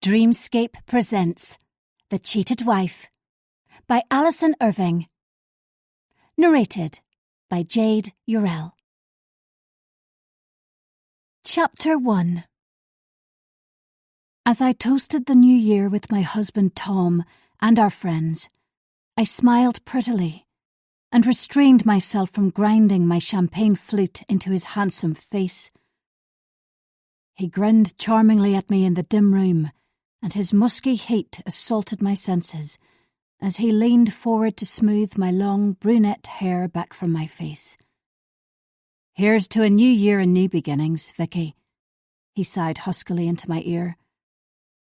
Dreamscape presents The Cheated Wife by Alison Irving. Narrated by Jade, Yourell. Chapter 1. As I toasted the new year with my husband Tom and our friends, I smiled prettily and restrained myself from grinding my champagne flute into his handsome face. He grinned charmingly at me in the dim room, and his musky heat assaulted my senses as he leaned forward to smooth my long brunette hair back from my face. "Here's to a new year and new beginnings, Vicky," he sighed huskily into my ear,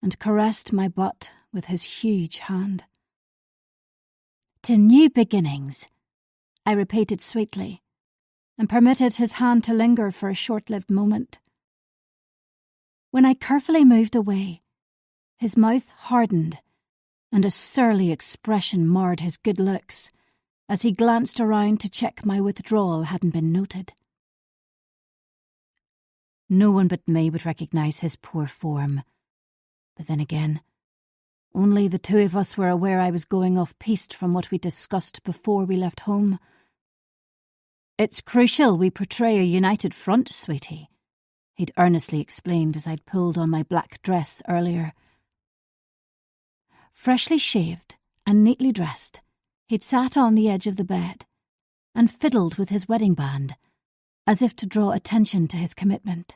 and caressed my butt with his huge hand. "To new beginnings," I repeated sweetly, and permitted his hand to linger for a short-lived moment. When I carefully moved away, his mouth hardened, and a surly expression marred his good looks as he glanced around to check my withdrawal hadn't been noted. No one but me would recognise his poor form, but then again, only the two of us were aware I was going off-piste from what we discussed before we left home. "It's crucial we portray a united front, sweetie," he'd earnestly explained as I'd pulled on my black dress earlier. Freshly shaved and neatly dressed, he'd sat on the edge of the bed and fiddled with his wedding band, as if to draw attention to his commitment.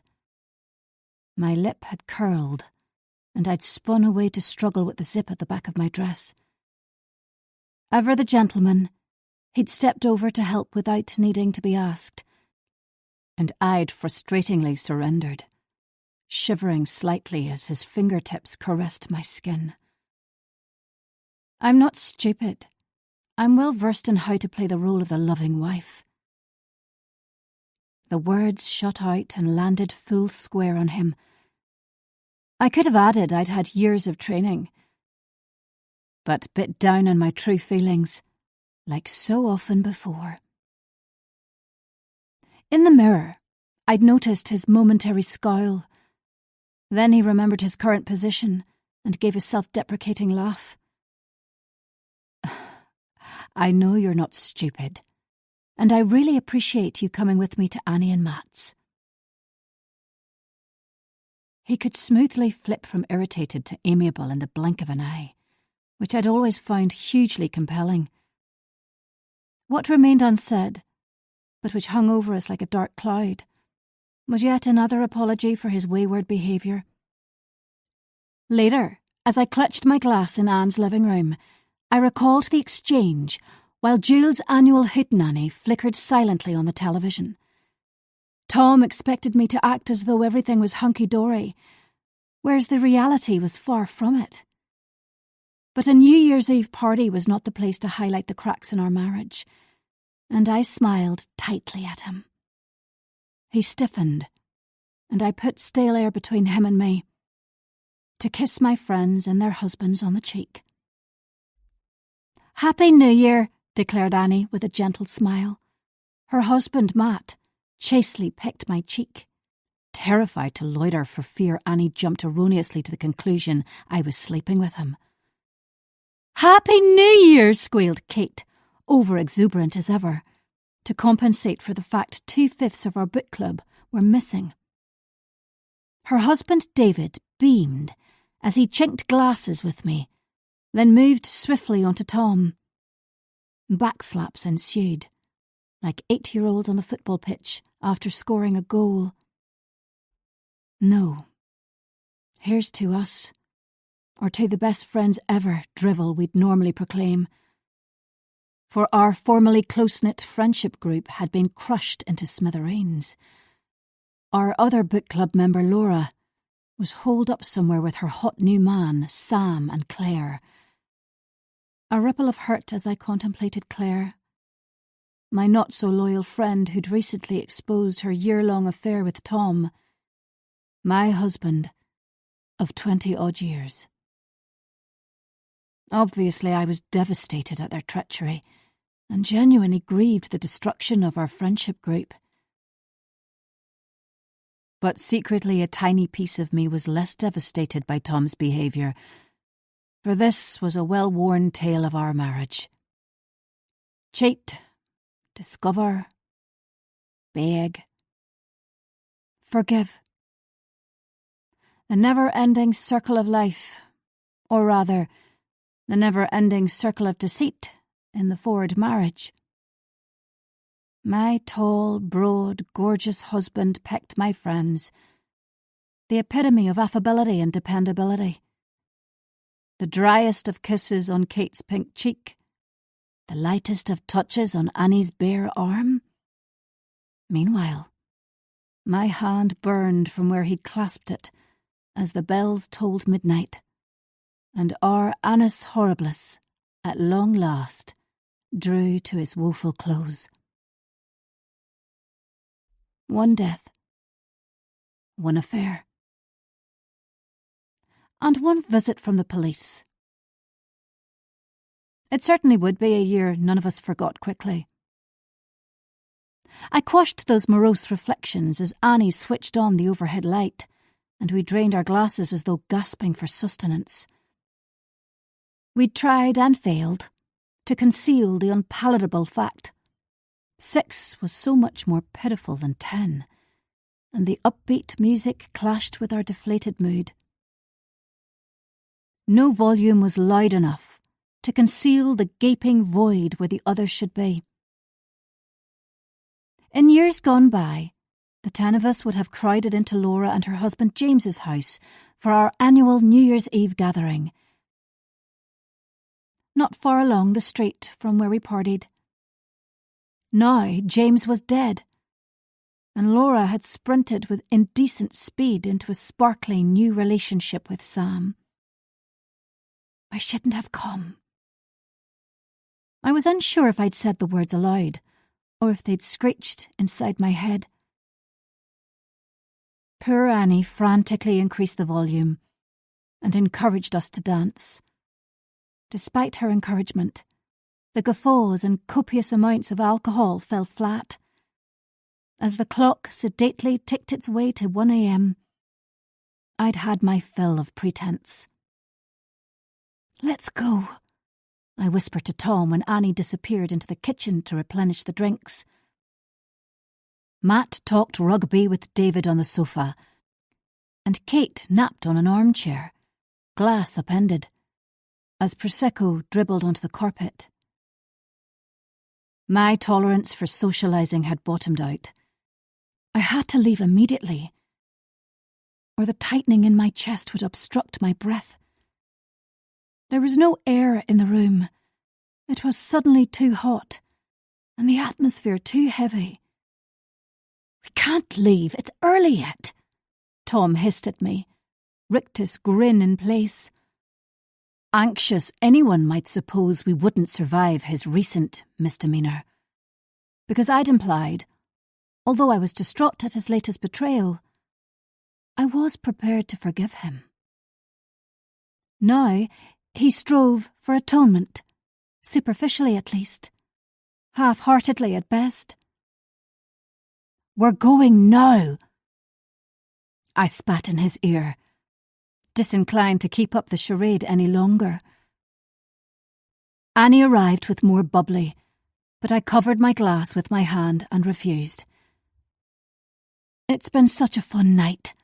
My lip had curled, and I'd spun away to struggle with the zip at the back of my dress. Ever the gentleman, he'd stepped over to help without needing to be asked, and I'd frustratingly surrendered, shivering slightly as his fingertips caressed my skin. I'm not stupid. I'm well versed in how to play the role of the loving wife. The words shot out and landed full square on him. I could have added I'd had years of training, but bit down on my true feelings, like so often before. In the mirror, I'd noticed his momentary scowl. Then he remembered his current position and gave a self-deprecating laugh. "I know you're not stupid, and I really appreciate you coming with me to Annie and Matt's." He could smoothly flip from irritated to amiable in the blink of an eye, which I'd always found hugely compelling. What remained unsaid, but which hung over us like a dark cloud, was yet another apology for his wayward behaviour. Later, as I clutched my glass in Anne's living room, I recalled the exchange while Jules' annual hootenanny flickered silently on the television. Tom expected me to act as though everything was hunky-dory, whereas the reality was far from it. But a New Year's Eve party was not the place to highlight the cracks in our marriage, and I smiled tightly at him. He stiffened, and I put stale air between him and me, to kiss my friends and their husbands on the cheek. "Happy New Year," declared Annie with a gentle smile. Her husband, Matt, chastely picked my cheek, terrified to loiter for fear Annie jumped erroneously to the conclusion I was sleeping with him. "Happy New Year," squealed Kate, over-exuberant as ever, to compensate for the fact 2/5 of our book club were missing. Her husband, David, beamed as he chinked glasses with me, then moved swiftly onto Tom. Backslaps ensued, like 8-year-olds on the football pitch after scoring a goal. No. Here's to us, or to the best friends ever drivel we'd normally proclaim. For our formerly close-knit friendship group had been crushed into smithereens. Our other book club member, Laura, was holed up somewhere with her hot new man, Sam and Claire. A ripple of hurt as I contemplated Claire, my not-so-loyal friend who'd recently exposed her year-long affair with Tom, my husband of 20-odd years. Obviously, I was devastated at their treachery and genuinely grieved the destruction of our friendship group. But secretly a tiny piece of me was less devastated by Tom's behaviour, for this was a well-worn tale of our marriage. Cheat, discover, beg, forgive. The never-ending circle of life, or rather, the never-ending circle of deceit in the forward marriage. My tall, broad, gorgeous husband pecked my friends, the epitome of affability and dependability. The driest of kisses on Kate's pink cheek, the lightest of touches on Annie's bare arm. Meanwhile, my hand burned from where he'd clasped it as the bells tolled midnight, and our annus horribilis, at long last, drew to its woeful close. One death, one affair, and one visit from the police. It certainly would be a year none of us forgot quickly. I quashed those morose reflections as Annie switched on the overhead light, and we drained our glasses as though gasping for sustenance. We'd tried and failed to conceal the unpalatable fact. 6 was so much more pitiful than 10, and the upbeat music clashed with our deflated mood. No volume was loud enough to conceal the gaping void where the others should be. In years gone by, the 10 of us would have crowded into Laura and her husband James's house for our annual New Year's Eve gathering, not far along the street from where we partied. Now James was dead, and Laura had sprinted with indecent speed into a sparkling new relationship with Sam. I shouldn't have come. I was unsure if I'd said the words aloud, or if they'd screeched inside my head. Poor Annie frantically increased the volume and encouraged us to dance. Despite her encouragement, the guffaws and copious amounts of alcohol fell flat. As the clock sedately ticked its way to 1 a.m, I'd had my fill of pretense. "Let's go," I whispered to Tom when Annie disappeared into the kitchen to replenish the drinks. Matt talked rugby with David on the sofa, and Kate napped on an armchair, glass upended, as Prosecco dribbled onto the carpet. My tolerance for socialising had bottomed out. I had to leave immediately, or the tightening in my chest would obstruct my breath. There was no air in the room. It was suddenly too hot, and the atmosphere too heavy. "We can't leave, it's early yet," Tom hissed at me, rictus grin in place. Anxious, anyone might suppose we wouldn't survive his recent misdemeanour. Because I'd implied, although I was distraught at his latest betrayal, I was prepared to forgive him. Now, he strove for atonement, superficially at least, half-heartedly at best. "We're going now," I spat in his ear, disinclined to keep up the charade any longer. Annie arrived with more bubbly, but I covered my glass with my hand and refused. "It's been such a fun night,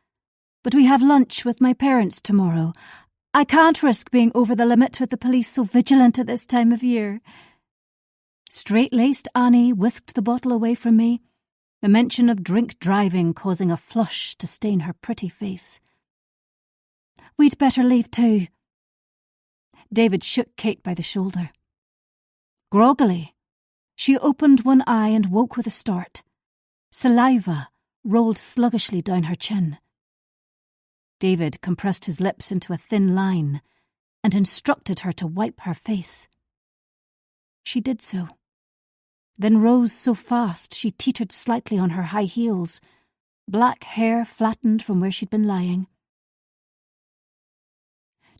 but we have lunch with my parents tomorrow. I can't risk being over the limit with the police so vigilant at this time of year." Straight-laced Annie whisked the bottle away from me, the mention of drink driving causing a flush to stain her pretty face. "We'd better leave too." David shook Kate by the shoulder. Groggily, she opened one eye and woke with a start. Saliva rolled sluggishly down her chin. David compressed his lips into a thin line and instructed her to wipe her face. She did so, then rose so fast she teetered slightly on her high heels, black hair flattened from where she'd been lying.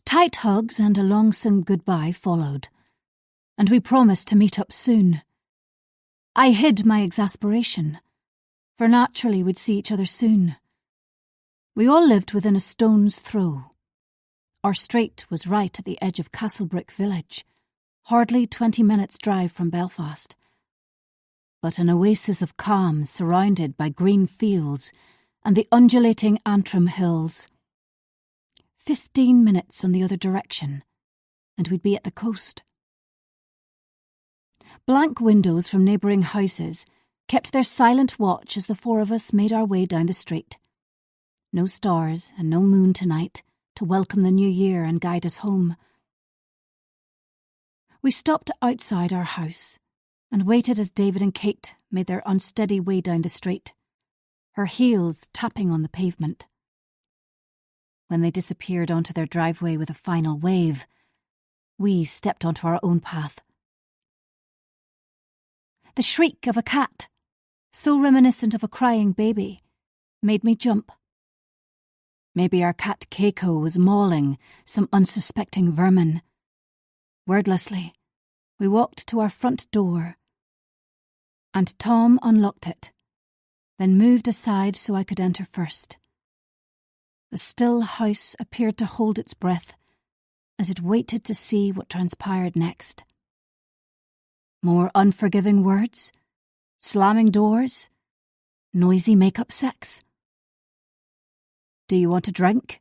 Tight hugs and a long-sung goodbye followed, and we promised to meet up soon. I hid my exasperation, for naturally we'd see each other soon, We all lived within a stone's throw. Our street was right at the edge of Castlebrick village, hardly 20 minutes' drive from Belfast. But an oasis of calm surrounded by green fields and the undulating Antrim hills. 15 minutes on the other direction, and we'd be at the coast. Blank windows from neighbouring houses kept their silent watch as the four of us made our way down the street. No stars and no moon tonight to welcome the new year and guide us home. We stopped outside our house and waited as David and Kate made their unsteady way down the street, her heels tapping on the pavement. When they disappeared onto their driveway with a final wave, we stepped onto our own path. The shriek of a cat, so reminiscent of a crying baby, made me jump. Maybe our cat Keiko was mauling some unsuspecting vermin. Wordlessly, we walked to our front door, and Tom unlocked it, then moved aside so I could enter first. The still house appeared to hold its breath as it waited to see what transpired next. More unforgiving words, slamming doors, noisy make-up sex. "Do you want a drink?"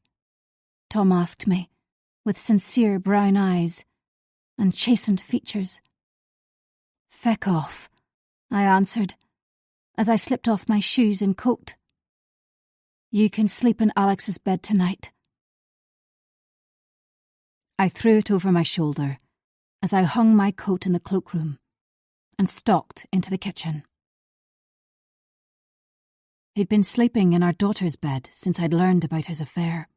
Tom asked me, with sincere brown eyes and chastened features. "Feck off," I answered, as I slipped off my shoes and coat. "You can sleep in Alex's bed tonight." I threw it over my shoulder as I hung my coat in the cloakroom and stalked into the kitchen. He'd been sleeping in our daughter's bed since I'd learned about his affair.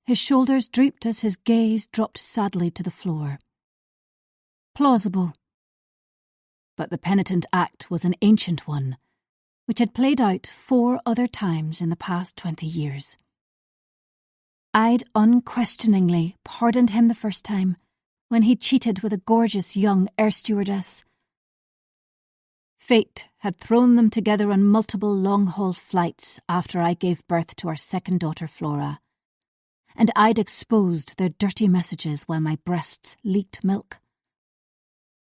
His shoulders drooped as his gaze dropped sadly to the floor. Plausible. But the penitent act was an ancient one, which had played out 4 other times in the past 20 years. I'd unquestioningly pardoned him the first time, when he cheated with a gorgeous young air stewardess. Fate had thrown them together on multiple long-haul flights after I gave birth to our second daughter, Flora, and I'd exposed their dirty messages while my breasts leaked milk.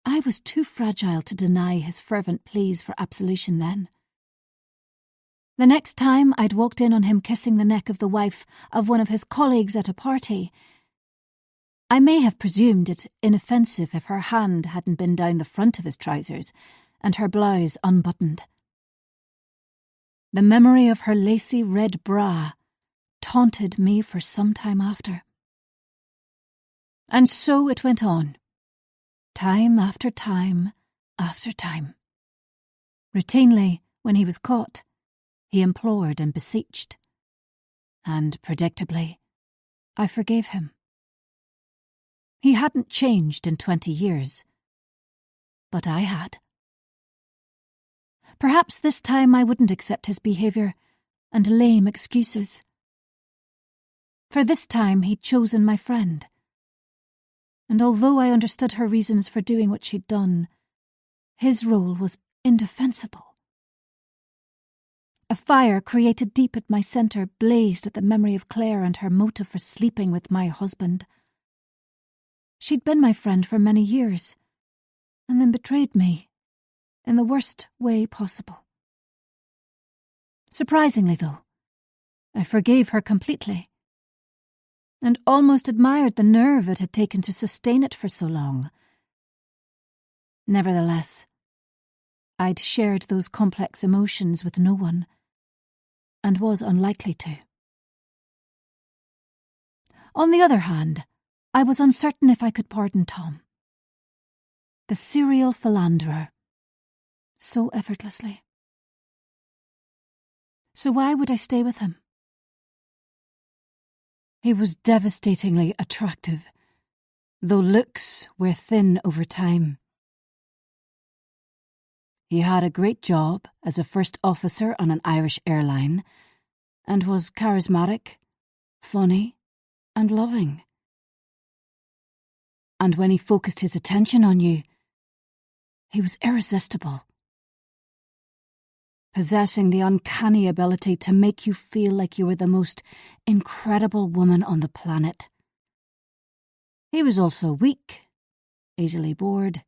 I was too fragile to deny his fervent pleas for absolution then. The next time I'd walked in on him kissing the neck of the wife of one of his colleagues at a party, I may have presumed it inoffensive if her hand hadn't been down the front of his trousers and her blouse unbuttoned. The memory of her lacy red bra taunted me for some time after. And so it went on, time after time after time. Routinely, when he was caught, he implored and beseeched. And predictably, I forgave him. He hadn't changed in 20 years, but I had. Perhaps this time I wouldn't accept his behaviour and lame excuses. For this time he'd chosen my friend, and although I understood her reasons for doing what she'd done, his role was indefensible. A fire created deep at my centre blazed at the memory of Claire and her motive for sleeping with my husband. She'd been my friend for many years, and then betrayed me in the worst way possible. Surprisingly, though, I forgave her completely, and almost admired the nerve it had taken to sustain it for so long. Nevertheless, I'd shared those complex emotions with no one, and was unlikely to. On the other hand, I was uncertain if I could pardon Tom. The serial philanderer, so effortlessly. So why would I stay with him? He was devastatingly attractive, though looks were thin over time. He had a great job as a first officer on an Irish airline, and was charismatic, funny, and loving. And when he focused his attention on you, he was irresistible. possessing the uncanny ability to make you feel like you were the most incredible woman on the planet. He was also weak, easily bored,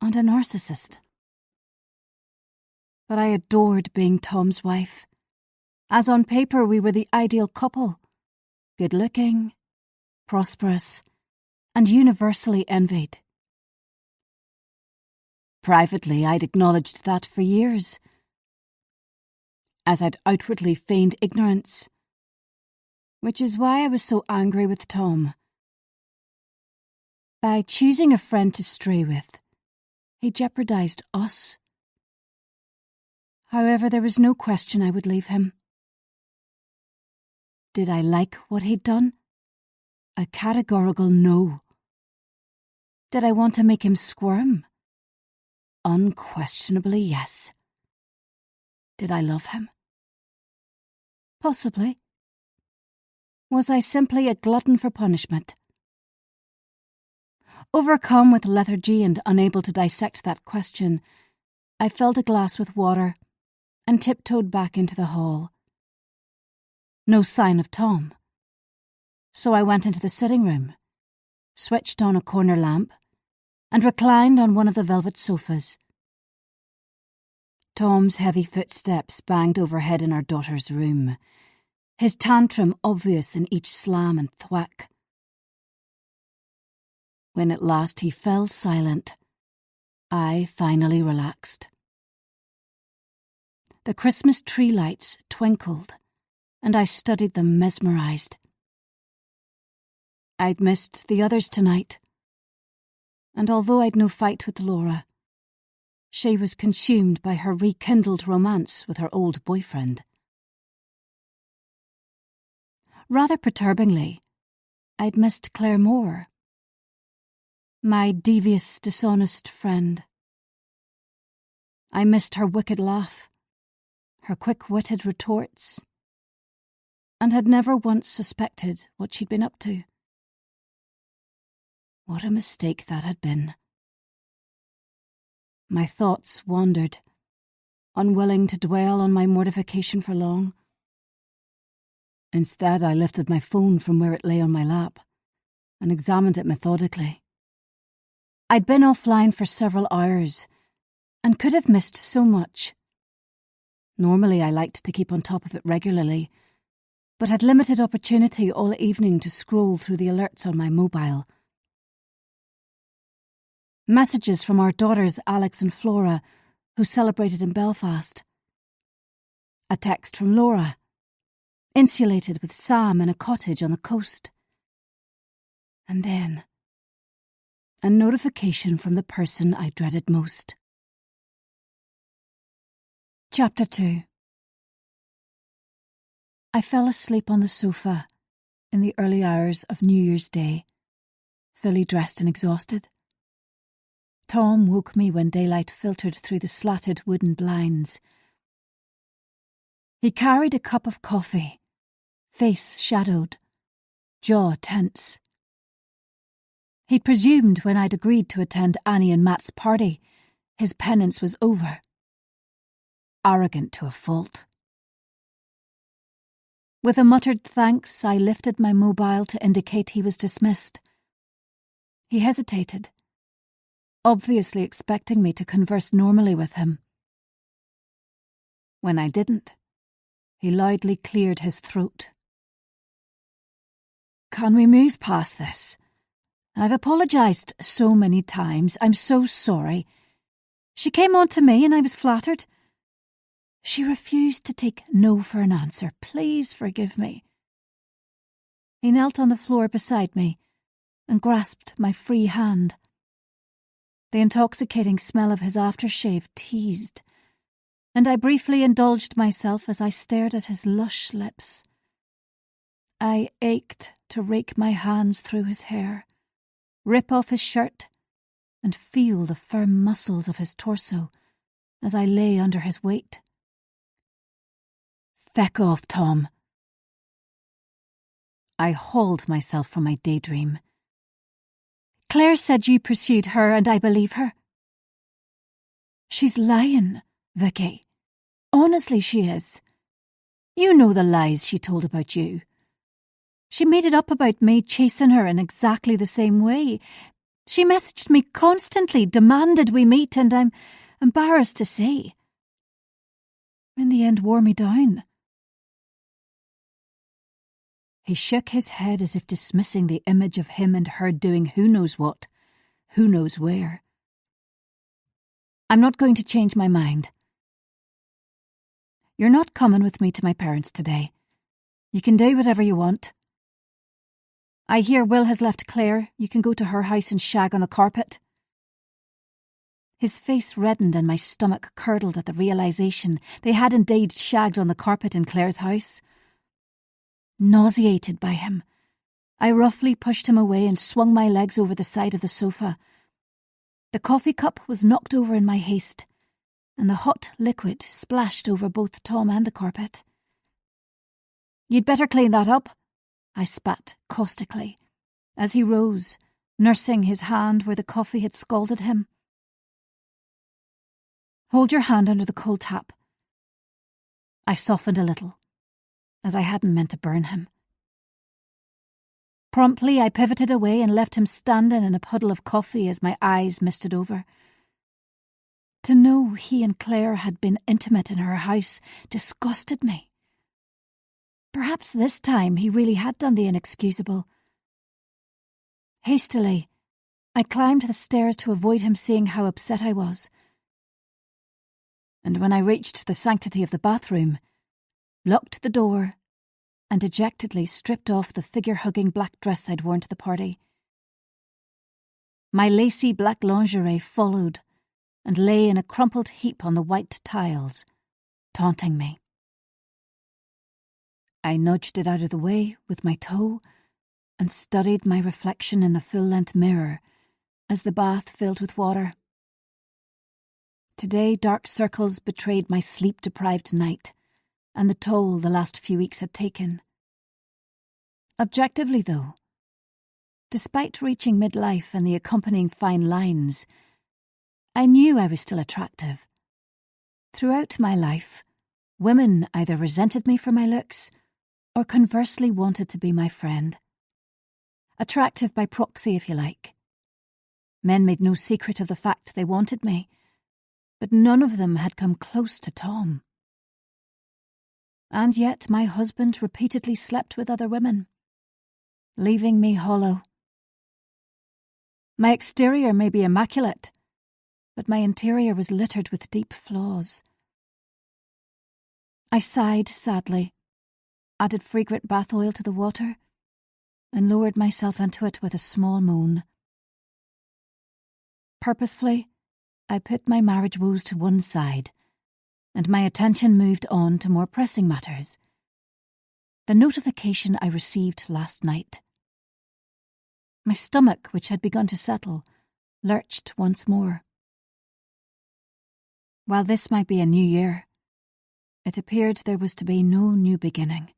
and a narcissist. But I adored being Tom's wife, as on paper we were the ideal couple, good-looking, prosperous, and universally envied. Privately, I'd acknowledged that for years, as I'd outwardly feigned ignorance, which is why I was so angry with Tom. By choosing a friend to stray with, he jeopardised us. However, there was no question I would leave him. Did I like what he'd done? A categorical no. Did I want to make him squirm? Unquestionably yes. Did I love him? Possibly. Was I simply a glutton for punishment? Overcome with lethargy and unable to dissect that question, I filled a glass with water and tiptoed back into the hall. No sign of Tom. So I went into the sitting room, switched on a corner lamp, and reclined on one of the velvet sofas. Tom's heavy footsteps banged overhead in our daughter's room, his tantrum obvious in each slam and thwack. When at last he fell silent, I finally relaxed. The Christmas tree lights twinkled, and I studied them mesmerised. I'd missed the others tonight, and although I'd no fight with Laura, she was consumed by her rekindled romance with her old boyfriend. Rather perturbingly, I'd missed Claire Moore, my devious, dishonest friend. I missed her wicked laugh, her quick-witted retorts, and had never once suspected what she'd been up to. What a mistake that had been. My thoughts wandered, unwilling to dwell on my mortification for long. Instead, I lifted my phone from where it lay on my lap and examined it methodically. I'd been offline for several hours and could have missed so much. Normally, I liked to keep on top of it regularly, but had limited opportunity all evening to scroll through the alerts on my mobile. Messages from our daughters Alex and Flora, who celebrated in Belfast. A text from Laura, insulated with Sam in a cottage on the coast. And then a notification from the person I dreaded most. Chapter 2. I fell asleep on the sofa in the early hours of New Year's Day, fully dressed and exhausted. Tom woke me when daylight filtered through the slatted wooden blinds. He carried a cup of coffee, face shadowed, jaw tense. He'd presumed when I'd agreed to attend Annie and Matt's party, his penance was over. Arrogant to a fault. With a muttered thanks, I lifted my mobile to indicate he was dismissed. He hesitated, obviously expecting me to converse normally with him. When I didn't, he loudly cleared his throat. Can we move past this? I've apologised so many times. I'm so sorry. She came on to me and I was flattered. She refused to take no for an answer. Please forgive me. He knelt on the floor beside me and grasped my free hand. The intoxicating smell of his aftershave teased, and I briefly indulged myself as I stared at his lush lips. I ached to rake my hands through his hair, rip off his shirt, and feel the firm muscles of his torso as I lay under his weight. Feck off, Tom. I hauled myself from my daydream. Claire said you pursued her and I believe her. She's lying, Vicky. Honestly, she is. You know the lies she told about you. She made it up about me chasing her in exactly the same way. She messaged me constantly, demanded we meet, and I'm embarrassed to say, in the end wore me down. He shook his head as if dismissing the image of him and her doing who knows what, who knows where. I'm not going to change my mind. You're not coming with me to my parents today. You can do whatever you want. I hear Will has left Claire. You can go to her house and shag on the carpet. His face reddened and my stomach curdled at the realisation they had indeed shagged on the carpet in Claire's house. Nauseated by him, I roughly pushed him away and swung my legs over the side of the sofa. The coffee cup was knocked over in my haste, and the hot liquid splashed over both Tom and the carpet. You'd better clean that up, I spat caustically, as he rose, nursing his hand where the coffee had scalded him. Hold your hand under the cold tap. I softened a little, as I hadn't meant to burn him. Promptly I pivoted away and left him standing in a puddle of coffee as my eyes misted over. To know he and Claire had been intimate in her house disgusted me. Perhaps this time he really had done the inexcusable. Hastily, I climbed the stairs to avoid him seeing how upset I was. And when I reached the sanctity of the bathroom, locked the door, and dejectedly stripped off the figure-hugging black dress I'd worn to the party. My lacy black lingerie followed and lay in a crumpled heap on the white tiles, taunting me. I nudged it out of the way with my toe and studied my reflection in the full-length mirror as the bath filled with water. Today, dark circles betrayed my sleep-deprived night and the toll the last few weeks had taken. Objectively, though, despite reaching midlife and the accompanying fine lines, I knew I was still attractive. Throughout my life, women either resented me for my looks or conversely wanted to be my friend. Attractive by proxy, if you like. Men made no secret of the fact they wanted me, but none of them had come close to Tom. And yet my husband repeatedly slept with other women, leaving me hollow. My exterior may be immaculate, but my interior was littered with deep flaws. I sighed sadly, added fragrant bath oil to the water, and lowered myself into it with a small moan. Purposefully, I put my marriage woes to one side, and my attention moved on to more pressing matters. The notification I received last night. My stomach, which had begun to settle, lurched once more. While this might be a new year, it appeared there was to be no new beginning.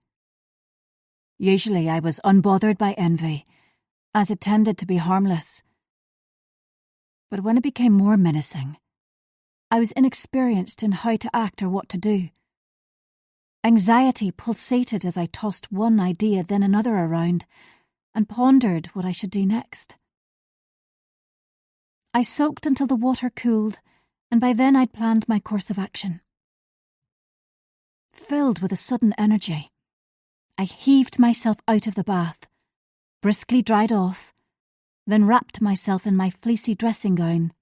Usually I was unbothered by envy, as it tended to be harmless. But when it became more menacing, I was inexperienced in how to act or what to do. Anxiety pulsated as I tossed one idea then another around and pondered what I should do next. I soaked until the water cooled, and by then I'd planned my course of action. Filled with a sudden energy, I heaved myself out of the bath, briskly dried off, then wrapped myself in my fleecy dressing gown.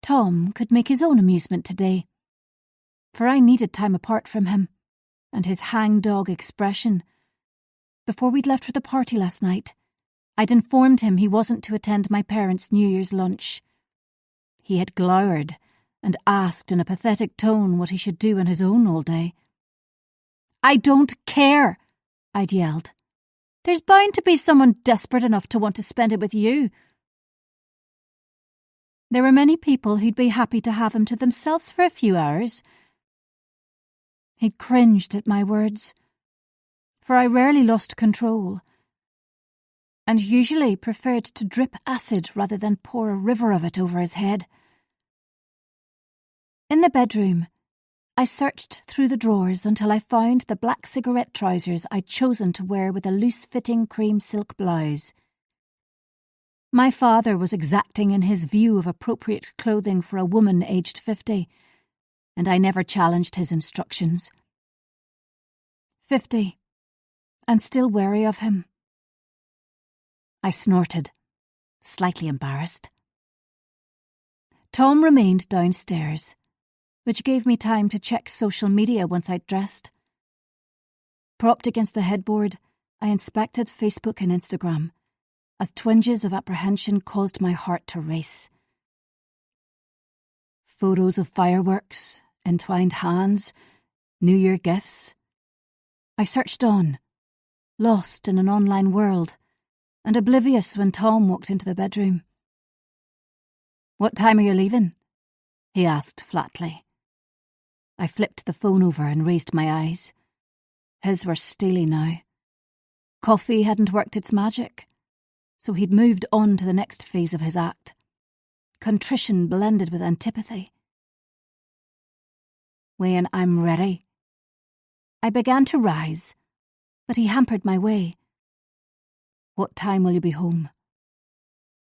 Tom could make his own amusement today, for I needed time apart from him, and his hang-dog expression. Before we'd left for the party last night, I'd informed him he wasn't to attend my parents' New Year's lunch. He had glowered and asked in a pathetic tone what he should do on his own all day. "I don't care," I'd yelled. "There's bound to be someone desperate enough to want to spend it with you." There were many people who'd be happy to have him to themselves for a few hours. He'd cringed at my words, for I rarely lost control, and usually preferred to drip acid rather than pour a river of it over his head. In the bedroom, I searched through the drawers until I found the black cigarette trousers I'd chosen to wear with a loose-fitting cream silk blouse. My father was exacting in his view of appropriate clothing for a woman aged 50, and I never challenged his instructions. 50, and still wary of him. I snorted, slightly embarrassed. Tom remained downstairs, which gave me time to check social media once I'd dressed. Propped against the headboard, I inspected Facebook and Instagram, as twinges of apprehension caused my heart to race. Photos of fireworks, entwined hands, New Year gifts. I searched on, lost in an online world, and oblivious when Tom walked into the bedroom. "What time are you leaving?" he asked flatly. I flipped the phone over and raised my eyes. His were steely now. Coffee hadn't worked its magic, so he'd moved on to the next phase of his act. Contrition blended with antipathy. "When I'm ready." I began to rise, but he hampered my way. "What time will you be home?"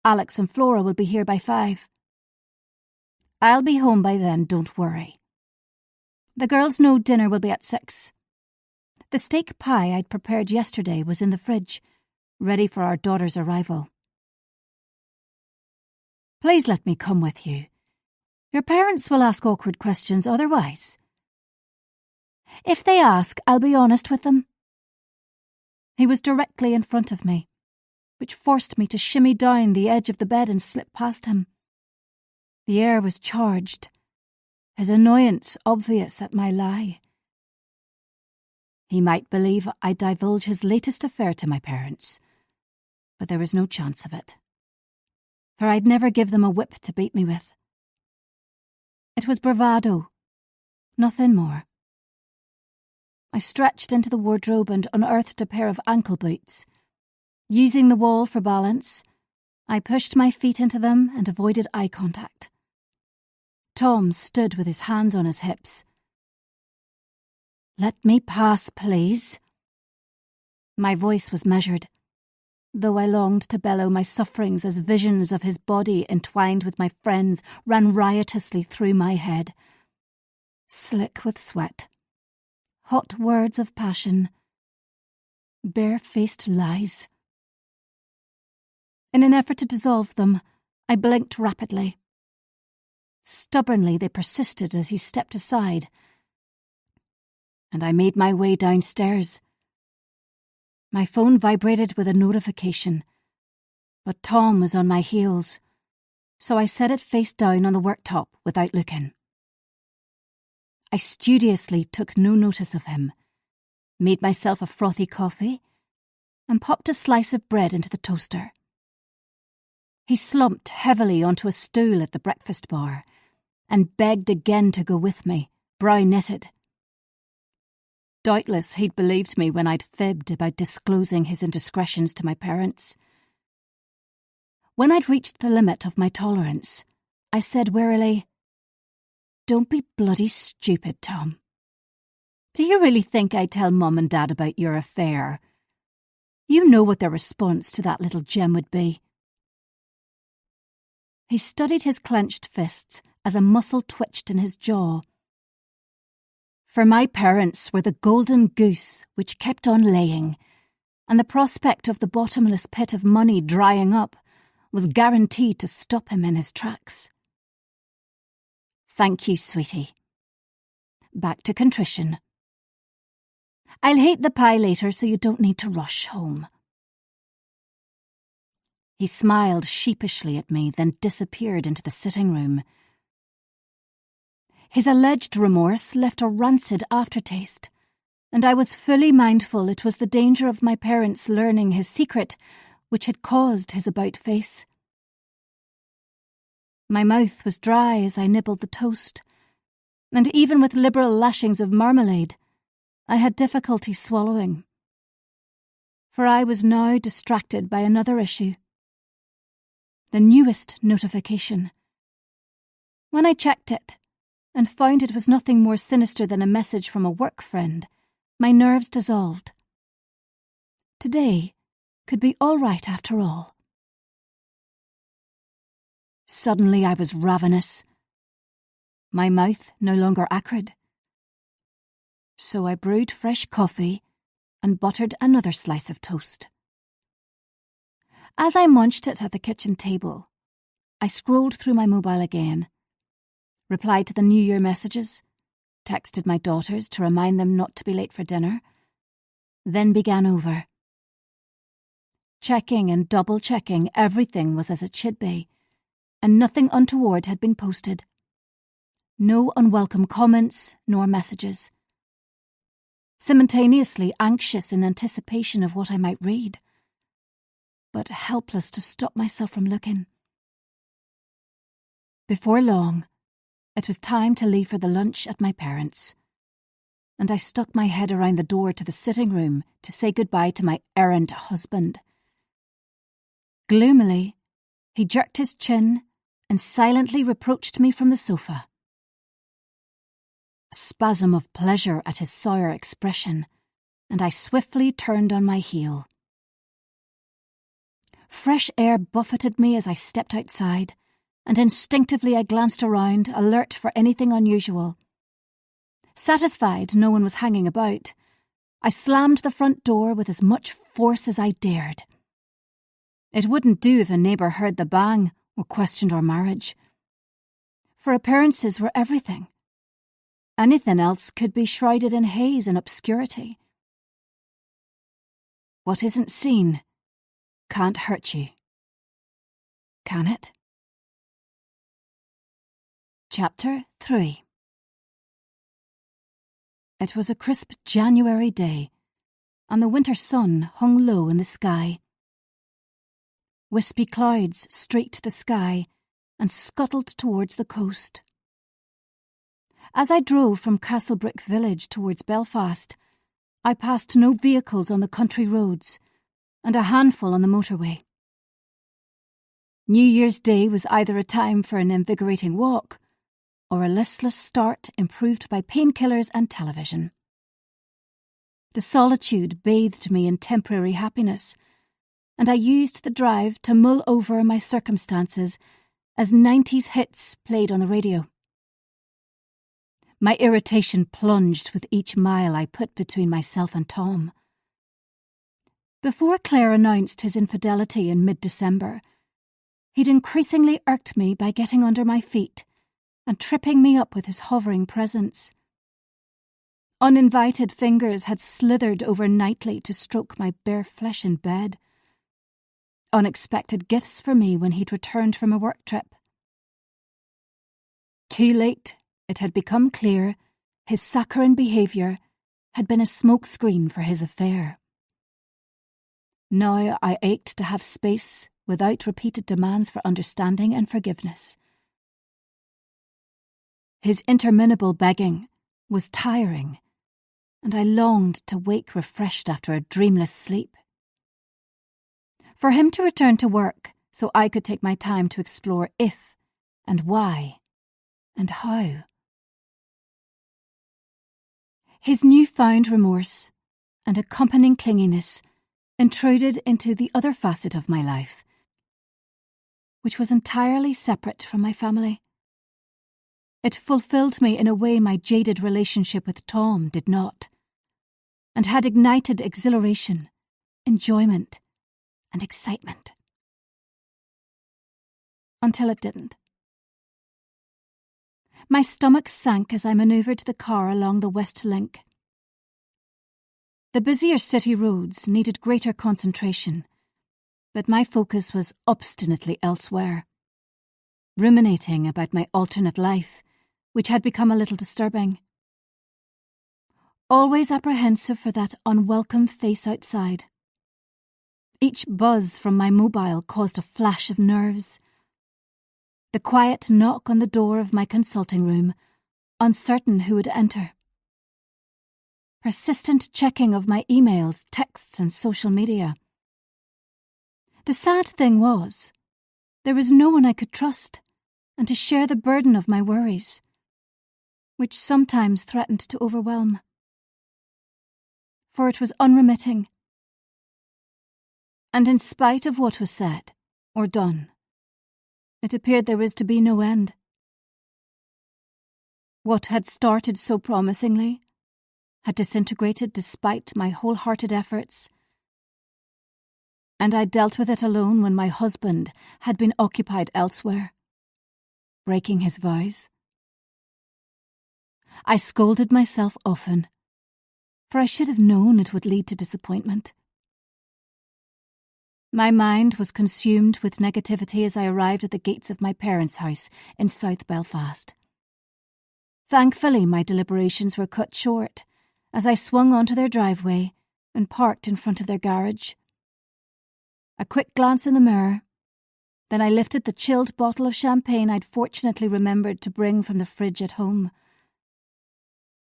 "Alex and Flora will be here by 5. "I'll be home by then, don't worry. The girls know dinner will be at 6. The steak pie I'd prepared yesterday was in the fridge, ready for our daughter's arrival." "Please let me come with you. Your parents will ask awkward questions otherwise." "If they ask, I'll be honest with them." He was directly in front of me, which forced me to shimmy down the edge of the bed and slip past him. The air was charged, his annoyance obvious at my lie. He might believe I'd divulge his latest affair to my parents, but there was no chance of it, for I'd never give them a whip to beat me with. It was bravado, nothing more. I stretched into the wardrobe and unearthed a pair of ankle boots. Using the wall for balance, I pushed my feet into them and avoided eye contact. Tom stood with his hands on his hips. "Let me pass, please." My voice was measured, though I longed to bellow my sufferings as visions of his body entwined with my friend's ran riotously through my head. Slick with sweat, hot words of passion, bare-faced lies. In an effort to dissolve them, I blinked rapidly. Stubbornly they persisted as he stepped aside, and I made my way downstairs. My phone vibrated with a notification, but Tom was on my heels, so I set it face down on the worktop without looking. I studiously took no notice of him, made myself a frothy coffee, and popped a slice of bread into the toaster. He slumped heavily onto a stool at the breakfast bar and begged again to go with me, brow-knitted. Doubtless he'd believed me when I'd fibbed about disclosing his indiscretions to my parents. When I'd reached the limit of my tolerance, I said wearily, "Don't be bloody stupid, Tom. Do you really think I'd tell Mum and Dad about your affair? You know what their response to that little gem would be." He studied his clenched fists as a muscle twitched in his jaw. For my parents were the golden goose which kept on laying, and the prospect of the bottomless pit of money drying up was guaranteed to stop him in his tracks. "Thank you, sweetie." Back to contrition. "I'll hate the pie later so you don't need to rush home." He smiled sheepishly at me, then disappeared into the sitting room. His alleged remorse left a rancid aftertaste, and I was fully mindful it was the danger of my parents learning his secret which had caused his about-face. My mouth was dry as I nibbled the toast, and even with liberal lashings of marmalade, I had difficulty swallowing. For I was now distracted by another issue. The newest notification. When I checked it, and found it was nothing more sinister than a message from a work friend, my nerves dissolved. Today could be all right after all. Suddenly I was ravenous. My mouth no longer acrid. So I brewed fresh coffee and buttered another slice of toast. As I munched it at the kitchen table, I scrolled through my mobile again, replied to the New Year messages, texted my daughters to remind them not to be late for dinner, then began over. Checking and double-checking everything was as it should be, and nothing untoward had been posted. No unwelcome comments nor messages. Simultaneously anxious in anticipation of what I might read, but helpless to stop myself from looking. Before long, it was time to leave for the lunch at my parents', and I stuck my head around the door to the sitting room to say goodbye to my errant husband. Gloomily, he jerked his chin and silently reproached me from the sofa. A spasm of pleasure at his sour expression, and I swiftly turned on my heel. Fresh air buffeted me as I stepped outside, and instinctively I glanced around, alert for anything unusual. Satisfied no one was hanging about, I slammed the front door with as much force as I dared. It wouldn't do if a neighbour heard the bang or questioned our marriage. For appearances were everything. Anything else could be shrouded in haze and obscurity. What isn't seen can't hurt you. Can it? Chapter 3. It was a crisp January day, and the winter sun hung low in the sky. Wispy clouds streaked the sky and scuttled towards the coast. As I drove from Castlebrick village towards Belfast, I passed no vehicles on the country roads and a handful on the motorway. New Year's Day was either a time for an invigorating walk or a listless start improved by painkillers and television. The solitude bathed me in temporary happiness, and I used the drive to mull over my circumstances as 90s hits played on the radio. My irritation plunged with each mile I put between myself and Tom. Before Claire announced his infidelity in mid-December, he'd increasingly irked me by getting under my feet and tripping me up with his hovering presence. Uninvited fingers had slithered over nightly to stroke my bare flesh in bed. Unexpected gifts for me when he'd returned from a work trip. Too late, it had become clear his saccharine behaviour had been a smokescreen for his affair. Now I ached to have space without repeated demands for understanding and forgiveness. His interminable begging was tiring, and I longed to wake refreshed after a dreamless sleep. For him to return to work so I could take my time to explore if and why and how. His newfound remorse and accompanying clinginess intruded into the other facet of my life, which was entirely separate from my family. It fulfilled me in a way my jaded relationship with Tom did not, and had ignited exhilaration, enjoyment, and excitement. Until it didn't. My stomach sank as I manoeuvred the car along the West Link. The busier city roads needed greater concentration, but my focus was obstinately elsewhere, ruminating about my alternate life, which had become a little disturbing. Always apprehensive for that unwelcome face outside. Each buzz from my mobile caused a flash of nerves. The quiet knock on the door of my consulting room, uncertain who would enter. Persistent checking of my emails, texts, and social media. The sad thing was, there was no one I could trust, and to share the burden of my worries. which sometimes threatened to overwhelm. For it was unremitting, and in spite of what was said or done, it appeared there was to be no end. What had started so promisingly had disintegrated despite my wholehearted efforts, and I dealt with it alone when my husband had been occupied elsewhere, breaking his vows. I scolded myself often, for I should have known it would lead to disappointment. My mind was consumed with negativity as I arrived at the gates of my parents' house in South Belfast. Thankfully, my deliberations were cut short as I swung onto their driveway and parked in front of their garage. A quick glance in the mirror, then I lifted the chilled bottle of champagne I'd fortunately remembered to bring from the fridge at home.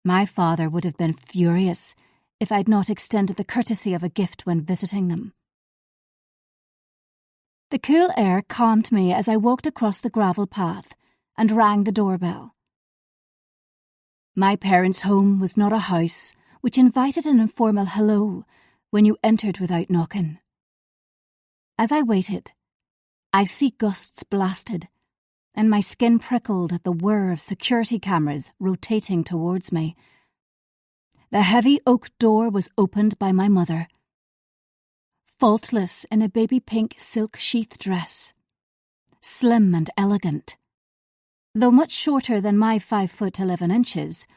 My father would have been furious if I'd not extended the courtesy of a gift when visiting them. The cool air calmed me as I walked across the gravel path and rang the doorbell. My parents' home was not a house which invited an informal hello when you entered without knocking. As I waited, I see gusts blasted, and my skin prickled at the whir of security cameras rotating towards me. The heavy oak door was opened by my mother, faultless in a baby pink silk sheath dress, slim and elegant. Though much shorter than my 5'11".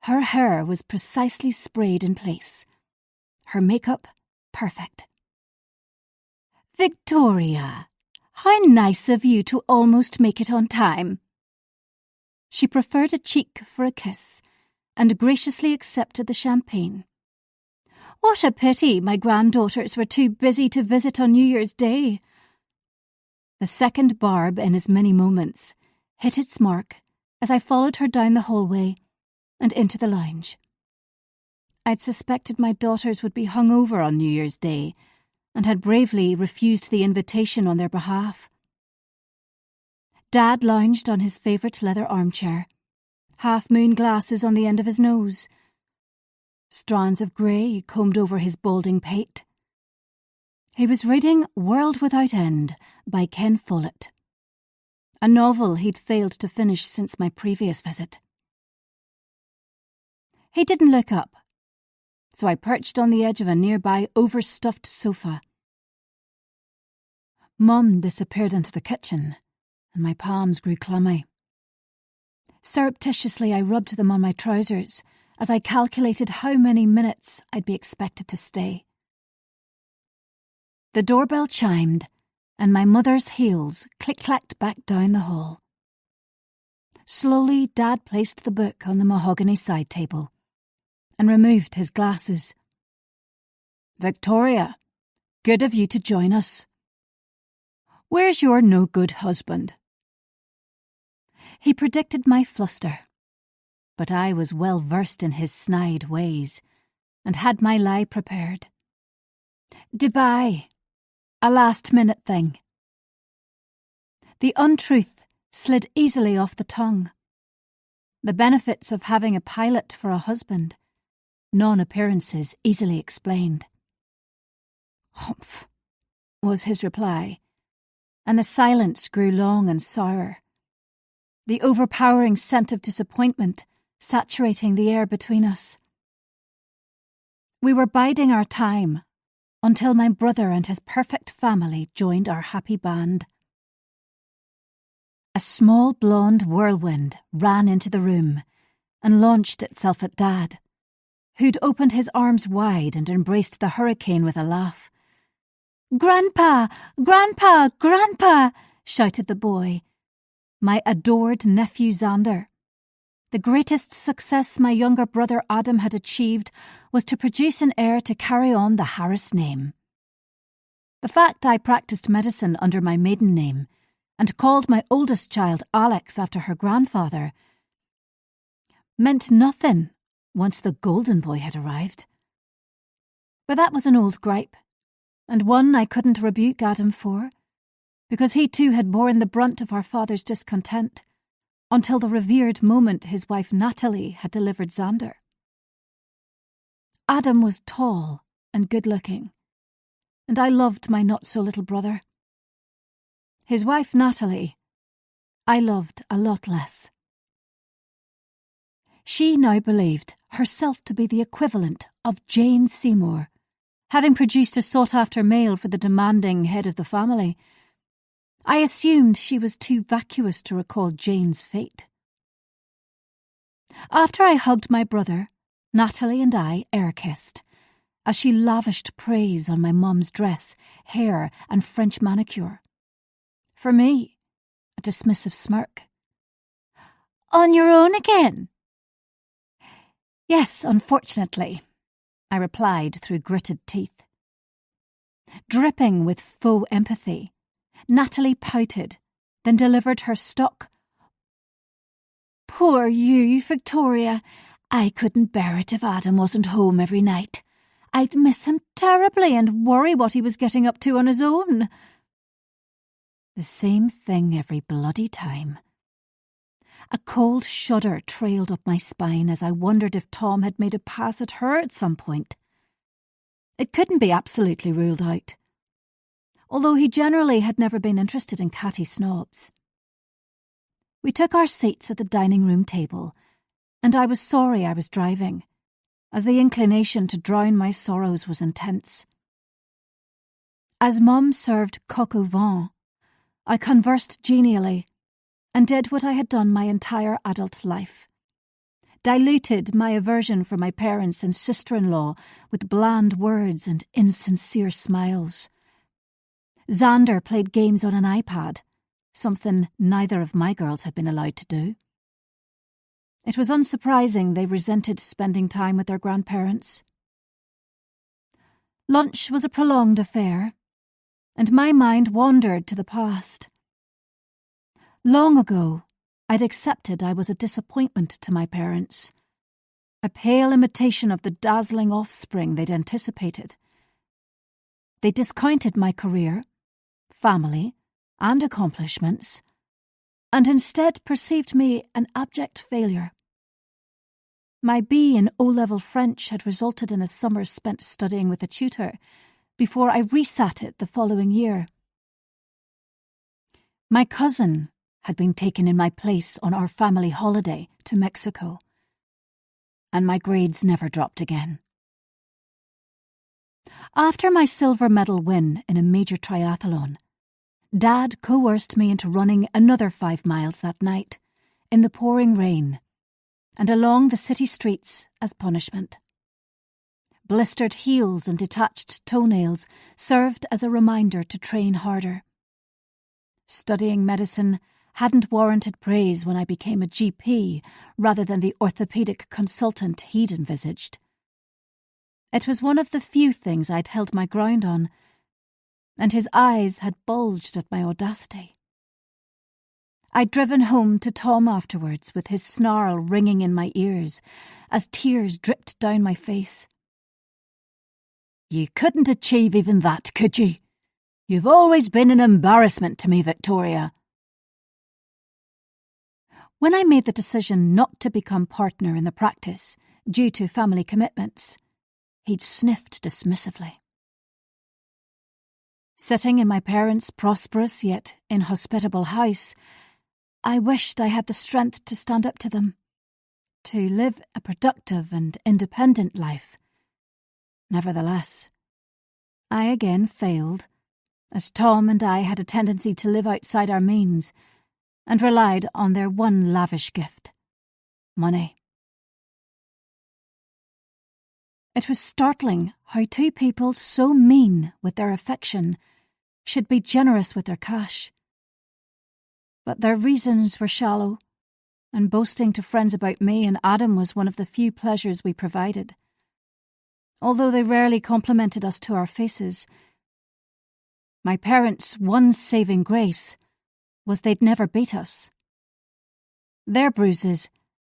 Her hair was precisely sprayed in place, her makeup perfect. "Victoria, how nice of you to almost make it on time." She preferred a cheek for a kiss and graciously accepted the champagne. "What a pity my granddaughters were too busy to visit on New Year's Day." The second barb in as many moments hit its mark as I followed her down the hallway and into the lounge. I'd suspected my daughters would be hungover on New Year's Day and had bravely refused the invitation on their behalf. Dad lounged on his favourite leather armchair, half-moon glasses on the end of his nose. Strands of grey combed over his balding pate. He was reading World Without End by Ken Follett, a novel he'd failed to finish since my previous visit. He didn't look up, so I perched on the edge of a nearby overstuffed sofa. Mum disappeared into the kitchen, and my palms grew clammy. Surreptitiously I rubbed them on my trousers as I calculated how many minutes I'd be expected to stay. The doorbell chimed, and my mother's heels click-clacked back down the hall. Slowly, Dad placed the book on the mahogany side table and removed his glasses. "Victoria, good of you to join us. Where's your no-good husband?" He predicted my fluster, but I was well versed in his snide ways and had my lie prepared. "Dubai. A last-minute thing." The untruth slid easily off the tongue. The benefits of having a pilot for a husband, non-appearances easily explained. "Humph," was his reply, and the silence grew long and sour, the overpowering scent of disappointment saturating the air between us. We were biding our time until my brother and his perfect family joined our happy band. A small blonde whirlwind ran into the room and launched itself at Dad, who'd opened his arms wide and embraced the hurricane with a laugh. "Grandpa! Grandpa! Grandpa!" shouted the boy, my adored nephew Xander. The greatest success my younger brother Adam had achieved was to produce an heir to carry on the Harris name. The fact I practiced medicine under my maiden name and called my oldest child Alex after her grandfather meant nothing once the golden boy had arrived. But that was an old gripe, and one I couldn't rebuke Adam for, because he too had borne the brunt of our father's discontent. until the revered moment his wife Natalie had delivered Xander. Adam was tall and good-looking, and I loved my not-so-little brother. His wife Natalie, I loved a lot less. She now believed herself to be the equivalent of Jane Seymour, having produced a sought-after male for the demanding head of the family. I assumed she was too vacuous to recall Jane's fate. After I hugged my brother, Natalie and I air-kissed, as she lavished praise on my mum's dress, hair, and French manicure. For me, a dismissive smirk. "On your own again?" "Yes, unfortunately," I replied through gritted teeth. Dripping with faux empathy, Natalie pouted, then delivered her stock. "Poor you, Victoria. I couldn't bear it if Adam wasn't home every night. I'd miss him terribly and worry what he was getting up to on his own." The same thing every bloody time. A cold shudder trailed up my spine as I wondered if Tom had made a pass at her at some point. It couldn't be absolutely ruled out, although he generally had never been interested in catty snobs. We took our seats at the dining room table, and I was sorry I was driving, as the inclination to drown my sorrows was intense. As Mum served coq au vin, I conversed genially and did what I had done my entire adult life. Diluted my aversion for my parents and sister-in-law with bland words and insincere smiles. Xander played games on an iPad, something neither of my girls had been allowed to do. It was unsurprising they resented spending time with their grandparents. Lunch was a prolonged affair, and my mind wandered to the past. Long ago, I'd accepted I was a disappointment to my parents, a pale imitation of the dazzling offspring they'd anticipated. They discounted my career, family, and accomplishments, and instead perceived me an abject failure. My B in O-level French had resulted in a summer spent studying with a tutor before I resat it the following year. My cousin had been taken in my place on our family holiday to Mexico, and my grades never dropped again. After my silver medal win in a major triathlon, Dad coerced me into running another 5 miles that night, in the pouring rain, and along the city streets as punishment. Blistered heels and detached toenails served as a reminder to train harder. Studying medicine hadn't warranted praise when I became a GP rather than the orthopaedic consultant he'd envisaged. It was one of the few things I'd held my ground on, and his eyes had bulged at my audacity. I'd driven home to Tom afterwards with his snarl ringing in my ears as tears dripped down my face. "You couldn't achieve even that, could you? You've always been an embarrassment to me, Victoria." When I made the decision not to become partner in the practice due to family commitments, he'd sniffed dismissively. Sitting in my parents' prosperous yet inhospitable house, I wished I had the strength to stand up to them, to live a productive and independent life. Nevertheless, I again failed, as Tom and I had a tendency to live outside our means and relied on their one lavish gift: money. It was startling how two people so mean with their affection should be generous with their cash. But their reasons were shallow, and boasting to friends about me and Adam was one of the few pleasures we provided. Although they rarely complimented us to our faces, my parents' one saving grace was they'd never beat us. Their bruises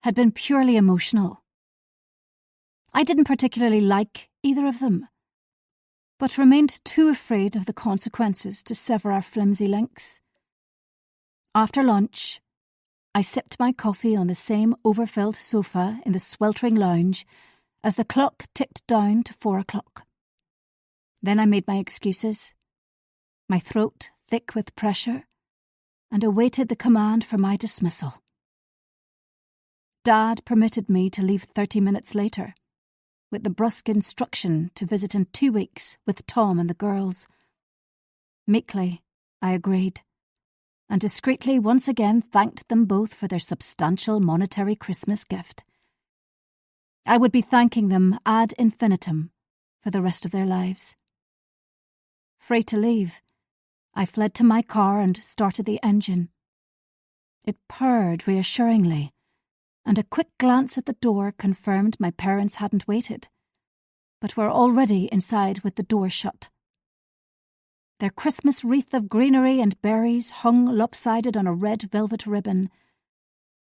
had been purely emotional. I didn't particularly like either of them, but remained too afraid of the consequences to sever our flimsy links. After lunch, I sipped my coffee on the same overfilled sofa in the sweltering lounge as the clock ticked down to 4 o'clock. Then I made my excuses, my throat thick with pressure, and awaited the command for my dismissal. Dad permitted me to leave 30 minutes later, with the brusque instruction to visit in 2 weeks with Tom and the girls. Meekly, I agreed, and discreetly once again thanked them both for their substantial monetary Christmas gift. I would be thanking them ad infinitum for the rest of their lives. Free to leave, I fled to my car and started the engine. It purred reassuringly, and a quick glance at the door confirmed my parents hadn't waited, but were already inside with the door shut. Their Christmas wreath of greenery and berries hung lopsided on a red velvet ribbon,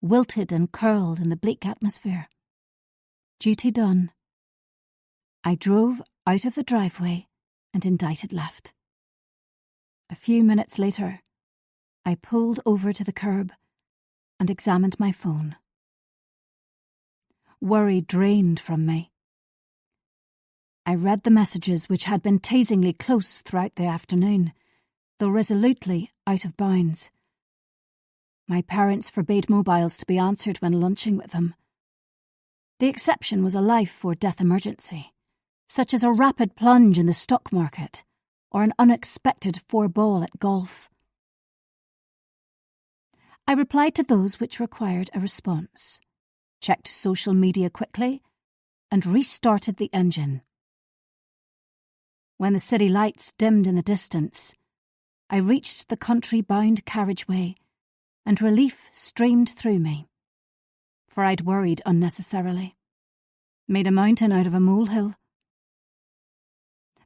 wilted and curled in the bleak atmosphere. Duty done. I drove out of the driveway and indicted left. A few minutes later, I pulled over to the curb and examined my phone. Worry drained from me. I read the messages which had been teasingly close throughout the afternoon, though resolutely out of bounds. My parents forbade mobiles to be answered when lunching with them. The exception was a life or death emergency, such as a rapid plunge in the stock market or an unexpected 4-ball at golf. I replied to those which required a response, checked social media quickly, and restarted the engine. When the city lights dimmed in the distance, I reached the country-bound carriageway, and relief streamed through me, for I'd worried unnecessarily, made a mountain out of a molehill.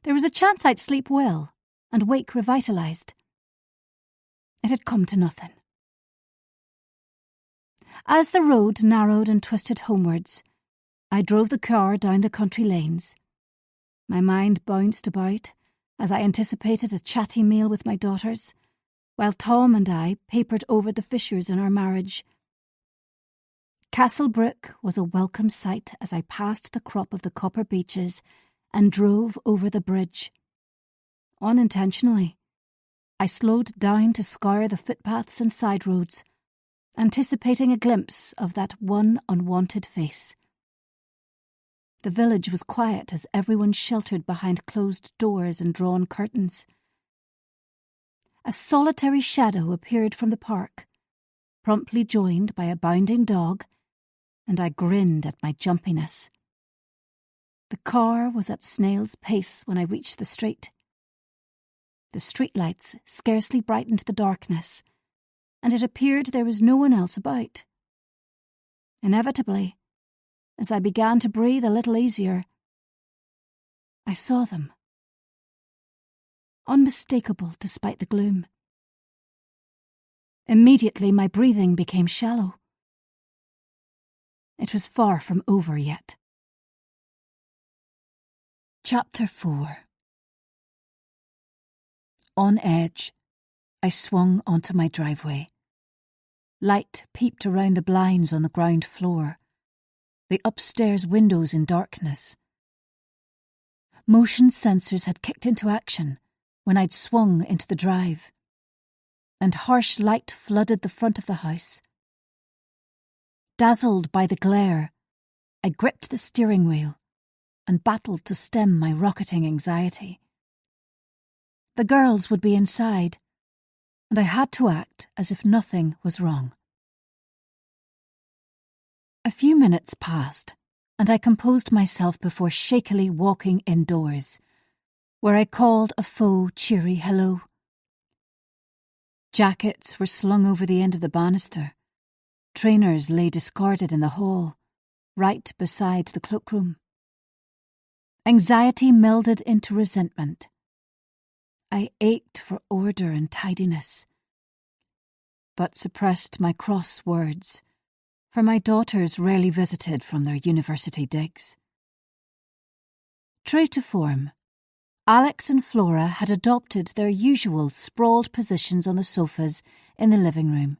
There was a chance I'd sleep well and wake revitalised. It had come to nothing. As the road narrowed and twisted homewards, I drove the car down the country lanes. My mind bounced about as I anticipated a chatty meal with my daughters, while Tom and I papered over the fissures in our marriage. Castlebrook was a welcome sight as I passed the crop of the copper beeches and drove over the bridge. Unintentionally, I slowed down to scour the footpaths and side roads, anticipating a glimpse of that one unwanted face. The village was quiet as everyone sheltered behind closed doors and drawn curtains. A solitary shadow appeared from the park, promptly joined by a bounding dog, and I grinned at my jumpiness. The car was at snail's pace when I reached the street. The streetlights scarcely brightened the darkness, and it appeared there was no one else about. Inevitably, as I began to breathe a little easier, I saw them. Unmistakable despite the gloom. Immediately my breathing became shallow. It was far from over yet. Chapter 4. On edge, I swung onto my driveway. Light peeped around the blinds on the ground floor, the upstairs windows in darkness. Motion sensors had kicked into action when I'd swung into the drive, and harsh light flooded the front of the house. Dazzled by the glare, I gripped the steering wheel and battled to stem my rocketing anxiety. The girls would be inside, and I had to act as if nothing was wrong. A few minutes passed, and I composed myself before shakily walking indoors, where I called a faux cheery hello. Jackets were slung over the end of the banister. Trainers lay discarded in the hall, right beside the cloakroom. Anxiety melded into resentment. I ached for order and tidiness, but suppressed my cross words, for my daughters rarely visited from their university digs. True to form, Alex and Flora had adopted their usual sprawled positions on the sofas in the living room,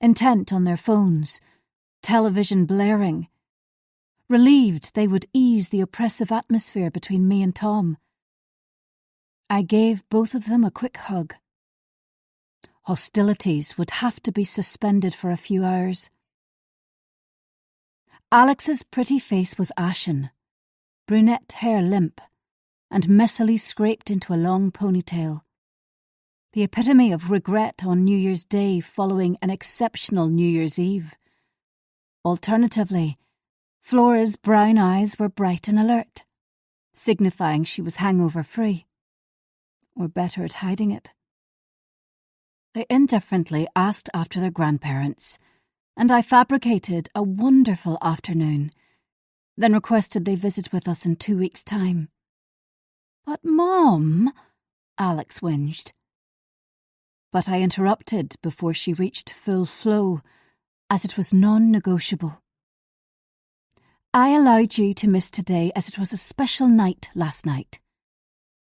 intent on their phones, television blaring, relieved they would ease the oppressive atmosphere between me and Tom. I gave both of them a quick hug. Hostilities would have to be suspended for a few hours. Alex's pretty face was ashen, brunette hair limp, and messily scraped into a long ponytail. The epitome of regret on New Year's Day following an exceptional New Year's Eve. Alternatively, Flora's brown eyes were bright and alert, signifying she was hangover-free, or better at hiding it. They indifferently asked after their grandparents, and I fabricated a wonderful afternoon, then requested they visit with us in 2 weeks' time. "But, Mom," Alex whinged. But I interrupted before she reached full flow, as it was non-negotiable. "I allowed you to miss today as it was a special night last night.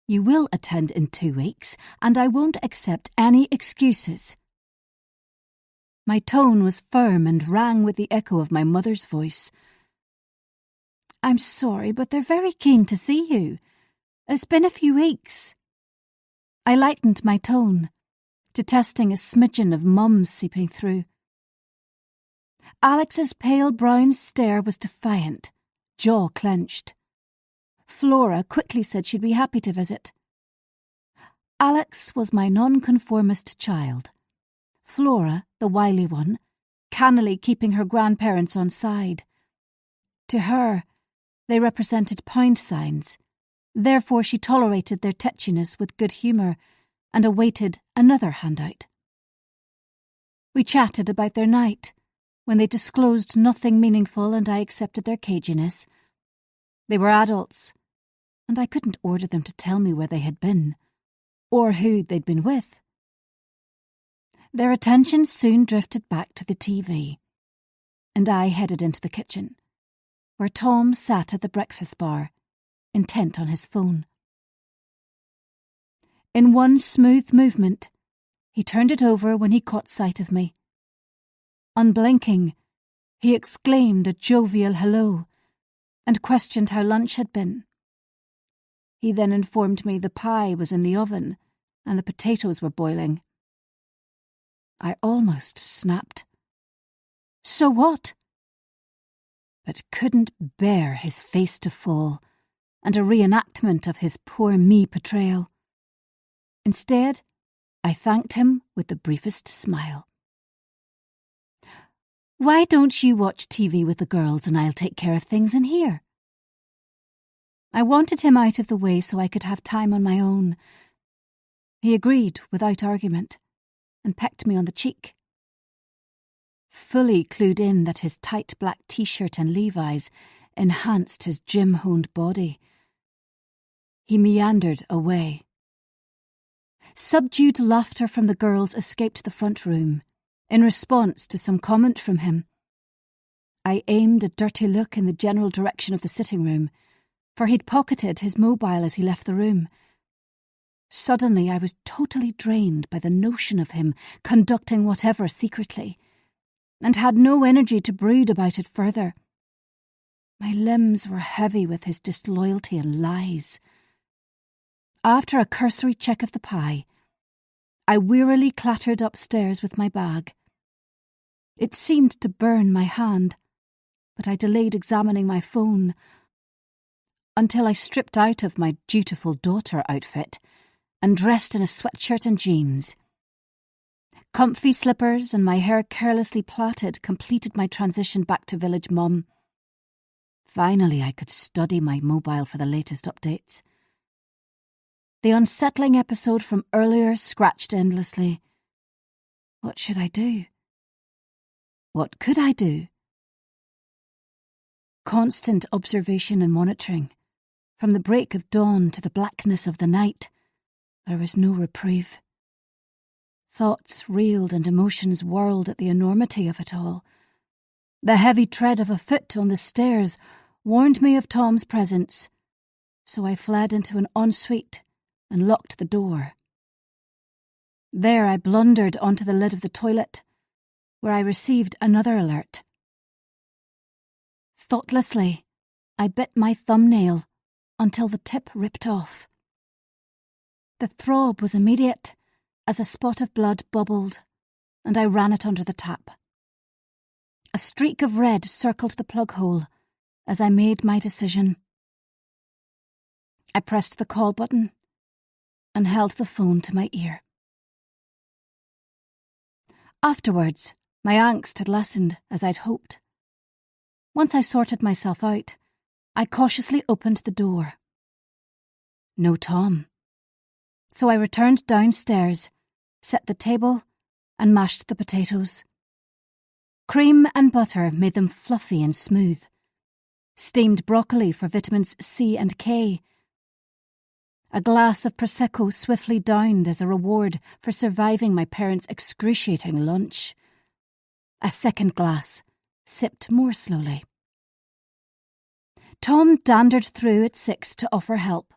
You will attend in 2 weeks, and I won't accept any excuses." My tone was firm and rang with the echo of my mother's voice. "I'm sorry, but they're very keen to see you. It's been a few weeks." I lightened my tone, detesting a smidgen of Mum's seeping through. Alex's pale brown stare was defiant, jaw clenched. Flora quickly said she'd be happy to visit. Alex was my nonconformist child. Flora, the wily one, cannily keeping her grandparents on side. To her, they represented pound signs. Therefore she tolerated their tetchiness with good humour and awaited another handout. We chatted about their night, when they disclosed nothing meaningful and I accepted their caginess. They were adults, and I couldn't order them to tell me where they had been, or who they'd been with. Their attention soon drifted back to the TV, and I headed into the kitchen, where Tom sat at the breakfast bar, intent on his phone. In one smooth movement, he turned it over when he caught sight of me. Unblinking, he exclaimed a jovial hello and questioned how lunch had been. He then informed me the pie was in the oven and the potatoes were boiling. I almost snapped. "So what?" But couldn't bear his face to fall and a reenactment of his poor me betrayal. Instead, I thanked him with the briefest smile. "Why don't you watch TV with the girls and I'll take care of things in here?" I wanted him out of the way so I could have time on my own. He agreed without argument and pecked me on the cheek. Fully clued in that his tight black t-shirt and Levi's enhanced his gym-honed body, he meandered away. Subdued laughter from the girls escaped the front room, in response to some comment from him. I aimed a dirty look in the general direction of the sitting room, for he'd pocketed his mobile as he left the room. Suddenly I was totally drained by the notion of him conducting whatever secretly, and had no energy to brood about it further. My limbs were heavy with his disloyalty and lies. After a cursory check of the pie, I wearily clattered upstairs with my bag. It seemed to burn my hand, but I delayed examining my phone until I stripped out of my dutiful daughter outfit and dressed in a sweatshirt and jeans. Comfy slippers and my hair carelessly plaited completed my transition back to village mum. Finally, I could study my mobile for the latest updates. The unsettling episode from earlier scratched endlessly. What should I do? What could I do? Constant observation and monitoring. From the break of dawn to the blackness of the night, there was no reprieve. Thoughts reeled and emotions whirled at the enormity of it all. The heavy tread of a foot on the stairs warned me of Tom's presence, so I fled into an ensuite and locked the door. There I blundered onto the lid of the toilet, where I received another alert. Thoughtlessly, I bit my thumbnail until the tip ripped off. The throb was immediate as a spot of blood bubbled, and I ran it under the tap. A streak of red circled the plug hole as I made my decision. I pressed the call button and held the phone to my ear. Afterwards, my angst had lessened as I'd hoped. Once I sorted myself out, I cautiously opened the door. No Tom. So I returned downstairs, set the table, and mashed the potatoes. Cream and butter made them fluffy and smooth. Steamed broccoli for vitamins C and K. A glass of Prosecco swiftly downed as a reward for surviving my parents' excruciating lunch. A second glass, sipped more slowly. Tom dandered through at 6 to offer help,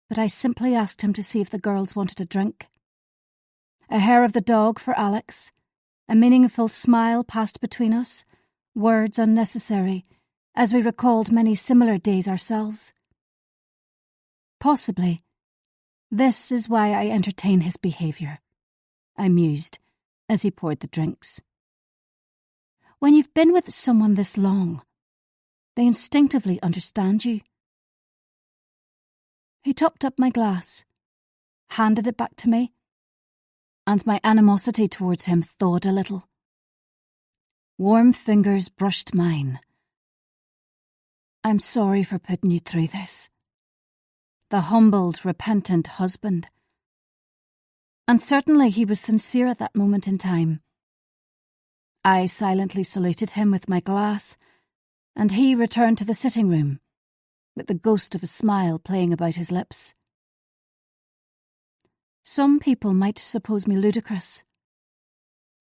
but I simply asked him to see if the girls wanted a drink. A hair of the dog for Alex. A meaningful smile passed between us, words unnecessary, as we recalled many similar days ourselves. Possibly, this is why I entertain his behaviour, I mused as he poured the drinks. When you've been with someone this long, they instinctively understand you. He topped up my glass, handed it back to me, and my animosity towards him thawed a little. Warm fingers brushed mine. I'm sorry for putting you through this. The humbled, repentant husband. And certainly he was sincere at that moment in time. I silently saluted him with my glass, and he returned to the sitting room, with the ghost of a smile playing about his lips. Some people might suppose me ludicrous,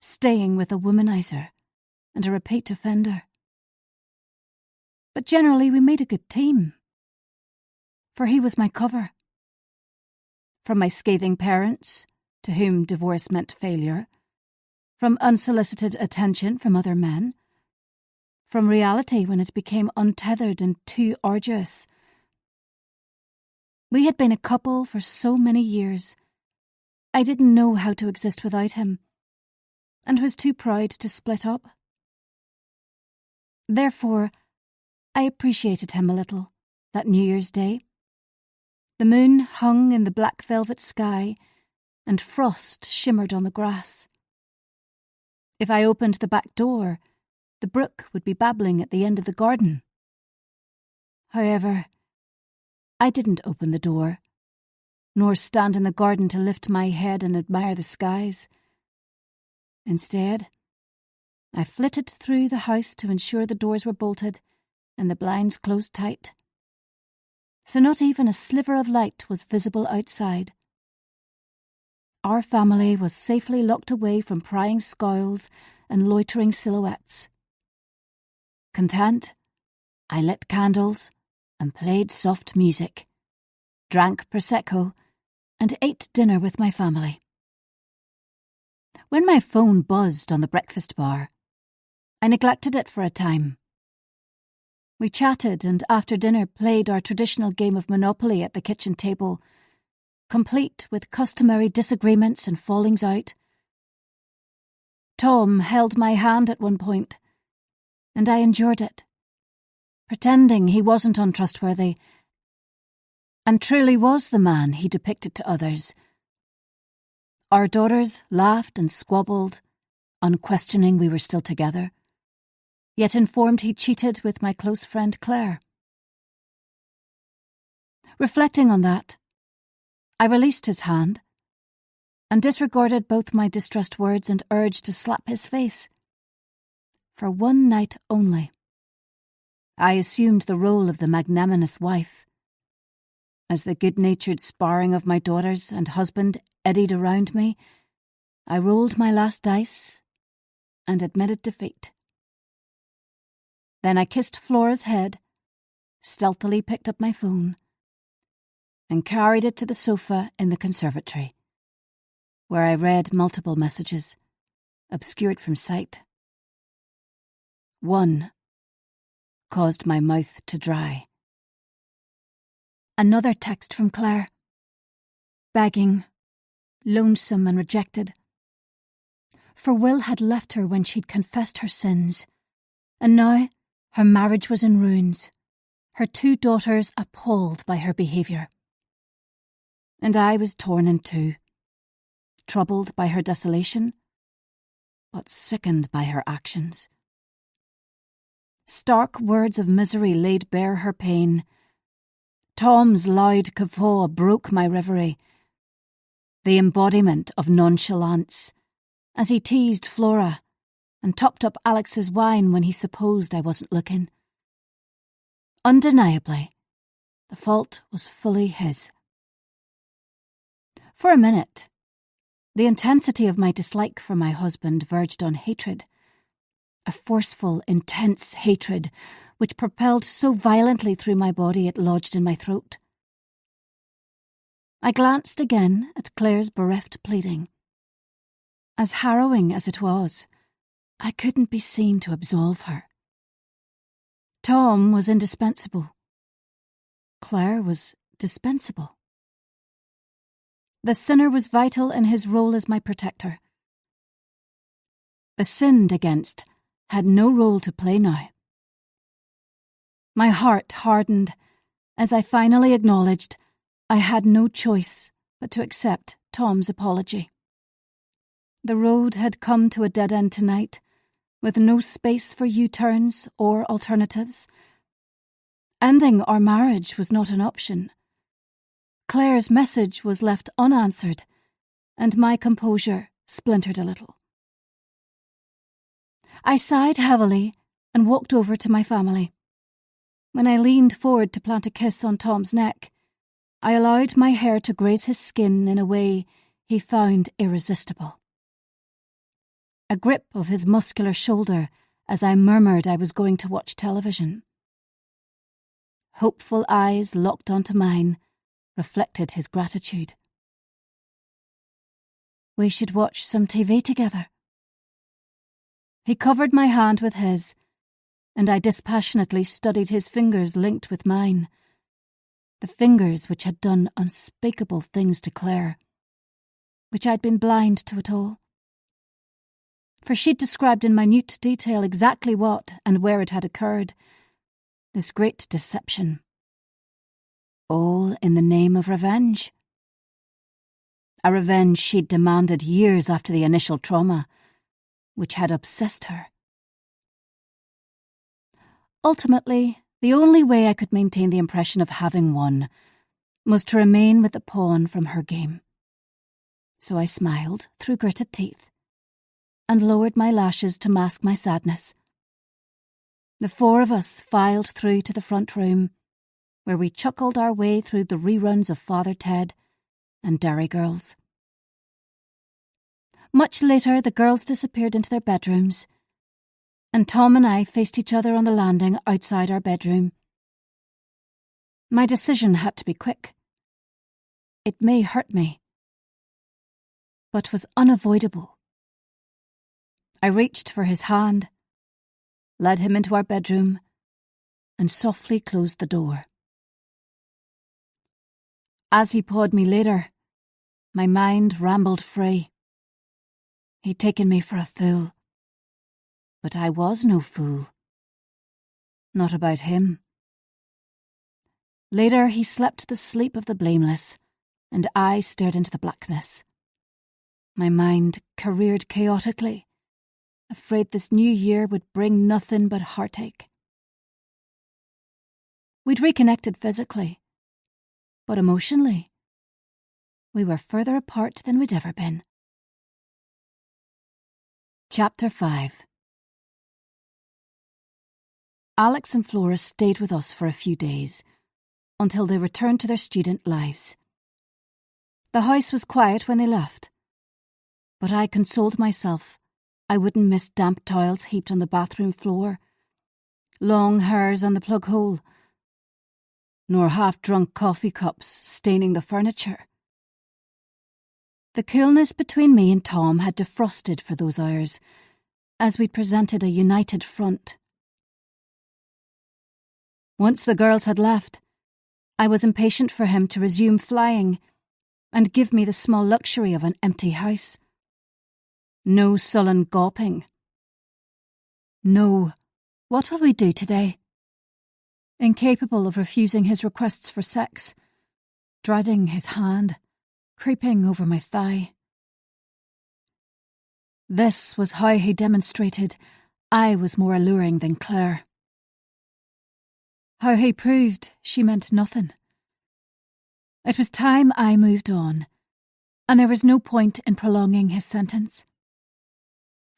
staying with a womanizer and a repeat offender. But generally we made a good team, for he was my cover. From my scathing parents, to whom divorce meant failure, from unsolicited attention from other men, from reality when it became untethered and too arduous. We had been a couple for so many years. I didn't know how to exist without him, and was too proud to split up. Therefore, I appreciated him a little, that New Year's Day. The moon hung in the black velvet sky, and frost shimmered on the grass. If I opened the back door, the brook would be babbling at the end of the garden. However, I didn't open the door, nor stand in the garden to lift my head and admire the skies. Instead, I flitted through the house to ensure the doors were bolted and the blinds closed tight, so not even a sliver of light was visible outside. Our family was safely locked away from prying scowls and loitering silhouettes. Content, I lit candles and played soft music, drank Prosecco, and ate dinner with my family. When my phone buzzed on the breakfast bar, I neglected it for a time. We chatted and after dinner played our traditional game of Monopoly at the kitchen table, complete with customary disagreements and fallings out. Tom held my hand at one point, and I endured it, pretending he wasn't untrustworthy, and truly was the man he depicted to others. Our daughters laughed and squabbled, unquestioning we were still together, yet informed he cheated with my close friend Claire. Reflecting on that, I released his hand and disregarded both my distressed words and urge to slap his face. For one night only, I assumed the role of the magnanimous wife. As the good-natured sparring of my daughters and husband eddied around me, I rolled my last dice and admitted defeat. Then I kissed Flora's head, stealthily picked up my phone, and carried it to the sofa in the conservatory, where I read multiple messages, obscured from sight one, caused my mouth to dry. Another text from Claire. Begging, lonesome and rejected. For Will had left her when she'd confessed her sins, and now her marriage was in ruins, her 2 daughters appalled by her behaviour. And I was torn in two, troubled by her desolation, but sickened by her actions. Stark words of misery laid bare her pain. Tom's loud guffaw broke my reverie, the embodiment of nonchalance, as he teased Flora and topped up Alex's wine when he supposed I wasn't looking. Undeniably, the fault was fully his. For a minute, the intensity of my dislike for my husband verged on hatred, a forceful, intense hatred which propelled so violently through my body it lodged in my throat. I glanced again at Claire's bereft pleading. As harrowing as it was, I couldn't be seen to absolve her. Tom was indispensable. Claire was dispensable. The sinner was vital in his role as my protector. The sinned against had no role to play now. My heart hardened as I finally acknowledged I had no choice but to accept Tom's apology. The road had come to a dead end tonight, with no space for U-turns or alternatives. Ending our marriage was not an option. Claire's message was left unanswered, and my composure splintered a little. I sighed heavily and walked over to my family. When I leaned forward to plant a kiss on Tom's neck, I allowed my hair to graze his skin in a way he found irresistible. A grip of his muscular shoulder as I murmured I was going to watch television. Hopeful eyes locked onto mine reflected his gratitude. We should watch some TV together. He covered my hand with his, and I dispassionately studied his fingers linked with mine, the fingers which had done unspeakable things to Claire, which I'd been blind to it all. For she'd described in minute detail exactly what and where it had occurred, this great deception. All in the name of revenge. A revenge she'd demanded years after the initial trauma, which had obsessed her. Ultimately, the only way I could maintain the impression of having won was to remain with the pawn from her game. So I smiled through gritted teeth and lowered my lashes to mask my sadness. The 4 of us filed through to the front room, where we chuckled our way through the reruns of Father Ted and Derry Girls. Much later, the girls disappeared into their bedrooms, and Tom and I faced each other on the landing outside our bedroom. My decision had to be quick. It may hurt me, but was unavoidable. I reached for his hand, led him into our bedroom, and softly closed the door. As he pawed me later, my mind rambled free. He'd taken me for a fool. But I was no fool. Not about him. Later he slept the sleep of the blameless, and I stared into the blackness. My mind careered chaotically, afraid this new year would bring nothing but heartache. We'd reconnected physically, but emotionally, we were further apart than we'd ever been. Chapter 5. Alex and Flora stayed with us for a few days, until they returned to their student lives. The house was quiet when they left, but I consoled myself I wouldn't miss damp towels heaped on the bathroom floor, long hairs on the plug hole, nor half-drunk coffee cups staining the furniture. The coolness between me and Tom had defrosted for those hours, as we presented a united front Once the girls had left, I was impatient for him to resume flying and give me the small luxury of an empty house. No sullen gawping. No, what will we do today? Incapable of refusing his requests for sex, dreading his hand, creeping over my thigh. This was how he demonstrated I was more alluring than Claire. How he proved she meant nothing. It was time I moved on, and there was no point in prolonging his sentence,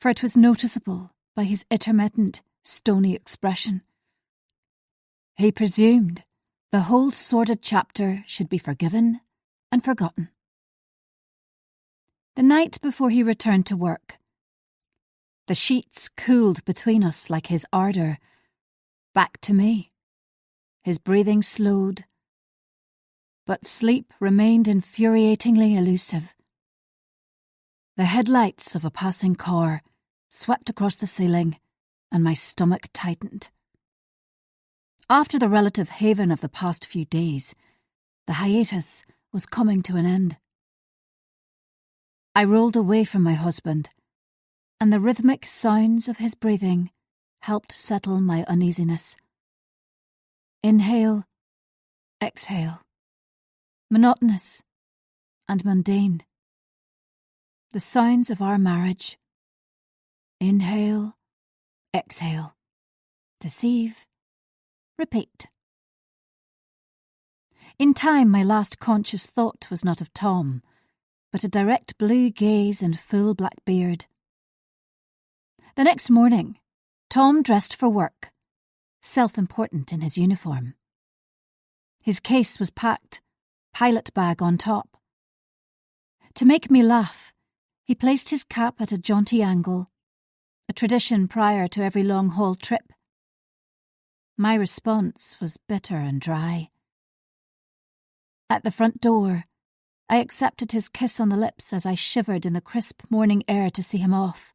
for it was noticeable by his intermittent, stony expression. He presumed the whole sordid chapter should be forgiven and forgotten. The night before he returned to work, the sheets cooled between us like his ardour. Back to me. His breathing slowed, but sleep remained infuriatingly elusive. The headlights of a passing car swept across the ceiling, and my stomach tightened. After the relative haven of the past few days, the hiatus was coming to an end. I rolled away from my husband, and the rhythmic sounds of his breathing helped settle my uneasiness. Inhale, exhale, monotonous and mundane. The sounds of our marriage. Inhale, exhale, deceive, repeat. In time, my last conscious thought was not of Tom, but a direct blue gaze and full black beard. The next morning, Tom dressed for work, self-important in his uniform. His case was packed, pilot bag on top. To make me laugh, he placed his cap at a jaunty angle, a tradition prior to every long-haul trip. My response was bitter and dry. At the front door, I accepted his kiss on the lips as I shivered in the crisp morning air to see him off.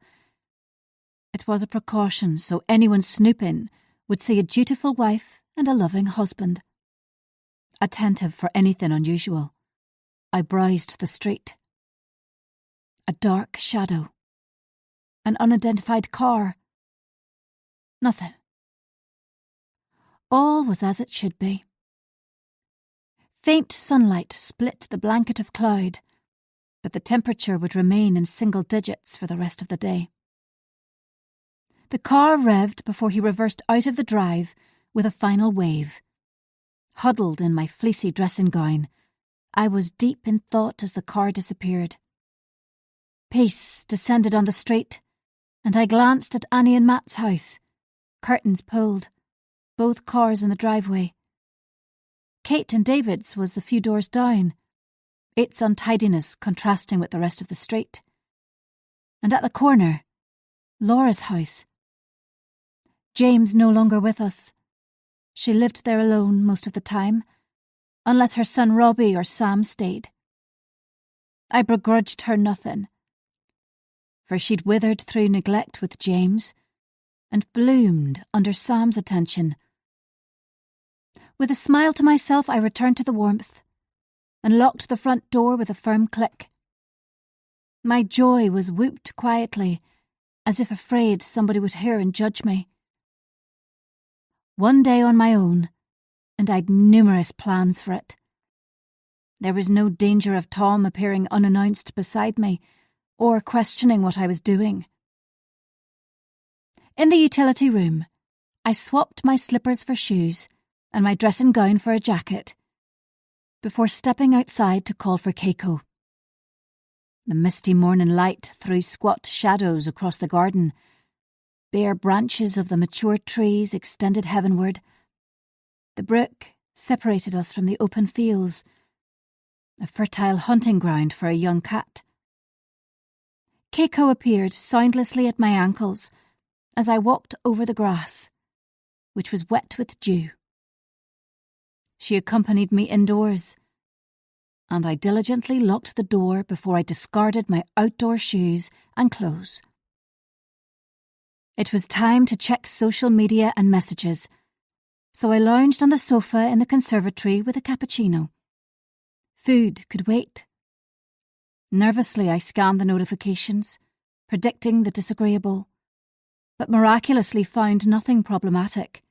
It was a precaution so anyone snooping would see a dutiful wife and a loving husband. Attentive for anything unusual, I browsed the street. A dark shadow. An unidentified car. Nothing. All was as it should be. Faint sunlight split the blanket of cloud, but the temperature would remain in single digits for the rest of the day. The car revved before he reversed out of the drive with a final wave. Huddled in my fleecy dressing gown, I was deep in thought as the car disappeared. Peace descended on the street, and I glanced at Annie and Matt's house, curtains pulled, both cars in the driveway. Kate and David's was a few doors down, its untidiness contrasting with the rest of the street. And at the corner, Laura's house. James no longer with us. She lived there alone most of the time, unless her son Robbie or Sam stayed. I begrudged her nothing, for she'd withered through neglect with James and bloomed under Sam's attention. With a smile to myself, I returned to the warmth and locked the front door with a firm click. My joy was whooped quietly, as if afraid somebody would hear and judge me. One day on my own, and I'd numerous plans for it. There was no danger of Tom appearing unannounced beside me, or questioning what I was doing. In the utility room, I swapped my slippers for shoes and my dressing gown for a jacket, before stepping outside to call for Keiko. The misty morning light threw squat shadows across the garden. Bare branches of the mature trees extended heavenward. The brook separated us from the open fields, a fertile hunting ground for a young cat. Keiko appeared soundlessly at my ankles as I walked over the grass, which was wet with dew. She accompanied me indoors, and I diligently locked the door before I discarded my outdoor shoes and clothes. It was time to check social media and messages. so I lounged on the sofa in the conservatory with a cappuccino. Food could wait. Nervously, I scanned the notifications, predicting the disagreeable, but miraculously found nothing problematic.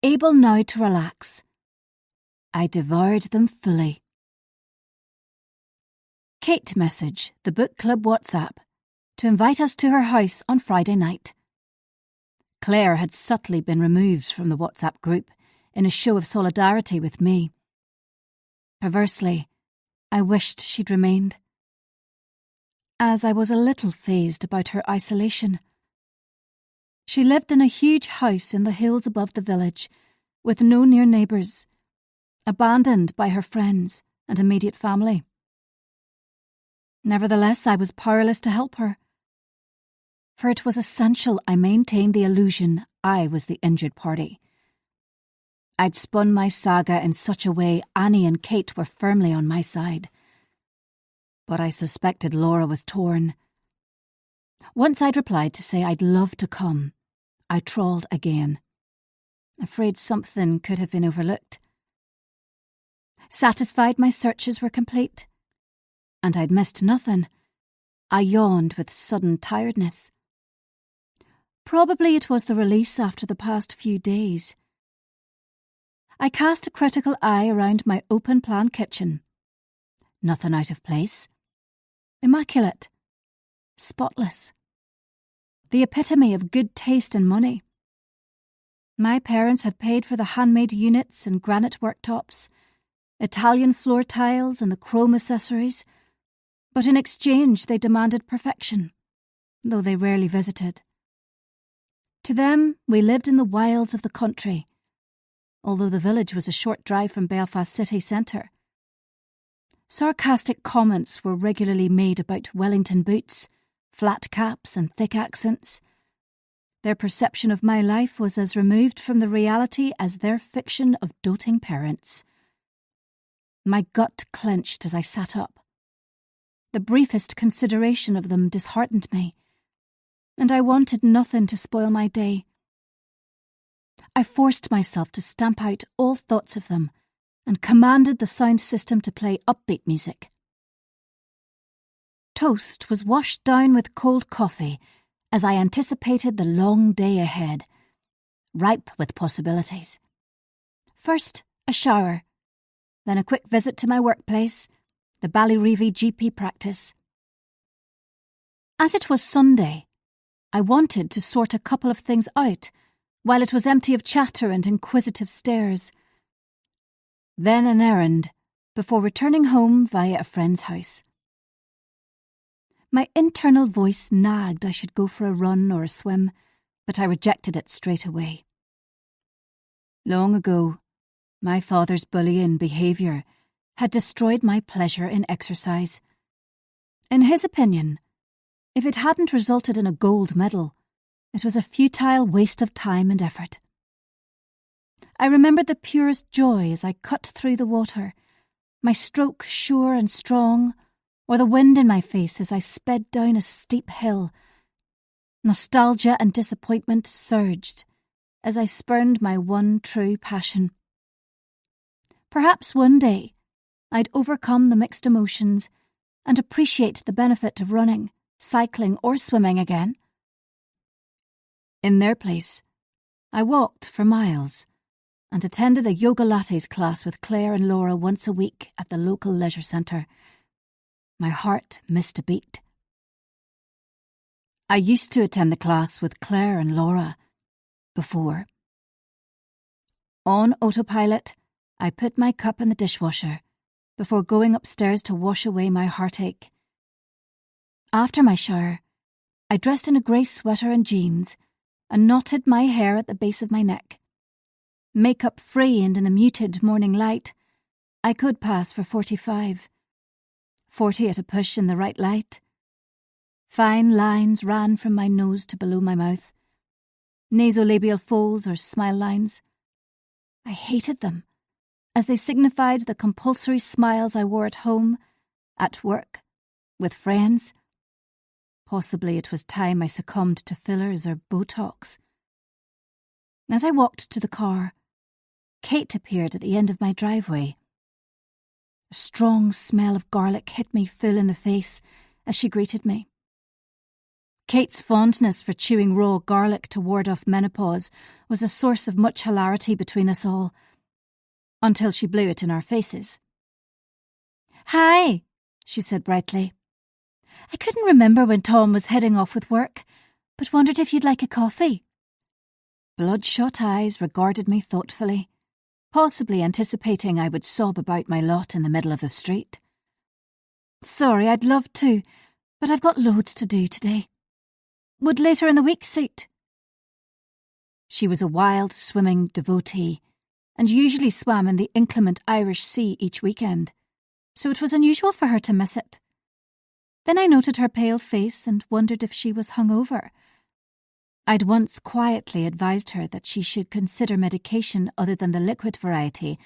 Able now to relax, I devoured them fully. Kate messaged the book club WhatsApp to invite us to her house on Friday night. Claire had subtly been removed from the WhatsApp group in a show of solidarity with me. Perversely, I wished she'd remained, as I was a little fazed about her isolation. She lived in a huge house in the hills above the village, with no near neighbours, abandoned by her friends and immediate family. Nevertheless, I was powerless to help her, for it was essential I maintain the illusion I was the injured party. I'd spun my saga in such a way Annie and Kate were firmly on my side. But I suspected Laura was torn. Once I'd replied to say I'd love to come, I trawled again, afraid something could have been overlooked. Satisfied my searches were complete, and I'd missed nothing, I yawned with sudden tiredness. Probably it was the release after the past few days. I cast a critical eye around my open-plan kitchen. Nothing out of place. Immaculate. Spotless. The epitome of good taste and money. My parents had paid for the handmade units and granite worktops, Italian floor tiles and the chrome accessories, but in exchange they demanded perfection, though they rarely visited. To them, we lived in the wilds of the country, although the village was a short drive from Belfast city centre. Sarcastic comments were regularly made about Wellington boots, flat caps and thick accents. Their perception of my life was as removed from the reality as their fiction of doting parents. My gut clenched as I sat up. The briefest consideration of them disheartened me, and I wanted nothing to spoil my day. I forced myself to stamp out all thoughts of them and commanded the sound system to play upbeat music. Toast was washed down with cold coffee as I anticipated the long day ahead, ripe with possibilities. First, a shower, then a quick visit to my workplace, the Ballyreevy GP practice. As it was Sunday, I wanted to sort a couple of things out while it was empty of chatter and inquisitive stares. Then an errand, before returning home via a friend's house. My internal voice nagged I should go for a run or a swim, but I rejected it straight away. Long ago, my father's bullying behaviour had destroyed my pleasure in exercise. In his opinion, if it hadn't resulted in a gold medal, it was a futile waste of time and effort. I remembered the purest joy as I cut through the water, my stroke sure and strong, or the wind in my face as I sped down a steep hill. Nostalgia and disappointment surged as I spurned my one true passion. Perhaps one day I'd overcome the mixed emotions and appreciate the benefit of running, cycling or swimming again. In their place, I walked for miles and attended a yoga lattes class with Claire and Laura once a week at the local leisure centre. My heart missed a beat. I used to attend the class with Claire and Laura before. On autopilot, I put my cup in the dishwasher before going upstairs to wash away my heartache. After my shower, I dressed in a grey sweater and jeans and knotted my hair at the base of my neck. Makeup free and in the muted morning light, I could pass for 45. 40 at a push in the right light. Fine lines ran from my nose to below my mouth. Nasolabial folds or smile lines. I hated them, as they signified the compulsory smiles I wore at home, at work, with friends. Possibly it was time I succumbed to fillers or Botox. As I walked to the car, Kate appeared at the end of my driveway. A strong smell of garlic hit me full in the face as she greeted me. Kate's fondness for chewing raw garlic to ward off menopause was a source of much hilarity between us all, until she blew it in our faces. "Hi," she said brightly. "I couldn't remember when Tom was heading off with work, but wondered if you'd like a coffee." Bloodshot eyes regarded me thoughtfully, possibly anticipating I would sob about my lot in the middle of the street. "Sorry, I'd love to, but I've got loads to do today. Would later in the week suit?" She was a wild swimming devotee, and usually swam in the inclement Irish Sea each weekend, so it was unusual for her to miss it. Then I noted her pale face and wondered if she was hungover. I'd once quietly advised her that she should consider medication other than the liquid variety,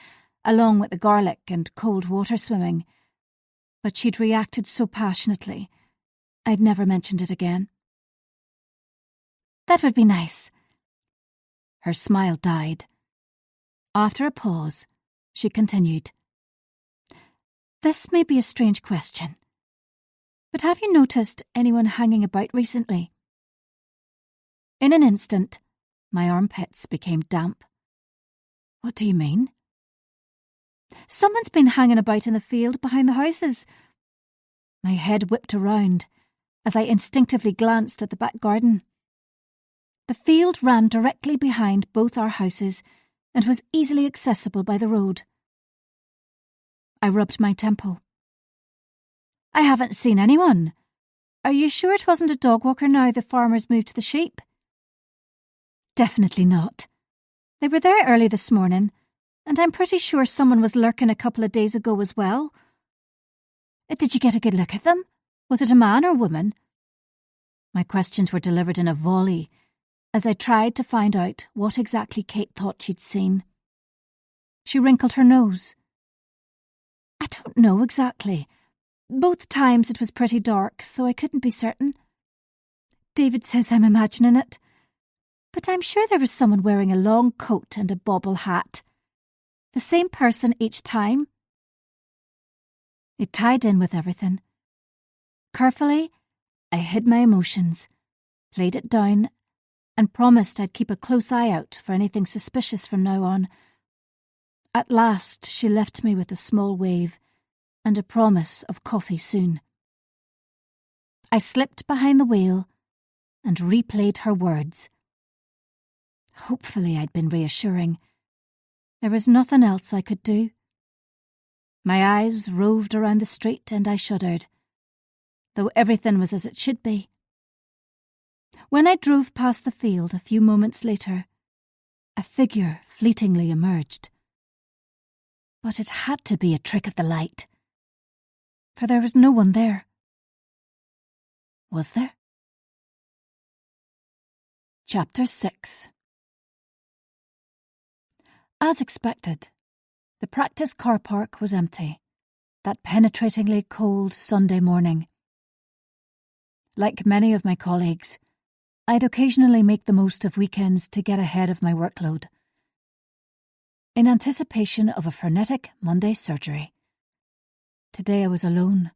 along with the garlic and cold water swimming, but she'd reacted so passionately, I'd never mentioned it again. "That would be nice." Her smile died. After a pause, she continued, "This may be a strange question, but have you noticed anyone hanging about recently?" In an instant, my armpits became damp. "What do you mean?" "Someone's been hanging about in the field behind the houses." My head whipped around as I instinctively glanced at the back garden. The field ran directly behind both our houses and was easily accessible by the road. I rubbed my temple. "I haven't seen anyone. Are you sure it wasn't a dog walker now the farmers moved the sheep?" "Definitely not. They were there early this morning, and I'm pretty sure someone was lurking a couple of days ago as well." "Did you get a good look at them? Was it a man or woman?" My questions were delivered in a volley, as I tried to find out what exactly Kate thought she'd seen. She wrinkled her nose. "I don't know exactly. Both times it was pretty dark, so I couldn't be certain. David says I'm imagining it, but I'm sure there was someone wearing a long coat and a bobble hat. The same person each time." It tied in with everything. Carefully, I hid my emotions, played it down, and promised I'd keep a close eye out for anything suspicious from now on. At last, she left me with a small wave and a promise of coffee soon. I slipped behind the wheel and replayed her words. Hopefully I'd been reassuring. There was nothing else I could do. My eyes roved around the street and I shuddered, though everything was as it should be. When I drove past the field a few moments later, a figure fleetingly emerged. But it had to be a trick of the light, for there was no one there. Was there? Chapter 6. As expected, the practice car park was empty, that penetratingly cold Sunday morning. Like many of my colleagues, I'd occasionally make the most of weekends to get ahead of my workload. In anticipation of a frenetic Monday surgery. Today I was alone.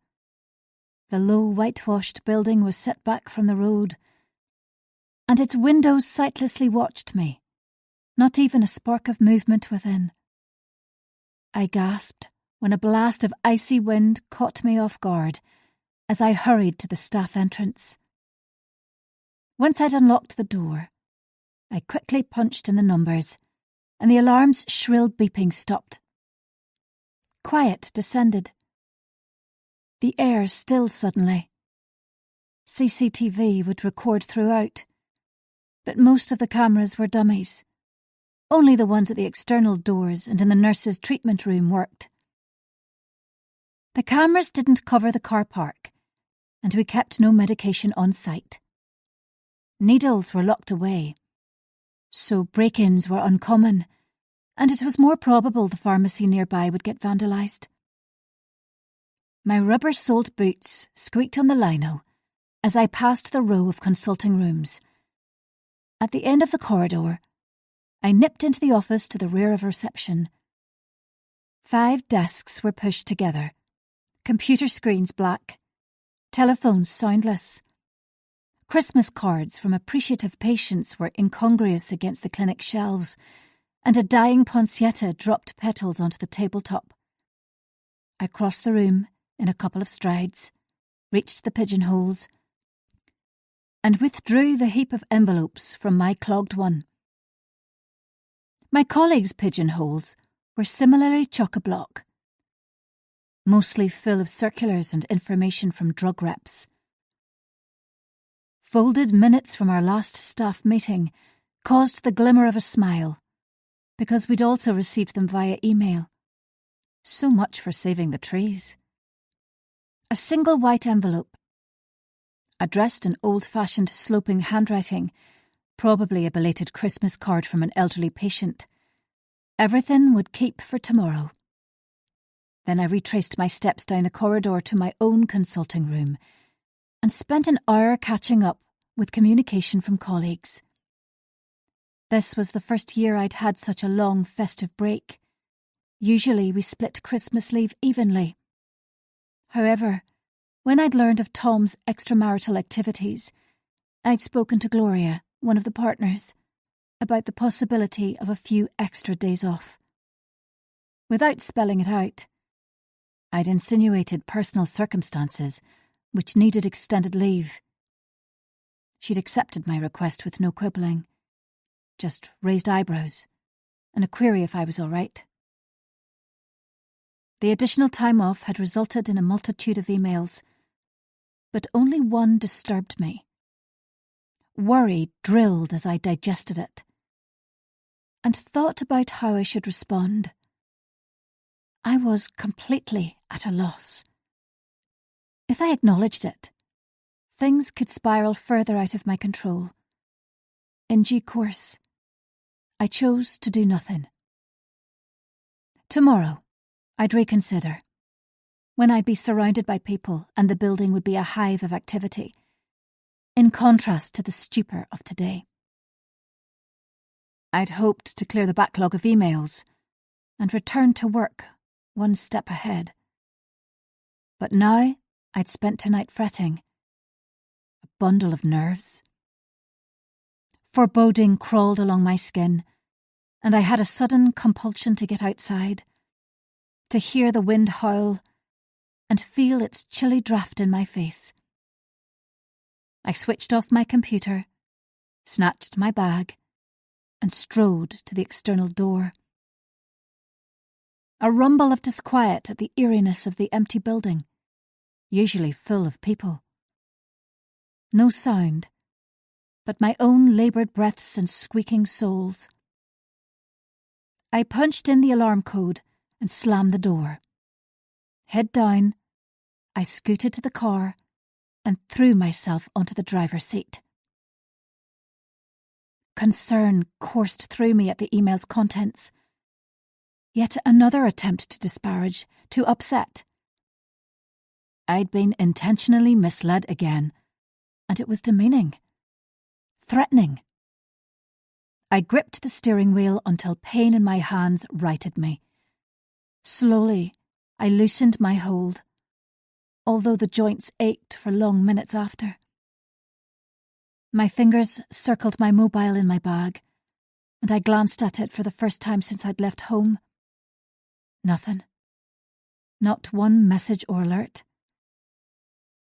The low whitewashed building was set back from the road, and its windows sightlessly watched me, not even a spark of movement within. I gasped when a blast of icy wind caught me off guard as I hurried to the staff entrance. Once I'd unlocked the door, I quickly punched in the numbers, and the alarm's shrill beeping stopped. Quiet descended. The air stilled suddenly. CCTV would record throughout, but most of the cameras were dummies. Only the ones at the external doors and in the nurse's treatment room worked. The cameras didn't cover the car park, and we kept no medication on site. Needles were locked away, so break-ins were uncommon, and it was more probable the pharmacy nearby would get vandalised. My rubber-soled boots squeaked on the lino as I passed the row of consulting rooms. At the end of the corridor, I nipped into the office to the rear of reception. 5 desks were pushed together, computer screens black, telephones soundless. Christmas cards from appreciative patients were incongruous against the clinic shelves, and a dying poinsettia dropped petals onto the tabletop. I crossed the room in a couple of strides, reached the pigeonholes, and withdrew the heap of envelopes from my clogged one. My colleagues' pigeonholes were similarly chock-a-block, mostly full of circulars and information from drug reps. Folded minutes from our last staff meeting caused the glimmer of a smile, because we'd also received them via email. So much for saving the trees. A single white envelope, addressed in old-fashioned sloping handwriting, probably a belated Christmas card from an elderly patient. Everything would keep for tomorrow. Then I retraced my steps down the corridor to my own consulting room and spent an hour catching up with communication from colleagues. This was the first year I'd had such a long festive break. Usually we split Christmas leave evenly. However, when I'd learned of Tom's extramarital activities, I'd spoken to Gloria, one of the partners, about the possibility of a few extra days off. Without spelling it out, I'd insinuated personal circumstances which needed extended leave. She'd accepted my request with no quibbling, just raised eyebrows and a query if I was all right. The additional time off had resulted in a multitude of emails, but only one disturbed me. Worry drilled as I digested it, and thought about how I should respond. I was completely at a loss. If I acknowledged it, things could spiral further out of my control. In due course, I chose to do nothing. Tomorrow, I'd reconsider, when I'd be surrounded by people and the building would be a hive of activity, in contrast to the stupor of today. I'd hoped to clear the backlog of emails and return to work one step ahead. But now I'd spent tonight fretting, a bundle of nerves. Foreboding crawled along my skin, and I had a sudden compulsion to get outside, to hear the wind howl and feel its chilly draught in my face. I switched off my computer, snatched my bag, and strode to the external door. A rumble of disquiet at the eeriness of the empty building, usually full of people. No sound, but my own laboured breaths and squeaking soles. I punched in the alarm code and slammed the door. Head down, I scooted to the car and threw myself onto the driver's seat. Concern coursed through me at the email's contents. Yet another attempt to disparage, to upset. I'd been intentionally misled again, and it was demeaning, threatening. I gripped the steering wheel until pain in my hands righted me. Slowly, I loosened my hold, although the joints ached for long minutes after. My fingers circled my mobile in my bag, and I glanced at it for the first time since I'd left home. Nothing. Not one message or alert.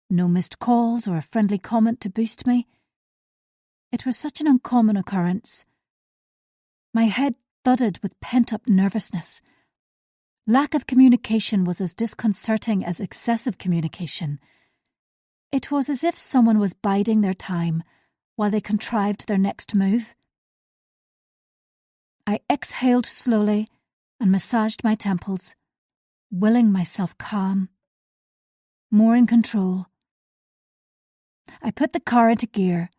No missed calls or a friendly comment to boost me. It was such an uncommon occurrence. My head thudded with pent-up nervousness. Lack of communication was as disconcerting as excessive communication. It was as if someone was biding their time while they contrived their next move. I exhaled slowly and massaged my temples, willing myself calm, more in control. I put the car into gear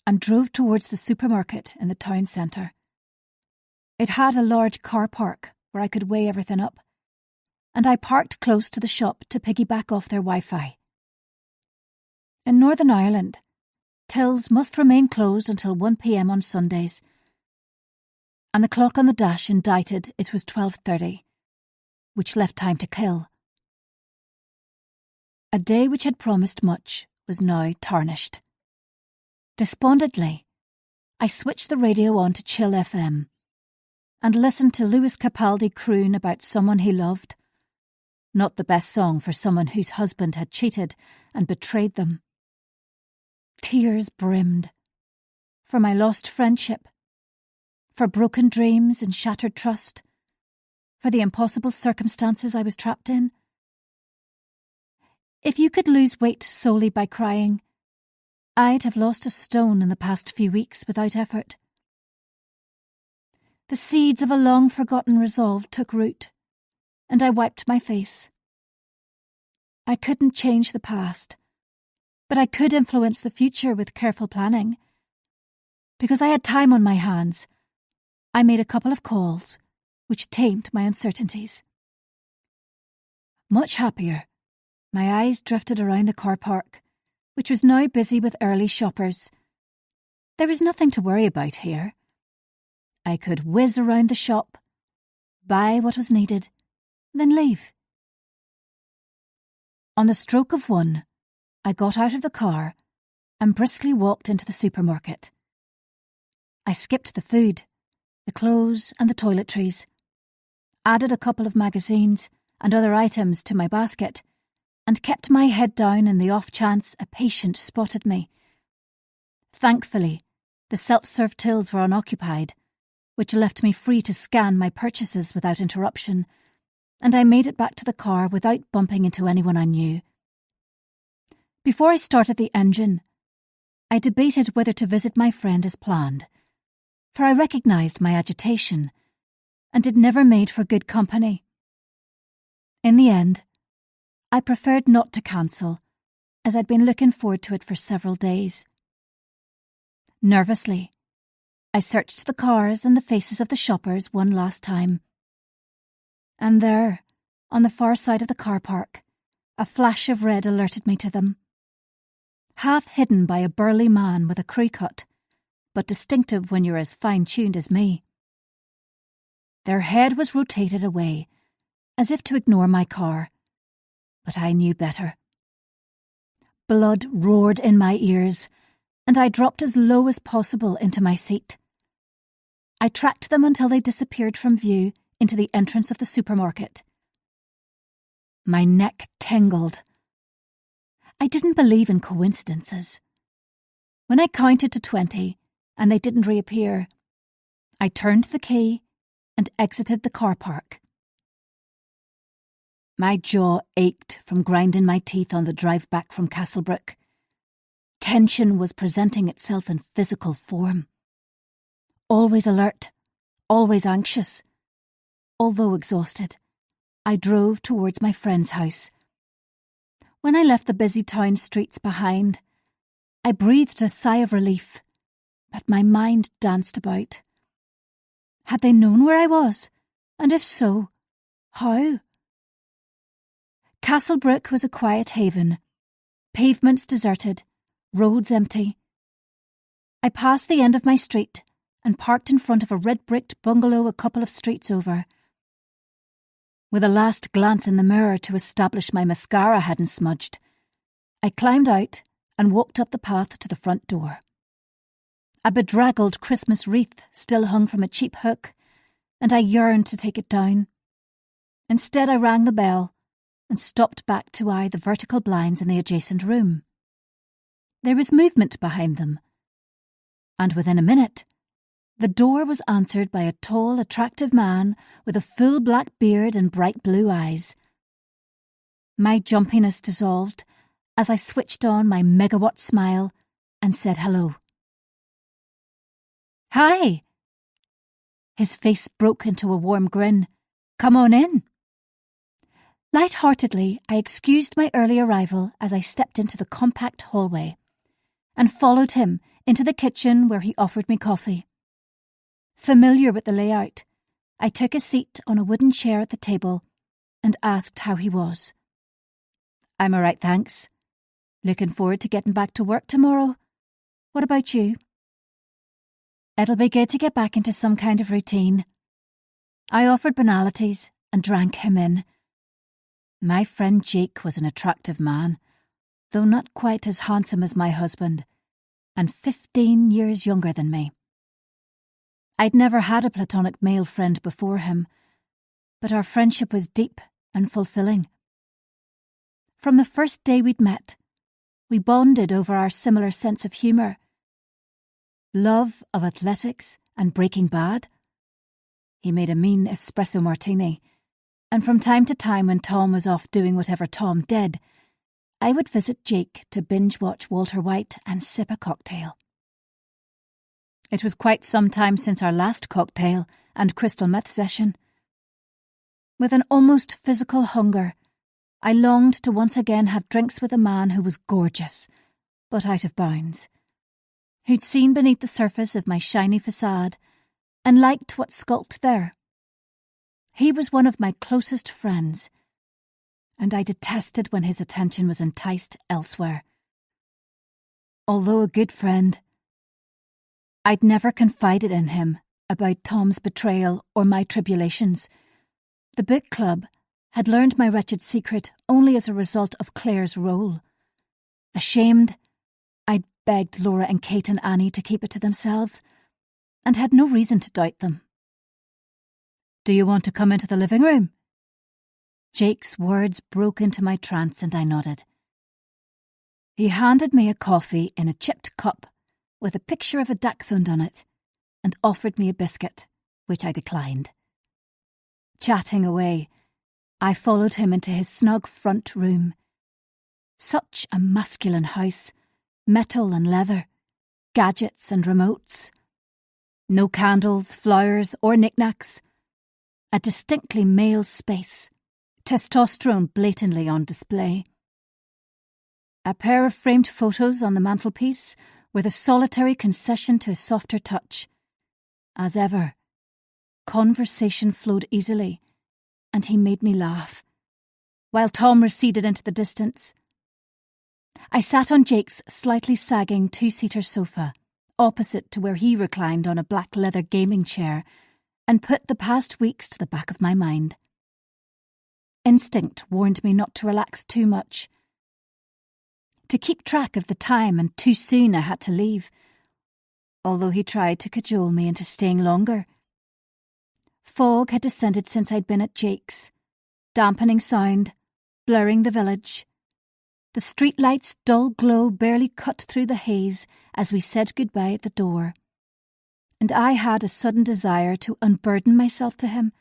and drove towards the supermarket in the town centre. It had a large car park where I could weigh everything up, and I parked close to the shop to piggyback off their Wi-Fi. In Northern Ireland, tills must remain closed until 1 p.m. on Sundays, and the clock on the dash indited it was 12:30, which left time to kill. A day which had promised much was now tarnished. Despondently, I switched the radio on to Chill FM and listened to Lewis Capaldi croon about someone he loved. Not the best song for someone whose husband had cheated and betrayed them. Tears brimmed. For my lost friendship. For broken dreams and shattered trust. For the impossible circumstances I was trapped in. If you could lose weight solely by crying, I'd have lost a stone in the past few weeks without effort. The seeds of a long-forgotten resolve took root, and I wiped my face. I couldn't change the past, but I could influence the future with careful planning. Because I had time on my hands, I made a couple of calls, which tamed my uncertainties. Much happier, my eyes drifted around the car park, which was now busy with early shoppers. There was nothing to worry about here. I could whiz around the shop, buy what was needed, then leave. On the stroke of 1, I got out of the car and briskly walked into the supermarket. I skipped the food, the clothes and the toiletries, added a couple of magazines and other items to my basket, and kept my head down in the off chance a patient spotted me. Thankfully, the self-serve tills were unoccupied, which left me free to scan my purchases without interruption, and I made it back to the car without bumping into anyone I knew. Before I started the engine, I debated whether to visit my friend as planned, for I recognised my agitation, and it never made for good company. In the end, I preferred not to cancel, as I'd been looking forward to it for several days. Nervously, I searched the cars and the faces of the shoppers one last time. And there, on the far side of the car park, a flash of red alerted me to them. Half hidden by a burly man with a crew cut, but distinctive when you're as fine-tuned as me. Their head was rotated away, as if to ignore my car, but I knew better. Blood roared in my ears, and I dropped as low as possible into my seat. I tracked them until they disappeared from view into the entrance of the supermarket. My neck tingled. I didn't believe in coincidences. When I counted to 20 and they didn't reappear, I turned the key and exited the car park. My jaw ached from grinding my teeth on the drive back from Castlebrook. Tension was presenting itself in physical form. Always alert, always anxious. Although exhausted, I drove towards my friend's house. When I left the busy town streets behind, I breathed a sigh of relief, but my mind danced about. Had they known where I was? And if so, how? Castlebrook was a quiet haven, pavements deserted, roads empty. I passed the end of my street and parked in front of a red-bricked bungalow a couple of streets over. With a last glance in the mirror to establish my mascara hadn't smudged, I climbed out and walked up the path to the front door. A bedraggled Christmas wreath still hung from a cheap hook, and I yearned to take it down. Instead, I rang the bell and stopped back to eye the vertical blinds in the adjacent room. There was movement behind them, and within a minute, the door was answered by a tall, attractive man with a full black beard and bright blue eyes. My jumpiness dissolved as I switched on my megawatt smile and said hello. "Hi!" His face broke into a warm grin. "Come on in." Light-heartedly, I excused my early arrival as I stepped into the compact hallway and followed him into the kitchen where he offered me coffee. Familiar with the layout, I took a seat on a wooden chair at the table and asked how he was. "I'm all right, thanks. Looking forward to getting back to work tomorrow. What about you?" It'll be good to get back into some kind of routine. I offered banalities and drank him in. My friend Jake was an attractive man, though not quite as handsome as my husband, and 15 years younger than me. I'd never had a platonic male friend before him, but our friendship was deep and fulfilling. From the first day we'd met, we bonded over our similar sense of humour, love of athletics and Breaking Bad. He made a mean espresso martini, and from time to time when Tom was off doing whatever Tom did, I would visit Jake to binge-watch Walter White and sip a cocktail. It was quite some time since our last cocktail and crystal meth session. With an almost physical hunger, I longed to once again have drinks with a man who was gorgeous, but out of bounds, who'd seen beneath the surface of my shiny facade and liked what skulked there. He was one of my closest friends, and I detested when his attention was enticed elsewhere. Although a good friend, I'd never confided in him about Tom's betrayal or my tribulations. The book club had learned my wretched secret only as a result of Claire's role. Ashamed, I'd begged Laura and Kate and Annie to keep it to themselves, and had no reason to doubt them. "Do you want to come into the living room?" Jake's words broke into my trance and I nodded. He handed me a coffee in a chipped cup with a picture of a dachshund on it and offered me a biscuit, which I declined. Chatting away, I followed him into his snug front room. Such a masculine house, metal and leather, gadgets and remotes. No candles, flowers or knickknacks. A distinctly male space, testosterone blatantly on display. A pair of framed photos on the mantelpiece were the solitary concession to a softer touch. As ever, conversation flowed easily, and he made me laugh, while Tom receded into the distance. I sat on Jake's slightly sagging two-seater sofa, opposite to where he reclined on a black leather gaming chair, and put the past weeks to the back of my mind. Instinct warned me not to relax too much, to keep track of the time and too soon I had to leave, although he tried to cajole me into staying longer. Fog had descended since I'd been at Jake's, dampening sound, blurring the village. The streetlight's dull glow barely cut through the haze as we said goodbye at the door, and I had a sudden desire to unburden myself to him,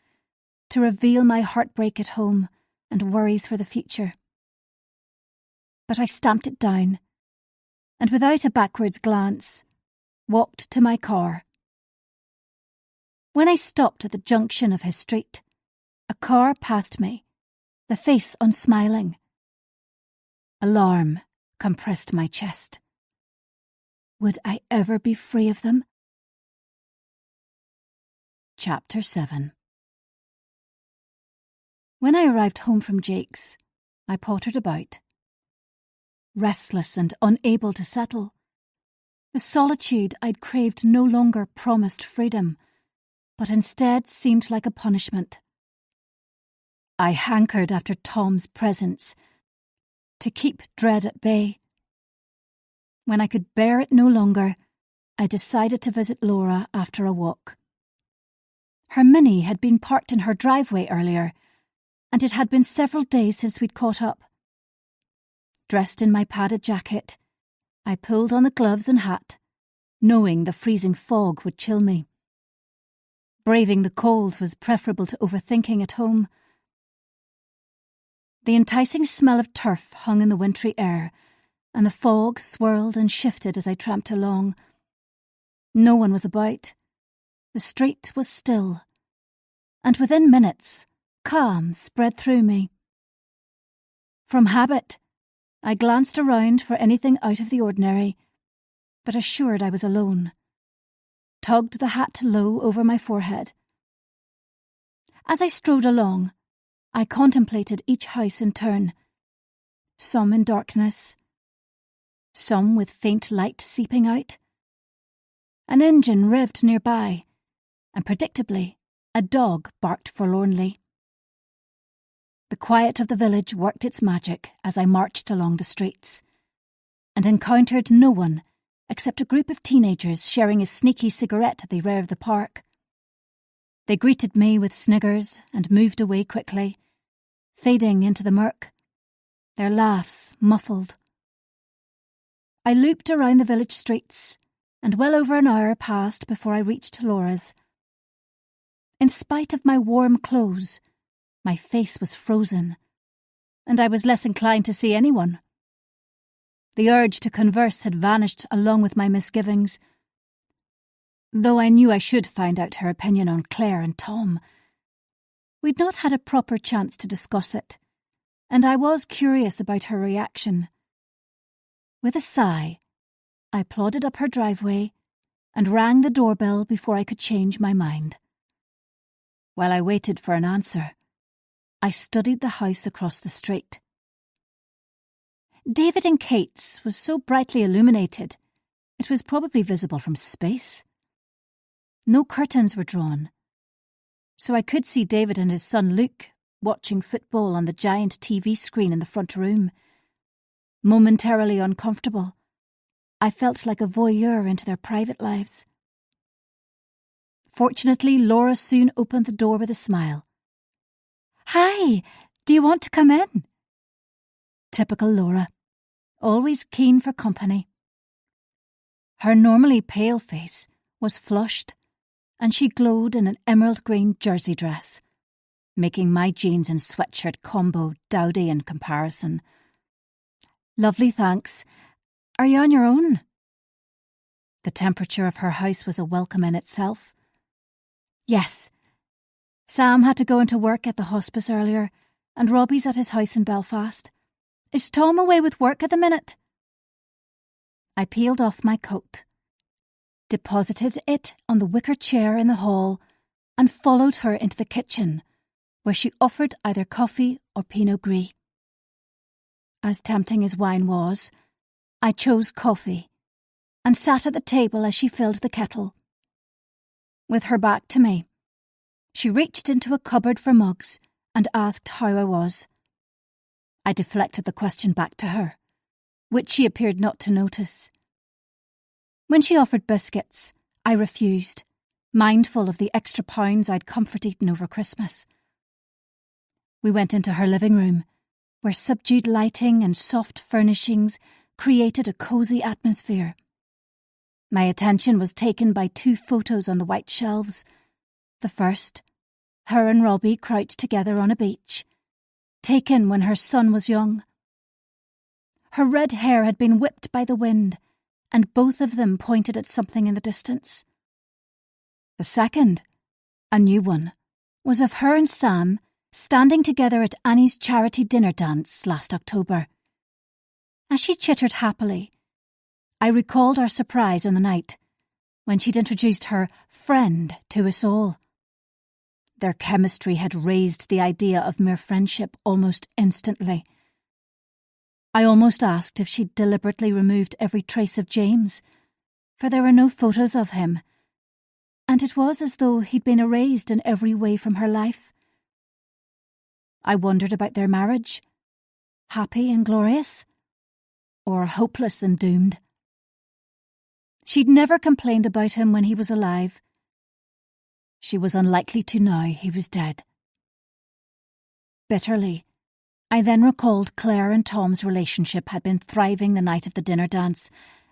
to reveal my heartbreak at home and worries for the future. But I stamped it down, and without a backwards glance, walked to my car. When I stopped at the junction of his street, a car passed me, the face unsmiling. Alarm compressed my chest. Would I ever be free of them? Chapter 7. When I arrived home from Jake's, I pottered about, restless and unable to settle. The solitude I'd craved no longer promised freedom, but instead seemed like a punishment. I hankered after Tom's presence, to keep dread at bay. When I could bear it no longer, I decided to visit Laura after a walk. Her Mini had been parked in her driveway earlier, and it had been several days since we'd caught up. Dressed in my padded jacket, I pulled on the gloves and hat, knowing the freezing fog would chill me. Braving the cold was preferable to overthinking at home. The enticing smell of turf hung in the wintry air, and the fog swirled and shifted as I tramped along. No one was about. The street was still, and within minutes, calm spread through me. From habit, I glanced around for anything out of the ordinary, but assured I was alone, tugged the hat low over my forehead. As I strode along, I contemplated each house in turn, some in darkness, some with faint light seeping out. An engine revved nearby, and predictably, a dog barked forlornly. The quiet of the village worked its magic as I marched along the streets, and encountered no one except a group of teenagers sharing a sneaky cigarette at the rear of the park. They greeted me with sniggers and moved away quickly, fading into the murk, their laughs muffled. I looped around the village streets, and well over an hour passed before I reached Laura's. In spite of my warm clothes, my face was frozen, and I was less inclined to see anyone. The urge to converse had vanished along with my misgivings, though I knew I should find out her opinion on Claire and Tom. We'd not had a proper chance to discuss it, and I was curious about her reaction. With a sigh, I plodded up her driveway and rang the doorbell before I could change my mind. While I waited for an answer, I studied the house across the street. David and Kate's was so brightly illuminated, it was probably visible from space. No curtains were drawn, so I could see David and his son Luke watching football on the giant TV screen in the front room. Momentarily uncomfortable, I felt like a voyeur into their private lives. Fortunately, Laura soon opened the door with a smile. "Hi, do you want to come in?" Typical Laura, always keen for company. Her normally pale face was flushed, and she glowed in an emerald green jersey dress, making my jeans and sweatshirt combo dowdy in comparison. "Lovely, thanks. Are you on your own?" The temperature of her house was a welcome in itself. "Yes. Sam had to go into work at the hospice earlier, and Robbie's at his house in Belfast. Is Tom away with work at the minute?" I peeled off my coat, deposited it on the wicker chair in the hall, and followed her into the kitchen, where she offered either coffee or Pinot Gris. As tempting as wine was, I chose coffee, and sat at the table as she filled the kettle. With her back to me, she reached into a cupboard for mugs and asked how I was. I deflected the question back to her, which she appeared not to notice. When she offered biscuits, I refused, mindful of the extra pounds I'd comfort-eaten over Christmas. We went into her living room, where subdued lighting and soft furnishings created a cosy atmosphere. My attention was taken by 2 photos on the white shelves. The first, her and Robbie crouched together on a beach, taken when her son was young. Her red hair had been whipped by the wind, and both of them pointed at something in the distance. The second, a new one, was of her and Sam standing together at Annie's charity dinner dance last October. As she chittered happily, I recalled our surprise on the night, when she'd introduced her friend to us all. Their chemistry had raised the idea of mere friendship almost instantly. I almost asked if she'd deliberately removed every trace of James, for there were no photos of him, and it was as though he'd been erased in every way from her life. I wondered about their marriage, happy and glorious, or hopeless and doomed. She'd never complained about him when he was alive. She was unlikely to now he was dead. Bitterly, I then recalled Claire and Tom's relationship had been thriving the night of the dinner dance,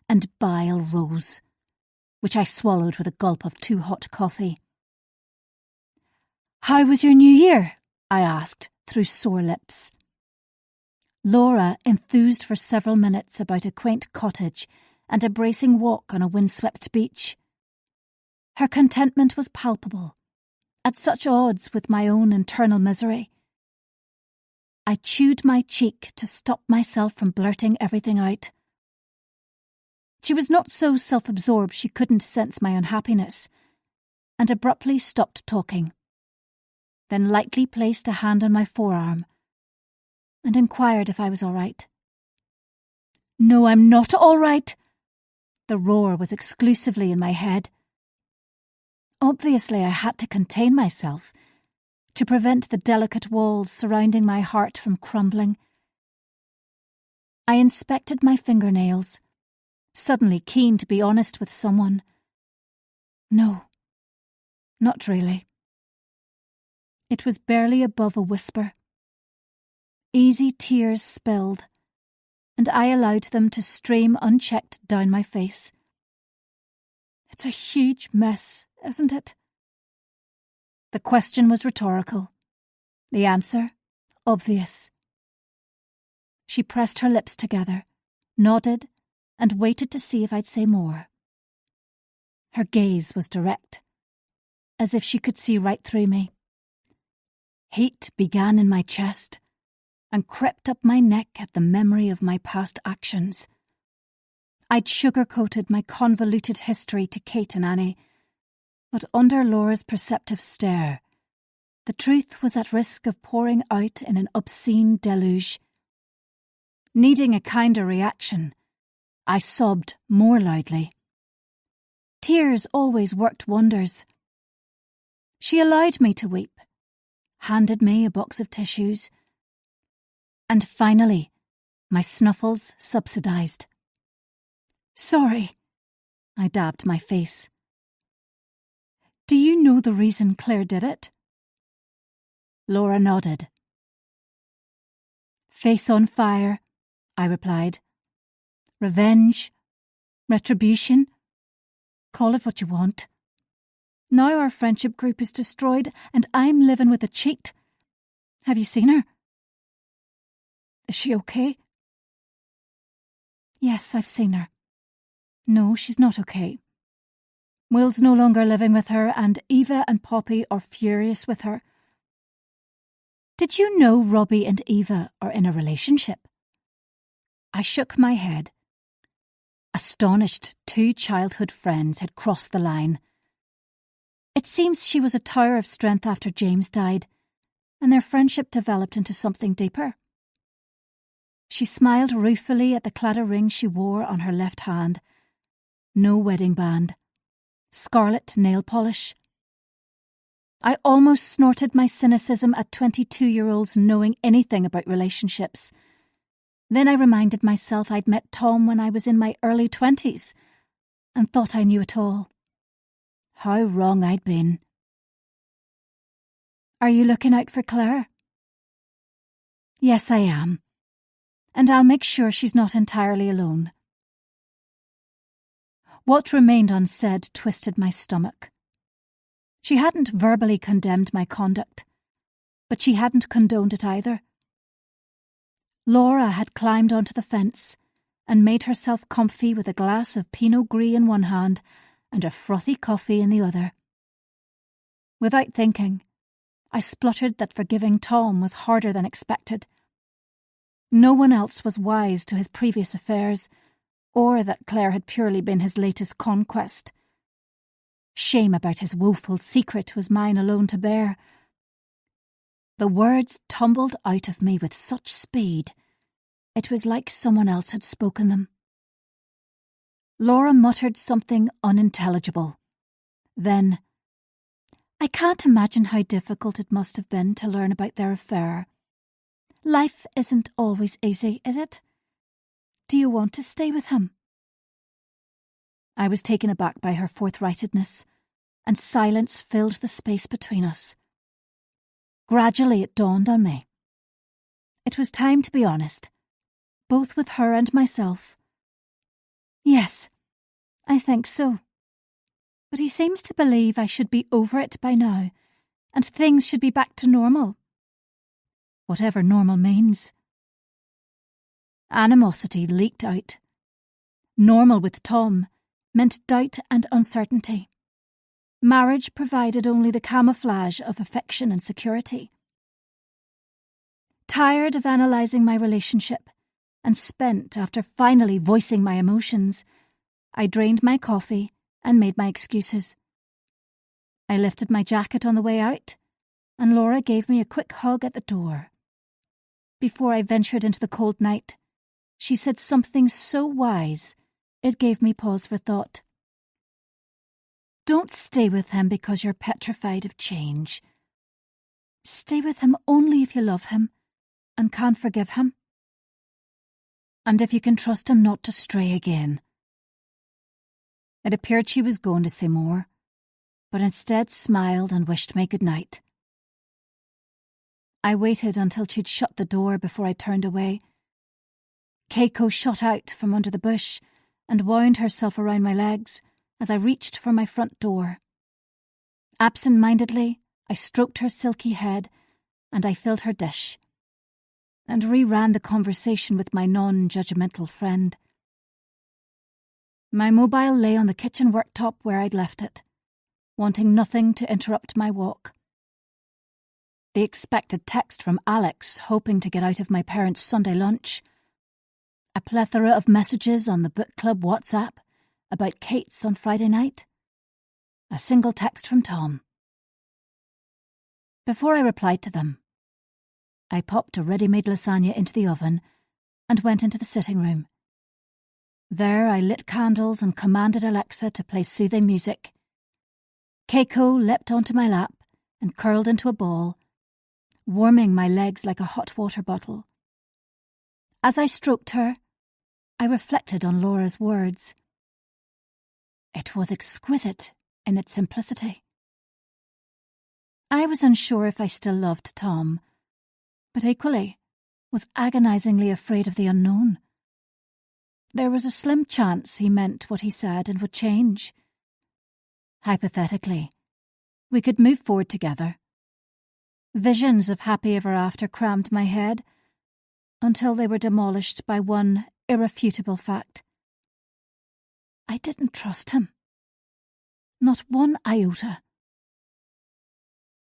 and bile rose, which I swallowed with a gulp of too hot coffee. "How was your New Year?" I asked, through sore lips. Laura enthused for several minutes about a quaint cottage and a bracing walk on a windswept beach. Her contentment was palpable, at such odds with my own internal misery. I chewed my cheek to stop myself from blurting everything out. She was not so self-absorbed she couldn't sense my unhappiness, and abruptly stopped talking, then lightly placed a hand on my forearm and inquired if I was all right. "No, I'm not all right," The roar was exclusively in my head. Obviously, I had to contain myself to prevent the delicate walls surrounding my heart from crumbling. I inspected my fingernails, suddenly keen to be honest with someone. No, not really. It was barely above a whisper. Easy tears spilled, and I allowed them to stream unchecked down my face. It's a huge mess, isn't it? The question was rhetorical. The answer, obvious. She pressed her lips together, nodded, and waited to see if I'd say more. Her gaze was direct, as if she could see right through me. Heat began in my chest and crept up my neck at the memory of my past actions. I'd sugar-coated my convoluted history to Kate and Annie, but under Laura's perceptive stare, the truth was at risk of pouring out in an obscene deluge. Needing a kinder reaction, I sobbed more loudly. Tears always worked wonders. She allowed me to weep, handed me a box of tissues, and finally, my snuffles subsidized. Sorry, I dabbed my face. Do you know the reason Claire did it? Laura nodded. Face on fire, I replied. Revenge, retribution, call it what you want. Now our friendship group is destroyed and I'm living with a cheat. Have you seen her? Is she okay? Yes, I've seen her. No, she's not okay. Will's no longer living with her and Eva and Poppy are furious with her. Did you know Robbie and Eva are in a relationship? I shook my head. Astonished, 2 childhood friends had crossed the line. It seems she was a tower of strength after James died, and their friendship developed into something deeper. She smiled ruefully at the clatter ring she wore on her left hand. No wedding band. Scarlet nail polish. I almost snorted my cynicism at 22-year-olds knowing anything about relationships. Then I reminded myself I'd met Tom when I was in my early 20s and thought I knew it all. How wrong I'd been. Are you looking out for Claire? Yes, I am. And I'll make sure she's not entirely alone. What remained unsaid twisted my stomach. She hadn't verbally condemned my conduct, but she hadn't condoned it either. Laura had climbed onto the fence and made herself comfy with a glass of Pinot Gris in one hand and a frothy coffee in the other. Without thinking, I spluttered that forgiving Tom was harder than expected. No one else was wise to his previous affairs, or that Claire had purely been his latest conquest. Shame about his woeful secret was mine alone to bear. The words tumbled out of me with such speed, it was like someone else had spoken them. Laura muttered something unintelligible. Then, I can't imagine how difficult it must have been to learn about their affair. Life isn't always easy, is it? Do you want to stay with him? I was taken aback by her forthrightedness, and silence filled the space between us. Gradually it dawned on me. It was time to be honest, both with her and myself. Yes, I think so. But he seems to believe I should be over it by now, and things should be back to normal. Whatever normal means. Animosity leaked out. Normal with Tom meant doubt and uncertainty. Marriage provided only the camouflage of affection and security. Tired of analysing my relationship, and spent after finally voicing my emotions, I drained my coffee and made my excuses. I lifted my jacket on the way out, and Laura gave me a quick hug at the door. Before I ventured into the cold night, she said something so wise it gave me pause for thought. Don't stay with him because you're petrified of change. Stay with him only if you love him and can forgive him. And if you can trust him not to stray again. It appeared she was going to say more, but instead smiled and wished me good night. I waited until she'd shut the door before I turned away. Keiko shot out from under the bush and wound herself around my legs as I reached for my front door. Absent-mindedly, I stroked her silky head and I filled her dish, and re-ran the conversation with my non-judgmental friend. My mobile lay on the kitchen worktop where I'd left it, wanting nothing to interrupt my walk. The expected text from Alex hoping to get out of my parents' Sunday lunch. A plethora of messages on the book club WhatsApp about Kate's on Friday night. A single text from Tom. Before I replied to them, I popped a ready-made lasagna into the oven and went into the sitting room. There I lit candles and commanded Alexa to play soothing music. Keiko leapt onto my lap and curled into a ball, warming my legs like a hot water bottle. As I stroked her, I reflected on Laura's words. It was exquisite in its simplicity. I was unsure if I still loved Tom, but equally was agonizingly afraid of the unknown. There was a slim chance he meant what he said and would change. Hypothetically, we could move forward together. Visions of happy ever after crammed my head, until they were demolished by one irrefutable fact. I didn't trust him. Not one iota.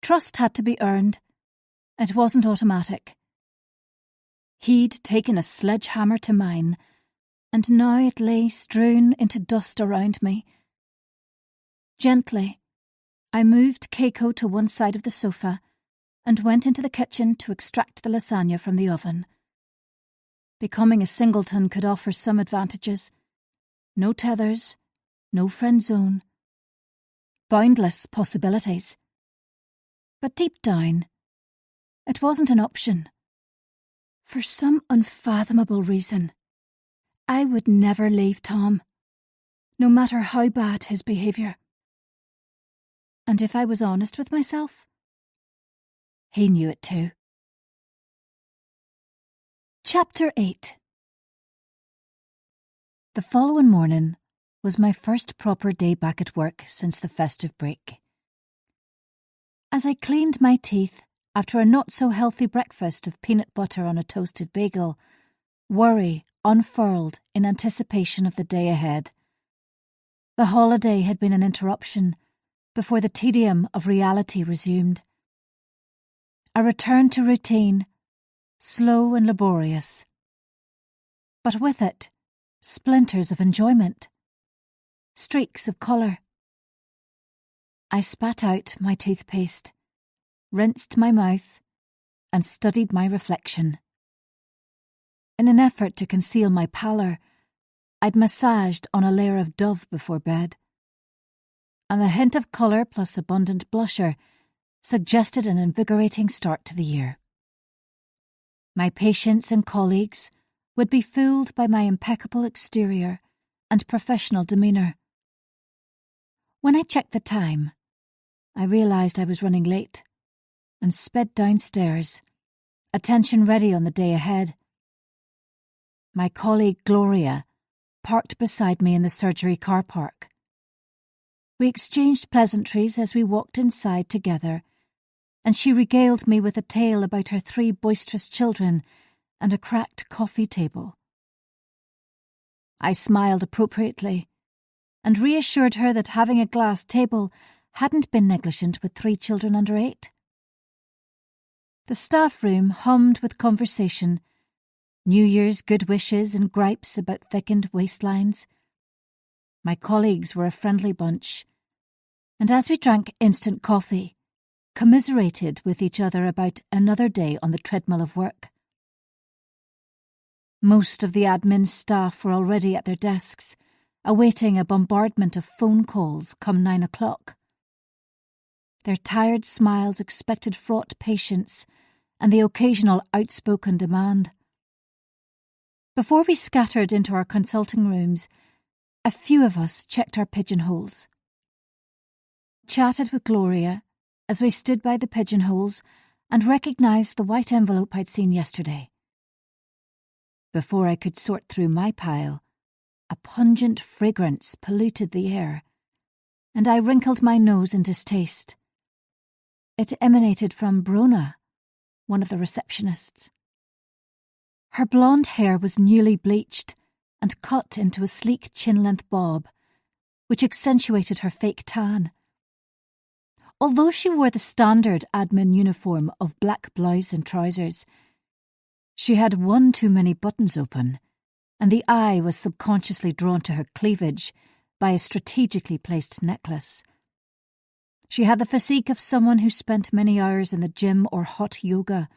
Trust had to be earned. It wasn't automatic. He'd taken a sledgehammer to mine, and now it lay strewn into dust around me. Gently, I moved Keiko to one side of the sofa and went into the kitchen to extract the lasagna from the oven. Becoming a singleton could offer some advantages. No tethers, no friend zone. Boundless possibilities. But deep down, it wasn't an option. For some unfathomable reason, I would never leave Tom, no matter how bad his behaviour. And if I was honest with myself, he knew it too. Chapter 8. The following morning was my first proper day back at work since the festive break. As I cleaned my teeth after a not-so-healthy breakfast of peanut butter on a toasted bagel, worry unfurled in anticipation of the day ahead. The holiday had been an interruption before the tedium of reality resumed. A return to routine, slow and laborious. But with it, splinters of enjoyment, streaks of colour. I spat out my toothpaste, rinsed my mouth, and studied my reflection. In an effort to conceal my pallor, I'd massaged on a layer of Dove before bed, and the hint of colour plus abundant blusher suggested an invigorating start to the year. My patients and colleagues would be fooled by my impeccable exterior and professional demeanour. When I checked the time, I realised I was running late and sped downstairs, attention ready on the day ahead. My colleague Gloria parked beside me in the surgery car park. We exchanged pleasantries as we walked inside together, and she regaled me with a tale about her 3 boisterous children and a cracked coffee table. I smiled appropriately and reassured her that having a glass table hadn't been negligent with 3 children under 8. The staff room hummed with conversation, New Year's good wishes and gripes about thickened waistlines. My colleagues were a friendly bunch, and as we drank instant coffee, commiserated with each other about another day on the treadmill of work. Most of the admin staff were already at their desks, awaiting a bombardment of phone calls come 9 o'clock. Their tired smiles expected fraught patience and the occasional outspoken demand. Before we scattered into our consulting rooms, a few of us checked our pigeonholes. Chatted with Gloria as we stood by the pigeonholes and recognised the white envelope I'd seen yesterday. Before I could sort through my pile, a pungent fragrance polluted the air, and I wrinkled my nose in distaste. It emanated from Brona, one of the receptionists. Her blonde hair was newly bleached and cut into a sleek chin-length bob, which accentuated her fake tan. Although she wore the standard admin uniform of black blouse and trousers, she had one too many buttons open, and the eye was subconsciously drawn to her cleavage by a strategically placed necklace. She had the physique of someone who spent many hours in the gym or hot yoga.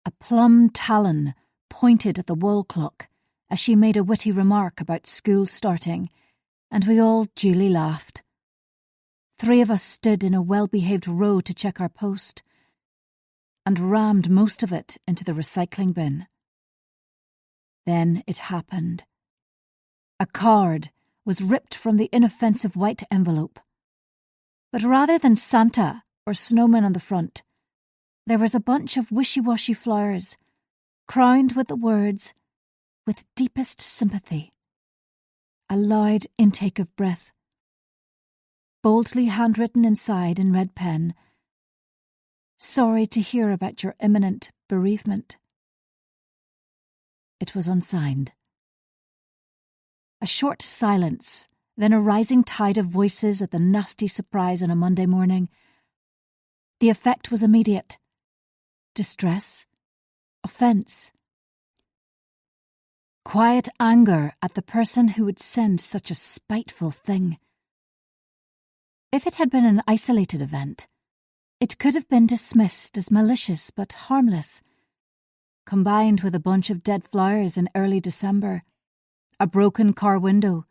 A plum talon pointed at the wall clock as she made a witty remark about school starting, and we all duly laughed. 3 of us stood in a well-behaved row to check our post, and rammed most of it into the recycling bin. Then it happened. A card was ripped from the inoffensive white envelope. But rather than Santa or snowmen on the front, there was a bunch of wishy-washy flowers, crowned with the words, "With deepest sympathy." A loud intake of breath. Boldly handwritten inside in red pen, "Sorry to hear about your imminent bereavement." It was unsigned. A short silence, then a rising tide of voices at the nasty surprise on a Monday morning. The effect was immediate. Distress. Offence. Quiet anger at the person who would send such a spiteful thing. If it had been an isolated event, it could have been dismissed as malicious but harmless. Combined with a bunch of dead flowers in early December, a broken car window,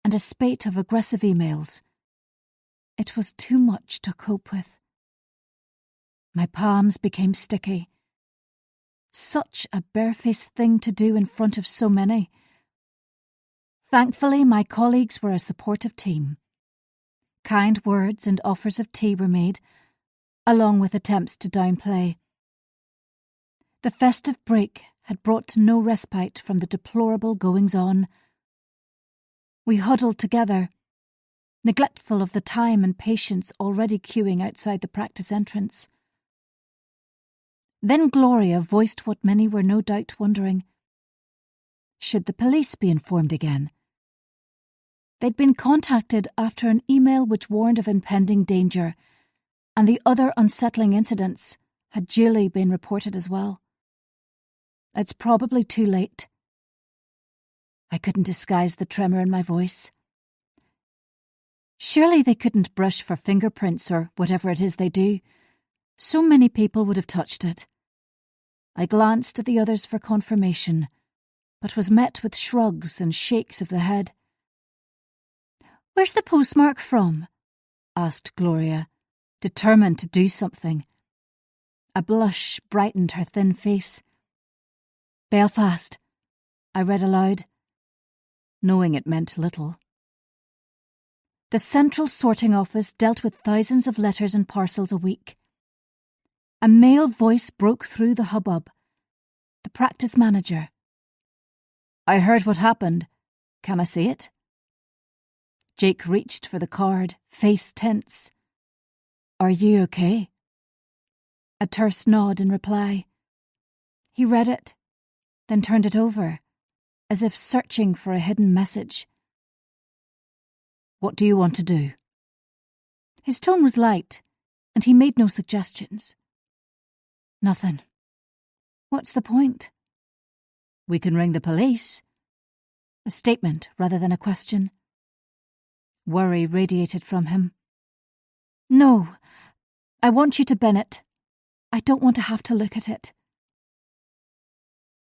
and a spate of aggressive emails, it was too much to cope with. My palms became sticky. Such a barefaced thing to do in front of so many. Thankfully, my colleagues were a supportive team. Kind words and offers of tea were made, along with attempts to downplay. The festive break had brought no respite from the deplorable goings-on. We huddled together, neglectful of the time and patience already queuing outside the practice entrance. Then Gloria voiced what many were no doubt wondering. Should the police be informed again? They'd been contacted after an email which warned of impending danger, and the other unsettling incidents had duly been reported as well. It's probably too late. I couldn't disguise the tremor in my voice. Surely they couldn't brush for fingerprints or whatever it is they do. So many people would have touched it. I glanced at the others for confirmation, but was met with shrugs and shakes of the head. "Where's the postmark from?" asked Gloria, determined to do something. A blush brightened her thin face. "Belfast," I read aloud, knowing it meant little. The central sorting office dealt with thousands of letters and parcels a week. A male voice broke through the hubbub. The practice manager. "I heard what happened. Can I see it?" Jake reached for the card, face tense. "Are you okay?" A terse nod in reply. He read it, then turned it over, as if searching for a hidden message. "What do you want to do?" His tone was light, and he made no suggestions. "Nothing. What's the point?" "We can ring the police." A statement rather than a question. Worry radiated from him. "No, I want you to bin it. I don't want to have to look at it."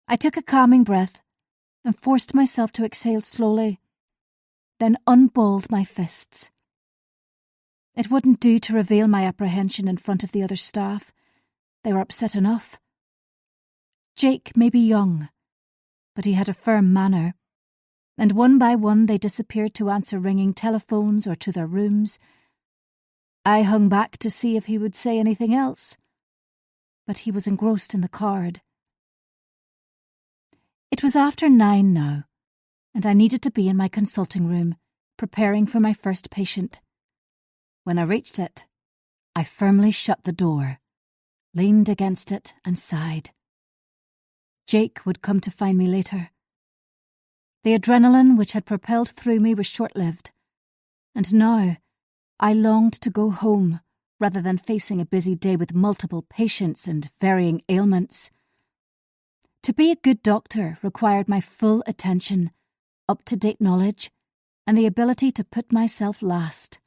I took a calming breath and forced myself to exhale slowly, then unballed my fists. It wouldn't do to reveal my apprehension in front of the other staff. They were upset enough. Jake may be young, but he had a firm manner, and one by one they disappeared to answer ringing telephones or to their rooms. I hung back to see if he would say anything else, but he was engrossed in the card. It was after 9 now, and I needed to be in my consulting room, preparing for my first patient. When I reached it, I firmly shut the door, leaned against it and sighed. Jake would come to find me later. The adrenaline which had propelled through me was short-lived, and now I longed to go home rather than facing a busy day with multiple patients and varying ailments. To be a good doctor required my full attention, up-to-date knowledge, and the ability to put myself last.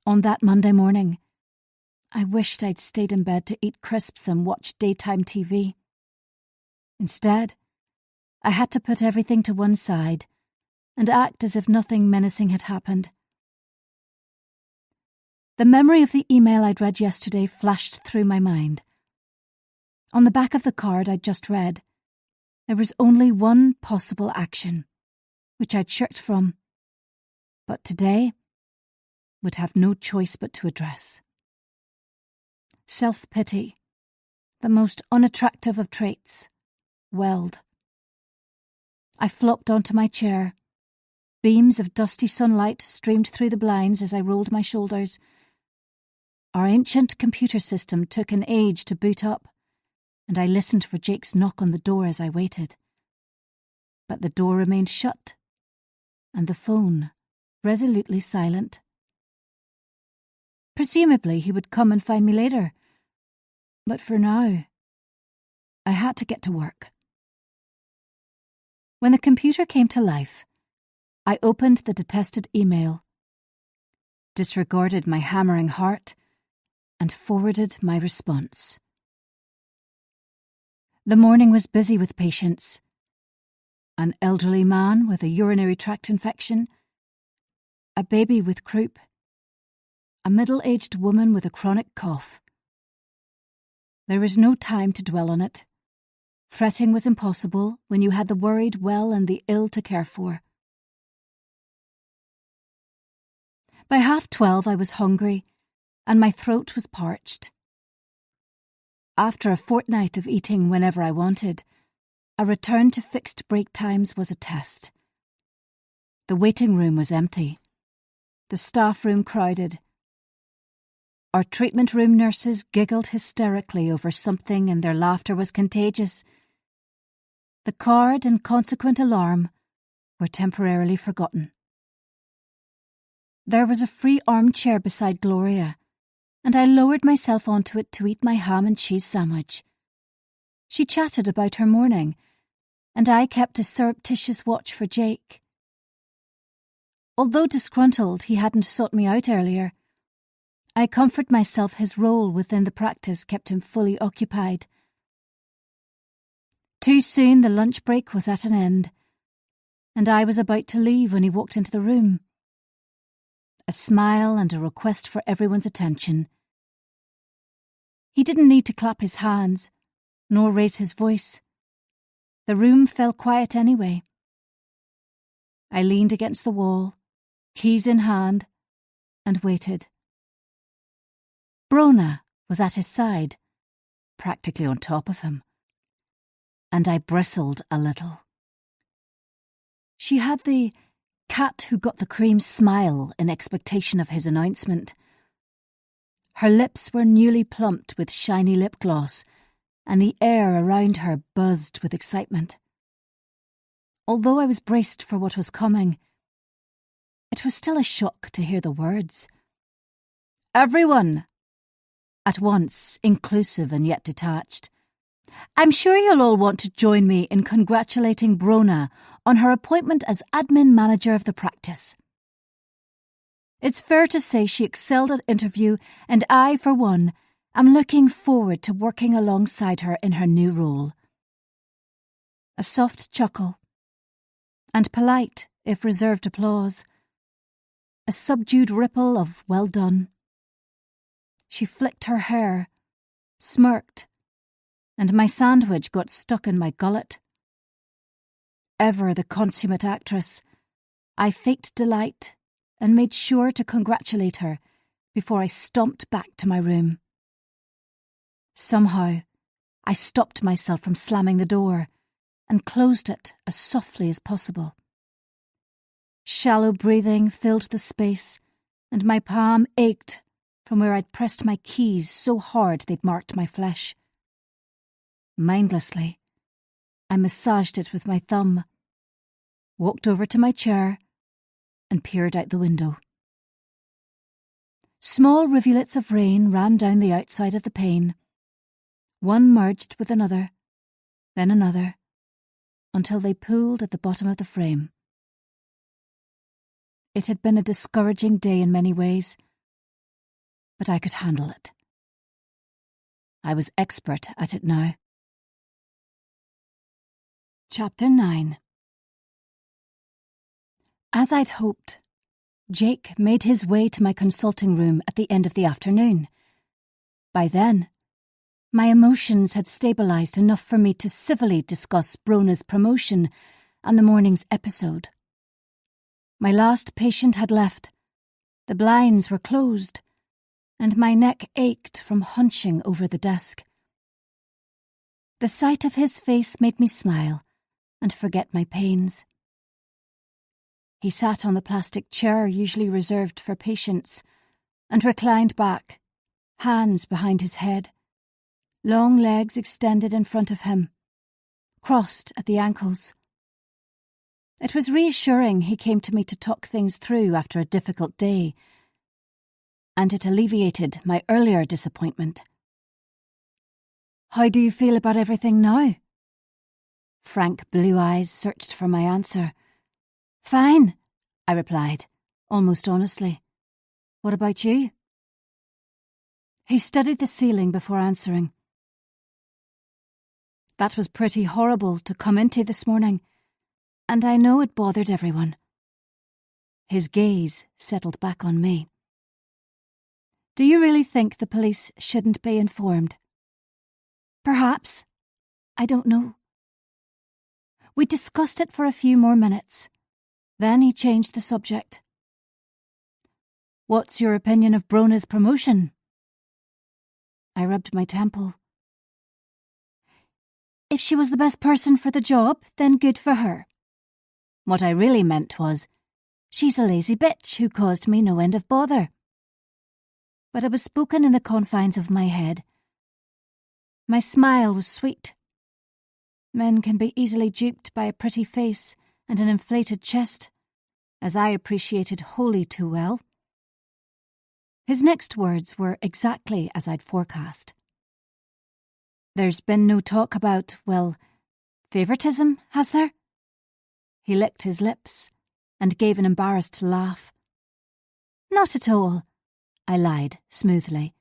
On that Monday morning, I wished I'd stayed in bed to eat crisps and watch daytime TV. Instead, I had to put everything to one side and act as if nothing menacing had happened. The memory of the email I'd read yesterday flashed through my mind. On the back of the card I'd just read, there was only one possible action, which I'd shirked from, but today would have no choice but to address. Self-pity, the most unattractive of traits, welled. I flopped onto my chair. Beams of dusty sunlight streamed through the blinds as I rolled my shoulders. Our ancient computer system took an age to boot up, and I listened for Jake's knock on the door as I waited. But the door remained shut, and the phone resolutely silent. Presumably he would come and find me later, but for now, I had to get to work. When the computer came to life, I opened the detested email, disregarded my hammering heart, and forwarded my response. The morning was busy with patients. An elderly man with a urinary tract infection, a baby with croup, a middle-aged woman with a chronic cough. There was no time to dwell on it. Fretting was impossible when you had the worried well and the ill to care for. By 12:30 I was hungry, and my throat was parched. After a fortnight of eating whenever I wanted, a return to fixed break times was a test. The waiting room was empty. The staff room crowded. Our treatment room nurses giggled hysterically over something, and their laughter was contagious. The card and consequent alarm were temporarily forgotten. There was a free armchair beside Gloria, and I lowered myself onto it to eat my ham and cheese sandwich. She chatted about her morning, and I kept a surreptitious watch for Jake. Although disgruntled he hadn't sought me out earlier, I comfort myself his role within the practice kept him fully occupied. Too soon the lunch break was at an end, and I was about to leave when he walked into the room. A smile and a request for everyone's attention. He didn't need to clap his hands, nor raise his voice. The room fell quiet anyway. I leaned against the wall, keys in hand, and waited. Brona was at his side, practically on top of him, and I bristled a little. She had the cat who got the cream smile in expectation of his announcement. Her lips were newly plumped with shiny lip gloss, and the air around her buzzed with excitement. Although I was braced for what was coming, it was still a shock to hear the words. "Everyone!" At once, inclusive and yet detached. "I'm sure you'll all want to join me in congratulating Brona on her appointment as admin manager of the practice. It's fair to say she excelled at interview, and I, for one, am looking forward to working alongside her in her new role." A soft chuckle, and polite if reserved applause. A subdued ripple of well done. She flicked her hair, smirked, and my sandwich got stuck in my gullet. Ever the consummate actress, I faked delight and made sure to congratulate her before I stomped back to my room. Somehow, I stopped myself from slamming the door and closed it as softly as possible. Shallow breathing filled the space, and my palm ached from where I'd pressed my keys so hard they'd marked my flesh. Mindlessly, I massaged it with my thumb, walked over to my chair, and peered out the window. Small rivulets of rain ran down the outside of the pane. One merged with another, then another, until they pooled at the bottom of the frame. It had been a discouraging day in many ways, but I could handle it. I was expert at it now. Chapter 9. As I'd hoped, Jake made his way to my consulting room at the end of the afternoon. By then, my emotions had stabilised enough for me to civilly discuss Brona's promotion and the morning's episode. My last patient had left, the blinds were closed, and my neck ached from hunching over the desk. The sight of his face made me smile and forget my pains. He sat on the plastic chair usually reserved for patients and reclined back, hands behind his head, long legs extended in front of him, crossed at the ankles. It was reassuring he came to me to talk things through after a difficult day, and it alleviated my earlier disappointment. "How do you feel about everything now?" Frank blue eyes searched for my answer. "Fine," I replied, almost honestly. "What about you?" He studied the ceiling before answering. "That was pretty horrible to come into this morning, and I know it bothered everyone." His gaze settled back on me. "Do you really think the police shouldn't be informed?" "Perhaps. I don't know." We discussed it for a few more minutes. Then he changed the subject. "What's your opinion of Brona's promotion?" I rubbed my temple. "If she was the best person for the job, then good for her. What I really meant was, she's a lazy bitch who caused me no end of bother." But it was spoken in the confines of my head. My smile was sweet. Men can be easily duped by a pretty face and an inflated chest, as I appreciated wholly too well. His next words were exactly as I'd forecast. "There's been no talk about, well, favouritism, has there?" He licked his lips and gave an embarrassed laugh. "Not at all," I lied smoothly.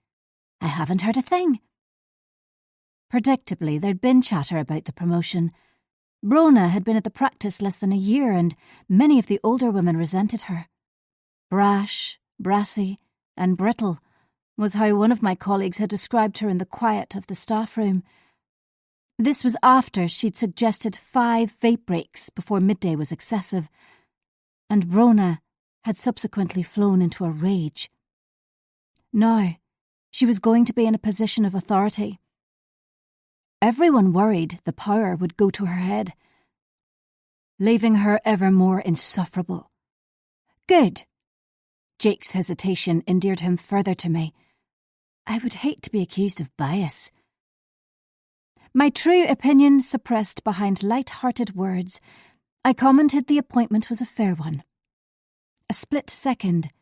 "I haven't heard a thing." Predictably, there'd been chatter about the promotion. Brona had been at the practice less than a year, and many of the older women resented her. Brash, brassy, and brittle was how one of my colleagues had described her in the quiet of the staff room. This was after she'd suggested 5 vape breaks before midday was excessive, and Brona had subsequently flown into a rage. Now, she was going to be in a position of authority. Everyone worried the power would go to her head, leaving her ever more insufferable. Good. Jake's hesitation endeared him further to me. I would hate to be accused of bias. My true opinion suppressed behind light-hearted words, I commented the appointment was a fair one. A split second,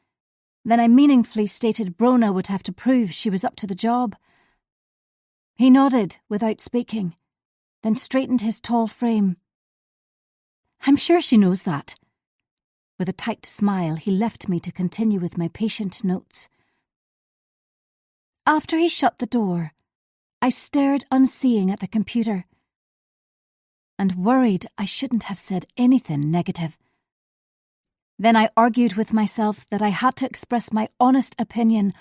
then I meaningfully stated Brona would have to prove she was up to the job. He nodded without speaking, then straightened his tall frame. "I'm sure she knows that." With a tight smile, he left me to continue with my patient notes. After he shut the door, I stared unseeing at the computer and worried I shouldn't have said anything negative. Then I argued with myself that I had to express my honest opinion,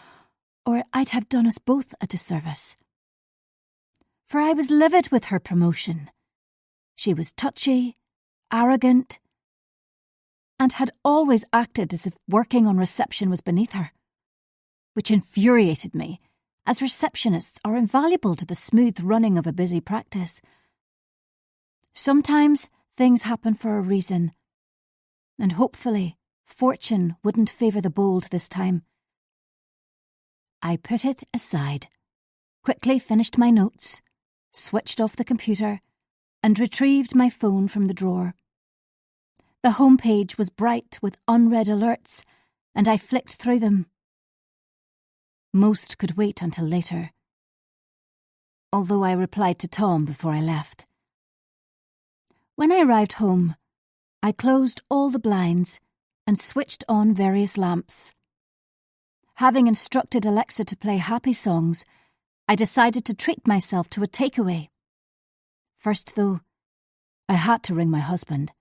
or I'd have done us both a disservice. For I was livid with her promotion. She was touchy, arrogant, and had always acted as if working on reception was beneath her, which infuriated me, as receptionists are invaluable to the smooth running of a busy practice. Sometimes things happen for a reason, and hopefully fortune wouldn't favour the bold this time. I put it aside, quickly finished my notes, switched off the computer, and retrieved my phone from the drawer. The home page was bright with unread alerts, and I flicked through them. Most could wait until later, although I replied to Tom before I left. When I arrived home, I closed all the blinds and switched on various lamps. Having instructed Alexa to play happy songs, I decided to treat myself to a takeaway. First, though, I had to ring my husband.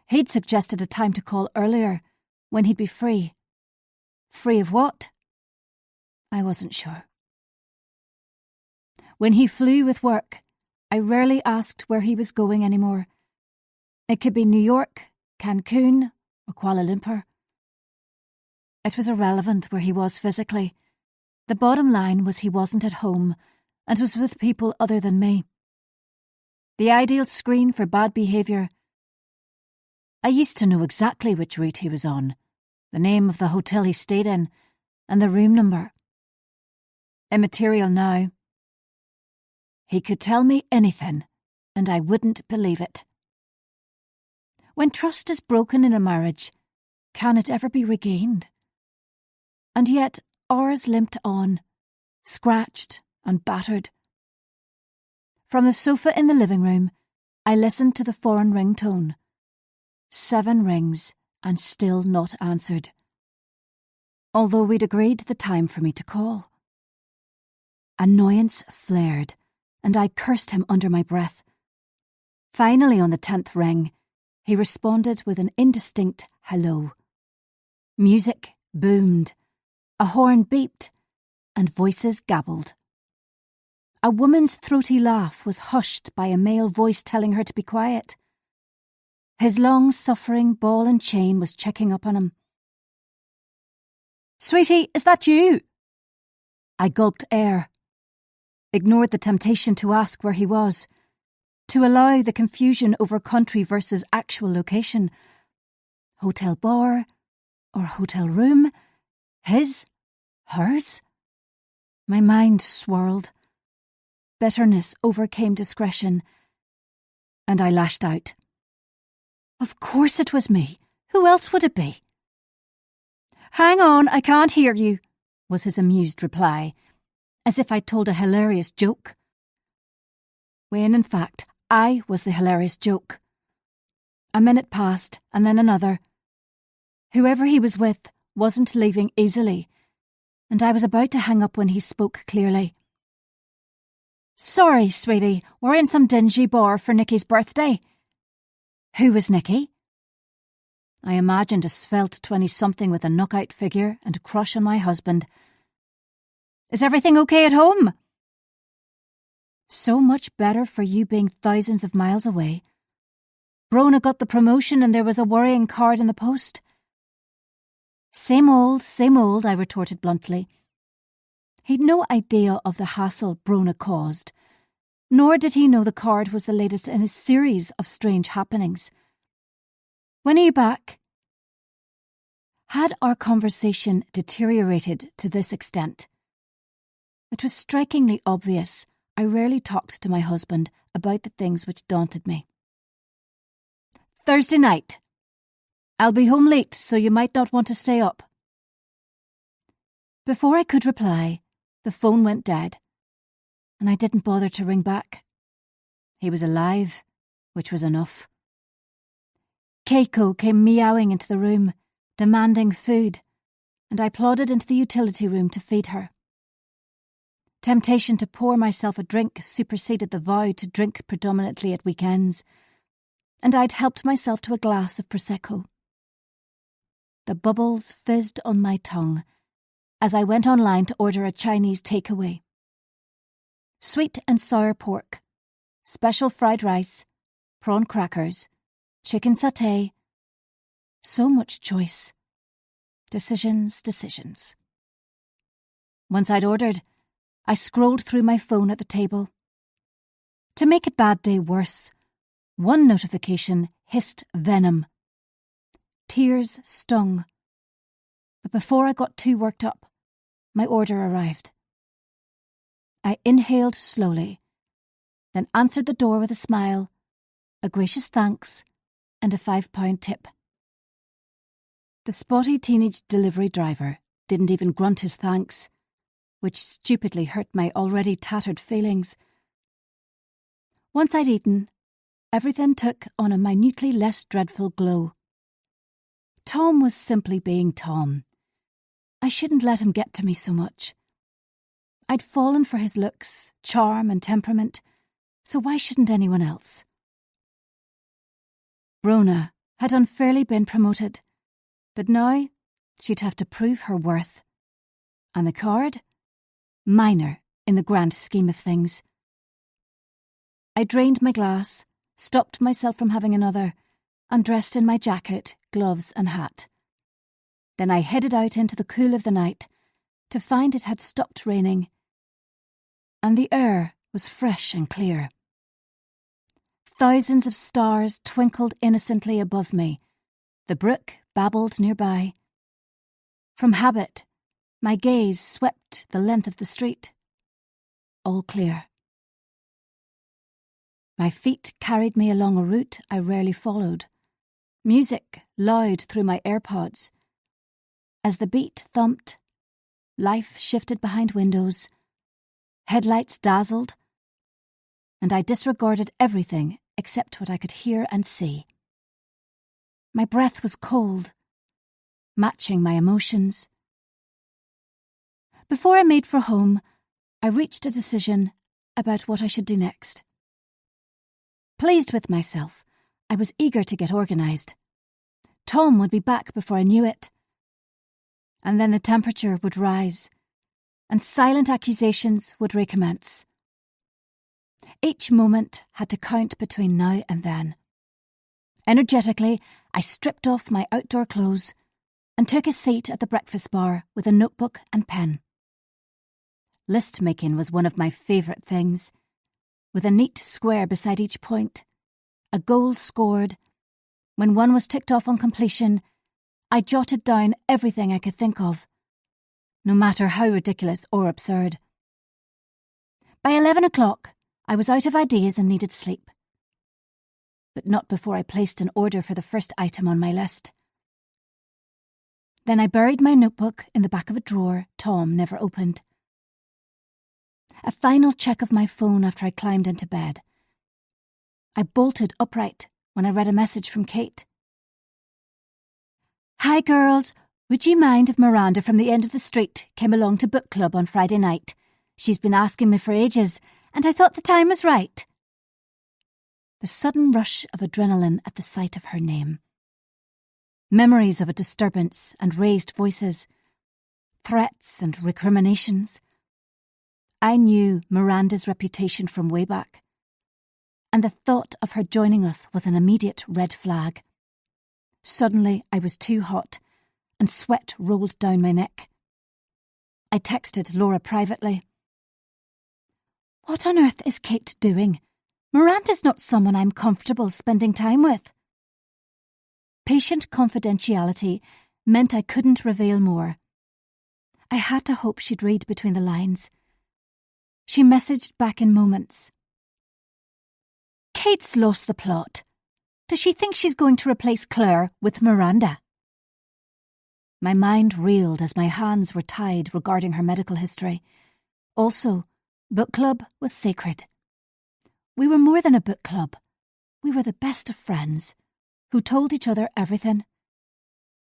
He'd suggested a time to call earlier, when he'd be free. Free of what? I wasn't sure. When he flew with work, I rarely asked where he was going anymore. It could be New York, Cancun, or Kuala Lumpur. It was irrelevant where he was physically. The bottom line was he wasn't at home and was with people other than me. The ideal screen for bad behaviour. I used to know exactly which route he was on, the name of the hotel he stayed in, and the room number. Immaterial now. He could tell me anything, and I wouldn't believe it. When trust is broken in a marriage, can it ever be regained? And yet ours limped on, scratched and battered. From the sofa in the living room, I listened to the foreign ringtone. 7 rings, and still not answered. Although we'd agreed the time for me to call. Annoyance flared, and I cursed him under my breath. Finally, on the 10th ring, he responded with an indistinct hello. Music boomed, a horn beeped, and voices gabbled. A woman's throaty laugh was hushed by a male voice telling her to be quiet. His long-suffering ball and chain was checking up on him. "Sweetie, is that you?" I gulped air, ignored the temptation to ask where he was, to allow the confusion over country versus actual location. Hotel bar or hotel room? His? Hers? My mind swirled. Bitterness overcame discretion, and I lashed out. Of course it was me. Who else would it be? "Hang on, I can't hear you," was his amused reply, as if I'd told a hilarious joke. When, in fact, I was the hilarious joke. A minute passed, and then another. Whoever he was with wasn't leaving easily, and I was about to hang up when he spoke clearly. "Sorry, sweetie, we're in some dingy bar for Nicky's birthday." Who was Nicky? I imagined a svelte 20-something with a knockout figure and a crush on my husband. "Is everything okay at home?" "So much better for you being thousands of miles away. Brona got the promotion and there was a worrying card in the post." Same old, I retorted bluntly. He'd no idea of the hassle Brona caused, nor did he know the card was the latest in a series of strange happenings. "When are you back?" Had our conversation deteriorated to this extent? It was strikingly obvious I rarely talked to my husband about the things which daunted me. "Thursday night. I'll be home late, so you might not want to stay up." Before I could reply, the phone went dead, and I didn't bother to ring back. He was alive, which was enough. Keiko came meowing into the room, demanding food, and I plodded into the utility room to feed her. Temptation to pour myself a drink superseded the vow to drink predominantly at weekends, and I'd helped myself to a glass of Prosecco. The bubbles fizzed on my tongue as I went online to order a Chinese takeaway. Sweet and sour pork, special fried rice, prawn crackers, chicken satay. So much choice. Decisions. Once I'd ordered, I scrolled through my phone at the table. To make a bad day worse, one notification hissed venom. Tears stung. But before I got too worked up, my order arrived. I inhaled slowly, then answered the door with a smile, a gracious thanks, and a £5 tip. The spotty teenage delivery driver didn't even grunt his thanks, which stupidly hurt my already tattered feelings. Once I'd eaten, everything took on a minutely less dreadful glow. Tom was simply being Tom. I shouldn't let him get to me so much. I'd fallen for his looks, charm and temperament, so why shouldn't anyone else? Rona had unfairly been promoted, but now she'd have to prove her worth. And the card? Minor in the grand scheme of things. I drained my glass, stopped myself from having another, and dressed in my jacket, gloves and hat. Then I headed out into the cool of the night to find it had stopped raining, and the air was fresh and clear. Thousands of stars twinkled innocently above me. The brook babbled nearby. From habit, my gaze swept the length of the street. All clear. My feet carried me along a route I rarely followed. Music loud through my AirPods. As the beat thumped, life shifted behind windows, headlights dazzled, and I disregarded everything except what I could hear and see. My breath was cold, matching my emotions. Before I made for home, I reached a decision about what I should do next. Pleased with myself, I was eager to get organised. Tom would be back before I knew it. And then the temperature would rise, and silent accusations would recommence. Each moment had to count between now and then. Energetically, I stripped off my outdoor clothes and took a seat at the breakfast bar with a notebook and pen. List-making was one of my favourite things, with a neat square beside each point, a goal scored. When one was ticked off on completion, I jotted down everything I could think of, no matter how ridiculous or absurd. By 11 o'clock, I was out of ideas and needed sleep. But not before I placed an order for the first item on my list. Then I buried my notebook in the back of a drawer Tom never opened. A final check of my phone after I climbed into bed. I bolted upright when I read a message from Kate. "Hi girls, would you mind if Miranda from the end of the street came along to book club on Friday night? She's been asking me for ages, and I thought the time was right." The sudden rush of adrenaline at the sight of her name. Memories of a disturbance and raised voices. Threats and recriminations. I knew Miranda's reputation from way back, and the thought of her joining us was an immediate red flag. Suddenly I was too hot, and sweat rolled down my neck. I texted Laura privately. "What on earth is Kate doing? Miranda's not someone I'm comfortable spending time with." Patient confidentiality meant I couldn't reveal more. I had to hope she'd read between the lines. She messaged back in moments. "Kate's lost the plot. Does she think she's going to replace Claire with Miranda?" My mind reeled as my hands were tied regarding her medical history. Also, book club was sacred. We were more than a book club. We were the best of friends, who told each other everything.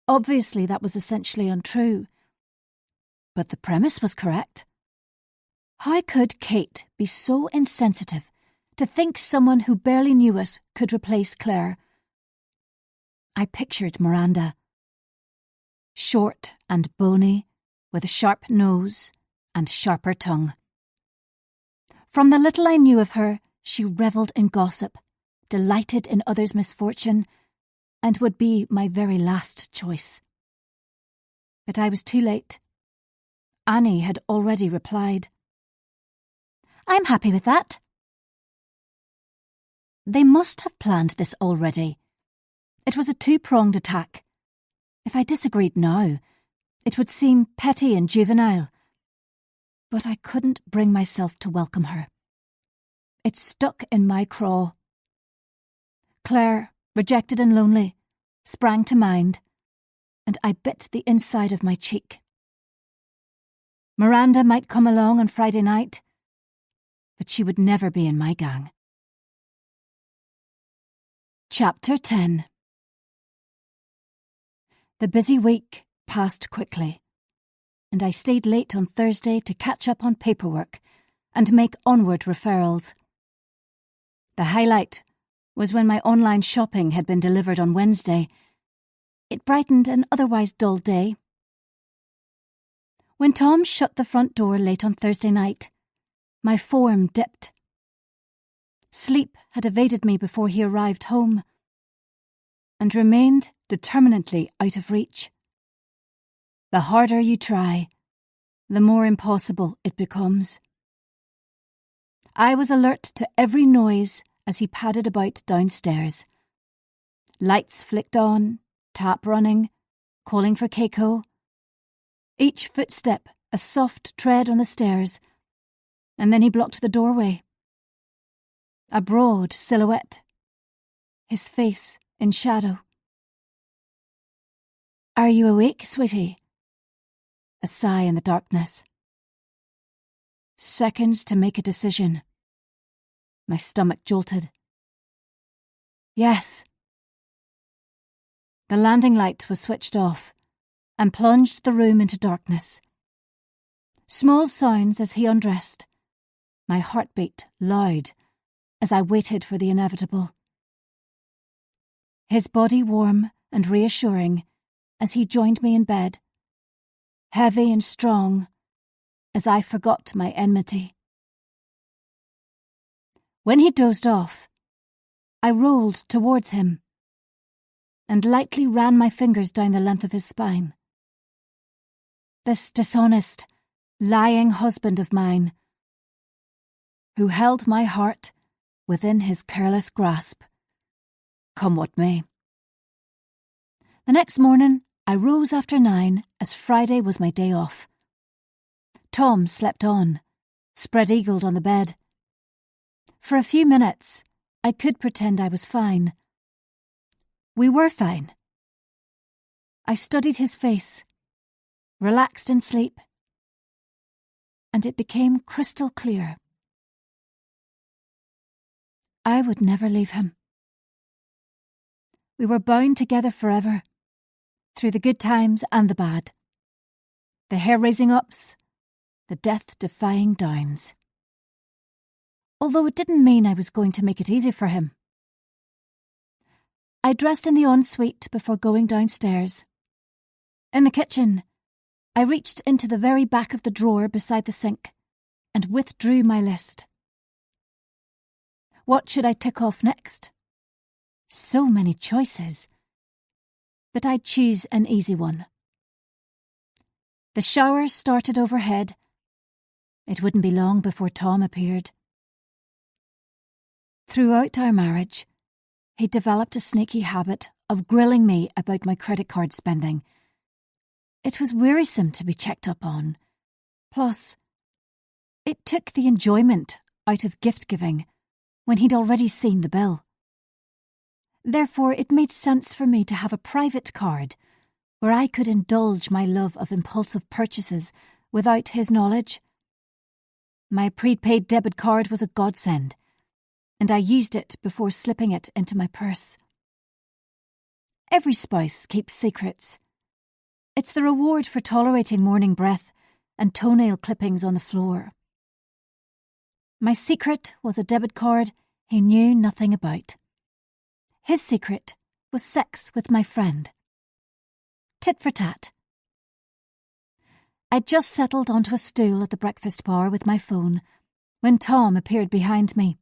Obviously, that was essentially untrue. But the premise was correct. How could Kate be so insensitive to think someone who barely knew us could replace Claire? I pictured Miranda. short and bony, with a sharp nose and sharper tongue. From the little I knew of her, she revelled in gossip, delighted in others' misfortune, and would be my very last choice. But I was too late. Annie had already replied. "I'm happy with that." They must have planned this already. It was a two-pronged attack. If I disagreed now, it would seem petty and juvenile. But I couldn't bring myself to welcome her. It stuck in my craw. Claire, rejected and lonely, sprang to mind, and I bit the inside of my cheek. Miranda might come along on Friday night, but she would never be in my gang. Chapter 10. The busy week passed quickly, and I stayed late on Thursday to catch up on paperwork and make onward referrals. The highlight was when my online shopping had been delivered on Wednesday. It brightened an otherwise dull day. When Tom shut the front door late on Thursday night, my form dipped. Sleep had evaded me before he arrived home, and remained determinedly out of reach. The harder you try, the more impossible it becomes. I was alert to every noise as he padded about downstairs. Lights flicked on, tap running, calling for Keiko. Each footstep a soft tread on the stairs, and then he blocked the doorway. A broad silhouette, his face in shadow. "Are you awake, sweetie?" A sigh in the darkness. Seconds to make a decision. My stomach jolted. Yes. The landing light was switched off and plunged the room into darkness. Small sounds as he undressed. My heartbeat loud as I waited for the inevitable. His body warm and reassuring as he joined me in bed, heavy and strong as I forgot my enmity. When he dozed off, I rolled towards him and lightly ran my fingers down the length of his spine. This dishonest, lying husband of mine, who held my heart within his careless grasp, come what may. The next morning, I rose after 9, as Friday was my day off. Tom slept on, spread-eagled on the bed. For a few minutes, I could pretend I was fine. We were fine. I studied his face, relaxed in sleep, and it became crystal clear. I would never leave him. We were bound together forever, through the good times and the bad, the hair-raising ups, the death-defying downs. Although it didn't mean I was going to make it easy for him. I dressed in the ensuite before going downstairs. In the kitchen, I reached into the very back of the drawer beside the sink and withdrew my list. What should I tick off next? So many choices. But I'd choose an easy one. The shower started overhead. It wouldn't be long before Tom appeared. Throughout our marriage, he developed a sneaky habit of grilling me about my credit card spending. It was wearisome to be checked up on. Plus, it took the enjoyment out of gift-giving when he'd already seen the bill. Therefore, it made sense for me to have a private card where I could indulge my love of impulsive purchases without his knowledge. My prepaid debit card was a godsend, and I used it before slipping it into my purse. Every spouse keeps secrets. It's the reward for tolerating morning breath and toenail clippings on the floor. My secret was a debit card he knew nothing about. His secret was sex with my friend. Tit for tat, I'd just settled onto a stool at the breakfast bar with my phone when Tom appeared behind me.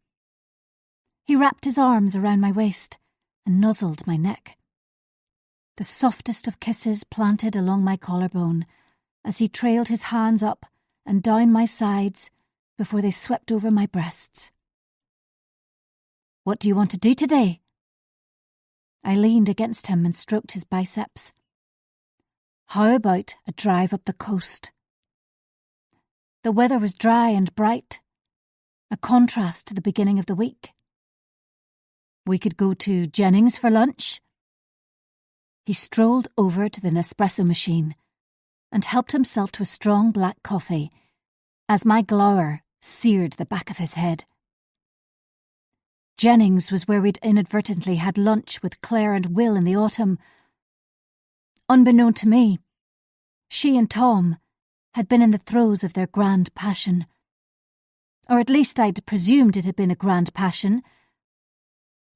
He wrapped his arms around my waist and nuzzled my neck. The softest of kisses planted along my collarbone as he trailed his hands up and down my sides before they swept over my breasts. "What do you want to do today?" I leaned against him and stroked his biceps. "How about a drive up the coast?" The weather was dry and bright, a contrast to the beginning of the week. "We could go to Jennings for lunch." He strolled over to the Nespresso machine and helped himself to a strong black coffee as my glower seared the back of his head. Jennings was where we'd inadvertently had lunch with Claire and Will in the autumn. Unbeknown to me, she and Tom had been in the throes of their grand passion. Or at least I'd presumed it had been a grand passion.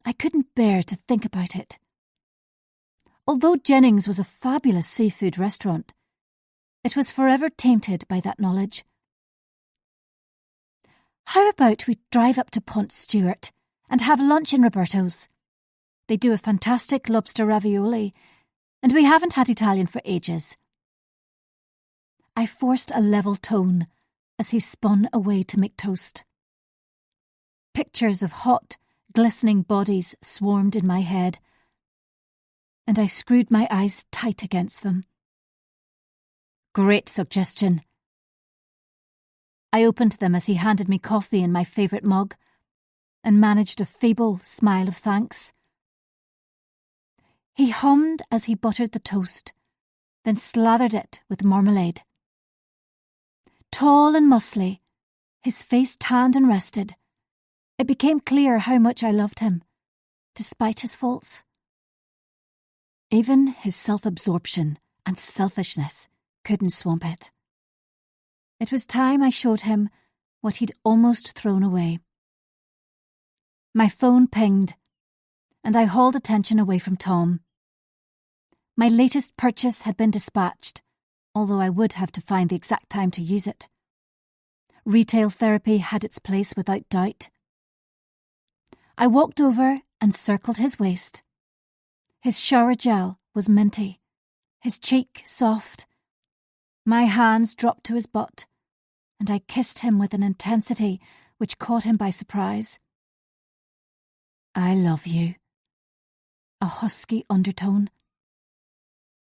I couldn't bear to think about it. Although Jennings was a fabulous seafood restaurant, it was forever tainted by that knowledge. "How about we drive up to Pont Stewart and have lunch in Roberto's? They do a fantastic lobster ravioli, and we haven't had Italian for ages." I forced a level tone as he spun away to make toast. Pictures of hot, glistening bodies swarmed in my head, and I screwed my eyes tight against them. "Great suggestion." I opened them as he handed me coffee in my favourite mug and managed a feeble smile of thanks. He hummed as he buttered the toast, then slathered it with marmalade. Tall and muscly, his face tanned and rested, it became clear how much I loved him, despite his faults. Even his self-absorption and selfishness couldn't swamp it. It was time I showed him what he'd almost thrown away. My phone pinged, and I hauled attention away from Tom. My latest purchase had been dispatched, although I would have to find the exact time to use it. Retail therapy had its place without doubt. I walked over and circled his waist. His shower gel was minty, his cheek soft. My hands dropped to his butt, and I kissed him with an intensity which caught him by surprise. "I love you." A husky undertone.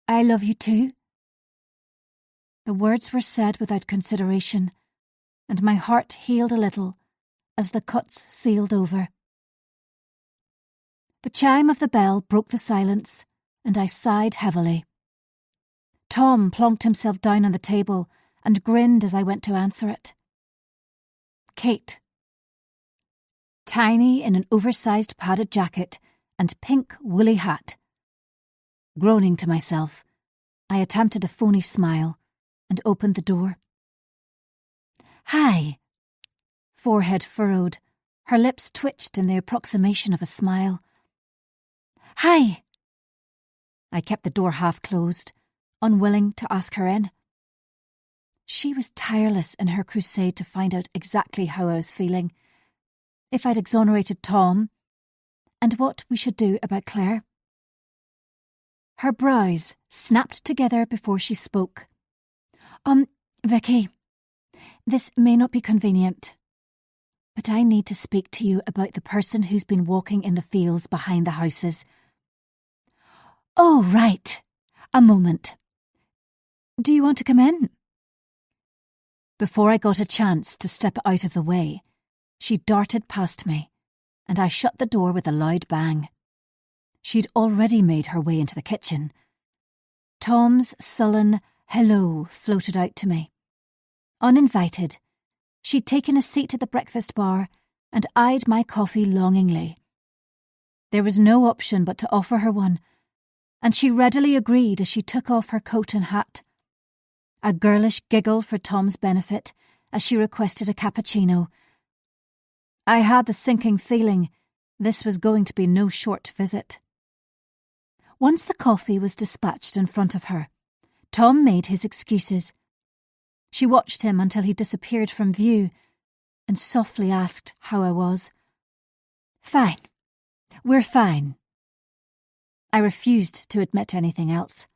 "I love you too." The words were said without consideration, and my heart healed a little as the cuts sealed over. The chime of the bell broke the silence, and I sighed heavily. Tom plonked himself down on the table and grinned as I went to answer it. Kate. Tiny in an oversized padded jacket and pink woolly hat. Groaning to myself, I attempted a phony smile and opened the door. "Hi." Forehead furrowed, her lips twitched in the approximation of a smile. "Hi." I kept the door half closed, unwilling to ask her in. She was tireless in her crusade to find out exactly how I was feeling, if I'd exonerated Tom, and what we should do about Claire. Her brows snapped together before she spoke. Vicky, this may not be convenient, but I need to speak to you about the person who's been walking in the fields behind the houses." "Oh, right. A moment. Do you want to come in?" Before I got a chance to step out of the way, she darted past me, and I shut the door with a loud bang. She'd already made her way into the kitchen. Tom's sullen hello floated out to me. Uninvited, she'd taken a seat at the breakfast bar and eyed my coffee longingly. There was no option but to offer her one, and she readily agreed as she took off her coat and hat. A girlish giggle for Tom's benefit as she requested a cappuccino. I had the sinking feeling this was going to be no short visit. Once the coffee was dispatched in front of her, Tom made his excuses. She watched him until he disappeared from view and softly asked how I was. "Fine. We're fine." I refused to admit anything else.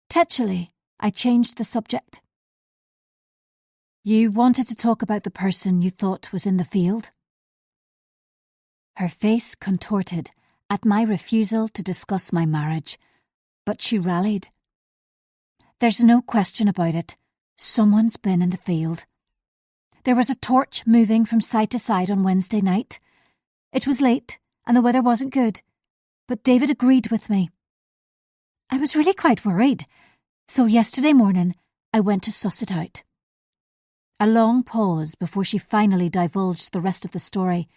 Tetchily, I changed the subject. "You wanted to talk about the person you thought was in the field?" Her face contorted at my refusal to discuss my marriage, but she rallied. "There's no question about it. Someone's been in the field. There was a torch moving from side to side on Wednesday night. It was late, and the weather wasn't good, but David agreed with me. I was really quite worried, so yesterday morning I went to suss it out." A long pause before she finally divulged the rest of the story.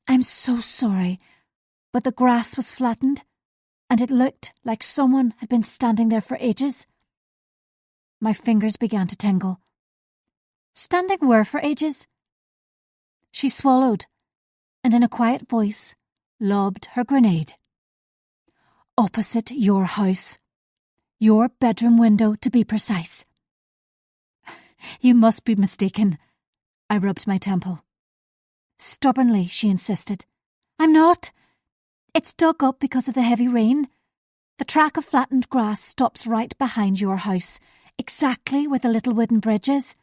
"I'm so sorry, but the grass was flattened, and it looked like someone had been standing there for ages." My fingers began to tingle. "Standing where for ages?" She swallowed, and in a quiet voice lobbed her grenade. "Opposite your house. Your bedroom window, to be precise." "You must be mistaken." I rubbed my temple. Stubbornly, she insisted. "I'm not. It's dug up because of the heavy rain. The track of flattened grass stops right behind your house, exactly where the little wooden bridge is."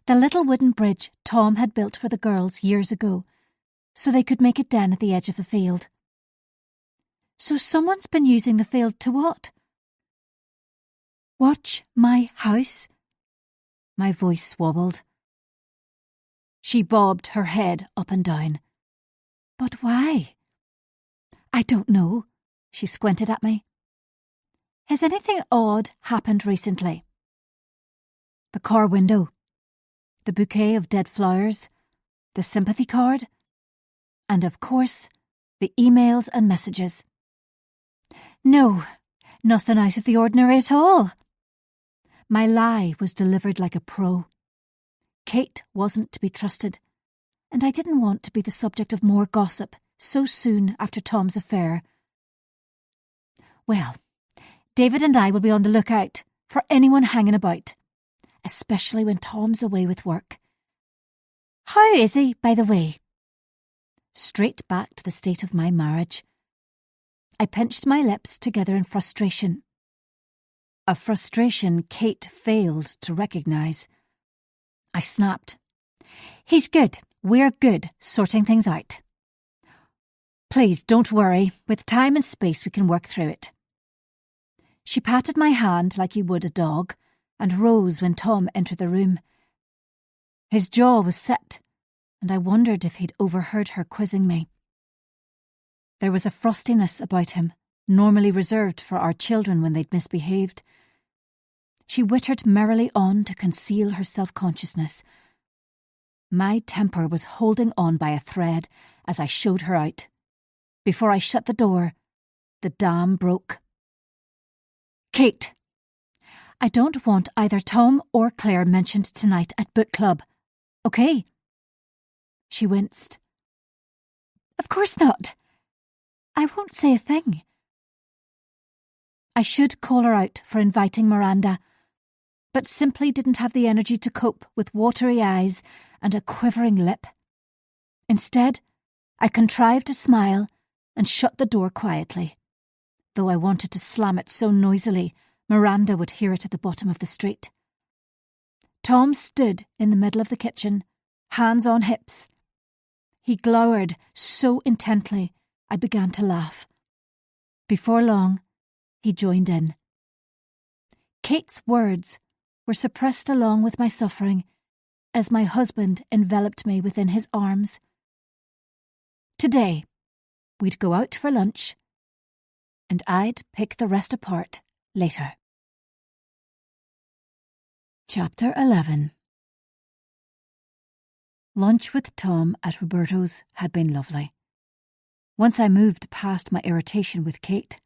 The little wooden bridge Tom had built for the girls years ago, so they could make it down at the edge of the field. "So someone's been using the field to what?" "Watch my house." My voice wobbled. She bobbed her head up and down. "But why?" "I don't know." She squinted at me. "Has anything odd happened recently?" The car window, the bouquet of dead flowers, the sympathy card, and of course, the emails and messages. "No, nothing out of the ordinary at all." My lie was delivered like a pro. Kate wasn't to be trusted, and I didn't want to be the subject of more gossip so soon after Tom's affair. "Well, David and I will be on the lookout for anyone hanging about, especially when Tom's away with work. How is he, by the way?" Straight back to the state of my marriage. I pinched my lips together in frustration. A frustration Kate failed to recognise. I snapped. "He's good. We're good sorting things out. Please don't worry. With time and space we can work through it." She patted my hand like you would a dog and rose when Tom entered the room. His jaw was set, and I wondered if he'd overheard her quizzing me. There was a frostiness about him, normally reserved for our children when they'd misbehaved. She wittered merrily on to conceal her self-consciousness. My temper was holding on by a thread as I showed her out. Before I shut the door, the dam broke. "Kate, I don't want either Tom or Claire mentioned tonight at book club. Okay?" She winced. "Of course not. I won't say a thing." I should call her out for inviting Miranda, but simply didn't have the energy to cope with watery eyes and a quivering lip. Instead, I contrived to smile and shut the door quietly, though I wanted to slam it so noisily Miranda would hear it at the bottom of the street. Tom stood in the middle of the kitchen, hands on hips. He glowered so intently I began to laugh. Before long, he joined in. Kate's words were suppressed along with my suffering as my husband enveloped me within his arms. Today, we'd go out for lunch, and I'd pick the rest apart later. Chapter 11. Lunch with Tom at Roberto's had been lovely. Once I moved past my irritation with Kate.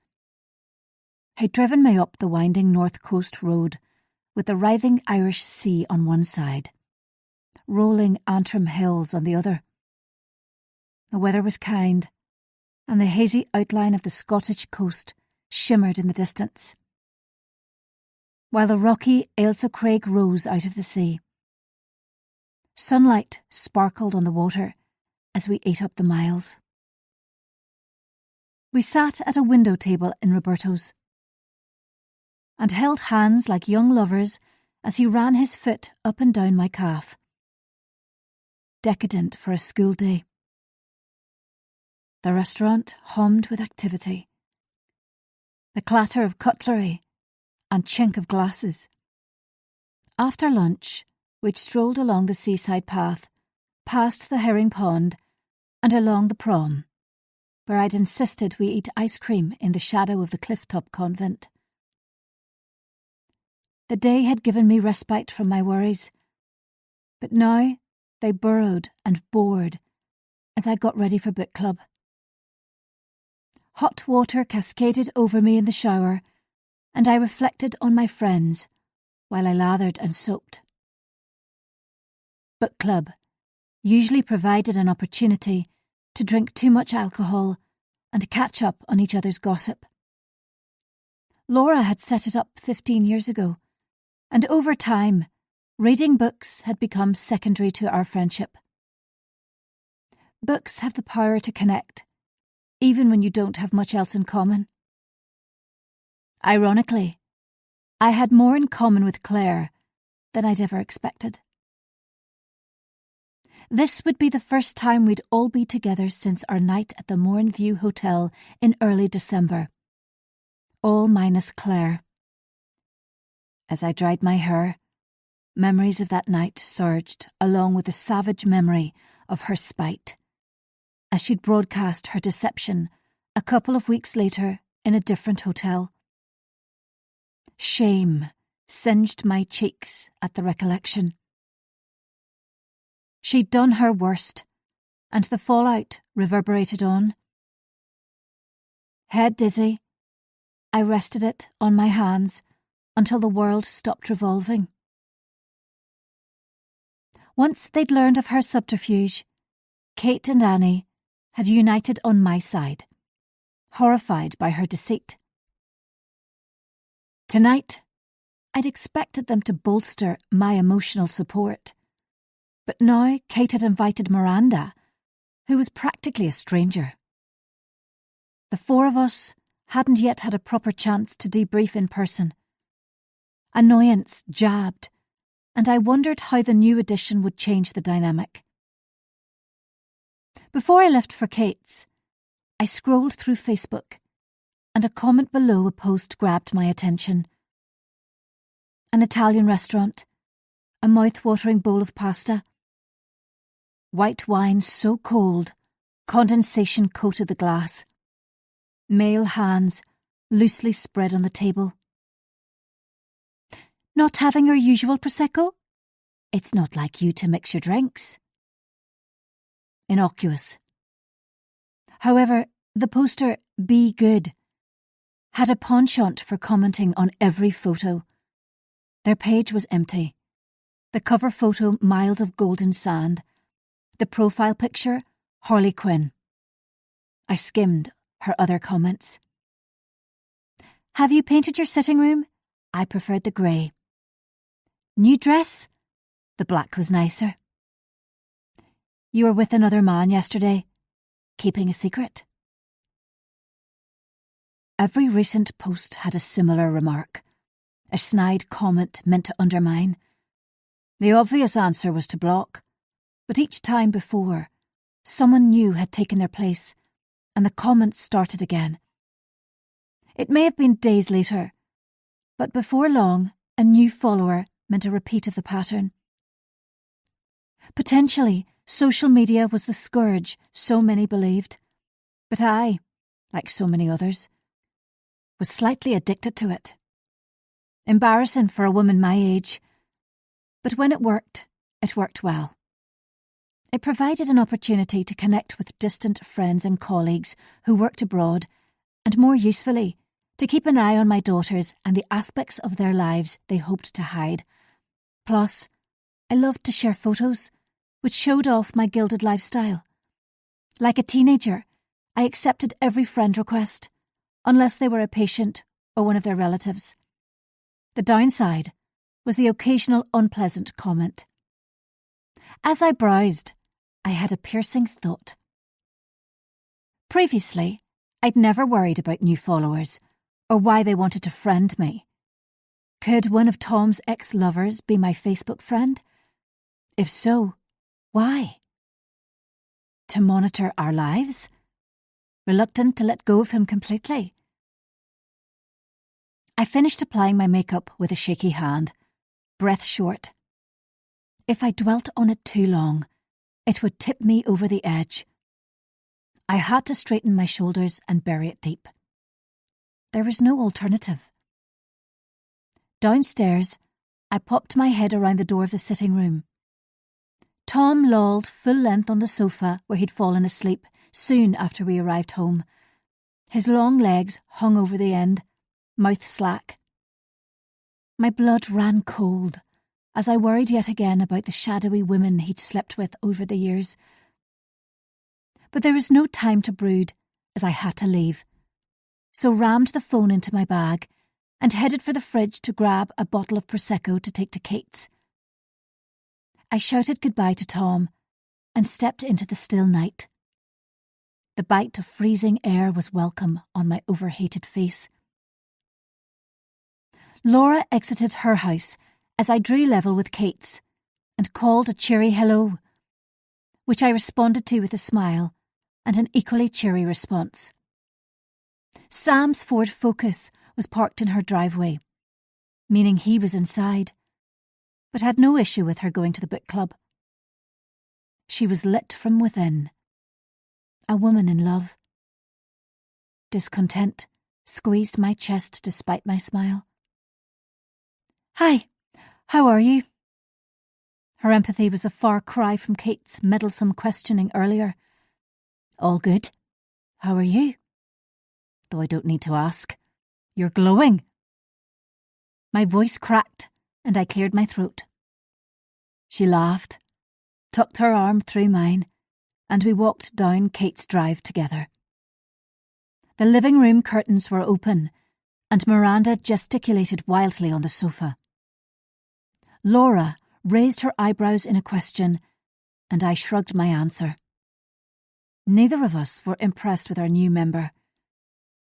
He'd driven me up the winding North Coast road with the writhing Irish Sea on one side, rolling Antrim hills on the other. The weather was kind, and the hazy outline of the Scottish coast shimmered in the distance. while the rocky Ailsa Craig rose out of the sea. Sunlight sparkled on the water as we ate up the miles. We sat at a window table in Roberto's and held hands like young lovers as he ran his foot up and down my calf. Decadent for a school day. The restaurant hummed with activity. The clatter of cutlery and chink of glasses. After lunch, we'd strolled along the seaside path, past the herring pond, and along the prom, where I'd insisted we eat ice cream in the shadow of the clifftop convent. The day had given me respite from my worries, but now they burrowed and bored as I got ready for book club. Hot water cascaded over me in the shower, and I reflected on my friends while I lathered and soaped. Book club usually provided an opportunity to drink too much alcohol and catch up on each other's gossip. Laura had set it up 15 years ago, and over time, reading books had become secondary to our friendship. Books have the power to connect, even when you don't have much else in common. Ironically, I had more in common with Claire than I'd ever expected. This would be the first time we'd all be together since our night at the Morinview Hotel in early December. All minus Claire. As I dried my hair, memories of that night surged along with the savage memory of her spite, as she'd broadcast her deception a couple of weeks later in a different hotel. Shame singed my cheeks at the recollection. She'd done her worst, and the fallout reverberated on. Head dizzy, I rested it on my hands until the world stopped revolving. Once they'd learned of her subterfuge, Kate and Annie had united on my side, horrified by her deceit. Tonight, I'd expected them to bolster my emotional support, but now Kate had invited Miranda, who was practically a stranger. The four of us hadn't yet had a proper chance to debrief in person. Annoyance jabbed, and I wondered how the new addition would change the dynamic. Before I left for Kate's, I scrolled through Facebook, and a comment below a post grabbed my attention. An Italian restaurant, a mouth-watering bowl of pasta. White wine so cold, condensation coated the glass. Male hands loosely spread on the table. Not having our usual Prosecco? It's not like you to mix your drinks. Innocuous. However, the poster, Be Good, had a penchant for commenting on every photo. Their page was empty. The cover photo, miles of golden sand. The profile picture, Harley Quinn. I skimmed her other comments. Have you painted your sitting room? I preferred the grey. New dress? The black was nicer. You were with another man yesterday, keeping a secret. Every recent post had a similar remark, a snide comment meant to undermine. The obvious answer was to block, but each time before, someone new had taken their place, and the comments started again. It may have been days later, but before long, a new follower meant a repeat of the pattern. Potentially, social media was the scourge so many believed, but I, like so many others, was slightly addicted to it. Embarrassing for a woman my age, but when it worked well. It provided an opportunity to connect with distant friends and colleagues who worked abroad, and more usefully, to keep an eye on my daughters and the aspects of their lives they hoped to hide. Plus, I loved to share photos, which showed off my gilded lifestyle. Like a teenager, I accepted every friend request, unless they were a patient or one of their relatives. The downside was the occasional unpleasant comment. As I browsed, I had a piercing thought. Previously, I'd never worried about new followers or why they wanted to friend me. Could one of Tom's ex-lovers be my Facebook friend? If so, why? To monitor our lives? Reluctant to let go of him completely? I finished applying my makeup with a shaky hand, breath short. If I dwelt on it too long, it would tip me over the edge. I had to straighten my shoulders and bury it deep. There was no alternative. Downstairs, I popped my head around the door of the sitting room. Tom lolled full length on the sofa where he'd fallen asleep soon after we arrived home. His long legs hung over the end, mouth slack. My blood ran cold as I worried yet again about the shadowy women he'd slept with over the years. But there was no time to brood, as I had to leave, so rammed the phone into my bag and headed for the fridge to grab a bottle of Prosecco to take to Kate's. I shouted goodbye to Tom and stepped into the still night. The bite of freezing air was welcome on my overheated face. Laura exited her house as I drew level with Kate's and called a cheery hello, which I responded to with a smile and an equally cheery response. Sam's Ford Focus was parked in her driveway, meaning he was inside, but had no issue with her going to the book club. She was lit from within, a woman in love. Discontent squeezed my chest despite my smile. "Hi, how are you?" Her empathy was a far cry from Kate's meddlesome questioning earlier. "All good. How are you?" "Though I don't need to ask. You're glowing." My voice cracked and I cleared my throat. She laughed, tucked her arm through mine, and we walked down Kate's drive together. The living room curtains were open, and Miranda gesticulated wildly on the sofa. Laura raised her eyebrows in a question, and I shrugged my answer. Neither of us were impressed with our new member.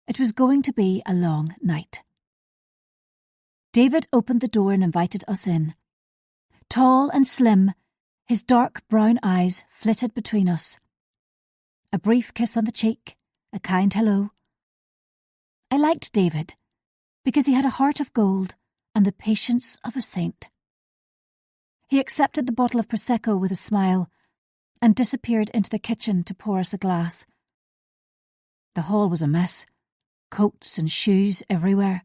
It was going to be a long night. David opened the door and invited us in. Tall and slim, his dark brown eyes flitted between us. A brief kiss on the cheek, a kind hello. I liked David because he had a heart of gold and the patience of a saint. He accepted the bottle of Prosecco with a smile and disappeared into the kitchen to pour us a glass. The hall was a mess, coats and shoes everywhere,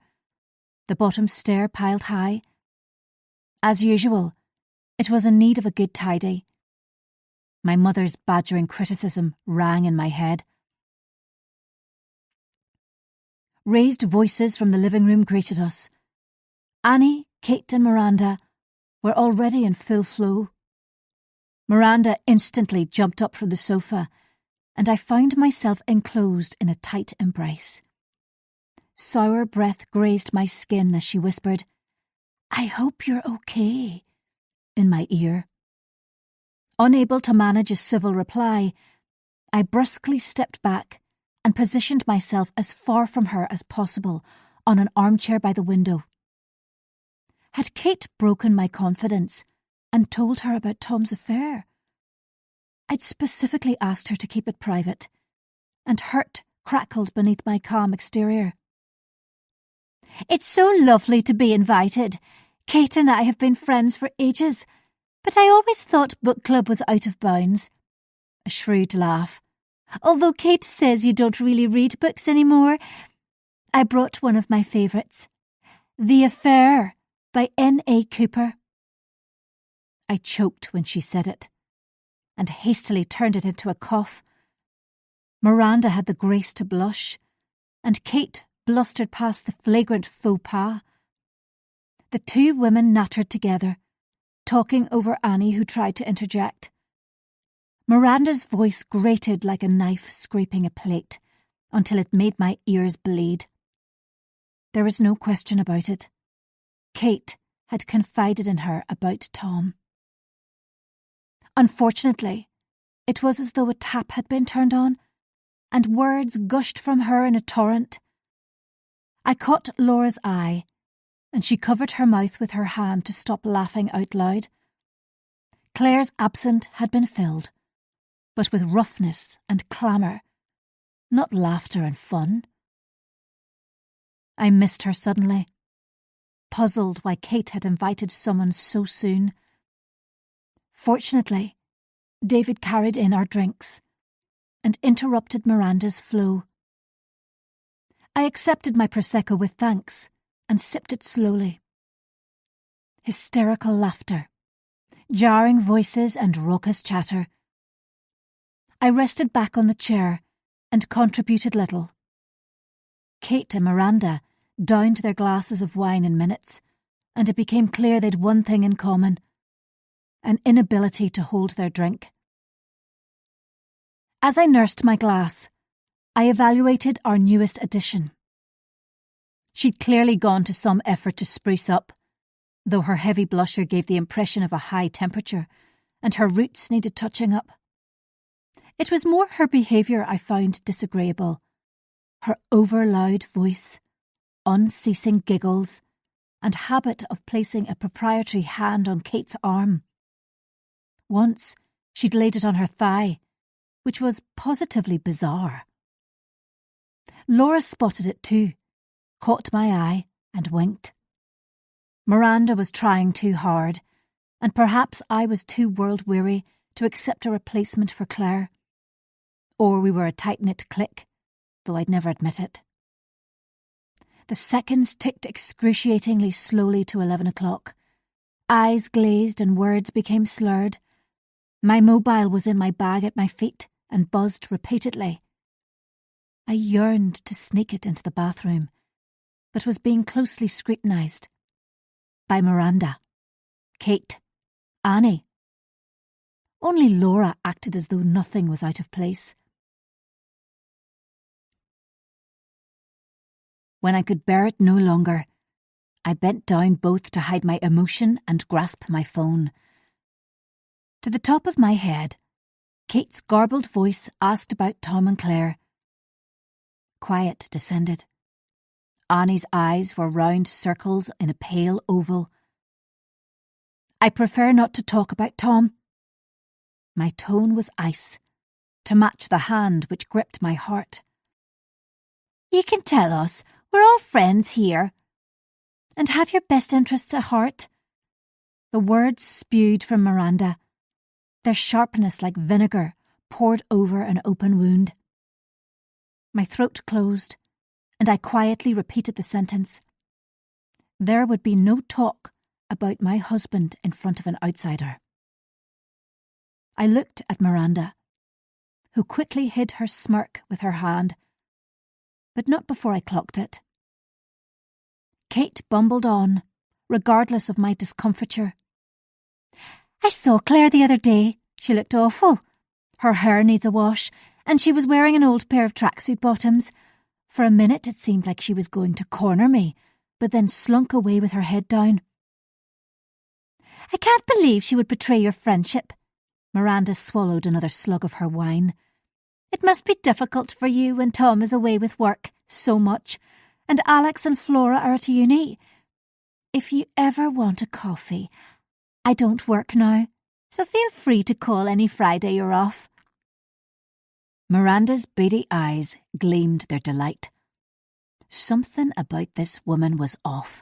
the bottom stair piled high. As usual, it was in need of a good tidy. My mother's badgering criticism rang in my head. Raised voices from the living room greeted us. Annie, Kate and Miranda were already in full flow. Miranda instantly jumped up from the sofa, and I found myself enclosed in a tight embrace. Sour breath grazed my skin as she whispered, "I hope you're okay," in my ear. Unable to manage a civil reply, I brusquely stepped back and positioned myself as far from her as possible on an armchair by the window. Had Kate broken my confidence and told her about Tom's affair? I'd specifically asked her to keep it private, and hurt crackled beneath my calm exterior. "It's so lovely to be invited. Kate and I have been friends for ages, but I always thought book club was out of bounds." A shrewd laugh. "Although Kate says you don't really read books anymore. I brought one of my favourites, The Affair by N.A. Cooper." I choked when she said it, and hastily turned it into a cough. Miranda had the grace to blush, and Kate blustered past the flagrant faux pas. The two women nattered together, talking over Annie, who tried to interject. Miranda's voice grated like a knife scraping a plate until it made my ears bleed. There was no question about it. Kate had confided in her about Tom. Unfortunately, it was as though a tap had been turned on, and words gushed from her in a torrent. I caught Laura's eye, and she covered her mouth with her hand to stop laughing out loud. Claire's absent had been filled, but with roughness and clamour, not laughter and fun. I missed her suddenly, puzzled why Kate had invited someone so soon. Fortunately, David carried in our drinks and interrupted Miranda's flow. I accepted my Prosecco with thanks and sipped it slowly. Hysterical laughter, jarring voices and raucous chatter. I rested back on the chair and contributed little. Kate and Miranda downed their glasses of wine in minutes, and it became clear they'd one thing in common: an inability to hold their drink. As I nursed my glass, I evaluated our newest addition. She'd clearly gone to some effort to spruce up, though her heavy blusher gave the impression of a high temperature, and her roots needed touching up. It was more her behaviour I found disagreeable. Her over-loud voice, unceasing giggles, and habit of placing a proprietary hand on Kate's arm. Once, she'd laid it on her thigh, which was positively bizarre. Laura spotted it too, caught my eye, and winked. Miranda was trying too hard, and perhaps I was too world-weary to accept a replacement for Claire. Or we were a tight-knit clique, though I'd never admit it. The seconds ticked excruciatingly slowly to 11 o'clock. Eyes glazed and words became slurred. My mobile was in my bag at my feet and buzzed repeatedly. I yearned to sneak it into the bathroom, but was being closely scrutinised. By Miranda, Kate, Annie. Only Laura acted as though nothing was out of place. When I could bear it no longer, I bent down both to hide my emotion and grasp my phone. To the top of my head, Kate's garbled voice asked about Tom and Claire. Quiet descended. Annie's eyes were round circles in a pale oval. I prefer not to talk about Tom. My tone was ice, to match the hand which gripped my heart. You can tell us. We're all friends here. And have your best interests at heart. The words spewed from Miranda, their sharpness like vinegar poured over an open wound. My throat closed, and I quietly repeated the sentence. There would be no talk about my husband in front of an outsider. I looked at Miranda, who quickly hid her smirk with her hand, but not before I clocked it. Kate bumbled on, regardless of my discomfiture. I saw Claire the other day. She looked awful. Her hair needs a wash, and she was wearing an old pair of tracksuit bottoms. For a minute it seemed like she was going to corner me, but then slunk away with her head down. I can't believe she would betray your friendship. Miranda swallowed another slug of her wine. It must be difficult for you when Tom is away with work so much, and Alex and Flora are at uni. If you ever want a coffee, I don't work now, so feel free to call any Friday you're off. Miranda's beady eyes gleamed their delight. Something about this woman was off.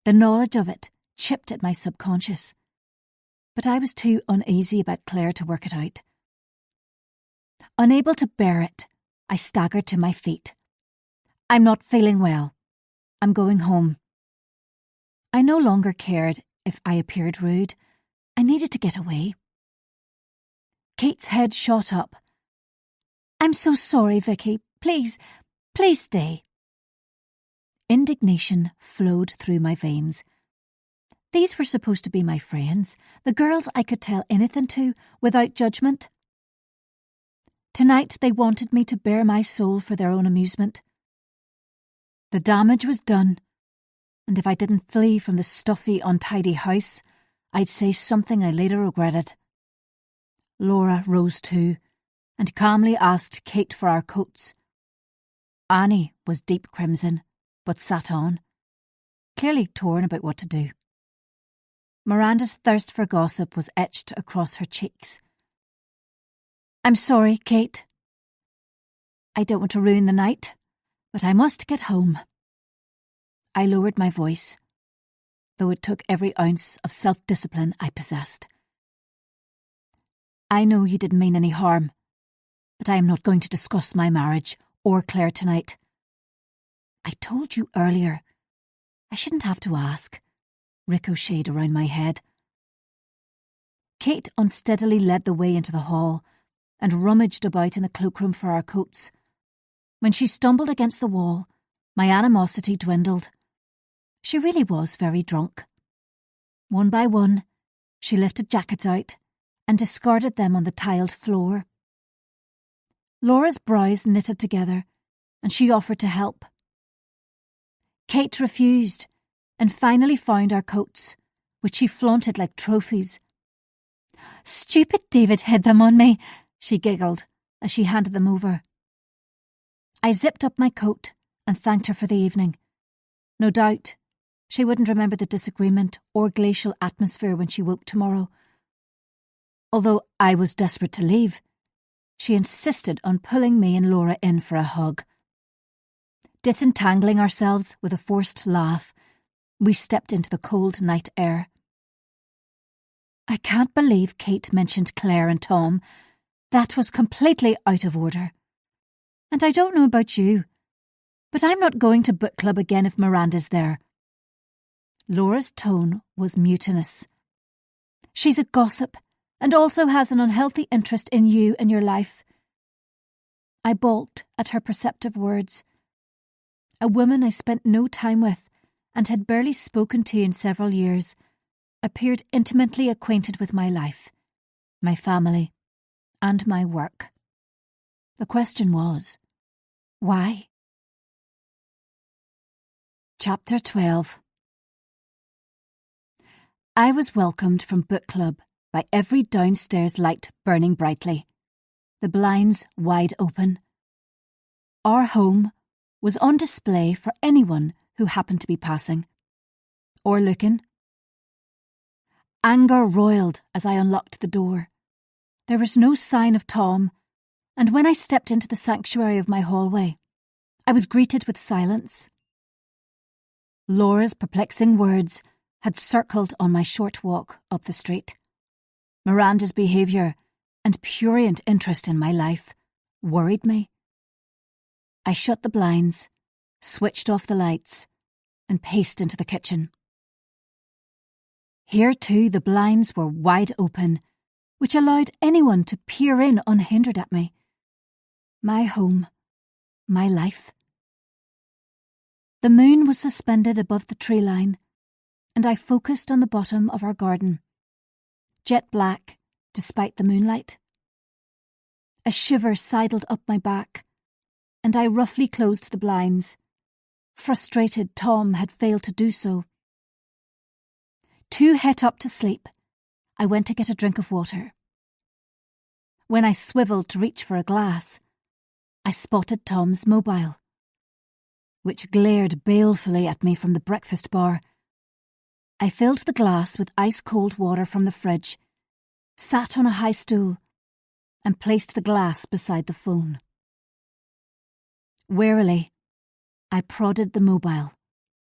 The knowledge of it chipped at my subconscious, but I was too uneasy about Claire to work it out. Unable to bear it, I staggered to my feet. I'm not feeling well. I'm going home. I no longer cared if I appeared rude. I needed to get away. Kate's head shot up. I'm so sorry, Vicky. Please stay. Indignation flowed through my veins. These were supposed to be my friends, the girls I could tell anything to without judgment. Tonight they wanted me to bare my soul for their own amusement. The damage was done. And if I didn't flee from the stuffy, untidy house, I'd say something I later regretted. Laura rose too, and calmly asked Kate for our coats. Annie was deep crimson, but sat on, clearly torn about what to do. Miranda's thirst for gossip was etched across her cheeks. "I'm sorry, Kate. I don't want to ruin the night, but I must get home." I lowered my voice, though it took every ounce of self-discipline I possessed. "I know you didn't mean any harm, but I am not going to discuss my marriage or Claire tonight. I told you earlier. I shouldn't have to ask," ricocheted around my head. Kate unsteadily led the way into the hall and rummaged about in the cloakroom for our coats. When she stumbled against the wall, my animosity dwindled. She really was very drunk. One by one, she lifted jackets out and discarded them on the tiled floor. Laura's brows knitted together, and she offered to help. Kate refused, and finally found our coats, which she flaunted like trophies. "Stupid David hid them on me," she giggled as she handed them over. I zipped up my coat and thanked her for the evening. No doubt, she wouldn't remember the disagreement or glacial atmosphere when she woke tomorrow. Although I was desperate to leave, she insisted on pulling me and Laura in for a hug. Disentangling ourselves with a forced laugh, we stepped into the cold night air. "I can't believe Kate mentioned Claire and Tom. That was completely out of order. And I don't know about you, but I'm not going to book club again if Miranda's there." Laura's tone was mutinous. "She's a gossip and also has an unhealthy interest in you and your life." I balked at her perceptive words. A woman I spent no time with and had barely spoken to in several years appeared intimately acquainted with my life, my family, and my work. The question was, why? Chapter 12. I was welcomed from book club by every downstairs light burning brightly, the blinds wide open. Our home was on display for anyone who happened to be passing, or looking. Anger roiled as I unlocked the door. There was no sign of Tom, and when I stepped into the sanctuary of my hallway, I was greeted with silence. Laura's perplexing words had circled on my short walk up the street. Miranda's behaviour and prurient interest in my life worried me. I shut the blinds, switched off the lights, and paced into the kitchen. Here too the blinds were wide open, which allowed anyone to peer in unhindered at me. My home, my life. The moon was suspended above the tree line, and I focused on the bottom of our garden, jet black despite the moonlight. A shiver sidled up my back, and I roughly closed the blinds. Frustrated Tom had failed to do so. Too het up to sleep, I went to get a drink of water. When I swiveled to reach for a glass, I spotted Tom's mobile, which glared balefully at me from the breakfast bar. I filled the glass with ice-cold water from the fridge, sat on a high stool, and placed the glass beside the phone. Warily, I prodded the mobile,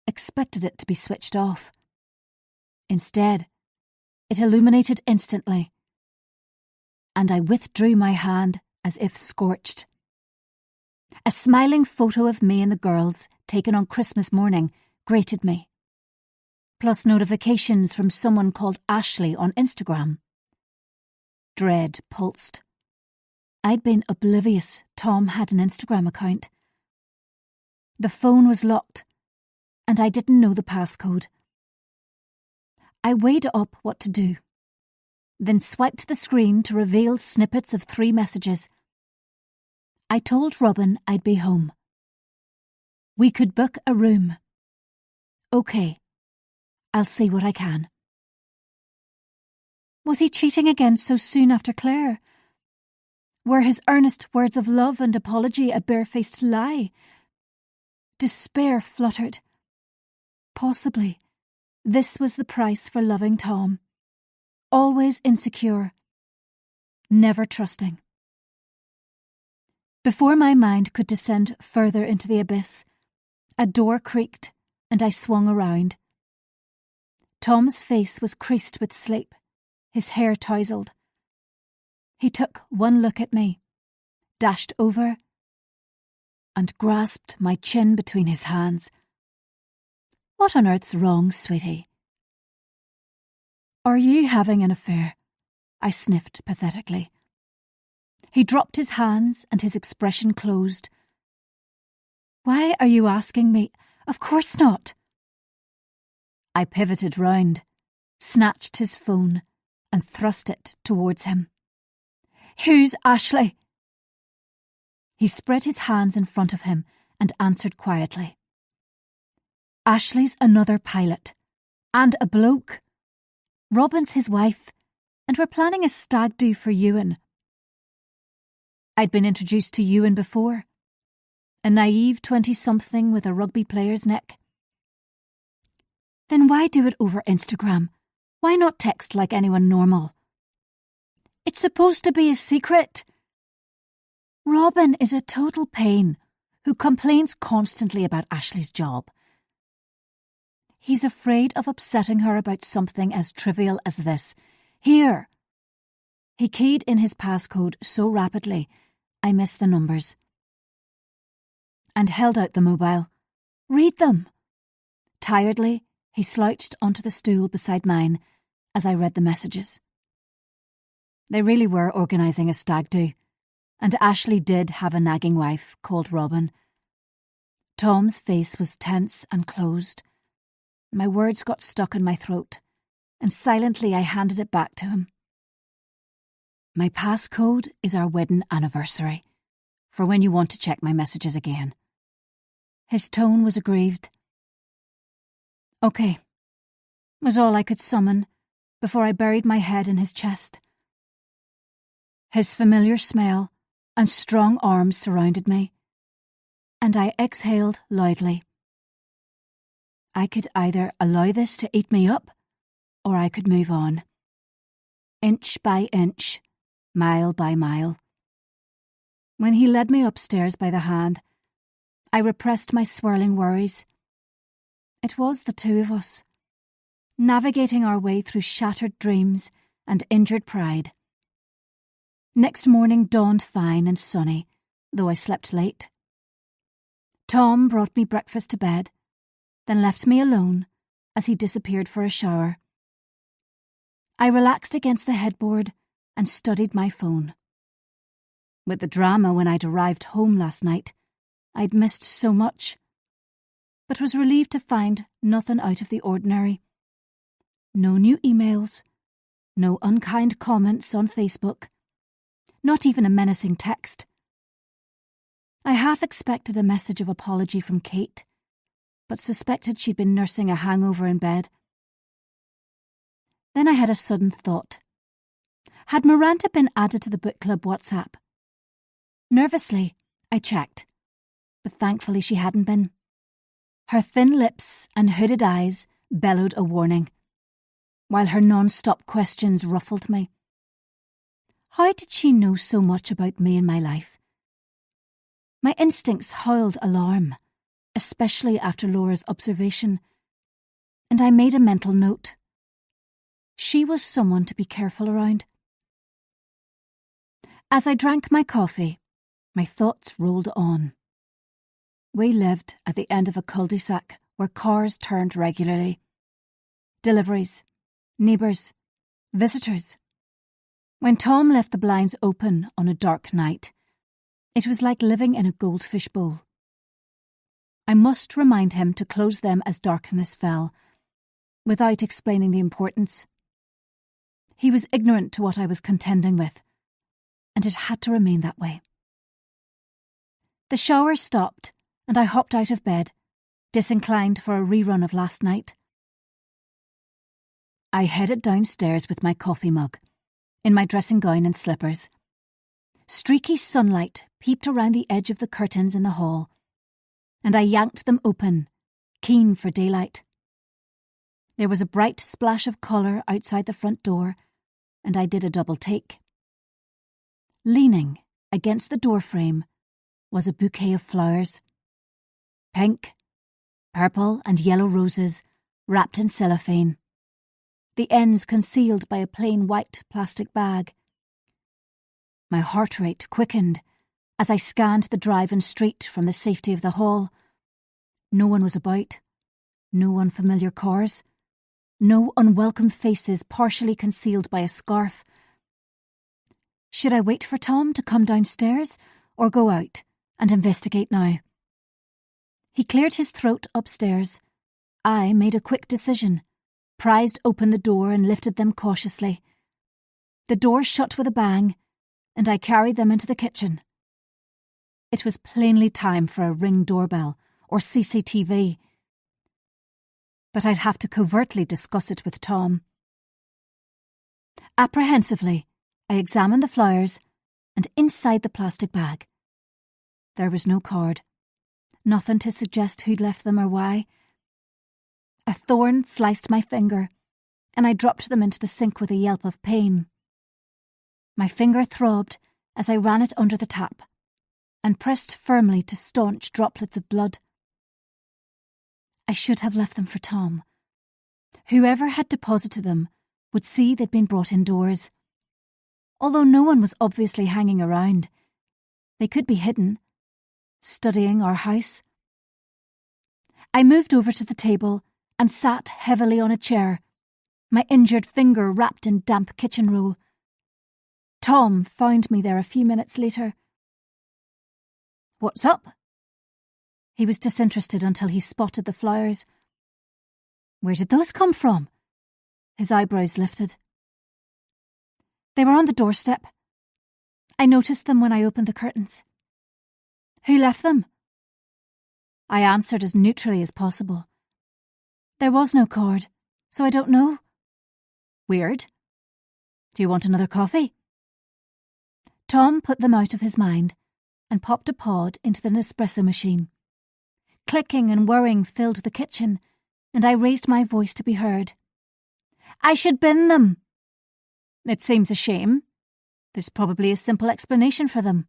expected it to be switched off. Instead, it illuminated instantly, and I withdrew my hand as if scorched. A smiling photo of me and the girls, taken on Christmas morning, greeted me, plus notifications from someone called Ashley on Instagram. Dread pulsed. I'd been oblivious Tom had an Instagram account. The phone was locked, and I didn't know the passcode. I weighed up what to do, then swiped the screen to reveal snippets of 3 messages. I told Robin I'd be home. We could book a room. Okay, I'll see what I can. Was he cheating again so soon after Claire? Were his earnest words of love and apology a barefaced lie? Despair fluttered. Possibly, this was the price for loving Tom. Always insecure, never trusting. Before my mind could descend further into the abyss, a door creaked and I swung around. Tom's face was creased with sleep, his hair tousled. He took one look at me, dashed over, and grasped my chin between his hands. What on earth's wrong, sweetie? Are you having an affair? I sniffed pathetically. He dropped his hands and his expression closed. Why are you asking me? Of course not. I pivoted round, snatched his phone, and thrust it towards him. Who's Ashley? He spread his hands in front of him and answered quietly. Ashley's another pilot, and a bloke. Robin's his wife, and we're planning a stag do for Ewan. I'd been introduced to Ewan before. A naive 20-something with a rugby player's neck. Then why do it over Instagram? Why not text like anyone normal? It's supposed to be a secret. Robin is a total pain who complains constantly about Ashley's job. He's afraid of upsetting her about something as trivial as this. Here. He keyed in his passcode so rapidly, I missed the numbers. And held out the mobile. Read them. Tiredly, he slouched onto the stool beside mine as I read the messages. They really were organising a stag do, and Ashley did have a nagging wife called Robin. Tom's face was tense and closed. My words got stuck in my throat, and silently I handed it back to him. My passcode is our wedding anniversary, for when you want to check my messages again. His tone was aggrieved. Okay, was all I could summon before I buried my head in his chest. His familiar smell and strong arms surrounded me, and I exhaled loudly. I could either allow this to eat me up, or I could move on. Inch by inch, mile by mile. When he led me upstairs by the hand, I repressed my swirling worries. It was the two of us, navigating our way through shattered dreams and injured pride. Next morning dawned fine and sunny, though I slept late. Tom brought me breakfast to bed, then left me alone as he disappeared for a shower. I relaxed against the headboard and studied my phone. With the drama when I'd arrived home last night, I'd missed so much, but was relieved to find nothing out of the ordinary. No new emails, no unkind comments on Facebook, not even a menacing text. I half expected a message of apology from Kate, but suspected she'd been nursing a hangover in bed. Then I had a sudden thought. Had Miranda been added to the book club WhatsApp? Nervously, I checked, but thankfully she hadn't been. Her thin lips and hooded eyes bellowed a warning, while her non-stop questions ruffled me. How did she know so much about me and my life? My instincts howled alarm, especially after Laura's observation, and I made a mental note. She was someone to be careful around. As I drank my coffee, my thoughts rolled on. We lived at the end of a cul-de-sac where cars turned regularly. Deliveries, neighbours, visitors. When Tom left the blinds open on a dark night, it was like living in a goldfish bowl. I must remind him to close them as darkness fell, without explaining the importance. He was ignorant to what I was contending with, and it had to remain that way. The shower stopped, and I hopped out of bed, disinclined for a rerun of last night. I headed downstairs with my coffee mug, in my dressing gown and slippers. Streaky sunlight peeped around the edge of the curtains in the hall, and I yanked them open, keen for daylight. There was a bright splash of colour outside the front door, and I did a double take. Leaning against the doorframe was a bouquet of flowers. Pink, purple and yellow roses wrapped in cellophane, the ends concealed by a plain white plastic bag. My heart rate quickened as I scanned the drive and street from the safety of the hall. No one was about, no unfamiliar cars, no unwelcome faces partially concealed by a scarf. Should I wait for Tom to come downstairs or go out and investigate now? He cleared his throat upstairs. I made a quick decision, prized open the door and lifted them cautiously. The door shut with a bang, and I carried them into the kitchen. It was plainly time for a Ring doorbell or CCTV, but I'd have to covertly discuss it with Tom. Apprehensively, I examined the flowers and inside the plastic bag. There was no card, nothing to suggest who'd left them or why. A thorn sliced my finger, and I dropped them into the sink with a yelp of pain. My finger throbbed as I ran it under the tap and pressed firmly to staunch droplets of blood. I should have left them for Tom. Whoever had deposited them would see they'd been brought indoors. Although no one was obviously hanging around, they could be hidden, studying our house. I moved over to the table and sat heavily on a chair, my injured finger wrapped in damp kitchen roll. Tom found me there a few minutes later. "What's up?" He was disinterested until he spotted the flowers. "Where did those come from?" His eyebrows lifted. "They were on the doorstep. I noticed them when I opened the curtains." "Who left them?" I answered as neutrally as possible. "There was no card, so I don't know." "Weird. Do you want another coffee?" Tom put them out of his mind and popped a pod into the Nespresso machine. Clicking and whirring filled the kitchen, and I raised my voice to be heard. "I should bin them." "It seems a shame. There's probably a simple explanation for them."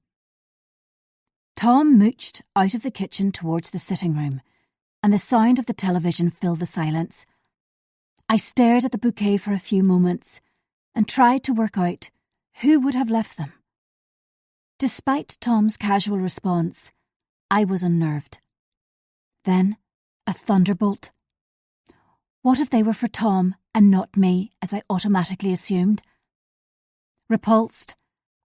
Tom mooched out of the kitchen towards the sitting room, and the sound of the television filled the silence. I stared at the bouquet for a few moments and tried to work out who would have left them. Despite Tom's casual response, I was unnerved. Then, a thunderbolt. What if they were for Tom and not me, as I automatically assumed? Repulsed,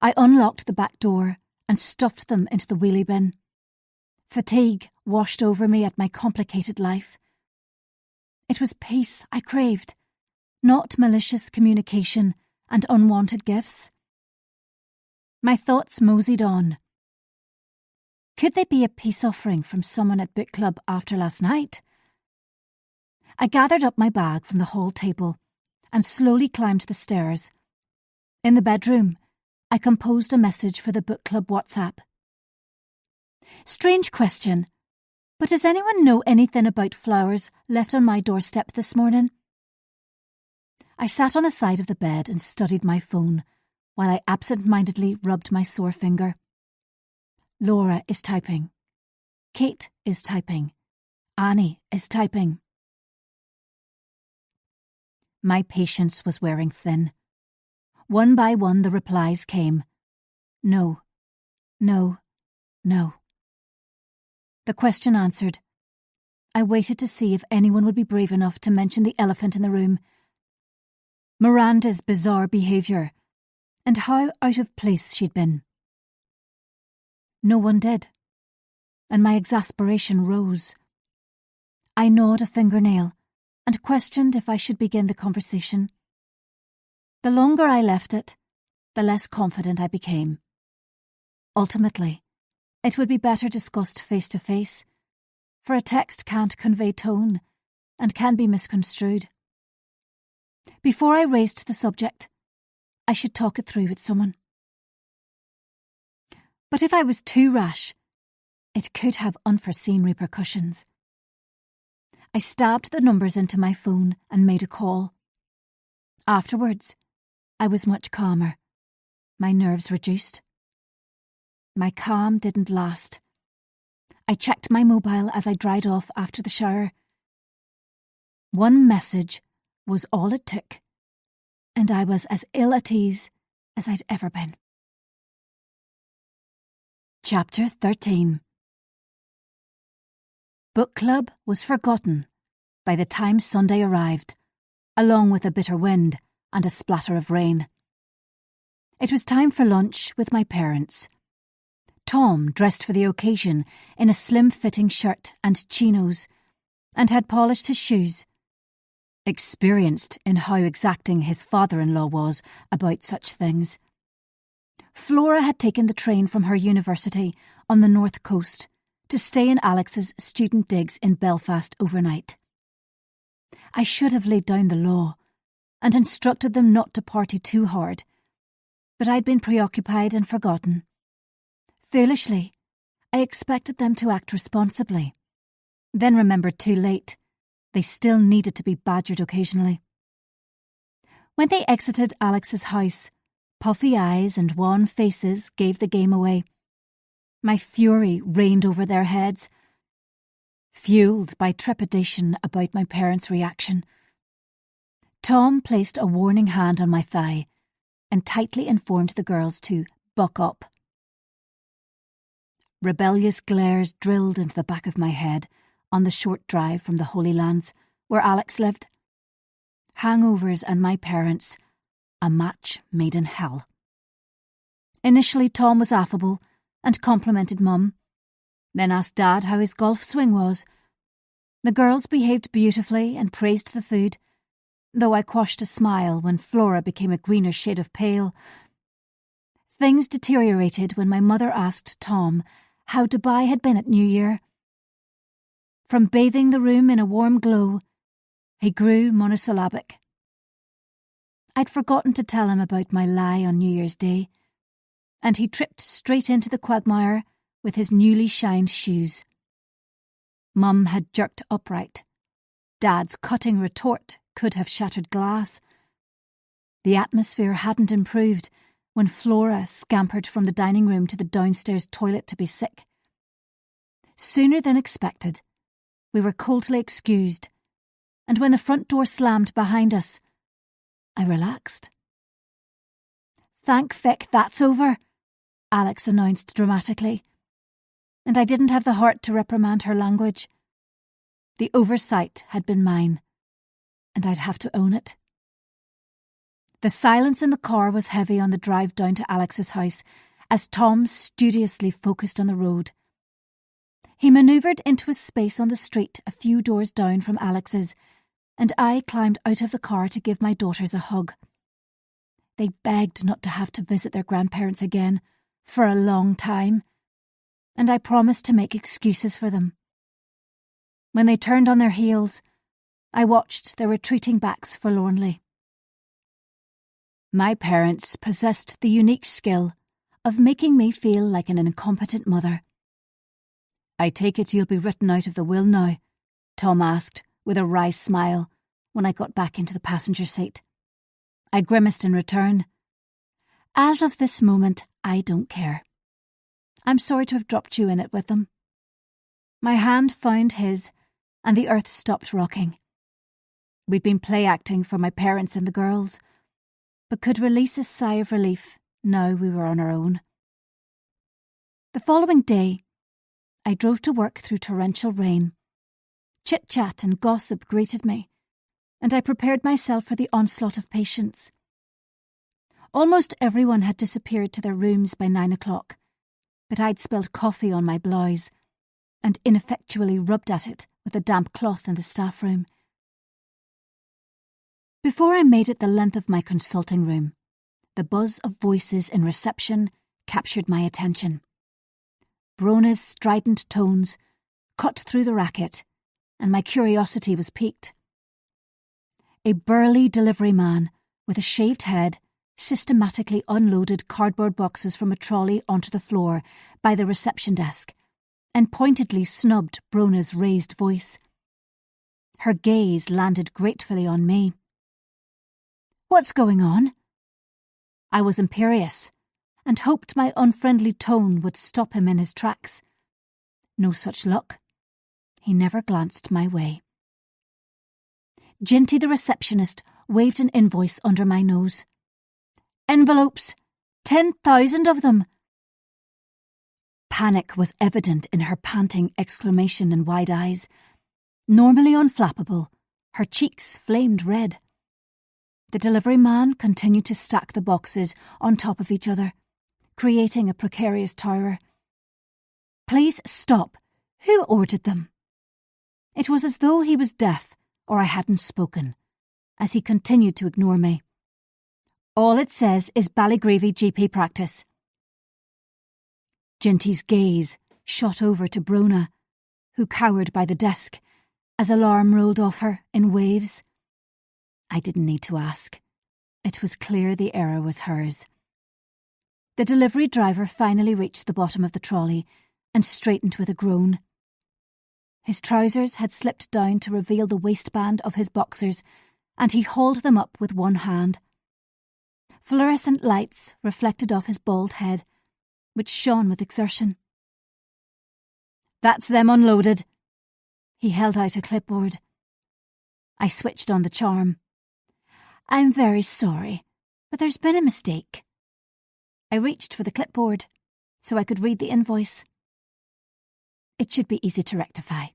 I unlocked the back door and stuffed them into the wheelie bin. Fatigue washed over me at my complicated life. It was peace I craved, not malicious communication and unwanted gifts. My thoughts moseyed on. Could they be a peace offering from someone at book club after last night? I gathered up my bag from the hall table and slowly climbed the stairs. In the bedroom, I composed a message for the book club WhatsApp. "Strange question, but does anyone know anything about flowers left on my doorstep this morning?" I sat on the side of the bed and studied my phone while I absent-mindedly rubbed my sore finger. Laura is typing. Kate is typing. Annie is typing. My patience was wearing thin. One by one the replies came. No, no, no. The question answered. I waited to see if anyone would be brave enough to mention the elephant in the room. Miranda's bizarre behaviour, and how out of place she'd been. No one did, and my exasperation rose. I gnawed a fingernail and questioned if I should begin the conversation. The longer I left it, the less confident I became. Ultimately, it would be better discussed face to face. for a text can't convey tone and can be misconstrued. Before I raised the subject, I should talk it through with someone. But if I was too rash, it could have unforeseen repercussions. I stabbed the numbers into my phone and made a call. Afterwards, I was much calmer, my nerves reduced. My calm didn't last. I checked my mobile as I dried off after the shower. One message was all it took, and I was as ill at ease as I'd ever been. Chapter 13. Book club was forgotten by the time Sunday arrived, along with a bitter wind and a splatter of rain. It was time for lunch with my parents. Tom, dressed for the occasion in a slim-fitting shirt and chinos, and had polished his shoes, experienced in how exacting his father-in-law was about such things. Flora had taken the train from her university on the north coast to stay in Alex's student digs in Belfast overnight. I should have laid down the law and instructed them not to party too hard, but I'd been preoccupied and forgotten. Foolishly, I expected them to act responsibly, then remembered too late they still needed to be badgered occasionally. When they exited Alex's house, puffy eyes and wan faces gave the game away. My fury reigned over their heads, fueled by trepidation about my parents' reaction. Tom placed a warning hand on my thigh and tightly informed the girls to buck up. Rebellious glares drilled into the back of my head on the short drive from the Holy Lands, where Alex lived. Hangovers and my parents, a match made in hell. Initially, Tom was affable and complimented Mum, then asked Dad how his golf swing was. The girls behaved beautifully and praised the food, though I quashed a smile when Flora became a greener shade of pale. Things deteriorated when my mother asked Tom how Dubai had been at New Year. From bathing the room in a warm glow, he grew monosyllabic. I'd forgotten to tell him about my lie on New Year's Day, and he tripped straight into the quagmire with his newly shined shoes. Mum had jerked upright. Dad's cutting retort could have shattered glass. The atmosphere hadn't improved when Flora scampered from the dining room to the downstairs toilet to be sick. Sooner than expected, we were coldly excused, and when the front door slammed behind us, I relaxed. "Thank Vic, that's over," Alex announced dramatically, and I didn't have the heart to reprimand her language. The oversight had been mine, and I'd have to own it. The silence in the car was heavy on the drive down to Alex's house as Tom studiously focused on the road. He manoeuvred into a space on the street a few doors down from Alex's, and I climbed out of the car to give my daughters a hug. They begged not to have to visit their grandparents again for a long time, and I promised to make excuses for them. When they turned on their heels, I watched their retreating backs forlornly. My parents possessed the unique skill of making me feel like an incompetent mother. "I take it you'll be written out of the will now?" Tom asked, with a wry smile, when I got back into the passenger seat. I grimaced in return. "As of this moment, I don't care. I'm sorry to have dropped you in it with them." My hand found his, and the earth stopped rocking. We'd been play-acting for my parents and the girls, but could release a sigh of relief now we were on our own. The following day, I drove to work through torrential rain. Chit-chat and gossip greeted me, and I prepared myself for the onslaught of patients. Almost everyone had disappeared to their rooms by 9 o'clock, but I'd spilled coffee on my blouse and ineffectually rubbed at it with a damp cloth in the staff room. Before I made it the length of my consulting room, the buzz of voices in reception captured my attention. Brona's strident tones cut through the racket, and my curiosity was piqued. A burly delivery man with a shaved head systematically unloaded cardboard boxes from a trolley onto the floor by the reception desk and pointedly snubbed Brona's raised voice. Her gaze landed gratefully on me. "What's going on?" I was imperious and hoped my unfriendly tone would stop him in his tracks. No such luck. He never glanced my way. Ginty the receptionist waved an invoice under my nose. "Envelopes! 10,000 of them!" Panic was evident in her panting exclamation and wide eyes. Normally unflappable, her cheeks flamed red. The delivery man continued to stack the boxes on top of each other, creating a precarious tower. "Please stop. Who ordered them?" It was as though he was deaf or I hadn't spoken, as he continued to ignore me. "All it says is Ballygravy GP practice." Ginty's gaze shot over to Brona, who cowered by the desk as alarm rolled off her in waves. I didn't need to ask. It was clear the error was hers. The delivery driver finally reached the bottom of the trolley and straightened with a groan. His trousers had slipped down to reveal the waistband of his boxers, and he hauled them up with one hand. Fluorescent lights reflected off his bald head, which shone with exertion. "That's them unloaded." He held out a clipboard. I switched on the charm. "I'm very sorry, but there's been a mistake." I reached for the clipboard so I could read the invoice. It should be easy to rectify.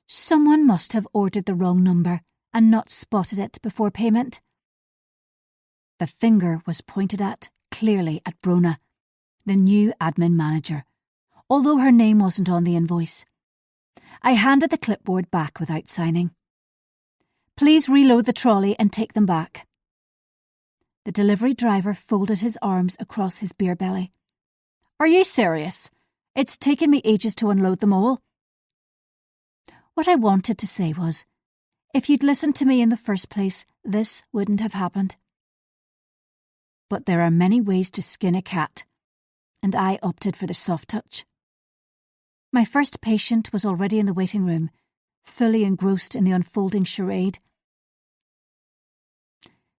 Someone must have ordered the wrong number and not spotted it before payment. The finger was pointed at, clearly at Brona, the new admin manager, although her name wasn't on the invoice. I handed the clipboard back without signing. "Please reload the trolley and take them back." The delivery driver folded his arms across his beer belly. "Are you serious? It's taken me ages to unload them all." What I wanted to say was, if you'd listened to me in the first place, this wouldn't have happened. But there are many ways to skin a cat, and I opted for the soft touch. My first patient was already in the waiting room, fully engrossed in the unfolding charade.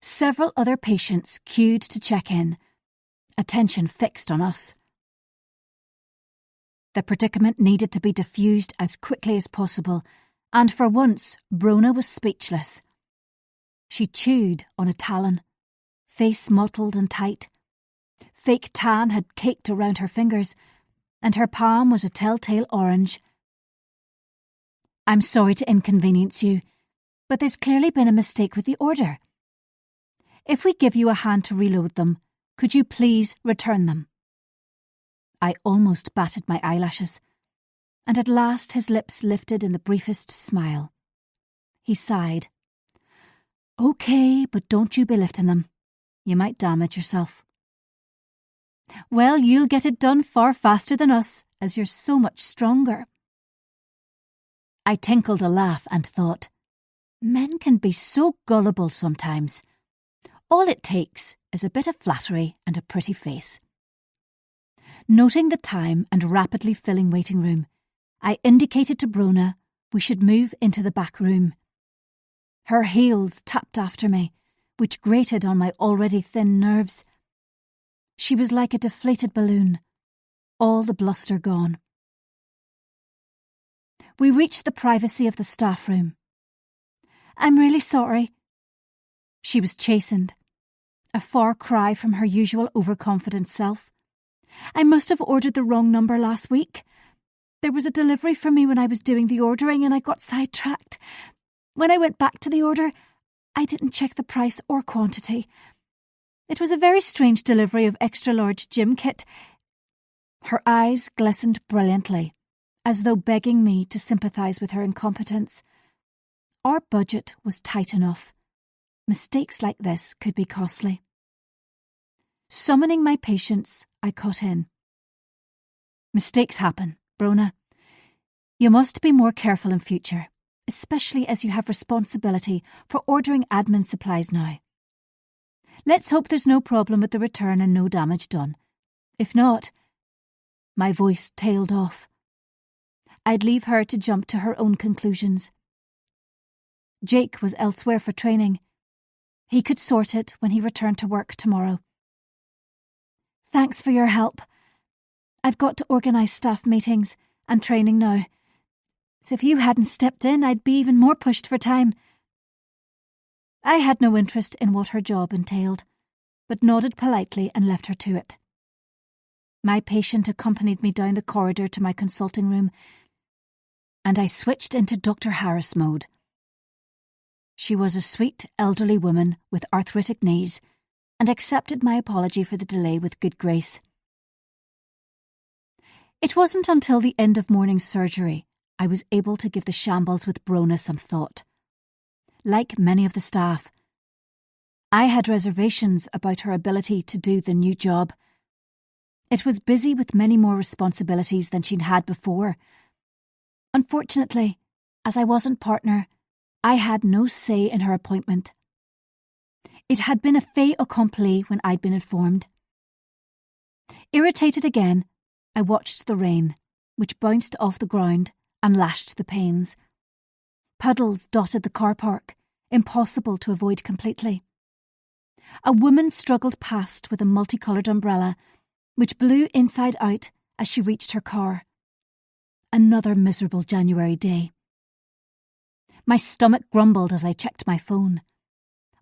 Several other patients queued to check in, attention fixed on us. The predicament needed to be diffused as quickly as possible, and for once Brona was speechless. She chewed on a talon, face mottled and tight. Fake tan had caked around her fingers, and her palm was a telltale orange. "I'm sorry to inconvenience you, but there's clearly been a mistake with the order. If we give you a hand to reload them, could you please return them?" I almost batted my eyelashes, and at last his lips lifted in the briefest smile. He sighed. "Okay, but don't you be lifting them. You might damage yourself." "Well, you'll get it done far faster than us, as you're so much stronger." I tinkled a laugh and thought, men can be so gullible sometimes. All it takes is a bit of flattery and a pretty face. Noting the time and rapidly filling waiting room, I indicated to Brona we should move into the back room. Her heels tapped after me, which grated on my already thin nerves. She was like a deflated balloon, all the bluster gone. We reached the privacy of the staff room. "I'm really sorry." She was chastened, a far cry from her usual overconfident self. "I must have ordered the wrong number last week. There was a delivery for me when I was doing the ordering and I got sidetracked. When I went back to the order, I didn't check the price or quantity. It was a very strange delivery of extra-large gym kit." Her eyes glistened brilliantly, as though begging me to sympathise with her incompetence. Our budget was tight enough. Mistakes like this could be costly. Summoning my patience, I cut in. "Mistakes happen, Brona. You must be more careful in future, especially as you have responsibility for ordering admin supplies now. Let's hope there's no problem with the return and no damage done. If not..." My voice tailed off. I'd leave her to jump to her own conclusions. Jake was elsewhere for training. He could sort it when he returned to work tomorrow. "Thanks for your help. I've got to organise staff meetings and training now. So if you hadn't stepped in, I'd be even more pushed for time." I had no interest in what her job entailed, but nodded politely and left her to it. My patient accompanied me down the corridor to my consulting room, and I switched into Dr. Harris mode. She was a sweet, elderly woman with arthritic knees and accepted my apology for the delay with good grace. It wasn't until the end of morning surgery I was able to give the shambles with Brona some thought. Like many of the staff, I had reservations about her ability to do the new job. It was busy with many more responsibilities than she'd had before. Unfortunately, as I wasn't partner, I had no say in her appointment. It had been a fait accompli when I'd been informed. Irritated again, I watched the rain, which bounced off the ground and lashed the panes. Puddles dotted the car park, impossible to avoid completely. A woman struggled past with a multicoloured umbrella, which blew inside out as she reached her car. Another miserable January day. My stomach grumbled as I checked my phone.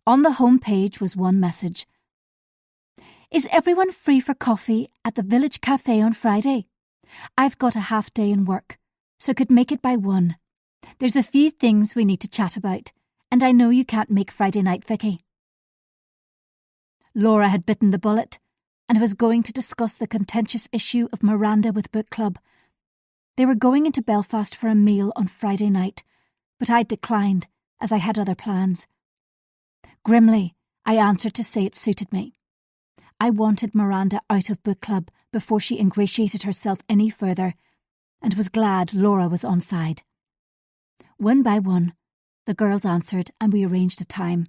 On the home page was one message. "Is everyone free for coffee at the village cafe on Friday? I've got a half day in work, so could make it by 1. There's a few things we need to chat about, and I know you can't make Friday night, Vicky." Laura had bitten the bullet and was going to discuss the contentious issue of Miranda with book club. They were going into Belfast for a meal on Friday night, but I declined as I had other plans. Grimly, I answered to say it suited me. I wanted Miranda out of book club before she ingratiated herself any further, and was glad Laura was on side. One by one, the girls answered and we arranged a time.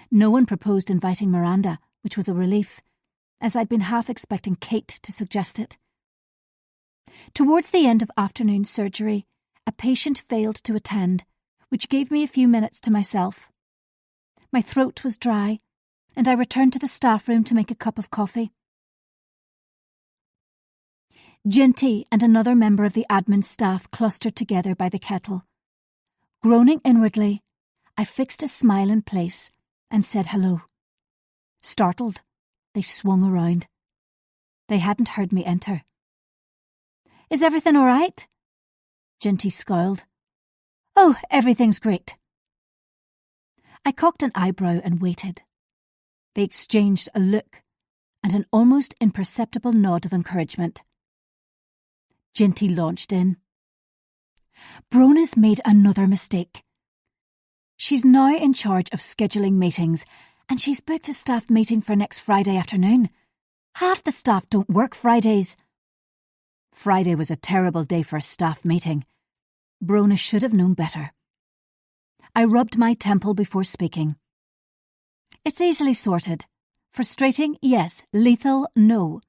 No one proposed inviting Miranda, which was a relief, as I'd been half expecting Kate to suggest it. Towards the end of afternoon surgery, a patient failed to attend, which gave me a few minutes to myself. My throat was dry, and I returned to the staff room to make a cup of coffee. Ginty and another member of the admin staff clustered together by the kettle. Groaning inwardly, I fixed a smile in place and said hello. Startled, they swung around. They hadn't heard me enter. "Is everything all right?" Ginty scowled. "Oh, everything's great." I cocked an eyebrow and waited. They exchanged a look and an almost imperceptible nod of encouragement. Ginty launched in. "Brona's made another mistake. She's now in charge of scheduling meetings, and she's booked a staff meeting for next Friday afternoon. Half the staff don't work Fridays." Friday was a terrible day for a staff meeting. Brona should have known better. I rubbed my temple before speaking. "It's easily sorted. Frustrating, yes. Lethal, no."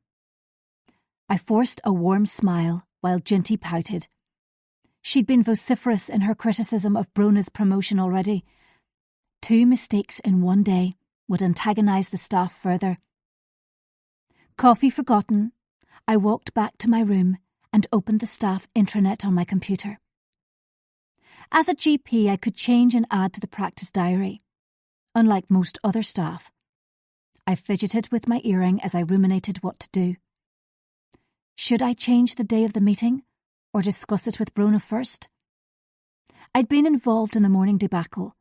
I forced a warm smile while Ginty pouted. She'd been vociferous in her criticism of Brona's promotion already. 2 mistakes in one day would antagonise the staff further. Coffee forgotten, I walked back to my room and opened the staff intranet on my computer. As a GP, I could change and add to the practice diary. Unlike most other staff, I fidgeted with my earring as I ruminated what to do. Should I change the day of the meeting, or discuss it with Brona first? I'd been involved in the morning debacle.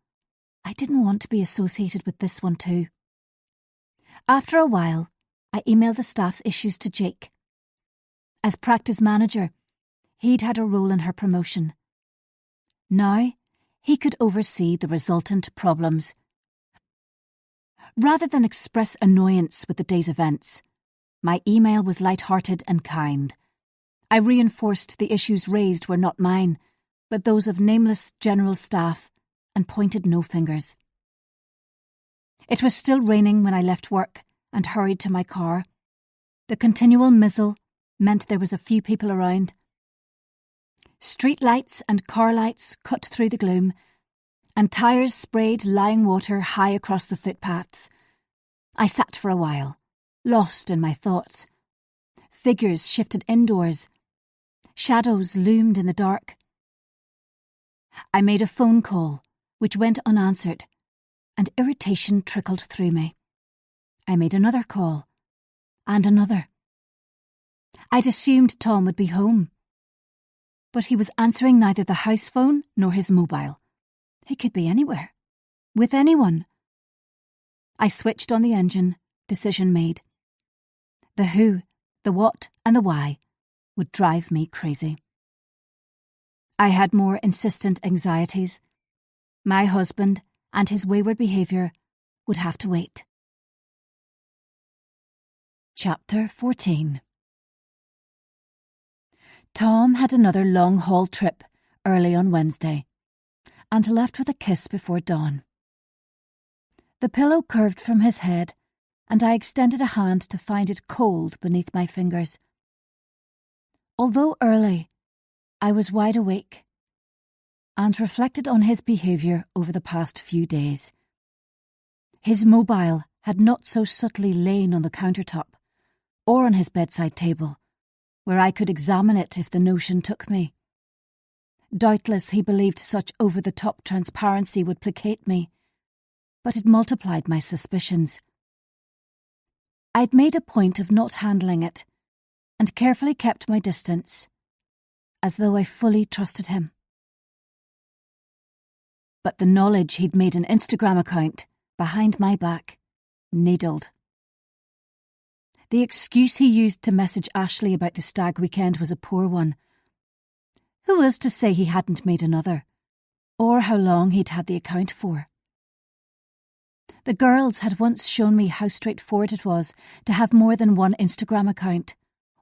I didn't want to be associated with this one too. After a while, I emailed the staff's issues to Jake. As practice manager, he'd had a role in her promotion. Now, he could oversee the resultant problems. Rather than express annoyance with the day's events, my email was light-hearted and kind. I reinforced the issues raised were not mine, but those of nameless general staff, and pointed no fingers. It was still raining when I left work and hurried to my car. The continual mizzle meant there was a few people around. Street lights and car lights cut through the gloom, and tyres sprayed lying water high across the footpaths. I sat for a while, lost in my thoughts. Figures shifted indoors. Shadows loomed in the dark. I made a phone call, which went unanswered, and irritation trickled through me. I made another call, and another. I'd assumed Tom would be home, but he was answering neither the house phone nor his mobile. He could be anywhere, with anyone. I switched on the engine, decision made. The who, the what, and the why would drive me crazy. I had more insistent anxieties. My husband and his wayward behaviour would have to wait. Chapter 14. Tom had another long-haul trip early on Wednesday, and left with a kiss before dawn. The pillow curved from his head, and I extended a hand to find it cold beneath my fingers. Although early, I was wide awake, and reflected on his behaviour over the past few days. His mobile had not so subtly lain on the countertop, or on his bedside table, where I could examine it if the notion took me. Doubtless he believed such over-the-top transparency would placate me, but it multiplied my suspicions. I'd made a point of not handling it, and carefully kept my distance, as though I fully trusted him. But the knowledge he'd made an Instagram account behind my back needled. The excuse he used to message Ashley about the stag weekend was a poor one. Who was to say he hadn't made another, or how long he'd had the account for? The girls had once shown me how straightforward it was to have more than one Instagram account,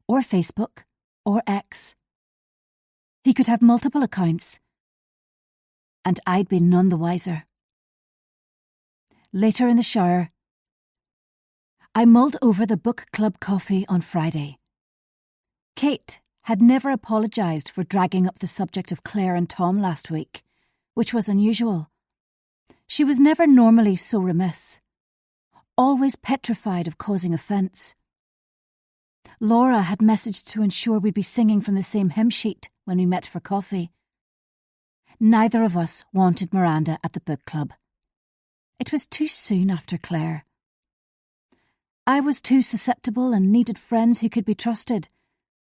or Facebook, or X. He could have multiple accounts, and I'd be none the wiser. Later in the shower, I mulled over the book club coffee on Friday. Kate had never apologised for dragging up the subject of Claire and Tom last week, which was unusual. She was never normally so remiss, always petrified of causing offence. Laura had messaged to ensure we'd be singing from the same hymn sheet when we met for coffee. Neither of us wanted Miranda at the book club. It was too soon after Claire. I was too susceptible and needed friends who could be trusted,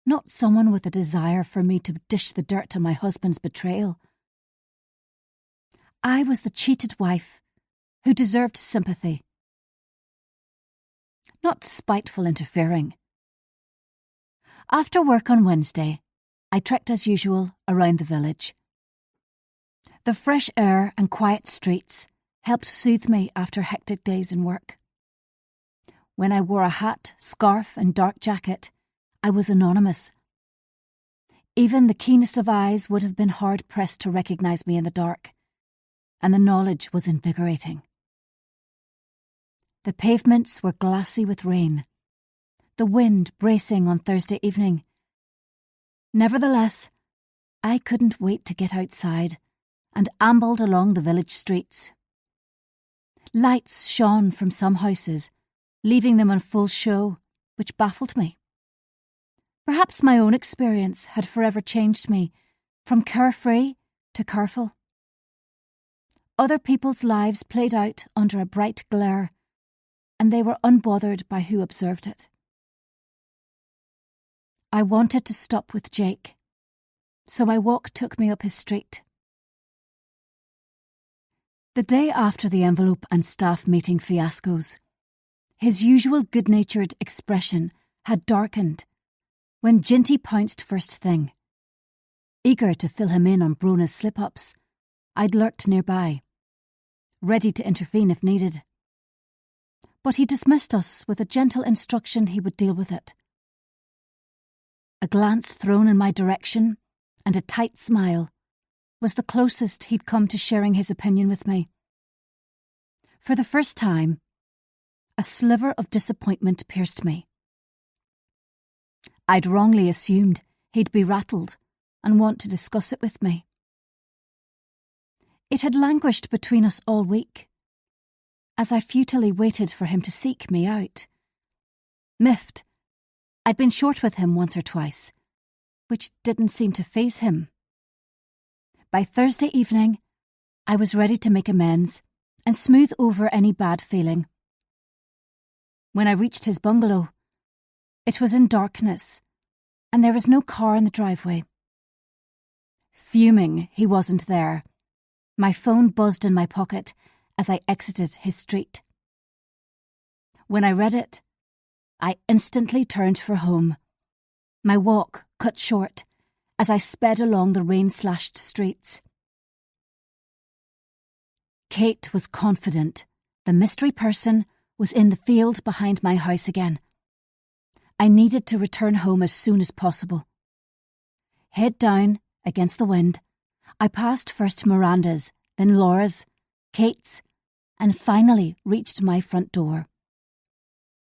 not someone with a desire for me to dish the dirt on my husband's betrayal. I was the cheated wife who deserved sympathy, not spiteful interfering. After work on Wednesday, I trekked as usual around the village. The fresh air and quiet streets helped soothe me after hectic days in work. When I wore a hat, scarf and dark jacket, I was anonymous. Even the keenest of eyes would have been hard-pressed to recognise me in the dark, and the knowledge was invigorating. The pavements were glassy with rain, the wind bracing on Thursday evening. Nevertheless, I couldn't wait to get outside and ambled along the village streets. Lights shone from some houses, leaving them on full show, which baffled me. Perhaps my own experience had forever changed me, from carefree to careful. Other people's lives played out under a bright glare, and they were unbothered by who observed it. I wanted to stop with Jake, so my walk took me up his street. The day after the envelope and staff meeting fiascos, his usual good-natured expression had darkened when Ginty pounced first thing. Eager to fill him in on Brona's slip-ups, I'd lurked nearby, ready to intervene if needed. But he dismissed us with a gentle instruction he would deal with it. A glance thrown in my direction and a tight smile was the closest he'd come to sharing his opinion with me. For the first time, a sliver of disappointment pierced me. I'd wrongly assumed he'd be rattled and want to discuss it with me. It had languished between us all week, as I futilely waited for him to seek me out. Miffed, I'd been short with him once or twice, which didn't seem to faze him. By Thursday evening, I was ready to make amends and smooth over any bad feeling. When I reached his bungalow, it was in darkness, and there was no car in the driveway. Fuming he wasn't there, my phone buzzed in my pocket as I exited his street. When I read it, I instantly turned for home, my walk cut short as I sped along the rain-slashed streets. Kate was confident the mystery person was in the field behind my house again. I needed to return home as soon as possible. Head down, against the wind, I passed first Miranda's, then Laura's, Kate's, and finally reached my front door.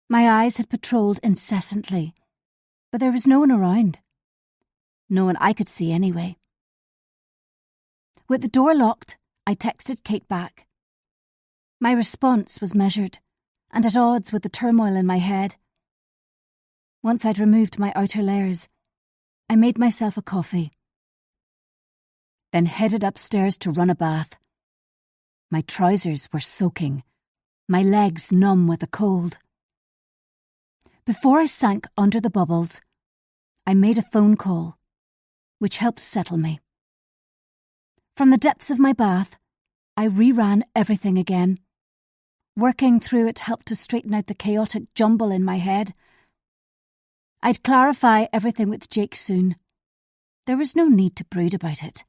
My eyes had patrolled incessantly, but there was no one around. No one I could see anyway. With the door locked, I texted Kate back. My response was measured and at odds with the turmoil in my head. Once I'd removed my outer layers, I made myself a coffee, then headed upstairs to run a bath. My trousers were soaking, my legs numb with the cold. Before I sank under the bubbles, I made a phone call, which helped settle me. From the depths of my bath, I reran everything again. Working through it helped to straighten out the chaotic jumble in my head. I'd clarify everything with Jake soon. There was no need to brood about it.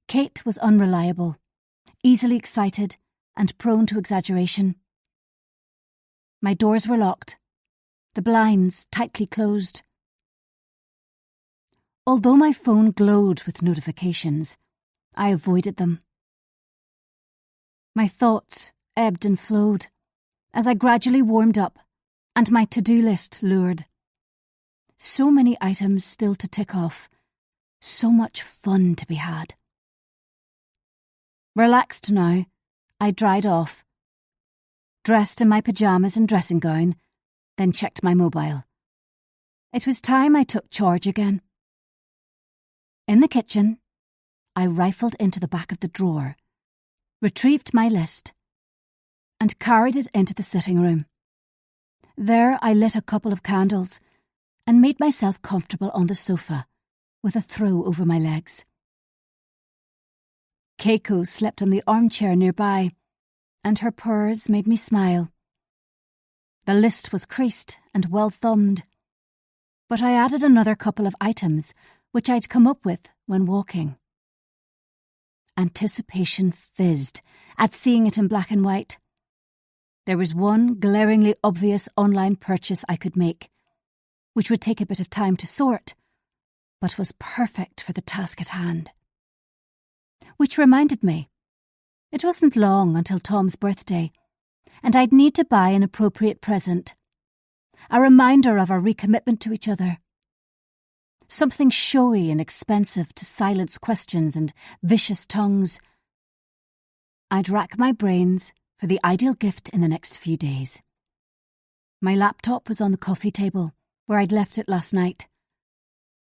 Kate was unreliable, easily excited, and prone to exaggeration. My doors were locked, the blinds tightly closed. Although my phone glowed with notifications, I avoided them. My thoughts ebbed and flowed as I gradually warmed up and my to-do list lured. So many items still to tick off, so much fun to be had. Relaxed now, I dried off, dressed in my pyjamas and dressing gown, then checked my mobile. It was time I took charge again. In the kitchen, I rifled into the back of the drawer, retrieved my list, and carried it into the sitting room. There I lit a couple of candles and made myself comfortable on the sofa, with a throw over my legs. Keiko slept on the armchair nearby, and her purrs made me smile. The list was creased and well thumbed, but I added another couple of items which I'd come up with when walking. Anticipation fizzed at seeing it in black and white. There was one glaringly obvious online purchase I could make, which would take a bit of time to sort, but was perfect for the task at hand. Which reminded me, it wasn't long until Tom's birthday, and I'd need to buy an appropriate present. A reminder of our recommitment to each other. Something showy and expensive to silence questions and vicious tongues. I'd rack my brains for the ideal gift in the next few days. My laptop was on the coffee table, where I'd left it last night.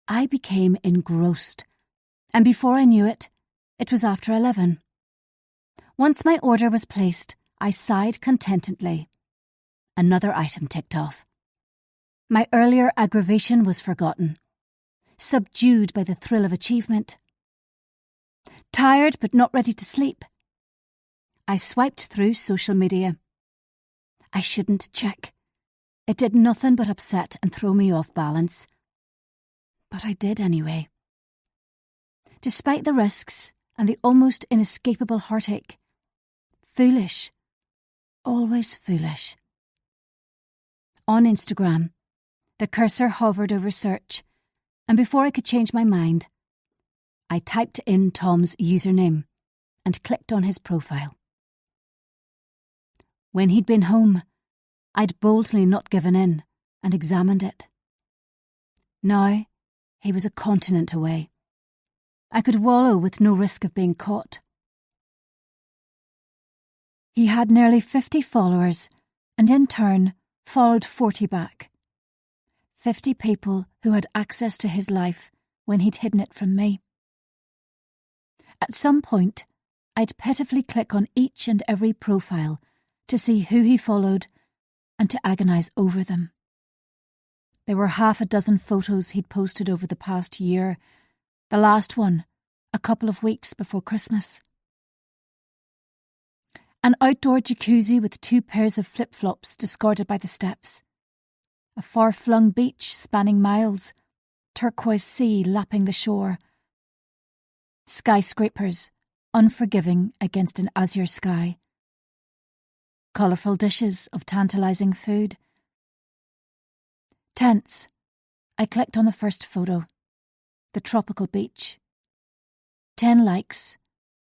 I became engrossed, and before I knew it, it was after 11. Once my order was placed, I sighed contentedly. Another item ticked off. My earlier aggravation was forgotten, subdued by the thrill of achievement. Tired but not ready to sleep, I swiped through social media. I shouldn't check. It did nothing but upset and throw me off balance. But I did anyway. Despite the risks and the almost inescapable heartache. Foolish. Always foolish. On Instagram, The cursor hovered over search, and before I could change my mind, I typed in Tom's username and clicked on his profile. When he'd been home, I'd boldly not given in and examined it. Now, he was a continent away. I could wallow with no risk of being caught. He had nearly 50 followers and in turn followed 40 back. 50 people who had access to his life when he'd hidden it from me. At some point, I'd pitifully click on each and every profile to see who he followed and to agonise over them. There were half a dozen photos he'd posted over the past year, the last one a couple of weeks before Christmas. An outdoor jacuzzi with 2 pairs of flip-flops discarded by the steps. A far-flung beach spanning miles, turquoise sea lapping the shore. Skyscrapers, unforgiving against an azure sky. Colourful dishes of tantalising food. Tents. I clicked on the first photo. The tropical beach. 10 likes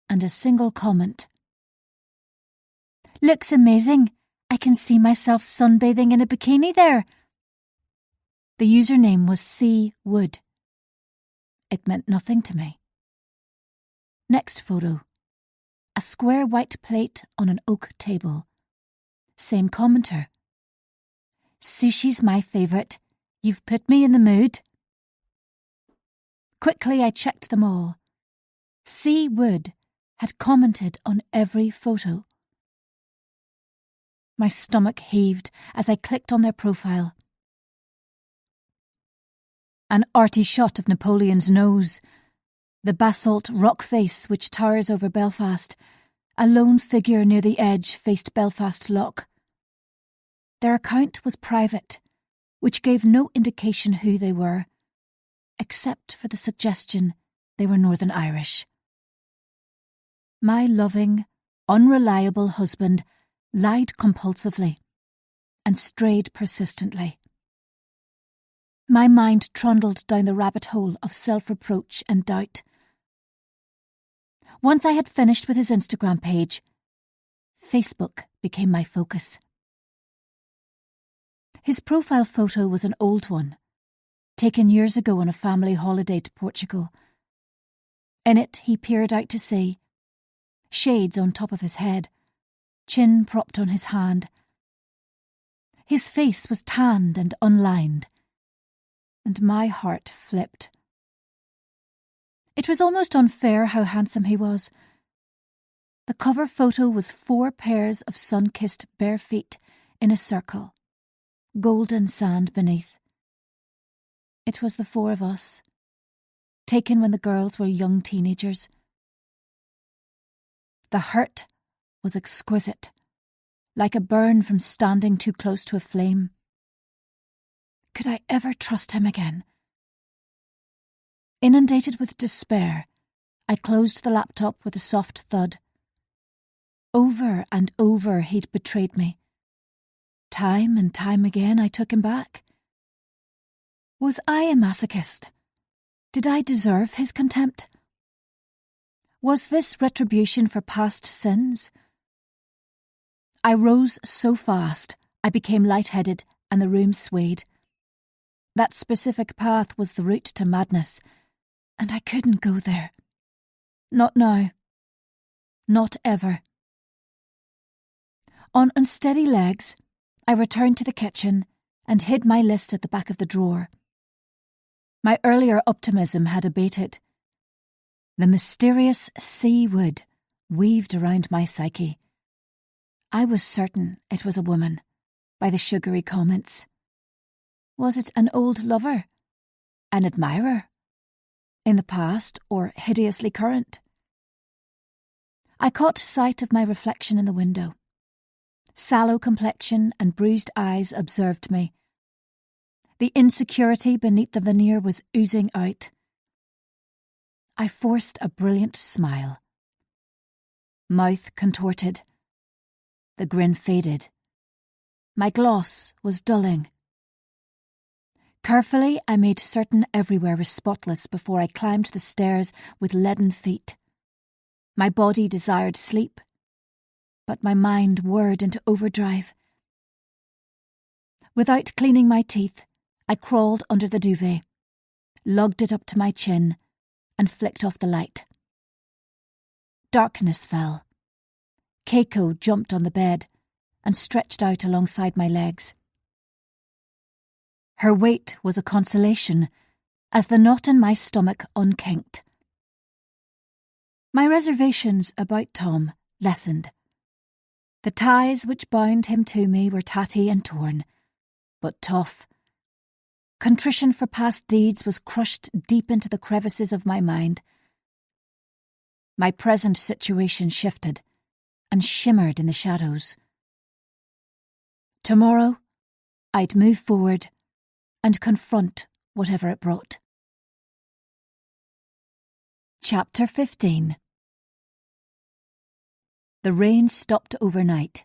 and a single comment. "Looks amazing. I can see myself sunbathing in a bikini there." The username was C. Wood. It meant nothing to me. Next photo. A square white plate on an oak table. Same commenter. "Sushi's my favourite. You've put me in the mood." Quickly I checked them all. C. Wood had commented on every photo. My stomach heaved as I clicked on their profile. An arty shot of Napoleon's nose, the basalt rock face which towers over Belfast, a lone figure near the edge faced Belfast Loch. Their account was private, which gave no indication who they were, except for the suggestion they were Northern Irish. My loving, unreliable husband lied compulsively and strayed persistently. My mind trundled down the rabbit hole of self-reproach and doubt. Once I had finished with his Instagram page, Facebook became my focus. His profile photo was an old one, taken years ago on a family holiday to Portugal. In it, he peered out to sea, shades on top of his head, chin propped on his hand. His face was tanned and unlined, and my heart flipped. It was almost unfair how handsome he was. The cover photo was 4 pairs of sun-kissed bare feet in a circle, golden sand beneath. It was the 4 of us, taken when the girls were young teenagers. The hurt was exquisite, like a burn from standing too close to a flame. Could I ever trust him again? Inundated with despair, I closed the laptop with a soft thud. Over and over he'd betrayed me. Time and time again I took him back. Was I a masochist? Did I deserve his contempt? Was this retribution for past sins? I rose so fast, I became lightheaded and the room swayed. That specific path was the route to madness, and I couldn't go there. Not now. Not ever. On unsteady legs, I returned to the kitchen and hid my list at the back of the drawer. My earlier optimism had abated. The mysterious sea wood weaved around my psyche. I was certain it was a woman, by the sugary comments. Was it an old lover? An admirer? In the past or hideously current? I caught sight of my reflection in the window. Sallow complexion and bruised eyes observed me. The insecurity beneath the veneer was oozing out. I forced a brilliant smile. Mouth contorted. The grin faded. My gloss was dulling. Carefully, I made certain everywhere was spotless before I climbed the stairs with leaden feet. My body desired sleep, but my mind whirred into overdrive. Without cleaning my teeth, I crawled under the duvet, lugged it up to my chin, and flicked off the light. Darkness fell. Keiko jumped on the bed and stretched out alongside my legs. Her weight was a consolation as the knot in my stomach unkinked. My reservations about Tom lessened. The ties which bound him to me were tatty and torn, but tough. Contrition for past deeds was crushed deep into the crevices of my mind. My present situation shifted and shimmered in the shadows. Tomorrow, I'd move forward and confront whatever it brought. Chapter 15. The rain stopped overnight,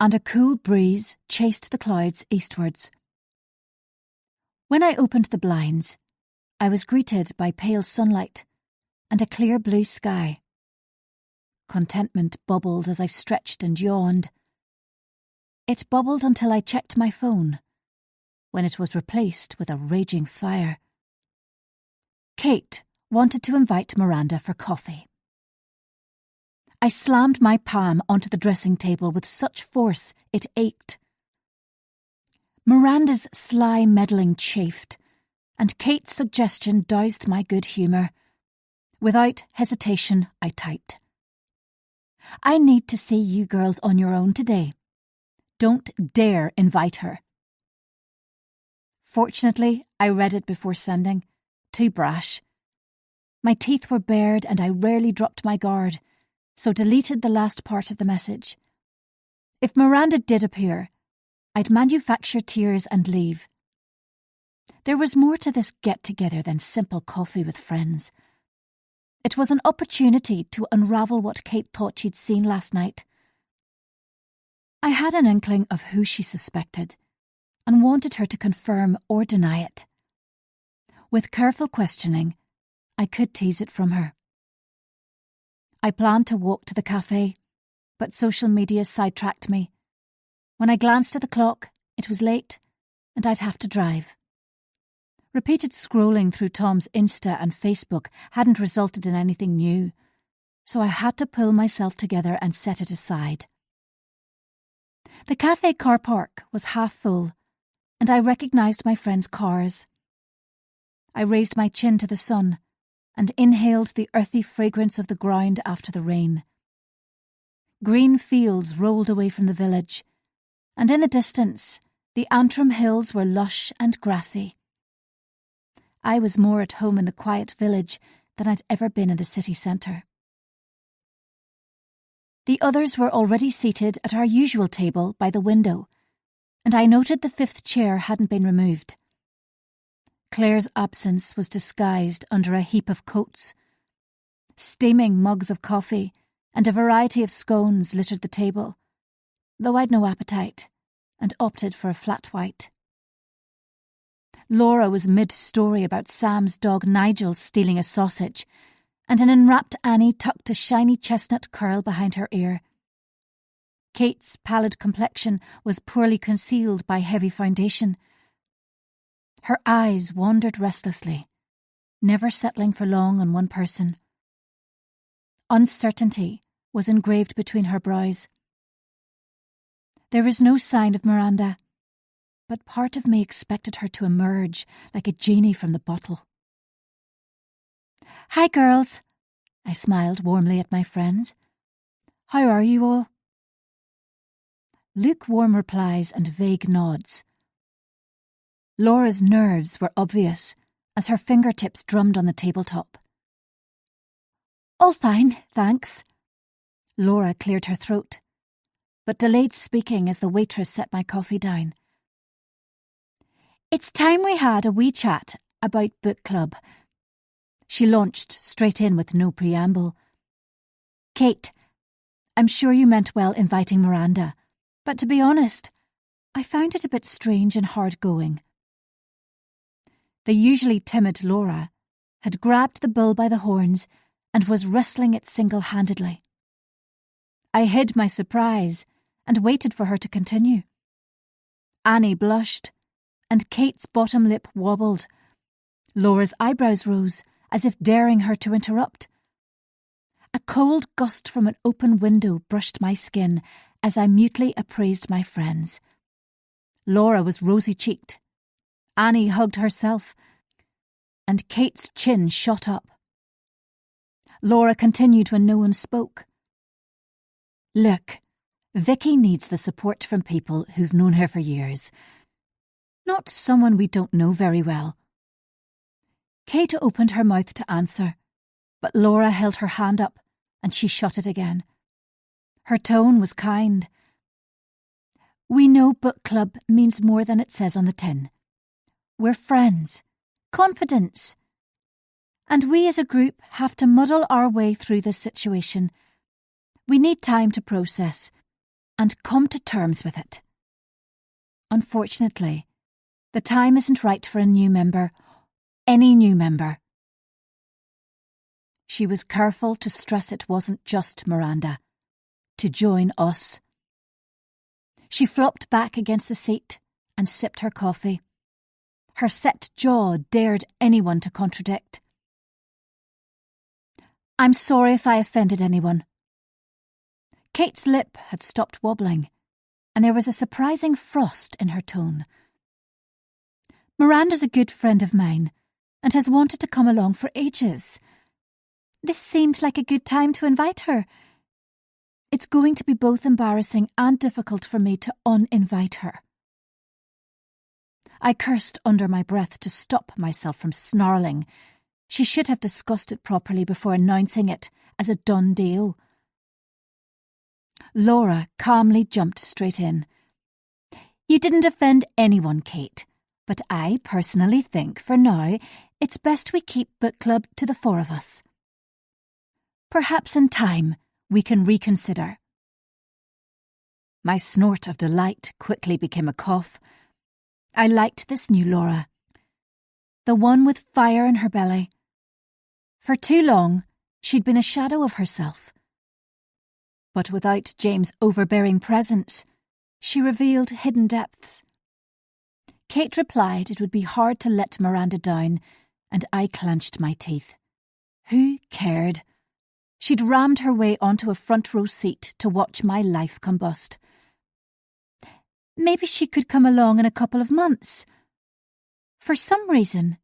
and a cool breeze chased the clouds eastwards. When I opened the blinds, I was greeted by pale sunlight and a clear blue sky. Contentment bubbled as I stretched and yawned. It bubbled until I checked my phone, when it was replaced with a raging fire. Kate wanted to invite Miranda for coffee. I slammed my palm onto the dressing table with such force it ached. Miranda's sly meddling chafed, and Kate's suggestion doused my good humour. Without hesitation, I typed, "I need to see you girls on your own today. Don't dare invite her." Fortunately, I read it before sending. Too brash. My teeth were bared and I rarely dropped my guard, so deleted the last part of the message. If Miranda did appear, I'd manufacture tears and leave. There was more to this get-together than simple coffee with friends. It was an opportunity to unravel what Kate thought she'd seen last night. I had an inkling of who she suspected, and wanted her to confirm or deny it. With careful questioning, I could tease it from her. I planned to walk to the cafe, but social media sidetracked me. When I glanced at the clock, it was late, and I'd have to drive. Repeated scrolling through Tom's Insta and Facebook hadn't resulted in anything new, so I had to pull myself together and set it aside. The cafe car park was half full, and I recognised my friends' cars. I raised my chin to the sun and inhaled the earthy fragrance of the ground after the rain. Green fields rolled away from the village, and in the distance, the Antrim hills were lush and grassy. I was more at home in the quiet village than I'd ever been in the city centre. The others were already seated at our usual table by the window, and I noted the fifth chair hadn't been removed. Claire's absence was disguised under a heap of coats. Steaming mugs of coffee and a variety of scones littered the table, though I'd no appetite, and opted for a flat white. Laura was mid-story about Sam's dog Nigel stealing a sausage, and an enwrapped Annie tucked a shiny chestnut curl behind her ear. Kate's pallid complexion was poorly concealed by heavy foundation. Her eyes wandered restlessly, never settling for long on one person. Uncertainty was engraved between her brows. There was no sign of Miranda, but part of me expected her to emerge like a genie from the bottle. "Hi, girls," I smiled warmly at my friends. "How are you all?" Lukewarm replies and vague nods. Laura's nerves were obvious as her fingertips drummed on the tabletop. "All fine, thanks." Laura cleared her throat, but delayed speaking as the waitress set my coffee down. "It's time we had a wee chat about book club." She launched straight in with no preamble. "Kate, I'm sure you meant well inviting Miranda, but to be honest, I found it a bit strange and hard going. The usually timid Laura had grabbed the bull by the horns and was wrestling it single-handedly. I hid my surprise and waited for her to continue. Annie blushed, and Kate's bottom lip wobbled. Laura's eyebrows rose, as if daring her to interrupt. A cold gust from an open window brushed my skin as I mutely appraised my friends. Laura was rosy-cheeked. Annie hugged herself, and Kate's chin shot up. Laura continued when no one spoke. Look, Vicky needs the support from people who've known her for years, not someone we don't know very well. Kate opened her mouth to answer, but Laura held her hand up and she shut it again. Her tone was kind. We know book club means more than it says on the tin. We're friends, confidants, and we as a group have to muddle our way through this situation. We need time to process and come to terms with it. Unfortunately, the time isn't right for a new member, any new member. She was careful to stress it wasn't just Miranda. To join us. She flopped back against the seat and sipped her coffee. Her set jaw dared anyone to contradict. I'm sorry if I offended anyone. Kate's lip had stopped wobbling, and there was a surprising frost in her tone. Miranda's a good friend of mine, and has wanted to come along for ages. This seemed like a good time to invite her. It's going to be both embarrassing and difficult for me to uninvite her. I cursed under my breath to stop myself from snarling. She should have discussed it properly before announcing it as a done deal. Laura calmly jumped straight in. You didn't offend anyone, Kate, but I personally think, for now, it's best we keep book club to the four of us. Perhaps in time we can reconsider. My snort of delight quickly became a cough. I liked this new Laura, the one with fire in her belly. For too long, she'd been a shadow of herself. But without James' overbearing presence, she revealed hidden depths. Kate replied it would be hard to let Miranda down, and I clenched my teeth. Who cared? She'd rammed her way onto a front-row seat to watch my life combust. Maybe she could come along in a couple of months. For some reason,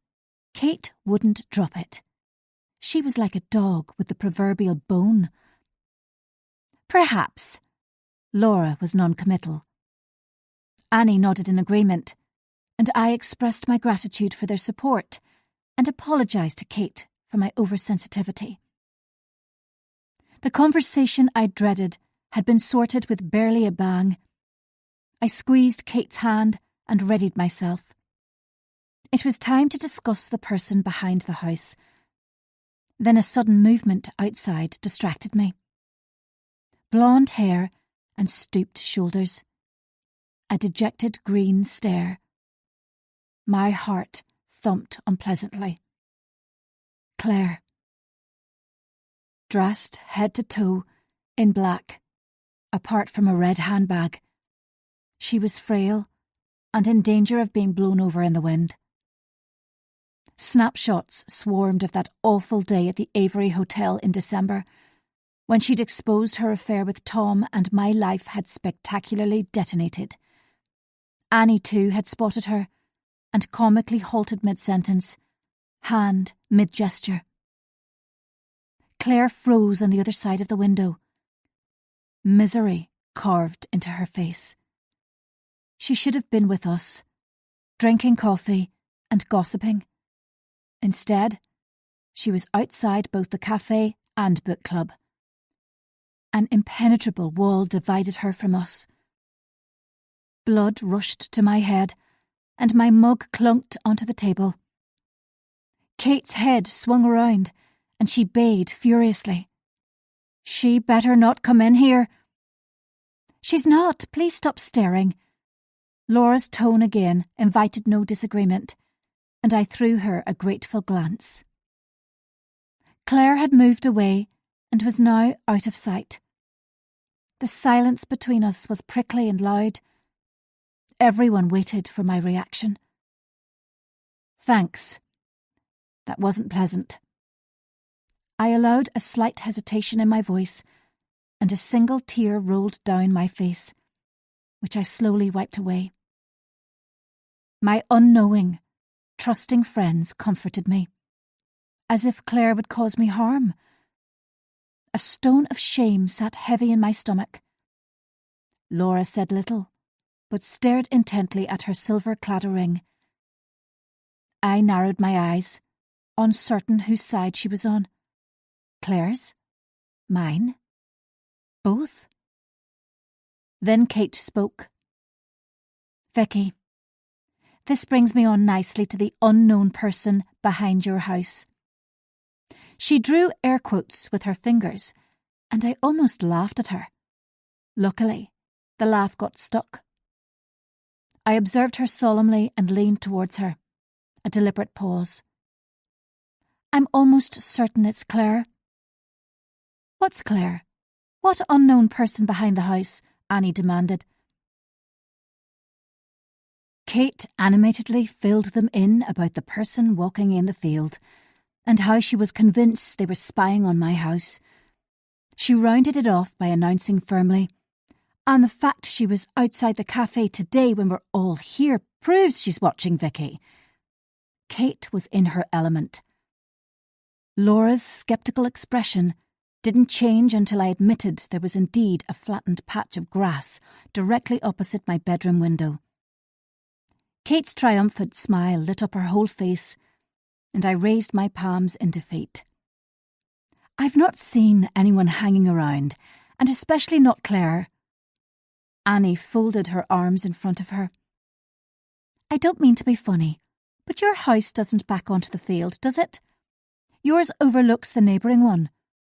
Kate wouldn't drop it. She was like a dog with the proverbial bone. Perhaps. Laura was non-committal. Annie nodded in agreement, and I expressed my gratitude for their support and apologised to Kate for my oversensitivity. The conversation I dreaded had been sorted with barely a bang. I squeezed Kate's hand and readied myself. It was time to discuss the person behind the house. Then a sudden movement outside distracted me. Blonde hair and stooped shoulders. A dejected green stare. My heart thumped unpleasantly. Claire. Dressed head to toe in black, apart from a red handbag. She was frail and in danger of being blown over in the wind. Snapshots swarmed of that awful day at the Avery Hotel in December, when she'd exposed her affair with Tom and my life had spectacularly detonated. Annie, too, had spotted her, and comically halted mid-sentence, hand mid-gesture. Claire froze on the other side of the window. Misery carved into her face. She should have been with us, drinking coffee and gossiping. Instead, she was outside both the cafe and book club. An impenetrable wall divided her from us. Blood rushed to my head, and my mug clunked onto the table. Kate's head swung around, and she bayed furiously. She better not come in here. She's not. Please stop staring. Laura's tone again invited no disagreement. and I threw her a grateful glance. Claire had moved away and was now out of sight. The silence between us was prickly and loud. Everyone waited for my reaction. Thanks. That wasn't pleasant. I allowed a slight hesitation in my voice, and a single tear rolled down my face, which I slowly wiped away. My unknowing, trusting friends comforted me, as if Claire would cause me harm. A stone of shame sat heavy in my stomach. Laura said little, but stared intently at her silver-clad ring. I narrowed my eyes, uncertain whose side she was on. Claire's? Mine? Both? Then Kate spoke. Vicky, this brings me on nicely to the unknown person behind your house. She drew air quotes with her fingers, and I almost laughed at her. Luckily, the laugh got stuck. I observed her solemnly and leaned towards her. A deliberate pause. I'm almost certain it's Claire. What's Claire? What unknown person behind the house? Annie demanded. Kate animatedly filled them in about the person walking in the field, and how she was convinced they were spying on my house. She rounded it off by announcing firmly, and the fact she was outside the cafe today when we're all here proves she's watching Vicky. Kate was in her element. Laura's sceptical expression didn't change until I admitted there was indeed a flattened patch of grass directly opposite my bedroom window. Kate's triumphant smile lit up her whole face, and I raised my palms in defeat. I've not seen anyone hanging around, and especially not Claire. Annie folded her arms in front of her. I don't mean to be funny, but your house doesn't back onto the field, does it? Yours overlooks the neighbouring one,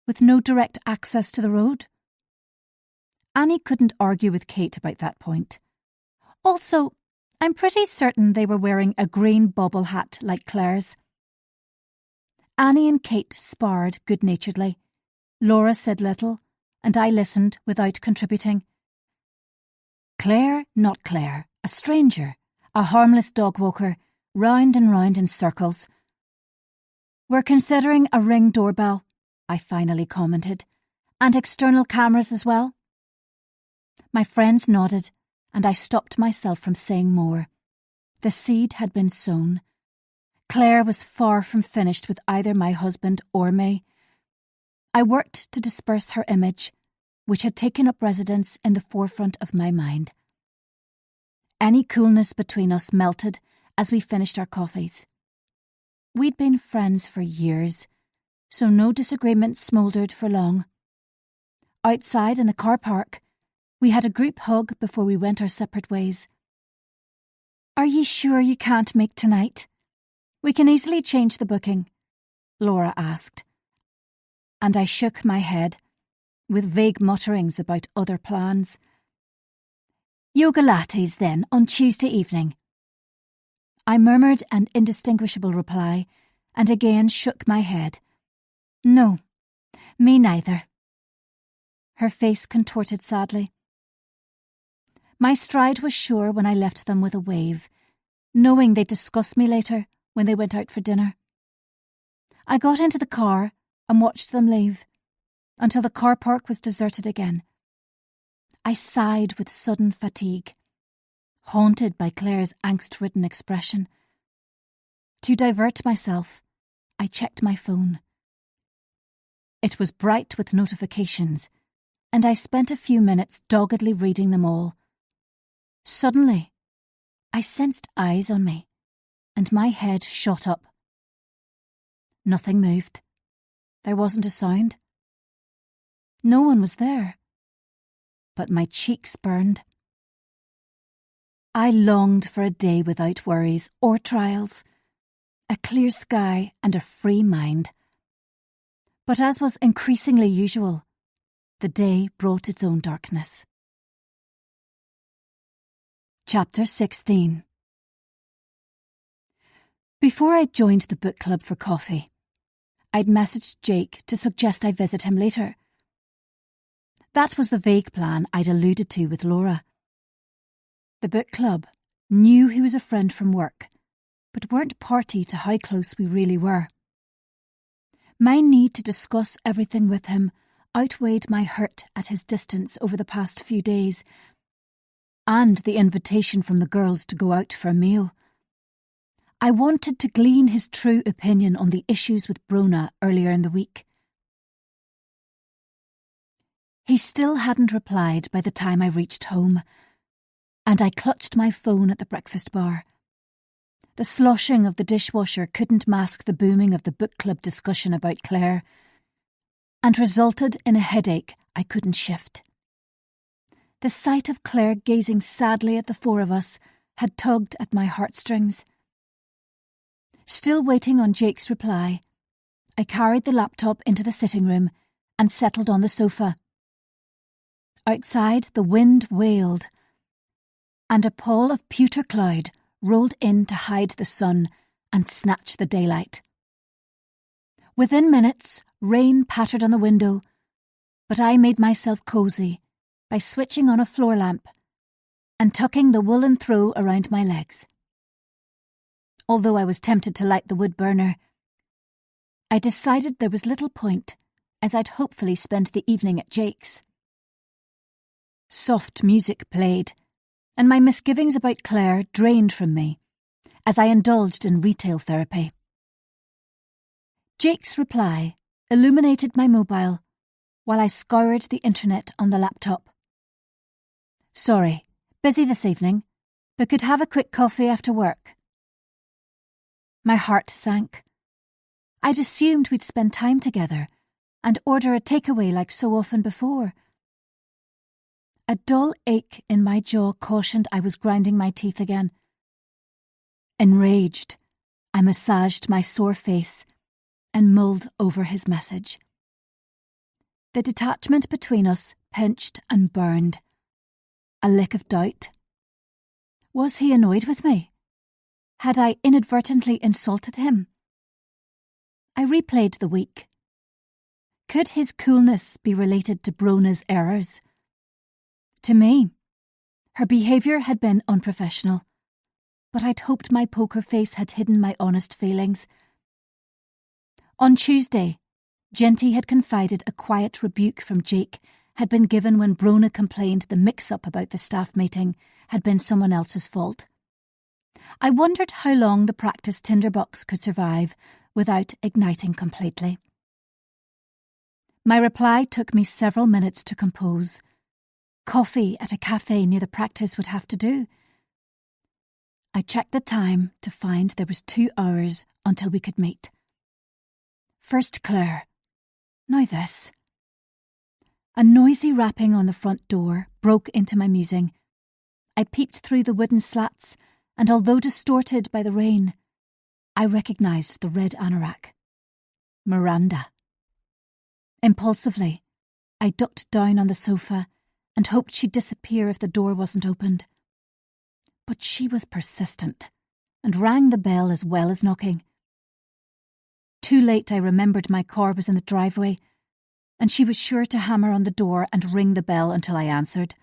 with no direct access to the road. Annie couldn't argue with Kate about that point. Also, I'm pretty certain they were wearing a green bobble hat like Claire's. Annie and Kate sparred good-naturedly. Laura said little, and I listened without contributing. Claire, not Claire, a stranger, a harmless dog-walker, round and round in circles. We're considering a Ring doorbell, I finally commented, and external cameras as well. My friends nodded, and I stopped myself from saying more. The seed had been sown. Claire was far from finished with either my husband or me. I worked to disperse her image, which had taken up residence in the forefront of my mind. Any coolness between us melted as we finished our coffees. We'd been friends for years, so no disagreement smouldered for long. Outside in the car park, we had a group hug before we went our separate ways. Are ye sure you can't make tonight? We can easily change the booking, Laura asked. And I shook my head, with vague mutterings about other plans. Yoga lattes, then, on Tuesday evening. I murmured an indistinguishable reply, and again shook my head. No, me neither. Her face contorted sadly. My stride was sure when I left them with a wave, knowing they'd discuss me later when they went out for dinner. I got into the car and watched them leave, until the car park was deserted again. I sighed with sudden fatigue, haunted by Claire's angst-ridden expression. To divert myself, I checked my phone. It was bright with notifications, and I spent a few minutes doggedly reading them all. Suddenly, I sensed eyes on me, and my head shot up. Nothing moved. There wasn't a sound. No one was there. But my cheeks burned. I longed for a day without worries or trials, a clear sky and a free mind. But as was increasingly usual, the day brought its own darkness. Chapter 16. Before I joined the book club for coffee, I'd messaged Jake to suggest I visit him later. That was the vague plan I'd alluded to with Laura. The book club knew he was a friend from work, but weren't party to how close we really were. My need to discuss everything with him outweighed my hurt at his distance over the past few days, and the invitation from the girls to go out for a meal. I wanted to glean his true opinion on the issues with Brona earlier in the week. He still hadn't replied by the time I reached home, and I clutched my phone at the breakfast bar. The sloshing of the dishwasher couldn't mask the booming of the book club discussion about Claire, and resulted in a headache I couldn't shift. The sight of Claire gazing sadly at the four of us had tugged at my heartstrings. Still waiting on Jake's reply, I carried the laptop into the sitting room and settled on the sofa. Outside, the wind wailed, and a pall of pewter cloud rolled in to hide the sun and snatch the daylight. Within minutes, rain pattered on the window, but I made myself cosy by switching on a floor lamp and tucking the woolen throw around my legs. Although I was tempted to light the wood burner, I decided there was little point, as I'd hopefully spend the evening at Jake's. Soft music played, and my misgivings about Claire drained from me as I indulged in retail therapy. Jake's reply illuminated my mobile while I scoured the internet on the laptop. "Sorry, busy this evening, but could have a quick coffee after work." My heart sank. I'd assumed we'd spend time together and order a takeaway like so often before. A dull ache in my jaw cautioned I was grinding my teeth again. Enraged, I massaged my sore face and mulled over his message. The detachment between us pinched and burned. A lick of doubt. Was he annoyed with me? Had I inadvertently insulted him? I replayed the week. Could his coolness be related to Brona's errors? To me, her behaviour had been unprofessional, but I'd hoped my poker face had hidden my honest feelings. On Tuesday, Genty had confided a quiet rebuke from Jake had been given when Brona complained the mix-up about the staff meeting had been someone else's fault. I wondered how long the practice tinderbox could survive without igniting completely. My reply took me several minutes to compose. Coffee at a cafe near the practice would have to do. I checked the time to find there was 2 hours until we could meet. First Claire. Now this. A noisy rapping on the front door broke into my musing. I peeped through the wooden slats, and although distorted by the rain, I recognised the red anorak. Miranda. Impulsively, I ducked down on the sofa and hoped she'd disappear if the door wasn't opened. But she was persistent and rang the bell as well as knocking. Too late I remembered my car was in the driveway, and she was sure to hammer on the door and ring the bell until I answered.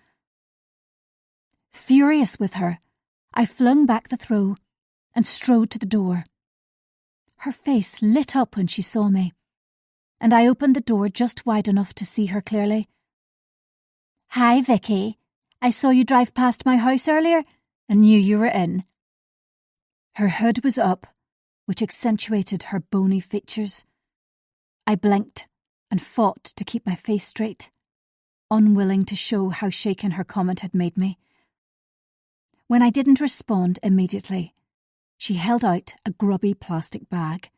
Furious with her, I flung back the throw and strode to the door. Her face lit up when she saw me, and I opened the door just wide enough to see her clearly. "Hi, Vicky. I saw you drive past my house earlier and knew you were in." Her hood was up, which accentuated her bony features. I blinked and fought to keep my face straight, unwilling to show how shaken her comment had made me. When I didn't respond immediately, she held out a grubby plastic bag.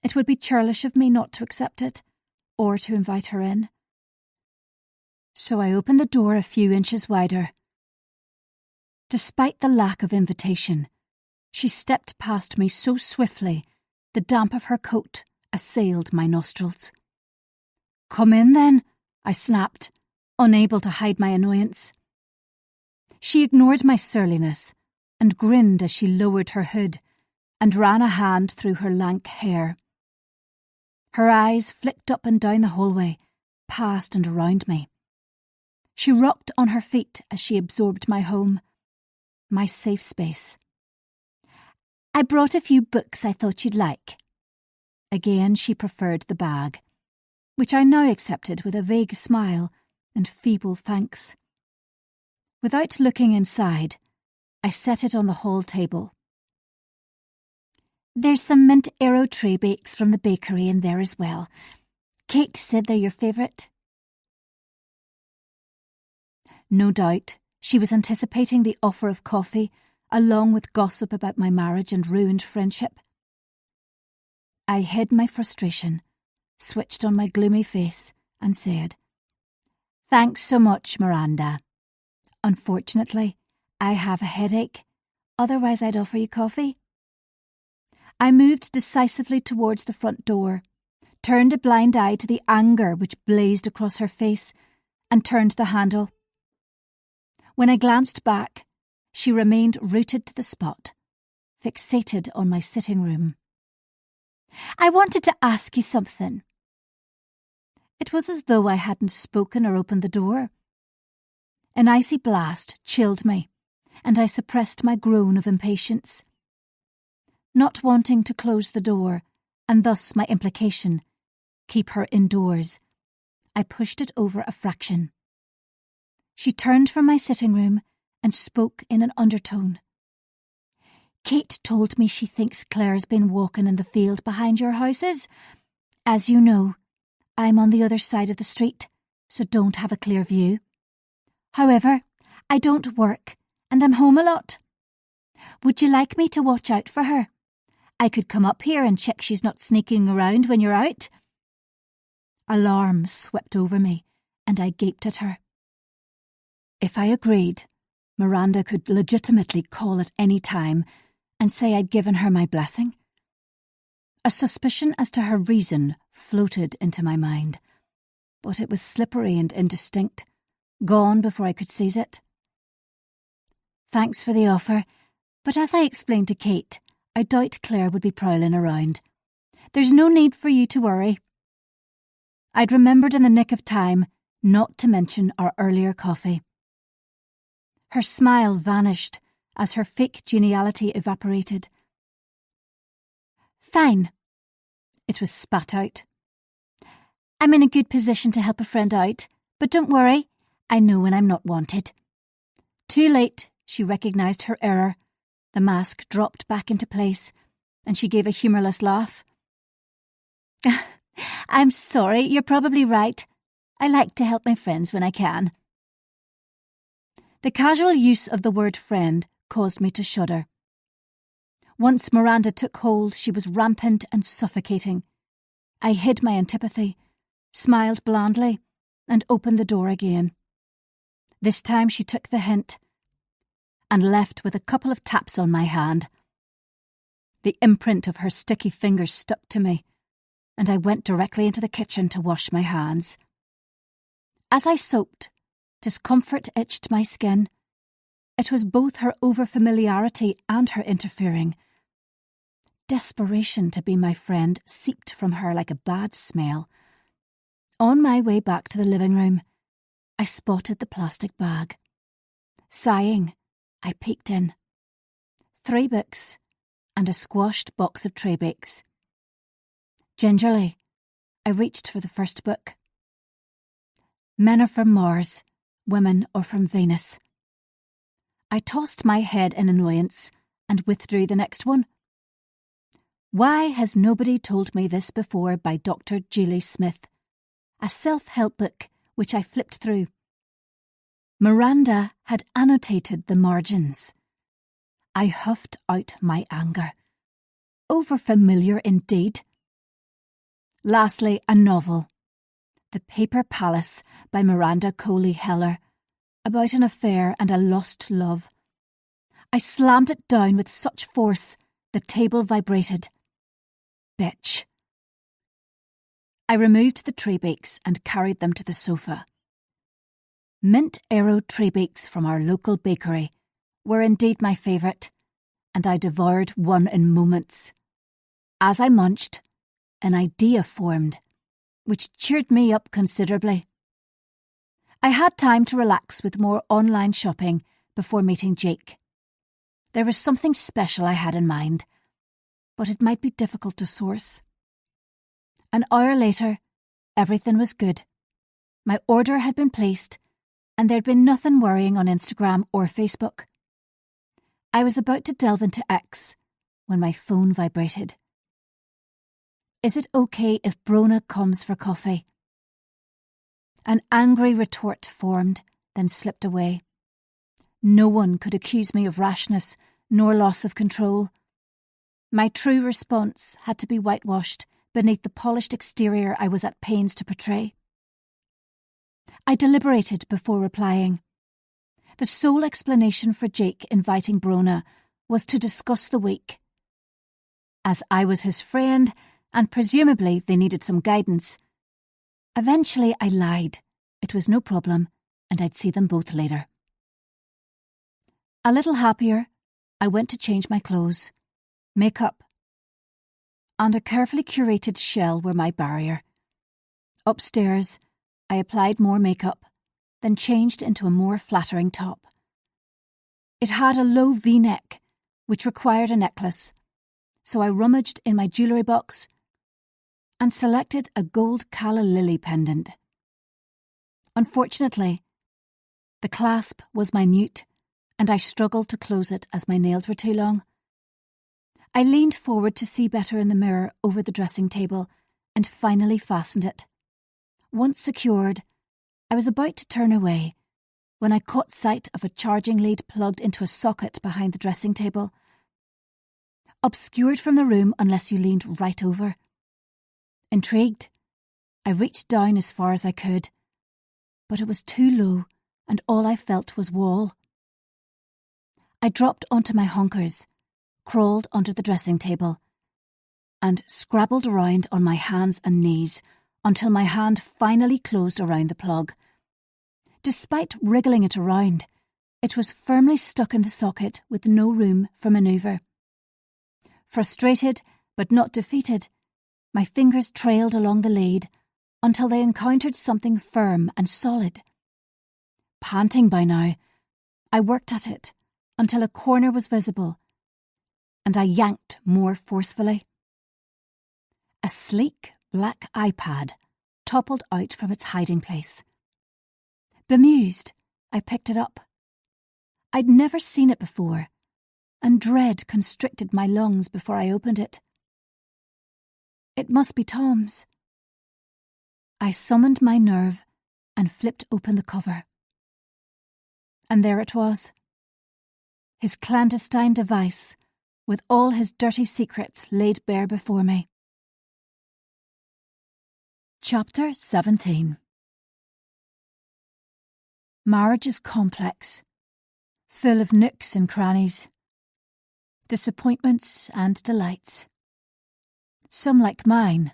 It would be churlish of me not to accept it, or to invite her in. So I opened the door a few inches wider. Despite the lack of invitation, she stepped past me so swiftly the damp of her coat assailed my nostrils. "Come in then," I snapped, unable to hide my annoyance. She ignored my surliness and grinned as she lowered her hood, and ran a hand through her lank hair. Her eyes flicked up and down the hallway, past and around me. She rocked on her feet as she absorbed my home, my safe space. "I brought a few books I thought you'd like." Again she preferred the bag, which I now accepted with a vague smile and feeble thanks. Without looking inside, I set it on the hall table. "There's some mint arrow tray bakes from the bakery in there as well. Kate said they're your favourite." No doubt, she was anticipating the offer of coffee, along with gossip about my marriage and ruined friendship. I hid my frustration, switched on my gloomy face, and said, "Thanks so much, Miranda. Unfortunately, I have a headache. Otherwise, I'd offer you coffee." I moved decisively towards the front door, turned a blind eye to the anger which blazed across her face, and turned the handle. When I glanced back, she remained rooted to the spot, fixated on my sitting room. "I wanted to ask you something." It was as though I hadn't spoken or opened the door. An icy blast chilled me, and I suppressed my groan of impatience. Not wanting to close the door, and thus my implication, keep her indoors, I pushed it over a fraction. She turned from my sitting room and spoke in an undertone. "Kate told me she thinks Claire's been walking in the field behind your houses. As you know, I'm on the other side of the street, so don't have a clear view. However, I don't work, and I'm home a lot. Would you like me to watch out for her? I could come up here and check she's not sneaking around when you're out." Alarm swept over me, and I gaped at her. If I agreed, Miranda could legitimately call at any time and say I'd given her my blessing. A suspicion as to her reason floated into my mind, but it was slippery and indistinct, gone before I could seize it. "Thanks for the offer, but as I explained to Kate, I doubt Claire would be prowling around. There's no need for you to worry." I'd remembered in the nick of time not to mention our earlier coffee. Her smile vanished as her fake geniality evaporated. "Fine." It was spat out. "I'm in a good position to help a friend out, but don't worry, I know when I'm not wanted." Too late, she recognised her error. The mask dropped back into place, and she gave a humourless laugh. "I'm sorry, you're probably right. I like to help my friends when I can." The casual use of the word friend caused me to shudder. Once Miranda took hold, she was rampant and suffocating. I hid my antipathy, smiled blandly, and opened the door again. This time she took the hint, and left with a couple of taps on my hand. The imprint of her sticky fingers stuck to me, and I went directly into the kitchen to wash my hands. As I soaped, discomfort itched my skin. It was both her overfamiliarity and her interfering. Desperation to be my friend seeped from her like a bad smell. On my way back to the living room, I spotted the plastic bag. Sighing, I peeked in. 3 books and a squashed box of tray bakes. Gingerly, I reached for the first book. Men are from Mars, women are from Venus. I tossed my head in annoyance and withdrew the next one. Why has nobody told me this before by Dr. Julie Smith? A self-help book which I flipped through. Miranda had annotated the margins. I huffed out my anger. Overfamiliar indeed. Lastly, a novel. The Paper Palace by Miranda Coley Heller, about an affair and a lost love. I slammed it down with such force the table vibrated. Bitch. I removed the tray bakes and carried them to the sofa. Mint arrow tray bakes from our local bakery were indeed my favourite, and I devoured one in moments. As I munched, an idea formed, which cheered me up considerably. I had time to relax with more online shopping before meeting Jake. There was something special I had in mind, but it might be difficult to source. An hour later, everything was good. My order had been placed, and there'd been nothing worrying on Instagram or Facebook. I was about to delve into X when my phone vibrated. Is it okay if Brona comes for coffee? An angry retort formed, then slipped away. No one could accuse me of rashness nor loss of control. My true response had to be whitewashed beneath the polished exterior I was at pains to portray. I deliberated before replying. The sole explanation for Jake inviting Brona was to discuss the week. As I was his friend, and presumably they needed some guidance, eventually I lied. It was no problem, and I'd see them both later. A little happier, I went to change my clothes. Makeup and a carefully curated shell were my barrier. Upstairs, I applied more makeup, then changed into a more flattering top. It had a low V-neck, which required a necklace, so I rummaged in my jewellery box and selected a gold calla lily pendant. Unfortunately, the clasp was minute, and I struggled to close it as my nails were too long. I leaned forward to see better in the mirror over the dressing table and finally fastened it. Once secured, I was about to turn away when I caught sight of a charging lead plugged into a socket behind the dressing table. Obscured from the room unless you leaned right over. Intrigued, I reached down as far as I could, but it was too low and all I felt was wall. I dropped onto my honkers, crawled under the dressing table, and scrabbled around on my hands and knees until my hand finally closed around the plug. Despite wriggling it around, it was firmly stuck in the socket with no room for manoeuvre. Frustrated, but not defeated, my fingers trailed along the lead until they encountered something firm and solid. Panting by now, I worked at it until a corner was visible, and I yanked more forcefully. A sleek black iPad toppled out from its hiding place. Bemused, I picked it up. I'd never seen it before, and dread constricted my lungs before I opened it. It must be Tom's. I summoned my nerve and flipped open the cover. And there it was. His clandestine device, with all his dirty secrets laid bare before me. Chapter 17. Marriage is complex, full of nooks and crannies, disappointments and delights. Some, like mine,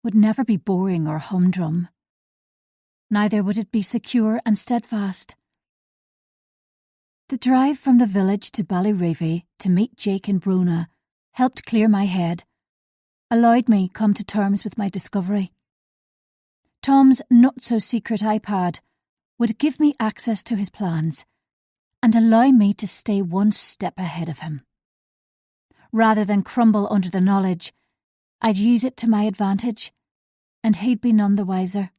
would never be boring or humdrum. Neither would it be secure and steadfast. The drive from the village to Ballyravy to meet Jake and Brona helped clear my head, allowed me come to terms with my discovery. Tom's not-so-secret iPad would give me access to his plans and allow me to stay one step ahead of him. Rather than crumble under the knowledge, I'd use it to my advantage, and he'd be none the wiser.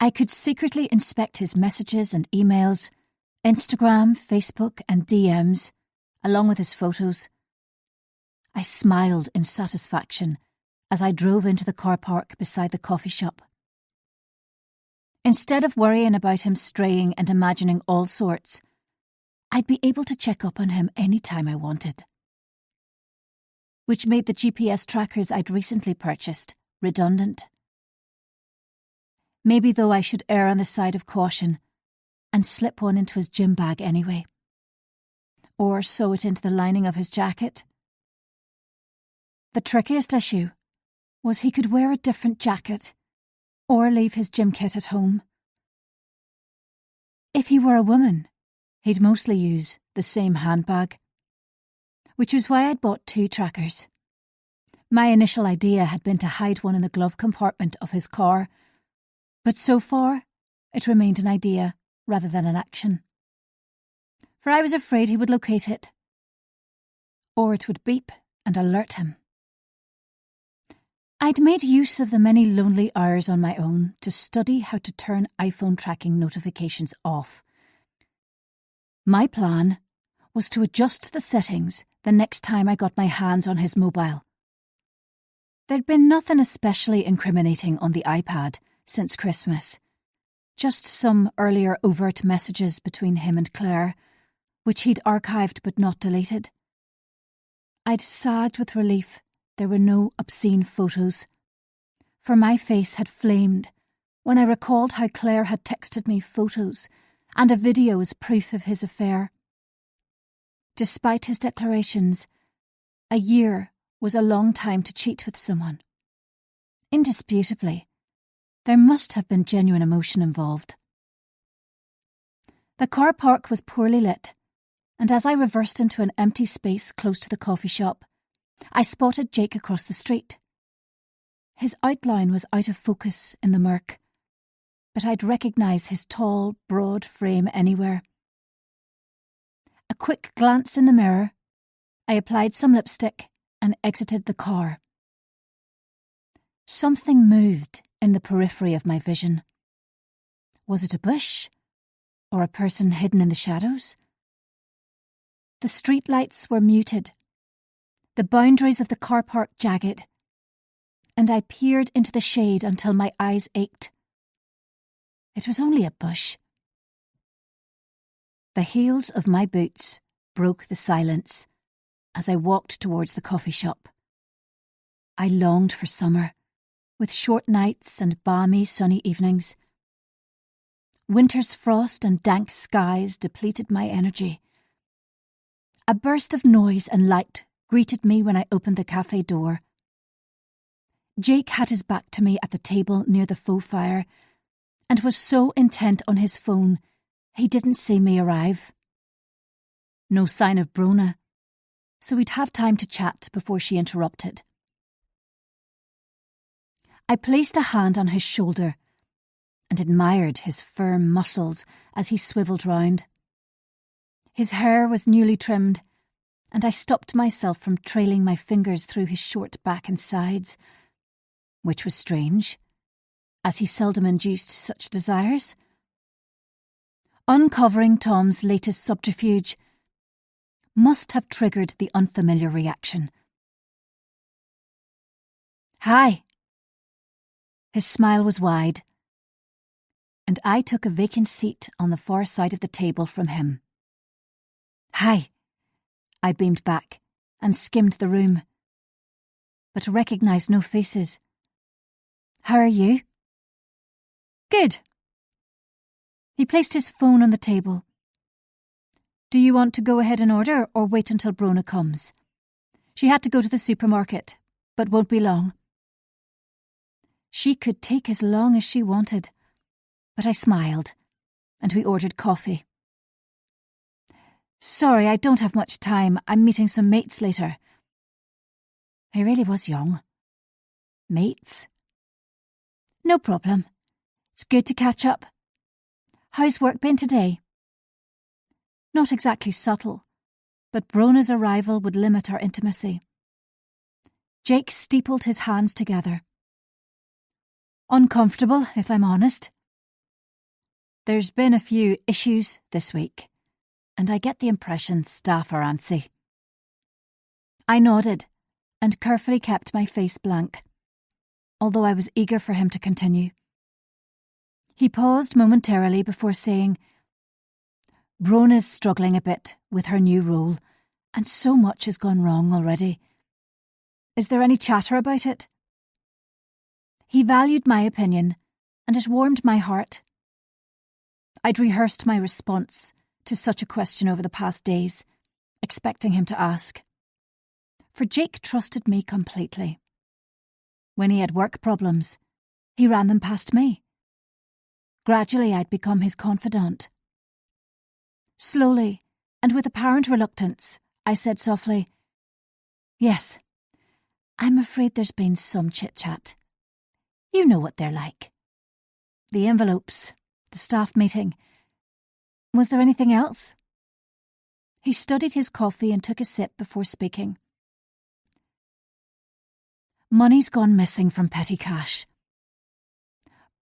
I could secretly inspect his messages and emails, Instagram, Facebook, and DMs, along with his photos. I smiled in satisfaction as I drove into the car park beside the coffee shop. Instead of worrying about him straying and imagining all sorts, I'd be able to check up on him any time I wanted. Which made the GPS trackers I'd recently purchased redundant. Maybe though I should err on the side of caution and slip one into his gym bag anyway. Or sew it into the lining of his jacket. The trickiest issue was he could wear a different jacket or leave his gym kit at home. If he were a woman, he'd mostly use the same handbag. which was why I'd bought 2 trackers. My initial idea had been to hide one in the glove compartment of his car, but so far it remained an idea rather than an action. For I was afraid he would locate it, or it would beep and alert him. I'd made use of the many lonely hours on my own to study how to turn iPhone tracking notifications off. My plan was to adjust the settings the next time I got my hands on his mobile. There'd been nothing especially incriminating on the iPad since Christmas, just some earlier overt messages between him and Claire, which he'd archived but not deleted. I'd sagged with relief there were no obscene photos, for my face had flamed when I recalled how Claire had texted me photos and a video as proof of his affair. Despite his declarations, a year was a long time to cheat with someone. Indisputably, there must have been genuine emotion involved. The car park was poorly lit, and as I reversed into an empty space close to the coffee shop, I spotted Jake across the street. His outline was out of focus in the murk, but I'd recognise his tall, broad frame anywhere. A quick glance in the mirror, I applied some lipstick and exited the car. Something moved in the periphery of my vision. Was it a bush? Or a person hidden in the shadows? The streetlights were muted, the boundaries of the car park jagged, and I peered into the shade until my eyes ached. It was only a bush. The heels of my boots broke the silence as I walked towards the coffee shop. I longed for summer, with short nights and balmy sunny evenings. Winter's frost and dank skies depleted my energy. A burst of noise and light greeted me when I opened the cafe door. Jake had his back to me at the table near the faux fire and was so intent on his phone he didn't see me arrive. No sign of Brona, so we'd have time to chat before she interrupted. I placed a hand on his shoulder and admired his firm muscles as he swivelled round. His hair was newly trimmed, and I stopped myself from trailing my fingers through his short back and sides, which was strange, as he seldom induced such desires. Uncovering Tom's latest subterfuge must have triggered the unfamiliar reaction. "Hi." His smile was wide, and I took a vacant seat on the far side of the table from him. "Hi," I beamed back and skimmed the room, but recognised no faces. "How are you?" "Good." He placed his phone on the table. "Do you want to go ahead and order or wait until Brona comes? She had to go to the supermarket, but won't be long." She could take as long as she wanted, but I smiled, and we ordered coffee. "Sorry, I don't have much time. I'm meeting some mates later." He really was young. Mates? No problem. It's good to catch up. How's work been today? Not exactly subtle, but Brona's arrival would limit our intimacy. Jake steepled his hands together. Uncomfortable, if I'm honest. There's been a few issues this week, and I get the impression staff are antsy. I nodded and carefully kept my face blank, although I was eager for him to continue. He paused momentarily before saying, "Brona's struggling a bit with her new role, and so much has gone wrong already. Is there any chatter about it?" He valued my opinion, and it warmed my heart. I'd rehearsed my response to such a question over the past days, expecting him to ask. For Jake trusted me completely. When he had work problems, he ran them past me. Gradually I'd become his confidant. Slowly, and with apparent reluctance, I said softly, Yes. I'm afraid there's been some chit-chat. You know what they're like. The envelopes, the staff meeting. Was there anything else? He studied his coffee and took a sip before speaking. Money's gone missing from petty cash.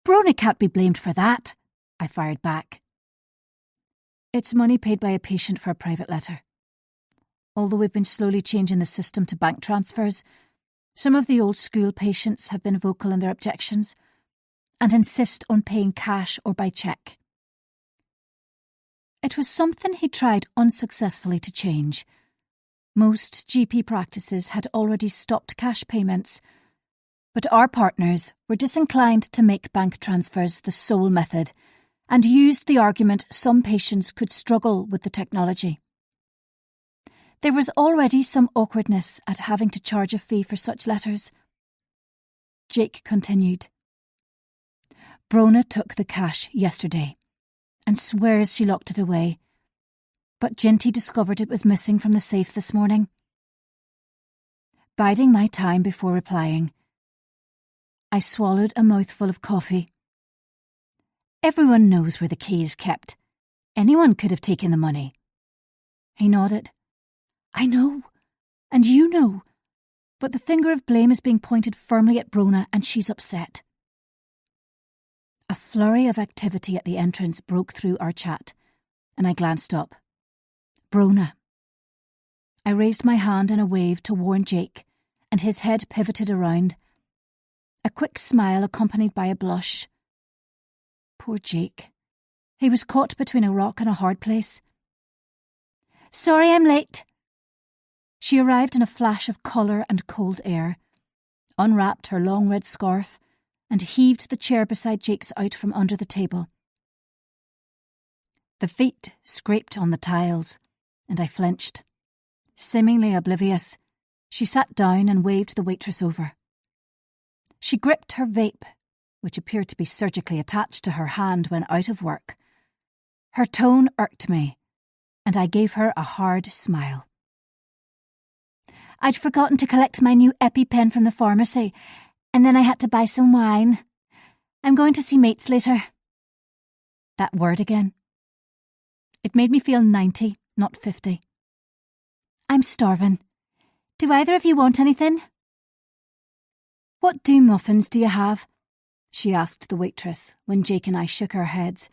Brona can't be blamed for that, I fired back. It's money paid by a patient for a private letter. Although we've been slowly changing the system to bank transfers, some of the old school patients have been vocal in their objections and insist on paying cash or by cheque. It was something he tried unsuccessfully to change. Most GP practices had already stopped cash payments, but our partners were disinclined to make bank transfers the sole method and used the argument some patients could struggle with the technology. There was already some awkwardness at having to charge a fee for such letters. Jake continued. Brona took the cash yesterday and swears she locked it away, but Ginty discovered it was missing from the safe this morning. Biding my time before replying, I swallowed a mouthful of coffee. Everyone knows where the key is kept. Anyone could have taken the money. He nodded. I know, and you know, but the finger of blame is being pointed firmly at Brona and she's upset. A flurry of activity at the entrance broke through our chat, and I glanced up. Brona. I raised my hand in a wave to warn Jake, and his head pivoted around. A quick smile accompanied by a blush. Poor Jake. He was caught between a rock and a hard place. Sorry I'm late. She arrived in a flash of colour and cold air, unwrapped her long red scarf, and heaved the chair beside Jake's out from under the table. The feet scraped on the tiles, and I flinched. Seemingly oblivious, she sat down and waved the waitress over. She gripped her vape, which appeared to be surgically attached to her hand when out of work. Her tone irked me, and I gave her a hard smile. I'd forgotten to collect my new EpiPen from the pharmacy, and then I had to buy some wine. I'm going to see mates later. That word again. It made me feel 90, not 50. I'm starving. Do either of you want anything? What muffins do you have? She asked the waitress when Jake and I shook our heads.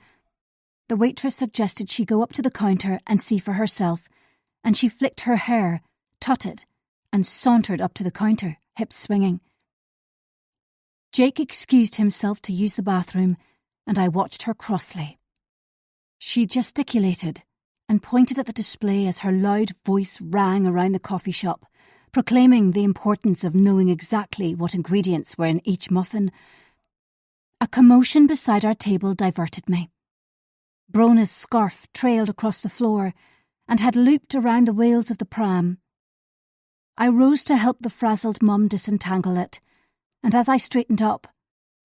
The waitress suggested she go up to the counter and see for herself, and she flicked her hair, tutted, and sauntered up to the counter, hips swinging. Jake excused himself to use the bathroom, and I watched her crossly. She gesticulated and pointed at the display as her loud voice rang around the coffee shop, proclaiming the importance of knowing exactly what ingredients were in each muffin. A commotion beside our table diverted me. Brona's scarf trailed across the floor and had looped around the wheels of the pram. I rose to help the frazzled mum disentangle it, and as I straightened up,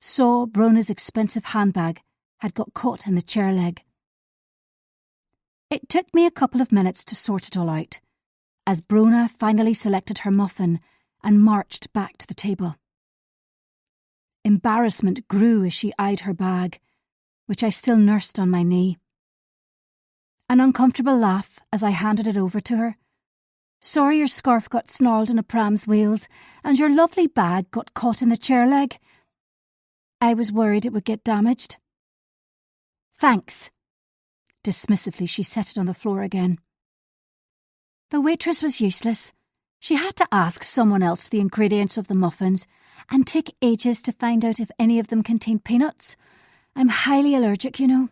saw Brona's expensive handbag had got caught in the chair leg. It took me a couple of minutes to sort it all out, as Brona finally selected her muffin and marched back to the table. Embarrassment grew as she eyed her bag, which I still nursed on my knee. An uncomfortable laugh as I handed it over to her. Sorry your scarf got snarled in a pram's wheels and your lovely bag got caught in the chair leg. I was worried it would get damaged. Thanks. Dismissively she set it on the floor again. The waitress was useless. She had to ask someone else the ingredients of the muffins and took ages to find out if any of them contained peanuts. I'm highly allergic, you know.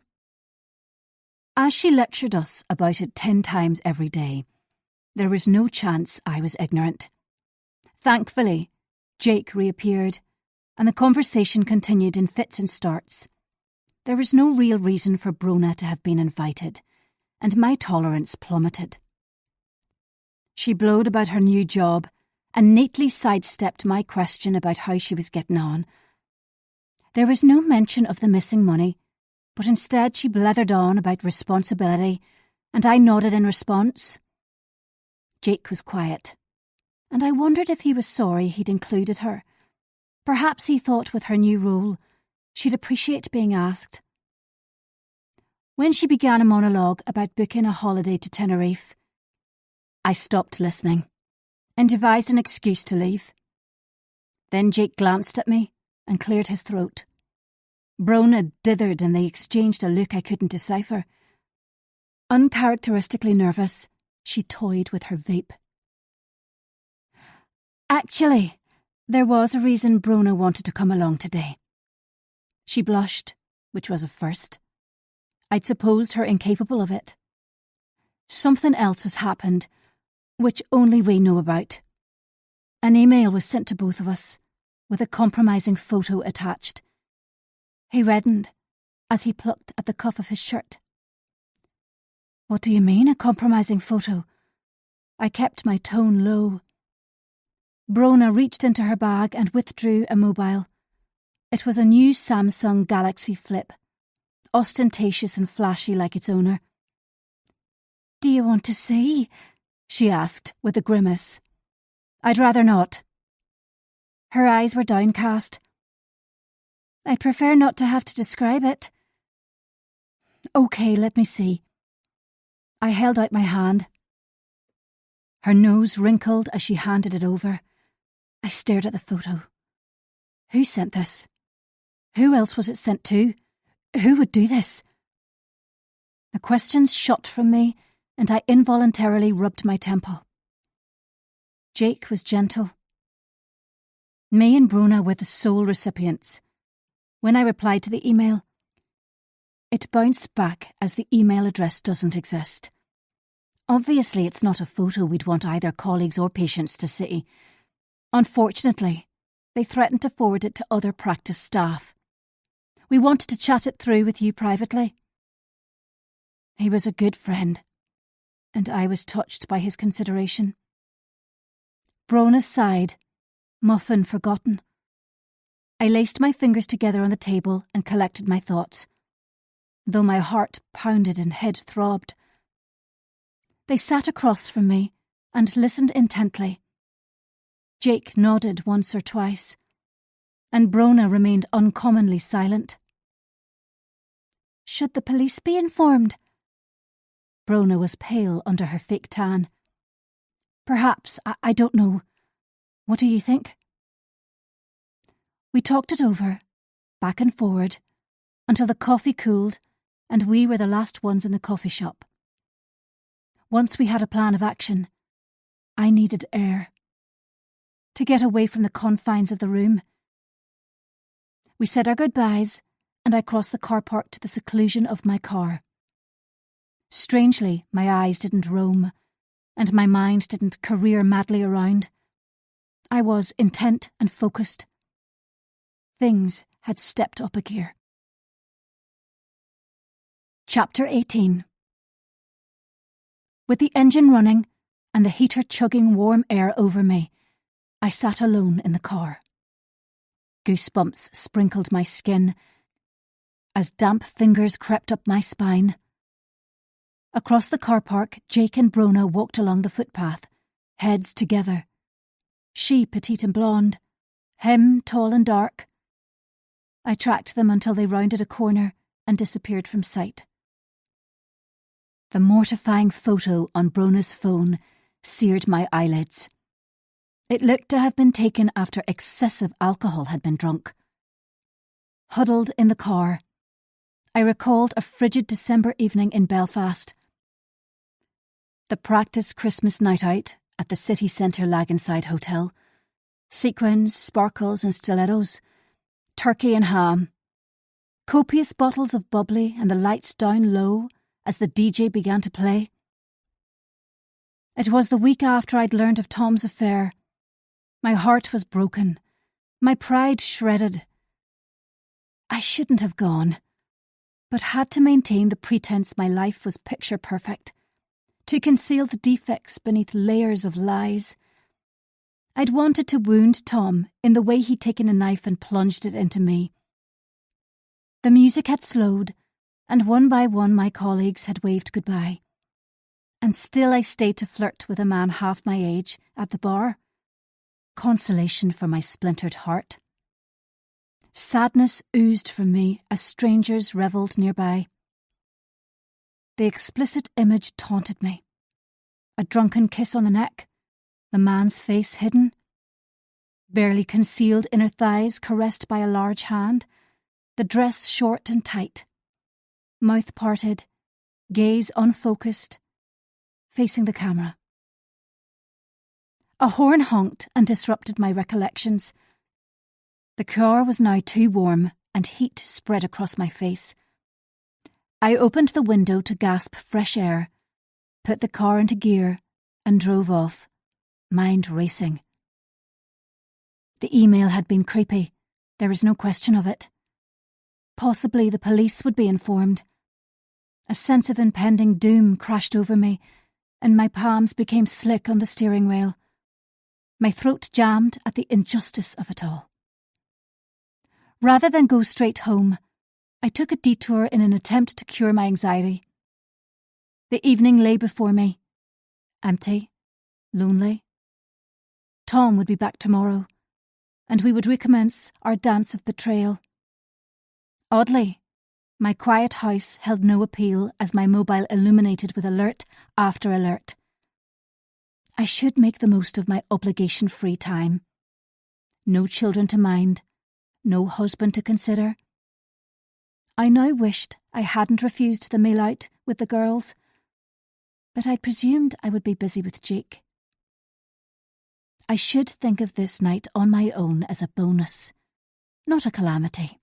As she lectured us about it 10 times every day, there was no chance I was ignorant. Thankfully, Jake reappeared, and the conversation continued in fits and starts. There was no real reason for Brona to have been invited, and my tolerance plummeted. She blowed about her new job and neatly sidestepped my question about how she was getting on. There was no mention of the missing money, but instead she blathered on about responsibility, and I nodded in response. Jake was quiet, and I wondered if he was sorry he'd included her. Perhaps he thought with her new role, she'd appreciate being asked. When she began a monologue about booking a holiday to Tenerife, I stopped listening and devised an excuse to leave. Then Jake glanced at me and cleared his throat. Brona dithered and they exchanged a look I couldn't decipher. Uncharacteristically nervous, she toyed with her vape. Actually, there was a reason Brona wanted to come along today. She blushed, which was a first. I'd supposed her incapable of it. Something else has happened, which only we know about. An email was sent to both of us, with a compromising photo attached. He reddened as he plucked at the cuff of his shirt. What do you mean, a compromising photo? I kept my tone low. Brona reached into her bag and withdrew a mobile. It was a new Samsung Galaxy Flip, ostentatious and flashy like its owner. Do you want to see? She asked with a grimace. I'd rather not. Her eyes were downcast. I'd prefer not to have to describe it. Okay, let me see. I held out my hand. Her nose wrinkled as she handed it over. I stared at the photo. Who sent this? Who else was it sent to? Who would do this? The questions shot from me, and I involuntarily rubbed my temple. Jake was gentle. Me and Brona were the sole recipients. When I replied to the email, it bounced back as the email address doesn't exist. Obviously, it's not a photo we'd want either colleagues or patients to see. Unfortunately, they threatened to forward it to other practice staff. We wanted to chat it through with you privately. He was a good friend, and I was touched by his consideration. Brona sighed, muffin forgotten. I laced my fingers together on the table and collected my thoughts, though my heart pounded and head throbbed. They sat across from me and listened intently. Jake nodded once or twice, and Brona remained uncommonly silent. Should the police be informed? Brona was pale under her fake tan. Perhaps, I don't know. What do you think? We talked it over, back and forward, until the coffee cooled and we were the last ones in the coffee shop. Once we had a plan of action, I needed air. To get away from the confines of the room. We said our goodbyes, and I crossed the car park to the seclusion of my car. Strangely, my eyes didn't roam, and my mind didn't career madly around. I was intent and focused. Things had stepped up a gear. Chapter 18. With the engine running and the heater chugging warm air over me, I sat alone in the car. Goosebumps sprinkled my skin as damp fingers crept up my spine. Across the car park, Jake and Brona walked along the footpath, heads together. She petite and blonde, him tall and dark. I tracked them until they rounded a corner and disappeared from sight. The mortifying photo on Brona's phone seared my eyelids. It looked to have been taken after excessive alcohol had been drunk. Huddled in the car, I recalled a frigid December evening in Belfast. The practice Christmas night out at the city centre Laganside Hotel. Sequins, sparkles and stilettos. Turkey and ham. Copious bottles of bubbly and the lights down low as the DJ began to play. It was the week after I'd learned of Tom's affair. My heart was broken, my pride shredded. I shouldn't have gone, but had to maintain the pretense my life was picture perfect, to conceal the defects beneath layers of lies. I'd wanted to wound Tom in the way he'd taken a knife and plunged it into me. The music had slowed, and one by one my colleagues had waved goodbye. And still I stayed to flirt with a man half my age at the bar, consolation for my splintered heart. Sadness oozed from me as strangers revelled nearby. The explicit image taunted me. A drunken kiss on the neck, the man's face hidden, barely concealed inner thighs caressed by a large hand, the dress short and tight, mouth parted, gaze unfocused, facing the camera. A horn honked and disrupted my recollections. The car was now too warm and heat spread across my face. I opened the window to gasp fresh air, put the car into gear and drove off, mind racing. The email had been creepy, there was no question of it. Possibly the police would be informed. A sense of impending doom crashed over me, and my palms became slick on the steering wheel. My throat jammed at the injustice of it all. Rather than go straight home, I took a detour in an attempt to cure my anxiety. The evening lay before me, empty, lonely. Tom would be back tomorrow, and we would recommence our dance of betrayal. Oddly, my quiet house held no appeal as my mobile illuminated with alert after alert. I should make the most of my obligation-free time. No children to mind, no husband to consider. I now wished I hadn't refused the meal out with the girls, but I presumed I would be busy with Jake. I should think of this night on my own as a bonus, not a calamity.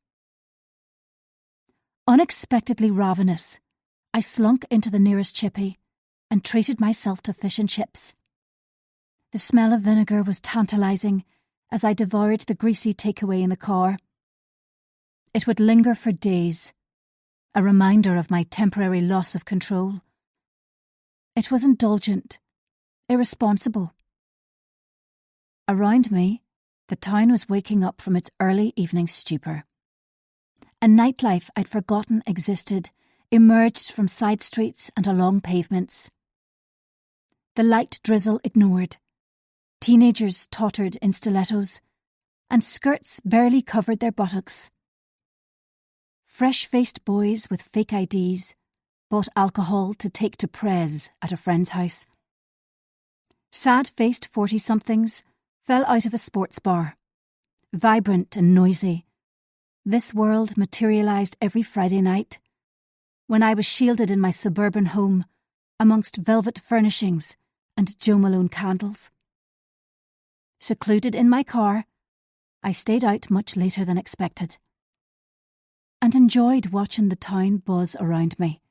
Unexpectedly ravenous, I slunk into the nearest chippy and treated myself to fish and chips. The smell of vinegar was tantalising as I devoured the greasy takeaway in the car. It would linger for days, a reminder of my temporary loss of control. It was indulgent, irresponsible. Around me, the town was waking up from its early evening stupor. A nightlife I'd forgotten existed emerged from side streets and along pavements. The light drizzle ignored. Teenagers tottered in stilettos, and skirts barely covered their buttocks. Fresh-faced boys with fake IDs bought alcohol to take to Prez at a friend's house. Sad-faced 40-somethings fell out of a sports bar. Vibrant and noisy, this world materialised every Friday night, when I was shielded in my suburban home amongst velvet furnishings and Jo Malone candles. Secluded in my car, I stayed out much later than expected, and enjoyed watching the town buzz around me.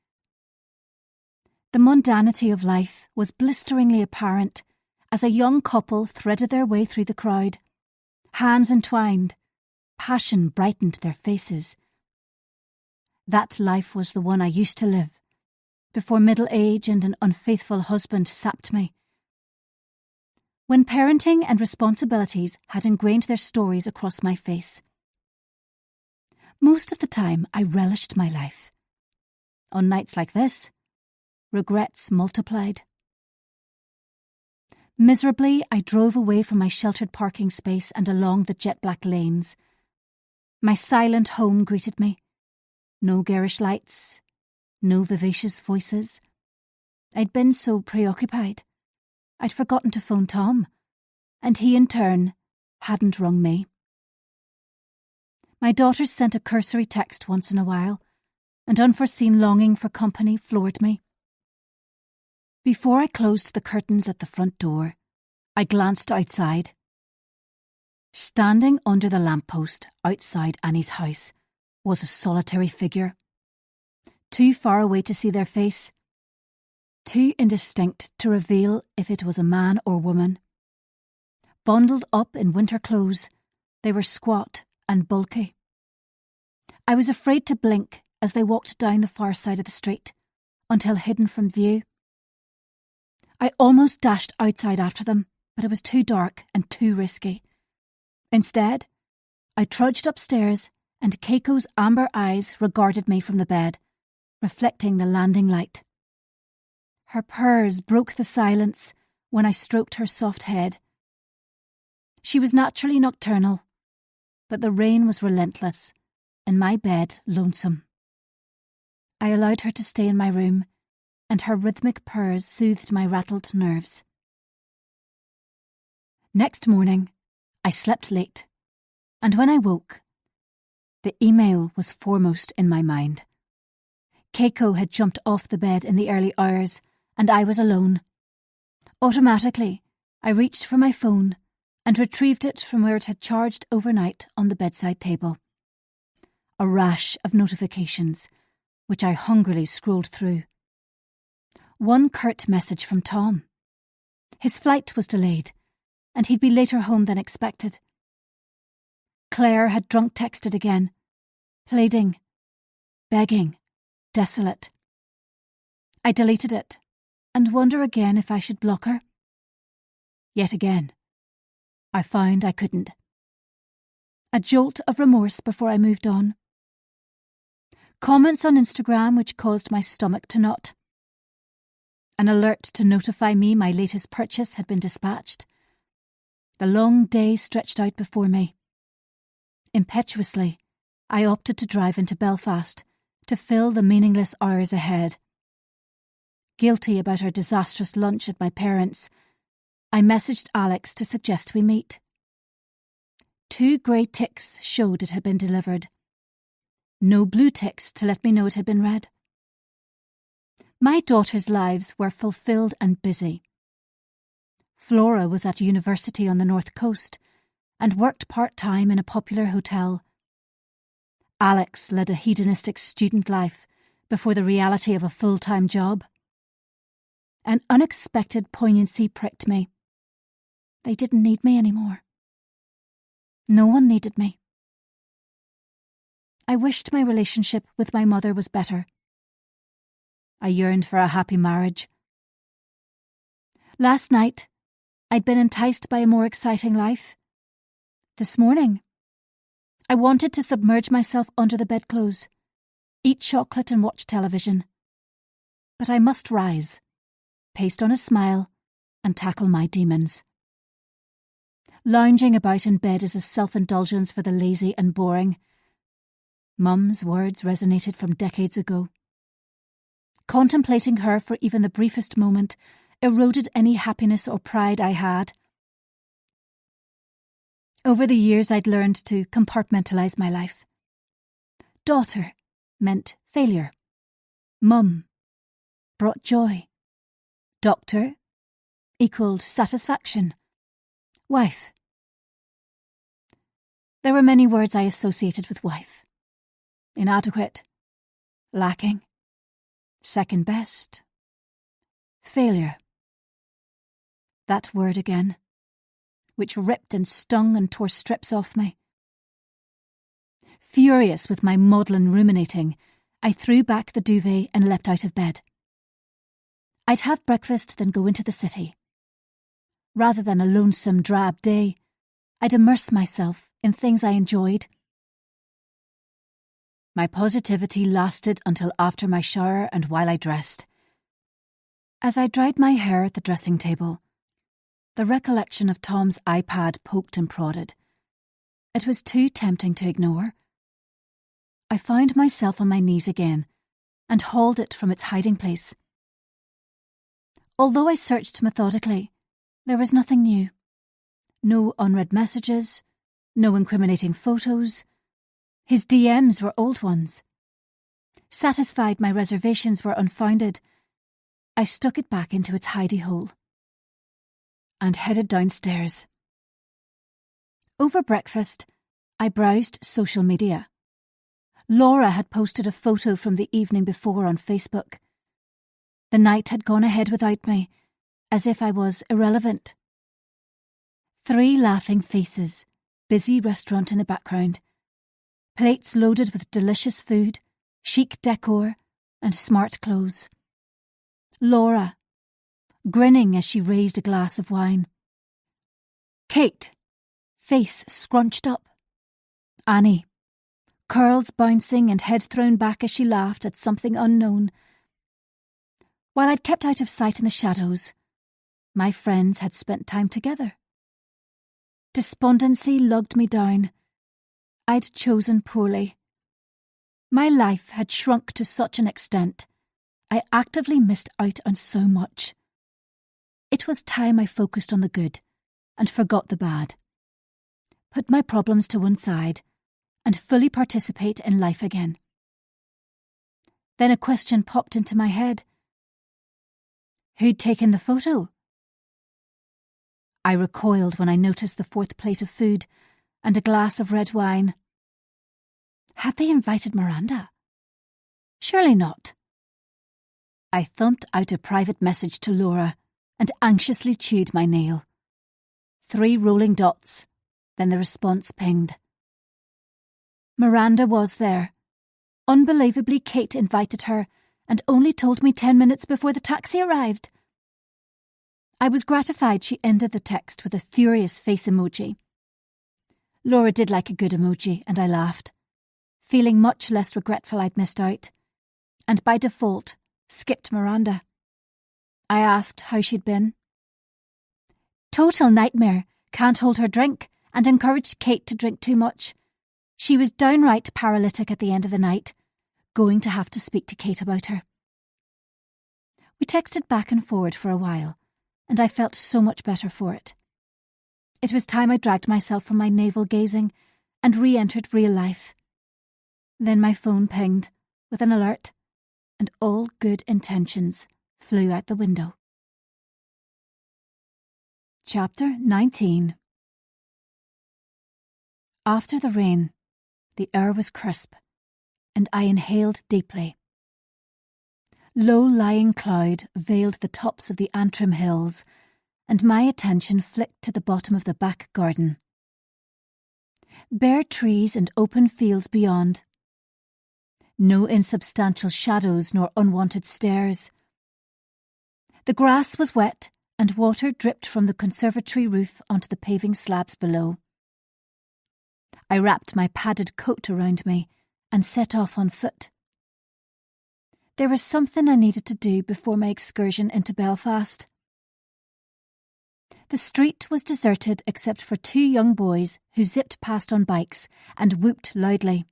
The mundanity of life was blisteringly apparent as a young couple threaded their way through the crowd, hands entwined, passion brightened their faces. That life was the one I used to live, before middle age and an unfaithful husband sapped me. When parenting and responsibilities had ingrained their stories across my face. Most of the time I relished my life. On nights like this, regrets multiplied. Miserably, I drove away from my sheltered parking space and along the jet-black lanes. My silent home greeted me. No garish lights, no vivacious voices. I'd been so preoccupied. I'd forgotten to phone Tom, and he in turn hadn't rung me. My daughters sent a cursory text once in a while, and unforeseen longing for company floored me. Before I closed the curtains at the front door, I glanced outside. Standing under the lamppost outside Annie's house was a solitary figure. Too far away to see their face, too indistinct to reveal if it was a man or woman. Bundled up in winter clothes, they were squat and bulky. I was afraid to blink as they walked down the far side of the street, until hidden from view. I almost dashed outside after them, but it was too dark and too risky. Instead, I trudged upstairs, and Keiko's amber eyes regarded me from the bed, reflecting the landing light. Her purrs broke the silence when I stroked her soft head. She was naturally nocturnal, but the rain was relentless, and my bed lonesome. I allowed her to stay in my room, and her rhythmic purrs soothed my rattled nerves. Next morning, I slept late, and when I woke, the email was foremost in my mind. Keiko had jumped off the bed in the early hours, and I was alone. Automatically, I reached for my phone and retrieved it from where it had charged overnight on the bedside table. A rash of notifications, which I hungrily scrolled through. One curt message from Tom. His flight was delayed, and he'd be later home than expected. Claire had drunk texted again, pleading, begging, desolate. I deleted it, and wonder again if I should block her. Yet again, I found I couldn't. A jolt of remorse before I moved on. Comments on Instagram which caused my stomach to knot. An alert to notify me my latest purchase had been dispatched. The long day stretched out before me. Impetuously, I opted to drive into Belfast to fill the meaningless hours ahead. Guilty about our disastrous lunch at my parents', I messaged Alex to suggest we meet. 2 grey ticks showed it had been delivered. No blue ticks to let me know it had been read. My daughters' lives were fulfilled and busy. Flora was at university on the North Coast and worked part-time in a popular hotel. Alex led a hedonistic student life before the reality of a full-time job. An unexpected poignancy pricked me. They didn't need me anymore. No one needed me. I wished my relationship with my mother was better. I yearned for a happy marriage. Last night, I'd been enticed by a more exciting life. This morning, I wanted to submerge myself under the bedclothes, eat chocolate and watch television. But I must rise, paste on a smile, and tackle my demons. Lounging about in bed is a self-indulgence for the lazy and boring. Mum's words resonated from decades ago. Contemplating her for even the briefest moment eroded any happiness or pride I had. Over the years, I'd learned to compartmentalise my life. Daughter meant failure. Mum brought joy. Doctor equalled satisfaction. Wife. There were many words I associated with wife. Inadequate. Lacking. Second best. Failure. That word again, which ripped and stung and tore strips off me. Furious with my maudlin ruminating, I threw back the duvet and leapt out of bed. I'd have breakfast, then go into the city. Rather than a lonesome, drab day, I'd immerse myself in things I enjoyed. My positivity lasted until after my shower and while I dressed. As I dried my hair at the dressing table, the recollection of Tom's iPad poked and prodded. It was too tempting to ignore. I found myself on my knees again and hauled it from its hiding place. Although I searched methodically, there was nothing new. No unread messages, no incriminating photos. His DMs were old ones. Satisfied my reservations were unfounded, I stuck it back into its hidey hole and headed downstairs. Over breakfast, I browsed social media. Laura had posted a photo from the evening before on Facebook. The night had gone ahead without me, as if I was irrelevant. 3 laughing faces, busy restaurant in the background, plates loaded with delicious food, chic decor, and smart clothes. Laura, grinning as she raised a glass of wine. Kate, face scrunched up. Annie, curls bouncing and head thrown back as she laughed at something unknown. While I'd kept out of sight in the shadows, my friends had spent time together. Despondency lugged me down. I'd chosen poorly. My life had shrunk to such an extent. I actively missed out on so much. It was time I focused on the good and forgot the bad. Put my problems to one side and fully participate in life again. Then a question popped into my head. Who'd taken the photo? I recoiled when I noticed the fourth plate of food and a glass of red wine. Had they invited Miranda? Surely not. I thumped out a private message to Laura and anxiously chewed my nail. 3 rolling dots, then the response pinged. Miranda was there. Unbelievably, Kate invited her and only told me 10 minutes before the taxi arrived. I was gratified she ended the text with a furious face emoji. Laura did like a good emoji, and I laughed, feeling much less regretful I'd missed out, and by default, skipped Miranda. I asked how she'd been. Total nightmare, can't hold her drink, and encouraged Kate to drink too much. She was downright paralytic at the end of the night, going to have to speak to Kate about her. We texted back and forward for a while, and I felt so much better for it. It was time I dragged myself from my navel-gazing and re-entered real life. Then my phone pinged with an alert, and all good intentions flew out the window. Chapter 19. After the rain, the air was crisp, and I inhaled deeply. Low-lying cloud veiled the tops of the Antrim hills, and my attention flicked to the bottom of the back garden. Bare trees and open fields beyond. No insubstantial shadows nor unwanted stairs. The grass was wet, and water dripped from the conservatory roof onto the paving slabs below. I wrapped my padded coat around me and set off on foot. There was something I needed to do before my excursion into Belfast. The street was deserted except for 2 young boys who zipped past on bikes and whooped loudly.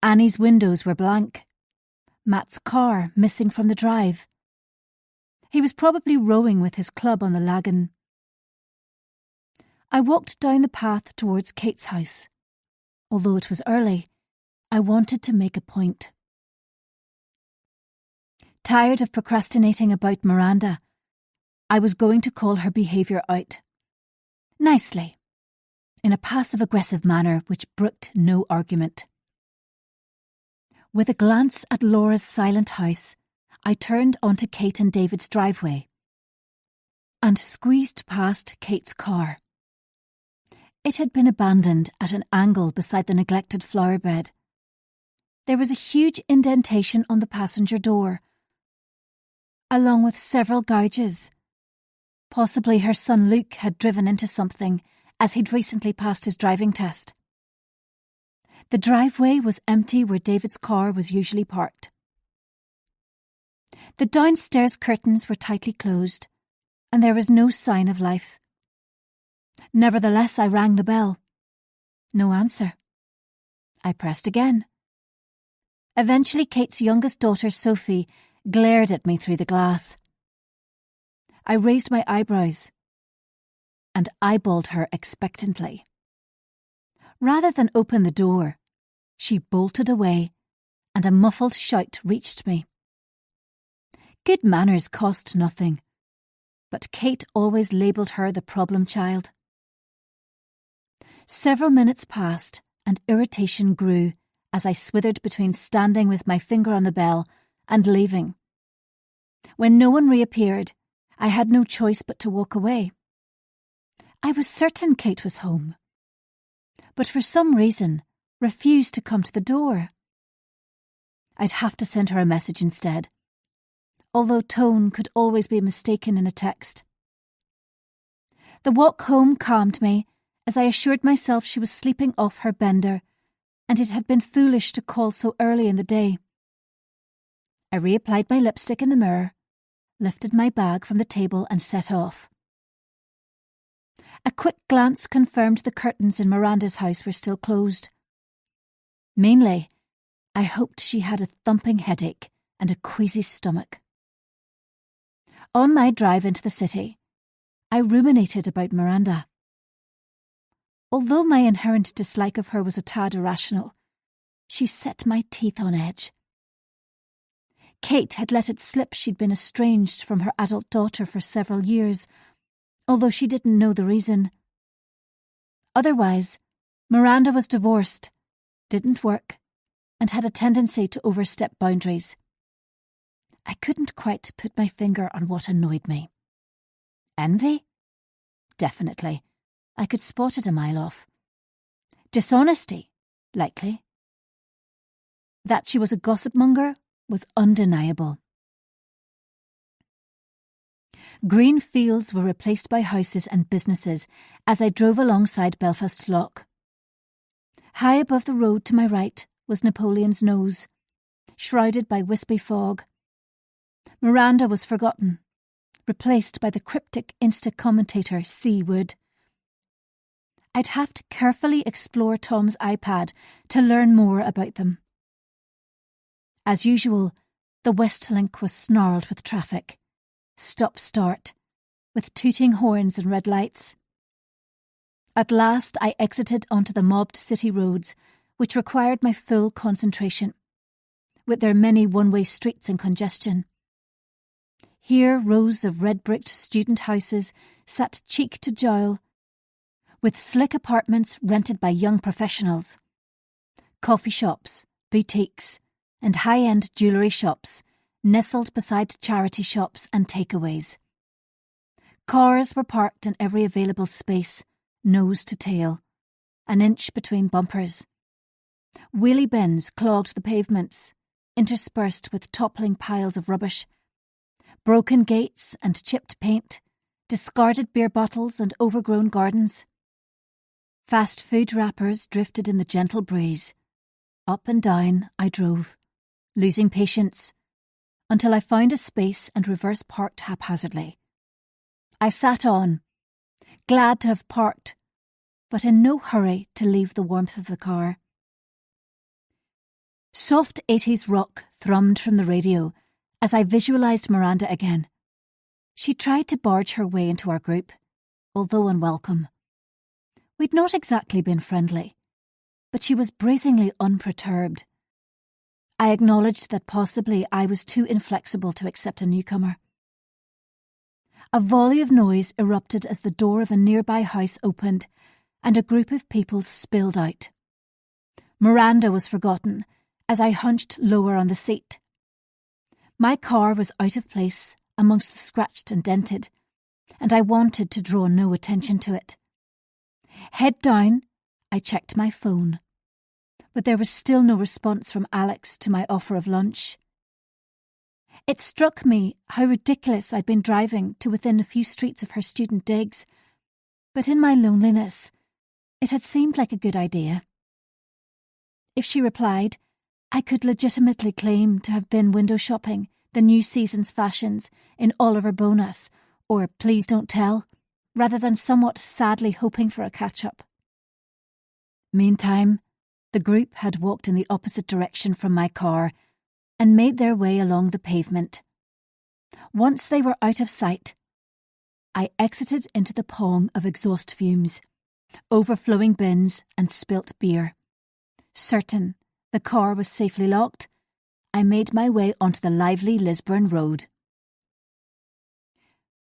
Annie's windows were blank. Matt's car missing from the drive. He was probably rowing with his club on the lagan. I walked down the path towards Kate's house. Although it was early, I wanted to make a point. Tired of procrastinating about Miranda, I was going to call her behaviour out. Nicely, in a passive-aggressive manner which brooked no argument. With a glance at Laura's silent house, I turned onto Kate and David's driveway and squeezed past Kate's car. It had been abandoned at an angle beside the neglected flower bed. There was a huge indentation on the passenger door, along with several gouges. Possibly her son Luke had driven into something, as he'd recently passed his driving test. The driveway was empty where David's car was usually parked. The downstairs curtains were tightly closed, and there was no sign of life. Nevertheless, I rang the bell. No answer. I pressed again. Eventually, Kate's youngest daughter, Sophie, glared at me through the glass. I raised my eyebrows and eyeballed her expectantly. Rather than open the door, she bolted away, and a muffled shout reached me. Good manners cost nothing, but Kate always labelled her the problem child. Several minutes passed, and irritation grew as I swithered between standing with my finger on the bell and leaving. When no one reappeared, I had no choice but to walk away. I was certain Kate was home, but for some reason refused to come to the door. I'd have to send her a message instead, although tone could always be mistaken in a text. The walk home calmed me as I assured myself she was sleeping off her bender, and it had been foolish to call so early in the day. I reapplied my lipstick in the mirror, lifted my bag from the table and set off. A quick glance confirmed the curtains in Miranda's house were still closed. Mainly, I hoped she had a thumping headache and a queasy stomach. On my drive into the city, I ruminated about Miranda. Although my inherent dislike of her was a tad irrational, she set my teeth on edge. Kate had let it slip she'd been estranged from her adult daughter for several years, although she didn't know the reason. Otherwise, Miranda was divorced, didn't work, and had a tendency to overstep boundaries. I couldn't quite put my finger on what annoyed me. Envy? Definitely. I could spot it a mile off. Dishonesty? Likely. That she was a gossip monger was undeniable. Green fields were replaced by houses and businesses as I drove alongside Belfast Lough. High above the road to my right was Napoleon's Nose, shrouded by wispy fog. Miranda was forgotten, replaced by the cryptic Insta-commentator C. Wood. I'd have to carefully explore Tom's iPad to learn more about them. As usual, the West Link was snarled with traffic. Stop-start, with tooting horns and red lights. At last I exited onto the mobbed city roads, which required my full concentration, with their many one-way streets and congestion. Here rows of red-bricked student houses sat cheek to jowl, with slick apartments rented by young professionals. Coffee shops, boutiques, and high-end jewellery shops nestled beside charity shops and takeaways. Cars were parked in every available space, nose to tail, an inch between bumpers. Wheelie bins clogged the pavements, interspersed with toppling piles of rubbish. Broken gates and chipped paint, discarded beer bottles and overgrown gardens. Fast food wrappers drifted in the gentle breeze. Up and down I drove, losing patience, until I found a space and reverse parked haphazardly. I sat on, glad to have parked, but in no hurry to leave the warmth of the car. Soft 80s rock thrummed from the radio as I visualised Miranda again. She tried to barge her way into our group, although unwelcome. We'd not exactly been friendly, but she was brazenly unperturbed. I acknowledged that possibly I was too inflexible to accept a newcomer. A volley of noise erupted as the door of a nearby house opened, and a group of people spilled out. Miranda was forgotten as I hunched lower on the seat. My car was out of place amongst the scratched and dented, and I wanted to draw no attention to it. Head down, I checked my phone, but there was still no response from Alex to my offer of lunch. It struck me how ridiculous I'd been driving to within a few streets of her student digs, but in my loneliness, it had seemed like a good idea. If she replied, I could legitimately claim to have been window shopping the new season's fashions in Oliver Bonas or Please Don't Tell, rather than somewhat sadly hoping for a catch-up. Meantime, the group had walked in the opposite direction from my car and made their way along the pavement. Once they were out of sight, I exited into the pong of exhaust fumes, overflowing bins and spilt beer. Certain the car was safely locked, I made my way onto the lively Lisburn Road.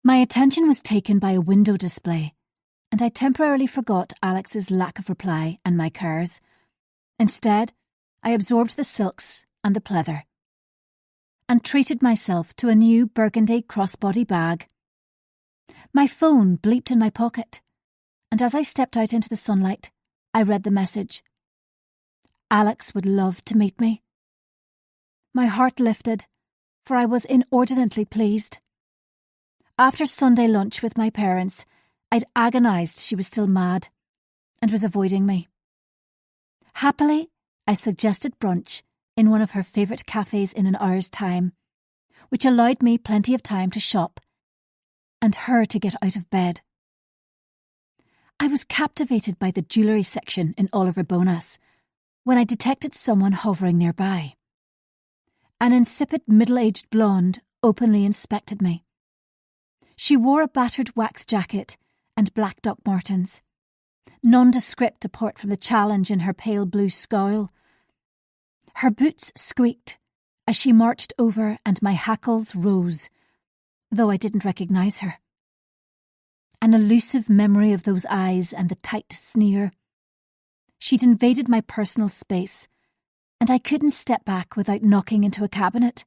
My attention was taken by a window display, and I temporarily forgot Alex's lack of reply and my cares. Instead, I absorbed the silks and the pleather, and treated myself to a new burgundy crossbody bag. My phone bleeped in my pocket, and as I stepped out into the sunlight, I read the message. Alex would love to meet me. My heart lifted, for I was inordinately pleased. After Sunday lunch with my parents, I'd agonised she was still mad, and was avoiding me. Happily, I suggested brunch in one of her favourite cafes in an hour's time, which allowed me plenty of time to shop, and her to get out of bed. I was captivated by the jewellery section in Oliver Bonas when I detected someone hovering nearby. An insipid middle-aged blonde openly inspected me. She wore a battered wax jacket and black Doc Martens, nondescript apart from the challenge in her pale blue scowl. Her boots squeaked as she marched over, and my hackles rose, though I didn't recognise her. An elusive memory of those eyes and the tight sneer. She'd invaded my personal space, and I couldn't step back without knocking into a cabinet.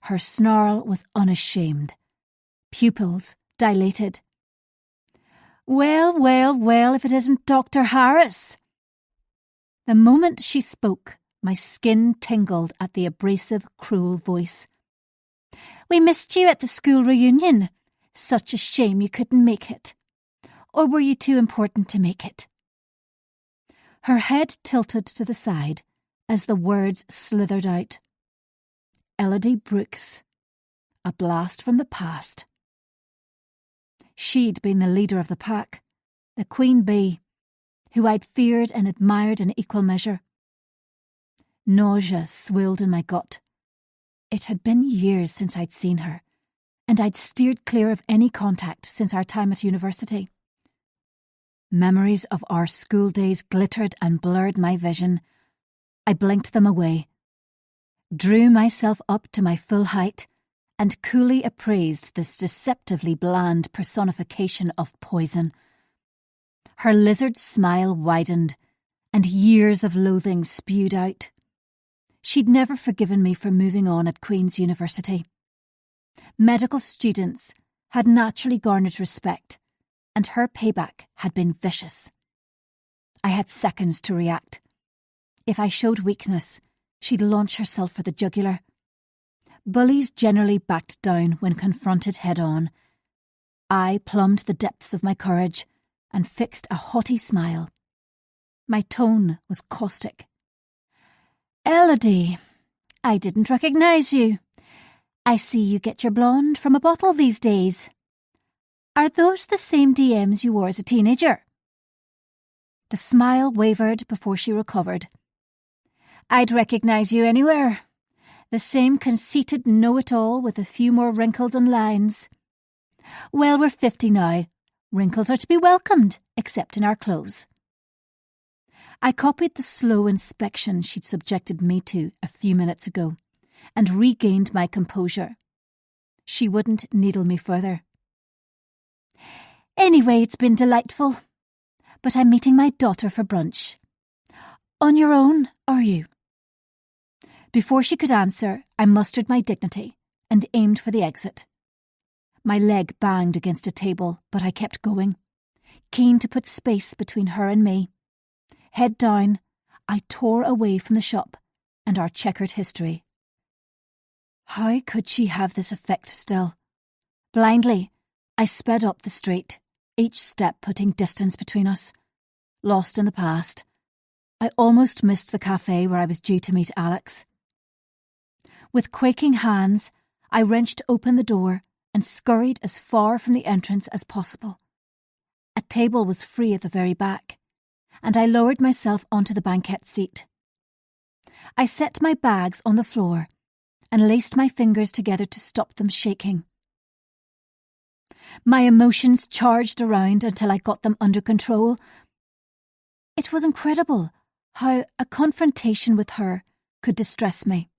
Her snarl was unashamed, pupils dilated. "Well, well, well, if it isn't Dr. Harris." The moment she spoke, my skin tingled at the abrasive, cruel voice. "We missed you at the school reunion. Such a shame you couldn't make it. Or were you too important to make it?" Her head tilted to the side as the words slithered out. Elodie Brooks. A blast from the past. She'd been the leader of the pack, the queen bee, who I'd feared and admired in equal measure. Nausea swilled in my gut. It had been years since I'd seen her, and I'd steered clear of any contact since our time at university. Memories of our school days glittered and blurred my vision. I blinked them away, drew myself up to my full height, and coolly appraised this deceptively bland personification of poison. Her lizard smile widened, and years of loathing spewed out. She'd never forgiven me for moving on at Queen's University. Medical students had naturally garnered respect, and her payback had been vicious. I had seconds to react. If I showed weakness, she'd launch herself for the jugular. Bullies generally backed down when confronted head-on. I plumbed the depths of my courage and fixed a haughty smile. My tone was caustic. "Elodie, I didn't recognise you. I see you get your blonde from a bottle these days. Are those the same DMs you wore as a teenager?" The smile wavered before she recovered. "I'd recognise you anywhere. The same conceited know-it-all with a few more wrinkles and lines. Well, we're 50 now. Wrinkles are to be welcomed, except in our clothes." I copied the slow inspection she'd subjected me to a few minutes ago, and regained my composure. She wouldn't needle me further. "Anyway, it's been delightful. But I'm meeting my daughter for brunch. On your own, are you?" Before she could answer, I mustered my dignity and aimed for the exit. My leg banged against a table, but I kept going, keen to put space between her and me. Head down, I tore away from the shop and our checkered history. How could she have this effect still? Blindly, I sped up the street, each step putting distance between us. Lost in the past, I almost missed the cafe where I was due to meet Alex. With quaking hands, I wrenched open the door and scurried as far from the entrance as possible. A table was free at the very back, and I lowered myself onto the banquette seat. I set my bags on the floor and laced my fingers together to stop them shaking. My emotions charged around until I got them under control. It was incredible how a confrontation with her could distress me.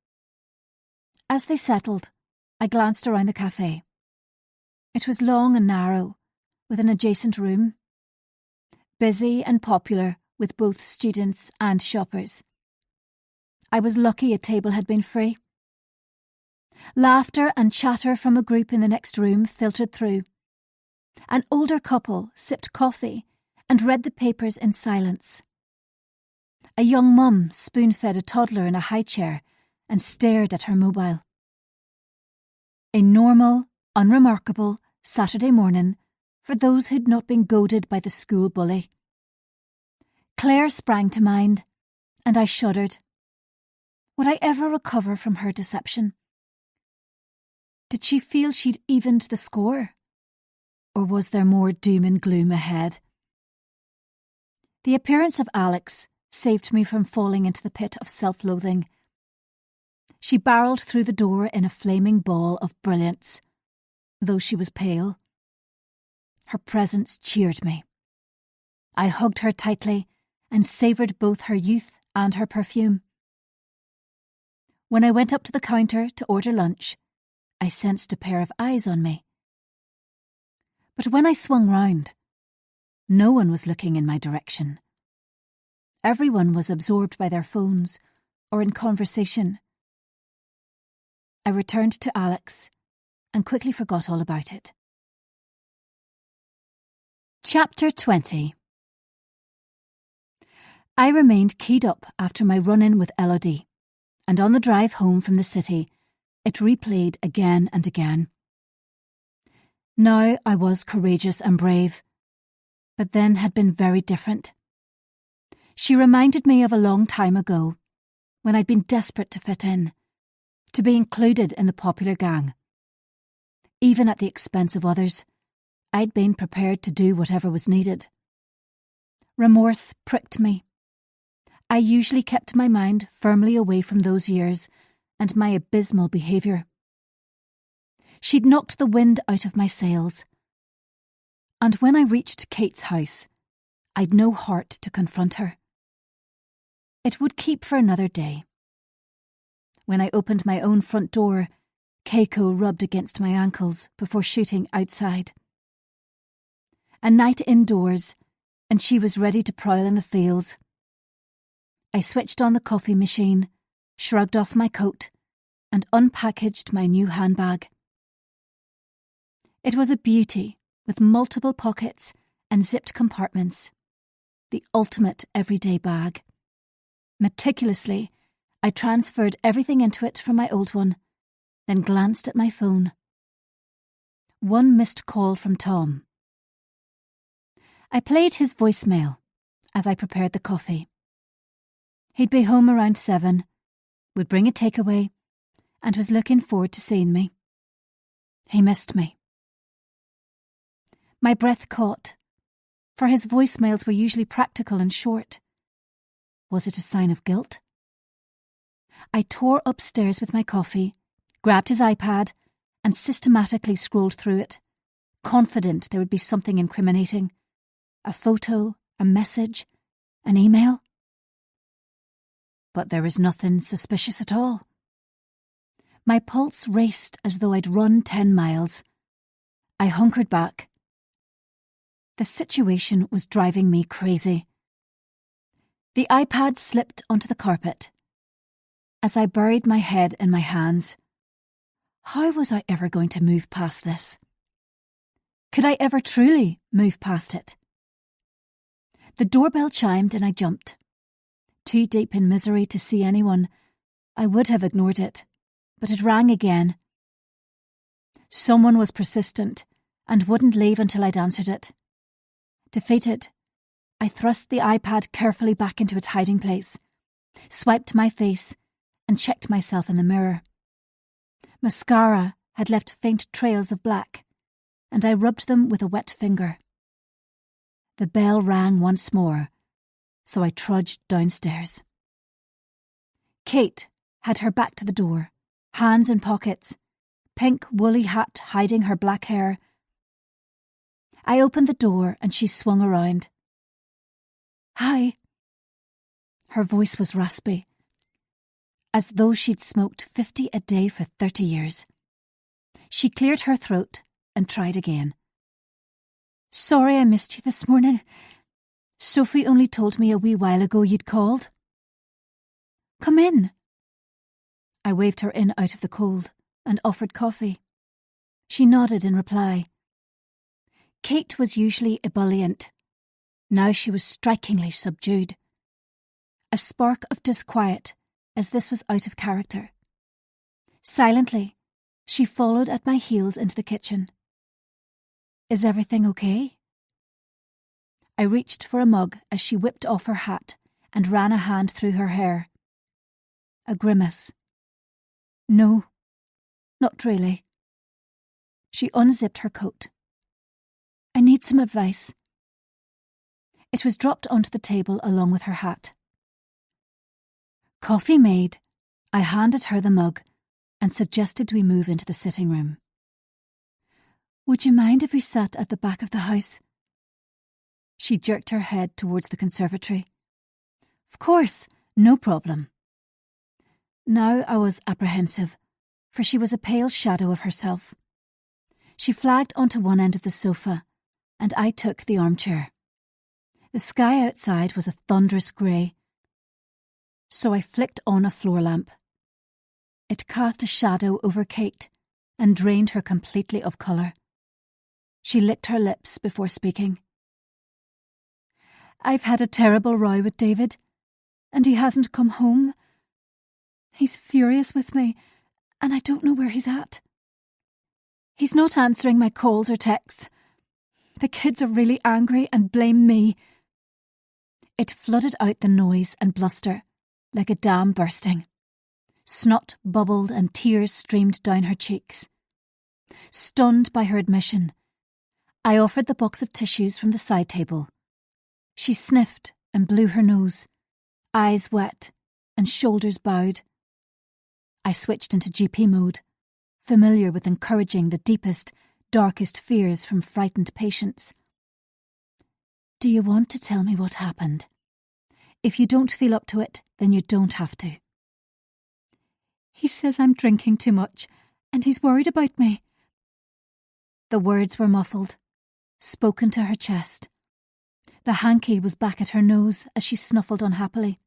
As they settled, I glanced around the cafe. It was long and narrow, with an adjacent room. Busy and popular with both students and shoppers. I was lucky a table had been free. Laughter and chatter from a group in the next room filtered through. An older couple sipped coffee and read the papers in silence. A young mum spoon-fed a toddler in a high chair and stared at her mobile. A normal, unremarkable Saturday morning for those who'd not been goaded by the school bully. Claire sprang to mind, and I shuddered. Would I ever recover from her deception? Did she feel she'd evened the score? Or was there more doom and gloom ahead? The appearance of Alex saved me from falling into the pit of self-loathing. She barreled through the door in a flaming ball of brilliance, though she was pale. Her presence cheered me. I hugged her tightly and savoured both her youth and her perfume. When I went up to the counter to order lunch, I sensed a pair of eyes on me. But when I swung round, no one was looking in my direction. Everyone was absorbed by their phones or in conversation. I returned to Alex and quickly forgot all about it. Chapter 20. I remained keyed up after my run-in with Elodie, and on the drive home from the city, it replayed again and again. Now I was courageous and brave, but then had been very different. She reminded me of a long time ago, when I'd been desperate to fit in, to be included in the popular gang. Even at the expense of others, I'd been prepared to do whatever was needed. Remorse pricked me. I usually kept my mind firmly away from those years and my abysmal behaviour. She'd knocked the wind out of my sails. And when I reached Kate's house, I'd no heart to confront her. It would keep for another day. When I opened my own front door, Keiko rubbed against my ankles before shooting outside. A night indoors, and she was ready to prowl in the fields. I switched on the coffee machine, shrugged off my coat, and unpackaged my new handbag. It was a beauty, with multiple pockets and zipped compartments. The ultimate everyday bag. Meticulously, I transferred everything into it from my old one, then glanced at my phone. One missed call from Tom. I played his voicemail as I prepared the coffee. He'd be home around 7, would bring a takeaway, and was looking forward to seeing me. He missed me. My breath caught, for his voicemails were usually practical and short. Was it a sign of guilt? I tore upstairs with my coffee, grabbed his iPad, and systematically scrolled through it, confident there would be something incriminating. A photo, a message, an email. But there was nothing suspicious at all. My pulse raced as though I'd run 10 miles. I hunkered back. The situation was driving me crazy. The iPad slipped onto the carpet. As I buried my head in my hands, how was I ever going to move past this? Could I ever truly move past it? The doorbell chimed and I jumped. Too deep in misery to see anyone, I would have ignored it, but it rang again. Someone was persistent and wouldn't leave until I'd answered it. Defeated, I thrust the iPad carefully back into its hiding place, swiped my face, and checked myself in the mirror. Mascara had left faint trails of black, and I rubbed them with a wet finger. The bell rang once more, so I trudged downstairs. Kate had her back to the door, hands in pockets, pink woolly hat hiding her black hair. I opened the door and she swung around. "Hi." Her voice was raspy, as though she'd smoked 50 a day for 30 years. She cleared her throat and tried again. "Sorry I missed you this morning. Sophie only told me a wee while ago you'd called." "Come in." I waved her in out of the cold and offered coffee. She nodded in reply. Kate was usually ebullient. Now she was strikingly subdued. A spark of disquiet, as this was out of character. Silently, she followed at my heels into the kitchen. "Is everything okay?" I reached for a mug as she whipped off her hat and ran a hand through her hair. A grimace. "No, not really." She unzipped her coat. "I need some advice." It was dropped onto the table along with her hat. Coffee made, I handed her the mug and suggested we move into the sitting room. Would you mind if we sat at the back of the house? She jerked her head towards the conservatory. Of course, no problem. Now I was apprehensive, for she was a pale shadow of herself. She flagged onto one end of the sofa, and I took the armchair. The sky outside was a thunderous grey, so I flicked on a floor lamp. It cast a shadow over Kate and drained her completely of colour. She licked her lips before speaking. I've had a terrible row with David, and he hasn't come home. He's furious with me, and I don't know where he's at. He's not answering my calls or texts. The kids are really angry and blame me. It flooded out the noise and bluster, like a dam bursting. Snot bubbled and tears streamed down her cheeks. Stunned by her admission, I offered the box of tissues from the side table. She sniffed and blew her nose, eyes wet and shoulders bowed. I switched into GP mode, familiar with encouraging the deepest, darkest fears from frightened patients. Do you want to tell me what happened? If you don't feel up to it, then you don't have to. He says I'm drinking too much, and he's worried about me. The words were muffled, spoken to her chest. The hanky was back at her nose as she snuffled unhappily.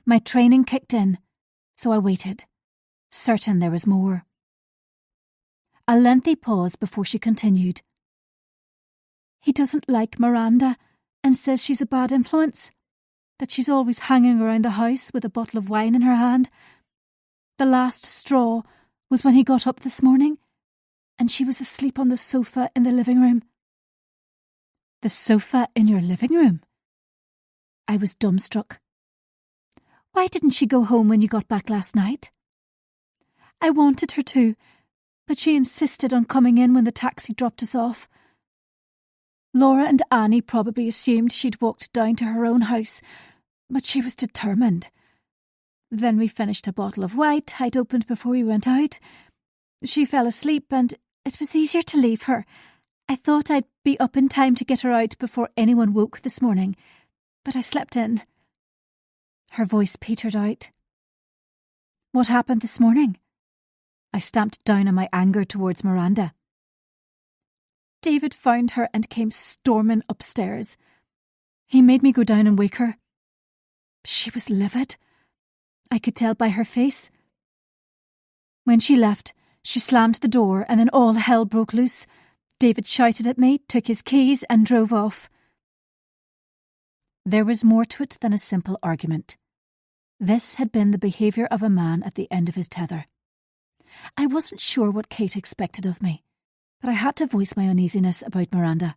My training kicked in, so I waited, certain there was more. A lengthy pause before she continued. He doesn't like Miranda and says she's a bad influence, that she's always hanging around the house with a bottle of wine in her hand. The last straw was when he got up this morning and she was asleep on the sofa in the living room. The sofa in your living room? I was dumbstruck. Why didn't she go home when you got back last night? I wanted her to, but she insisted on coming in when the taxi dropped us off. Laura and Annie probably assumed she'd walked down to her own house, but she was determined. Then we finished a bottle of white I'd opened before we went out. She fell asleep and it was easier to leave her. I thought I'd be up in time to get her out before anyone woke this morning, but I slept in. Her voice petered out. What happened this morning? I stamped down on my anger towards Miranda. David found her and came storming upstairs. He made me go down and wake her. She was livid. I could tell by her face. When she left, she slammed the door and then all hell broke loose. David shouted at me, took his keys and drove off. There was more to it than a simple argument. This had been the behaviour of a man at the end of his tether. I wasn't sure what Kate expected of me, but I had to voice my uneasiness about Miranda,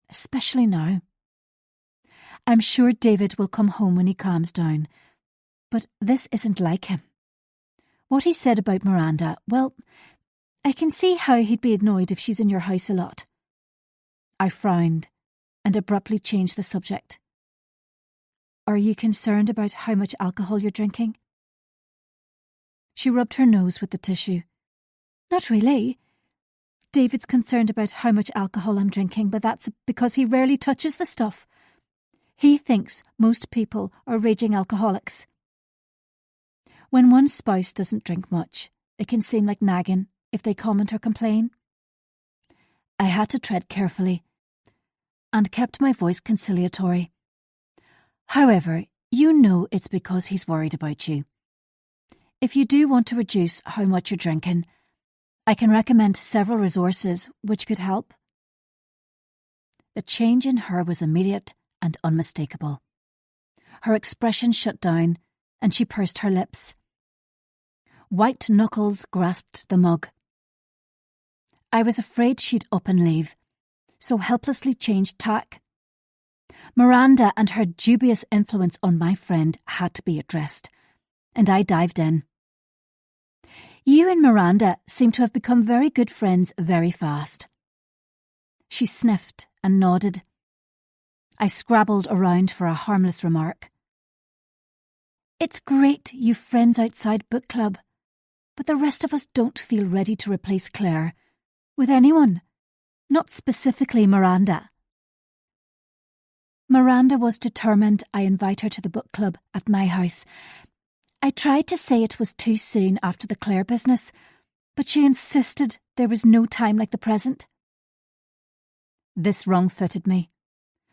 especially now. I'm sure David will come home when he calms down, but this isn't like him. What he said about Miranda, well, I can see how he'd be annoyed if she's in your house a lot. I frowned and abruptly changed the subject. Are you concerned about how much alcohol you're drinking? She rubbed her nose with the tissue. Not really. David's concerned about how much alcohol I'm drinking, but that's because he rarely touches the stuff. He thinks most people are raging alcoholics. When one spouse doesn't drink much, it can seem like nagging if they comment or complain. I had to tread carefully and kept my voice conciliatory. However, you know it's because he's worried about you. If you do want to reduce how much you're drinking, I can recommend several resources which could help. The change in her was immediate and unmistakable. Her expression shut down and she pursed her lips. White knuckles grasped the mug. I was afraid she'd up and leave, so helplessly changed tack. Miranda and her dubious influence on my friend had to be addressed, and I dived in. You and Miranda seem to have become very good friends very fast. She sniffed and nodded. I scrabbled around for a harmless remark. It's great you've friends outside book club, but the rest of us don't feel ready to replace Claire with anyone, not specifically Miranda. Miranda was determined I invite her to the book club at my house. I tried to say it was too soon after the Claire business, but she insisted there was no time like the present. This wrong-footed me,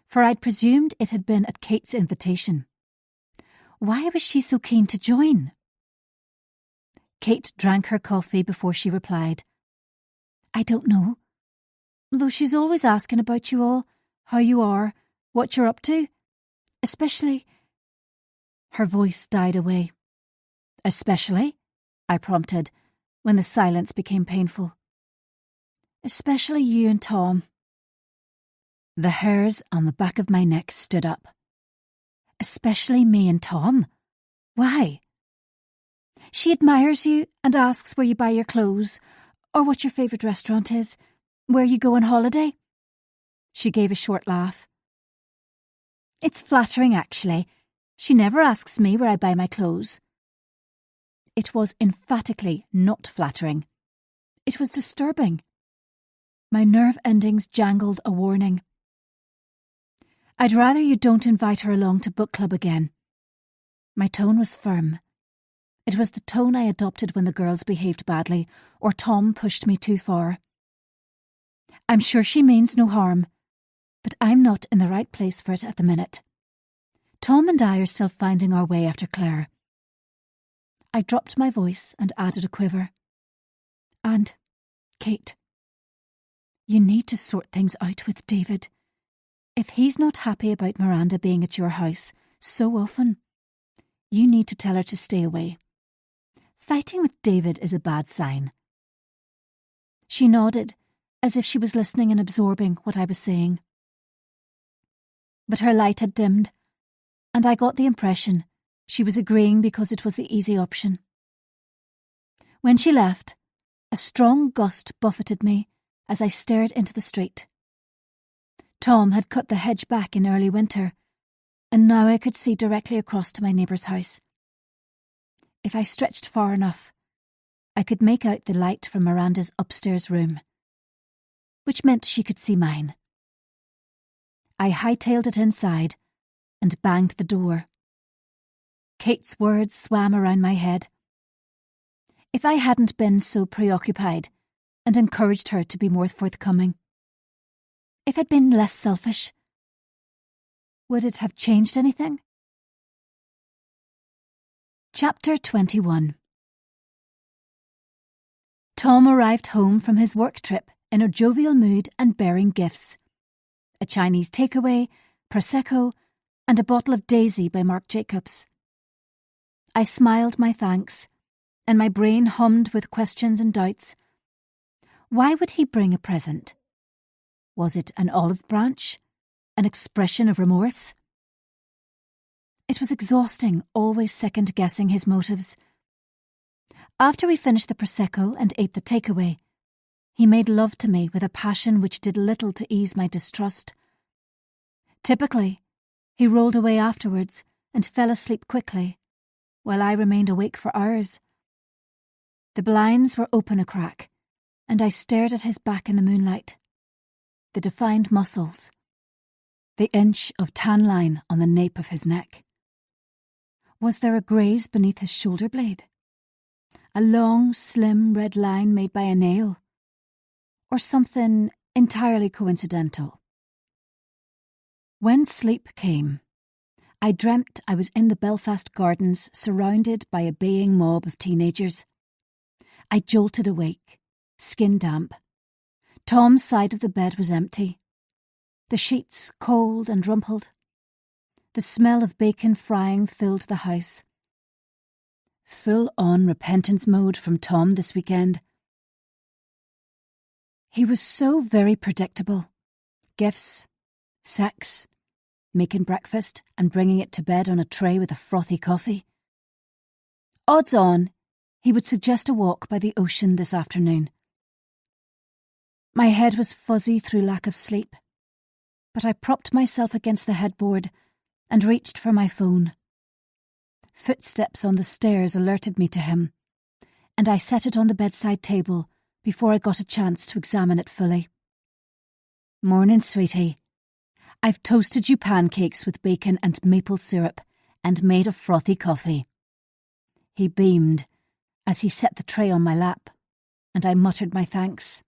for I'd presumed it had been at Kate's invitation. Why was she so keen to join? Kate drank her coffee before she replied. I don't know. Though she's always asking about you all, how you are, what you're up to. Especially... Her voice died away. Especially? I prompted, when the silence became painful. Especially you and Tom. The hairs on the back of my neck stood up. Especially me and Tom? Why? She admires you and asks where you buy your clothes, or what your favourite restaurant is, where you go on holiday. She gave a short laugh. It's flattering, actually. She never asks me where I buy my clothes. It was emphatically not flattering. It was disturbing. My nerve endings jangled a warning. I'd rather you don't invite her along to book club again. My tone was firm. It was the tone I adopted when the girls behaved badly, or Tom pushed me too far. I'm sure she means no harm, but I'm not in the right place for it at the minute. Tom and I are still finding our way after Claire. I dropped my voice and added a quiver. And, Kate, you need to sort things out with David. If he's not happy about Miranda being at your house so often, you need to tell her to stay away. Fighting with David is a bad sign. She nodded, as if she was listening and absorbing what I was saying. But her light had dimmed, and I got the impression she was agreeing because it was the easy option. When she left, a strong gust buffeted me as I stared into the street. Tom had cut the hedge back in early winter, and now I could see directly across to my neighbour's house. If I stretched far enough, I could make out the light from Miranda's upstairs room, which meant she could see mine. I hightailed it inside and banged the door. Kate's words swam around my head. If I hadn't been so preoccupied and encouraged her to be more forthcoming, if I'd been less selfish, would it have changed anything? Chapter 21. Tom arrived home from his work trip in a jovial mood and bearing gifts. A Chinese takeaway, Prosecco, and a bottle of Daisy by Marc Jacobs. I smiled my thanks, and my brain hummed with questions and doubts. Why would he bring a present? Was it an olive branch? An expression of remorse? It was exhausting, always second-guessing his motives. After we finished the Prosecco and ate the takeaway, he made love to me with a passion which did little to ease my distrust. Typically, he rolled away afterwards and fell asleep quickly, while I remained awake for hours. The blinds were open a crack, and I stared at his back in the moonlight. The defined muscles, the inch of tan line on the nape of his neck. Was there a graze beneath his shoulder blade? A long, slim red line made by a nail? Or something entirely coincidental? When sleep came, I dreamt I was in the Belfast gardens surrounded by a baying mob of teenagers. I jolted awake, skin damp. Tom's side of the bed was empty. The sheets cold and rumpled. The smell of bacon frying filled the house. Full-on repentance mode from Tom this weekend. He was so very predictable. Gifts, sex, making breakfast and bringing it to bed on a tray with a frothy coffee. Odds on, he would suggest a walk by the ocean this afternoon. My head was fuzzy through lack of sleep. but I propped myself against the headboard and reached for my phone. Footsteps on the stairs alerted me to him, and I set it on the bedside table before I got a chance to examine it fully. "Morning, sweetie. I've toasted you pancakes with bacon and maple syrup and made a frothy coffee." He beamed as he set the tray on my lap, and I muttered my thanks.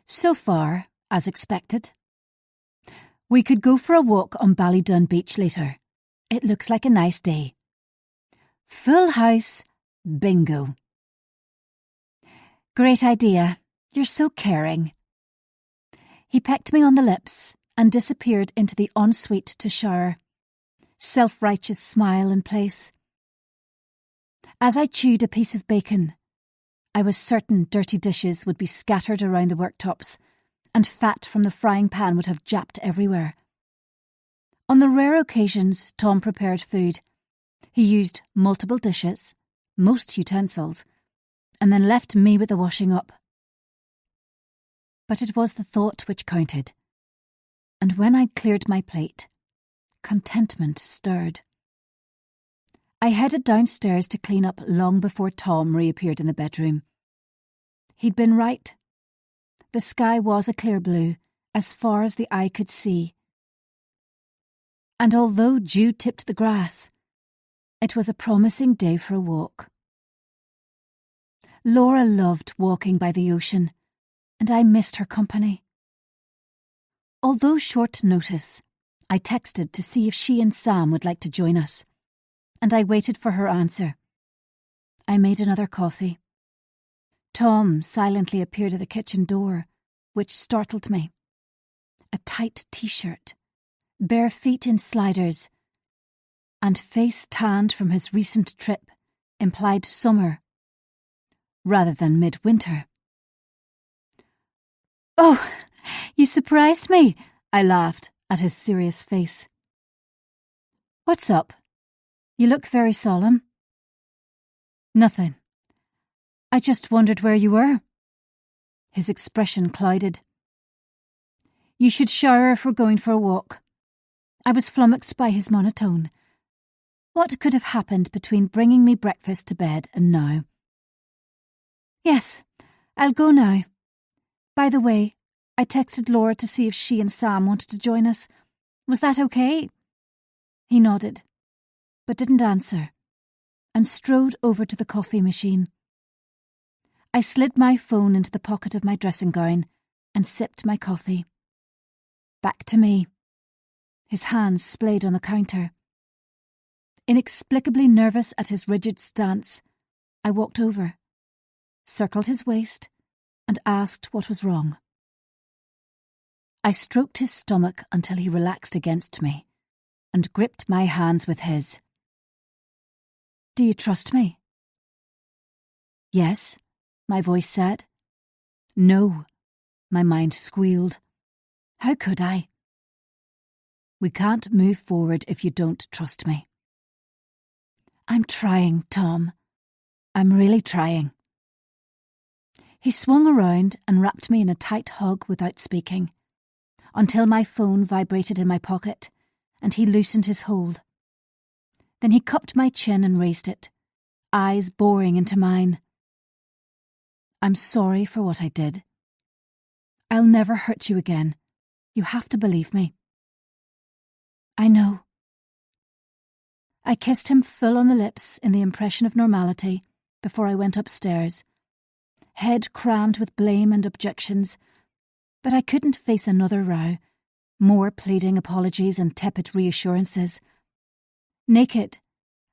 "So far, as expected. We could go for a walk on Ballydun Beach later. It looks like a nice day. Full house, bingo." "Great idea. You're so caring." He pecked me on the lips and disappeared into the ensuite to shower, self-righteous smile in place. As I chewed a piece of bacon, I was certain dirty dishes would be scattered around the worktops, and fat from the frying pan would have japped everywhere. On the rare occasions Tom prepared food, he used multiple dishes, most utensils, and then left me with the washing up. But it was the thought which counted, and when I'd cleared my plate, contentment stirred. I headed downstairs to clean up long before Tom reappeared in the bedroom. He'd been right. The sky was a clear blue, as far as the eye could see. And although dew tipped the grass, it was a promising day for a walk. Laura loved walking by the ocean, and I missed her company. Although short notice, I texted to see if she and Sam would like to join us, and I waited for her answer. I made another coffee. Tom silently appeared at the kitchen door, which startled me. A tight t-shirt, bare feet in sliders, and face tanned from his recent trip implied summer rather than midwinter. "Oh, you surprised me," I laughed at his serious face. "What's up? You look very solemn." "Nothing. I just wondered where you were." His expression clouded. "You should shower if we're going for a walk." I was flummoxed by his monotone. What could have happened between bringing me breakfast to bed and now? "Yes, I'll go now. By the way, I texted Laura to see if she and Sam wanted to join us. Was that okay?" He nodded, but didn't answer, and strode over to the coffee machine. I slid my phone into the pocket of my dressing gown and sipped my coffee. Back to me. His hands splayed on the counter. Inexplicably nervous at his rigid stance, I walked over, circled his waist, and asked what was wrong. I stroked his stomach until he relaxed against me and gripped my hands with his. "Do you trust me?" "Yes," my voice said. "No," my mind squealed. "How could I?" "We can't move forward if you don't trust me." "I'm trying, Tom. I'm really trying." He swung around and wrapped me in a tight hug without speaking, until my phone vibrated in my pocket and he loosened his hold. Then he cupped my chin and raised it, eyes boring into mine. "I'm sorry for what I did. I'll never hurt you again. You have to believe me." "I know." I kissed him full on the lips in the impression of normality before I went upstairs, head crammed with blame and objections, but I couldn't face another row, more pleading apologies and tepid reassurances. Naked,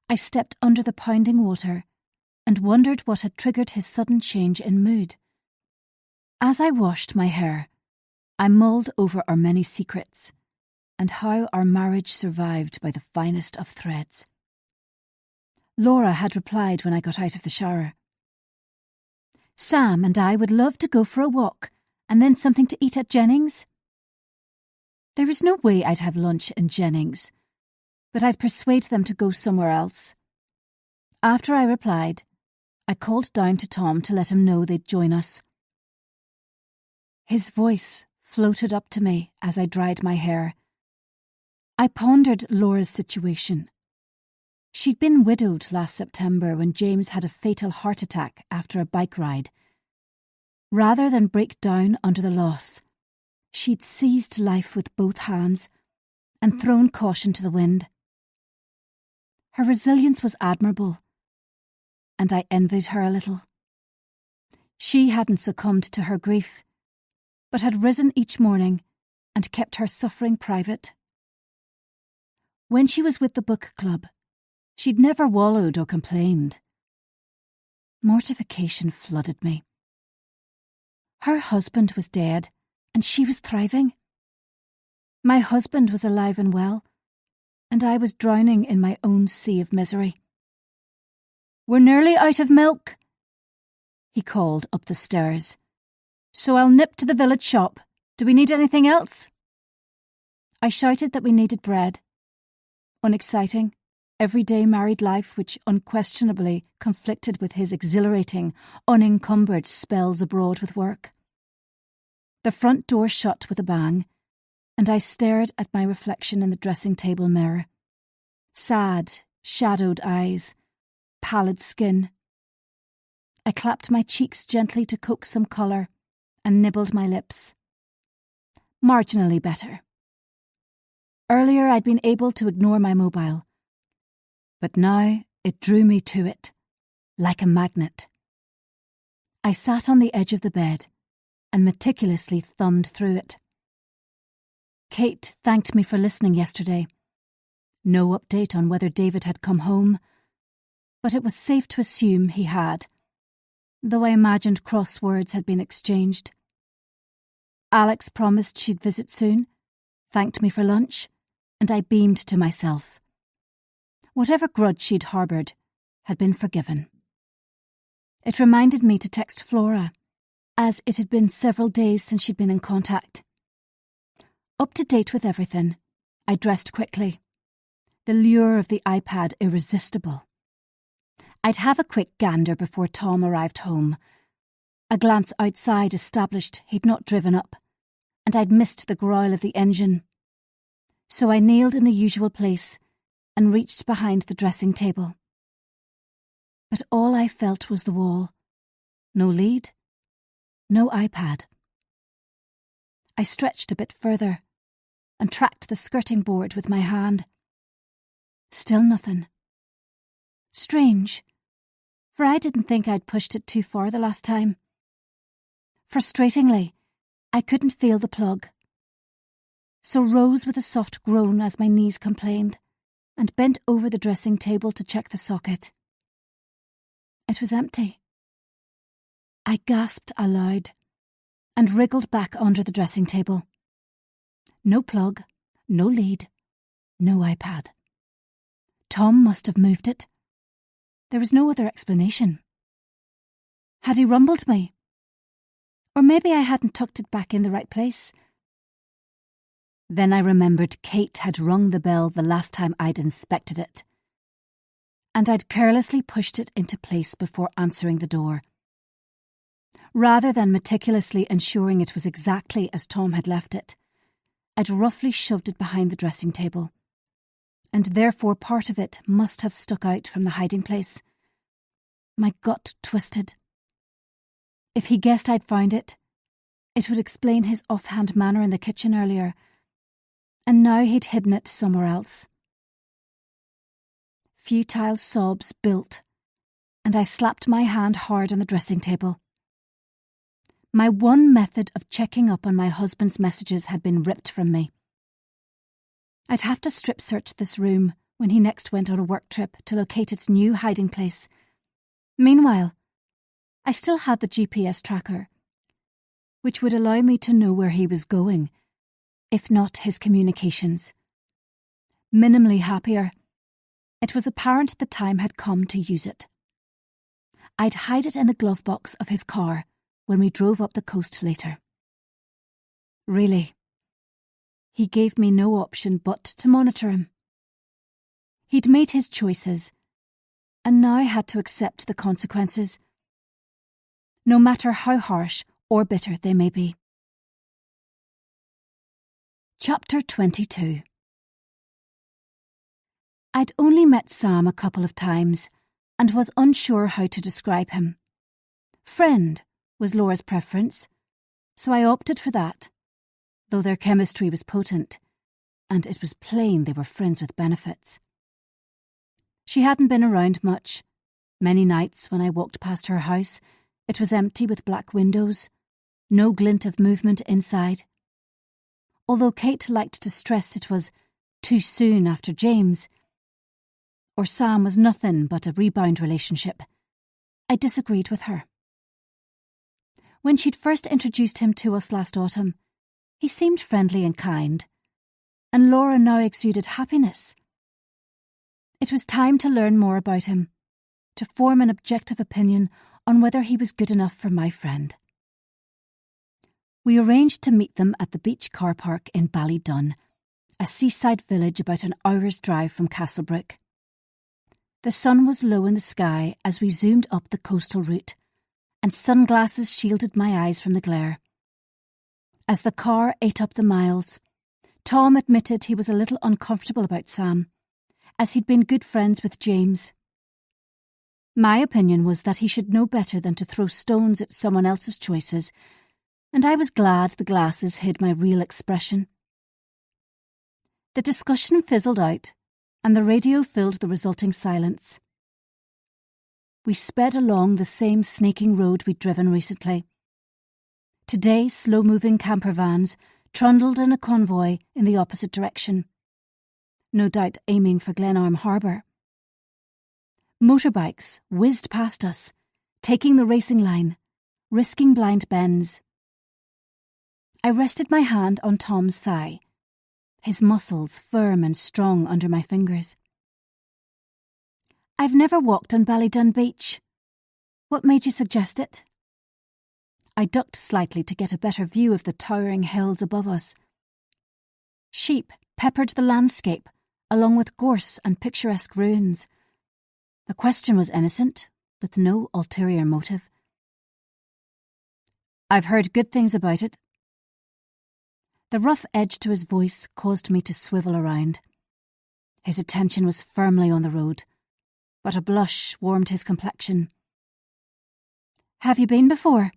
I stepped under the pounding water and wondered what had triggered his sudden change in mood. As I washed my hair, I mulled over our many secrets and how our marriage survived by the finest of threads. Laura had replied when I got out of the shower. "Sam and I would love to go for a walk and then something to eat at Jennings." There was no way I'd have lunch in Jennings, but I'd persuade them to go somewhere else. After I replied, I called down to Tom to let him know they'd join us. His voice floated up to me as I dried my hair. I pondered Laura's situation. She'd been widowed last September when James had a fatal heart attack after a bike ride. Rather than break down under the loss, she'd seized life with both hands and thrown caution to the wind. Her resilience was admirable, and I envied her a little. She hadn't succumbed to her grief, but had risen each morning and kept her suffering private. When she was with the book club, she'd never wallowed or complained. Mortification flooded me. Her husband was dead, and she was thriving. My husband was alive and well, and I was drowning in my own sea of misery. "We're nearly out of milk," he called up the stairs, "so I'll nip to the village shop. Do we need anything else?" I shouted that we needed bread. Unexciting, everyday married life which unquestionably conflicted with his exhilarating, unencumbered spells abroad with work. The front door shut with a bang, and I stared at my reflection in the dressing-table mirror. Sad, shadowed eyes, pallid skin. I clapped my cheeks gently to coax some colour and nibbled my lips. Marginally better. Earlier I'd been able to ignore my mobile, but now it drew me to it, like a magnet. I sat on the edge of the bed and meticulously thumbed through it. Kate thanked me for listening yesterday. No update on whether David had come home, but it was safe to assume he had, though I imagined crosswords had been exchanged. Alex promised she'd visit soon, thanked me for lunch, and I beamed to myself. Whatever grudge she'd harboured had been forgiven. It reminded me to text Flora, as it had been several days since she'd been in contact. Up to date with everything, I dressed quickly. The lure of the iPad irresistible. I'd have a quick gander before Tom arrived home. A glance outside established he'd not driven up, and I'd missed the growl of the engine. So I kneeled in the usual place and reached behind the dressing table. But all I felt was the wall. No lead, no iPad. I stretched a bit further and tracked the skirting board with my hand. Still nothing. Strange, for I didn't think I'd pushed it too far the last time. Frustratingly, I couldn't feel the plug, so rose with a soft groan as my knees complained and bent over the dressing table to check the socket. It was empty. I gasped aloud and wriggled back under the dressing table. No plug, no lead, no iPad. Tom must have moved it. There was no other explanation. Had he rumbled me? Or maybe I hadn't tucked it back in the right place. Then I remembered Kate had rung the bell the last time I'd inspected it, and I'd carelessly pushed it into place before answering the door. Rather than meticulously ensuring it was exactly as Tom had left it, I'd roughly shoved it behind the dressing table, and therefore part of it must have stuck out from the hiding place. My gut twisted. If he guessed I'd found it, it would explain his offhand manner in the kitchen earlier, and now he'd hidden it somewhere else. Futile sobs built, and I slapped my hand hard on the dressing table. My one method of checking up on my husband's messages had been ripped from me. I'd have to strip search this room when he next went on a work trip to locate its new hiding place. Meanwhile, I still had the GPS tracker, which would allow me to know where he was going, if not his communications. Minimally happier, it was apparent the time had come to use it. I'd hide it in the glove box of his car when we drove up the coast later. Really, he gave me no option but to monitor him. He'd made his choices, and now I had to accept the consequences, no matter how harsh or bitter they may be. Chapter 22. I'd only met Sam a couple of times and was unsure how to describe him. Friend was Laura's preference, so I opted for that, though their chemistry was potent, and it was plain they were friends with benefits. She hadn't been around much. Many nights when I walked past her house, it was empty with black windows, no glint of movement inside. Although Kate liked to stress it was too soon after James, or Sam was nothing but a rebound relationship, I disagreed with her. When she'd first introduced him to us last autumn, he seemed friendly and kind, and Laura now exuded happiness. It was time to learn more about him, to form an objective opinion on whether he was good enough for my friend. We arranged to meet them at the beach car park in Ballydun, a seaside village about an hour's drive from Castlebrook. The sun was low in the sky as we zoomed up the coastal route, and sunglasses shielded my eyes from the glare. As the car ate up the miles, Tom admitted he was a little uncomfortable about Sam, as he'd been good friends with James. My opinion was that he should know better than to throw stones at someone else's choices, and I was glad the glasses hid my real expression. The discussion fizzled out, and the radio filled the resulting silence. We sped along the same snaking road we'd driven recently. Today, slow-moving camper vans trundled in a convoy in the opposite direction, no doubt aiming for Glenarm Harbour. Motorbikes whizzed past us, taking the racing line, risking blind bends. I rested my hand on Tom's thigh, his muscles firm and strong under my fingers. I've never walked on Ballydun Beach. What made you suggest it? I ducked slightly to get a better view of the towering hills above us. Sheep peppered the landscape, along with gorse and picturesque ruins. The question was innocent, with no ulterior motive. I've heard good things about it. The rough edge to his voice caused me to swivel around. His attention was firmly on the road, but a blush warmed his complexion. Have you been before?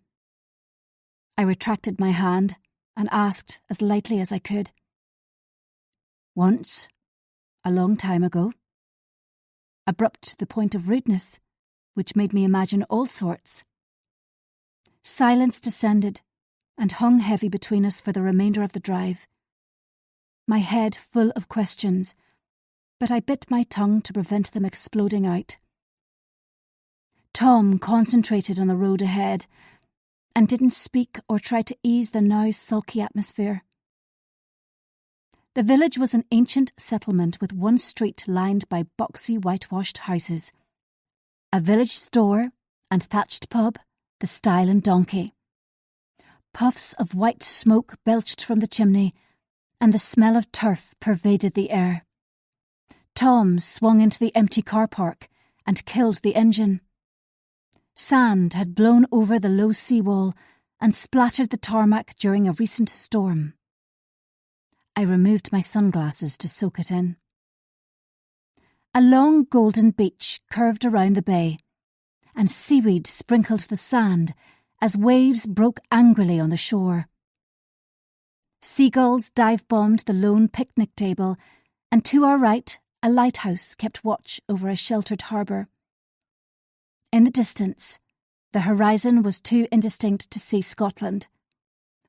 I retracted my hand and asked as lightly as I could. Once, a long time ago. Abrupt to the point of rudeness, which made me imagine all sorts. Silence descended and hung heavy between us for the remainder of the drive. My head full of questions, but I bit my tongue to prevent them exploding out. Tom concentrated on the road ahead and didn't speak or try to ease the now sulky atmosphere. The village was an ancient settlement with one street lined by boxy whitewashed houses, a village store and thatched pub, the Stile and Donkey. Puffs of white smoke belched from the chimney, and the smell of turf pervaded the air. Tom swung into the empty car park and killed the engine. Sand had blown over the low seawall and splattered the tarmac during a recent storm. I removed my sunglasses to soak it in. A long golden beach curved around the bay, and seaweed sprinkled the sand as waves broke angrily on the shore. Seagulls dive-bombed the lone picnic table, and to our right, a lighthouse kept watch over a sheltered harbour. In the distance, the horizon was too indistinct to see Scotland,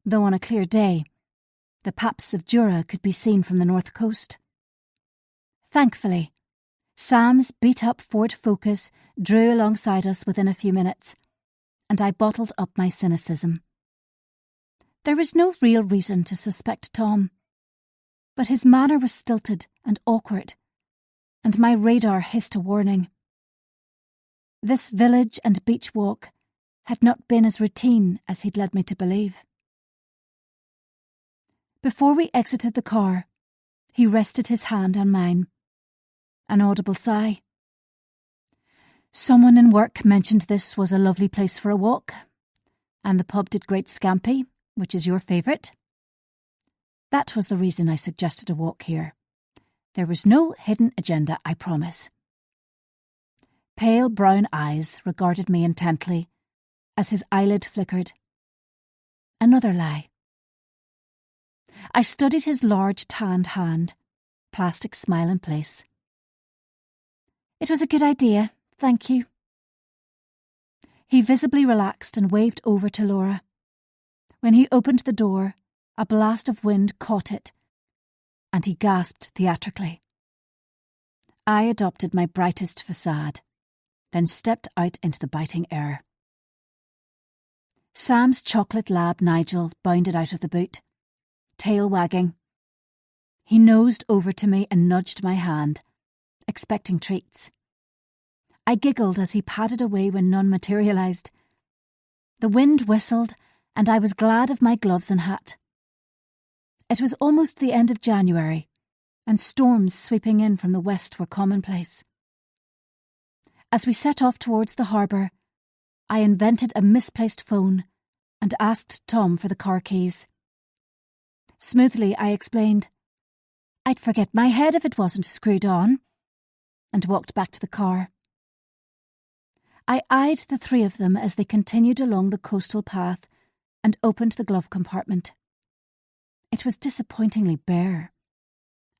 though on a clear day, the paps of Jura could be seen from the north coast. Thankfully, Sam's beat-up Ford Focus drew alongside us within a few minutes, and I bottled up my cynicism. There was no real reason to suspect Tom, but his manner was stilted and awkward, and my radar hissed a warning. This village and beach walk had not been as routine as he'd led me to believe. Before we exited the car, he rested his hand on mine. An audible sigh. Someone in work mentioned this was a lovely place for a walk, and the pub did great scampi, which is your favourite. That was the reason I suggested a walk here. There was no hidden agenda, I promise. Pale brown eyes regarded me intently as his eyelid flickered. Another lie. I studied his large tanned hand, plastic smile in place. It was a good idea, thank you. He visibly relaxed and waved over to Laura. When he opened the door, a blast of wind caught it, and he gasped theatrically. I adopted my brightest facade, then stepped out into the biting air. Sam's chocolate lab Nigel bounded out of the boot, tail wagging. He nosed over to me and nudged my hand, expecting treats. I giggled as he padded away when none materialised. The wind whistled, and I was glad of my gloves and hat. It was almost the end of January, and storms sweeping in from the west were commonplace. As we set off towards the harbour, I invented a misplaced phone and asked Tom for the car keys. Smoothly, I explained, "I'd forget my head if it wasn't screwed on," and walked back to the car. I eyed the three of them as they continued along the coastal path and opened the glove compartment. It was disappointingly bare,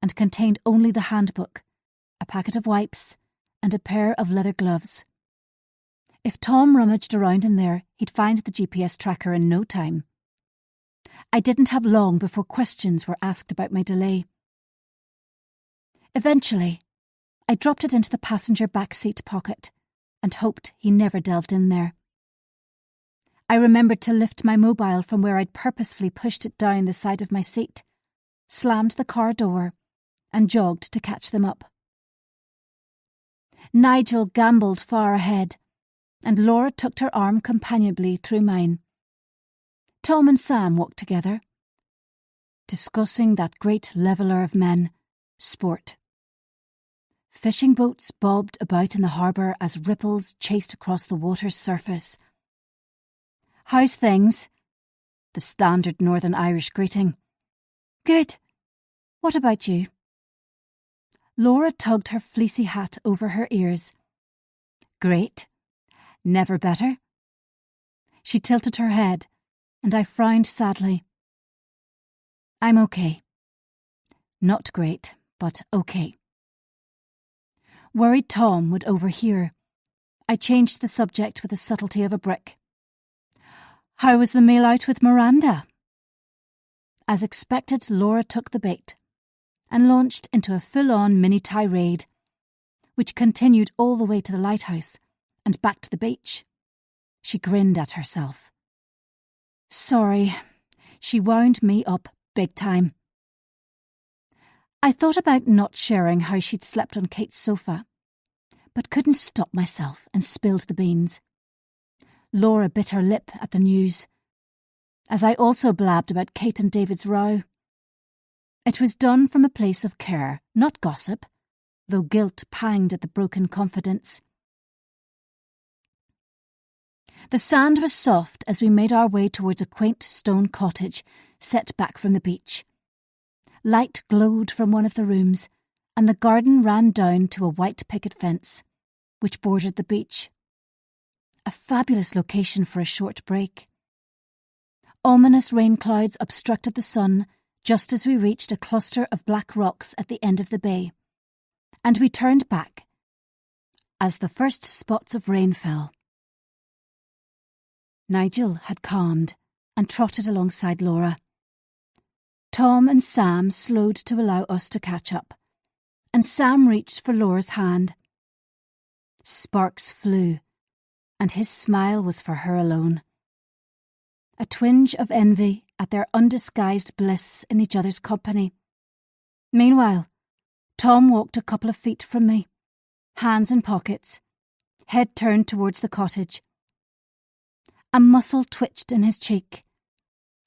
and contained only the handbook, a packet of wipes, and a pair of leather gloves. If Tom rummaged around in there, he'd find the GPS tracker in no time. I didn't have long before questions were asked about my delay. Eventually, I dropped it into the passenger back seat pocket and hoped he never delved in there. I remembered to lift my mobile from where I'd purposefully pushed it down the side of my seat, slammed the car door, and jogged to catch them up. Nigel gambled far ahead, and Laura tucked her arm companionably through mine. Tom and Sam walked together, discussing that great leveller of men, sport. Fishing boats bobbed about in the harbour as ripples chased across the water's surface. "How's things?" The standard Northern Irish greeting. "Good. What about you?" Laura tugged her fleecy hat over her ears. "Great. Never better." She tilted her head, and I frowned sadly. "I'm okay. Not great, but okay." Worried Tom would overhear, I changed the subject with the subtlety of a brick. "How was the meal out with Miranda?" As expected, Laura took the bait and launched into a full-on mini tirade, which continued all the way to the lighthouse and back to the beach. She grinned at herself. Sorry, she wound me up big time. I thought about not sharing how she'd slept on Kate's sofa, but couldn't stop myself and spilled the beans. Laura bit her lip at the news, as I also blabbed about Kate and David's row. It was done from a place of care, not gossip, though guilt panged at the broken confidence. The sand was soft as we made our way towards a quaint stone cottage set back from the beach. Light glowed from one of the rooms, and the garden ran down to a white picket fence, which bordered the beach. A fabulous location for a short break. Ominous rain clouds obstructed the sun just as we reached a cluster of black rocks at the end of the bay, and we turned back as the first spots of rain fell. Nigel had calmed and trotted alongside Laura. Tom and Sam slowed to allow us to catch up, and Sam reached for Laura's hand. Sparks flew, and his smile was for her alone. A twinge of envy at their undisguised bliss in each other's company. Meanwhile, Tom walked a couple of feet from me, hands in pockets, head turned towards the cottage. A muscle twitched in his cheek,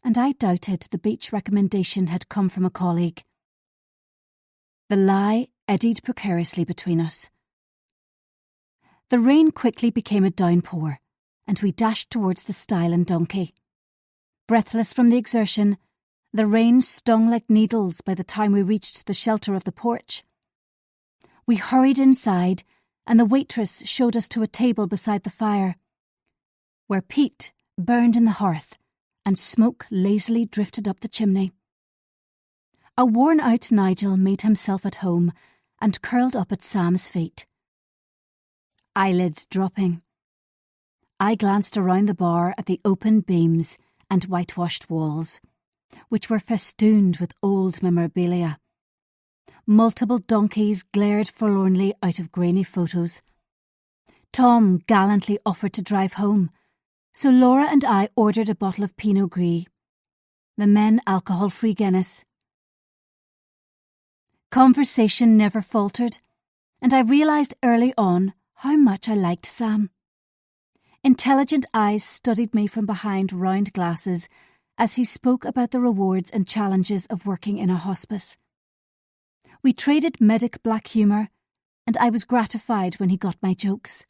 and I doubted the beach recommendation had come from a colleague. The lie eddied precariously between us. The rain quickly became a downpour, and we dashed towards the stile and donkey. Breathless from the exertion, The rain stung like needles by the time we reached the shelter of the porch. We hurried inside, and the waitress showed us to a table beside the fire, where peat burned in the hearth and smoke lazily drifted up the chimney. A worn-out Nigel made himself at home and curled up at Sam's feet. Eyelids dropping. I glanced around the bar at the open beams and whitewashed walls, which were festooned with old memorabilia. Multiple donkeys glared forlornly out of grainy photos. Tom gallantly offered to drive home, so Laura and I ordered a bottle of Pinot Gris, the men alcohol-free Guinness. Conversation never faltered, and I realised early on how much I liked Sam. Intelligent eyes studied me from behind round glasses as he spoke about the rewards and challenges of working in a hospice. We traded medic black humour, and I was gratified when he got my jokes,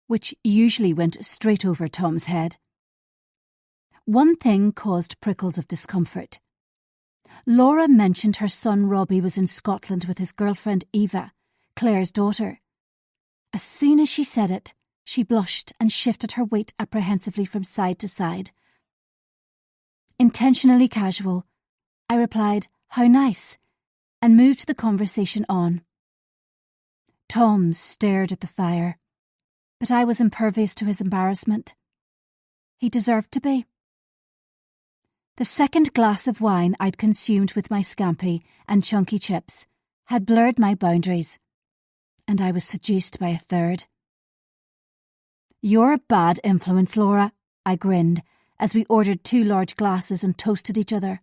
which usually went straight over Tom's head. One thing caused prickles of discomfort. Laura mentioned her son Robbie was in Scotland with his girlfriend Eva, Claire's daughter. As soon as she said it, she blushed and shifted her weight apprehensively from side to side. Intentionally casual, I replied, "How nice," and moved the conversation on. Tom stared at the fire, but I was impervious to his embarrassment. He deserved to be. The second glass of wine I'd consumed with my scampi and chunky chips had blurred my boundaries, and I was seduced by a third. "You're a bad influence, Laura," I grinned as we ordered 2 large glasses and toasted each other.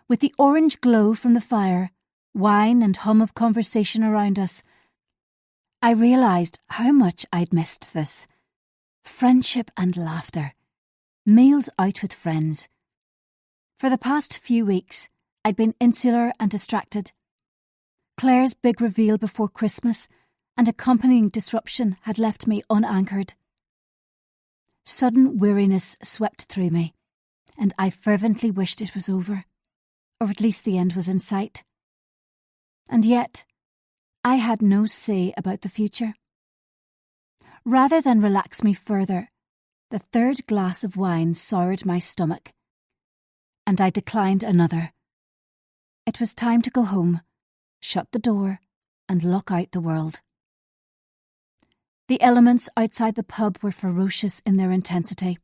With the orange glow from the fire, wine and hum of conversation around us, I realised how much I'd missed this. Friendship and laughter. Meals out with friends. For the past few weeks, I'd been insular and distracted. Claire's big reveal before Christmas and accompanying disruption had left me unanchored. Sudden weariness swept through me, and I fervently wished it was over, or at least the end was in sight. And yet, I had no say about the future. Rather than relax me further, the third glass of wine soured my stomach, and I declined another. It was time to go home, shut the door, and lock out the world. The elements outside the pub were ferocious in their intensity.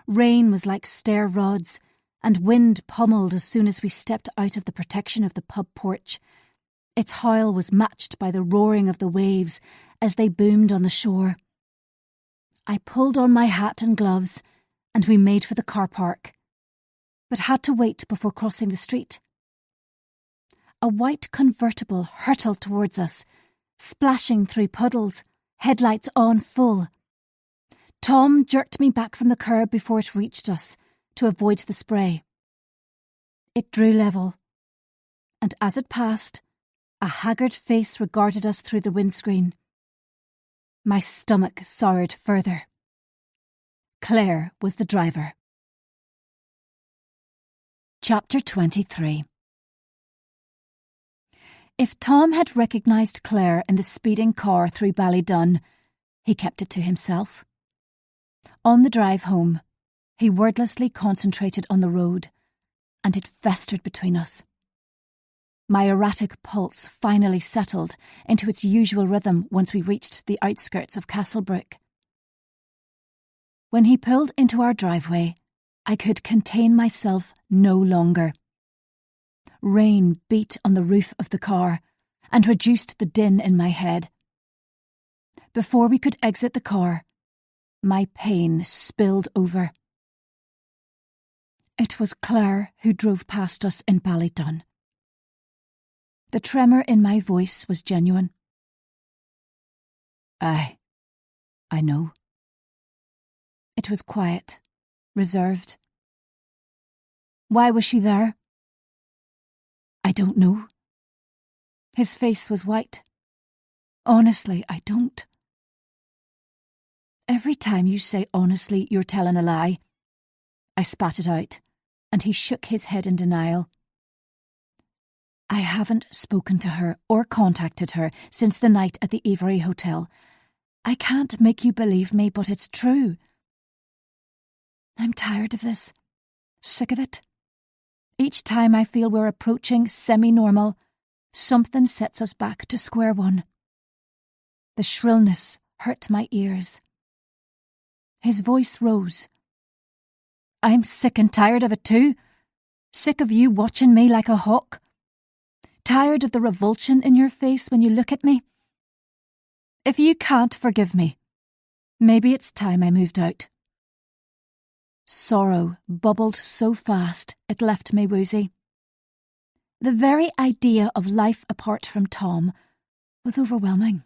Rain was like stair rods, and wind pummeled as soon as we stepped out of the protection of the pub porch. Its howl was matched by the roaring of the waves as they boomed on the shore. I pulled on my hat and gloves, and we made for the car park, but had to wait before crossing the street. A white convertible hurtled towards us, splashing through puddles, headlights on full. Tom jerked me back from the curb before it reached us, to avoid the spray. It drew level, and as it passed, a haggard face regarded us through the windscreen. My stomach soured further. Claire was the driver. Chapter 23. If Tom had recognised Claire in the speeding car through Ballydun, he kept it to himself. On the drive home, he wordlessly concentrated on the road, and it festered between us. My erratic pulse finally settled into its usual rhythm once we reached the outskirts of Castlebrook. When he pulled into our driveway, I could contain myself no longer. Rain beat on the roof of the car and reduced the din in my head. Before we could exit the car, my pain spilled over. It was Claire who drove past us in Ballydun. The tremor in my voice was genuine. I know. It was quiet, reserved. Why was she there? I don't know. His face was white. Honestly, I don't. Every time you say honestly, you're telling a lie. I spat it out, and he shook his head in denial. I haven't spoken to her or contacted her since the night at the Avery Hotel. I can't make you believe me, but it's true. I'm tired of this. Sick of it. Each time I feel we're approaching semi-normal, something sets us back to square one. The shrillness hurt my ears. His voice rose. I'm sick and tired of it too. Sick of you watching me like a hawk. Tired of the revulsion in your face when you look at me. If you can't forgive me, maybe it's time I moved out. Sorrow bubbled so fast it left me woozy. The very idea of life apart from Tom was overwhelming.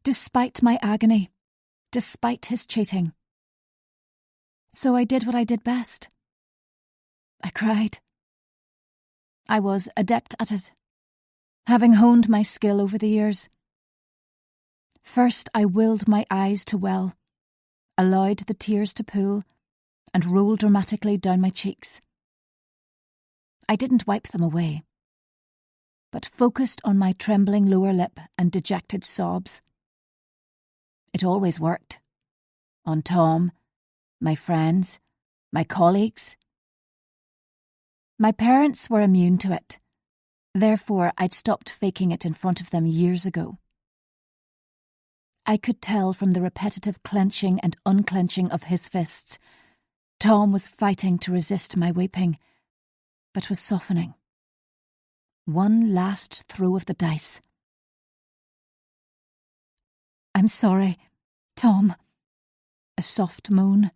Despite my agony, despite his cheating. So I did what I did best. I cried. I was adept at it, having honed my skill over the years. First I willed my eyes to well, allowed the tears to pool, and roll dramatically down my cheeks. I didn't wipe them away, but focused on my trembling lower lip and dejected sobs. It always worked. On Tom, my friends, my colleagues. My parents were immune to it. Therefore, I'd stopped faking it in front of them years ago. I could tell from the repetitive clenching and unclenching of his fists, Tom was fighting to resist my weeping, but was softening. One last throw of the dice. I'm sorry, Tom. A soft moan.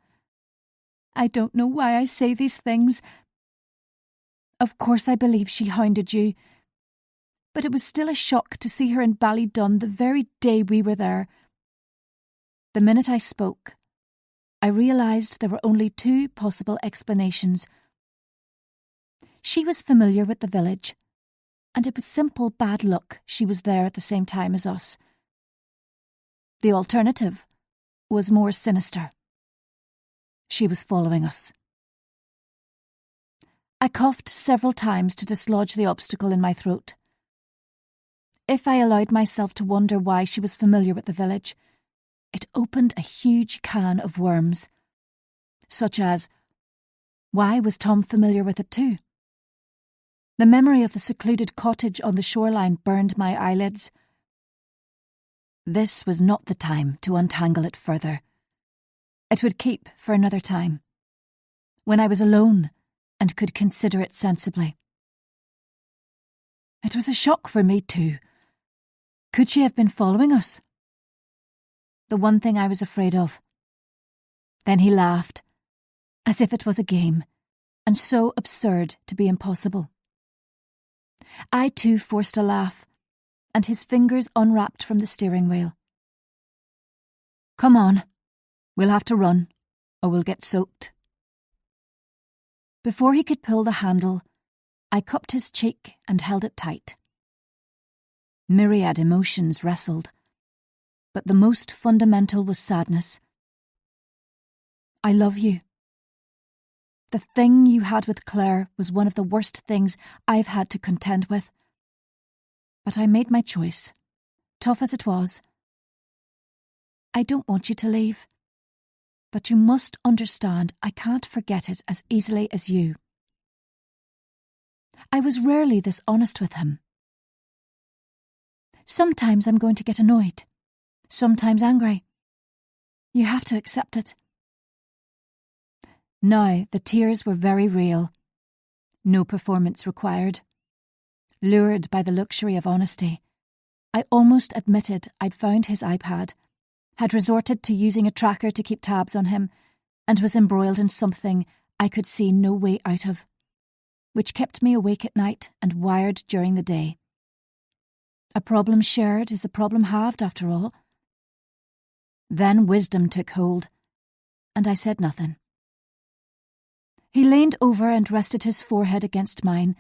I don't know why I say these things. Of course I believe she hounded you, but it was still a shock to see her in Ballydun the very day we were there. The minute I spoke, I realised there were only two possible explanations. She was familiar with the village, and it was simple bad luck she was there at the same time as us. The alternative was more sinister. She was following us. I coughed several times to dislodge the obstacle in my throat. If I allowed myself to wonder why she was familiar with the village, it opened a huge can of worms, such as, why was Tom familiar with it too? The memory of the secluded cottage on the shoreline burned my eyelids. This was not the time to untangle it further. It would keep for another time, when I was alone and could consider it sensibly. It was a shock for me too. Could she have been following us? The one thing I was afraid of. Then he laughed, as if it was a game, and so absurd to be impossible. I too forced a laugh, and his fingers unwrapped from the steering wheel. Come on, we'll have to run, or we'll get soaked. Before he could pull the handle, I cupped his cheek and held it tight. Myriad emotions wrestled, but the most fundamental was sadness. I love you. The thing you had with Claire was one of the worst things I've had to contend with. But I made my choice, tough as it was. I don't want you to leave, but you must understand I can't forget it as easily as you. I was rarely this honest with him. Sometimes I'm going to get annoyed, sometimes angry. You have to accept it. Now the tears were very real. No performance required. Lured by the luxury of honesty, I almost admitted I'd found his iPad, had resorted to using a tracker to keep tabs on him, and was embroiled in something I could see no way out of, which kept me awake at night and wired during the day. A problem shared is a problem halved, after all. Then wisdom took hold, and I said nothing. He leaned over and rested his forehead against mine.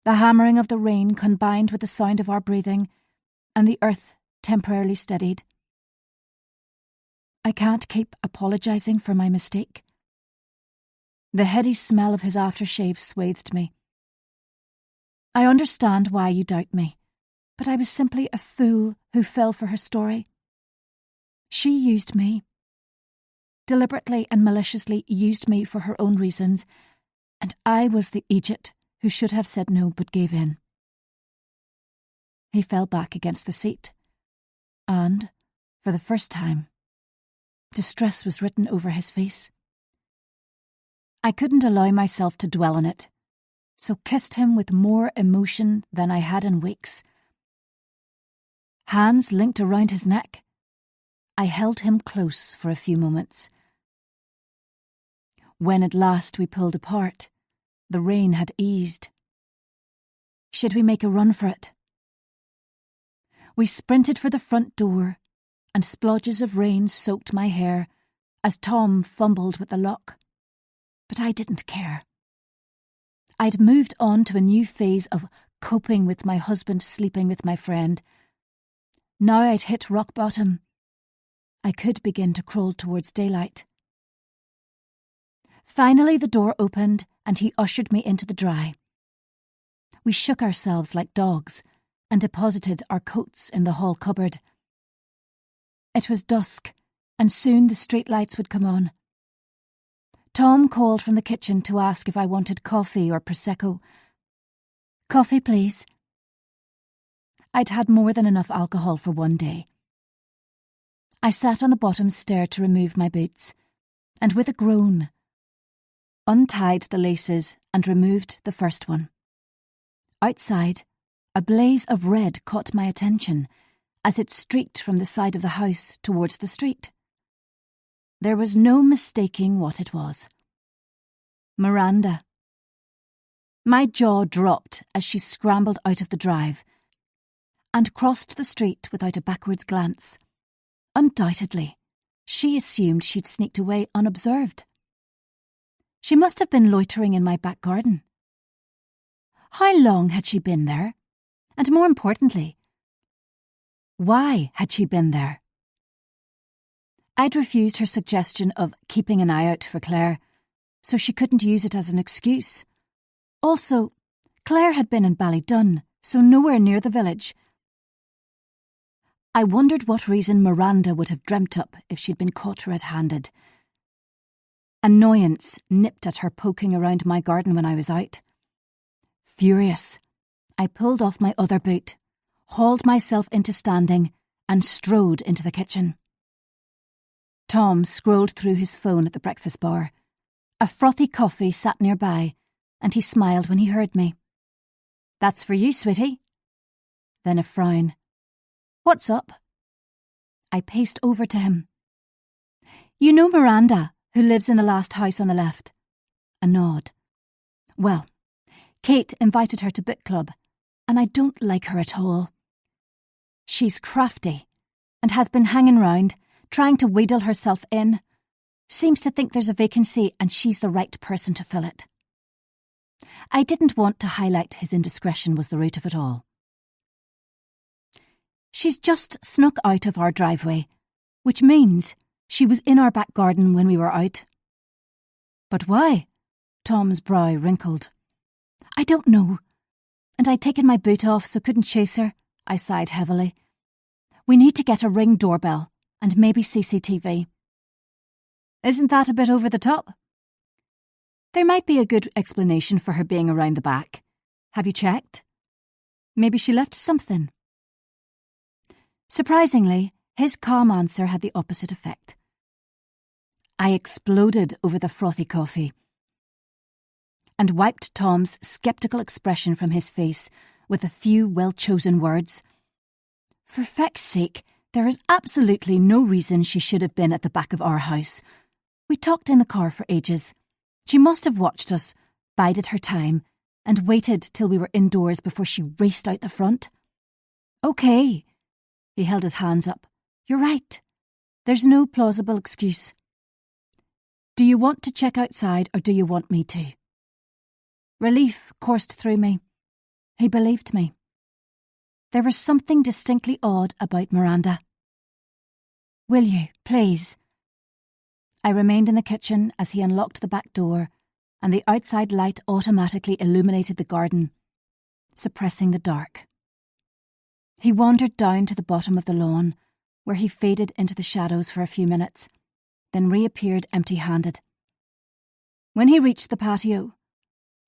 The hammering of the rain combined with the sound of our breathing, and the earth temporarily steadied. I can't keep apologising for my mistake. The heady smell of his aftershave swathed me. I understand why you doubt me, but I was simply a fool who fell for her story. She used me. Deliberately and maliciously used me for her own reasons, and I was the idiot who should have said no but gave in. He fell back against the seat, and, for the first time, distress was written over his face. I couldn't allow myself to dwell on it, so kissed him with more emotion than I had in weeks. Hands linked around his neck, I held him close for a few moments. When at last we pulled apart, the rain had eased. Should we make a run for it? We sprinted for the front door, and splodges of rain soaked my hair as Tom fumbled with the lock. But I didn't care. I'd moved on to a new phase of coping with my husband sleeping with my friend. Now I'd hit rock bottom. I could begin to crawl towards daylight. Finally the door opened and he ushered me into the dry. We shook ourselves like dogs and deposited our coats in the hall cupboard. It was dusk, and soon the street lights would come on. Tom called from the kitchen to ask if I wanted coffee or Prosecco. "Coffee, please." I'd had more than enough alcohol for one day. I sat on the bottom stair to remove my boots, and with a groan, untied the laces and removed the first one. Outside, a blaze of red caught my attention as it streaked from the side of the house towards the street. There was no mistaking what it was. Miranda. My jaw dropped as she scrambled out of the drive and crossed the street without a backwards glance. Undoubtedly, she assumed she'd sneaked away unobserved. She must have been loitering in my back garden. How long had she been there? And more importantly, why had she been there? I'd refused her suggestion of keeping an eye out for Claire, so she couldn't use it as an excuse. Also, Claire had been in Ballydun, so nowhere near the village. I wondered what reason Miranda would have dreamt up if she'd been caught red-handed. Annoyance nipped at her poking around my garden when I was out. Furious, I pulled off my other boot, hauled myself into standing, and strode into the kitchen. Tom scrolled through his phone at the breakfast bar. A frothy coffee sat nearby, and he smiled when he heard me. "That's for you, sweetie." Then a frown. "What's up?" I paced over to him. "You know Miranda, who lives in the last house on the left?" A nod. "Well, Kate invited her to book club, and I don't like her at all. She's crafty, and has been hanging round, trying to wheedle herself in. Seems to think there's a vacancy and she's the right person to fill it." I didn't want to highlight his indiscretion was the root of it all. "She's just snuck out of our driveway, which means she was in our back garden when we were out." "But why?" Tom's brow wrinkled. "I don't know. And I'd taken my boot off so couldn't chase her." I sighed heavily. "We need to get a Ring doorbell and maybe CCTV." "Isn't that a bit over the top?" "There might be a good explanation for her being around the back. Have you checked? Maybe she left something." Surprisingly, his calm answer had the opposite effect. I exploded over the frothy coffee and wiped Tom's sceptical expression from his face with a few well-chosen words. "For feck's sake, there is absolutely no reason she should have been at the back of our house. We talked in the car for ages. She must have watched us, bided her time, and waited till we were indoors before she raced out the front." "OK." He held his hands up. "You're right. There's no plausible excuse. Do you want to check outside or do you want me to?" Relief coursed through me. He believed me. There was something distinctly odd about Miranda. "Will you, please?" I remained in the kitchen as he unlocked the back door and the outside light automatically illuminated the garden, suppressing the dark. He wandered down to the bottom of the lawn, where he faded into the shadows for a few minutes, then reappeared empty-handed. When he reached the patio,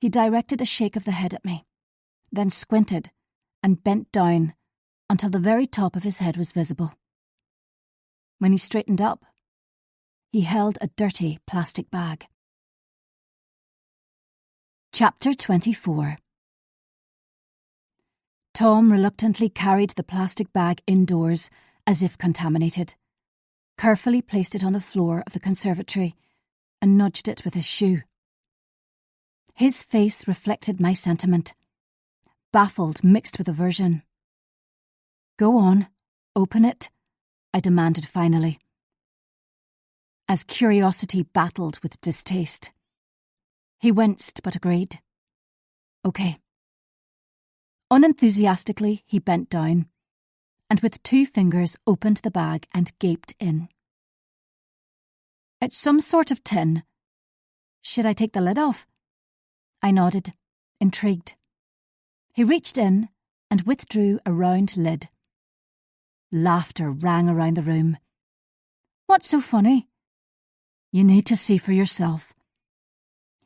he directed a shake of the head at me, then squinted and bent down until the very top of his head was visible. When he straightened up, he held a dirty plastic bag. Chapter 24. Tom reluctantly carried the plastic bag indoors as if contaminated, carefully placed it on the floor of the conservatory, and nudged it with his shoe. His face reflected my sentiment, baffled mixed with aversion. "Go on, open it," I demanded finally, as curiosity battled with distaste. He winced but agreed. "Okay." Unenthusiastically, he bent down, and with 2 fingers opened the bag and gaped in. "It's some sort of tin. Should I take the lid off?" I nodded, intrigued. He reached in and withdrew a round lid. Laughter rang around the room. "What's so funny?" "You need to see for yourself."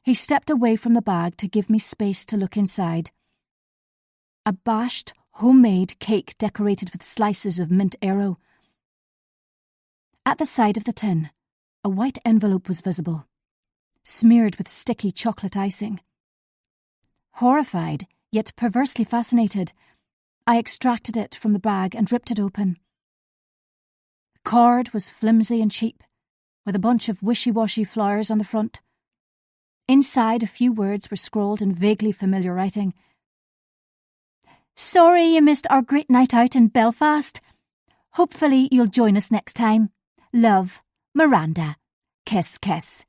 He stepped away from the bag to give me space to look inside. A bashed, homemade cake decorated with slices of mint arrow. At the side of the tin, a white envelope was visible, smeared with sticky chocolate icing. Horrified, yet perversely fascinated, I extracted it from the bag and ripped it open. The card was flimsy and cheap, with a bunch of wishy-washy flowers on the front. Inside, a few words were scrawled in vaguely familiar writing. "Sorry you missed our great night out in Belfast. Hopefully you'll join us next time. Love, Miranda. Kiss, kiss."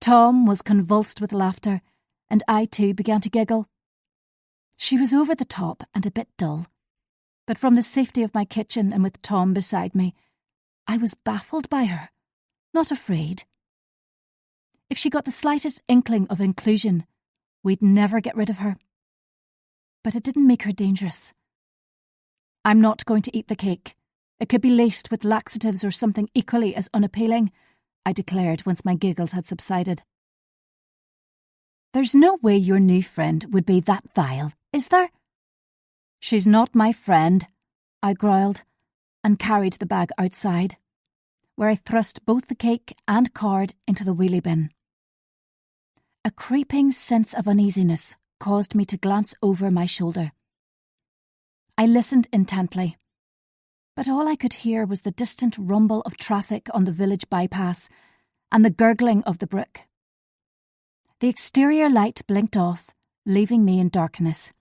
Tom was convulsed with laughter, and I too began to giggle. She was over the top and a bit dull, but from the safety of my kitchen and with Tom beside me, I was baffled by her, not afraid. If she got the slightest inkling of inclusion, we'd never get rid of her. But it didn't make her dangerous. "I'm not going to eat the cake. It could be laced with laxatives or something equally as unappealing," I declared once my giggles had subsided. "There's no way your new friend would be that vile, is there?" "She's not my friend," I growled, and carried the bag outside, where I thrust both the cake and card into the wheelie bin. A creeping sense of uneasiness caused me to glance over my shoulder. I listened intently, but all I could hear was the distant rumble of traffic on the village bypass and the gurgling of the brook. The exterior light blinked off, leaving me in darkness.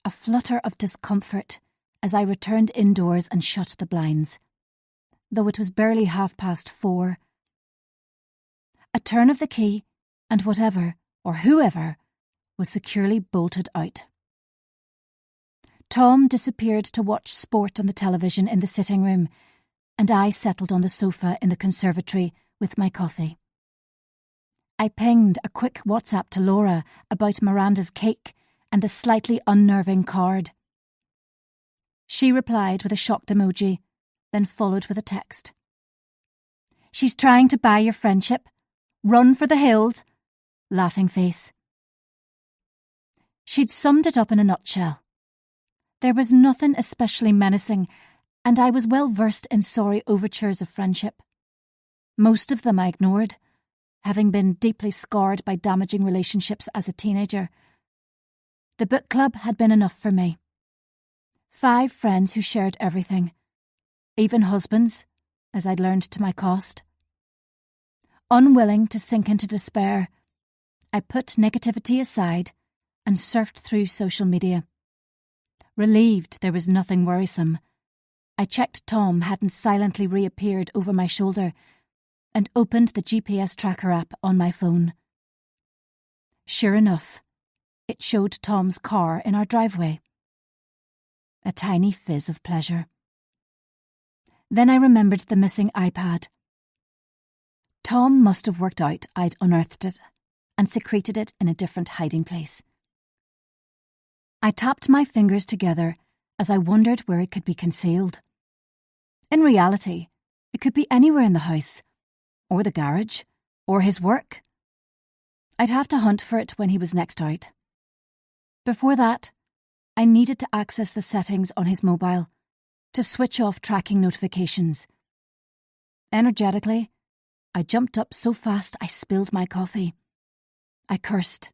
A flutter of discomfort as I returned indoors and shut the blinds, though it was barely 4:30. A turn of the key, and whatever, or whoever, was securely bolted out. Tom disappeared to watch sport on the television in the sitting room, and I settled on the sofa in the conservatory with my coffee. I pinged a quick WhatsApp to Laura about Miranda's cake and the slightly unnerving card. She replied with a shocked emoji, then followed with a text. "She's trying to buy your friendship. Run for the hills." Laughing face. She'd summed it up in a nutshell. There was nothing especially menacing, and I was well versed in sorry overtures of friendship. Most of them I ignored, having been deeply scarred by damaging relationships as a teenager. The book club had been enough for me. 5 friends who shared everything, even husbands, as I'd learned to my cost. Unwilling to sink into despair, I put negativity aside and surfed through social media. Relieved there was nothing worrisome, I checked Tom hadn't silently reappeared over my shoulder and opened the GPS tracker app on my phone. Sure enough, it showed Tom's car in our driveway. A tiny fizz of pleasure. Then I remembered the missing iPad. Tom must have worked out I'd unearthed it and secreted it in a different hiding place. I tapped my fingers together as I wondered where it could be concealed. In reality, it could be anywhere in the house, or the garage, or his work. I'd have to hunt for it when he was next out. Before that, I needed to access the settings on his mobile to switch off tracking notifications. Energetically, I jumped up so fast I spilled my coffee. I cursed,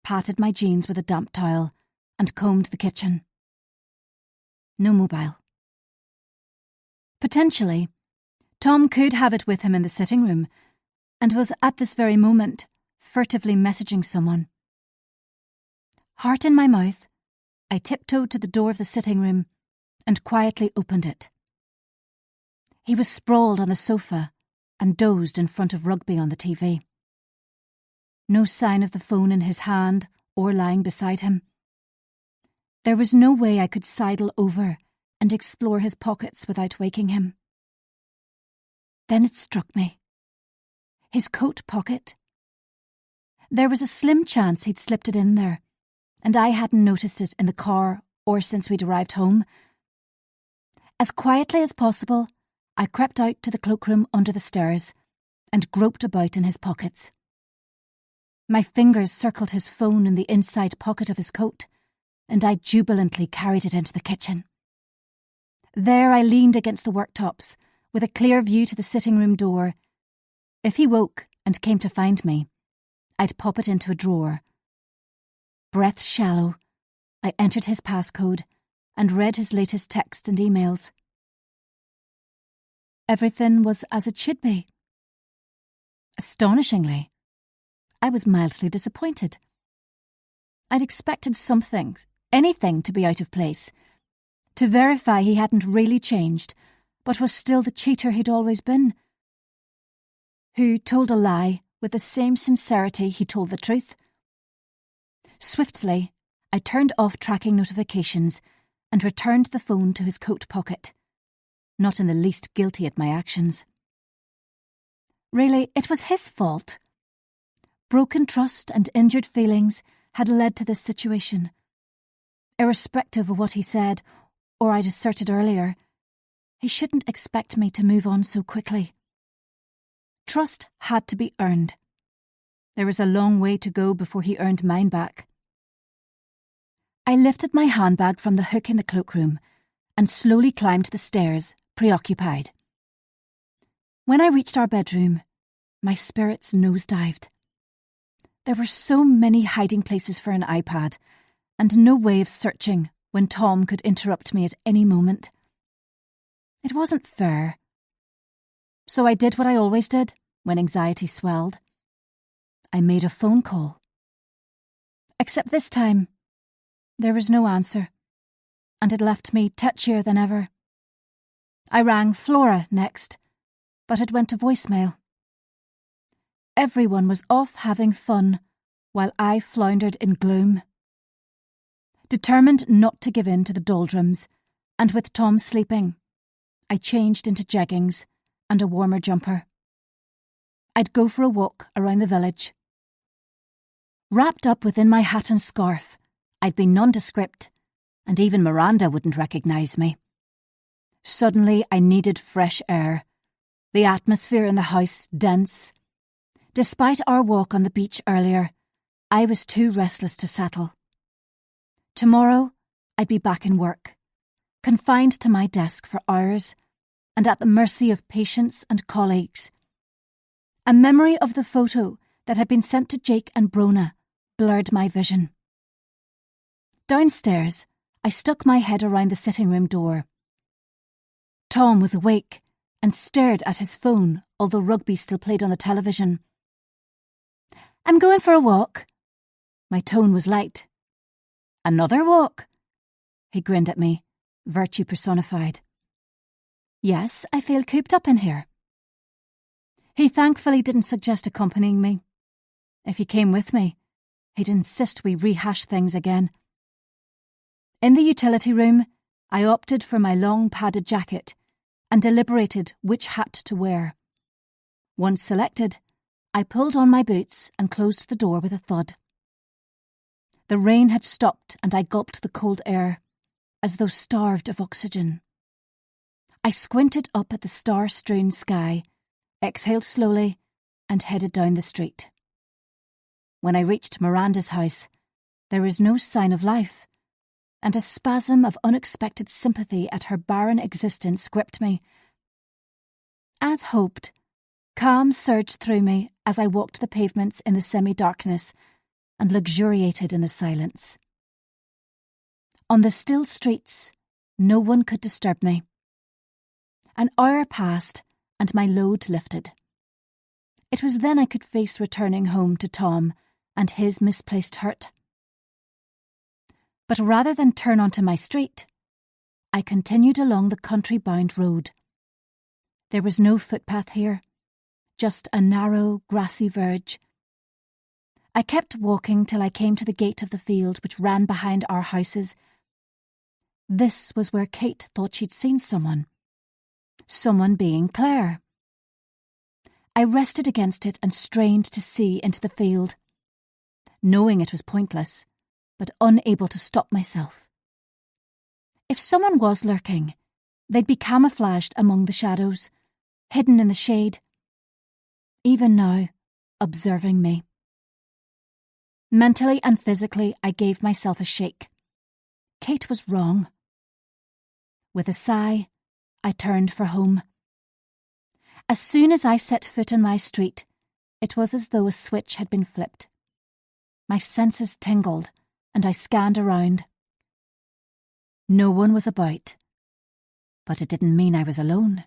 patted my jeans with a damp towel, and combed the kitchen. No mobile. Potentially, Tom could have it with him in the sitting room, and was at this very moment furtively messaging someone. Heart in my mouth, I tiptoed to the door of the sitting room and quietly opened it. He was sprawled on the sofa and dozed in front of rugby on the TV. No sign of the phone in his hand or lying beside him. There was no way I could sidle over and explore his pockets without waking him. Then it struck me. His coat pocket. There was a slim chance he'd slipped it in there, and I hadn't noticed it in the car or since we'd arrived home. As quietly as possible, I crept out to the cloakroom under the stairs and groped about in his pockets. My fingers circled his phone in the inside pocket of his coat, and I jubilantly carried it into the kitchen. There I leaned against the worktops, with a clear view to the sitting room door. If he woke and came to find me, I'd pop it into a drawer. Breath shallow, I entered his passcode and read his latest text and emails. Everything was as it should be. Astonishingly, I was mildly disappointed. I'd expected something, anything, to be out of place, to verify he hadn't really changed, but was still the cheater he'd always been, who told a lie with the same sincerity he told the truth. Swiftly, I turned off tracking notifications and returned the phone to his coat pocket, not in the least guilty at my actions. Really, it was his fault. Broken trust and injured feelings had led to this situation. Irrespective of what he said, or I'd asserted earlier, he shouldn't expect me to move on so quickly. Trust had to be earned. There was a long way to go before he earned mine back. I lifted my handbag from the hook in the cloakroom and slowly climbed the stairs, preoccupied. When I reached our bedroom, my spirits nosedived. There were so many hiding places for an iPad, and no way of searching when Tom could interrupt me at any moment. It wasn't fair. So I did what I always did when anxiety swelled. I made a phone call. Except this time, there was no answer, and it left me tetchier than ever. I rang Flora next, but it went to voicemail. Everyone was off having fun, while I floundered in gloom. Determined not to give in to the doldrums, and with Tom sleeping, I changed into jeggings and a warmer jumper. I'd go for a walk around the village. Wrapped up within my hat and scarf, I'd be nondescript, and even Miranda wouldn't recognise me. Suddenly I needed fresh air, the atmosphere in the house dense. Despite our walk on the beach earlier, I was too restless to settle. Tomorrow, I'd be back in work, confined to my desk for hours, and at the mercy of patients and colleagues. A memory of the photo that had been sent to Jake and Brona blurred my vision. Downstairs, I stuck my head around the sitting room door. Tom was awake and stared at his phone, although rugby still played on the television. "I'm going for a walk." My tone was light. "Another walk?" He grinned at me, virtue personified. "Yes, I feel cooped up in here." He thankfully didn't suggest accompanying me. If he came with me, he'd insist we rehash things again. In the utility room, I opted for my long padded jacket and deliberated which hat to wear. Once selected, I pulled on my boots and closed the door with a thud. The rain had stopped and I gulped the cold air, as though starved of oxygen. I squinted up at the star-strewn sky, exhaled slowly, and headed down the street. When I reached Miranda's house, there was no sign of life, and a spasm of unexpected sympathy at her barren existence gripped me. As hoped, calm surged through me as I walked the pavements in the semi-darkness and luxuriated in the silence. On the still streets, no one could disturb me. An hour passed and my load lifted. It was then I could face returning home to Tom and his misplaced hurt. But rather than turn onto my street, I continued along the country-bound road. There was no footpath here, just a narrow, grassy verge. I kept walking till I came to the gate of the field which ran behind our houses. This was where Kate thought she'd seen someone being Claire. I rested against it and strained to see into the field, knowing it was pointless, but unable to stop myself. If someone was lurking, they'd be camouflaged among the shadows, hidden in the shade, even now, observing me. Mentally and physically, I gave myself a shake. Kate was wrong. With a sigh, I turned for home. As soon as I set foot in my street, it was as though a switch had been flipped. My senses tingled, and I scanned around. No one was about, but it didn't mean I was alone.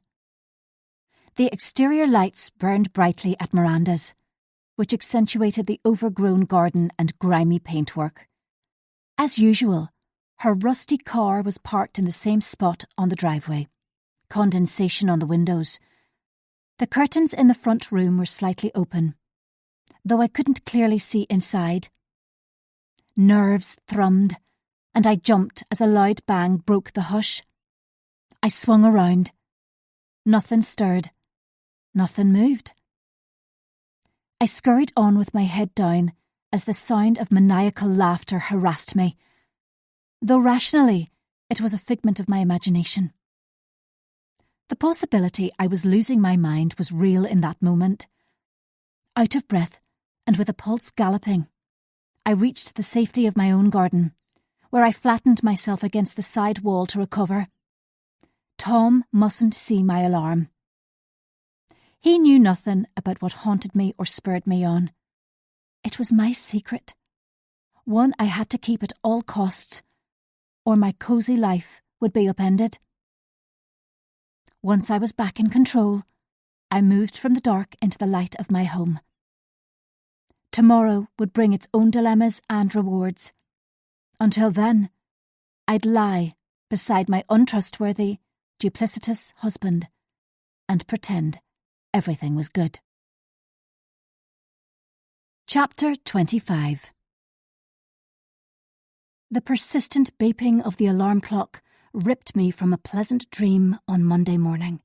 The exterior lights burned brightly at Miranda's, which accentuated the overgrown garden and grimy paintwork. As usual, her rusty car was parked in the same spot on the driveway, condensation on the windows. The curtains in the front room were slightly open, though I couldn't clearly see inside. Nerves thrummed, and I jumped as a loud bang broke the hush. I swung around. Nothing stirred. Nothing moved. I scurried on with my head down as the sound of maniacal laughter harassed me, though rationally it was a figment of my imagination. The possibility I was losing my mind was real in that moment. Out of breath, and with a pulse galloping, I reached the safety of my own garden, where I flattened myself against the side wall to recover. Tom mustn't see my alarm. He knew nothing about what haunted me or spurred me on. It was my secret, one I had to keep at all costs, or my cosy life would be upended. Once I was back in control, I moved from the dark into the light of my home. Tomorrow would bring its own dilemmas and rewards. Until then, I'd lie beside my untrustworthy, duplicitous husband and pretend everything was good. Chapter 25. The persistent beeping of the alarm clock ripped me from a pleasant dream on Monday morning.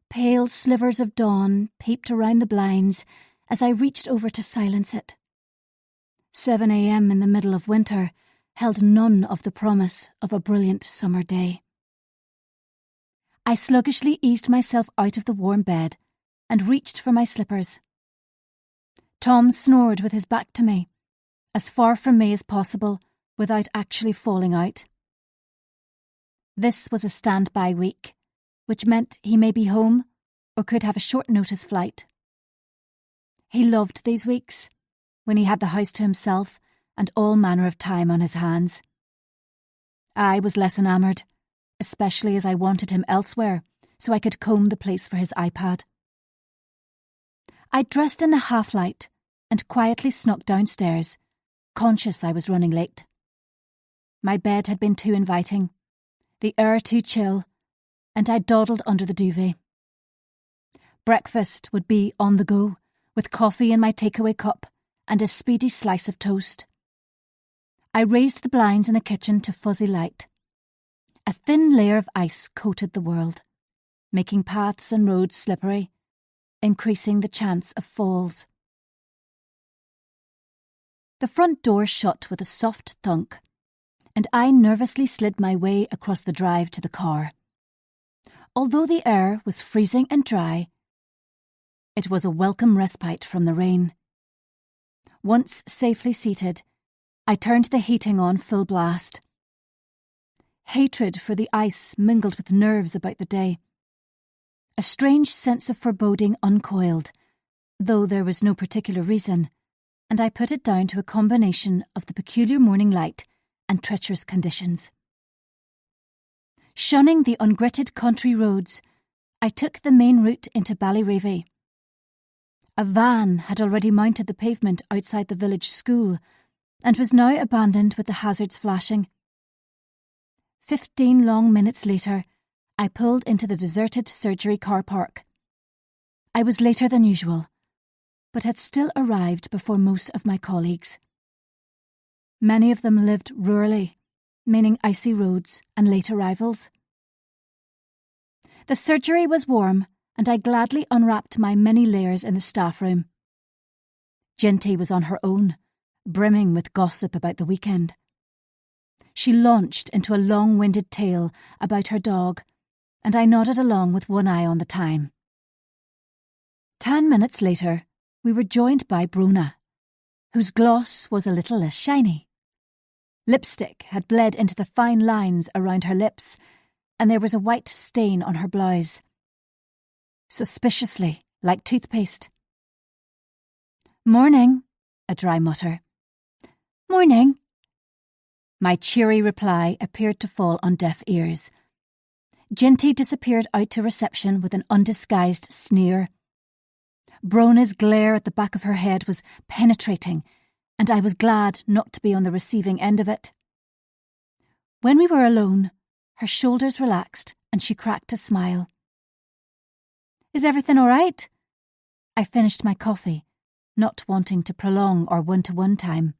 Pale slivers of dawn peeped around the blinds as I reached over to silence it. 7 a.m. in the middle of winter held none of the promise of a brilliant summer day. I sluggishly eased myself out of the warm bed and reached for my slippers. Tom snored with his back to me, as far from me as possible without actually falling out. This was a standby week, which meant he may be home or could have a short-notice flight. He loved these weeks, when he had the house to himself and all manner of time on his hands. I was less enamoured, especially as I wanted him elsewhere so I could comb the place for his iPad. I dressed in the half-light and quietly snuck downstairs, conscious I was running late. My bed had been too inviting, the air too chill, and I dawdled under the duvet. Breakfast would be on the go, with coffee in my takeaway cup and a speedy slice of toast. I raised the blinds in the kitchen to fuzzy light. A thin layer of ice coated the world, making paths and roads slippery. increasing the chance of falls. The front door shut with a soft thunk, and I nervously slid my way across the drive to the car. Although the air was freezing and dry, it was a welcome respite from the rain. Once safely seated, I turned the heating on full blast. Hatred for the ice mingled with nerves about the day. A strange sense of foreboding uncoiled, though there was no particular reason, and I put it down to a combination of the peculiar morning light and treacherous conditions. Shunning the ungritted country roads, I took the main route into Ballyrevy. A van had already mounted the pavement outside the village school and was now abandoned with the hazards flashing. 15 long minutes later, I pulled into the deserted surgery car park. I was later than usual, but had still arrived before most of my colleagues. Many of them lived rurally, meaning icy roads and late arrivals. The surgery was warm, and I gladly unwrapped my many layers in the staff room. Ginty was on her own, brimming with gossip about the weekend. She launched into a long-winded tale about her dog, and I nodded along with one eye on the time. 10 minutes later, we were joined by Brona, whose gloss was a little less shiny. Lipstick had bled into the fine lines around her lips, and there was a white stain on her blouse. Suspiciously like toothpaste. "Morning," a dry mutter. "Morning." My cheery reply appeared to fall on deaf ears. Ginty disappeared out to reception with an undisguised sneer. Brona's glare at the back of her head was penetrating, and I was glad not to be on the receiving end of it. When we were alone, her shoulders relaxed and she cracked a smile. "Is everything all right?" I finished my coffee, not wanting to prolong our one-to-one time.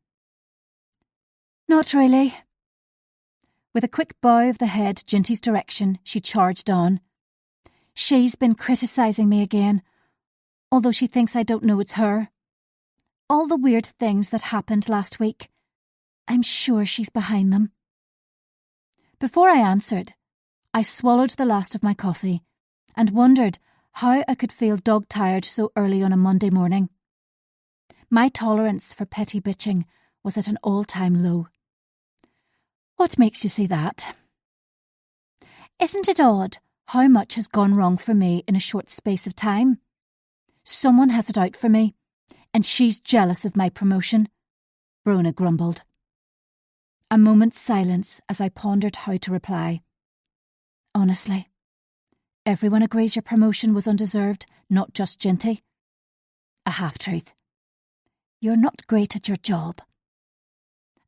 "Not really." With a quick bow of the head Ginty's direction, she charged on. "She's been criticising me again, although she thinks I don't know it's her. All the weird things that happened last week. I'm sure she's behind them." Before I answered, I swallowed the last of my coffee and wondered how I could feel dog-tired so early on a Monday morning. My tolerance for petty bitching was at an all-time low. "What makes you say that?" "Isn't it odd how much has gone wrong for me in a short space of time? Someone has it out for me, and she's jealous of my promotion," Brona grumbled. A moment's silence as I pondered how to reply. "Honestly, everyone agrees your promotion was undeserved, not just Ginty." A half-truth. "You're not great at your job."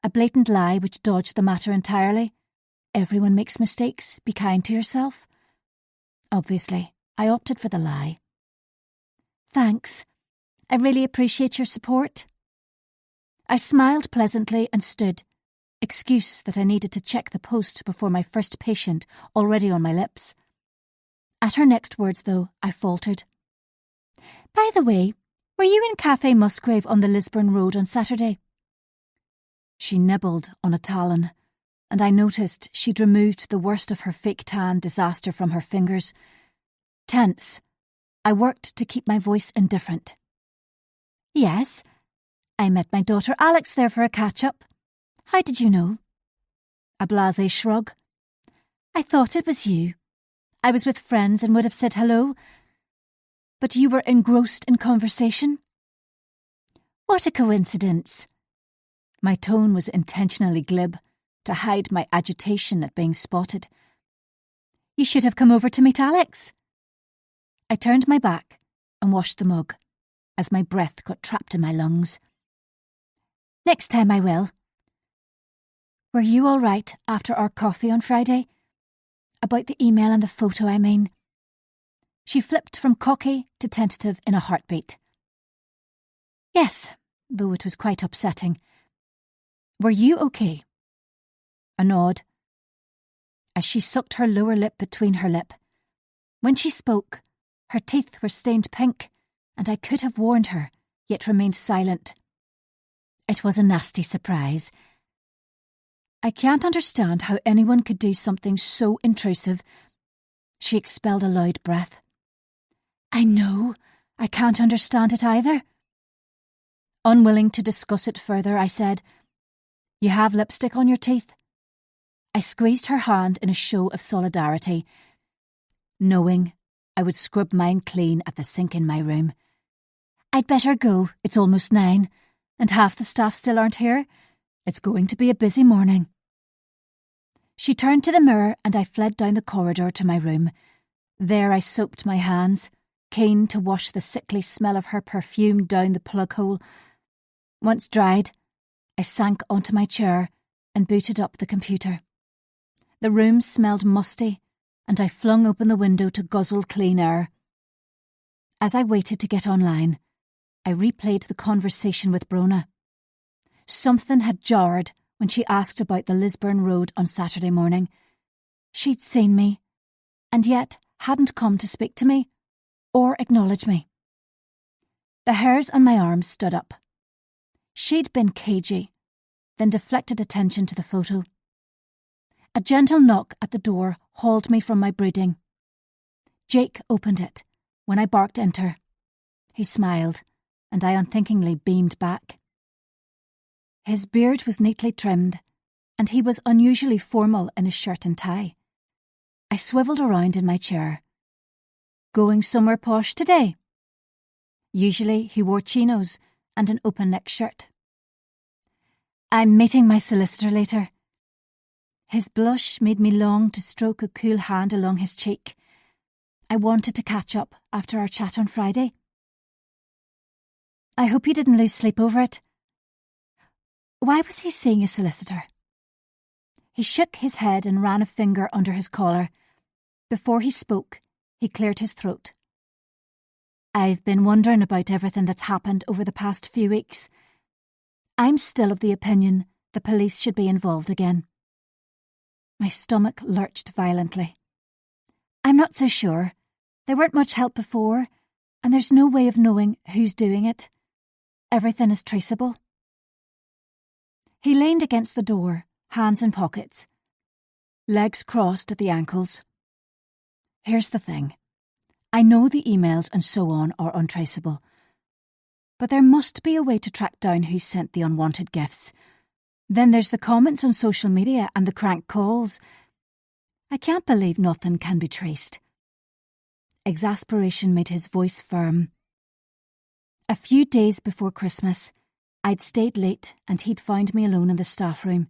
A blatant lie which dodged the matter entirely. Everyone makes mistakes, be kind to yourself. Obviously, I opted for the lie. "Thanks. I really appreciate your support." I smiled pleasantly and stood, excuse that I needed to check the post before my first patient already on my lips. At her next words, though, I faltered. "By the way, were you in Café Musgrave on the Lisburn Road on Saturday?" She nibbled on a talon, and I noticed she'd removed the worst of her fake tan disaster from her fingers. Tense, I worked to keep my voice indifferent. "Yes, I met my daughter Alex there for a catch-up. How did you know?" A blasé shrug. "I thought it was you. I was with friends and would have said hello, but you were engrossed in conversation." "What a coincidence." My tone was intentionally glib, to hide my agitation at being spotted. "You should have come over to meet Alex." I turned my back and washed the mug, as my breath got trapped in my lungs. "Next time I will." "Were you all right after our coffee on Friday? About the email and the photo, I mean." She flipped from cocky to tentative in a heartbeat. "Yes, though it was quite upsetting. Were you okay?" A nod, as she sucked her lower lip between her lip. When she spoke, her teeth were stained pink, and I could have warned her, yet remained silent. It was a nasty surprise. I can't understand how anyone could do something so intrusive. She expelled a loud breath. I know, I can't understand it either. Unwilling to discuss it further, I said, You have lipstick on your teeth? I squeezed her hand in a show of solidarity, knowing I would scrub mine clean at the sink in my room. I'd better go, it's almost 9, and half the staff still aren't here. It's going to be a busy morning. She turned to the mirror and I fled down the corridor to my room. There I soaped my hands, keen to wash the sickly smell of her perfume down the plug hole. Once dried, I sank onto my chair and booted up the computer. The room smelled musty, and I flung open the window to guzzle clean air. As I waited to get online, I replayed the conversation with Brona. Something had jarred when she asked about the Lisburn Road on Saturday morning. She'd seen me, and yet hadn't come to speak to me or acknowledge me. The hairs on my arms stood up. She'd been cagey, then deflected attention to the photo. A gentle knock at the door hauled me from my brooding. Jake opened it when I barked enter. He smiled, and I unthinkingly beamed back. His beard was neatly trimmed, and he was unusually formal in his shirt and tie. I swivelled around in my chair. Going somewhere posh today? Usually he wore chinos and an open-neck shirt. I'm meeting my solicitor later. His blush made me long to stroke a cool hand along his cheek. I wanted to catch up after our chat on Friday. I hope you didn't lose sleep over it. Why was he seeing a solicitor? He shook his head and ran a finger under his collar. Before he spoke, he cleared his throat. I've been wondering about everything that's happened over the past few weeks. I'm still of the opinion the police should be involved again. My stomach lurched violently. I'm not so sure. They weren't much help before, and there's no way of knowing who's doing it. Everything is traceable. He leaned against the door, hands in pockets, legs crossed at the ankles. Here's the thing. I know the emails and so on are untraceable, but there must be a way to track down who sent the unwanted gifts. Then there's the comments on social media and the crank calls. I can't believe nothing can be traced. Exasperation made his voice firm. A few days before Christmas, I'd stayed late and he'd found me alone in the staff room.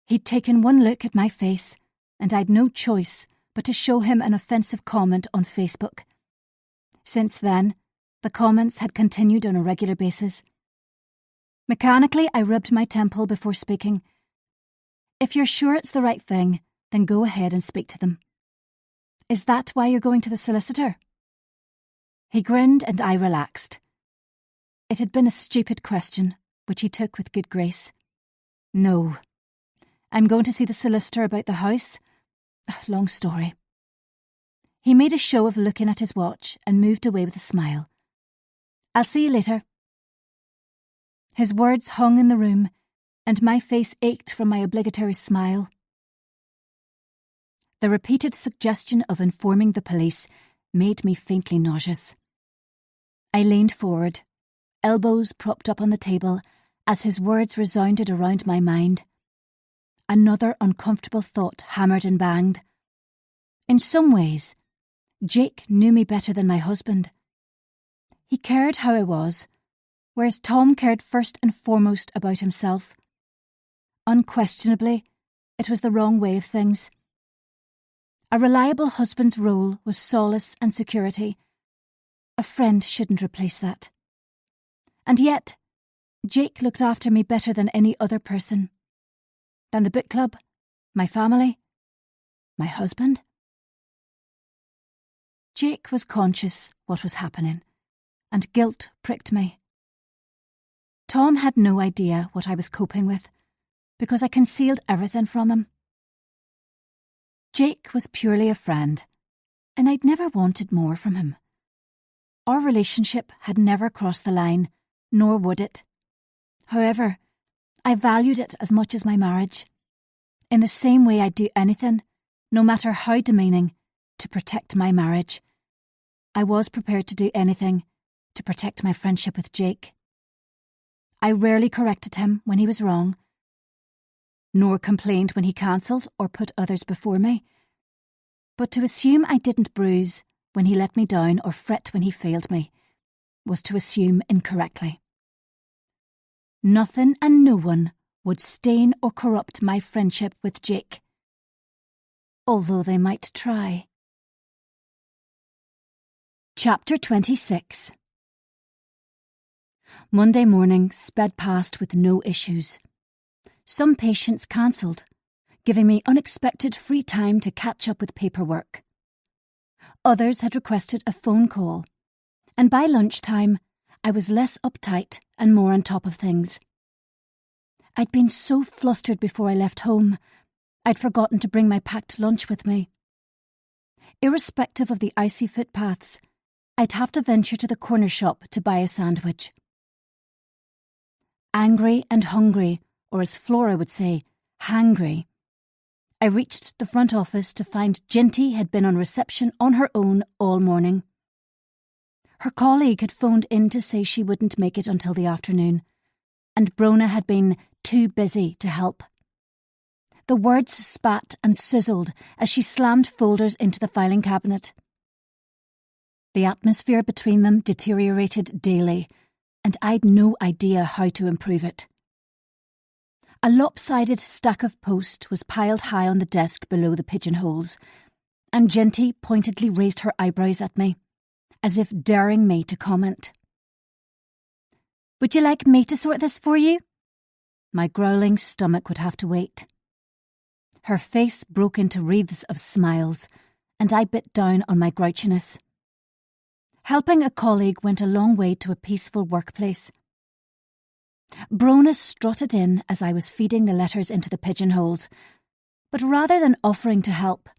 He'd taken one look at my face, and I'd no choice but to show him an offensive comment on Facebook. Since then, the comments had continued on a regular basis. Mechanically, I rubbed my temple before speaking. If you're sure it's the right thing, then go ahead and speak to them. Is that why you're going to the solicitor? He grinned and I relaxed. It had been a stupid question, which he took with good grace. No. I'm going to see the solicitor about the house. Long story. He made a show of looking at his watch and moved away with a smile. I'll see you later. His words hung in the room, and my face ached from my obligatory smile. The repeated suggestion of informing the police made me faintly nauseous. I leaned forward, elbows propped up on the table, as his words resounded around my mind. Another uncomfortable thought hammered and banged. In some ways, Jake knew me better than my husband. He cared how I was, whereas Tom cared first and foremost about himself. Unquestionably, it was the wrong way of things. A reliable husband's role was solace and security. A friend shouldn't replace that. And yet, Jake looked after me better than any other person. Than the book club, my family, my husband. Jake was conscious what was happening, and guilt pricked me. Tom had no idea what I was coping with, because I concealed everything from him. Jake was purely a friend, and I'd never wanted more from him. Our relationship had never crossed the line, nor would it. However, I valued it as much as my marriage. In the same way I'd do anything, no matter how demeaning, to protect my marriage. I was prepared to do anything to protect my friendship with Jake. I rarely corrected him when he was wrong, nor complained when he cancelled or put others before me. But to assume I didn't bruise when he let me down or fret when he failed me was to assume incorrectly. Nothing and no one would stain or corrupt my friendship with Jake, although they might try. Chapter 26. Monday morning sped past with no issues. Some patients cancelled, giving me unexpected free time to catch up with paperwork. Others had requested a phone call, and by lunchtime I was less uptight and more on top of things. I'd been so flustered before I left home, I'd forgotten to bring my packed lunch with me. Irrespective of the icy footpaths, I'd have to venture to the corner shop to buy a sandwich. Angry and hungry, or as Flora would say, hangry, I reached the front office to find Ginty had been on reception on her own all morning. Her colleague had phoned in to say she wouldn't make it until the afternoon, and Brona had been too busy to help. The words spat and sizzled as she slammed folders into the filing cabinet. The atmosphere between them deteriorated daily, and I'd no idea how to improve it. A lopsided stack of post was piled high on the desk below the pigeonholes, and Ginty pointedly raised her eyebrows at me, as if daring me to comment. "Would you like me to sort this for you?" My growling stomach would have to wait. Her face broke into wreaths of smiles, and I bit down on my grouchiness. Helping a colleague went a long way to a peaceful workplace. Brona strutted in as I was feeding the letters into the pigeonholes, but rather than offering to help,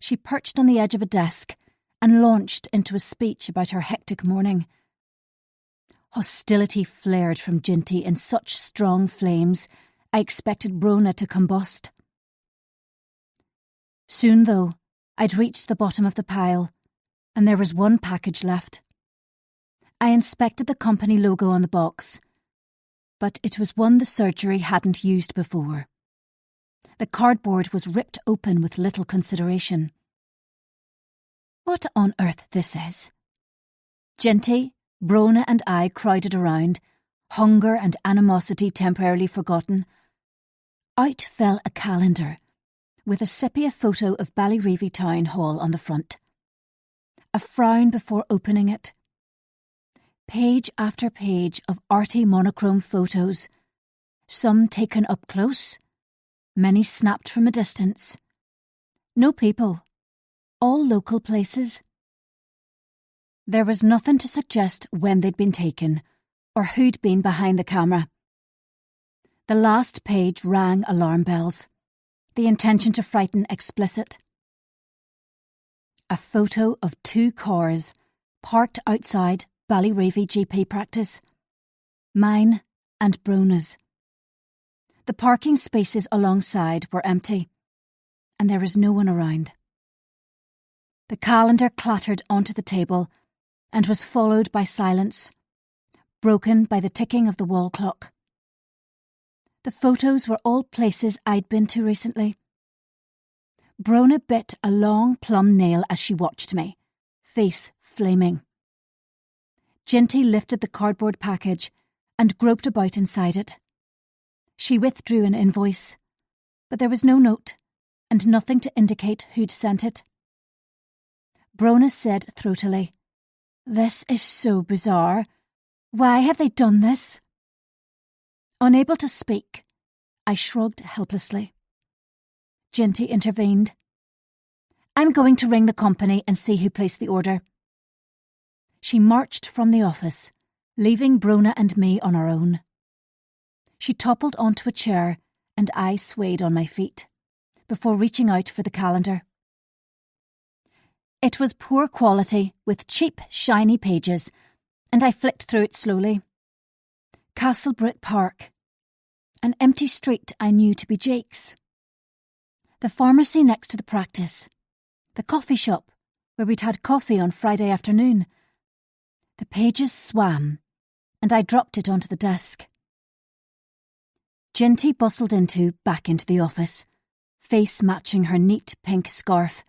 she perched on the edge of a desk and launched into a speech about her hectic morning. Hostility flared from Ginty in such strong flames, I expected Brona to combust. Soon, though, I'd reached the bottom of the pile, and there was one package left. I inspected the company logo on the box, but it was one the surgery hadn't used before. The cardboard was ripped open with little consideration. What on earth this is? Ginty, Brona and I crowded around, hunger and animosity temporarily forgotten. Out fell a calendar, with a sepia photo of Ballyreevy Town Hall on the front. A frown before opening it. Page after page of arty monochrome photos, some taken up close, many snapped from a distance. No people, all local places. There was nothing to suggest when they'd been taken, or who'd been behind the camera. The last page rang alarm bells, the intention to frighten explicit. A photo of 2 cars parked outside Ballyreevy GP practice. Mine and Brona's. The parking spaces alongside were empty, and there was no one around. The calendar clattered onto the table and was followed by silence, broken by the ticking of the wall clock. The photos were all places I'd been to recently. Brona bit a long plum nail as she watched me, face flaming. Ginty lifted the cardboard package and groped about inside it. She withdrew an invoice, but there was no note and nothing to indicate who'd sent it. Brona said throatily, "This is so bizarre. Why have they done this?" Unable to speak, I shrugged helplessly. Ginty intervened. "I'm going to ring the company and see who placed the order." She marched from the office, leaving Brona and me on our own. She toppled onto a chair and I swayed on my feet, before reaching out for the calendar. It was poor quality, with cheap, shiny pages, and I flicked through it slowly. Castlebrook Park. An empty street I knew to be Jake's. The pharmacy next to the practice. The coffee shop, where we'd had coffee on Friday afternoon. The pages swam, and I dropped it onto the desk. Ginty bustled back into the office, face matching her neat pink scarf.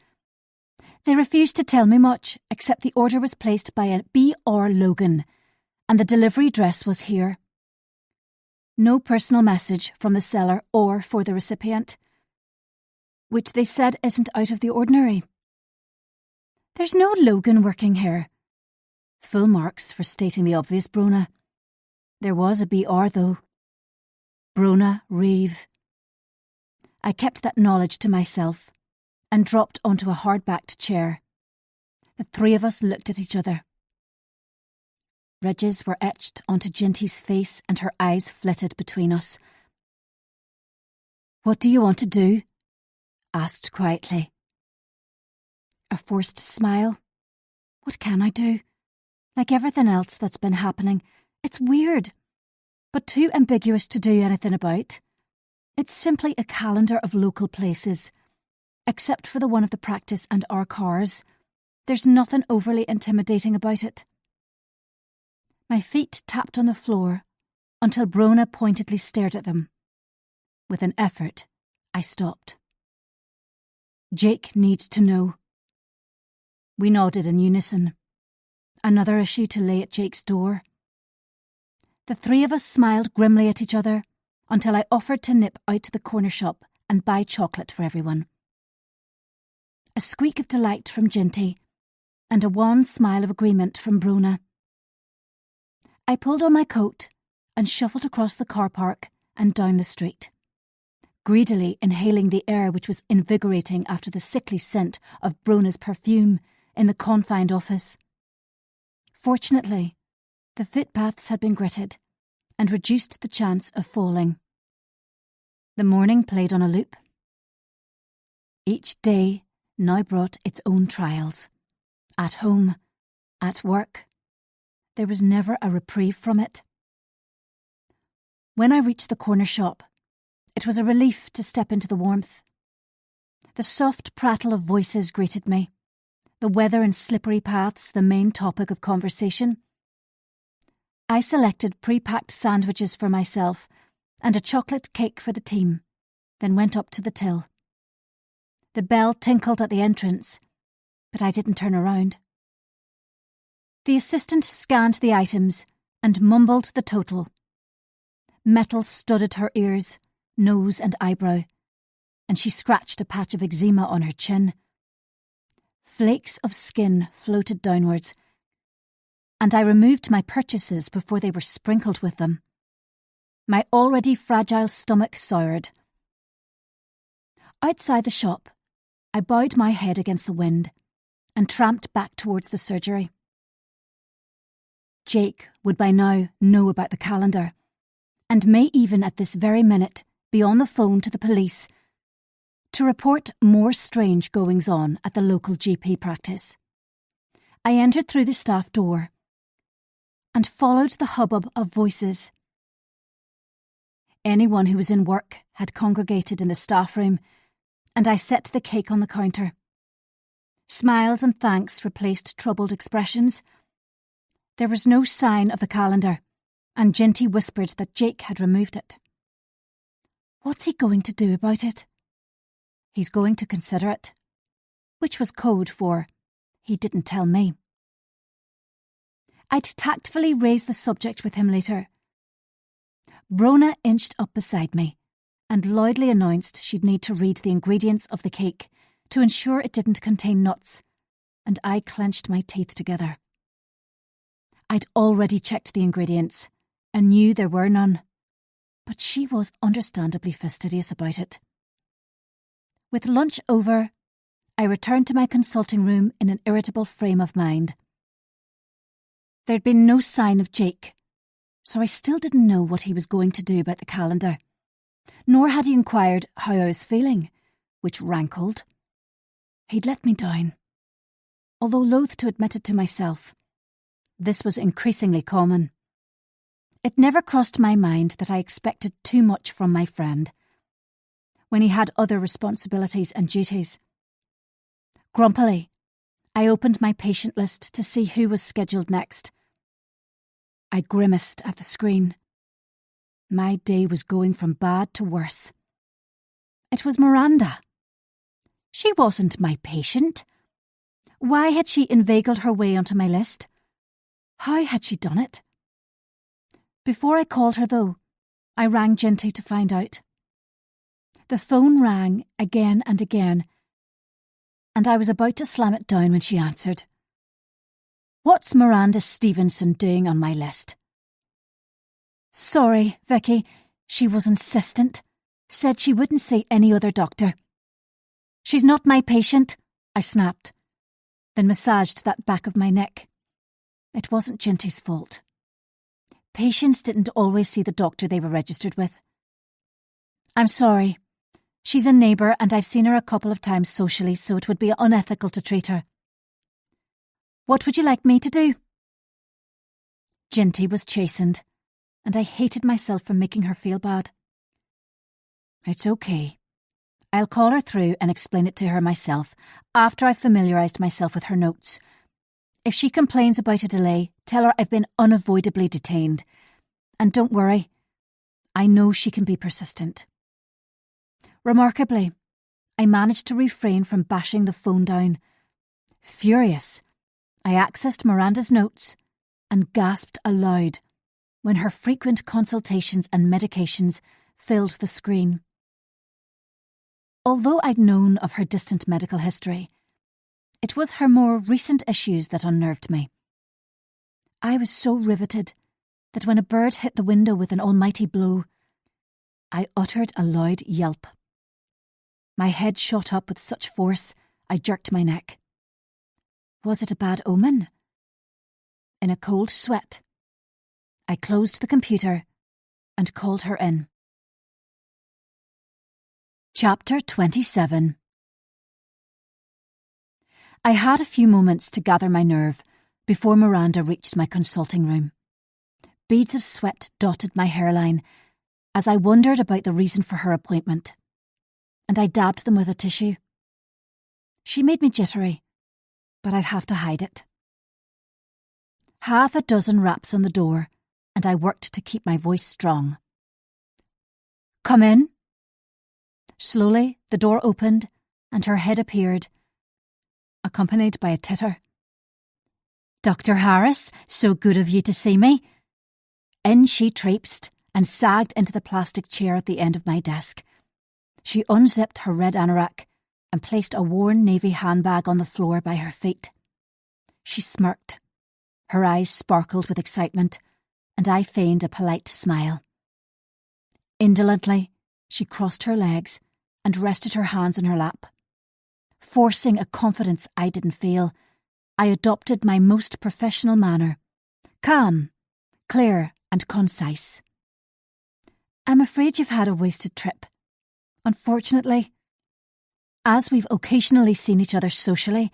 They refused to tell me much, except the order was placed by a B.R. Logan, and the delivery address was here. No personal message from the seller or for the recipient, which they said isn't out of the ordinary. There's no Logan working here. Full marks for stating the obvious, Brona. There was a B.R. though. Brona Reeve. I kept that knowledge to myself and dropped onto a hard-backed chair. The three of us looked at each other. Ridges were etched onto Ginty's face and her eyes flitted between us. "What do you want to do?" asked quietly. A forced smile. What can I do? Like everything else that's been happening, it's weird, but too ambiguous to do anything about. It's simply a calendar of local places. Except for the one of the practice and our cars, there's nothing overly intimidating about it. My feet tapped on the floor until Brona pointedly stared at them. With an effort, I stopped. Jake needs to know. We nodded in unison. Another issue to lay at Jake's door. The three of us smiled grimly at each other until I offered to nip out to the corner shop and buy chocolate for everyone. A squeak of delight from Ginty, and a wan smile of agreement from Brona. I pulled on my coat and shuffled across the car park and down the street, greedily inhaling the air which was invigorating after the sickly scent of Brona's perfume in the confined office. Fortunately, the footpaths had been gritted and reduced the chance of falling. The morning played on a loop. Each day now brought its own trials. At home, at work. There was never a reprieve from it. When I reached the corner shop, it was a relief to step into the warmth. The soft prattle of voices greeted me, the weather and slippery paths the main topic of conversation. I selected pre-packed sandwiches for myself and a chocolate cake for the team, then went up to the till. The bell tinkled at the entrance, but I didn't turn around. The assistant scanned the items and mumbled the total. Metal studded her ears, nose and eyebrow, and she scratched a patch of eczema on her chin. Flakes of skin floated downwards, and I removed my purchases before they were sprinkled with them. My already fragile stomach soured. Outside the shop, I bowed my head against the wind and tramped back towards the surgery. Jake would by now know about the calendar, and may even at this very minute be on the phone to the police to report more strange goings-on at the local GP practice. I entered through the staff door and followed the hubbub of voices. Anyone who was in work had congregated in the staff room, and I set the cake on the counter. Smiles and thanks replaced troubled expressions. There was no sign of the calendar, and Ginty whispered that Jake had removed it. What's he going to do about it? He's going to consider it, which was code for he didn't tell me. I'd tactfully raise the subject with him later. Brona inched up beside me and loudly announced she'd need to read the ingredients of the cake to ensure it didn't contain nuts, and I clenched my teeth together. I'd already checked the ingredients and knew there were none, but she was understandably fastidious about it. With lunch over, I returned to my consulting room in an irritable frame of mind. There'd been no sign of Jake, so I still didn't know what he was going to do about the calendar, nor had he inquired how I was feeling, which rankled. He'd let me down. although loath to admit it to myself. This was increasingly common. It never crossed my mind that I expected too much from my friend, when he had other responsibilities and duties. Grumpily, I opened my patient list to see who was scheduled next. I grimaced at the screen. My day was going from bad to worse. It was Miranda. She wasn't my patient. Why had she inveigled her way onto my list? How had she done it? Before I called her, though, I rang Ginty to find out. The phone rang again and again, and I was about to slam it down when she answered. "What's Miranda Stevenson doing on my list?" "Sorry, Vicky," she was insistent. "Said she wouldn't see any other doctor." "She's not my patient," I snapped, then massaged that back of my neck. It wasn't Ginty's fault. Patients didn't always see the doctor they were registered with. "I'm sorry. She's a neighbour and I've seen her a couple of times socially, so it would be unethical to treat her." "What would you like me to do?" Ginty was chastened, and I hated myself for making her feel bad. "It's okay. I'll call her through and explain it to her myself after I've familiarised myself with her notes. If she complains about a delay, tell her I've been unavoidably detained. And don't worry, I know she can be persistent." Remarkably, I managed to refrain from bashing the phone down. Furious, I accessed Miranda's notes and gasped aloud when her frequent consultations and medications filled the screen. Although I'd known of her distant medical history, it was her more recent issues that unnerved me. I was so riveted that when a bird hit the window with an almighty blow, I uttered a loud yelp. My head shot up with such force, I jerked my neck. Was it a bad omen? In a cold sweat, I closed the computer and called her in. Chapter 27. I had a few moments to gather my nerve before Miranda reached my consulting room. Beads of sweat dotted my hairline as I wondered about the reason for her appointment, and I dabbed them with a tissue. She made me jittery, but I'd have to hide it. Half a dozen raps on the door, and I worked to keep my voice strong. "Come in." Slowly, the door opened, and her head appeared, accompanied by a titter. "Dr. Harris, so good of you to see me." In she traipsed and sagged into the plastic chair at the end of my desk. She unzipped her red anorak and placed a worn navy handbag on the floor by her feet. She smirked. Her eyes sparkled with excitement, and I feigned a polite smile. Indolently, she crossed her legs and rested her hands in her lap. Forcing a confidence I didn't feel, I adopted my most professional manner, calm, clear and concise. "I'm afraid you've had a wasted trip. Unfortunately, as we've occasionally seen each other socially,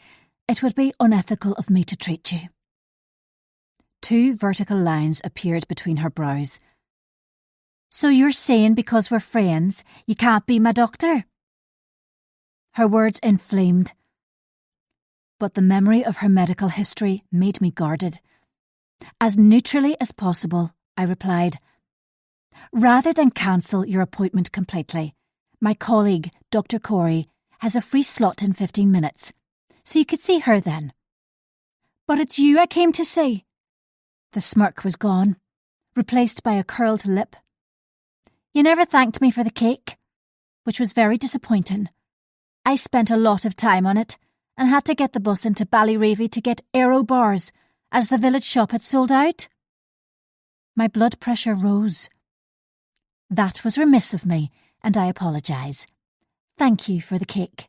it would be unethical of me to treat you." 2 vertical lines appeared between her brows. "So you're saying because we're friends, you can't be my doctor?" Her words inflamed, but the memory of her medical history made me guarded. As neutrally as possible, I replied, "Rather than cancel your appointment completely, my colleague, Dr. Corey, has a free slot in 15 minutes, so you could see her then." "But it's you I came to see." The smirk was gone, replaced by a curled lip. "You never thanked me for the cake," which was very disappointing. "I spent a lot of time on it and had to get the bus into Ballyreevy to get aero bars as the village shop had sold out." My blood pressure rose. "That was remiss of me, and I apologise. Thank you for the cake."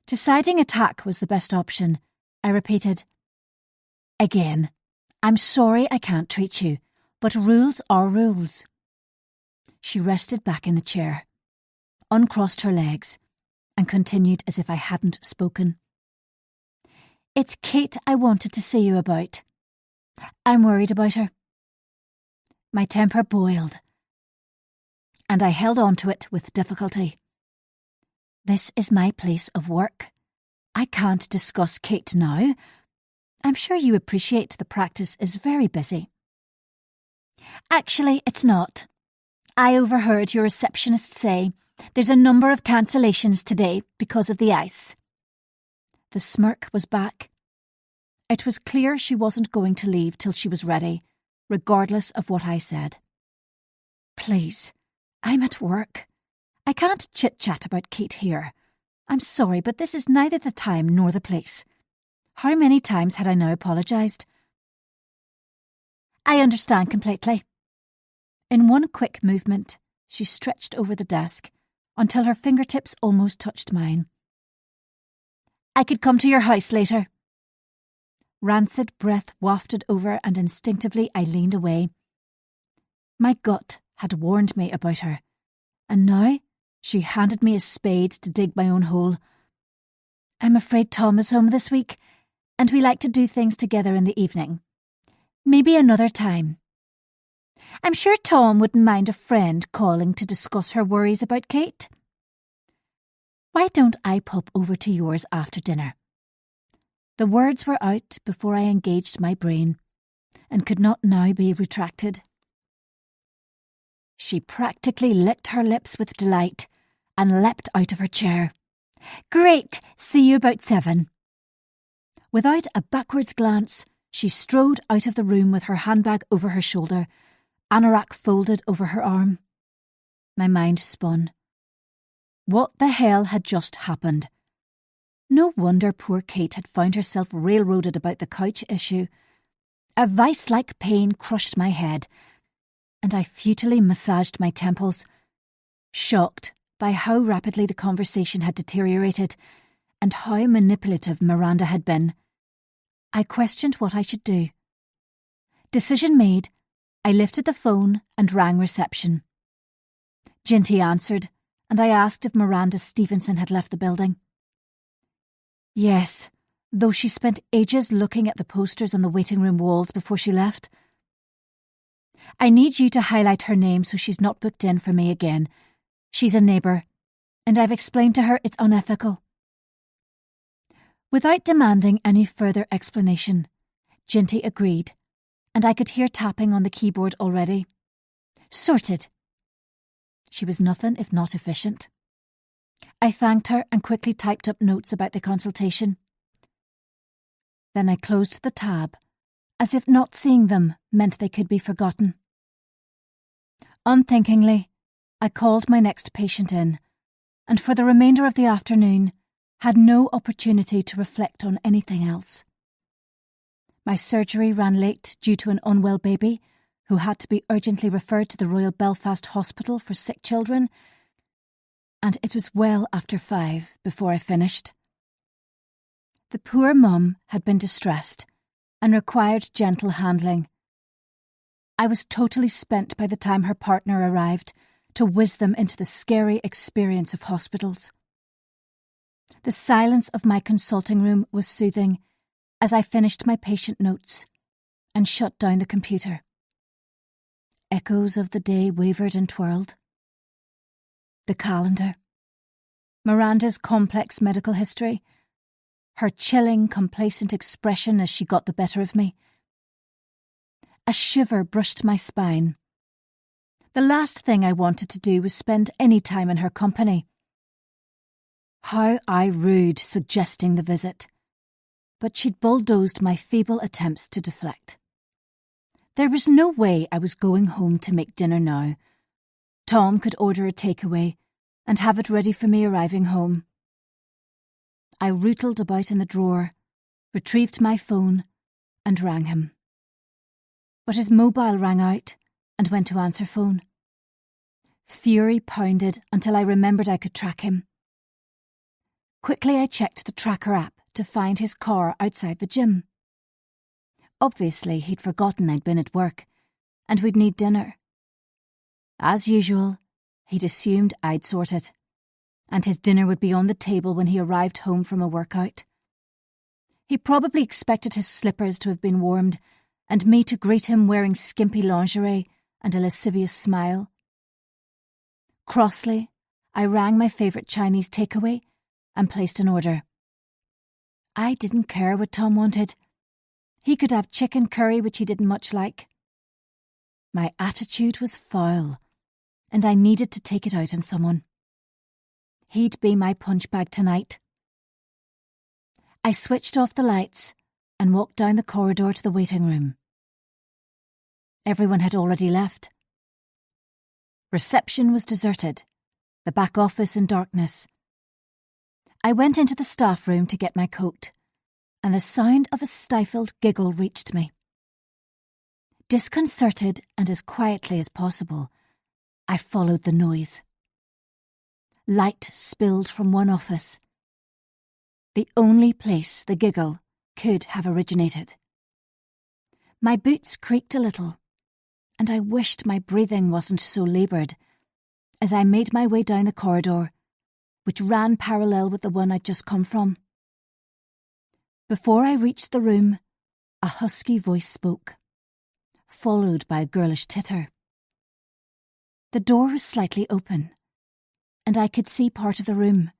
Deciding attack was the best option, I repeated, "Again, I'm sorry I can't treat you, but rules are rules." She rested back in the chair, uncrossed her legs, and continued as if I hadn't spoken. It's Kate I wanted to see you about. I'm worried about her. My temper boiled, and I held on to it with difficulty. This is my place of work. I can't discuss Kate now. I'm sure you appreciate the practice is very busy. Actually, it's not. I overheard your receptionist say there's a number of cancellations today because of the ice. The smirk was back. It was clear she wasn't going to leave till she was ready, regardless of what I said. Please, I'm at work. I can't chit-chat about Kate here. I'm sorry, but this is neither the time nor the place. How many times had I now apologised? I understand completely. In one quick movement, she stretched over the desk until her fingertips almost touched mine. I could come to your house later. Rancid breath wafted over and instinctively I leaned away. My gut had warned me about her, and now she handed me a spade to dig my own hole. I'm afraid Tom is home this week, and we like to do things together in the evening. Maybe another time. I'm sure Tom wouldn't mind a friend calling to discuss her worries about Kate. Why don't I pop over to yours after dinner? The words were out before I engaged my brain, and could not now be retracted. She practically licked her lips with delight and leapt out of her chair. Great! See you about 7. Without a backwards glance, she strode out of the room with her handbag over her shoulder, anorak folded over her arm. My mind spun. What the hell had just happened? No wonder poor Kate had found herself railroaded about the couch issue. A vice-like pain crushed my head, and I futilely massaged my temples, shocked by how rapidly the conversation had deteriorated and how manipulative Miranda had been. I questioned what I should do. Decision made, I lifted the phone and rang reception. Ginty answered, and I asked if Miranda Stevenson had left the building. Yes, though she spent ages looking at the posters on the waiting room walls before she left. I need you to highlight her name so she's not booked in for me again. She's a neighbour, and I've explained to her it's unethical. Without demanding any further explanation, Ginty agreed, and I could hear tapping on the keyboard already. Sorted. She was nothing if not efficient. I thanked her and quickly typed up notes about the consultation. Then I closed the tab, as if not seeing them meant they could be forgotten. Unthinkingly, I called my next patient in, and for the remainder of the afternoon had no opportunity to reflect on anything else. My surgery ran late due to an unwell baby who had to be urgently referred to the Royal Belfast Hospital for sick children, and it was well after 5 before I finished. The poor mum had been distressed and required gentle handling. I was totally spent by the time her partner arrived to whiz them into the scary experience of hospitals. The silence of my consulting room was soothing as I finished my patient notes and shut down the computer. Echoes of the day wavered and twirled. The calendar. Miranda's complex medical history. Her chilling, complacent expression as she got the better of me. A shiver brushed my spine. The last thing I wanted to do was spend any time in her company. How I rued suggesting the visit, but she'd bulldozed my feeble attempts to deflect. There was no way I was going home to make dinner now. Tom could order a takeaway and have it ready for me arriving home. I rootled about in the drawer, retrieved my phone, and rang him. But his mobile rang out and went to answer phone. Fury pounded until I remembered I could track him. Quickly I checked the tracker app to find his car outside the gym. Obviously, he'd forgotten I'd been at work, and we'd need dinner. As usual, he'd assumed I'd sort it, and his dinner would be on the table when he arrived home from a workout. He probably expected his slippers to have been warmed, and me to greet him wearing skimpy lingerie and a lascivious smile. Crossly, I rang my favourite Chinese takeaway and placed an order. I didn't care what Tom wanted. He could have chicken curry, which he didn't much like. My attitude was foul, and I needed to take it out on someone. He'd be my punch bag tonight. I switched off the lights and walked down the corridor to the waiting room. Everyone had already left. Reception was deserted, the back office in darkness. I went into the staff room to get my coat, and the sound of a stifled giggle reached me. Disconcerted and as quietly as possible, I followed the noise. Light spilled from one office, the only place the giggle could have originated. My boots creaked a little, and I wished my breathing wasn't so laboured as I made my way down the corridor, which ran parallel with the one I'd just come from. Before I reached the room, a husky voice spoke, followed by a girlish titter. The door was slightly open, and I could see part of the room,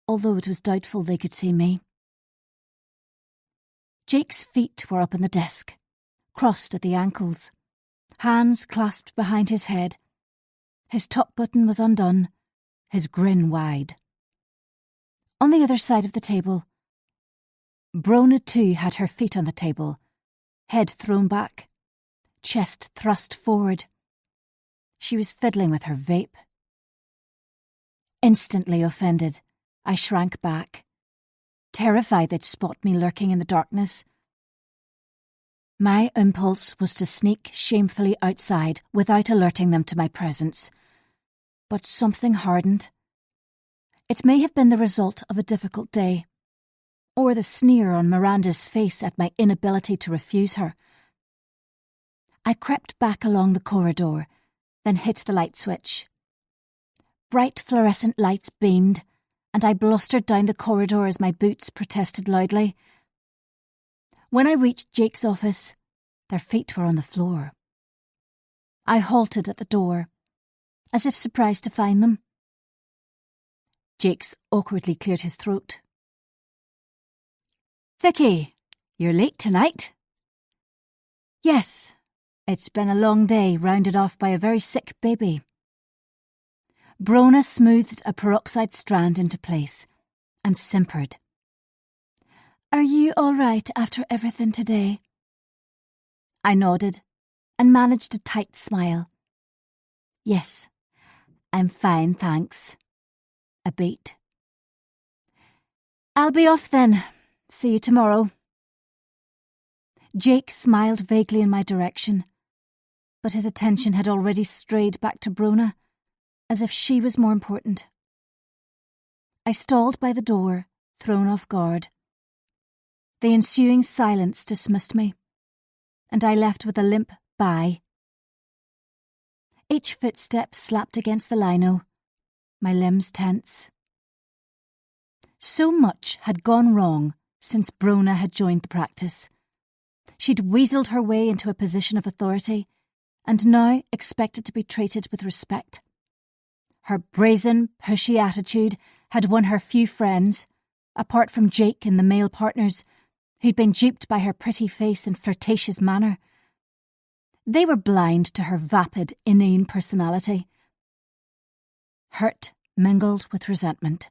although it was doubtful they could see me. Jake's feet were up on the desk, crossed at the ankles, hands clasped behind his head. His top button was undone, his grin wide. On the other side of the table, Brona too had her feet on the table, head thrown back, chest thrust forward. She was fiddling with her vape. Instantly offended, I shrank back, terrified they'd spot me lurking in the darkness. My impulse was to sneak shamefully outside without alerting them to my presence. But something hardened. It may have been the result of a difficult day, or the sneer on Miranda's face at my inability to refuse her. I crept back along the corridor, then hit the light switch. Bright fluorescent lights beamed, and I blustered down the corridor as my boots protested loudly. When I reached Jake's office, their feet were on the floor. I halted at the door, as if surprised to find them. Jake's awkwardly cleared his throat. "Vicky, you're late tonight." "Yes, it's been a long day, rounded off by a very sick baby." Brona smoothed a peroxide strand into place and simpered. "Are you all right after everything today?" I nodded and managed a tight smile. "Yes, I'm fine, thanks." A beat. "I'll be off then. See you tomorrow." Jake smiled vaguely in my direction, but his attention had already strayed back to Brona, as if she was more important. I stalled by the door, thrown off guard. The ensuing silence dismissed me, and I left with a limp bye. Each footstep slapped against the lino, my limbs tense. So much had gone wrong since Brona had joined the practice. She'd weaseled her way into a position of authority, and now expected to be treated with respect. Her brazen, pushy attitude had won her few friends, apart from Jake and the male partners, who'd been duped by her pretty face and flirtatious manner. They were blind to her vapid, inane personality. Hurt mingled with resentment.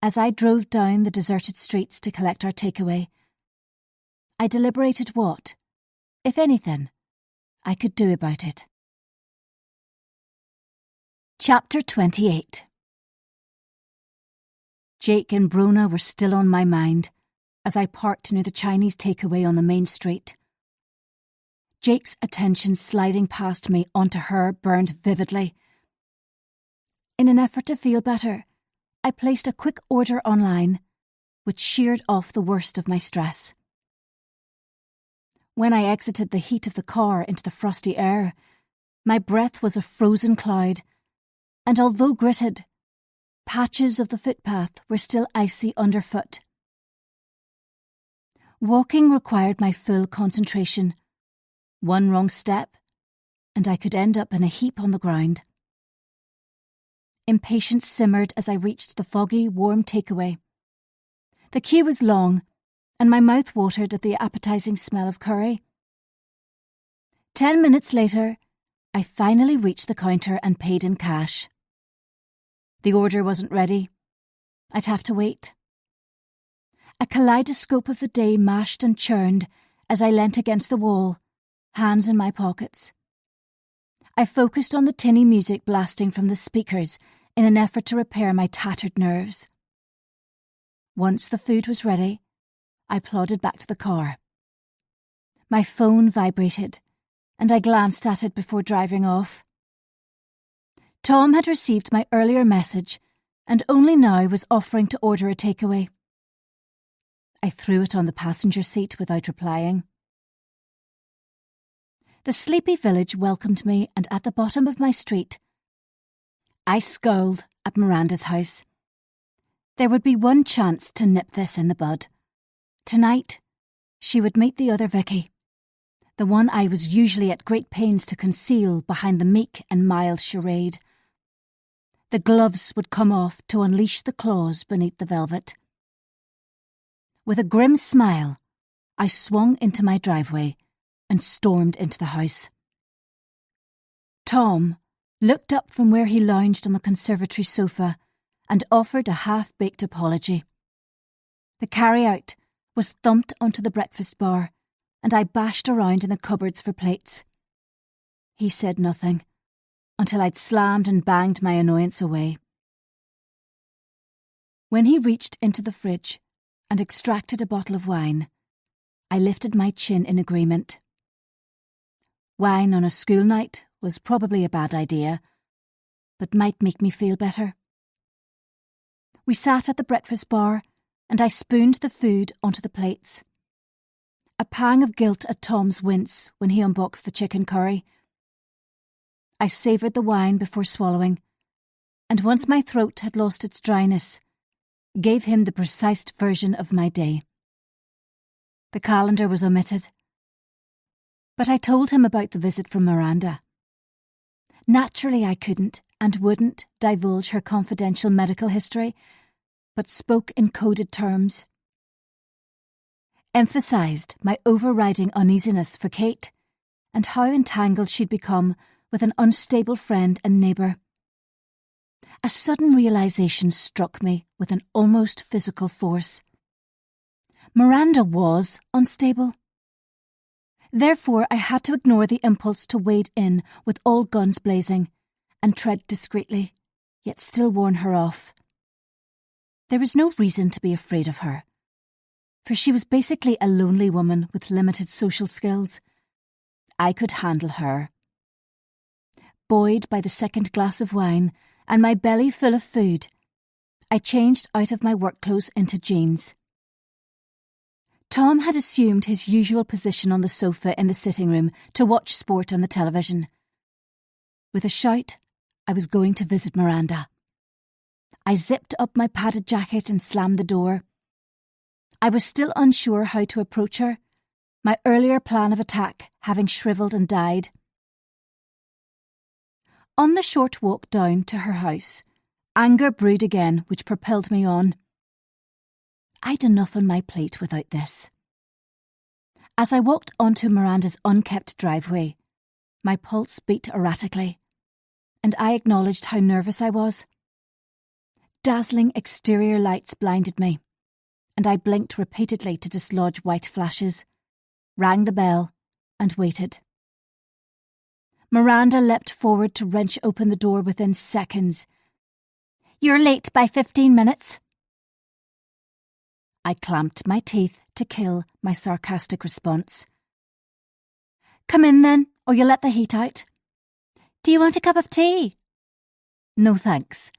As I drove down the deserted streets to collect our takeaway, I deliberated what, if anything, I could do about it. Chapter 28. Jake and Brona were still on my mind as I parked near the Chinese takeaway on the main street. Jake's attention sliding past me onto her burned vividly. In an effort to feel better, I placed a quick order online, which sheared off the worst of my stress. When I exited the heat of the car into the frosty air, my breath was a frozen cloud, and although gritted, patches of the footpath were still icy underfoot. Walking required my full concentration. One wrong step, and I could end up in a heap on the ground. Impatience simmered as I reached the foggy, warm takeaway. The queue was long, and my mouth watered at the appetising smell of curry. 10 minutes later, I finally reached the counter and paid in cash. The order wasn't ready. I'd have to wait. A kaleidoscope of the day mashed and churned as I leant against the wall, hands in my pockets. I focused on the tinny music blasting from the speakers in an effort to repair my tattered nerves. Once the food was ready, I plodded back to the car. My phone vibrated, and I glanced at it before driving off. Tom had received my earlier message and only now was offering to order a takeaway. I threw it on the passenger seat without replying. The sleepy village welcomed me, and at the bottom of my street, I scowled at Miranda's house. There would be one chance to nip this in the bud. Tonight, she would meet the other Vicky, the one I was usually at great pains to conceal behind the meek and mild charade. The gloves would come off to unleash the claws beneath the velvet. With a grim smile, I swung into my driveway and stormed into the house. Tom looked up from where he lounged on the conservatory sofa and offered a half-baked apology. The carry-out was thumped onto the breakfast bar, and I bashed around in the cupboards for plates. He said nothing, until I'd slammed and banged my annoyance away. When he reached into the fridge and extracted a bottle of wine, I lifted my chin in agreement. Wine on a school night was probably a bad idea, but might make me feel better. We sat at the breakfast bar, and I spooned the food onto the plates. A pang of guilt at Tom's wince when he unboxed the chicken curry. I savoured the wine before swallowing, and once my throat had lost its dryness, gave him the precise version of my day. The calendar was omitted, but I told him about the visit from Miranda. Naturally, I couldn't and wouldn't divulge her confidential medical history, but spoke in coded terms. Emphasised my overriding uneasiness for Kate and how entangled she'd become with an unstable friend and neighbour. A sudden realisation struck me with an almost physical force. Miranda was unstable. Therefore, I had to ignore the impulse to wade in with all guns blazing and tread discreetly, yet still warn her off. There was no reason to be afraid of her, for she was basically a lonely woman with limited social skills. I could handle her. Buoyed by the second glass of wine and my belly full of food, I changed out of my work clothes into jeans. Tom had assumed his usual position on the sofa in the sitting room to watch sport on the television. With a shout, I was going to visit Miranda. I zipped up my padded jacket and slammed the door. I was still unsure how to approach her, my earlier plan of attack having shriveled and died. On the short walk down to her house, anger brewed again, which propelled me on. I'd enough on my plate without this. As I walked onto Miranda's unkept driveway, my pulse beat erratically, and I acknowledged how nervous I was. Dazzling exterior lights blinded me, and I blinked repeatedly to dislodge white flashes, rang the bell, and waited. Miranda leapt forward to wrench open the door within seconds. "You're late by 15 minutes. I clamped my teeth to kill my sarcastic response. "Come in then, or you'll let the heat out. Do you want a cup of tea?" "No, thanks."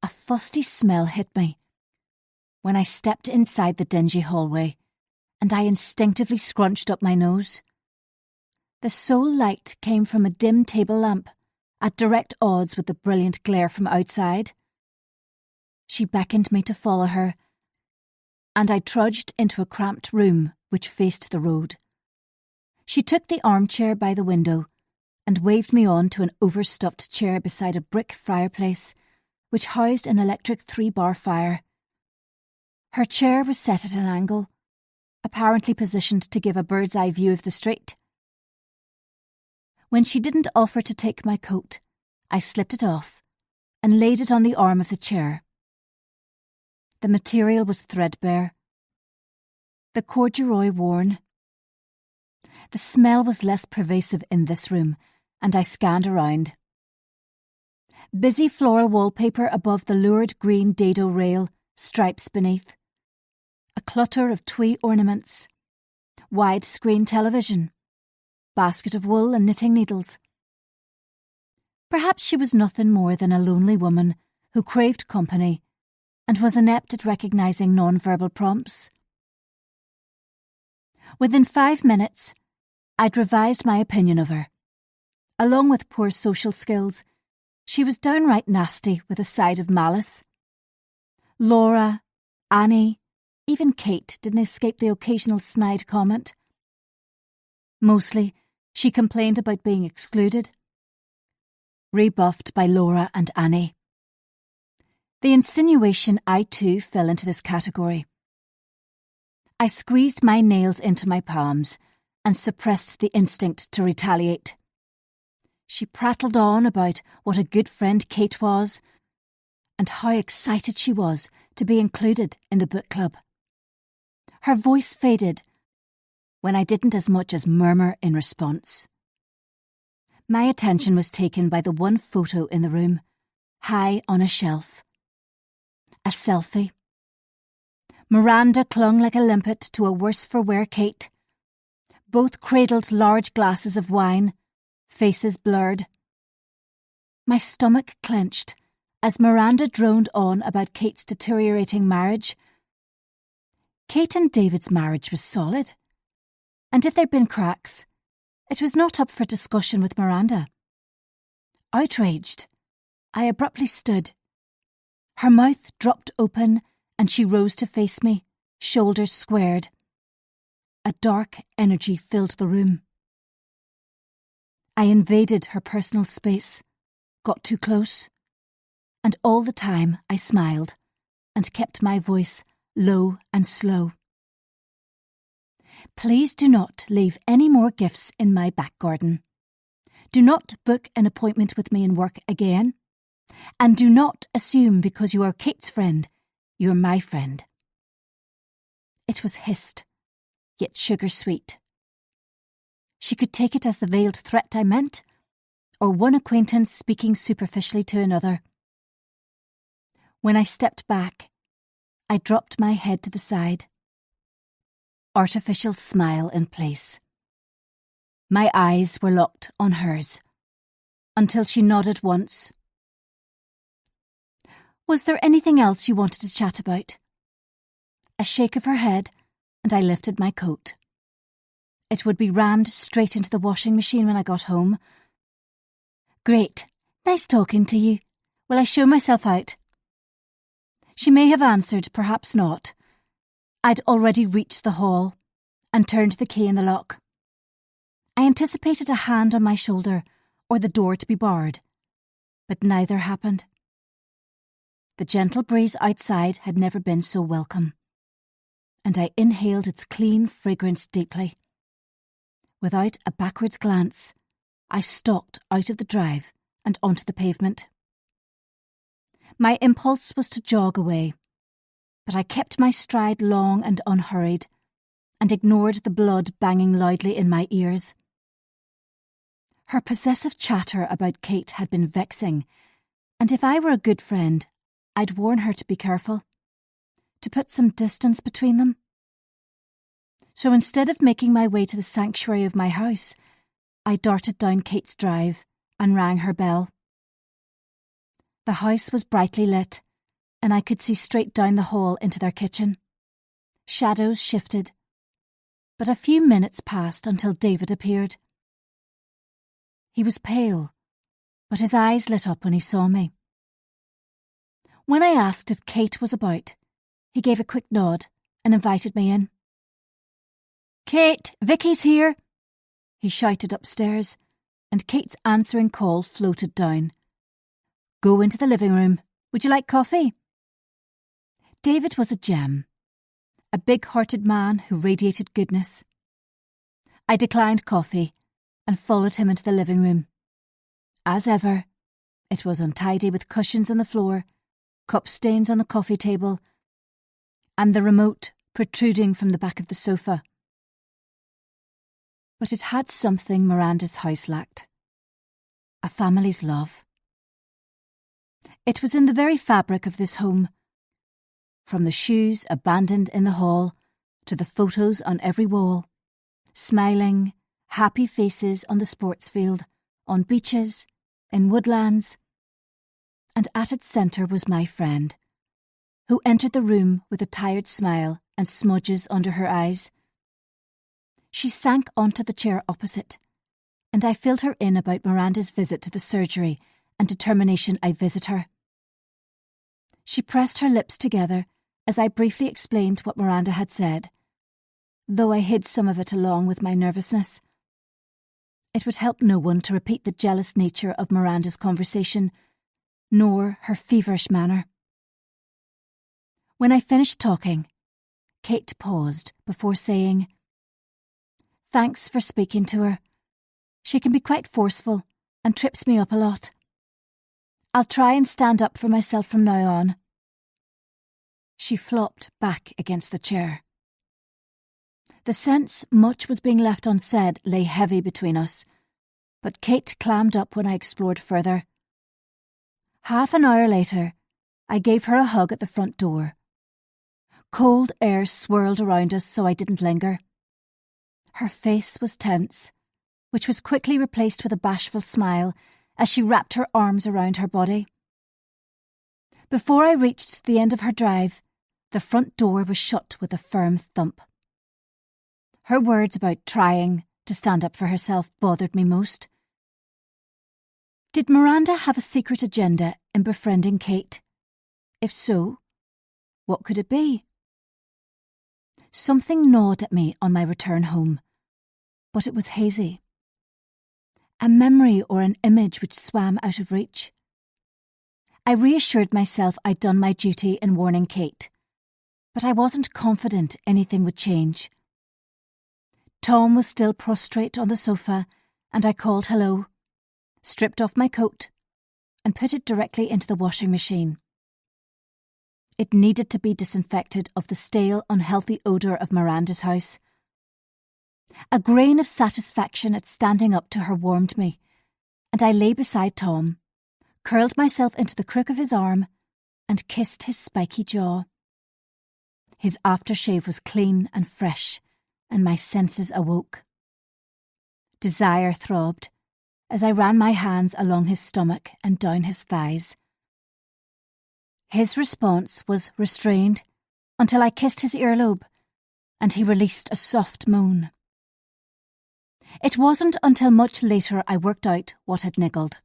A fusty smell hit me when I stepped inside the dingy hallway, and I instinctively scrunched up my nose. The sole light came from a dim table lamp, at direct odds with the brilliant glare from outside. She beckoned me to follow her, and I trudged into a cramped room which faced the road. She took the armchair by the window and waved me on to an overstuffed chair beside a brick fireplace which housed an electric 3-bar fire. Her chair was set at an angle, apparently positioned to give a bird's-eye view of the street. When she didn't offer to take my coat, I slipped it off and laid it on the arm of the chair. The material was threadbare, the corduroy worn. The smell was less pervasive in this room, and I scanned around. Busy floral wallpaper above the lurid green dado rail, stripes beneath. A clutter of twee ornaments. Wide-screen television. Basket of wool and knitting needles. Perhaps she was nothing more than a lonely woman who craved company and was inept at recognising non-verbal prompts. Within 5 minutes, I'd revised my opinion of her. Along with poor social skills, she was downright nasty with a side of malice. Laura, Annie, even Kate didn't escape the occasional snide comment. Mostly, she complained about being excluded. Rebuffed by Laura and Annie. The insinuation I too fell into this category. I squeezed my nails into my palms and suppressed the instinct to retaliate. She prattled on about what a good friend Kate was and how excited she was to be included in the book club. Her voice faded when I didn't as much as murmur in response. My attention was taken by the one photo in the room, high on a shelf. A selfie. Miranda clung like a limpet to a worse-for-wear Kate. Both cradled large glasses of wine, faces blurred. My stomach clenched as Miranda droned on about Kate's deteriorating marriage. Kate and David's marriage was solid, and if there'd been cracks, it was not up for discussion with Miranda. Outraged, I abruptly stood. Her mouth dropped open and she rose to face me, shoulders squared. A dark energy filled the room. I invaded her personal space, got too close, and all the time I smiled and kept my voice low and slow. Please do not leave any more gifts in my back garden. Do not book an appointment with me in work again. And do not assume because you are Kate's friend, you're my friend. It was hissed, yet sugar-sweet. She could take it as the veiled threat I meant, or one acquaintance speaking superficially to another. When I stepped back, I dropped my head to the side. Artificial smile in place. My eyes were locked on hers, until she nodded once. Was there anything else you wanted to chat about? A shake of her head, and I lifted my coat. It would be rammed straight into the washing machine when I got home. Great. Nice talking to you. Will I show myself out? She may have answered, perhaps not. I'd already reached the hall and turned the key in the lock. I anticipated a hand on my shoulder or the door to be barred, but neither happened. The gentle breeze outside had never been so welcome, and I inhaled its clean fragrance deeply. Without a backwards glance, I stalked out of the drive and onto the pavement. My impulse was to jog away, but I kept my stride long and unhurried, and ignored the blood banging loudly in my ears. Her possessive chatter about Kate had been vexing, and if I were a good friend, I'd warn her to be careful, to put some distance between them. So instead of making my way to the sanctuary of my house, I darted down Kate's drive and rang her bell. The house was brightly lit, and I could see straight down the hall into their kitchen. Shadows shifted, but a few minutes passed until David appeared. He was pale, but his eyes lit up when he saw me. When I asked if Kate was about, he gave a quick nod and invited me in. "Kate, Vicky's here," he shouted upstairs, and Kate's answering call floated down. "Go into the living room. Would you like coffee?" David was a gem, a big-hearted man who radiated goodness. I declined coffee and followed him into the living room. As ever, it was untidy with cushions on the floor, cup stains on the coffee table, and the remote protruding from the back of the sofa. But it had something Miranda's house lacked: a family's love. It was in the very fabric of this home. From the shoes abandoned in the hall to the photos on every wall, smiling, happy faces on the sports field, on beaches, in woodlands. And at its centre was my friend, who entered the room with a tired smile and smudges under her eyes. She sank onto the chair opposite, and I filled her in about Miranda's visit to the surgery and determination I visit her. She pressed her lips together as I briefly explained what Miranda had said, though I hid some of it along with my nervousness. It would help no one to repeat the jealous nature of Miranda's conversation, nor her feverish manner. When I finished talking, Kate paused before saying, "Thanks for speaking to her. She can be quite forceful and trips me up a lot. I'll try and stand up for myself from now on." She flopped back against the chair. The sense much was being left unsaid lay heavy between us, but Kate clammed up when I explored further. Half an hour later, I gave her a hug at the front door. Cold air swirled around us, so I didn't linger. Her face was tense, which was quickly replaced with a bashful smile as she wrapped her arms around her body. Before I reached the end of her drive, the front door was shut with a firm thump. Her words about trying to stand up for herself bothered me most. Did Miranda have a secret agenda in befriending Kate? If so, what could it be? Something gnawed at me on my return home, but it was hazy. A memory or an image which swam out of reach. I reassured myself I'd done my duty in warning Kate, but I wasn't confident anything would change. Tom was still prostrate on the sofa, and I called hello, stripped off my coat, and put it directly into the washing machine. It needed to be disinfected of the stale, unhealthy odour of Miranda's house. A grain of satisfaction at standing up to her warmed me, and I lay beside Tom, curled myself into the crook of his arm, and kissed his spiky jaw. His aftershave was clean and fresh, and my senses awoke. Desire throbbed as I ran my hands along his stomach and down his thighs. His response was restrained until I kissed his earlobe, and he released a soft moan. It wasn't until much later I worked out what had niggled.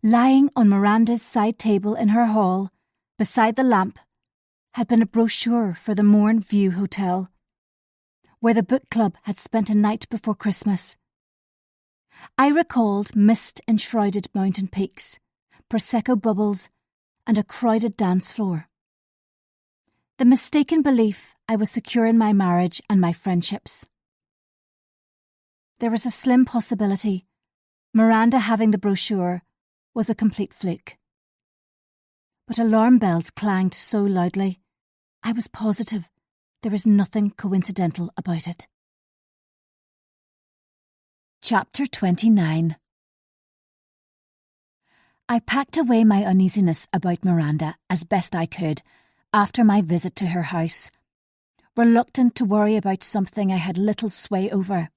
Lying on Miranda's side table in her hall, beside the lamp, had been a brochure for the Morn View Hotel, where the book club had spent a night before Christmas. I recalled mist-enshrouded mountain peaks, Prosecco bubbles, and a crowded dance floor. The mistaken belief I was secure in my marriage and my friendships. There was a slim possibility Miranda having the brochure was a complete fluke. But alarm bells clanged so loudly, I was positive there was nothing coincidental about it. Chapter 29. I packed away my uneasiness about Miranda as best I could after my visit to her house, reluctant to worry about something I had little sway over.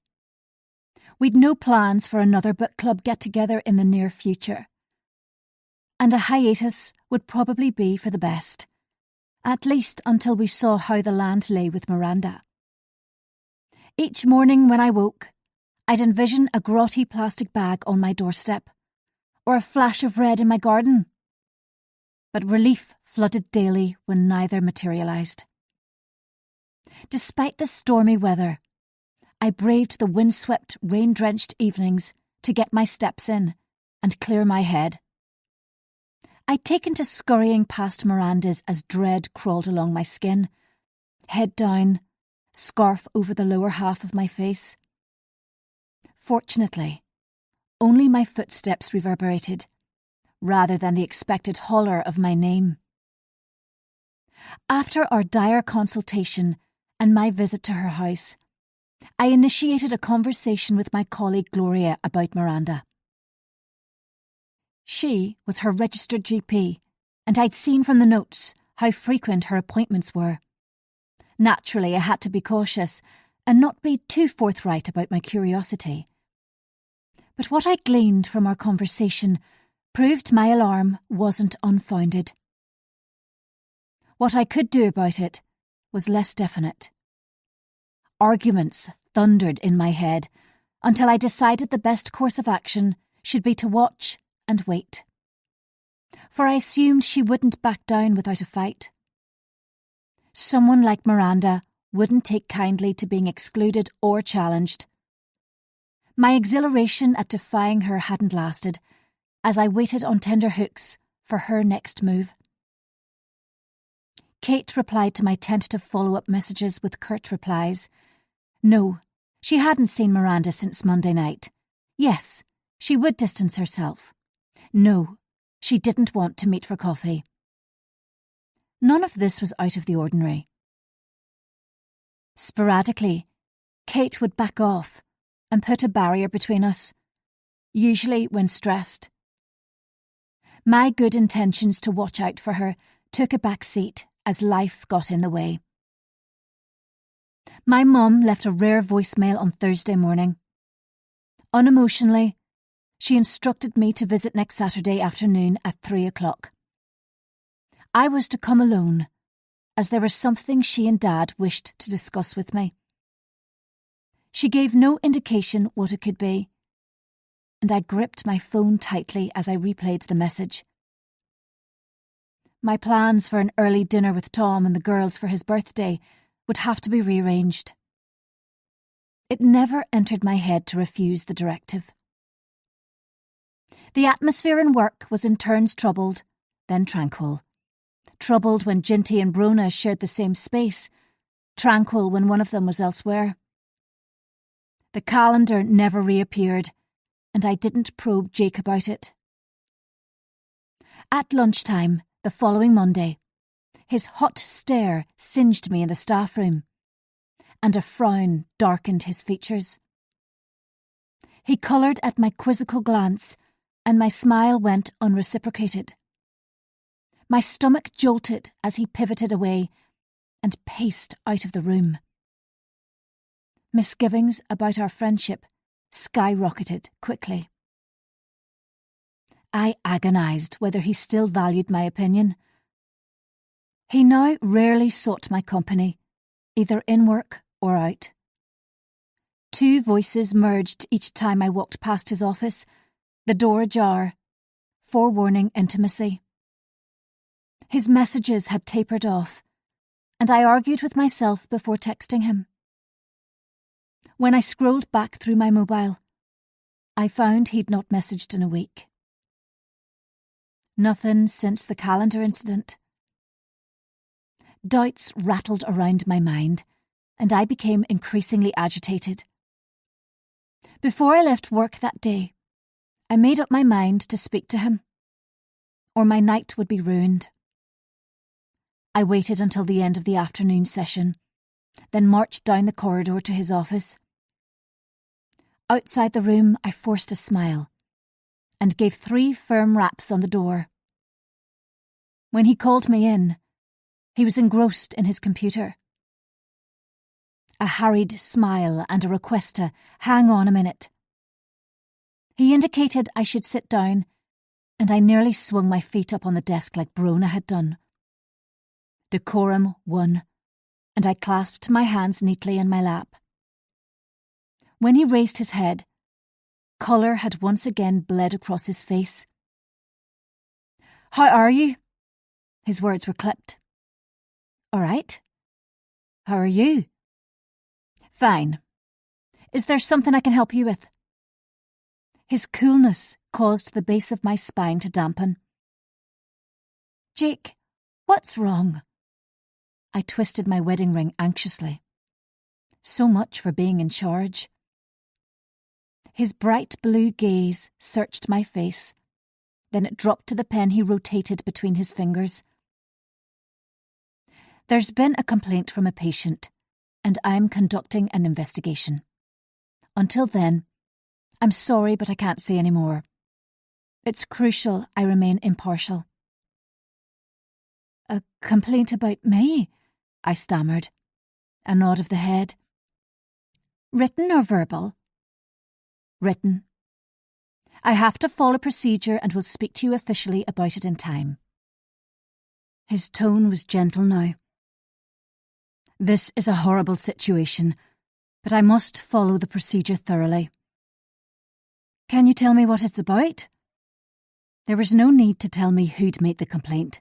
We'd no plans for another book club get-together in the near future, and a hiatus would probably be for the best, at least until we saw how the land lay with Miranda. Each morning when I woke, I'd envision a grotty plastic bag on my doorstep, or a flash of red in my garden. But relief flooded daily when neither materialised. Despite the stormy weather, I braved the windswept, rain-drenched evenings to get my steps in and clear my head. I'd taken to scurrying past Miranda's as dread crawled along my skin, head down, scarf over the lower half of my face. Fortunately, only my footsteps reverberated, rather than the expected holler of my name. After our dire consultation and my visit to her house, I initiated a conversation with my colleague Gloria about Miranda. She was her registered GP, and I'd seen from the notes how frequent her appointments were. Naturally, I had to be cautious and not be too forthright about my curiosity. But what I gleaned from our conversation proved my alarm wasn't unfounded. What I could do about it was less definite. Arguments thundered in my head until I decided the best course of action should be to watch and wait. For I assumed she wouldn't back down without a fight. Someone like Miranda wouldn't take kindly to being excluded or challenged. My exhilaration at defying her hadn't lasted, as I waited on tender hooks for her next move. Kate replied to my tentative follow-up messages with curt replies. No, she hadn't seen Miranda since Monday night. Yes, she would distance herself. No, she didn't want to meet for coffee. None of this was out of the ordinary. Sporadically, Kate would back off and put a barrier between us, usually when stressed. My good intentions to watch out for her took a back seat as life got in the way. My mum left a rare voicemail on Thursday morning. Unemotionally, she instructed me to visit next Saturday afternoon at 3:00. I was to come alone, as there was something she and Dad wished to discuss with me. She gave no indication what it could be, and I gripped my phone tightly as I replayed the message. My plans for an early dinner with Tom and the girls for his birthday would have to be rearranged. It never entered my head to refuse the directive. The atmosphere in work was in turns troubled, then tranquil. Troubled when Ginty and Brona shared the same space, tranquil when one of them was elsewhere. The calendar never reappeared, and I didn't probe Jake about it. At lunchtime, the following Monday, his hot stare singed me in the staff room, and a frown darkened his features. He coloured at my quizzical glance, and my smile went unreciprocated. My stomach jolted as he pivoted away and paced out of the room. Misgivings about our friendship skyrocketed quickly. I agonised whether he still valued my opinion. He now rarely sought my company, either in work or out. Two voices merged each time I walked past his office, the door ajar, forewarning intimacy. His messages had tapered off, and I argued with myself before texting him. When I scrolled back through my mobile, I found he'd not messaged in a week. Nothing since the calendar incident. Doubts rattled around my mind, and I became increasingly agitated. Before I left work that day, I made up my mind to speak to him, or my night would be ruined. I waited until the end of the afternoon session, then marched down the corridor to his office. Outside the room, I forced a smile and gave 3 firm raps on the door. When he called me in, he was engrossed in his computer. A hurried smile and a request to hang on a minute. He indicated I should sit down, and I nearly swung my feet up on the desk like Brona had done. Decorum won, and I clasped my hands neatly in my lap. When he raised his head, colour had once again bled across his face. "How are you?" His words were clipped. "All right." How are you? Fine. Is there something I can help you with? His coolness caused the base of my spine to dampen. Jake, what's wrong? I twisted my wedding ring anxiously. So much for being in charge. His bright blue gaze searched my face. Then it dropped to the pen he rotated between his fingers. There's been a complaint from a patient, and I'm conducting an investigation. Until then, I'm sorry, but I can't say any more. It's crucial I remain impartial. A complaint about me? I stammered. A nod of the head. Written or verbal? Written. I have to follow procedure and will speak to you officially about it in time. His tone was gentle now. This is a horrible situation, but I must follow the procedure thoroughly. Can you tell me what it's about? There was no need to tell me who'd made the complaint.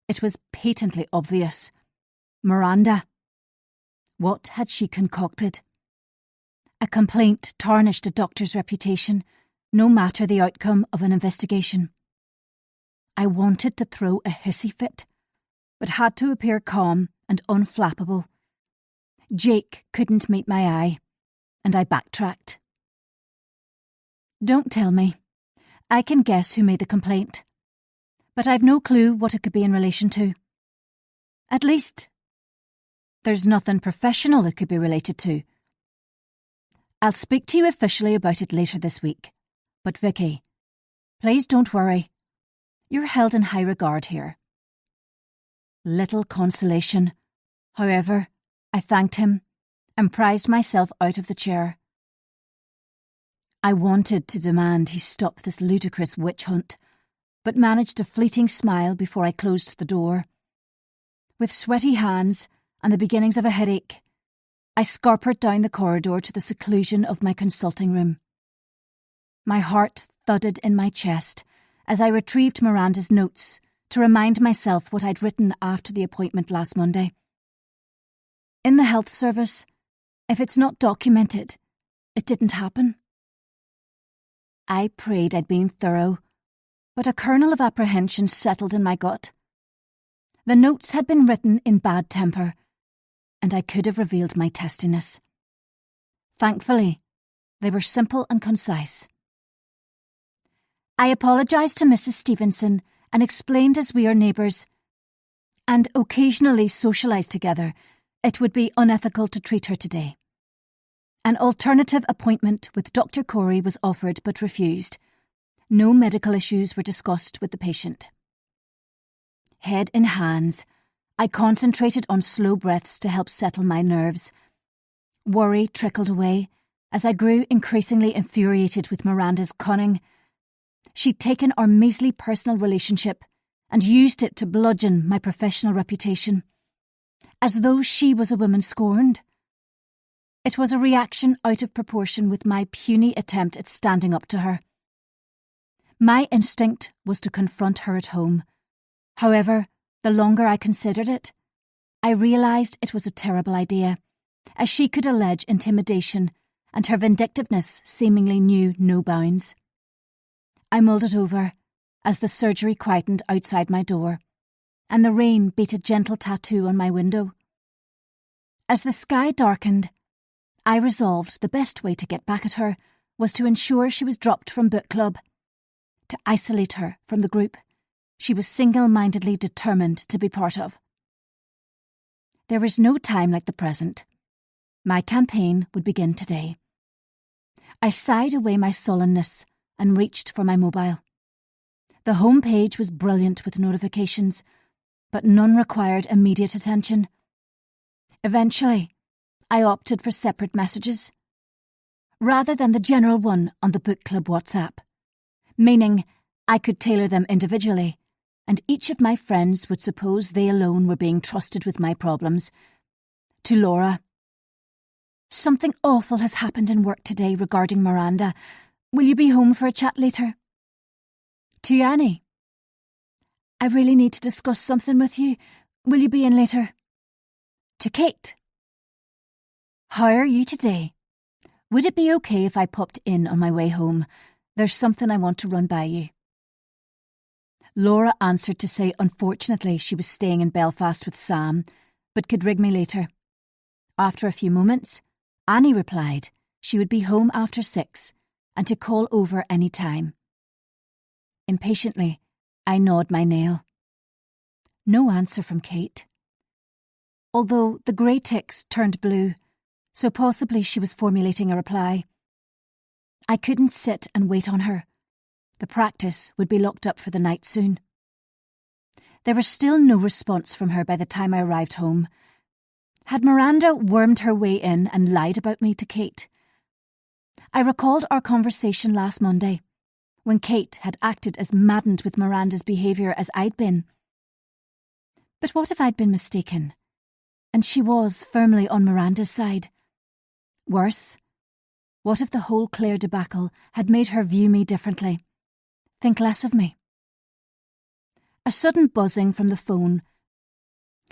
It was patently obvious. Miranda. What had she concocted? A complaint tarnished a doctor's reputation, no matter the outcome of an investigation. I wanted to throw a hissy fit, but had to appear calm and unflappable. Jake couldn't meet my eye, and I backtracked. Don't tell me. I can guess who made the complaint, but I've no clue what it could be in relation to. At least, there's nothing professional it could be related to. I'll speak to you officially about it later this week. But Vicky, please don't worry. You're held in high regard here. Little consolation. However, I thanked him and prized myself out of the chair. I wanted to demand he stop this ludicrous witch hunt, but managed a fleeting smile before I closed the door. With sweaty hands and the beginnings of a headache, I scarpered down the corridor to the seclusion of my consulting room. My heart thudded in my chest as I retrieved Miranda's notes to remind myself what I'd written after the appointment last Monday. In the health service, if it's not documented, it didn't happen. I prayed I'd been thorough, but a kernel of apprehension settled in my gut. The notes had been written in bad temper, and I could have revealed my testiness. Thankfully, they were simple and concise. I apologised to Mrs. Stevenson and explained as we are neighbours and occasionally socialise together, it would be unethical to treat her today. An alternative appointment with Dr. Corey was offered but refused. No medical issues were discussed with the patient. Head in hands, I concentrated on slow breaths to help settle my nerves. Worry trickled away as I grew increasingly infuriated with Miranda's cunning. She'd taken our measly personal relationship and used it to bludgeon my professional reputation, as though she was a woman scorned. It was a reaction out of proportion with my puny attempt at standing up to her. My instinct was to confront her at home. However, the longer I considered it, I realised it was a terrible idea, as she could allege intimidation, and her vindictiveness seemingly knew no bounds. I mulled it over as the surgery quietened outside my door, and the rain beat a gentle tattoo on my window. As the sky darkened, I resolved the best way to get back at her was to ensure she was dropped from book club. To isolate her from the group she was single-mindedly determined to be part of. There was no time like the present. My campaign would begin today. I sighed away my sullenness and reached for my mobile. The home page was brilliant with notifications, but none required immediate attention. Eventually, I opted for separate messages, rather than the general one on the book club WhatsApp, meaning I could tailor them individually, and each of my friends would suppose they alone were being trusted with my problems. To Laura, something awful has happened in work today regarding Miranda. Will you be home for a chat later? To Annie, I really need to discuss something with you. Will you be in later? To Kate, How are you today? Would it be okay if I popped in on my way home? There's something I want to run by you. Laura answered to say unfortunately she was staying in Belfast with Sam, but could ring me later. After a few moments, Annie replied she would be home after 6 and to call over any time. Impatiently, I gnawed my nail. No answer from Kate. Although the grey ticks turned blue, so possibly she was formulating a reply. I couldn't sit and wait on her. The practice would be locked up for the night soon. There was still no response from her by the time I arrived home. Had Miranda wormed her way in and lied about me to Kate? I recalled our conversation last Monday, when Kate had acted as maddened with Miranda's behaviour as I'd been. But what if I'd been mistaken, and she was firmly on Miranda's side? Worse, what if the whole Claire debacle had made her view me differently, think less of me? A sudden buzzing from the phone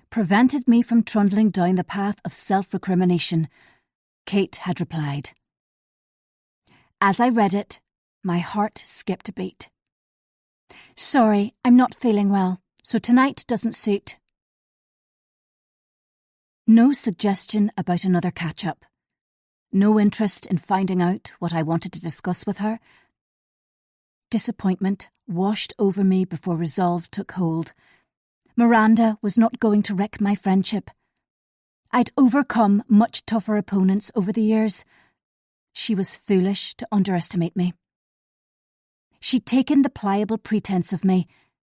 prevented me from trundling down the path of self-recrimination. Kate had replied. As I read it, my heart skipped a beat. Sorry, I'm not feeling well, so tonight doesn't suit. No suggestion about another catch-up. No interest in finding out what I wanted to discuss with her. Disappointment washed over me before resolve took hold. Miranda was not going to wreck my friendship. I'd overcome much tougher opponents over the years. She was foolish to underestimate me. She'd taken the pliable pretense of me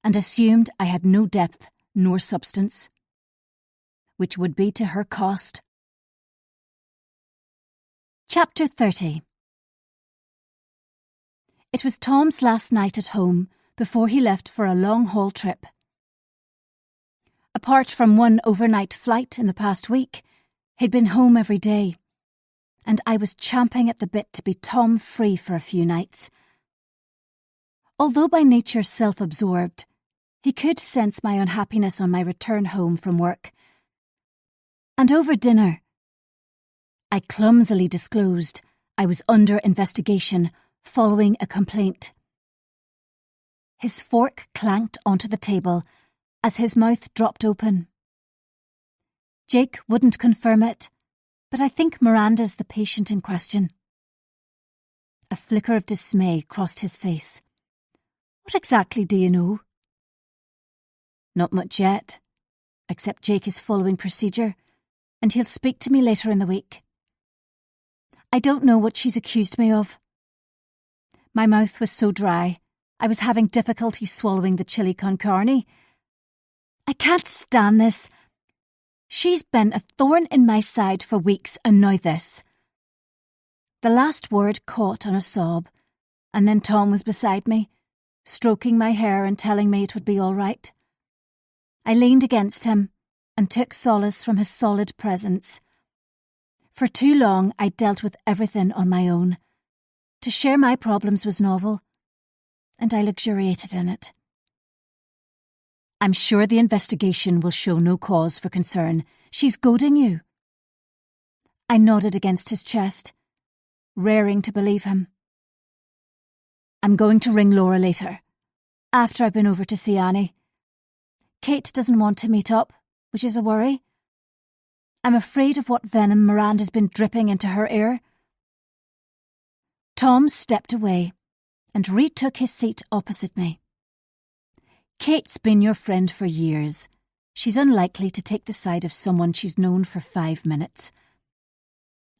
and assumed I had no depth nor substance, which would be to her cost. Chapter 30. It was Tom's last night at home before he left for a long-haul trip. Apart from one overnight flight in the past week, he'd been home every day, and I was champing at the bit to be Tom-free for a few nights. Although by nature self-absorbed, he could sense my unhappiness on my return home from work. And over dinner, I clumsily disclosed I was under investigation following a complaint. His fork clanked onto the table as his mouth dropped open. Jake wouldn't confirm it, but I think Miranda's the patient in question. A flicker of dismay crossed his face. What exactly do you know? Not much yet, except Jake is following procedure, and he'll speak to me later in the week. I don't know what she's accused me of. My mouth was so dry, I was having difficulty swallowing the chili con carne. I can't stand this. She's been a thorn in my side for weeks, and now this. The last word caught on a sob, and then Tom was beside me, stroking my hair and telling me it would be all right. I leaned against him and took solace from his solid presence. For too long I dealt with everything on my own. To share my problems was novel, and I luxuriated in it. I'm sure the investigation will show no cause for concern. She's goading you. I nodded against his chest, raring to believe him. I'm going to ring Laura later, after I've been over to see Annie. Kate doesn't want to meet up, which is a worry. I'm afraid of what venom Miranda's been dripping into her ear. Tom stepped away and retook his seat opposite me. Kate's been your friend for years. She's unlikely to take the side of someone she's known for 5 minutes.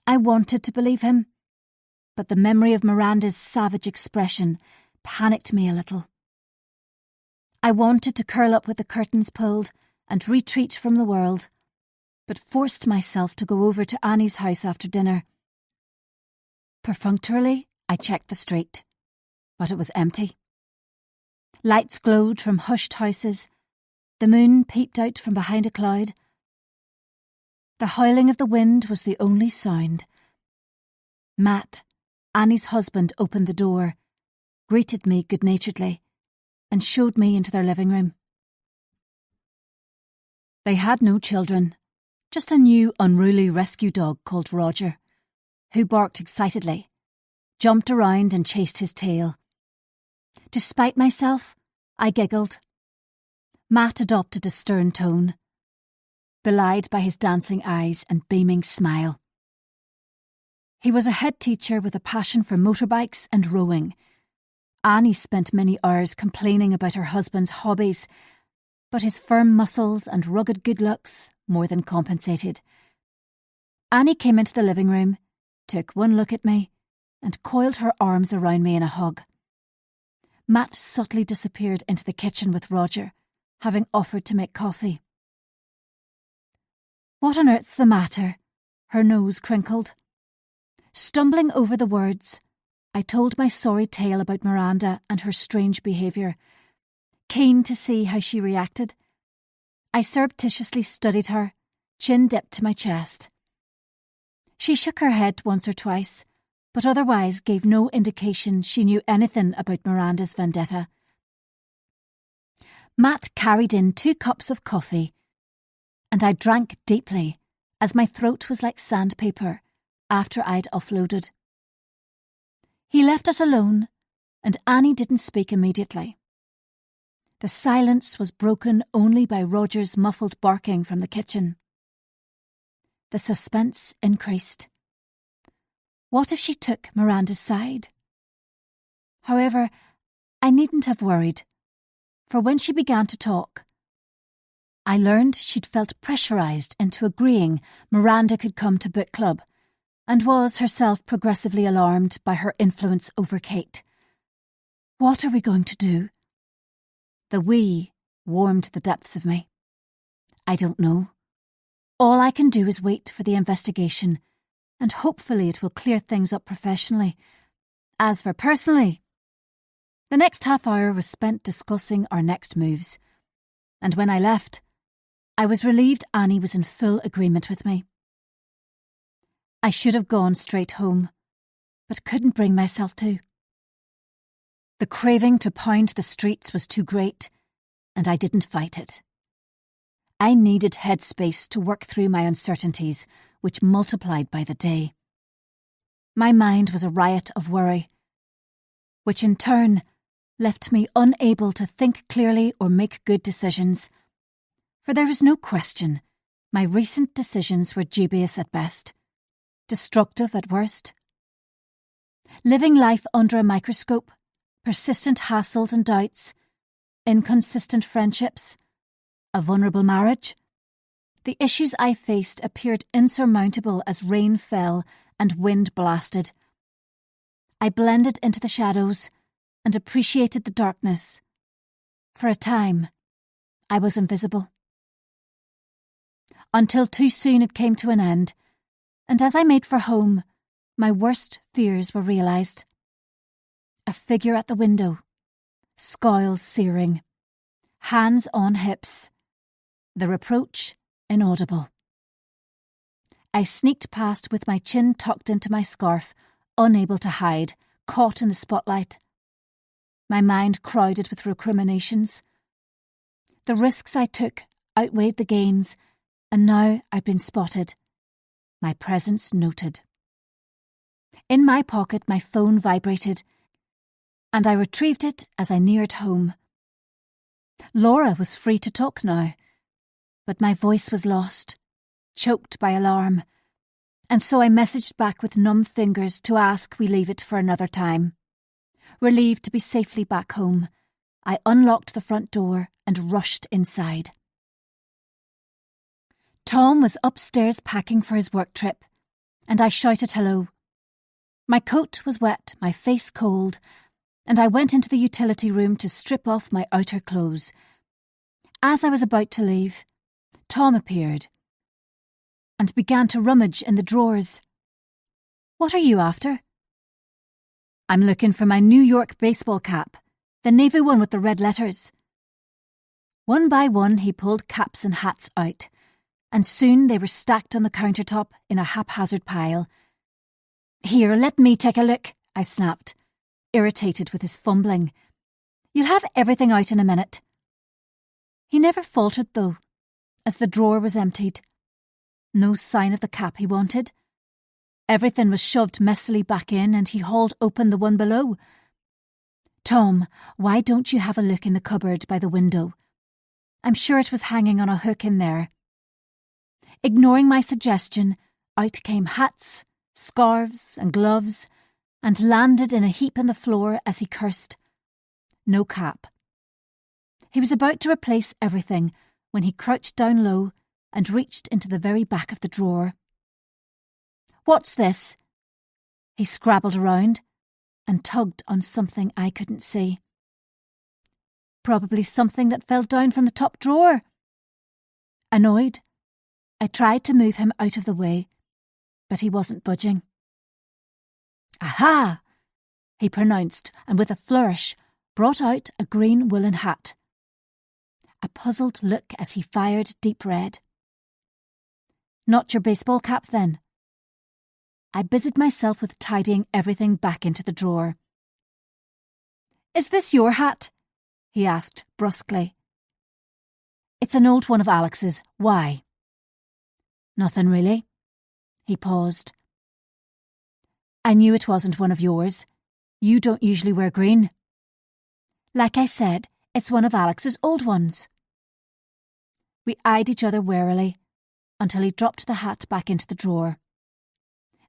I wanted to believe him, but the memory of Miranda's savage expression panicked me a little. I wanted to curl up with the curtains pulled and retreat from the world, but forced myself to go over to Annie's house after dinner. Perfunctorily, I checked the street, but it was empty. Lights glowed from hushed houses. The moon peeped out from behind a cloud. The howling of the wind was the only sound. Matt, Annie's husband, opened the door, greeted me good-naturedly, and showed me into their living room. They had no children, Just a new unruly rescue dog called Roger, who barked excitedly, jumped around and chased his tail. Despite myself, I giggled. Matt adopted a stern tone, belied by his dancing eyes and beaming smile. He was a head teacher with a passion for motorbikes and rowing. Annie spent many hours complaining about her husband's hobbies, but his firm muscles and rugged good looks more than compensated. Annie came into the living room, took one look at me, and coiled her arms around me in a hug. Matt subtly disappeared into the kitchen with Roger, having offered to make coffee. "What on earth's the matter?" Her nose crinkled. Stumbling over the words, I told my sorry tale about Miranda and her strange behaviour. Keen to see how she reacted, I surreptitiously studied her, chin dipped to my chest. She shook her head once or twice, but otherwise gave no indication she knew anything about Miranda's vendetta. Matt carried in 2 cups of coffee, and I drank deeply, as my throat was like sandpaper after I'd offloaded. He left us alone, and Annie didn't speak immediately. The silence was broken only by Roger's muffled barking from the kitchen. The suspense increased. What if she took Miranda's side? However, I needn't have worried, for when she began to talk, I learned she'd felt pressurised into agreeing Miranda could come to book club, and was herself progressively alarmed by her influence over Kate. What are we going to do? The "we" warmed the depths of me. I don't know. All I can do is wait for the investigation, and hopefully it will clear things up professionally. As for personally, the next half hour was spent discussing our next moves, and when I left, I was relieved Annie was in full agreement with me. I should have gone straight home, but couldn't bring myself to. The craving to pound the streets was too great, and I didn't fight it. I needed headspace to work through my uncertainties, which multiplied by the day. My mind was a riot of worry, which in turn left me unable to think clearly or make good decisions. For there was no question, my recent decisions were dubious at best, destructive at worst. Living life under a microscope, persistent hassles and doubts, inconsistent friendships, a vulnerable marriage. The issues I faced appeared insurmountable as rain fell and wind blasted. I blended into the shadows and appreciated the darkness. For a time, I was invisible. Until too soon it came to an end, and as I made for home, my worst fears were realised. A figure at the window, scowl searing, hands on hips, the reproach inaudible. I sneaked past with my chin tucked into my scarf, unable to hide, caught in the spotlight. My mind crowded with recriminations. The risks I took outweighed the gains, and now I'd been spotted. My presence noted. In my pocket, my phone vibrated, and I retrieved it as I neared home. Laura was free to talk now, but my voice was lost, choked by alarm, and so I messaged back with numb fingers to ask we leave it for another time. Relieved to be safely back home, I unlocked the front door and rushed inside. Tom was upstairs packing for his work trip, and I shouted hello. My coat was wet, my face cold, and I went into the utility room to strip off my outer clothes. As I was about to leave, Tom appeared and began to rummage in the drawers. "What are you after?" "I'm looking for my New York baseball cap, the navy one with the red letters." One by one he pulled caps and hats out, and soon they were stacked on the countertop in a haphazard pile. "Here, let me take a look," I snapped, irritated with his fumbling. "You'll have everything out in a minute." He never faltered, though, as the drawer was emptied. No sign of the cap he wanted. Everything was shoved messily back in, and he hauled open the one below. "Tom, why don't you have a look in the cupboard by the window? I'm sure it was hanging on a hook in there." Ignoring my suggestion, out came hats, scarves and gloves, and landed in a heap on the floor as he cursed. No cap. He was about to replace everything when he crouched down low and reached into the very back of the drawer. "What's this?" He scrabbled around and tugged on something I couldn't see. Probably something that fell down from the top drawer. Annoyed, I tried to move him out of the way, but he wasn't budging. "Aha!" he pronounced, and with a flourish brought out a green woolen hat. A puzzled look as he fired deep red. "Not your baseball cap, then?" I busied myself with tidying everything back into the drawer. "Is this your hat?" he asked brusquely. "It's an old one of Alex's. Why?" "Nothing really." He paused. "I knew it wasn't one of yours. You don't usually wear green." "Like I said, it's one of Alex's old ones." We eyed each other warily until he dropped the hat back into the drawer.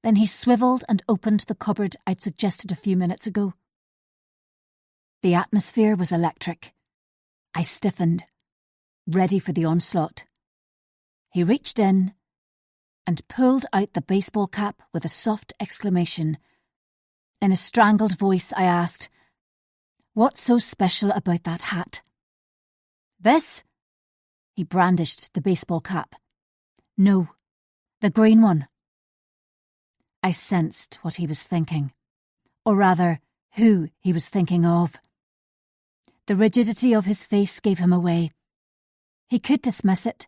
Then he swivelled and opened the cupboard I'd suggested a few minutes ago. The atmosphere was electric. I stiffened, ready for the onslaught. He reached in and pulled out the baseball cap with a soft exclamation. In a strangled voice, I asked, "What's so special about that hat?" "This?" He brandished the baseball cap. "No, the green one." I sensed what he was thinking, or rather, who he was thinking of. The rigidity of his face gave him away. He could dismiss it,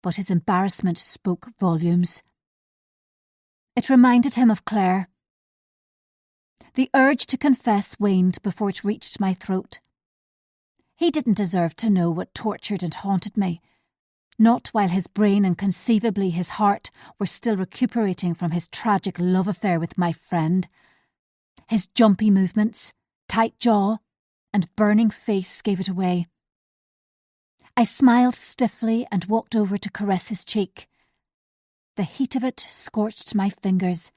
but his embarrassment spoke volumes. It reminded him of Claire. The urge to confess waned before it reached my throat. He didn't deserve to know what tortured and haunted me, not while his brain and conceivably his heart were still recuperating from his tragic love affair with my friend. His jumpy movements, tight jaw, and burning face gave it away. I smiled stiffly and walked over to caress his cheek. The heat of it scorched my fingers,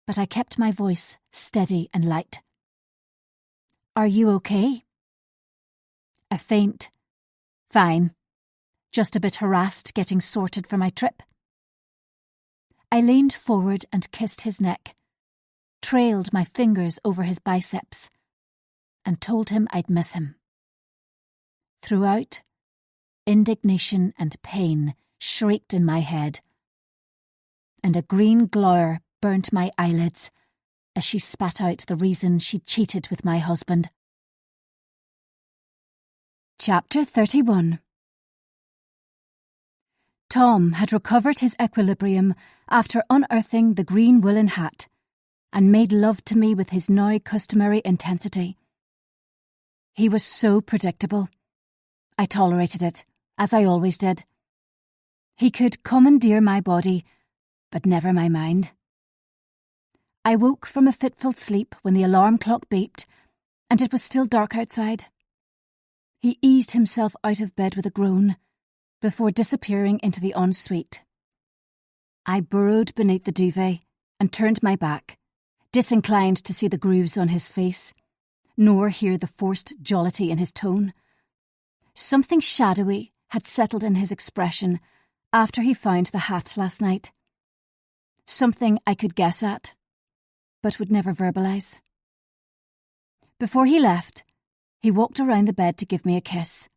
but I kept my voice steady and light. "Are you okay?" A faint, "Fine. Just a bit harassed getting sorted for my trip." I leaned forward and kissed his neck, trailed my fingers over his biceps, and told him I'd miss him. Throughout, indignation and pain shrieked in my head, and a green glower burnt my eyelids as she spat out the reason she'd cheated with my husband. Chapter 31. Tom had recovered his equilibrium after unearthing the green woolen hat, and made love to me with his now customary intensity. He was so predictable. I tolerated it, as I always did. He could commandeer my body, but never my mind. I woke from a fitful sleep when the alarm clock beeped, and it was still dark outside. He eased himself out of bed with a groan, before disappearing into the ensuite. I burrowed beneath the duvet and turned my back, disinclined to see the grooves on his face, nor hear the forced jollity in his tone. Something shadowy had settled in his expression after he found the hat last night. Something I could guess at, but would never verbalise. Before he left, he walked around the bed to give me a kiss.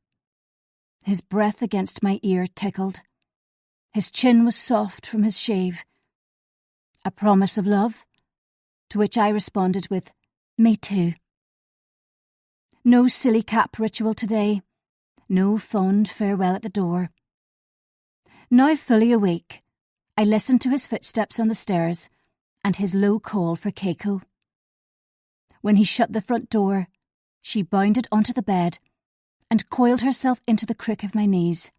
His breath against my ear tickled. His chin was soft from his shave. A promise of love, to which I responded with, "Me too." No silly cap ritual today, no fond farewell at the door. Now fully awake, I listened to his footsteps on the stairs and his low call for Keiko. When he shut the front door, she bounded onto the bed and coiled herself into the crook of my knees.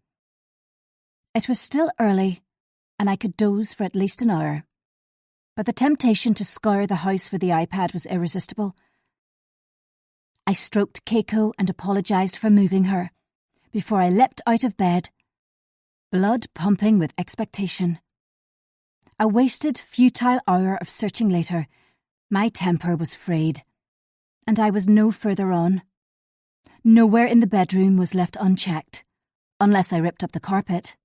It was still early, and I could doze for at least an hour. But the temptation to scour the house for the iPad was irresistible. I stroked Keiko and apologised for moving her before I leapt out of bed, blood pumping with expectation. A wasted, futile hour of searching later, my temper was frayed, and I was no further on. Nowhere in the bedroom was left unchecked, unless I ripped up the carpet.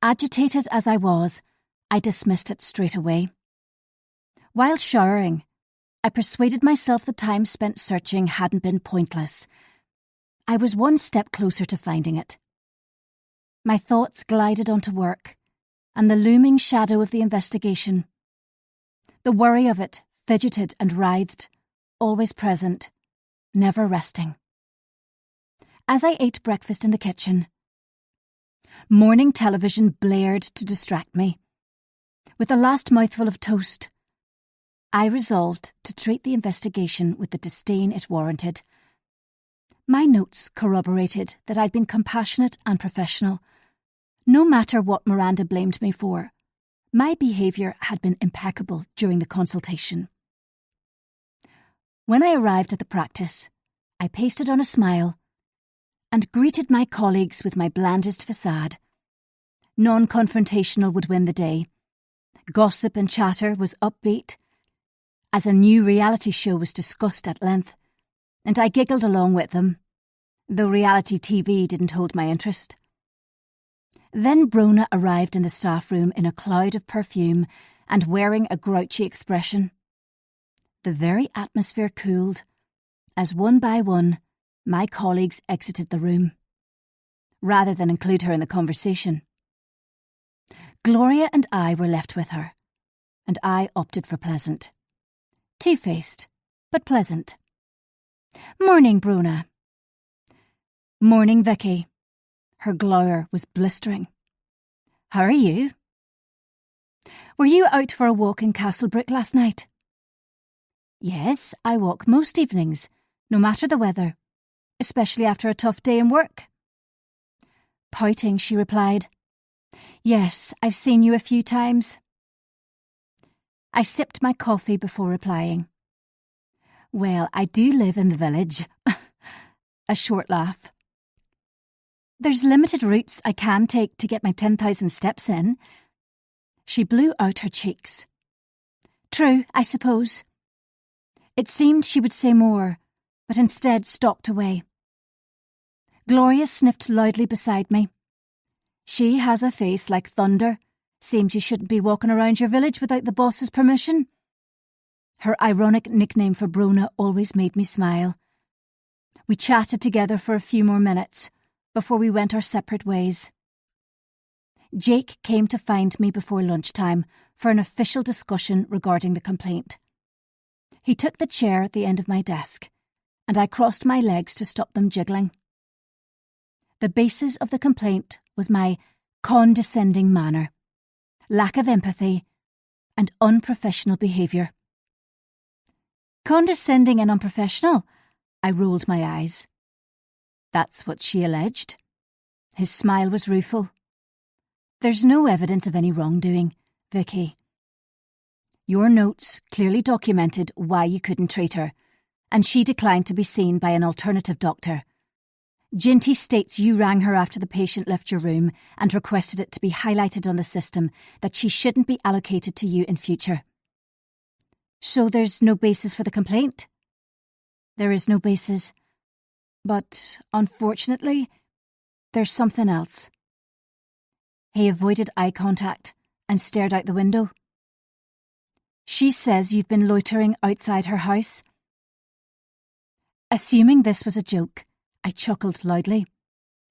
Agitated as I was, I dismissed it straight away. While showering, I persuaded myself the time spent searching hadn't been pointless. I was one step closer to finding it. My thoughts glided onto work, and the looming shadow of the investigation. The worry of it fidgeted and writhed, always present, never resting. As I ate breakfast in the kitchen, morning television blared to distract me. With the last mouthful of toast, I resolved to treat the investigation with the disdain it warranted. My notes corroborated that I'd been compassionate and professional. No matter what Miranda blamed me for, my behaviour had been impeccable during the consultation. When I arrived at the practice, I pasted on a smile and greeted my colleagues with my blandest facade. Non-confrontational would win the day. Gossip and chatter was upbeat, as a new reality show was discussed at length, and I giggled along with them, though reality TV didn't hold my interest. Then Brona arrived in the staff room in a cloud of perfume and wearing a grouchy expression. The very atmosphere cooled, as one by one my colleagues exited the room, rather than include her in the conversation. Gloria and I were left with her, and I opted for pleasant. Two-faced, but pleasant. "Morning, Brona." "Morning, Vicky." Her glower was blistering. "How are you?" "Were you out for a walk in Castlebrook last night?" "Yes, I walk most evenings, no matter the weather, especially after a tough day in work." Pouting, she replied, "Yes, I've seen you a few times." I sipped my coffee before replying. "Well, I do live in the village." A short laugh. "There's limited routes I can take to get my 10,000 steps in." She blew out her cheeks. "True, I suppose." It seemed she would say more, but instead stalked away. Gloria sniffed loudly beside me. "She has a face like thunder. Seems you shouldn't be walking around your village without the boss's permission." Her ironic nickname for Brona always made me smile. We chatted together for a few more minutes before we went our separate ways. Jake came to find me before lunchtime for an official discussion regarding the complaint. He took the chair at the end of my desk, and I crossed my legs to stop them jiggling. The basis of the complaint was my condescending manner, lack of empathy, and unprofessional behaviour. "Condescending and unprofessional?" I rolled my eyes. "That's what she alleged." His smile was rueful. "There's no evidence of any wrongdoing, Vicky. Your notes clearly documented why you couldn't treat her, and she declined to be seen by an alternative doctor. Ginty states you rang her after the patient left your room and requested it to be highlighted on the system that she shouldn't be allocated to you in future." "So there's no basis for the complaint?" "There is no basis. But, unfortunately, there's something else." He avoided eye contact and stared out the window. "She says you've been loitering outside her house." Assuming this was a joke, I chuckled loudly.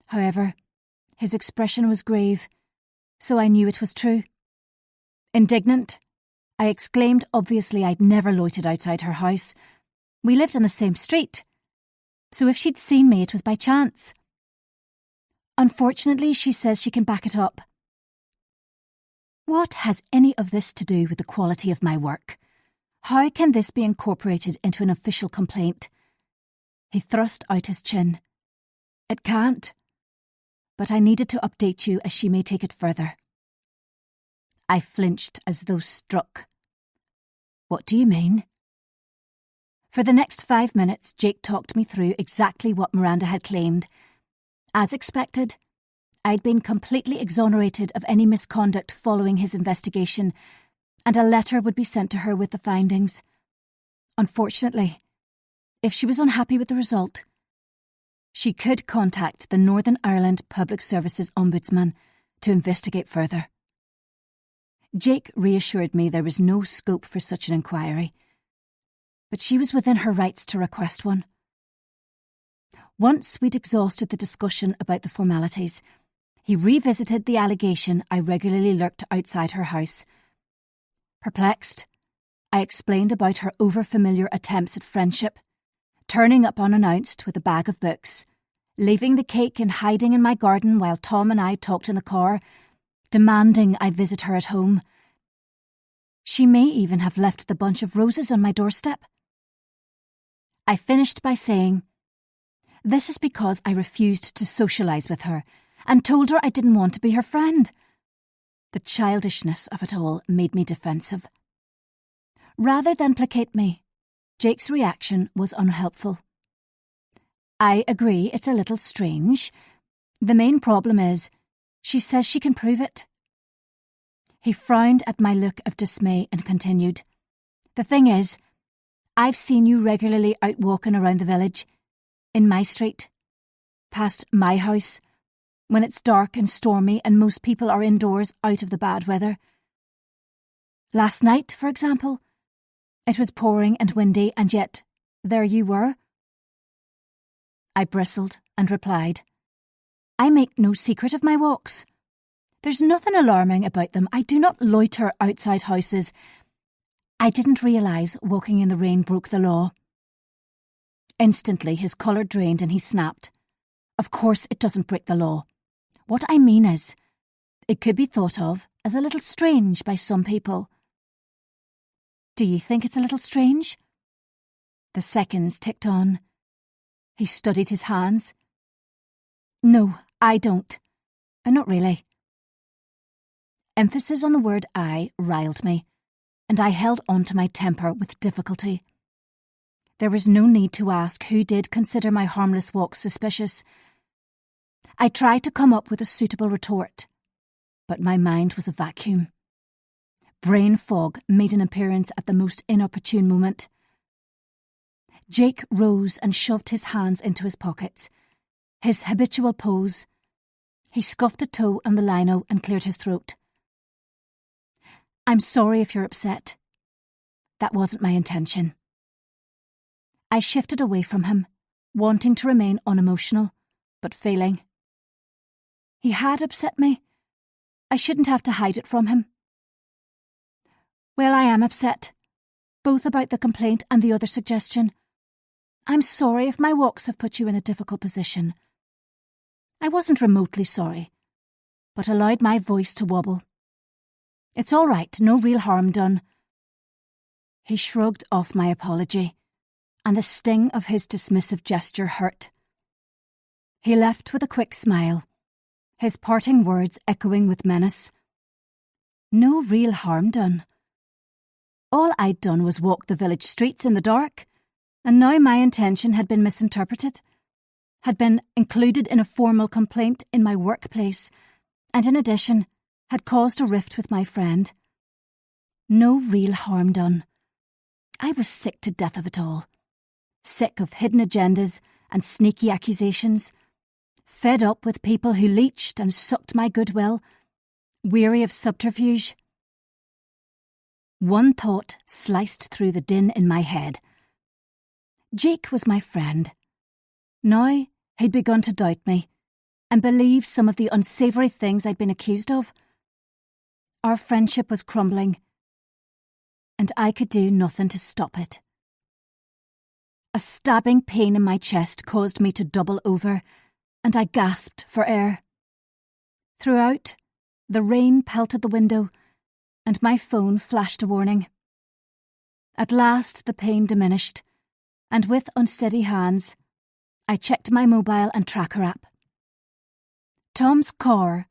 However, his expression was grave, so I knew it was true. Indignant, I exclaimed obviously I'd never loitered outside her house. We lived on the same street, so if she'd seen me it was by chance. Unfortunately, she says she can back it up. What has any of this to do with the quality of my work? How can this be incorporated into an official complaint? He thrust out his chin. It can't. But I needed to update you as she may take it further. I flinched as though struck. What do you mean? For the next 5 minutes, Jake talked me through exactly what Miranda had claimed. As expected, I'd been completely exonerated of any misconduct following his investigation, and a letter would be sent to her with the findings. Unfortunately, if she was unhappy with the result, she could contact the Northern Ireland Public Services Ombudsman to investigate further. Jake reassured me there was no scope for such an inquiry, but she was within her rights to request one. Once we'd exhausted the discussion about the formalities, he revisited the allegation I regularly lurked outside her house. Perplexed, I explained about her overfamiliar attempts at friendship, turning up unannounced with a bag of books, leaving the cake and hiding in my garden while Tom and I talked in the car, demanding I visit her at home. She may even have left the bunch of roses on my doorstep. I finished by saying, this is because I refused to socialise with her and told her I didn't want to be her friend. The childishness of it all made me defensive. Rather than placate me, Jake's reaction was unhelpful. I agree it's a little strange. The main problem is, she says she can prove it. He frowned at my look of dismay and continued, the thing is, I've seen you regularly out walking around the village, in my street, past my house, when it's dark and stormy and most people are indoors out of the bad weather. Last night, for example, it was pouring and windy, and yet there you were. I bristled and replied, I make no secret of my walks. There's nothing alarming about them. I do not loiter outside houses. I didn't realise walking in the rain broke the law. Instantly his colour drained and he snapped. Of course it doesn't break the law. What I mean is, it could be thought of as a little strange by some people. Do you think it's a little strange? The seconds ticked on. He studied his hands. No, I don't. Not really. Emphasis on the word I riled me, and I held on to my temper with difficulty. There was no need to ask who did consider my harmless walks suspicious. I tried to come up with a suitable retort, but my mind was a vacuum. Brain fog made an appearance at the most inopportune moment. Jake rose and shoved his hands into his pockets. His habitual pose. He scuffed a toe on the lino and cleared his throat. I'm sorry if you're upset. That wasn't my intention. I shifted away from him, wanting to remain unemotional, but failing. He had upset me. I shouldn't have to hide it from him. Well, I am upset, both about the complaint and the other suggestion. I'm sorry if my walks have put you in a difficult position. I wasn't remotely sorry, but allowed my voice to wobble. It's all right, no real harm done. He shrugged off my apology, and the sting of his dismissive gesture hurt. He left with a quick smile, his parting words echoing with menace. No real harm done. All I'd done was walk the village streets in the dark, and now my intention had been misinterpreted, had been included in a formal complaint in my workplace, and in addition, had caused a rift with my friend. No real harm done. I was sick to death of it all. Sick of hidden agendas and sneaky accusations. Fed up with people who leeched and sucked my goodwill. Weary of subterfuge. One thought sliced through the din in my head. Jake was my friend. Now he'd begun to doubt me and believe some of the unsavoury things I'd been accused of. Our friendship was crumbling, and I could do nothing to stop it. A stabbing pain in my chest caused me to double over, and I gasped for air. Throughout, the rain pelted the window, and my phone flashed a warning. At last the pain diminished, and with unsteady hands, I checked my mobile and tracker app. Tom's car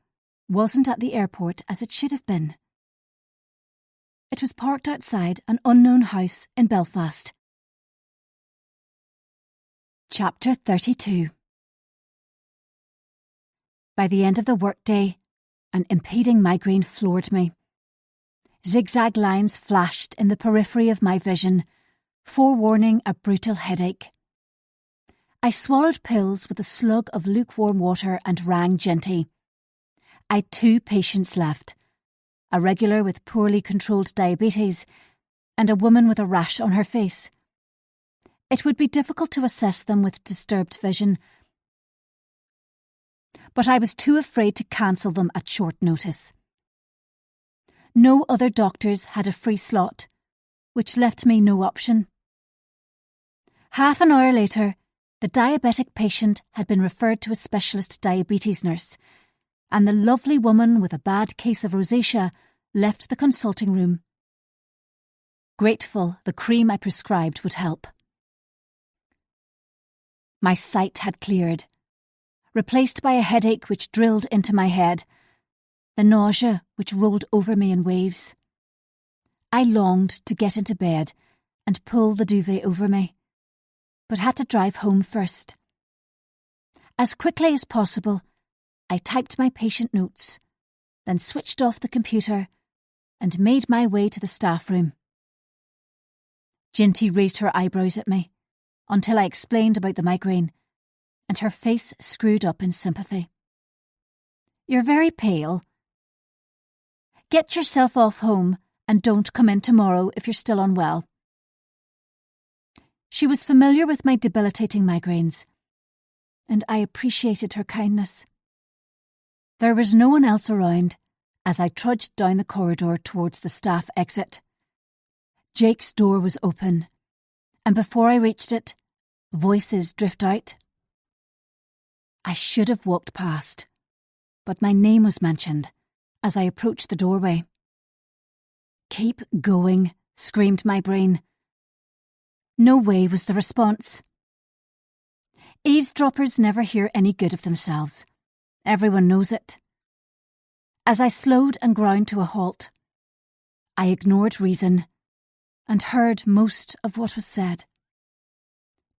wasn't at the airport as it should have been. It was parked outside an unknown house in Belfast. Chapter 32. By the end of the workday, an impeding migraine floored me. Zigzag lines flashed in the periphery of my vision, forewarning a brutal headache. I swallowed pills with a slug of lukewarm water and rang Genty. I'd 2 patients left, a regular with poorly controlled diabetes and a woman with a rash on her face. It would be difficult to assess them with disturbed vision, but I was too afraid to cancel them at short notice. No other doctors had a free slot, which left me no option. Half an hour later, the diabetic patient had been referred to a specialist diabetes nurse, and the lovely woman with a bad case of rosacea left the consulting room. Grateful the cream I prescribed would help. My sight had cleared, replaced by a headache which drilled into my head, the nausea which rolled over me in waves. I longed to get into bed and pull the duvet over me, but had to drive home first. As quickly as possible, I typed my patient notes, then switched off the computer and made my way to the staff room. Ginty raised her eyebrows at me until I explained about the migraine, and her face screwed up in sympathy. "You're very pale. Get yourself off home and don't come in tomorrow if you're still unwell." She was familiar with my debilitating migraines, and I appreciated her kindness. There was no one else around as I trudged down the corridor towards the staff exit. Jake's door was open, and before I reached it, voices drift out. I should have walked past, but my name was mentioned as I approached the doorway. "Keep going," screamed my brain. No way was the response. Eavesdroppers never hear any good of themselves. Everyone knows it. As I slowed and ground to a halt, I ignored reason and heard most of what was said.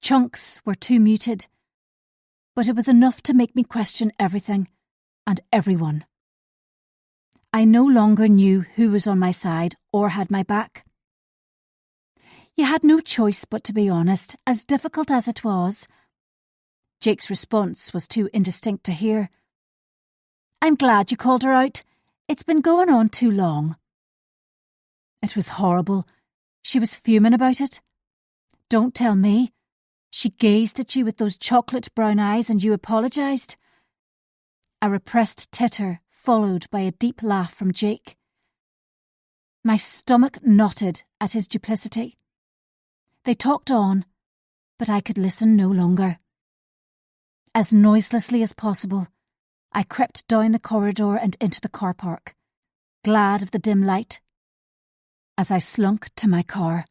Chunks were too muted, but it was enough to make me question everything and everyone. I no longer knew who was on my side or had my back. You had no choice but to be honest, as difficult as it was. Jake's response was too indistinct to hear. "I'm glad you called her out. It's been going on too long." It was horrible. She was fuming about it. "Don't tell me. She gazed at you with those chocolate brown eyes and you apologised." A repressed titter followed by a deep laugh from Jake. My stomach knotted at his duplicity. They talked on, but I could listen no longer. As noiselessly as possible, I crept down the corridor and into the car park, glad of the dim light. As I slunk to my car.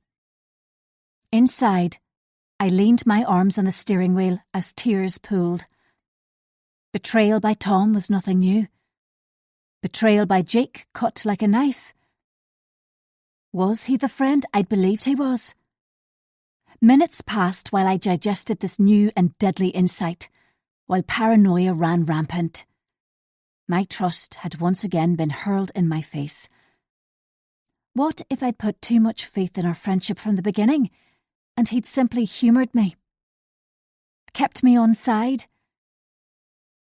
Inside, I leaned my arms on the steering wheel as tears pooled. Betrayal by Tom was nothing new. Betrayal by Jake cut like a knife. Was he the friend I'd believed he was? Minutes passed while I digested this new and deadly insight, while paranoia ran rampant. My trust had once again been hurled in my face. What if I'd put too much faith in our friendship from the beginning, and he'd simply humoured me? Kept me on side?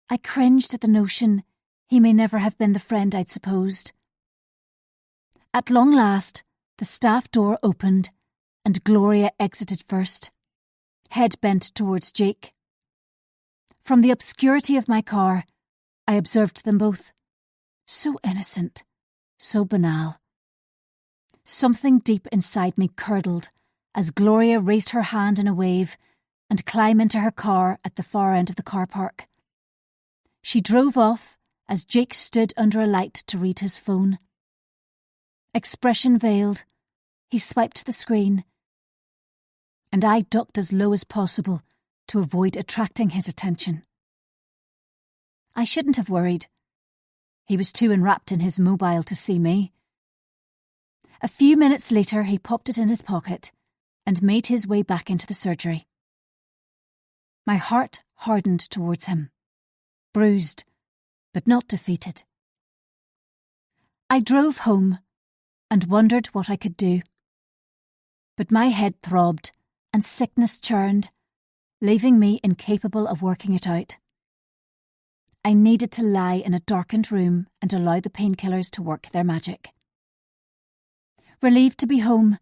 I cringed at the notion he may never have been the friend I'd supposed. At long last, the staff door opened, and Gloria exited first, head bent towards Jake. From the obscurity of my car, I observed them both. So innocent, so banal. Something deep inside me curdled as Gloria raised her hand in a wave and climbed into her car at the far end of the car park. She drove off as Jake stood under a light to read his phone. Expression veiled, he swiped the screen, and I ducked as low as possible to avoid attracting his attention. I shouldn't have worried. He was too enwrapped in his mobile to see me. A few minutes later, he popped it in his pocket and made his way back into the surgery. My heart hardened towards him, bruised, but not defeated. I drove home and wondered what I could do. But my head throbbed and sickness churned, leaving me incapable of working it out. I needed to lie in a darkened room and allow the painkillers to work their magic. Relieved to be home,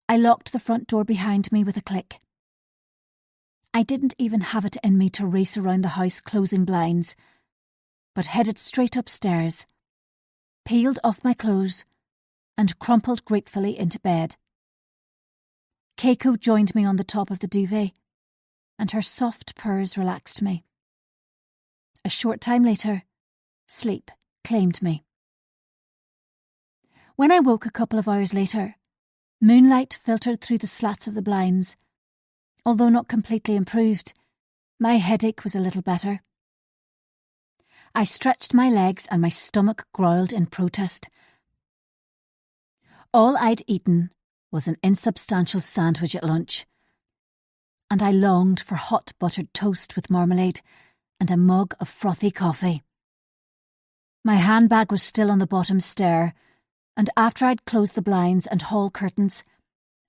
I locked the front door behind me with a click. I didn't even have it in me to race around the house closing blinds, but headed straight upstairs, peeled off my clothes, and crumpled gratefully into bed. Keiko joined me on the top of the duvet, and her soft purrs relaxed me. A short time later, sleep claimed me. When I woke a couple of hours later, moonlight filtered through the slats of the blinds. Although not completely improved, my headache was a little better. I stretched my legs and my stomach growled in protest. All I'd eaten was an insubstantial sandwich at lunch, and I longed for hot buttered toast with marmalade and a mug of frothy coffee. My handbag was still on the bottom stair, and after I'd closed the blinds and hall curtains,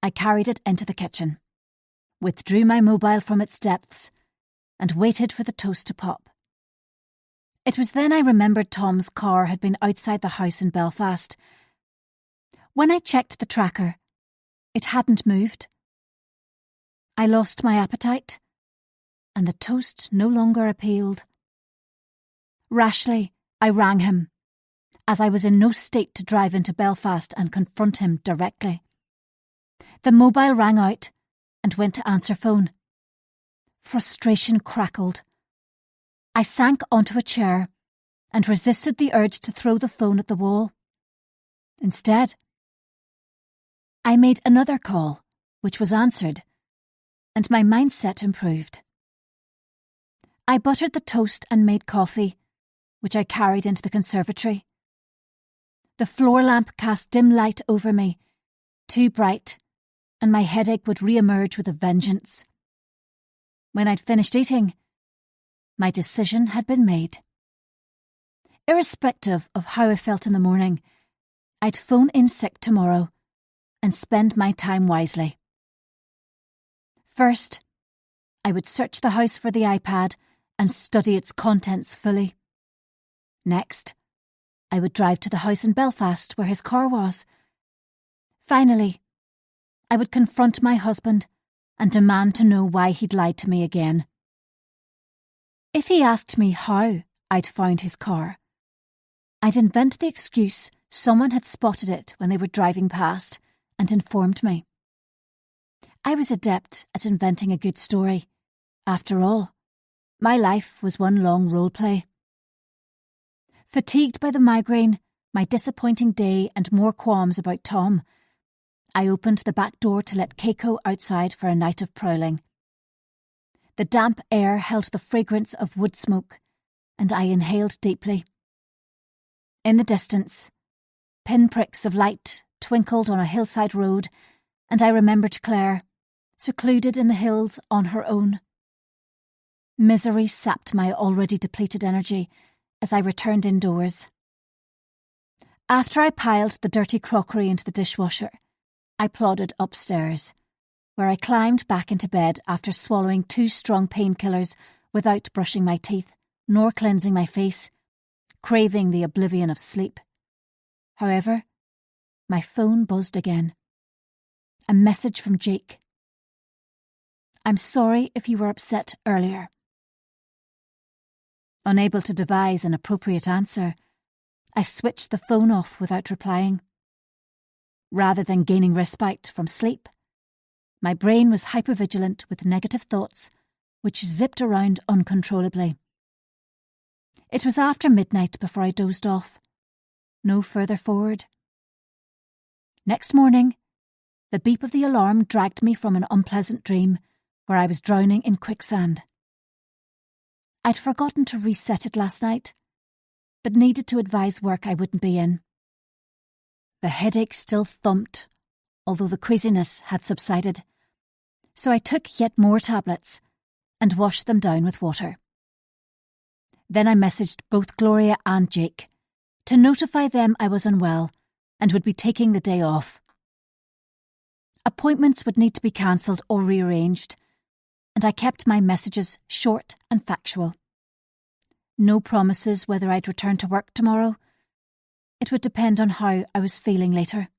I carried it into the kitchen, withdrew my mobile from its depths, and waited for the toast to pop. It was then I remembered Tom's car had been outside the house in Belfast. When I checked the tracker, it hadn't moved. I lost my appetite, and the toast no longer appealed. Rashly, I rang him, as I was in no state to drive into Belfast and confront him directly. The mobile rang out and went to answer phone. Frustration crackled. I sank onto a chair and resisted the urge to throw the phone at the wall. Instead, I made another call, which was answered, and my mindset improved. I buttered the toast and made coffee, which I carried into the conservatory. The floor lamp cast dim light over me, too bright, and my headache would re-emerge with a vengeance. When I'd finished eating, my decision had been made. Irrespective of how I felt in the morning, I'd phone in sick tomorrow and spend my time wisely. First, I would search the house for the iPad and study its contents fully. Next, I would drive to the house in Belfast where his car was. Finally, I would confront my husband and demand to know why he'd lied to me again. If he asked me how I'd found his car, I'd invent the excuse someone had spotted it when they were driving past and informed me. I was adept at inventing a good story. After all, my life was one long role-play. Fatigued by the migraine, my disappointing day and more qualms about Tom, I opened the back door to let Keiko outside for a night of prowling. The damp air held the fragrance of wood smoke, and I inhaled deeply. In the distance, pinpricks of light twinkled on a hillside road, and I remembered Claire, secluded in the hills on her own. Misery sapped my already depleted energy as I returned indoors. After I piled the dirty crockery into the dishwasher, I plodded upstairs, where I climbed back into bed after swallowing 2 strong painkillers without brushing my teeth nor cleansing my face, craving the oblivion of sleep. However, my phone buzzed again. A message from Jake. "I'm sorry if you were upset earlier." Unable to devise an appropriate answer, I switched the phone off without replying. Rather than gaining respite from sleep, my brain was hypervigilant with negative thoughts which zipped around uncontrollably. It was after midnight before I dozed off. No further forward. Next morning, the beep of the alarm dragged me from an unpleasant dream where I was drowning in quicksand. I'd forgotten to reset it last night, but needed to advise work I wouldn't be in. The headache still thumped, although the queasiness had subsided. So I took yet more tablets and washed them down with water. Then I messaged both Gloria and Jake to notify them I was unwell and would be taking the day off. Appointments would need to be cancelled or rearranged, and I kept my messages short and factual. No promises whether I'd return to work tomorrow. It would depend on how I was feeling later.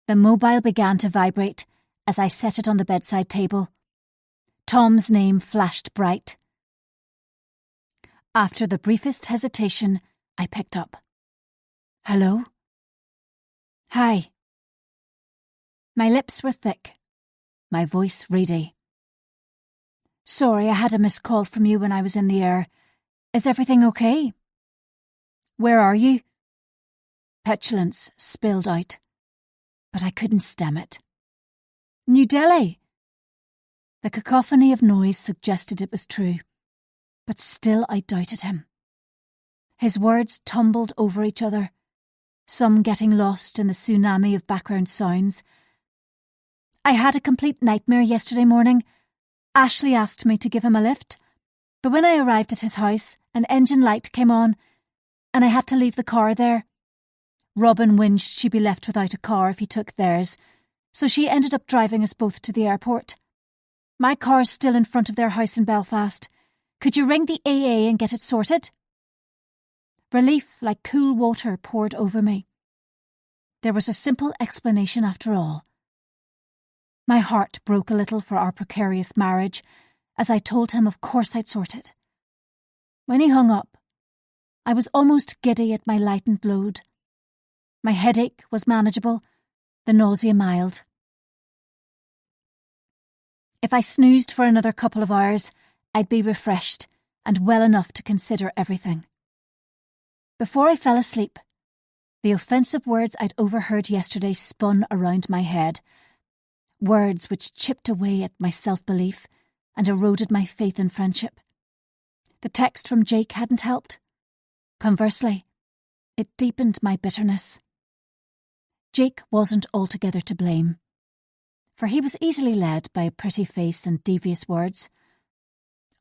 The mobile began to vibrate as I set it on the bedside table. Tom's name flashed bright. After the briefest hesitation, I picked up. Hello? Hi. My lips were thick, my voice reedy. Sorry, I had a missed call from you when I was in the air. Is everything okay? Where are you? Petulance spilled out, but I couldn't stem it. New Delhi. The cacophony of noise suggested it was true, but still I doubted him. His words tumbled over each other, some getting lost in the tsunami of background sounds. I had a complete nightmare yesterday morning. Ashley asked me to give him a lift, but when I arrived at his house, an engine light came on, and I had to leave the car there. Robin whinged she'd be left without a car if he took theirs, so she ended up driving us both to the airport. My car's still in front of their house in Belfast. Could you ring the AA and get it sorted? Relief like cool water poured over me. There was a simple explanation after all. My heart broke a little for our precarious marriage as I told him of course I'd sort it. When he hung up, I was almost giddy at my lightened load. My headache was manageable, the nausea mild. If I snoozed for another couple of hours, I'd be refreshed and well enough to consider everything. Before I fell asleep, the offensive words I'd overheard yesterday spun around my head, words which chipped away at my self-belief and eroded my faith in friendship. The text from Jake hadn't helped. Conversely, it deepened my bitterness. Jake wasn't altogether to blame, for he was easily led by a pretty face and devious words.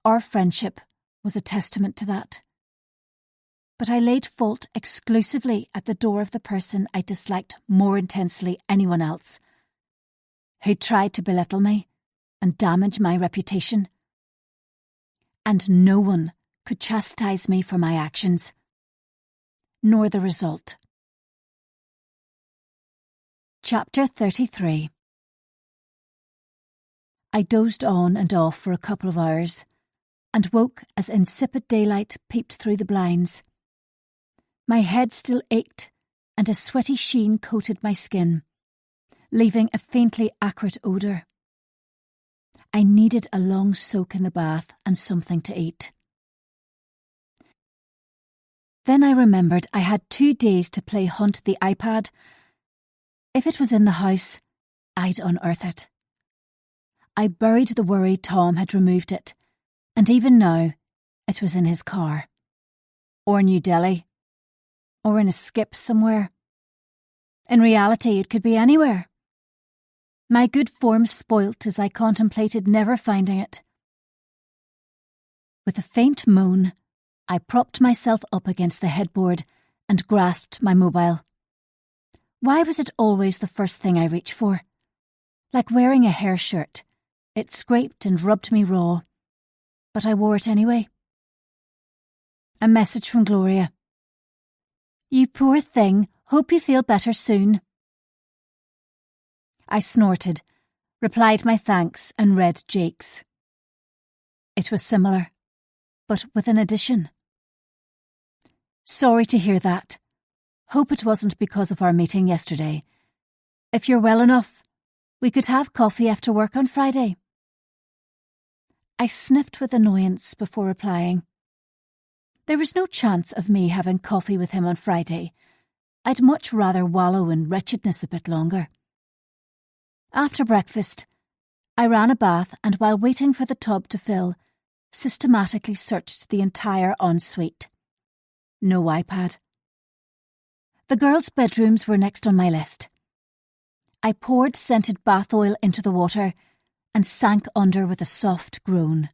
Our friendship was a testament to that. But I laid fault exclusively at the door of the person I disliked more intensely anyone else, who tried to belittle me and damage my reputation. And no one could chastise me for my actions, nor the result. Chapter 33. I dozed on and off for a couple of hours, and woke as insipid daylight peeped through the blinds. My head still ached, and a sweaty sheen coated my skin, leaving a faintly acrid odour. I needed a long soak in the bath and something to eat. Then I remembered I had 2 days to play Hunt the iPad. If it was in the house, I'd unearth it. I buried the worry Tom had removed it, and even now, it was in his car. Or New Delhi. Or in a skip somewhere. In reality, it could be anywhere. My good form spoilt as I contemplated never finding it. With a faint moan, I propped myself up against the headboard and grasped my mobile. Why was it always the first thing I reached for? Like wearing a hair shirt, it scraped and rubbed me raw, but I wore it anyway. A message from Gloria. You poor thing, hope you feel better soon. I snorted, replied my thanks and read Jake's. It was similar, but with an addition. Sorry to hear that. Hope it wasn't because of our meeting yesterday. If you're well enough, we could have coffee after work on Friday. I sniffed with annoyance before replying. There was no chance of me having coffee with him on Friday. I'd much rather wallow in wretchedness a bit longer. After breakfast, I ran a bath and while waiting for the tub to fill, systematically searched the entire ensuite. No iPad. The girls' bedrooms were next on my list. I poured scented bath oil into the water and sank under with a soft groan.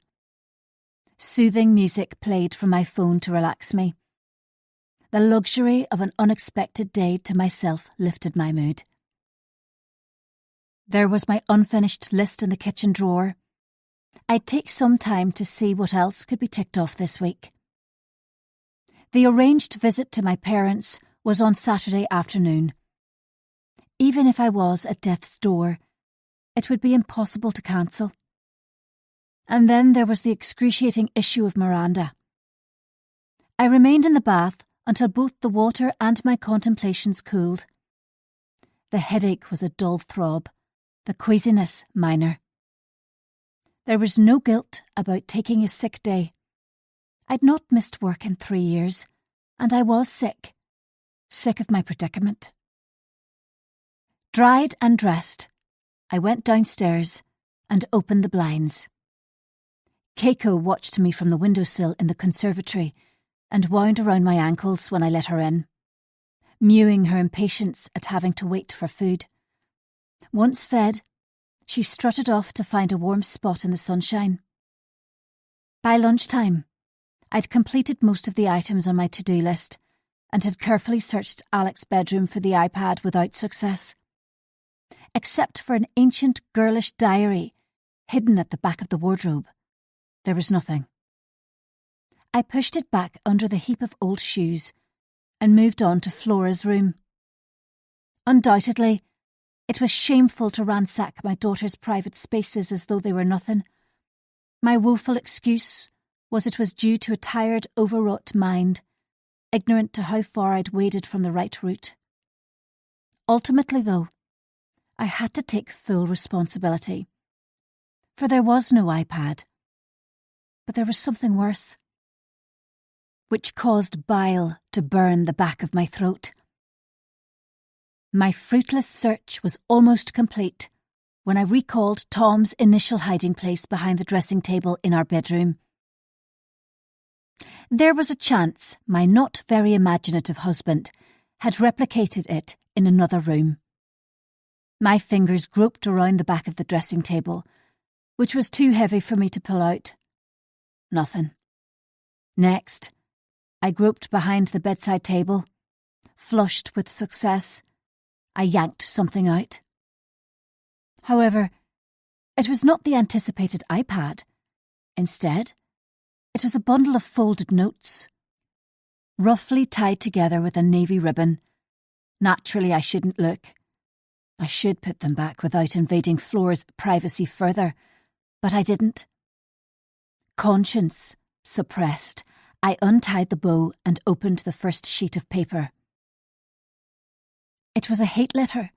Soothing music played from my phone to relax me. The luxury of an unexpected day to myself lifted my mood. There was my unfinished list in the kitchen drawer. I'd take some time to see what else could be ticked off this week. The arranged visit to my parents was on Saturday afternoon. Even if I was at death's door, it would be impossible to cancel. And then there was the excruciating issue of Miranda. I remained in the bath until both the water and my contemplations cooled. The headache was a dull throb, the queasiness minor. There was no guilt about taking a sick day. I'd not missed work in 3 years, and I was sick of my predicament. Dried and dressed, I went downstairs and opened the blinds. Keiko watched me from the windowsill in the conservatory and wound around my ankles when I let her in, mewing her impatience at having to wait for food. Once fed, she strutted off to find a warm spot in the sunshine. By lunchtime, I'd completed most of the items on my to-do list and had carefully searched Alex's bedroom for the iPad without success. Except for an ancient girlish diary hidden at the back of the wardrobe, there was nothing. I pushed it back under the heap of old shoes and moved on to Flora's room. Undoubtedly, it was shameful to ransack my daughter's private spaces as though they were nothing. My woeful excuse was it was due to a tired, overwrought mind, ignorant to how far I'd waded from the right route. Ultimately, though, I had to take full responsibility. For there was no iPad. But there was something worse, which caused bile to burn the back of my throat. My fruitless search was almost complete when I recalled Tom's initial hiding place behind the dressing table in our bedroom. There was a chance my not very imaginative husband had replicated it in another room. My fingers groped around the back of the dressing table, which was too heavy for me to pull out. Nothing. Next, I groped behind the bedside table. Flushed with success, I yanked something out. However, it was not the anticipated iPad. Instead, it was a bundle of folded notes, roughly tied together with a navy ribbon. Naturally, I shouldn't look. I should put them back without invading Flora's privacy further, but I didn't. Conscience suppressed, I untied the bow and opened the first sheet of paper. It was a hate letter,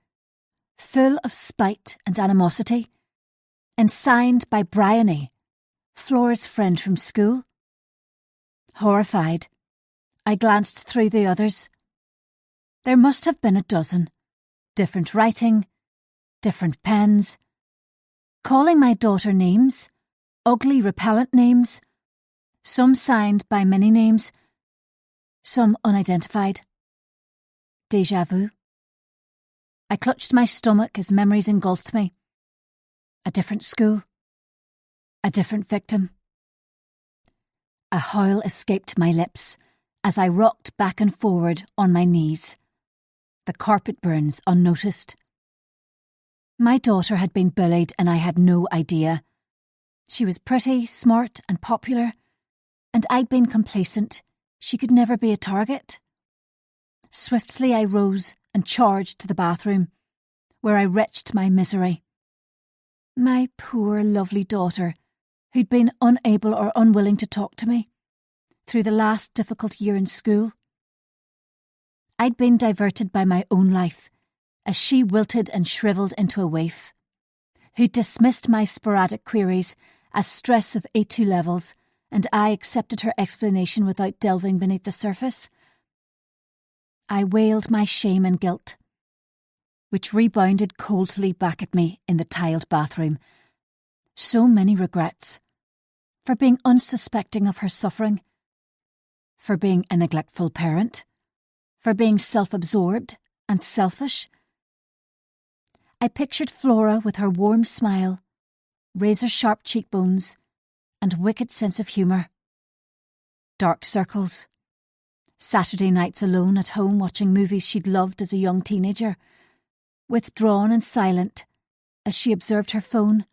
full of spite and animosity, and signed by Bryony, Flora's friend from school. Horrified, I glanced through the others. There must have been a dozen. Different writing, different pens, calling my daughter names, ugly, repellent names, some signed by many names, some unidentified. Déjà vu. I clutched my stomach as memories engulfed me. A different school. A different victim. A howl escaped my lips as I rocked back and forward on my knees. The carpet burns unnoticed. My daughter had been bullied and I had no idea. She was pretty, smart and popular, and I'd been complacent. She could never be a target. Swiftly I rose and charged to the bathroom, where I retched my misery. My poor, lovely daughter, who'd been unable or unwilling to talk to me through the last difficult year in school. I'd been diverted by my own life, as she wilted and shriveled into a waif, who dismissed my sporadic queries as stress of A2 levels, and I accepted her explanation without delving beneath the surface. I wailed my shame and guilt, which rebounded coldly back at me in the tiled bathroom. So many regrets, for being unsuspecting of her suffering, for being a neglectful parent, For being self-absorbed and selfish? I pictured Flora with her warm smile, razor-sharp cheekbones, and wicked sense of humour. Dark circles. Saturday nights alone at home watching movies she'd loved as a young teenager. Withdrawn and silent as she observed her phone,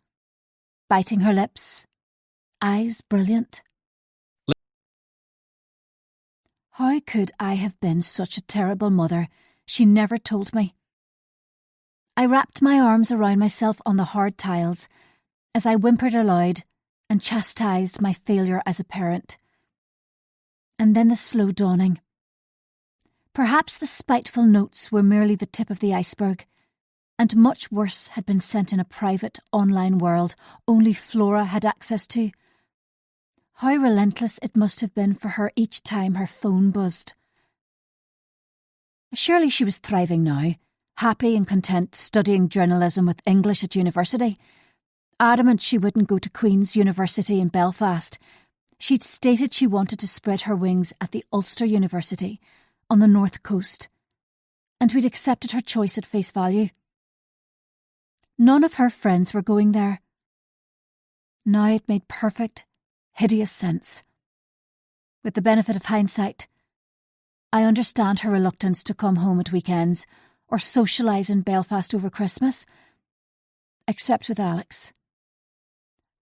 biting her lips, eyes brilliant. How could I have been such a terrible mother? She never told me. I wrapped my arms around myself on the hard tiles as I whimpered aloud and chastised my failure as a parent. And then the slow dawning. Perhaps the spiteful notes were merely the tip of the iceberg, and much worse had been sent in a private online world only Flora had access to. How relentless it must have been for her each time her phone buzzed. Surely she was thriving now, happy and content studying journalism with English at university. Adamant she wouldn't go to Queen's University in Belfast. She'd stated she wanted to spread her wings at the Ulster University on the north coast, and we'd accepted her choice at face value. None of her friends were going there. Now it made perfect, hideous sense. With the benefit of hindsight, I understand her reluctance to come home at weekends or socialise in Belfast over Christmas, except with Alex.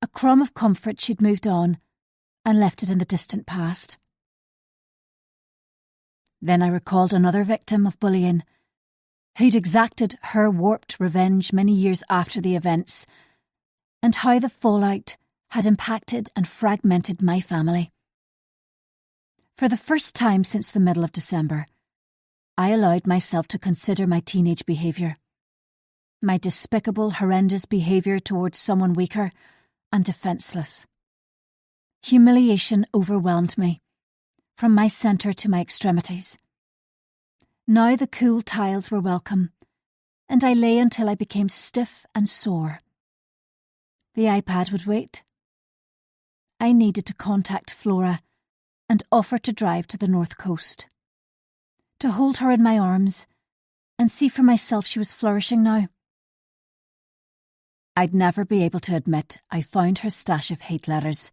A crumb of comfort she'd moved on and left it in the distant past. Then I recalled another victim of bullying, who'd exacted her warped revenge many years after the events, and how the fallout had impacted and fragmented my family. For the first time since the middle of December, I allowed myself to consider my teenage behaviour. My despicable, horrendous behaviour towards someone weaker and defenceless. Humiliation overwhelmed me, from my centre to my extremities. Now the cool tiles were welcome, and I lay until I became stiff and sore. The iPad would wait. I needed to contact Flora and offer to drive to the north coast. To hold her in my arms and see for myself she was flourishing now. I'd never be able to admit I found her stash of hate letters.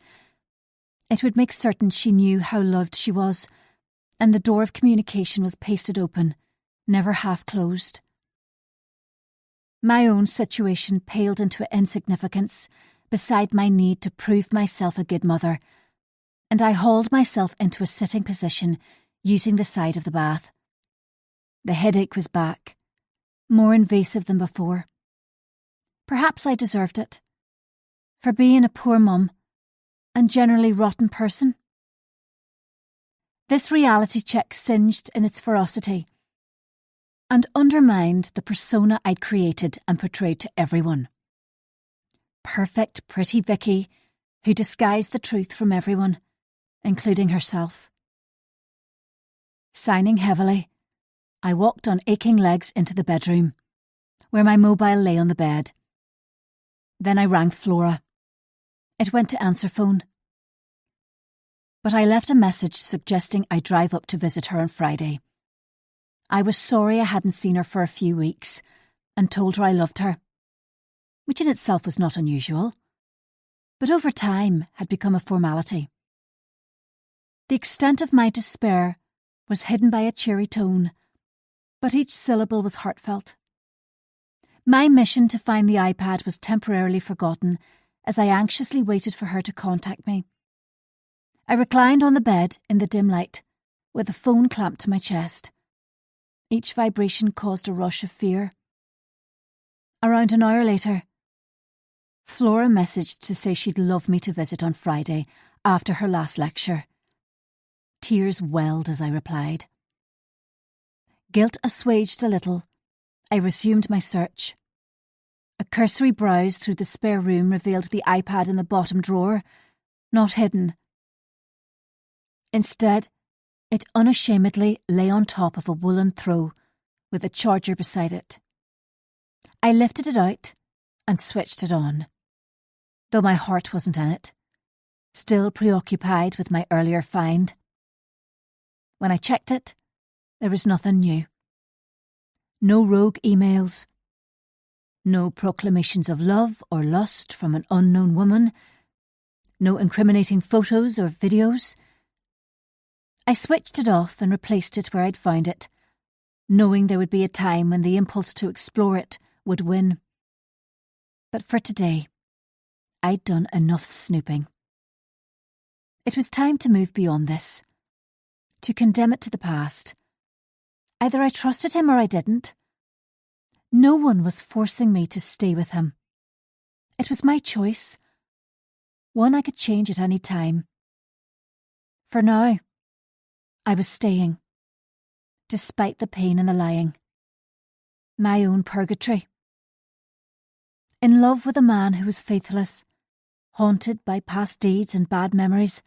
It would make certain she knew how loved she was, and the door of communication was pasted open, never half closed. My own situation paled into insignificance beside my need to prove myself a good mother, and I hauled myself into a sitting position using the side of the bath. The headache was back, more invasive than before. Perhaps I deserved it, for being a poor mum and generally rotten person. This reality check singed in its ferocity and undermined the persona I'd created and portrayed to everyone. Perfect, pretty Vicky, who disguised the truth from everyone, including herself. Signing heavily, I walked on aching legs into the bedroom, where my mobile lay on the bed. Then I rang Flora. It went to answer phone. But I left a message suggesting I drive up to visit her on Friday. I was sorry I hadn't seen her for a few weeks and told her I loved her, which in itself was not unusual, but over time had become a formality. The extent of my despair was hidden by a cheery tone, but each syllable was heartfelt. My mission to find the iPad was temporarily forgotten as I anxiously waited for her to contact me. I reclined on the bed in the dim light, with the phone clamped to my chest. Each vibration caused a rush of fear. Around an hour later, Flora messaged to say she'd love me to visit on Friday after her last lecture. Tears welled as I replied. Guilt assuaged a little, I resumed my search. A cursory browse through the spare room revealed the iPad in the bottom drawer, not hidden. Instead, it unashamedly lay on top of a woolen throw, with a charger beside it. I lifted it out and switched it on, though my heart wasn't in it, still preoccupied with my earlier find. When I checked it, there was nothing new. No rogue emails. No proclamations of love or lust from an unknown woman. No incriminating photos or videos. I switched it off and replaced it where I'd found it, knowing there would be a time when the impulse to explore it would win. But for today, I'd done enough snooping. It was time to move beyond this, to condemn it to the past. Either I trusted him or I didn't. No one was forcing me to stay with him. It was my choice, one I could change at any time. For now, I was staying, despite the pain and the lying. My own purgatory. In love with a man who was faithless, haunted by past deeds and bad memories,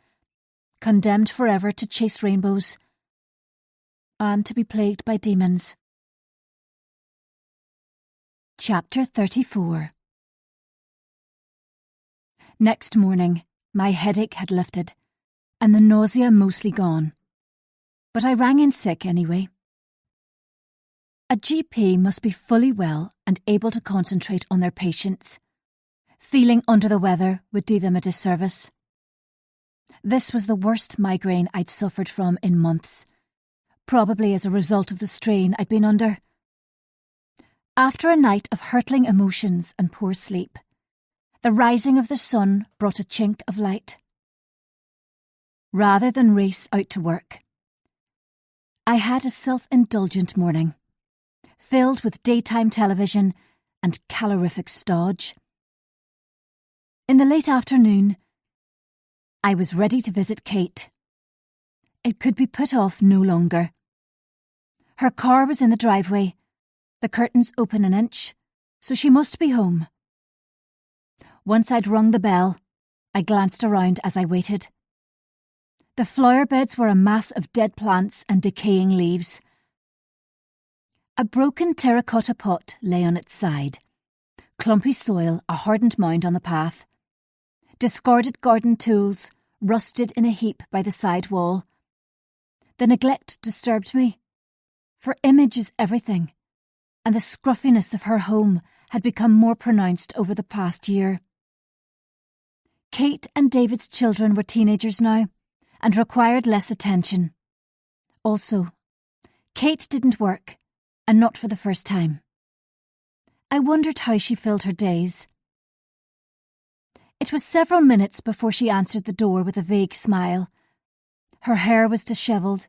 condemned forever to chase rainbows, and to be plagued by demons. Chapter 34. Next morning, my headache had lifted, and the nausea mostly gone. But I rang in sick anyway. A GP must be fully well and able to concentrate on their patients. Feeling under the weather would do them a disservice. This was the worst migraine I'd suffered from in months, probably as a result of the strain I'd been under. After a night of hurtling emotions and poor sleep, the rising of the sun brought a chink of light. Rather than race out to work, I had a self-indulgent morning, filled with daytime television and calorific stodge. In the late afternoon, I was ready to visit Kate. It could be put off no longer. Her car was in the driveway, the curtains open an inch, so she must be home. Once I'd rung the bell, I glanced around as I waited. The flower beds were a mass of dead plants and decaying leaves. A broken terracotta pot lay on its side, clumpy soil a hardened mound on the path, discarded garden tools rusted in a heap by the side wall. The neglect disturbed me, for image is everything, and the scruffiness of her home had become more pronounced over the past year. Kate and David's children were teenagers now, and required less attention. Also, Kate didn't work, and not for the first time. I wondered how she filled her days. It was several minutes before she answered the door with a vague smile. Her hair was dishevelled,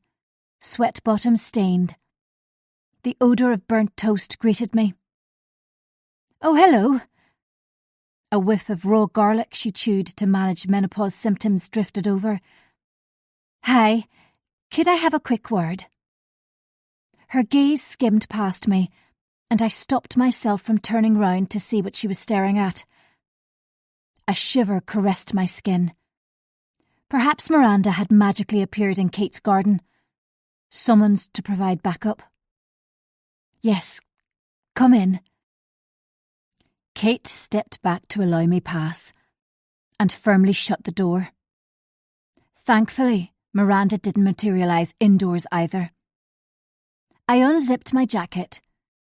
sweat bottom stained. The odour of burnt toast greeted me. "Oh, hello." A whiff of raw garlic she chewed to manage menopause symptoms drifted over. "Hi, could I have a quick word?" Her gaze skimmed past me, and I stopped myself from turning round to see what she was staring at. A shiver caressed my skin. Perhaps Miranda had magically appeared in Kate's garden, summoned to provide backup. "Yes, come in." Kate stepped back to allow me pass, and firmly shut the door. Thankfully, Miranda didn't materialise indoors either. I unzipped my jacket,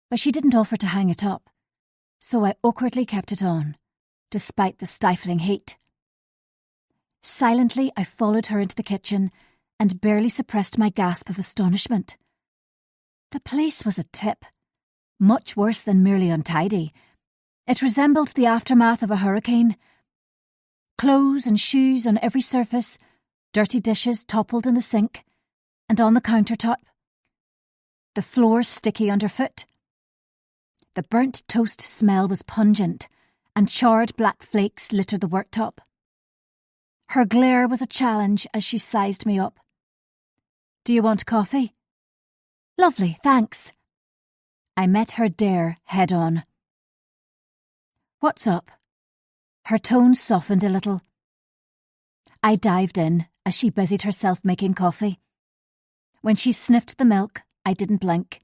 but she didn't offer to hang it up, so I awkwardly kept it on, despite the stifling heat. Silently, I followed her into the kitchen and barely suppressed my gasp of astonishment. The place was a tip, much worse than merely untidy. It resembled the aftermath of a hurricane. Clothes and shoes on every surface, dirty dishes toppled in the sink, and on the countertop. The floor sticky underfoot. The burnt toast smell was pungent, and charred black flakes littered the worktop. Her glare was a challenge as she sized me up. "Do you want coffee?" "Lovely, thanks." I met her dare head on. "What's up?" Her tone softened a little. I dived in as she busied herself making coffee. When she sniffed the milk, I didn't blink,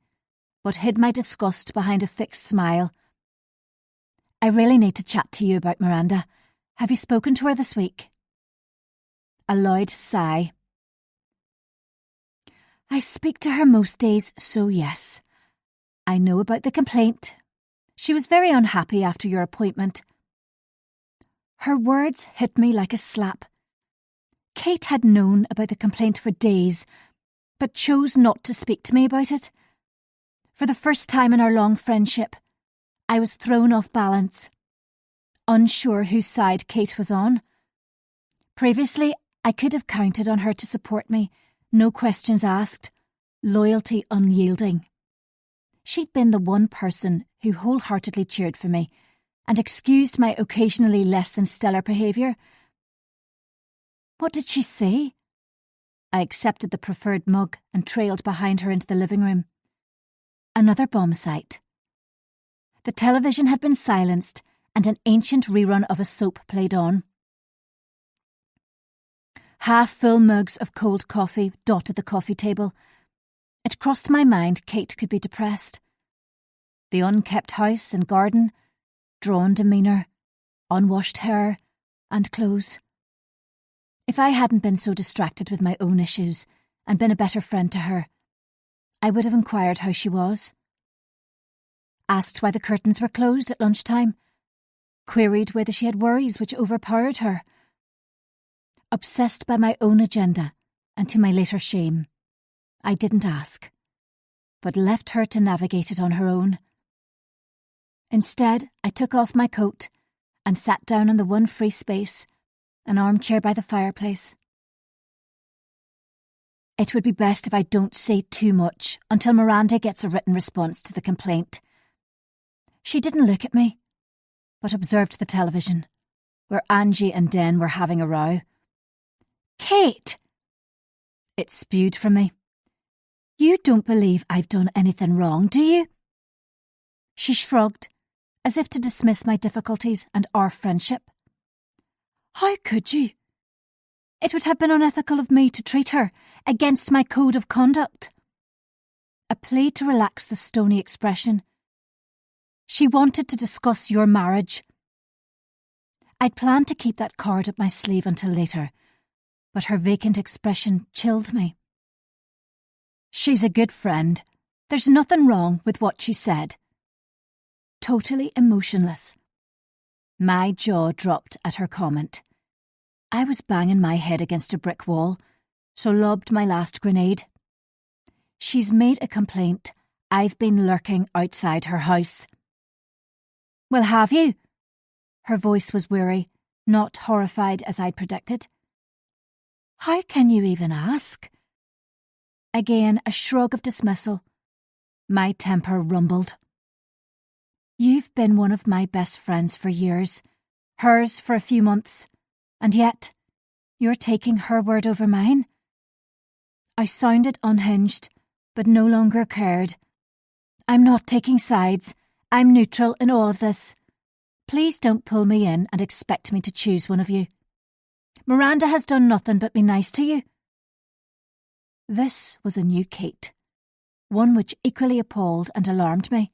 but hid my disgust behind a fixed smile. "I really need to chat to you about Miranda. Have you spoken to her this week?" A loud sigh. I speak to her most days, so yes. I know about the complaint. She was very unhappy after your appointment. Her words hit me like a slap. Kate had known about the complaint for days, but chose not to speak to me about it. For the first time in our long friendship, I was thrown off balance, unsure whose side Kate was on. Previously, I could have counted on her to support me, no questions asked, loyalty unyielding. She'd been the one person who wholeheartedly cheered for me and excused my occasionally less than stellar behaviour. What did she say? I accepted the preferred mug and trailed behind her into the living room. Another bomb site. The television had been silenced and an ancient rerun of a soap played on. Half-full mugs of cold coffee dotted the coffee table. It crossed my mind Kate could be depressed. The unkept house and garden, drawn demeanour, unwashed hair, and clothes. If I hadn't been so distracted with my own issues and been a better friend to her, I would have inquired how she was. Asked why the curtains were closed at lunchtime. Queried whether she had worries which overpowered her. Obsessed by my own agenda, and to my later shame, I didn't ask, but left her to navigate it on her own. Instead, I took off my coat and sat down on the one free space, an armchair by the fireplace. It would be best if I don't say too much until Miranda gets a written response to the complaint. She didn't look at me, but observed the television, where Angie and Den were having a row. "Kate!" It spewed from me. "You don't believe I've done anything wrong, do you?" She shrugged, as if to dismiss my difficulties and our friendship. "How could you? It would have been unethical of me to treat her against my code of conduct." A plea to relax the stony expression. She wanted to discuss your marriage. I'd planned to keep that card up my sleeve until later, but her vacant expression chilled me. "She's a good friend. There's nothing wrong with what she said." Totally emotionless. My jaw dropped at her comment. I was banging my head against a brick wall, so lobbed my last grenade. "She's made a complaint. I've been lurking outside her house." "Well, have you?" Her voice was weary, not horrified as I'd predicted. "How can you even ask?" Again, a shrug of dismissal. My temper rumbled. "You've been one of my best friends for years, hers for a few months, and yet you're taking her word over mine?" I sounded unhinged, but no longer cared. "I'm not taking sides. I'm neutral in all of this. Please don't pull me in and expect me to choose one of you. Miranda has done nothing but be nice to you." This was a new Kate, one which equally appalled and alarmed me.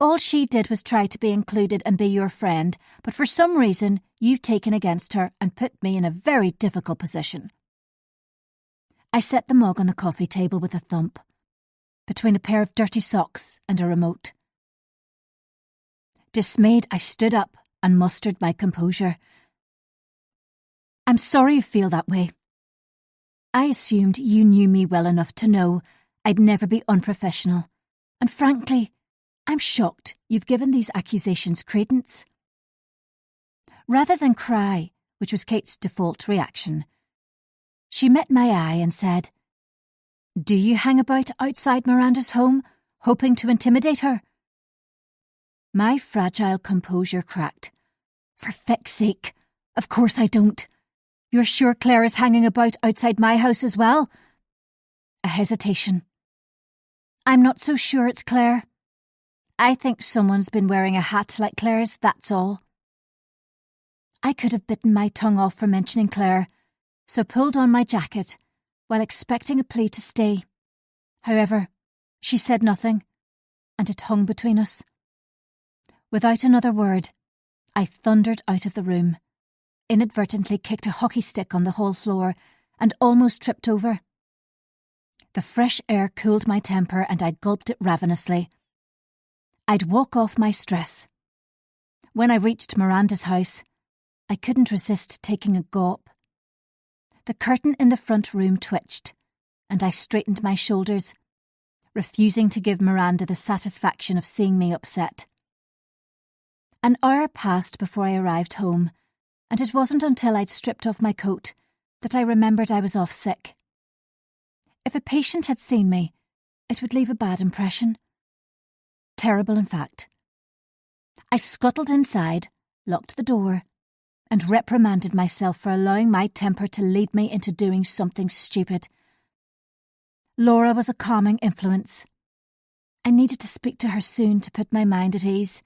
"All she did was try to be included and be your friend, but for some reason you've taken against her and put me in a very difficult position." I set the mug on the coffee table with a thump, between a pair of dirty socks and a remote. Dismayed, I stood up and mustered my composure. "I'm sorry you feel that way. I assumed you knew me well enough to know I'd never be unprofessional, and frankly, I'm shocked you've given these accusations credence." Rather than cry, which was Kate's default reaction, she met my eye and said, "Do you hang about outside Miranda's home, hoping to intimidate her?" My fragile composure cracked. "For feck's sake, of course I don't. You're sure Claire is hanging about outside my house as well?" A hesitation. "I'm not so sure it's Claire. I think someone's been wearing a hat like Claire's, that's all." I could have bitten my tongue off for mentioning Claire, so pulled on my jacket while expecting a plea to stay. However, she said nothing, and it hung between us. Without another word, I thundered out of the room, inadvertently kicked a hockey stick on the hall floor, and almost tripped over. The fresh air cooled my temper and I gulped it ravenously. I'd walk off my stress. When I reached Miranda's house, I couldn't resist taking a gawp. The curtain in the front room twitched, and I straightened my shoulders, refusing to give Miranda the satisfaction of seeing me upset. An hour passed before I arrived home, and it wasn't until I'd stripped off my coat that I remembered I was off sick. If a patient had seen me, it would leave a bad impression. Terrible, in fact. I scuttled inside, locked the door, and reprimanded myself for allowing my temper to lead me into doing something stupid. Laura was a calming influence. I needed to speak to her soon to put my mind at ease,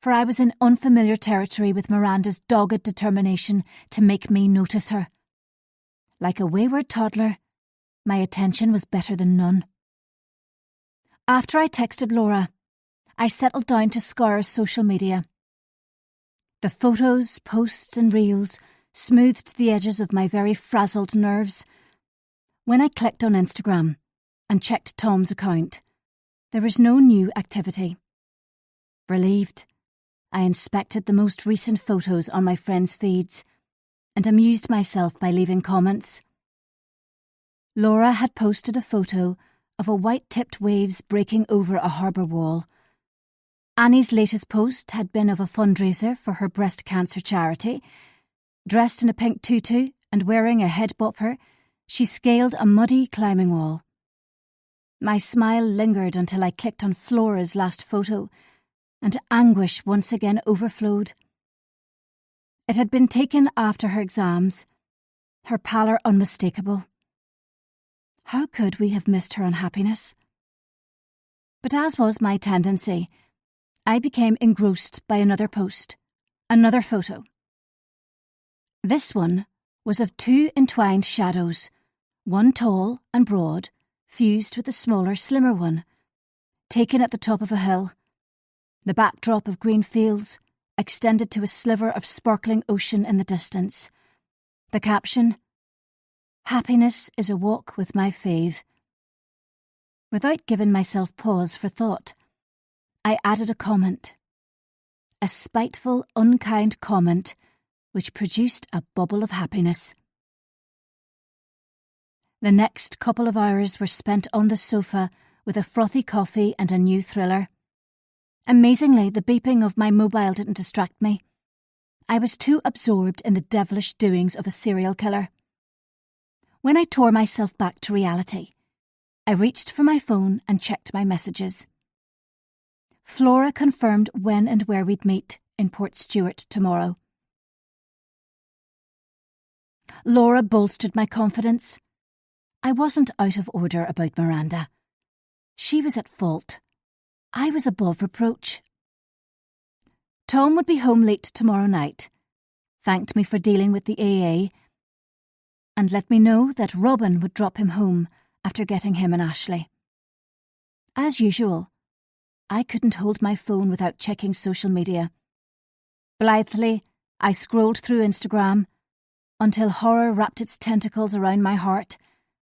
for I was in unfamiliar territory with Miranda's dogged determination to make me notice her. Like a wayward toddler, my attention was better than none. After I texted Laura, I settled down to scour social media. The photos, posts and reels smoothed the edges of my very frazzled nerves. When I clicked on Instagram and checked Tom's account, there was no new activity. Relieved, I inspected the most recent photos on my friends' feeds and amused myself by leaving comments. Laura had posted a photo of a white-tipped waves breaking over a harbour wall. Annie's latest post had been of a fundraiser for her breast cancer charity. Dressed in a pink tutu and wearing a head bopper, she scaled a muddy climbing wall. My smile lingered until I clicked on Flora's last photo, and anguish once again overflowed. It had been taken after her exams, her pallor unmistakable. How could we have missed her unhappiness? But as was my tendency, I became engrossed by another post, another photo. This one was of two entwined shadows, one tall and broad, fused with a smaller, slimmer one, taken at the top of a hill. The backdrop of green fields extended to a sliver of sparkling ocean in the distance. The caption, "Happiness is a walk with my fave." Without giving myself pause for thought, I added a comment. A spiteful, unkind comment which produced a bubble of happiness. The next couple of hours were spent on the sofa with a frothy coffee and a new thriller. Amazingly, the beeping of my mobile didn't distract me. I was too absorbed in the devilish doings of a serial killer. When I tore myself back to reality, I reached for my phone and checked my messages. Flora confirmed when and where we'd meet in Port Stewart tomorrow. Laura bolstered my confidence. I wasn't out of order about Miranda. She was at fault. I was above reproach. Tom would be home late tomorrow night, thanked me for dealing with the AA, and let me know that Robin would drop him home after getting him and Ashley. As usual, I couldn't hold my phone without checking social media. Blithely, I scrolled through Instagram until horror wrapped its tentacles around my heart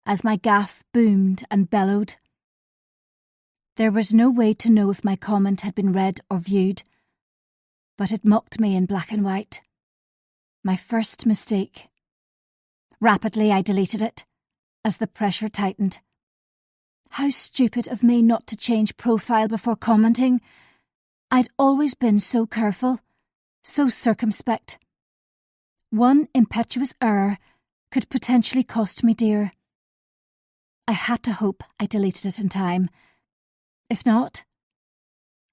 as my gaff boomed and bellowed. There was no way to know if my comment had been read or viewed, but it mocked me in black and white. My first mistake. Rapidly I deleted it, as the pressure tightened. How stupid of me not to change profile before commenting. I'd always been so careful, so circumspect. One impetuous error could potentially cost me dear. I had to hope I deleted it in time. If not,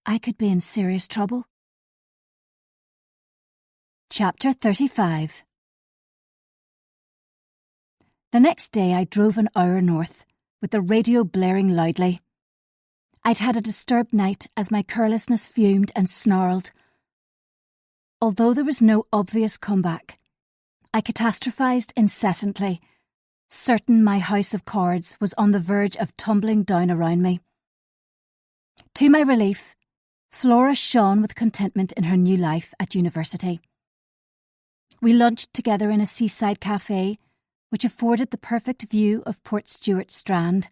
I could be in serious trouble. Chapter 35. The next day I drove an hour north, with the radio blaring loudly. I'd had a disturbed night as my carelessness fumed and snarled. Although there was no obvious comeback, I catastrophised incessantly, certain my house of cards was on the verge of tumbling down around me. To my relief, Flora shone with contentment in her new life at university. We lunched together in a seaside cafe, which afforded the perfect view of Portstewart Strand.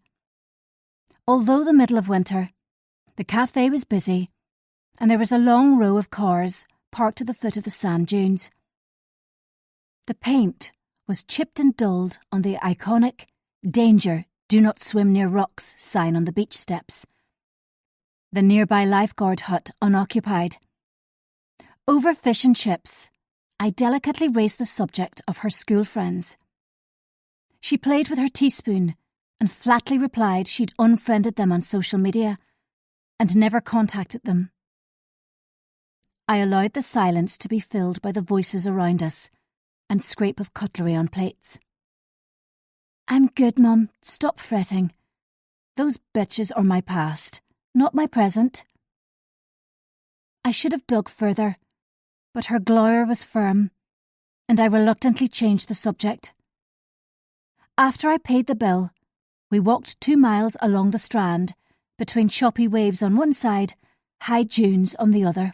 Although the middle of winter, the cafe was busy, and there was a long row of cars parked at the foot of the sand dunes. The paint was chipped and dulled on the iconic "Danger, do not swim near rocks" sign on the beach steps. The nearby lifeguard hut unoccupied. Over fish and chips, I delicately raised the subject of her school friends. She played with her teaspoon and flatly replied she'd unfriended them on social media and never contacted them. I allowed the silence to be filled by the voices around us and scrape of cutlery on plates. "I'm good, Mum. Stop fretting. Those bitches are my past, not my present." I should have dug further, but her glower was firm, and I reluctantly changed the subject. After I paid the bill, we walked 2 miles along the strand, between choppy waves on one side, high dunes on the other.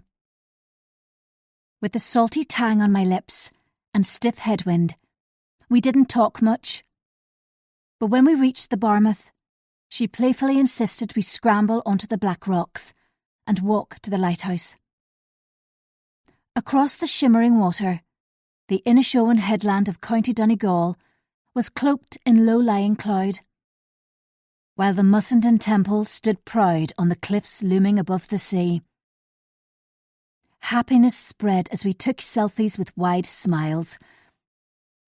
With the salty tang on my lips and stiff headwind, we didn't talk much. But when we reached the Barmouth, she playfully insisted we scramble onto the black rocks and walk to the lighthouse. Across the shimmering water, the Inishowen headland of County Donegal was cloaked in low-lying cloud, while the Mussenden Temple stood proud on the cliffs looming above the sea. Happiness spread as we took selfies with wide smiles.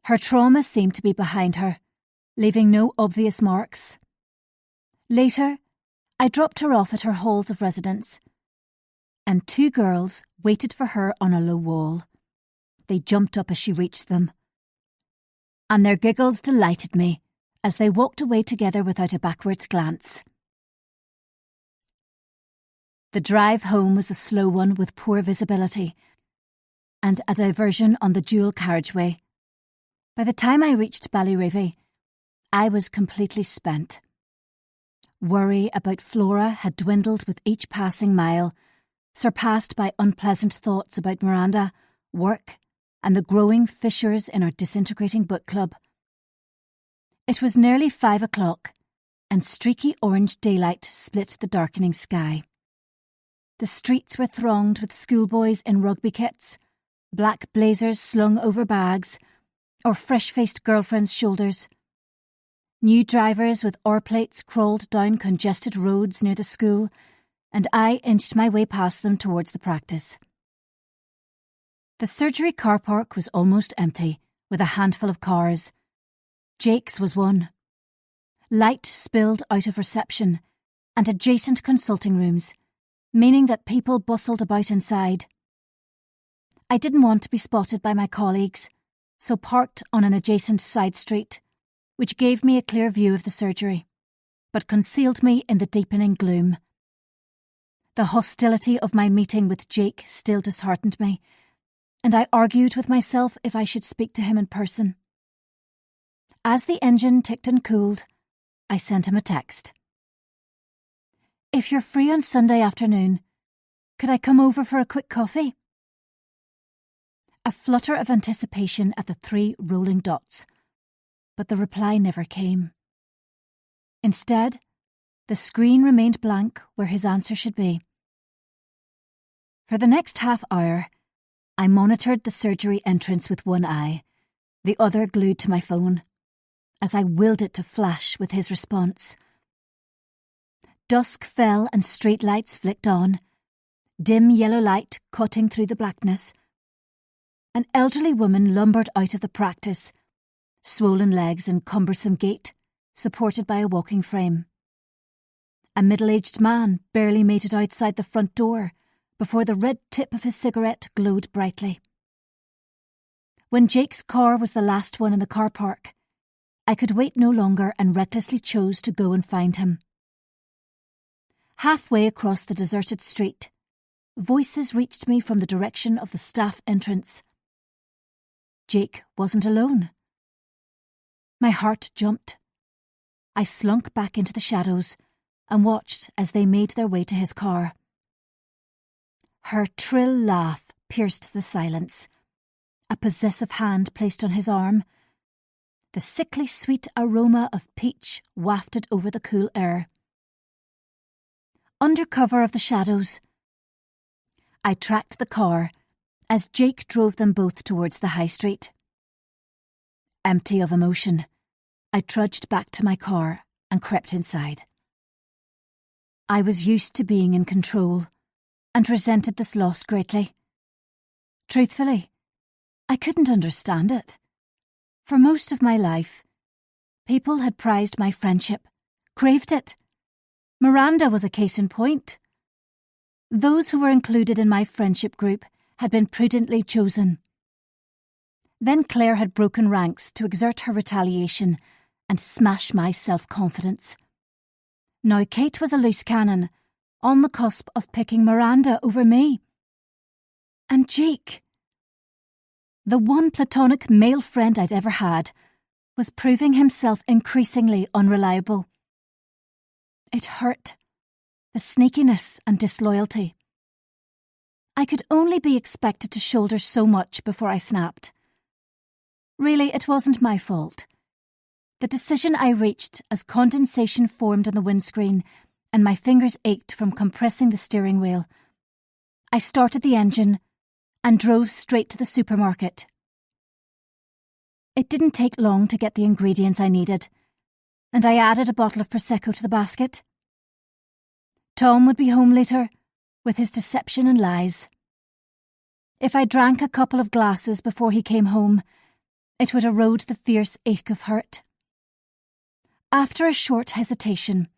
Her trauma seemed to be behind her, leaving no obvious marks. Later, I dropped her off at her halls of residence, and 2 girls waited for her on a low wall. They jumped up as she reached them, and their giggles delighted me as they walked away together without a backwards glance. The drive home was a slow one with poor visibility, and a diversion on the dual carriageway. By the time I reached Ballyrivi, I was completely spent. Worry about Flora had dwindled with each passing mile, surpassed by unpleasant thoughts about Miranda, work, and the growing fissures in our disintegrating book club. It was nearly 5 o'clock, and streaky orange daylight split the darkening sky. The streets were thronged with schoolboys in rugby kits, black blazers slung over bags, or fresh-faced girlfriends' shoulders. New drivers with oar-plates crawled down congested roads near the school, and I inched my way past them towards the practice. The surgery car park was almost empty, with a handful of cars. Jake's was one. Light spilled out of reception and adjacent consulting rooms, meaning that people bustled about inside. I didn't want to be spotted by my colleagues, so parked on an adjacent side street, which gave me a clear view of the surgery, but concealed me in the deepening gloom. The hostility of my meeting with Jake still disheartened me, and I argued with myself if I should speak to him in person. As the engine ticked and cooled, I sent him a text. "If you're free on Sunday afternoon, could I come over for a quick coffee?" A flutter of anticipation at the 3 rolling dots, but the reply never came. Instead, the screen remained blank where his answer should be. For the next half hour, I monitored the surgery entrance with one eye, the other glued to my phone, as I willed it to flash with his response. Dusk fell and street lights flicked on, dim yellow light cutting through the blackness. An elderly woman lumbered out of the practice, swollen legs and cumbersome gait, supported by a walking frame. A middle-aged man barely made it outside the front door before the red tip of his cigarette glowed brightly. When Jake's car was the last one in the car park, I could wait no longer and recklessly chose to go and find him. Halfway across the deserted street, voices reached me from the direction of the staff entrance. Jake wasn't alone. My heart jumped. I slunk back into the shadows and watched as they made their way to his car. Her trill laugh pierced the silence. A possessive hand placed on his arm. the sickly sweet aroma of peach wafted over the cool air. Under cover of the shadows, I tracked the car as Jake drove them both towards the high street. Empty of emotion, I trudged back to my car and crept inside. I was used to being in control and resented this loss greatly. Truthfully, I couldn't understand it. For most of my life, people had prized my friendship, craved it. Miranda was a case in point. Those who were included in my friendship group had been prudently chosen. Then Claire had broken ranks to exert her retaliation and smash my self-confidence. Now Kate was a loose cannon, on the cusp of picking Miranda over me. And Jake, the one platonic male friend I'd ever had, was proving himself increasingly unreliable. It hurt, the sneakiness and disloyalty. I could only be expected to shoulder so much before I snapped. Really, it wasn't my fault. The decision I reached as condensation formed on the windscreen and my fingers ached from compressing the steering wheel. I started the engine and drove straight to the supermarket. It didn't take long to get the ingredients I needed, and I added a bottle of Prosecco to the basket. Tom would be home later, with his deception and lies. If I drank a couple of glasses before he came home, it would erode the fierce ache of hurt. After a short hesitation,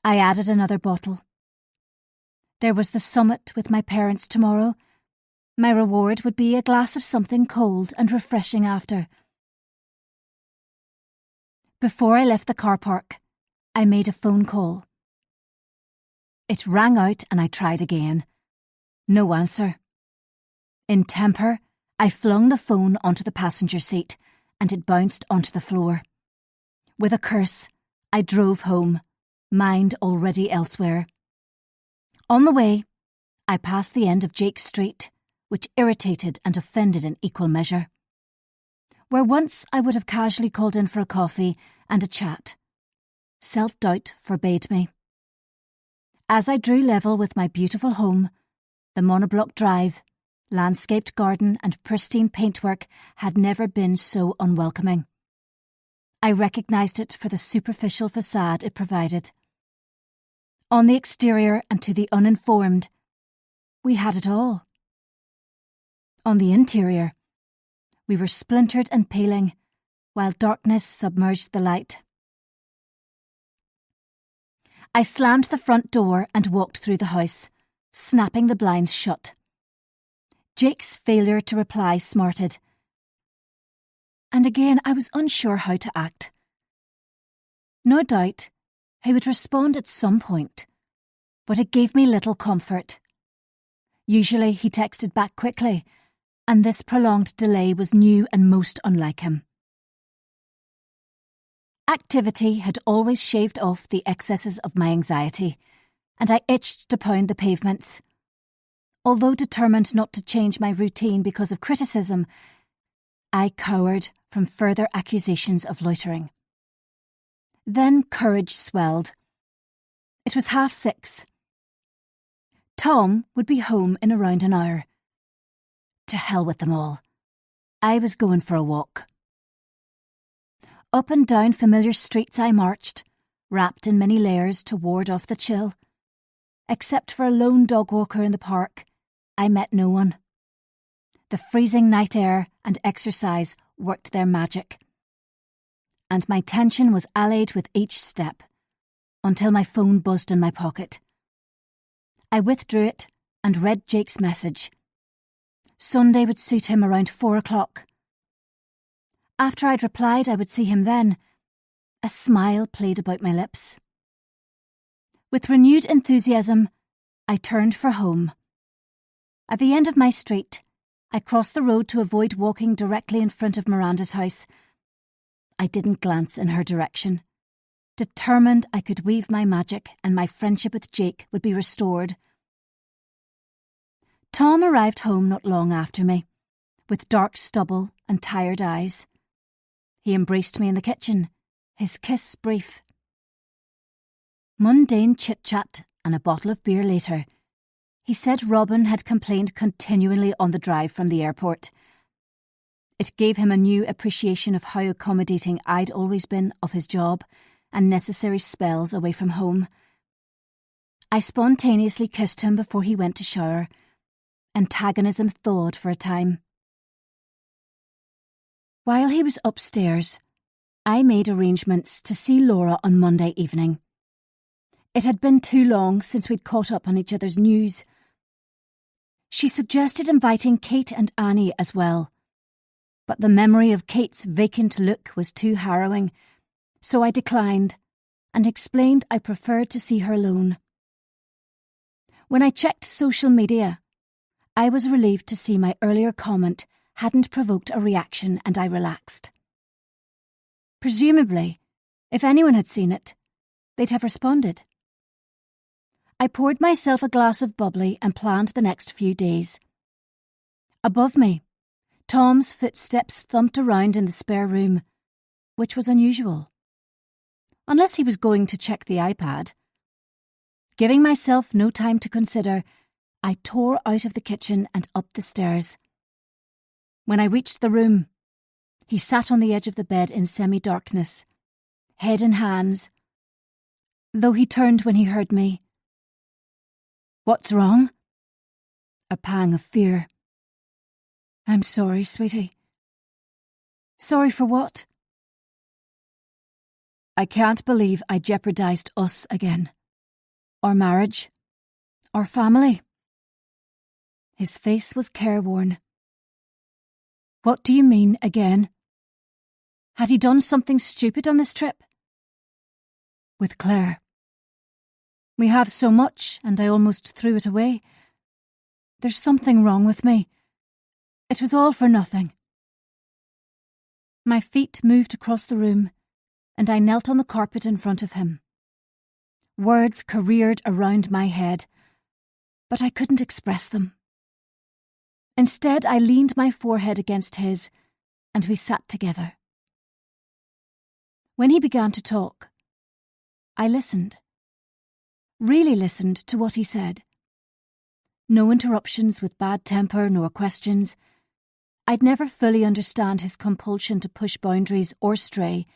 I added another bottle. There was the summit with my parents tomorrow. My reward would be a glass of something cold and refreshing after. Before I left the car park, I made a phone call. It rang out and I tried again. No answer. In temper, I flung the phone onto the passenger seat and it bounced onto the floor. With a curse, I drove home, mind already elsewhere. On the way, I passed the end of Jake's street, which irritated and offended in equal measure. Where once I would have casually called in for a coffee and a chat, self-doubt forbade me. As I drew level with my beautiful home, the monoblock drive, landscaped garden and pristine paintwork had never been so unwelcoming. I recognised it for the superficial facade it provided. On the exterior and to the uninformed, we had it all. On the interior, we were splintered and paling, while darkness submerged the light. I slammed the front door and walked through the house, snapping the blinds shut. Jake's failure to reply smarted. And again I was unsure how to act. No doubt he would respond at some point, but it gave me little comfort. Usually he texted back quickly, and this prolonged delay was new and most unlike him. Activity had always shaved off the excesses of my anxiety, and I itched to pound the pavements. Although determined not to change my routine because of criticism, I cowered from further accusations of loitering. Then courage swelled. It was 6:30. Tom would be home in around an hour. To hell with them all. I was going for a walk. Up and down familiar streets I marched, wrapped in many layers to ward off the chill. Except for a lone dog walker in the park, I met no one. The freezing night air and exercise worked their magic. And my tension was allayed with each step, until my phone buzzed in my pocket. I withdrew it and read Jake's message. Sunday would suit him around 4:00. After I'd replied I would see him then, a smile played about my lips. With renewed enthusiasm, I turned for home. At the end of my street, I crossed the road to avoid walking directly in front of Miranda's house. I didn't glance in her direction, determined I could weave my magic and my friendship with Jake would be restored. Tom arrived home not long after me, with dark stubble and tired eyes. He embraced me in the kitchen, his kiss brief. Mundane chit-chat and a bottle of beer later, he said Robin had complained continually on the drive from the airport. It gave him a new appreciation of how accommodating I'd always been of his job and necessary spells away from home. I spontaneously kissed him before he went to shower. Antagonism thawed for a time. While he was upstairs, I made arrangements to see Laura on Monday evening. It had been too long since we'd caught up on each other's news. She suggested inviting Kate and Annie as well, but the memory of Kate's vacant look was too harrowing, so I declined and explained I preferred to see her alone. When I checked social media, I was relieved to see my earlier comment hadn't provoked a reaction, and I relaxed. Presumably, if anyone had seen it, they'd have responded. I poured myself a glass of bubbly and planned the next few days. Above me, Tom's footsteps thumped around in the spare room, which was unusual. Unless he was going to check the iPad. Giving myself no time to consider, I tore out of the kitchen and up the stairs. When I reached the room, he sat on the edge of the bed in semi-darkness, head in hands, though he turned when he heard me. "What's wrong?" A pang of fear. "I'm sorry, sweetie." "Sorry for what?" "I can't believe I jeopardised us again. Our marriage. Our family." His face was careworn. "What do you mean, again? Had he done something stupid on this trip?" "With Claire. We have so much, and I almost threw it away. There's something wrong with me. It was all for nothing." My feet moved across the room, and I knelt on the carpet in front of him. Words careered around my head, but I couldn't express them. Instead, I leaned my forehead against his, and we sat together. When he began to talk, I listened. Really listened to what he said. No interruptions with bad temper nor questions. I'd never fully understand his compulsion to push boundaries or stray,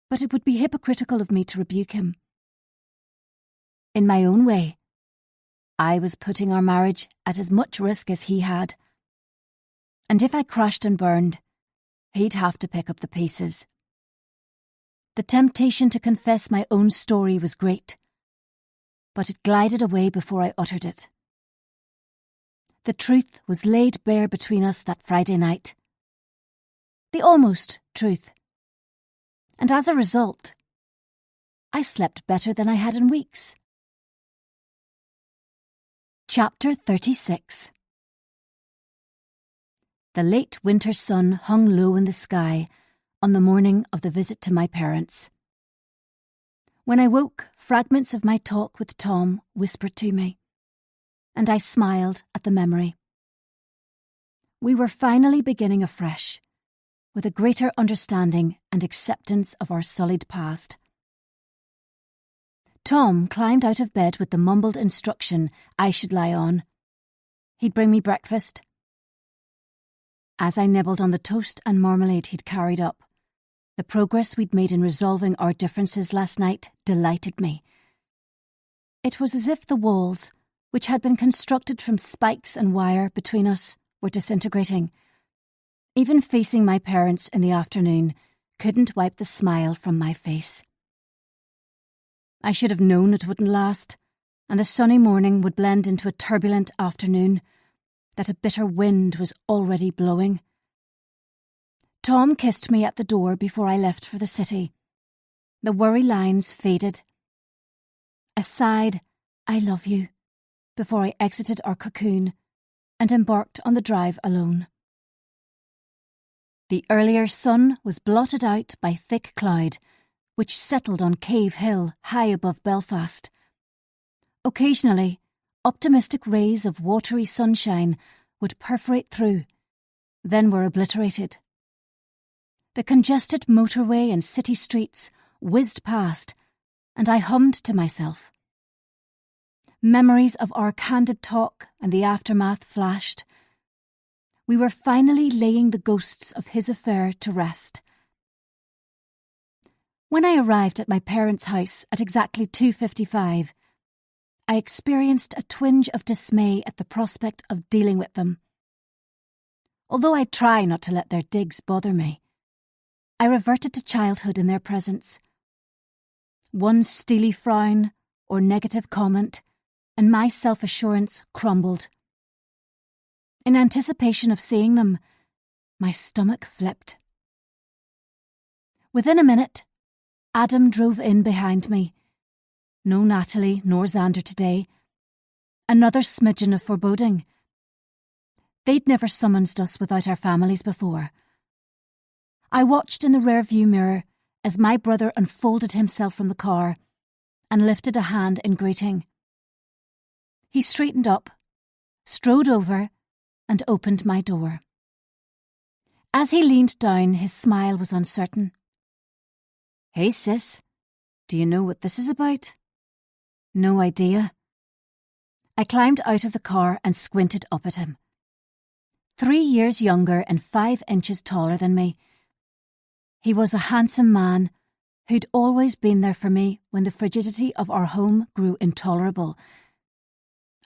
but it would be hypocritical of me to rebuke him. In my own way, I was putting our marriage at as much risk as he had. And if I crashed and burned, he'd have to pick up the pieces. The temptation to confess my own story was great, but it glided away before I uttered it. The truth was laid bare between us that Friday night. The almost truth. And as a result, I slept better than I had in weeks. Chapter 36. The late winter sun hung low in the sky on the morning of the visit to my parents. When I woke, fragments of my talk with Tom whispered to me, and I smiled at the memory. We were finally beginning afresh, with a greater understanding and acceptance of our sullied past. Tom climbed out of bed with the mumbled instruction I should lie on. He'd bring me breakfast. As I nibbled on the toast and marmalade he'd carried up, the progress we'd made in resolving our differences last night delighted me. It was as if the walls, which had been constructed from spikes and wire between us, were disintegrating. Even facing my parents in the afternoon couldn't wipe the smile from my face. I should have known it wouldn't last, and the sunny morning would blend into a turbulent afternoon, that a bitter wind was already blowing. Tom kissed me at the door before I left for the city. The worry lines faded. A sighed, "I love you," before I exited our cocoon and embarked on the drive alone. The earlier sun was blotted out by thick cloud, which settled on Cave Hill high above Belfast. Occasionally, optimistic rays of watery sunshine would perforate through, then were obliterated. The congested motorway and city streets whizzed past, and I hummed to myself. Memories of our candid talk and the aftermath flashed. We were finally laying the ghosts of his affair to rest. When I arrived at my parents' house at exactly 2:55, I experienced a twinge of dismay at the prospect of dealing with them. Although I try not to let their digs bother me, I reverted to childhood in their presence. One steely frown or negative comment, and my self-assurance crumbled. In anticipation of seeing them, my stomach flipped. Within a minute, Adam drove in behind me. No Natalie nor Xander today. Another smidgen of foreboding. They'd never summoned us without our families before. I watched in the rear-view mirror as my brother unfolded himself from the car and lifted a hand in greeting. He straightened up, strode over, and opened my door. As he leaned down, his smile was uncertain. "Hey, sis, do you know what this is about?" "No idea." I climbed out of the car and squinted up at him. 3 years younger and 5 inches taller than me. He was a handsome man who'd always been there for me when the frigidity of our home grew intolerable.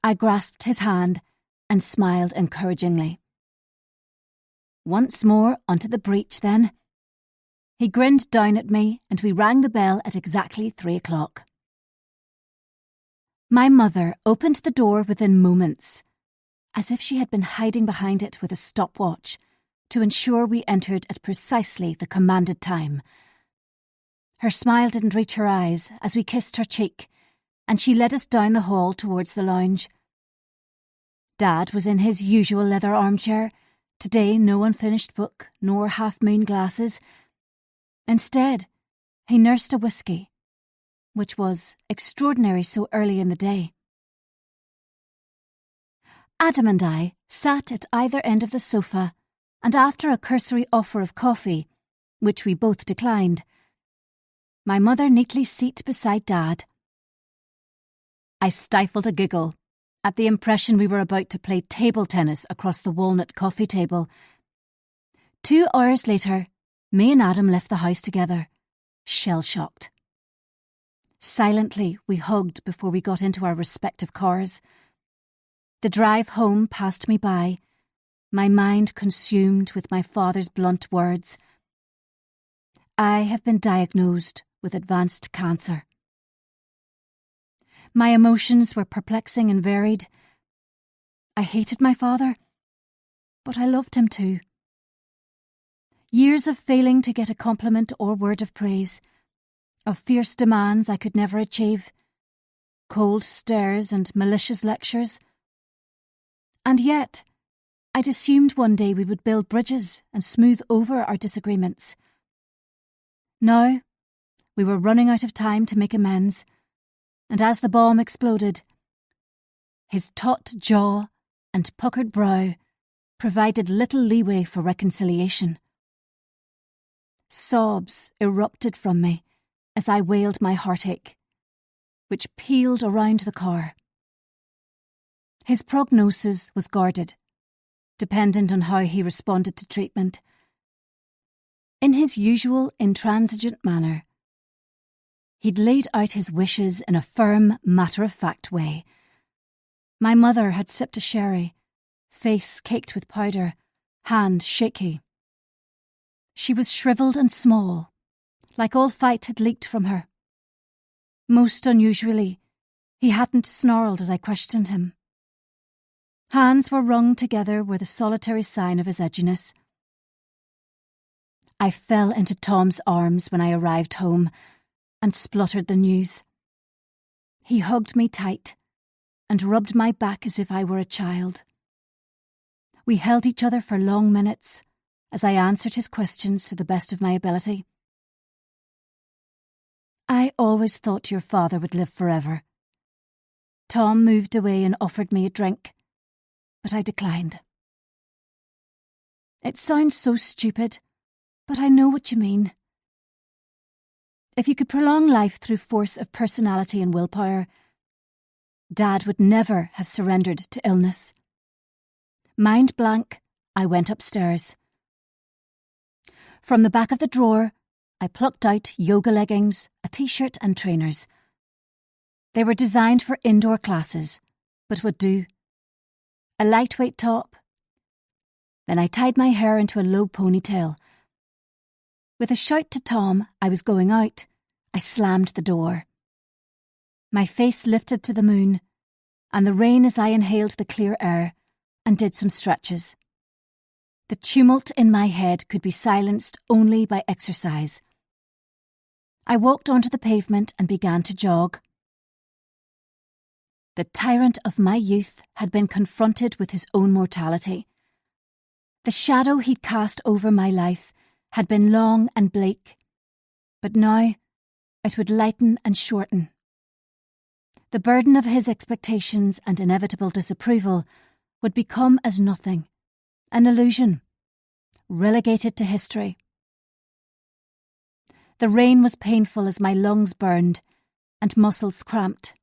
I grasped his hand and smiled encouragingly. "Once more onto the breach, then." He grinned down at me, and we rang the bell at exactly 3 o'clock. My mother opened the door within moments, as if she had been hiding behind it with a stopwatch to ensure we entered at precisely the commanded time. Her smile didn't reach her eyes as we kissed her cheek, and she led us down the hall towards the lounge. Dad was in his usual leather armchair, today no unfinished book nor half-moon glasses. Instead, he nursed a whisky, which was extraordinary so early in the day. Adam and I sat at either end of the sofa, and after a cursory offer of coffee, which we both declined, my mother neatly seated beside Dad. I stifled a giggle at the impression we were about to play table tennis across the walnut coffee table. 2 hours later, me and Adam left the house together, shell-shocked. Silently, we hugged before we got into our respective cars. The drive home passed me by, my mind consumed with my father's blunt words. "I have been diagnosed with advanced cancer." My emotions were perplexing and varied. I hated my father, but I loved him too. Years of failing to get a compliment or word of praise, of fierce demands I could never achieve, cold stares and malicious lectures. And yet, I'd assumed one day we would build bridges and smooth over our disagreements. Now, we were running out of time to make amends, and as the bomb exploded, his taut jaw and puckered brow provided little leeway for reconciliation. Sobs erupted from me as I wailed my heartache, which peeled around the car. His prognosis was guarded, dependent on how he responded to treatment. In his usual intransigent manner, he'd laid out his wishes in a firm, matter-of-fact way. My mother had sipped a sherry, face caked with powder, hand shaky. She was shriveled and small, like all fight had leaked from her. Most unusually, he hadn't snarled as I questioned him. Hands were wrung together were the solitary sign of his edginess. I fell into Tom's arms when I arrived home and spluttered the news. He hugged me tight and rubbed my back as if I were a child. We held each other for long minutes as I answered his questions to the best of my ability. "I always thought your father would live forever." Tom moved away and offered me a drink, but I declined. It sounds so stupid, But I know what you mean. If you could prolong life through force of personality and willpower, Dad would never have surrendered to illness. Mind blank, I went upstairs. From the back of the drawer, I plucked out yoga leggings, a t-shirt and trainers. They were designed for indoor classes, but would do. A lightweight top. Then I tied my hair into a low ponytail. With a shout to Tom, I was going out. I slammed the door. My face lifted to the moon, and the rain as I inhaled the clear air and did some stretches. The tumult in my head could be silenced only by exercise. I walked onto the pavement and began to jog. The tyrant of my youth had been confronted with his own mortality. The shadow he'd cast over my life had been long and bleak, but now it would lighten and shorten. The burden of his expectations and inevitable disapproval would become as nothing, an illusion, relegated to history. The rain was painful as my lungs burned and muscles cramped.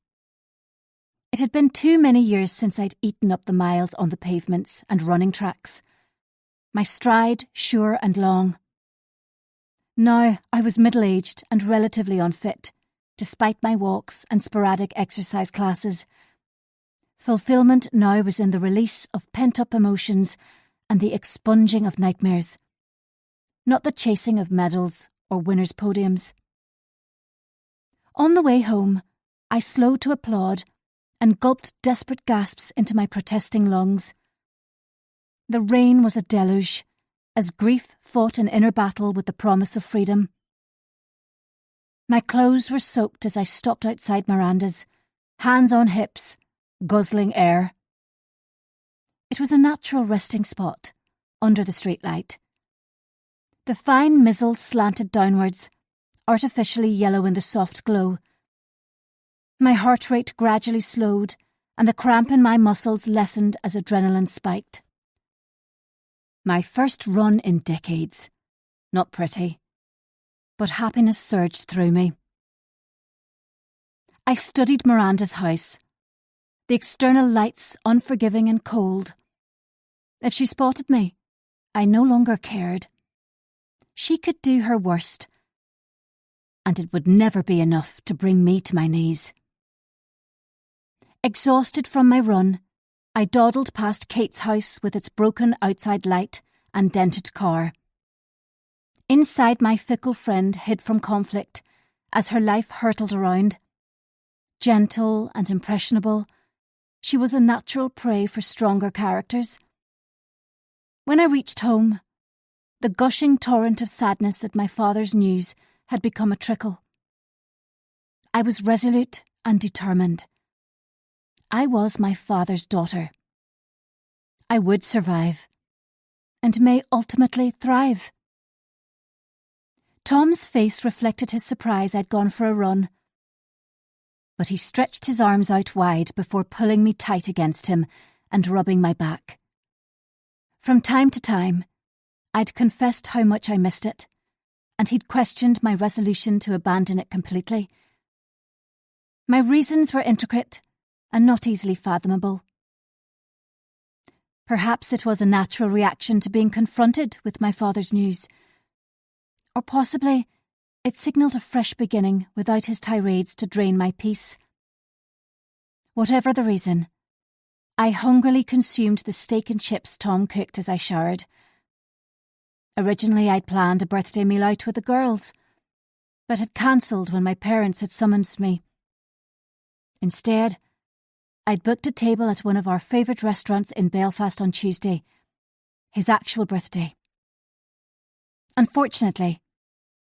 It had been too many years since I'd eaten up the miles on the pavements and running tracks, my stride sure and long. Now I was middle-aged and relatively unfit, despite my walks and sporadic exercise classes. Fulfillment now was in the release of pent-up emotions and the expunging of nightmares, not the chasing of medals or winners' podiums. On the way home, I slowed to applaud and gulped desperate gasps into my protesting lungs. The rain was a deluge, as grief fought an inner battle with the promise of freedom. My clothes were soaked as I stopped outside Miranda's, hands on hips, guzzling air. It was a natural resting spot, under the streetlight. The fine mizzle slanted downwards, artificially yellow in the soft glow. My heart rate gradually slowed, and the cramp in my muscles lessened as adrenaline spiked. My first run in decades. Not pretty, but happiness surged through me. I studied Miranda's house, the external lights unforgiving and cold. If she spotted me, I no longer cared. She could do her worst, and it would never be enough to bring me to my knees. Exhausted from my run, I dawdled past Kate's house with its broken outside light and dented car. Inside, my fickle friend hid from conflict as her life hurtled around. Gentle and impressionable, she was a natural prey for stronger characters. When I reached home, the gushing torrent of sadness at my father's news had become a trickle. I was resolute and determined. I was my father's daughter. I would survive, and may ultimately thrive. Tom's face reflected his surprise I'd gone for a run, but he stretched his arms out wide before pulling me tight against him and rubbing my back. From time to time, I'd confessed how much I missed it, and he'd questioned my resolution to abandon it completely. My reasons were intricate and not easily fathomable. Perhaps it was a natural reaction to being confronted with my father's news, or possibly it signalled a fresh beginning without his tirades to drain my peace. Whatever the reason, I hungrily consumed the steak and chips Tom cooked as I showered. Originally I'd planned a birthday meal out with the girls, but had cancelled when my parents had summoned me. Instead, I'd booked a table at one of our favourite restaurants in Belfast on Tuesday, his actual birthday. Unfortunately,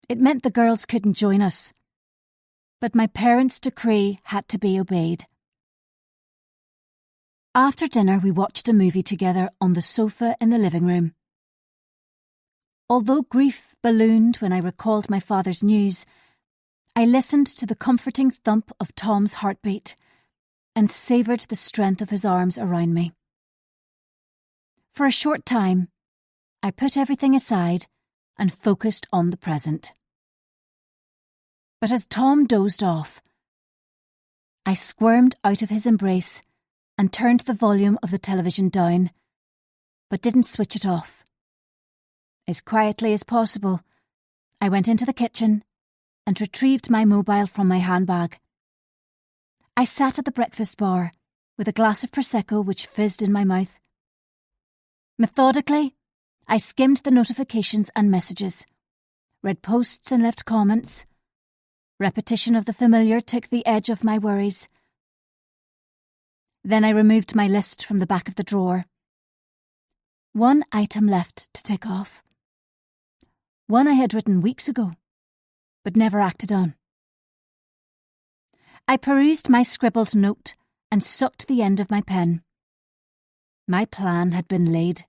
it meant the girls couldn't join us, but my parents' decree had to be obeyed. After dinner, we watched a movie together on the sofa in the living room. Although grief ballooned when I recalled my father's news, I listened to the comforting thump of Tom's heartbeat and savoured the strength of his arms around me. For a short time, I put everything aside and focused on the present. But as Tom dozed off, I squirmed out of his embrace and turned the volume of the television down, but didn't switch it off. As quietly as possible, I went into the kitchen and retrieved my mobile from my handbag. I sat at the breakfast bar with a glass of Prosecco which fizzed in my mouth. Methodically, I skimmed the notifications and messages, read posts and left comments. Repetition of the familiar took the edge off my worries. Then I removed my list from the back of the drawer. One item left to tick off. One I had written weeks ago, but never acted on. I perused my scribbled note and sucked the end of my pen. My plan had been laid,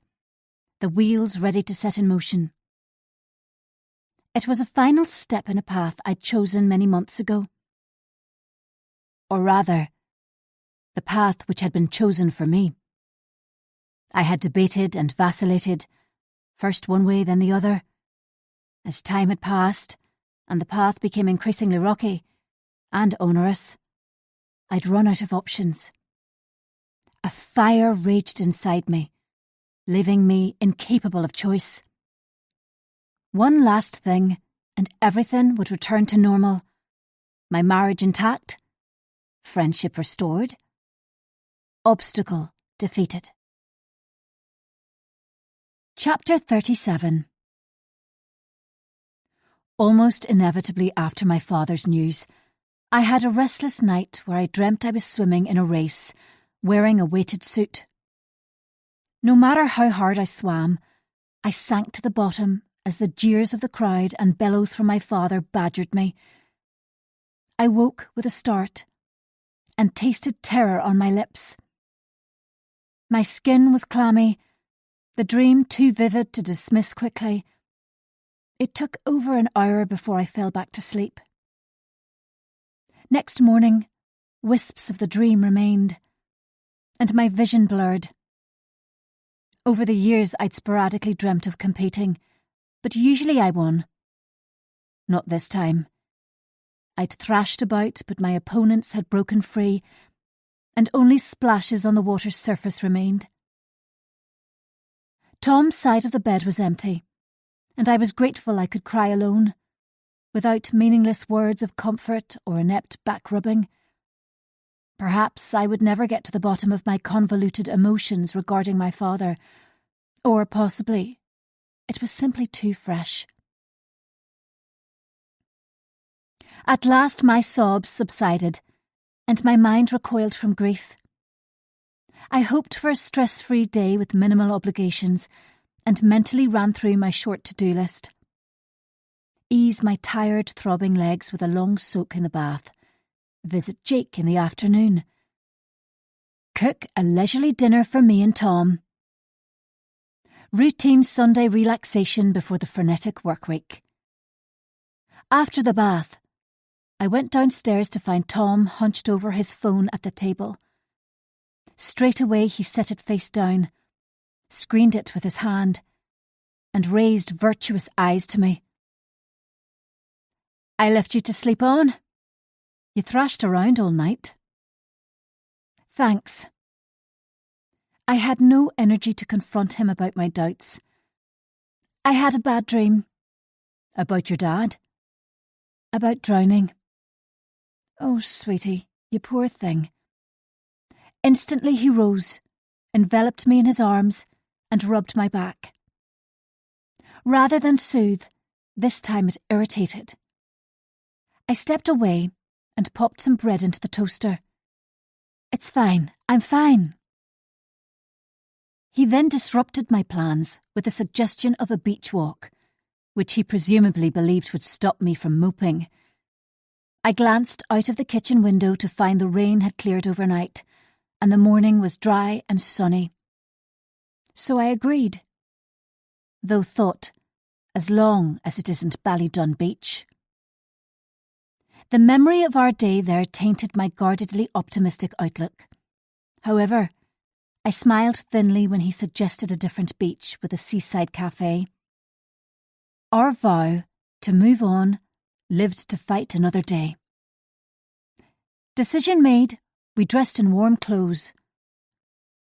the wheels ready to set in motion. It was a final step in a path I'd chosen many months ago. Or rather, the path which had been chosen for me. I had debated and vacillated, first one way then the other. As time had passed, and the path became increasingly rocky and onerous, I'd run out of options. A fire raged inside me, leaving me incapable of choice. One last thing, and everything would return to normal. My marriage intact, friendship restored, obstacle defeated. Chapter 37. Almost inevitably after my father's news, I had a restless night where I dreamt I was swimming in a race, wearing a weighted suit. No matter how hard I swam, I sank to the bottom as the jeers of the crowd and bellows from my father badgered me. I woke with a start and tasted terror on my lips. My skin was clammy, the dream too vivid to dismiss quickly. It took over an hour before I fell back to sleep. Next morning, wisps of the dream remained, and my vision blurred. Over the years, I'd sporadically dreamt of competing, but usually I won. Not this time. I'd thrashed about, but my opponents had broken free, and only splashes on the water's surface remained. Tom's side of the bed was empty, and I was grateful I could cry alone, without meaningless words of comfort or inept back-rubbing. Perhaps I would never get to the bottom of my convoluted emotions regarding my father, or possibly it was simply too fresh. At last my sobs subsided, and my mind recoiled from grief. I hoped for a stress-free day with minimal obligations, and mentally ran through my short to-do list. Ease my tired, throbbing legs with a long soak in the bath. Visit Jake in the afternoon. Cook a leisurely dinner for me and Tom. Routine Sunday relaxation before the frenetic work week. After the bath, I went downstairs to find Tom hunched over his phone at the table. Straight away he set it face down, screened it with his hand, and raised virtuous eyes to me. "I left you to sleep on. You thrashed around all night." "Thanks." I had no energy to confront him about my doubts. "I had a bad dream." "About your dad?" "About drowning." "Oh, sweetie, you poor thing." Instantly he rose, enveloped me in his arms, and rubbed my back. Rather than soothe, this time it irritated. I stepped away and popped some bread into the toaster. "It's fine, I'm fine." He then disrupted my plans with the suggestion of a beach walk, which he presumably believed would stop me from moping. I glanced out of the kitchen window to find the rain had cleared overnight, and the morning was dry and sunny. So I agreed, though thought, as long as it isn't Ballydun Beach. The memory of our day there tainted my guardedly optimistic outlook. However, I smiled thinly when he suggested a different beach with a seaside cafe. Our vow to move on lived to fight another day. Decision made, we dressed in warm clothes.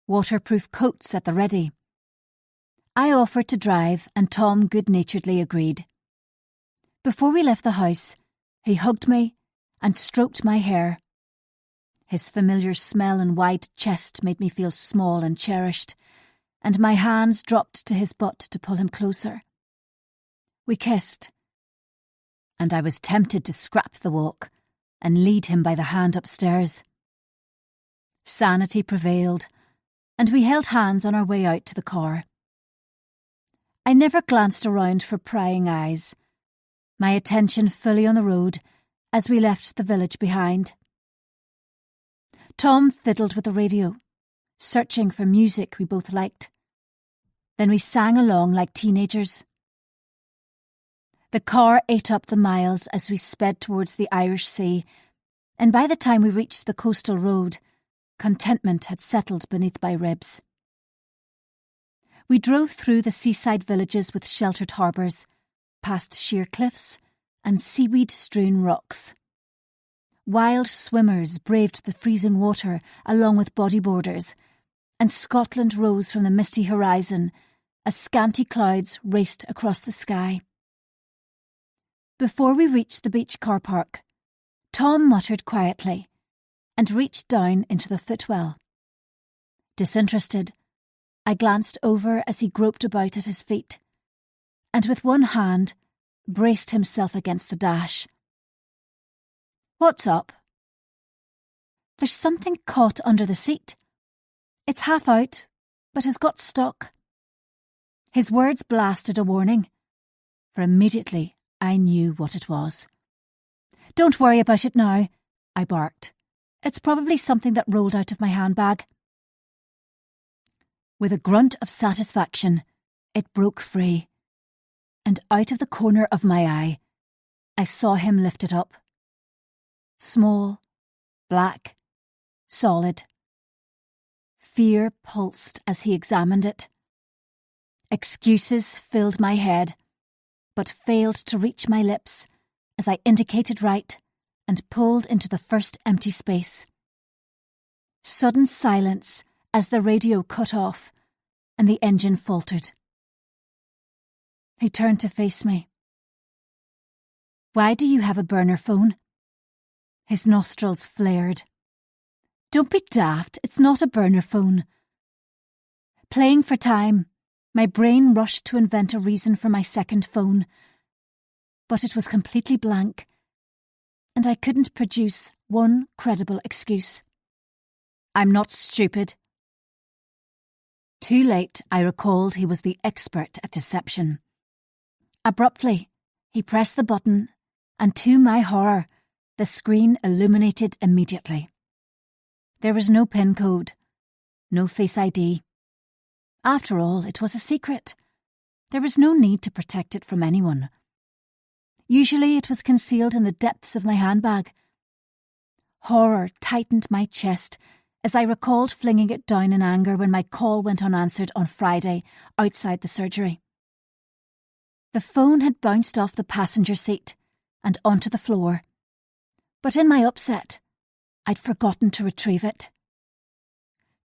Waterproof coats at the ready. I offered to drive and Tom good-naturedly agreed. Before we left the house, he hugged me and stroked my hair. His familiar smell and wide chest made me feel small and cherished, and my hands dropped to his butt to pull him closer. We kissed, and I was tempted to scrap the walk and lead him by the hand upstairs. Sanity prevailed, and we held hands on our way out to the car. I never glanced around for prying eyes, my attention fully on the road as we left the village behind. Tom fiddled with the radio, searching for music we both liked. Then we sang along like teenagers. The car ate up the miles as we sped towards the Irish Sea, and by the time we reached the coastal road, contentment had settled beneath my ribs. We drove through the seaside villages with sheltered harbours, past sheer cliffs and seaweed-strewn rocks. Wild swimmers braved the freezing water along with bodyboarders, and Scotland rose from the misty horizon as scanty clouds raced across the sky. Before we reached the beach car park, Tom muttered quietly and reached down into the footwell. Disinterested, I glanced over as he groped about at his feet, and with one hand braced himself against the dash. "What's up?" "There's something caught under the seat. It's half out, but has got stuck." His words blasted a warning, for immediately I knew what it was. "Don't worry about it now," I barked. "It's probably something that rolled out of my handbag." With a grunt of satisfaction, it broke free, and out of the corner of my eye, I saw him lift it up. Small, black, solid. Fear pulsed as he examined it. Excuses filled my head, but failed to reach my lips as I indicated right and pulled into the first empty space. Sudden silence as the radio cut off and the engine faltered. He turned to face me. "Why do you have a burner phone?" His nostrils flared. "Don't be daft, it's not a burner phone." Playing for time, my brain rushed to invent a reason for my second phone, but it was completely blank, and I couldn't produce one credible excuse. "I'm not stupid." Too late, I recalled he was the expert at deception. Abruptly, he pressed the button, and to my horror, the screen illuminated immediately. There was no PIN code, no Face ID. After all, it was a secret. There was no need to protect it from anyone. Usually it was concealed in the depths of my handbag. Horror tightened my chest as I recalled flinging it down in anger when my call went unanswered on Friday outside the surgery. The phone had bounced off the passenger seat and onto the floor, but in my upset, I'd forgotten to retrieve it.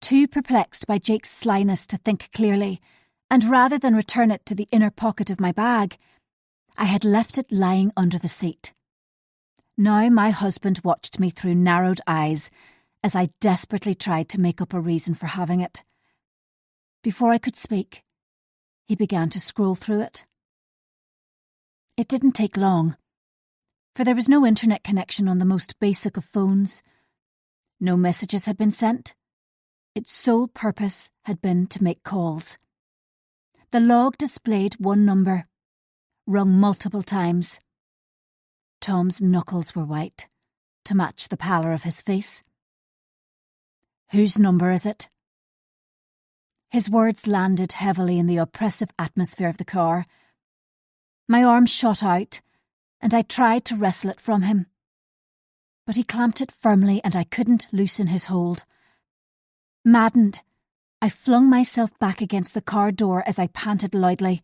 Too perplexed by Jake's slyness to think clearly, and rather than return it to the inner pocket of my bag, I had left it lying under the seat. Now my husband watched me through narrowed eyes as I desperately tried to make up a reason for having it. Before I could speak, he began to scroll through it. It didn't take long, for there was no internet connection on the most basic of phones. No messages had been sent. Its sole purpose had been to make calls. The log displayed one number, rung multiple times. Tom's knuckles were white, to match the pallor of his face. "Whose number is it?" His words landed heavily in the oppressive atmosphere of the car. My arm shot out, and I tried to wrestle it from him. But he clamped it firmly and I couldn't loosen his hold. Maddened, I flung myself back against the car door as I panted loudly.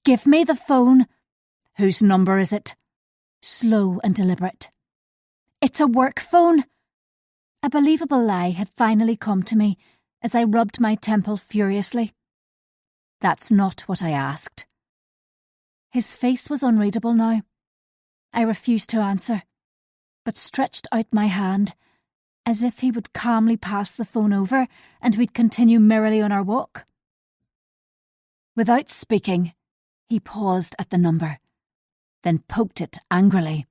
"Give me the phone!" Whose number is it? Slow and deliberate. It's a work phone. A believable lie had finally come to me as I rubbed my temple furiously. That's not what I asked. His face was unreadable now. I refused to answer, but stretched out my hand as if he would calmly pass the phone over and we'd continue merrily on our walk. Without speaking, he paused at the number, then poked it angrily.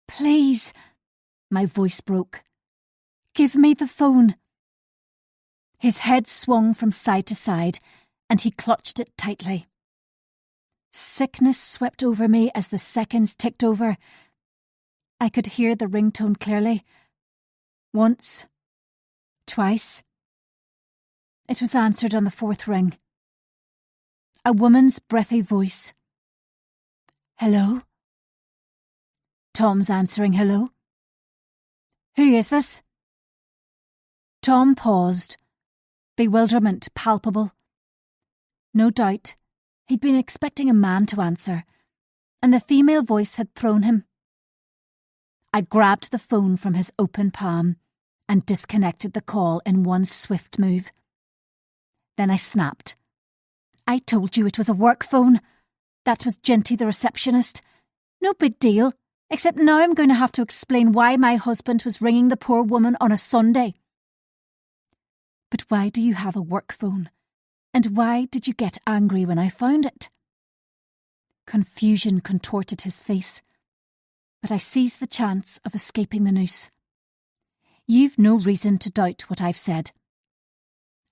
Please, my voice broke. Give me the phone. His head swung from side to side, and he clutched it tightly. Sickness swept over me as the seconds ticked over. I could hear the ringtone clearly. Once. Twice. It was answered on the fourth ring. A woman's breathy voice. Hello? Tom's answering hello. Who is this? Tom paused, bewilderment palpable. No doubt, he'd been expecting a man to answer, and the female voice had thrown him. I grabbed the phone from his open palm and disconnected the call in one swift move. Then I snapped. I told you it was a work phone. That was Ginty, the receptionist. No big deal, except now I'm going to have to explain why my husband was ringing the poor woman on a Sunday. But why do you have a work phone? And why did you get angry when I found it? Confusion contorted his face, but I seized the chance of escaping the noose. You've no reason to doubt what I've said.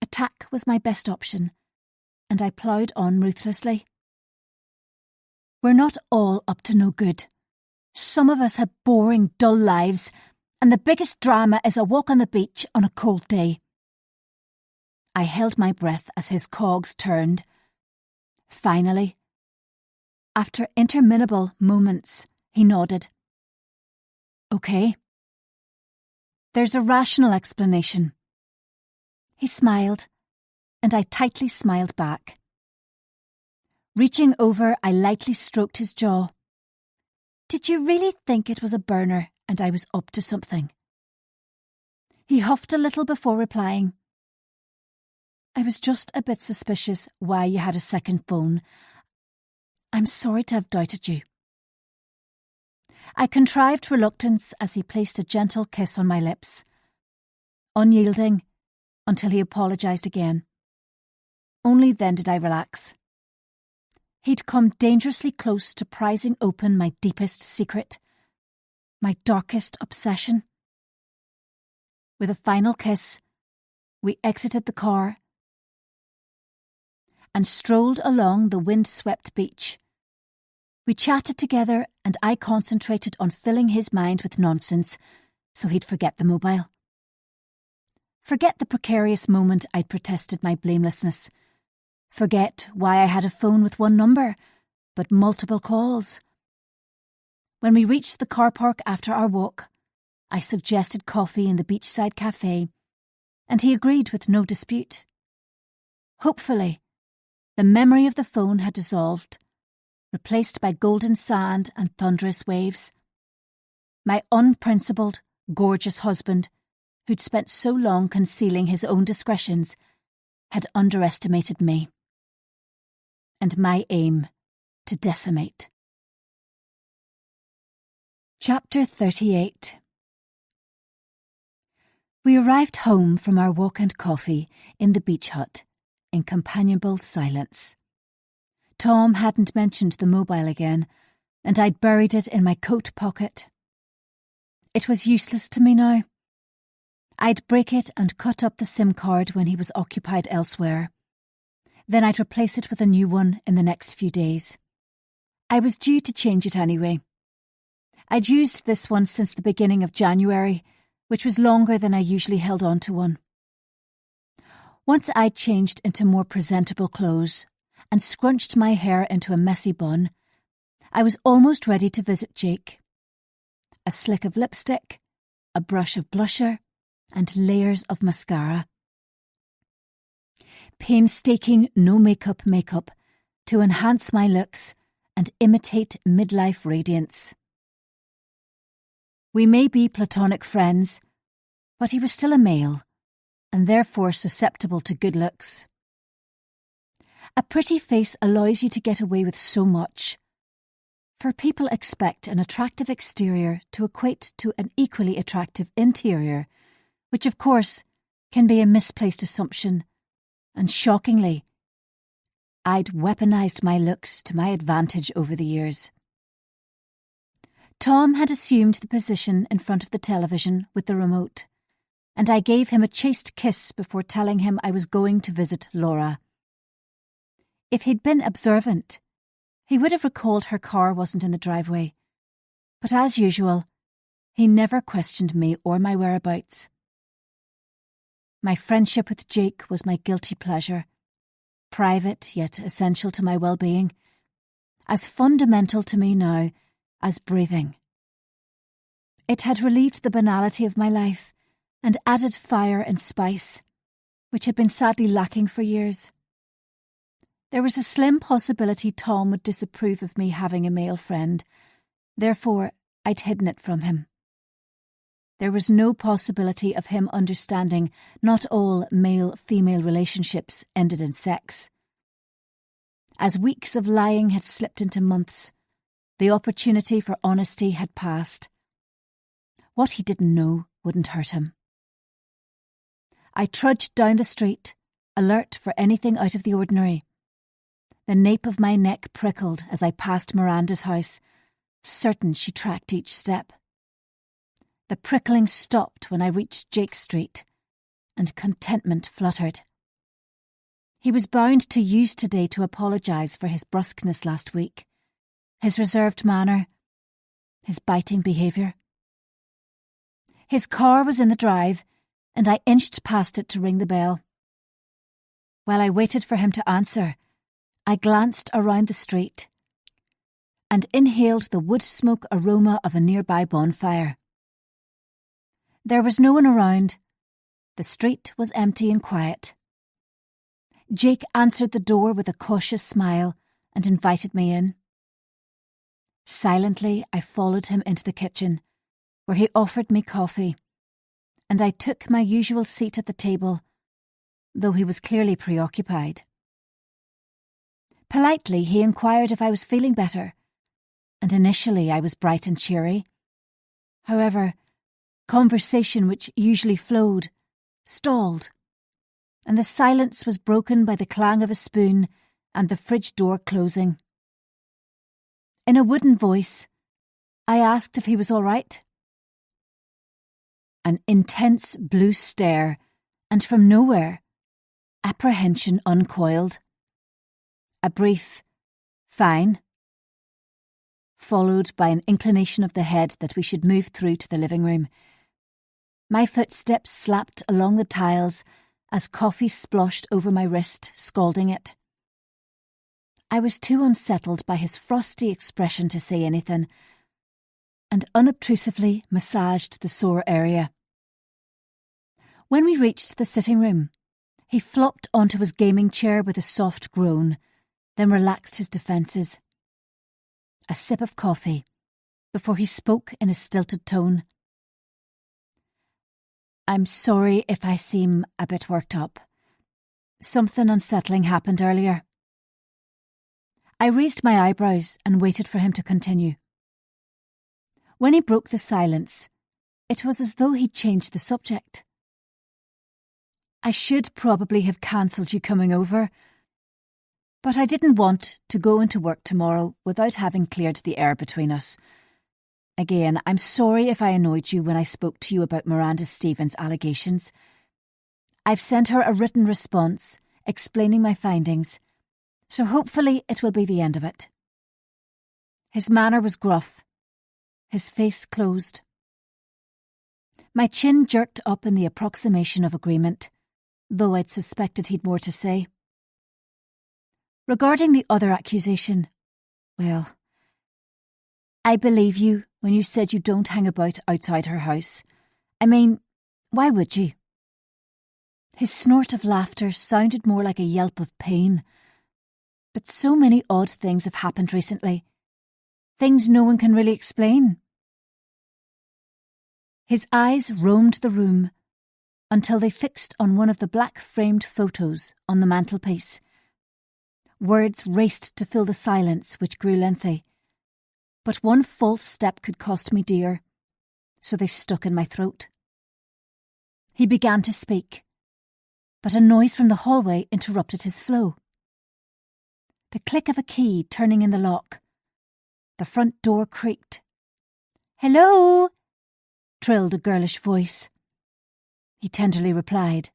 Attack was my best option, and I ploughed on ruthlessly. We're not all up to no good. Some of us have boring, dull lives, and the biggest drama is a walk on the beach on a cold day. I held my breath as his cogs turned. Finally, after interminable moments, he nodded. Okay. There's a rational explanation. He smiled, and I tightly smiled back. Reaching over, I lightly stroked his jaw. Did you really think it was a burner and I was up to something? He huffed a little before replying. I was just a bit suspicious why you had a second phone. I'm sorry to have doubted you. I contrived reluctance as he placed a gentle kiss on my lips, unyielding until he apologised again. Only then did I relax. He'd come dangerously close to prizing open my deepest secret, my darkest obsession. With a final kiss, we exited the car and strolled along the wind-swept beach. We chatted together and I concentrated on filling his mind with nonsense so he'd forget the mobile. Forget the precarious moment I'd protested my blamelessness. Forget why I had a phone with one number, but multiple calls. When we reached the car park after our walk, I suggested coffee in the beachside cafe, and he agreed with no dispute. Hopefully, the memory of the phone had dissolved, replaced by golden sand and thunderous waves. My unprincipled, gorgeous husband, who'd spent so long concealing his own discretions, had underestimated me. And my aim to decimate. Chapter 38. We arrived home from our walk and coffee in the beach hut, in companionable silence. Tom hadn't mentioned the mobile again, and I'd buried it in my coat pocket. It was useless to me now. I'd break it and cut up the SIM card when he was occupied elsewhere. Then I'd replace it with a new one in the next few days. I was due to change it anyway. I'd used this one since the beginning of January, which was longer than I usually held on to one. Once I'd changed into more presentable clothes and scrunched my hair into a messy bun, I was almost ready to visit Jake. A slick of lipstick, a brush of blusher, and layers of mascara. Painstaking no-makeup makeup to enhance my looks and imitate midlife radiance. We may be platonic friends, but he was still a male, and therefore susceptible to good looks. A pretty face allows you to get away with so much, for people expect an attractive exterior to equate to an equally attractive interior, which of course can be a misplaced assumption, and shockingly, I'd weaponised my looks to my advantage over the years. Tom had assumed the position in front of the television with the remote, and I gave him a chaste kiss before telling him I was going to visit Laura. If he'd been observant, he would have recalled her car wasn't in the driveway, but as usual, he never questioned me or my whereabouts. My friendship with Jake was my guilty pleasure, private yet essential to my well-being, as fundamental to me now as breathing. It had relieved the banality of my life and added fire and spice, which had been sadly lacking for years. There was a slim possibility Tom would disapprove of me having a male friend, therefore I'd hidden it from him. There was no possibility of him understanding not all male-female relationships ended in sex. As weeks of lying had slipped into months, the opportunity for honesty had passed. What he didn't know wouldn't hurt him. I trudged down the street, alert for anything out of the ordinary. The nape of my neck prickled as I passed Miranda's house, certain she tracked each step. The prickling stopped when I reached Jake Street, and contentment fluttered. He was bound to use today to apologise for his brusqueness last week, his reserved manner, his biting behaviour. His car was in the drive, and I inched past it to ring the bell. While I waited for him to answer, I glanced around the street and inhaled the wood smoke aroma of a nearby bonfire. There was no one around. The street was empty and quiet. Jake answered the door with a cautious smile and invited me in. Silently, I followed him into the kitchen, where he offered me coffee, and I took my usual seat at the table, though he was clearly preoccupied. Politely, he inquired if I was feeling better, and initially I was bright and cheery. However, conversation which usually flowed stalled, and the silence was broken by the clang of a spoon and the fridge door closing. In a wooden voice, I asked if he was all right. An intense blue stare, and from nowhere, apprehension uncoiled. A brief, "Fine," followed by an inclination of the head that we should move through to the living room. My footsteps slapped along the tiles as coffee splashed over my wrist, scalding it. I was too unsettled by his frosty expression to say anything, and unobtrusively massaged the sore area. When we reached the sitting room, he flopped onto his gaming chair with a soft groan, then relaxed his defences. A sip of coffee, before he spoke in a stilted tone. "I'm sorry if I seem a bit worked up. Something unsettling happened earlier." I raised my eyebrows and waited for him to continue. When he broke the silence, it was as though he'd changed the subject. "I should probably have cancelled you coming over, but I didn't want to go into work tomorrow without having cleared the air between us. Again, I'm sorry if I annoyed you when I spoke to you about Miranda Stevens' allegations. I've sent her a written response explaining my findings, so hopefully it will be the end of it." His manner was gruff, his face closed. My chin jerked up in the approximation of agreement, though I'd suspected he'd more to say. Regarding the other accusation, well, I believe you when you said you don't hang about outside her house. I mean, why would you? His snort of laughter sounded more like a yelp of pain. But so many odd things have happened recently. Things no one can really explain. His eyes roamed the room until they fixed on one of the black-framed photos on the mantelpiece. Words raced to fill the silence which grew lengthy, but one false step could cost me dear, so they stuck in my throat. He began to speak, but a noise from the hallway interrupted his flow. The click of a key turning in the lock. The front door creaked. "Hello?" trilled a girlish voice. He tenderly replied,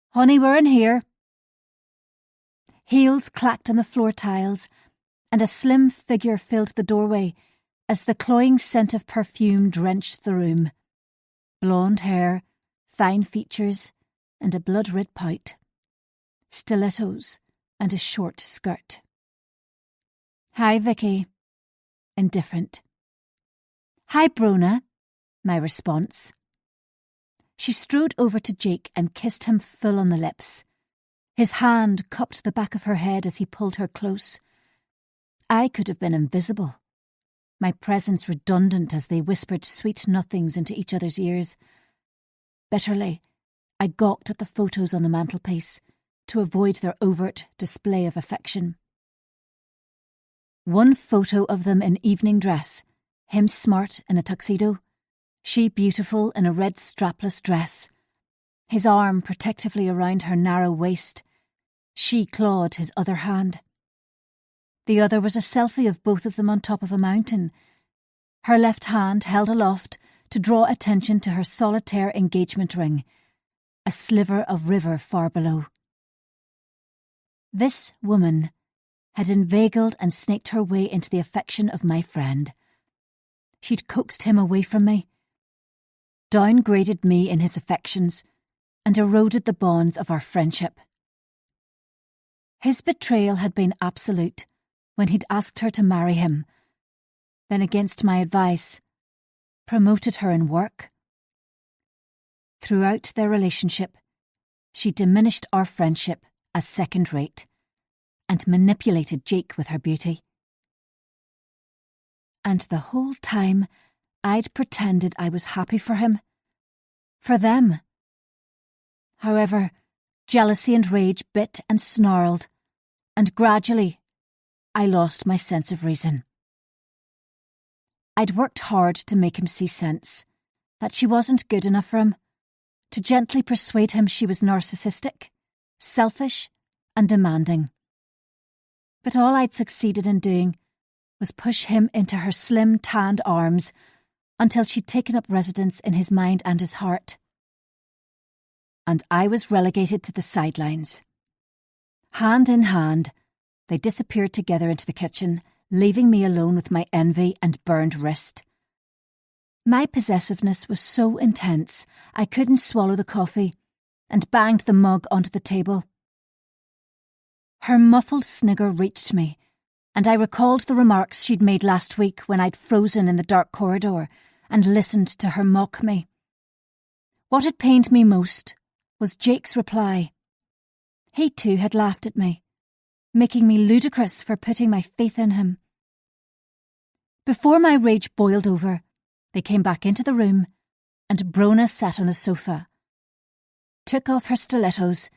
"Honey, we're in here." Heels clacked on the floor tiles, and a slim figure filled the doorway as the cloying scent of perfume drenched the room. Blonde hair, fine features, and a blood-red pout. Stilettos and a short skirt. "Hi, Vicky." Indifferent. "Hi, Brona," my response. She strode over to Jake and kissed him full on the lips. His hand cupped the back of her head as he pulled her close. I could have been invisible, my presence redundant as they whispered sweet nothings into each other's ears. Bitterly, I gawked at the photos on the mantelpiece to avoid their overt display of affection. One photo of them in evening dress, him smart in a tuxedo, she beautiful in a red strapless dress, his arm protectively around her narrow waist, she clawed his other hand. The other was a selfie of both of them on top of a mountain, her left hand held aloft to draw attention to her solitaire engagement ring, a sliver of river far below. This woman had inveigled and snaked her way into the affection of my friend. She'd coaxed him away from me, downgraded me in his affections, and eroded the bonds of our friendship. His betrayal had been absolute when he'd asked her to marry him, then against my advice, promoted her in work. Throughout their relationship, she diminished our friendship as second-rate, and manipulated Jake with her beauty. And the whole time, I'd pretended I was happy for him. For them. However, jealousy and rage bit and snarled, and gradually, I lost my sense of reason. I'd worked hard to make him see sense, that she wasn't good enough for him, to gently persuade him she was narcissistic, selfish, and demanding. But all I'd succeeded in doing was push him into her slim, tanned arms until she'd taken up residence in his mind and his heart. And I was relegated to the sidelines. Hand in hand, they disappeared together into the kitchen, leaving me alone with my envy and burned wrist. My possessiveness was so intense I couldn't swallow the coffee, and banged the mug onto the table. Her muffled snigger reached me, and I recalled the remarks she'd made last week when I'd frozen in the dark corridor and listened to her mock me. What had pained me most was Jake's reply. He too had laughed at me, making me ludicrous for putting my faith in him. Before my rage boiled over, they came back into the room, and Brona sat on the sofa, took off her stilettos,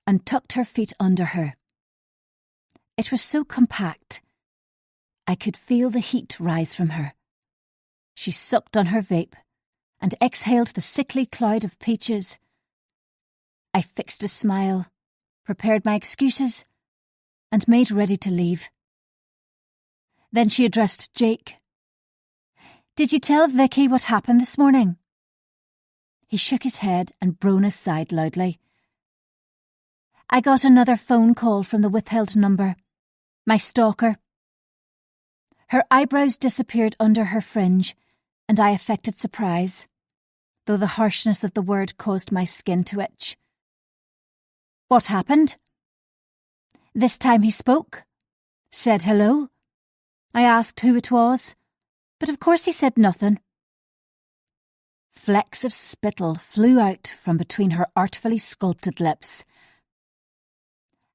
and tucked her feet under her. It was so compact, I could feel the heat rise from her. She sucked on her vape and exhaled the sickly cloud of peaches. I fixed a smile, prepared my excuses, and made ready to leave. Then she addressed Jake. "Did you tell Vicky what happened this morning?" He shook his head and Brona sighed loudly. "I got another phone call from the withheld number. My stalker." Her eyebrows disappeared under her fringe, and I affected surprise, though the harshness of the word caused my skin to itch. "What happened?" "This time he spoke. Said hello. I asked who it was, but of course he said nothing." Flecks of spittle flew out from between her artfully sculpted lips.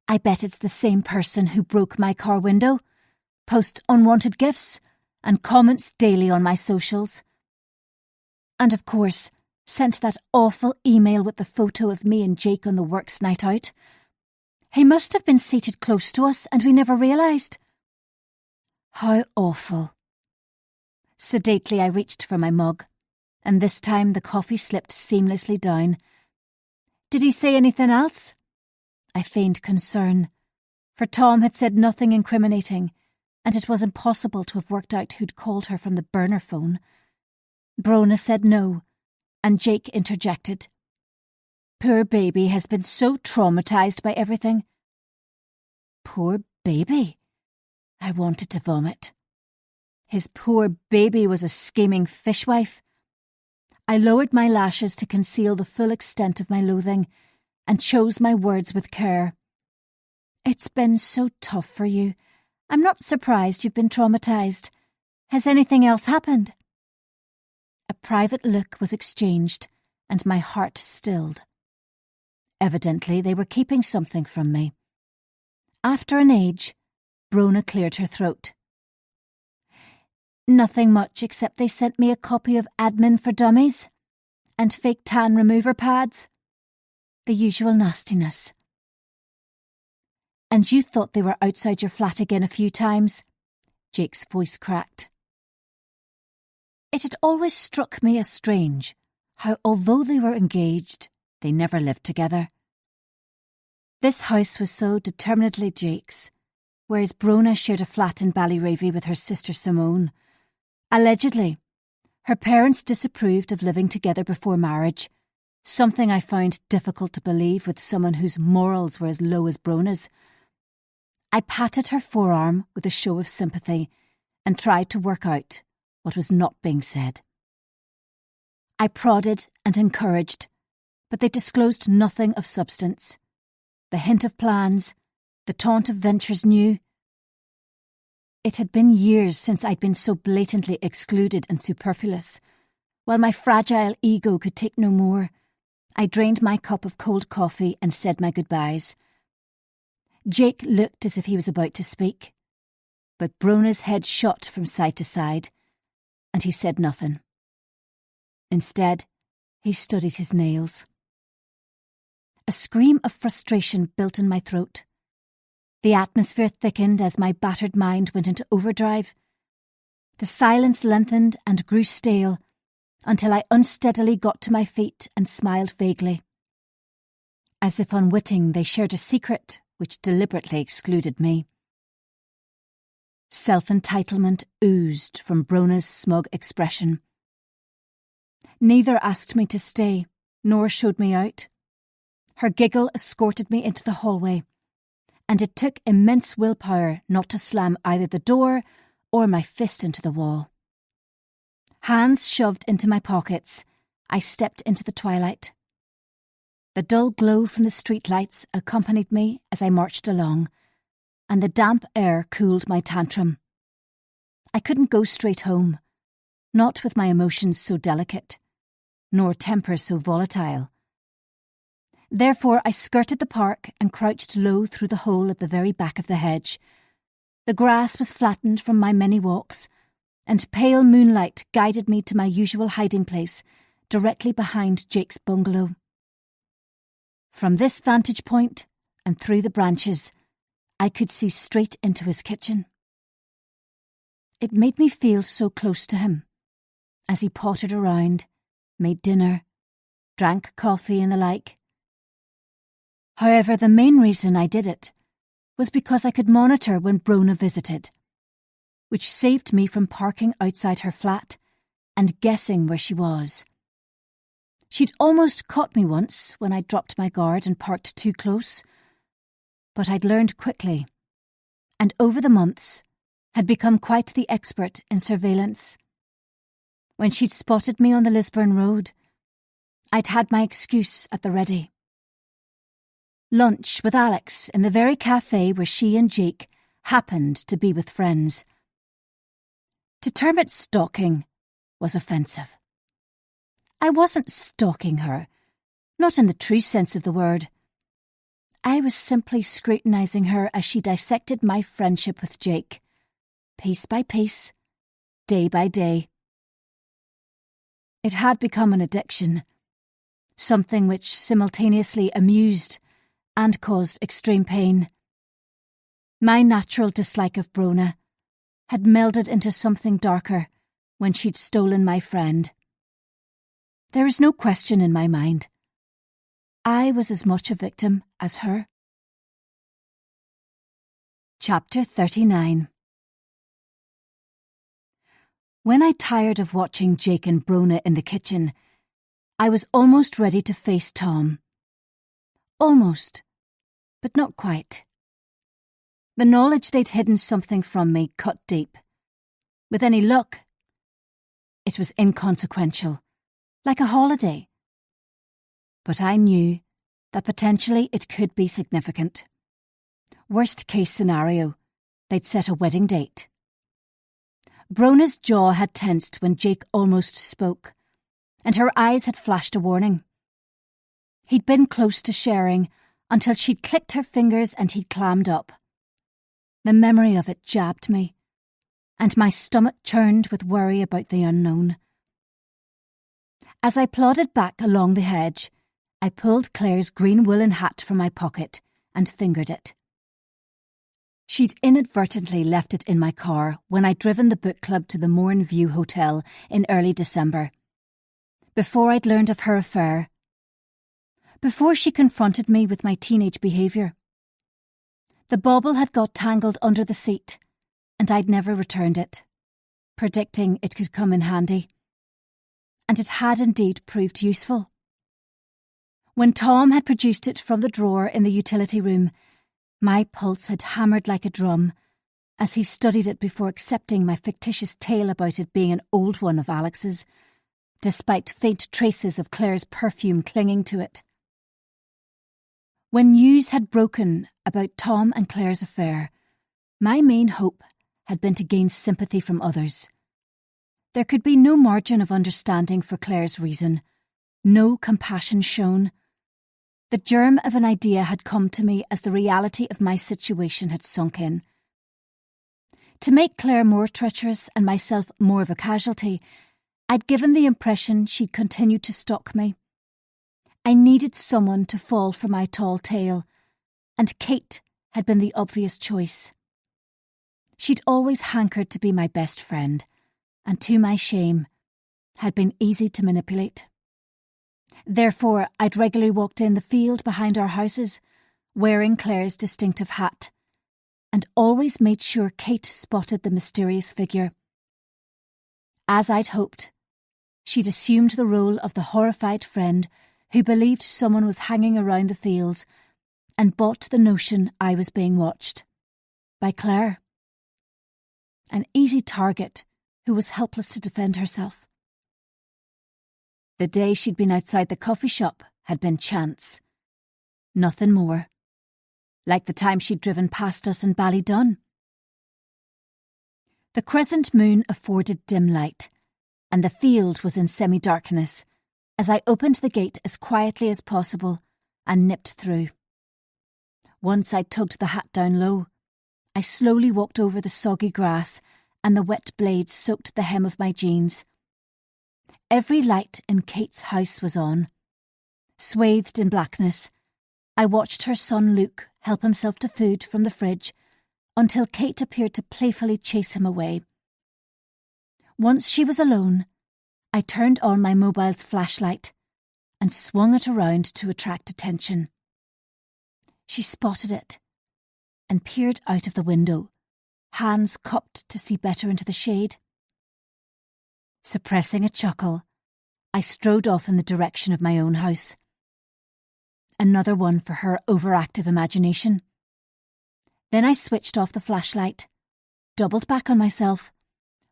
"I bet it's the same person who broke my car window, post unwanted gifts, and comments daily on my socials. And of course, sent that awful email with the photo of me and Jake on the works night out. He must have been seated close to us and we never realised. How awful. Sedately I reached for my mug, and this time the coffee slipped seamlessly down. Did he say anything else? I feigned concern, for Tom had said nothing incriminating, and it was impossible to have worked out who'd called her from the burner phone. Brona said no, and Jake interjected. Poor baby has been so traumatised by everything. Poor baby. I wanted to vomit. His poor baby was a scheming fishwife. I lowered my lashes to conceal the full extent of my loathing, and chose my words with care. It's been so tough for you. I'm not surprised you've been traumatised. Has anything else happened? A private look was exchanged, and my heart stilled. Evidently, they were keeping something from me. After an age, Brona cleared her throat. Nothing much except they sent me a copy of Admin for Dummies and fake tan remover pads. The usual nastiness. And you thought they were outside your flat again a few times? Jake's voice cracked. It had always struck me as strange how, although they were engaged, they never lived together. This house was so determinedly Jake's, whereas Brona shared a flat in Ballyravy with her sister Simone. Allegedly, her parents disapproved of living together before marriage, something I found difficult to believe with someone whose morals were as low as Brona's. I patted her forearm with a show of sympathy and tried to work out what was not being said. I prodded and encouraged, but they disclosed nothing of substance. The hint of plans, the taunt of ventures new. It had been years since I'd been so blatantly excluded and superfluous. While my fragile ego could take no more, I drained my cup of cold coffee and said my goodbyes. Jake looked as if he was about to speak, but Brona's head shot from side to side, and he said nothing. Instead, he studied his nails. A scream of frustration built in my throat. The atmosphere thickened as my battered mind went into overdrive. The silence lengthened and grew stale until I unsteadily got to my feet and smiled vaguely. As if unwitting, they shared a secret which deliberately excluded me. Self-entitlement oozed from Brona's smug expression. Neither asked me to stay, nor showed me out. Her giggle escorted me into the hallway, and it took immense willpower not to slam either the door or my fist into the wall. Hands shoved into my pockets, I stepped into the twilight. The dull glow from the streetlights accompanied me as I marched along, and the damp air cooled my tantrum. I couldn't go straight home, not with my emotions so delicate, nor temper so volatile. Therefore I skirted the park and crouched low through the hole at the very back of the hedge. The grass was flattened from my many walks, and pale moonlight guided me to my usual hiding place, directly behind Jake's bungalow. From this vantage point, and through the branches, I could see straight into his kitchen. It made me feel so close to him, as he pottered around, made dinner, drank coffee and the like. However, the main reason I did it was because I could monitor when Brona visited, which saved me from parking outside her flat and guessing where she was. She'd almost caught me once when I dropped my guard and parked too close, but I'd learned quickly, and over the months had become quite the expert in surveillance. When she'd spotted me on the Lisburn Road, I'd had my excuse at the ready. Lunch with Alex in the very cafe where she and Jake happened to be with friends. To term it stalking was offensive. I wasn't stalking her, not in the true sense of the word. I was simply scrutinising her as she dissected my friendship with Jake, piece by piece, day by day. It had become an addiction, something which simultaneously amused and caused extreme pain. My natural dislike of Brona had melded into something darker when she'd stolen my friend. There is no question in my mind. I was as much a victim as her. Chapter 39. When I tired of watching Jake and Brona in the kitchen, I was almost ready to face Tom. Almost, but not quite. The knowledge they'd hidden something from me cut deep. With any luck, it was inconsequential, like a holiday. But I knew that potentially it could be significant. Worst case scenario, they'd set a wedding date. Brona's jaw had tensed when Jake almost spoke, and her eyes had flashed a warning. He'd been close to sharing until she'd clicked her fingers and he'd clammed up. The memory of it jabbed me, and my stomach churned with worry about the unknown. As I plodded back along the hedge, I pulled Claire's green woolen hat from my pocket and fingered it. She'd inadvertently left it in my car when I'd driven the book club to the Morn View Hotel in early December. Before I'd learned of her affair. Before she confronted me with my teenage behaviour. The bauble had got tangled under the seat, and I'd never returned it, predicting it could come in handy. And it had indeed proved useful. When Tom had produced it from the drawer in the utility room, my pulse had hammered like a drum as he studied it before accepting my fictitious tale about it being an old one of Alex's, despite faint traces of Claire's perfume clinging to it. When news had broken about Tom and Claire's affair, my main hope had been to gain sympathy from others. There could be no margin of understanding for Claire's reason, no compassion shown. The germ of an idea had come to me as the reality of my situation had sunk in. To make Claire more treacherous and myself more of a casualty, I'd given the impression she'd continued to stalk me. I needed someone to fall for my tall tale, and Kate had been the obvious choice. She'd always hankered to be my best friend, and to my shame, had been easy to manipulate. Therefore, I'd regularly walked in the field behind our houses, wearing Claire's distinctive hat, and always made sure Kate spotted the mysterious figure. As I'd hoped, she'd assumed the role of the horrified friend who believed someone was hanging around the fields and bought the notion I was being watched. By Claire. An easy target who was helpless to defend herself. The day she'd been outside the coffee shop had been chance. Nothing more. Like the time she'd driven past us in Ballydun. The crescent moon afforded dim light, and the field was in semi-darkness, as I opened the gate as quietly as possible and nipped through. Once I tugged the hat down low, I slowly walked over the soggy grass and the wet blades soaked the hem of my jeans. Every light in Kate's house was on. Swathed in blackness, I watched her son Luke help himself to food from the fridge until Kate appeared to playfully chase him away. Once she was alone, I turned on my mobile's flashlight and swung it around to attract attention. She spotted it and peered out of the window, hands cupped to see better into the shade. Suppressing a chuckle, I strode off in the direction of my own house. Another one for her overactive imagination. Then I switched off the flashlight, doubled back on myself,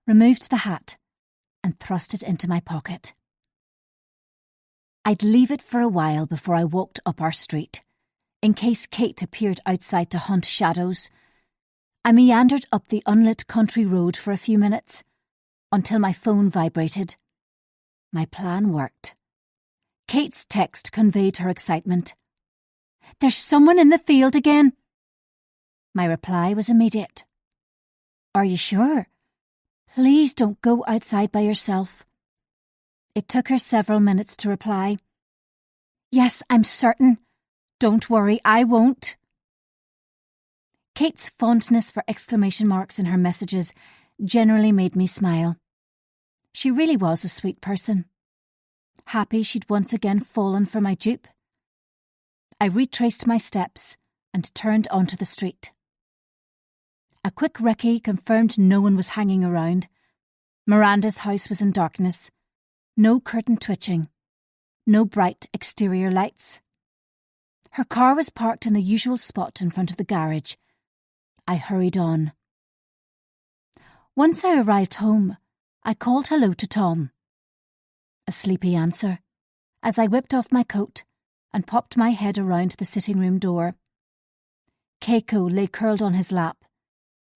removed the hat, and thrust it into my pocket. I'd leave it for a while before I walked up our street, in case Kate appeared outside to hunt shadows. I meandered up the unlit country road for a few minutes, until my phone vibrated. My plan worked. Kate's text conveyed her excitement. "There's someone in the field again." My reply was immediate. "Are you sure? Please don't go outside by yourself. It took her several minutes to reply. Yes, I'm certain. Don't worry, I won't. Kate's fondness for exclamation marks in her messages generally made me smile. She really was a sweet person. Happy she'd once again fallen for my dupe. I retraced my steps and turned onto the street. A quick recce confirmed no one was hanging around. Miranda's house was in darkness. No curtain twitching. No bright exterior lights. Her car was parked in the usual spot in front of the garage. I hurried on. Once I arrived home, I called hello to Tom. A sleepy answer, as I whipped off my coat and popped my head around the sitting room door. Keiko lay curled on his lap,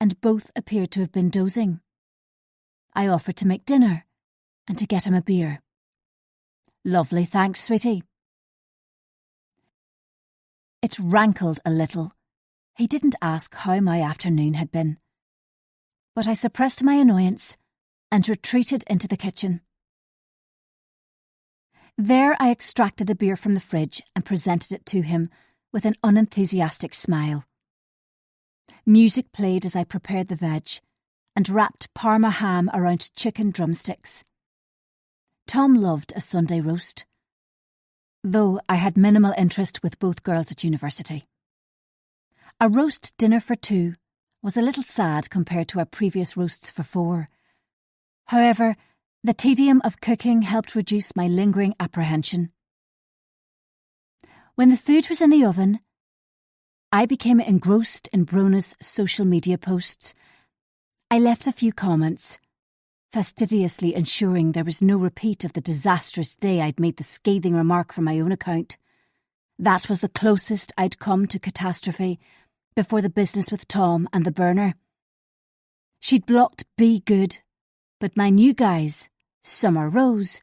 and both appeared to have been dozing. I offered to make dinner and to get him a beer. Lovely, thanks, sweetie. It rankled a little. He didn't ask how my afternoon had been. But I suppressed my annoyance and retreated into the kitchen. There I extracted a beer from the fridge and presented it to him with an unenthusiastic smile. Music played as I prepared the veg and wrapped Parma ham around chicken drumsticks. Tom loved a Sunday roast, though I had minimal interest with both girls at university. A roast dinner for two was a little sad compared to our previous roasts for four. However, the tedium of cooking helped reduce my lingering apprehension. When the food was in the oven, I became engrossed in Brona's social media posts. I left a few comments, fastidiously ensuring there was no repeat of the disastrous day I'd made the scathing remark from my own account. That was the closest I'd come to catastrophe before the business with Tom and the burner. She'd blocked Be Good, but my new guys, Summer Rose,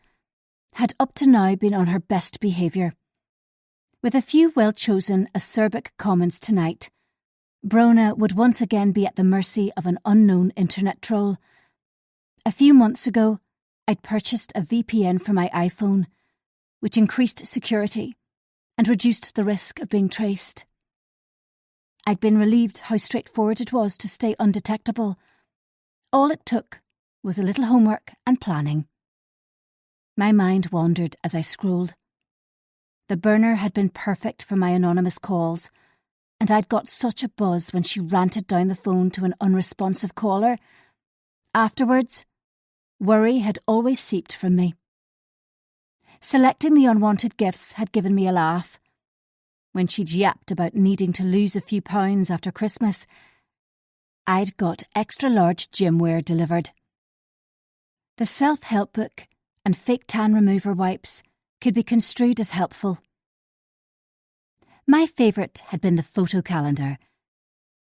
had up to now been on her best behaviour. With a few well-chosen acerbic comments tonight, Brona would once again be at the mercy of an unknown internet troll. A few months ago, I'd purchased a VPN for my iPhone, which increased security and reduced the risk of being traced. I'd been relieved how straightforward it was to stay undetectable. All it took was a little homework and planning. My mind wandered as I scrolled. The burner had been perfect for my anonymous calls, and I'd got such a buzz when she ranted down the phone to an unresponsive caller. Afterwards, worry had always seeped from me. Selecting the unwanted gifts had given me a laugh. When she'd yapped about needing to lose a few pounds after Christmas, I'd got extra-large gym wear delivered. The self-help book and fake tan remover wipes could be construed as helpful. My favourite had been the photo calendar.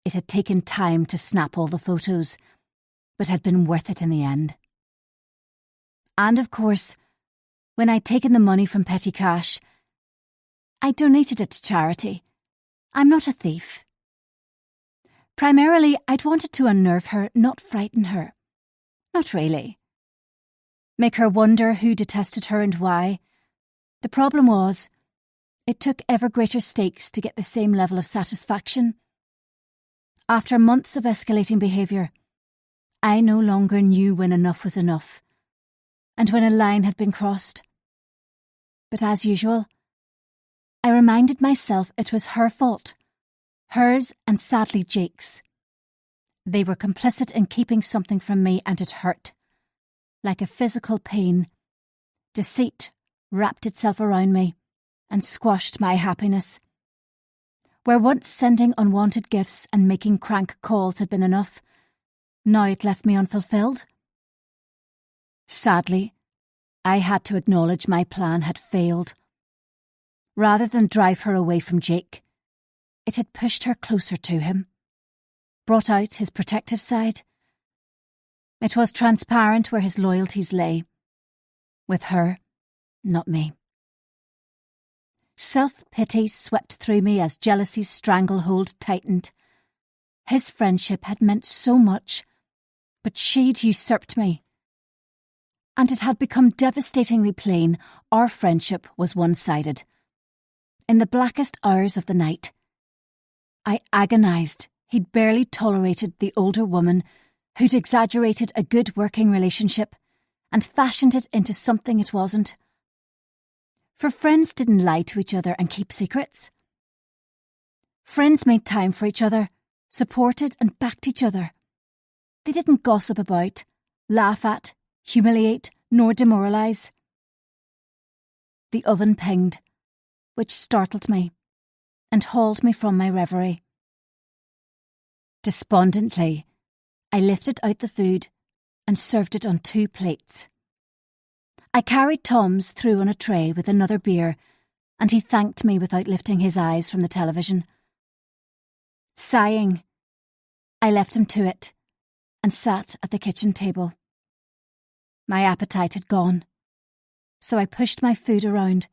It had taken time to snap all the photos, but had been worth it in the end. And of course, when I'd taken the money from petty cash, I donated it to charity. I'm not a thief. Primarily, I'd wanted to unnerve her, not frighten her. Not really. Make her wonder who detested her and why. The problem was, it took ever greater stakes to get the same level of satisfaction. After months of escalating behaviour, I no longer knew when enough was enough, and when a line had been crossed. But as usual, I reminded myself it was her fault, hers and sadly Jake's. They were complicit in keeping something from me, and it hurt. Like a physical pain, deceit wrapped itself around me and squashed my happiness. Where once sending unwanted gifts and making crank calls had been enough, now it left me unfulfilled. Sadly, I had to acknowledge my plan had failed. Rather than drive her away from Jake, it had pushed her closer to him, brought out his protective side. It was transparent where his loyalties lay. With her, not me. Self-pity swept through me as jealousy's stranglehold tightened. His friendship had meant so much, But she'd usurped me. And it had become devastatingly plain our friendship was one-sided. In the blackest hours of the night, I agonised he'd barely tolerated the older woman who'd exaggerated a good working relationship and fashioned it into something it wasn't. For friends didn't lie to each other and keep secrets. Friends made time for each other, supported and backed each other. They didn't gossip about, laugh at, humiliate, nor demoralise. The oven pinged, which startled me and hauled me from my reverie. Despondently, I lifted out the food and served it on 2 plates. I carried Tom's through on a tray with another beer, and he thanked me without lifting his eyes from the television. Sighing, I left him to it and sat at the kitchen table. My appetite had gone, so I pushed my food around,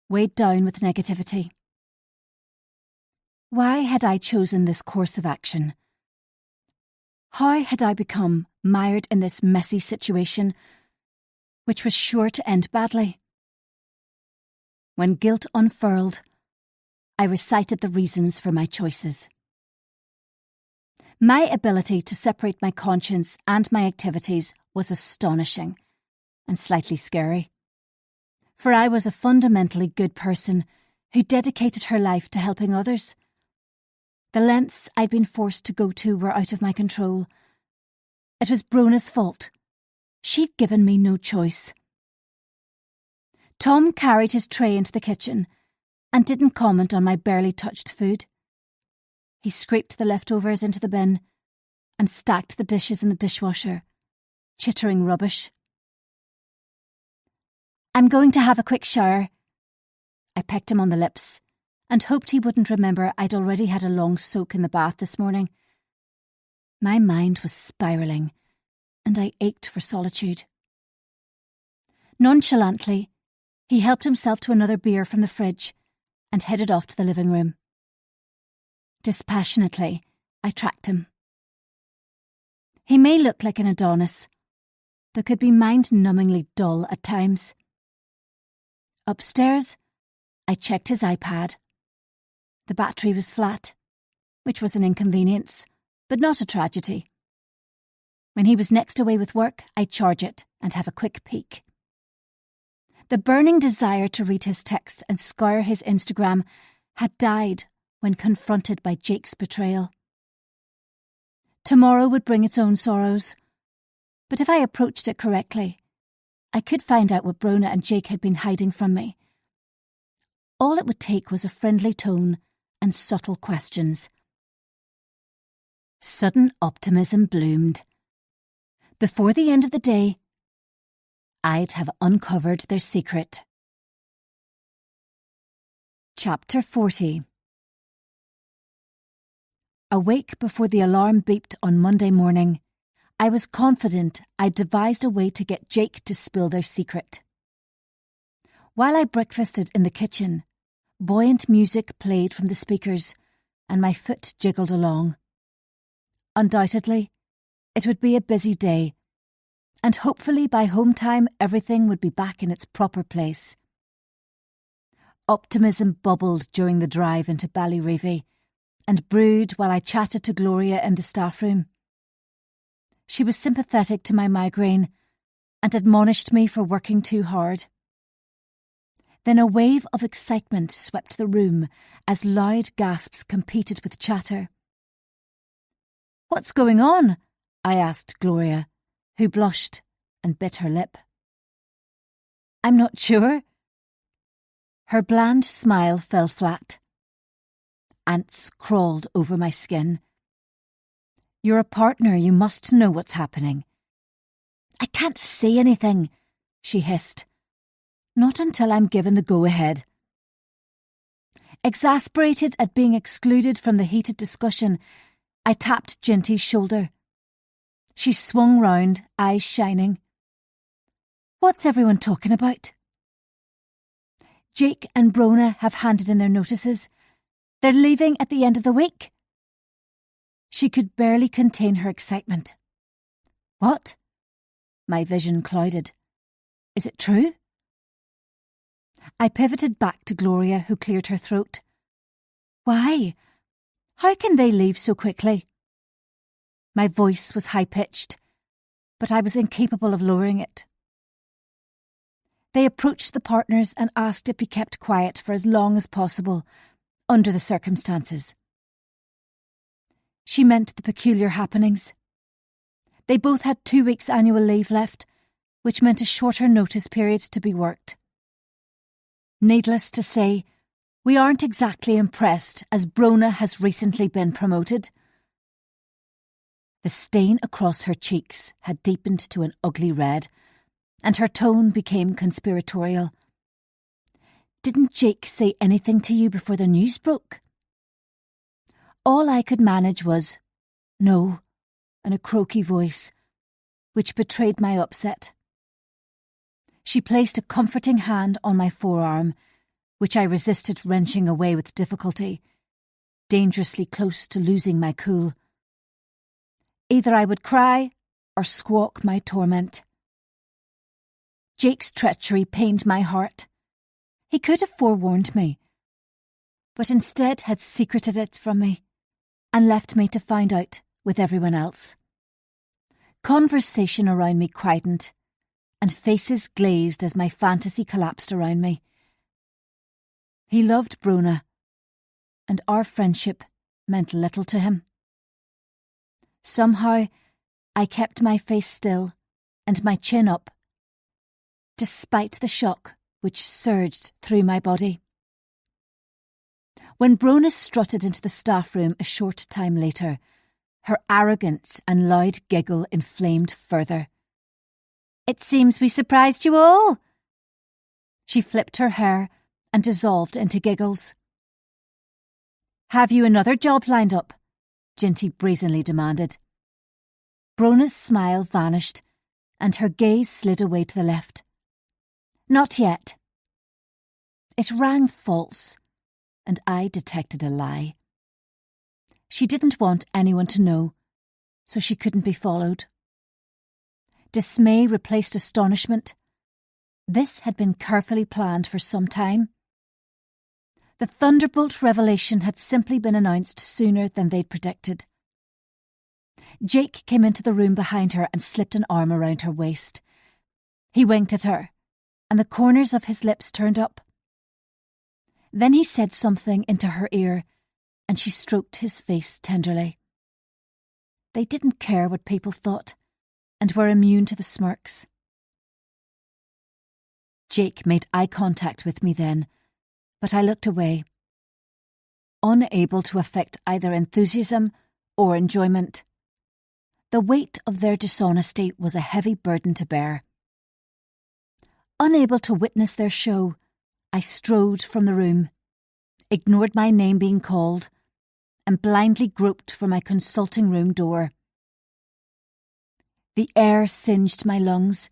weighed down with negativity. Why had I chosen this course of action? How had I become mired in this messy situation, which was sure to end badly? When guilt unfurled, I recited the reasons for my choices. My ability to separate my conscience and my activities was astonishing and slightly scary. For I was a fundamentally good person who dedicated her life to helping others. The lengths I'd been forced to go to were out of my control. It was Brona's fault. She'd given me no choice. Tom carried his tray into the kitchen and didn't comment on my barely touched food. He scraped the leftovers into the bin and stacked the dishes in the dishwasher, chittering rubbish. I'm going to have a quick shower. I pecked him on the lips and hoped he wouldn't remember I'd already had a long soak in the bath this morning. My mind was spiralling, and I ached for solitude. Nonchalantly, he helped himself to another beer from the fridge and headed off to the living room. Dispassionately, I tracked him. He may look like an Adonis, but could be mind-numbingly dull at times. Upstairs, I checked his iPad. The battery was flat, which was an inconvenience, but not a tragedy. When he was next away with work, I'd charge it and have a quick peek. The burning desire to read his texts and scour his Instagram had died when confronted by Jake's betrayal. Tomorrow would bring its own sorrows, but if I approached it correctly, I could find out what Brona and Jake had been hiding from me. All it would take was a friendly tone and subtle questions. Sudden optimism bloomed. Before the end of the day, I'd have uncovered their secret. Chapter 40. Awake before the alarm beeped on Monday morning, I was confident I'd devised a way to get Jake to spill their secret. While I breakfasted in the kitchen, buoyant music played from the speakers, and my foot jiggled along. Undoubtedly, it would be a busy day, and hopefully by home time everything would be back in its proper place. Optimism bubbled during the drive into Ballyreevy, and brewed while I chatted to Gloria in the staff room. She was sympathetic to my migraine and admonished me for working too hard. Then a wave of excitement swept the room as loud gasps competed with chatter. "What's going on?" I asked Gloria, who blushed and bit her lip. "I'm not sure." Her bland smile fell flat. Ants crawled over my skin. "You're a partner, you must know what's happening." "I can't say anything," she hissed. "Not until I'm given the go-ahead." Exasperated at being excluded from the heated discussion, I tapped Ginty's shoulder. She swung round, eyes shining. "What's everyone talking about?" "Jake and Brona have handed in their notices. They're leaving at the end of the week." She could barely contain her excitement. What? My vision clouded. Is it true? I pivoted back to Gloria, who cleared her throat. Why? How can they leave so quickly? My voice was high-pitched, but I was incapable of lowering it. They approached the partners and asked it be kept quiet for as long as possible, under the circumstances. She meant the peculiar happenings. They both had 2 weeks' annual leave left, which meant a shorter notice period to be worked. Needless to say, we aren't exactly impressed as Brona has recently been promoted. The stain across her cheeks had deepened to an ugly red, and her tone became conspiratorial. Didn't Jake say anything to you before the news broke? All I could manage was, no, in a croaky voice, which betrayed my upset. She placed a comforting hand on my forearm, which I resisted wrenching away with difficulty, dangerously close to losing my cool. Either I would cry or squawk my torment. Jake's treachery pained my heart. He could have forewarned me, but instead had secreted it from me and left me to find out with everyone else. Conversation around me quietened, and faces glazed as my fantasy collapsed around me. He loved Brona, and our friendship meant little to him. Somehow, I kept my face still and my chin up, despite the shock which surged through my body. When Brona strutted into the staff room a short time later, her arrogance and loud giggle inflamed further. "It seems we surprised you all." She flipped her hair and dissolved into giggles. "Have you another job lined up?" Ginty brazenly demanded. Brona's smile vanished, and her gaze slid away to the left. "Not yet." It rang false, and I detected a lie. She didn't want anyone to know, so she couldn't be followed. Dismay replaced astonishment. This had been carefully planned for some time. The Thunderbolt revelation had simply been announced sooner than they'd predicted. Jake came into the room behind her and slipped an arm around her waist. He winked at her, and the corners of his lips turned up. Then he said something into her ear, and she stroked his face tenderly. They didn't care what people thought, and were immune to the smirks. Jake made eye contact with me then, but I looked away, unable to affect either enthusiasm or enjoyment. The weight of their dishonesty was a heavy burden to bear. Unable to witness their show, I strode from the room, ignored my name being called, and blindly groped for my consulting room door. The air singed my lungs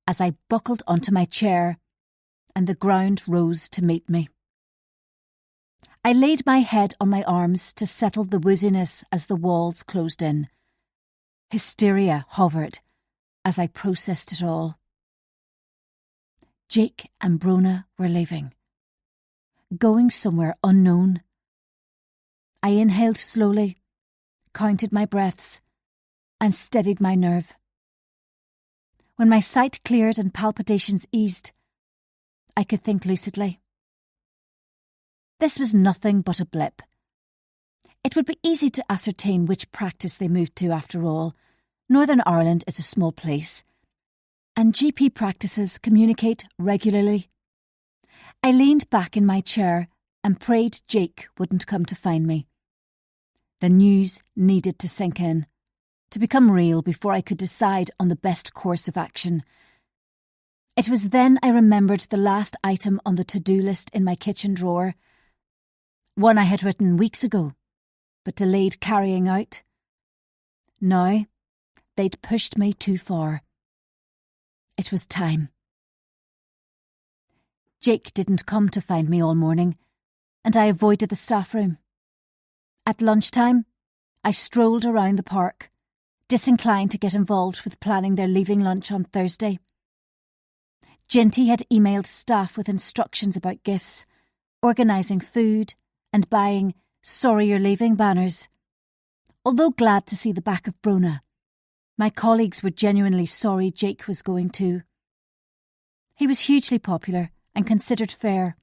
as I buckled onto my chair, and the ground rose to meet me. I laid my head on my arms to settle the wooziness as the walls closed in. Hysteria hovered as I processed it all. Jake and Brona were leaving, going somewhere unknown. I inhaled slowly, counted my breaths, and steadied my nerve. When my sight cleared and palpitations eased, I could think lucidly. This was nothing but a blip. It would be easy to ascertain which practice they moved to after all. Northern Ireland is a small place, and GP practices communicate regularly. I leaned back in my chair and prayed Jake wouldn't come to find me. The news needed to sink in, to become real before I could decide on the best course of action. It was then I remembered the last item on the to-do list in my kitchen drawer, one I had written weeks ago, but delayed carrying out. Now, they'd pushed me too far. It was time. Jake didn't come to find me all morning, and I avoided the staff room. At lunchtime, I strolled around the park, disinclined to get involved with planning their leaving lunch on Thursday. Ginty had emailed staff with instructions about gifts, organising food, and buying "Sorry You're Leaving" banners. Although glad to see the back of Brona, my colleagues were genuinely sorry Jake was going too. He was hugely popular and considered fair,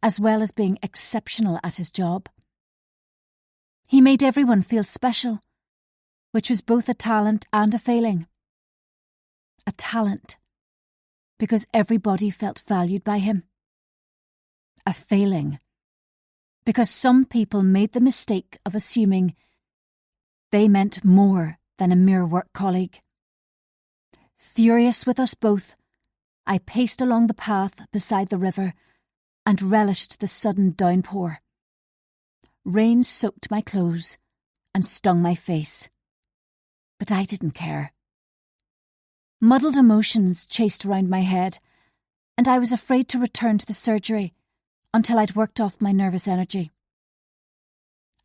as well as being exceptional at his job. He made everyone feel special, which was both a talent and a failing. A talent, because everybody felt valued by him. A failing, because some people made the mistake of assuming they meant more than a mere work colleague. Furious with us both, I paced along the path beside the river and relished the sudden downpour. Rain soaked my clothes and stung my face, but I didn't care. Muddled emotions chased around my head, and I was afraid to return to the surgery until I'd worked off my nervous energy.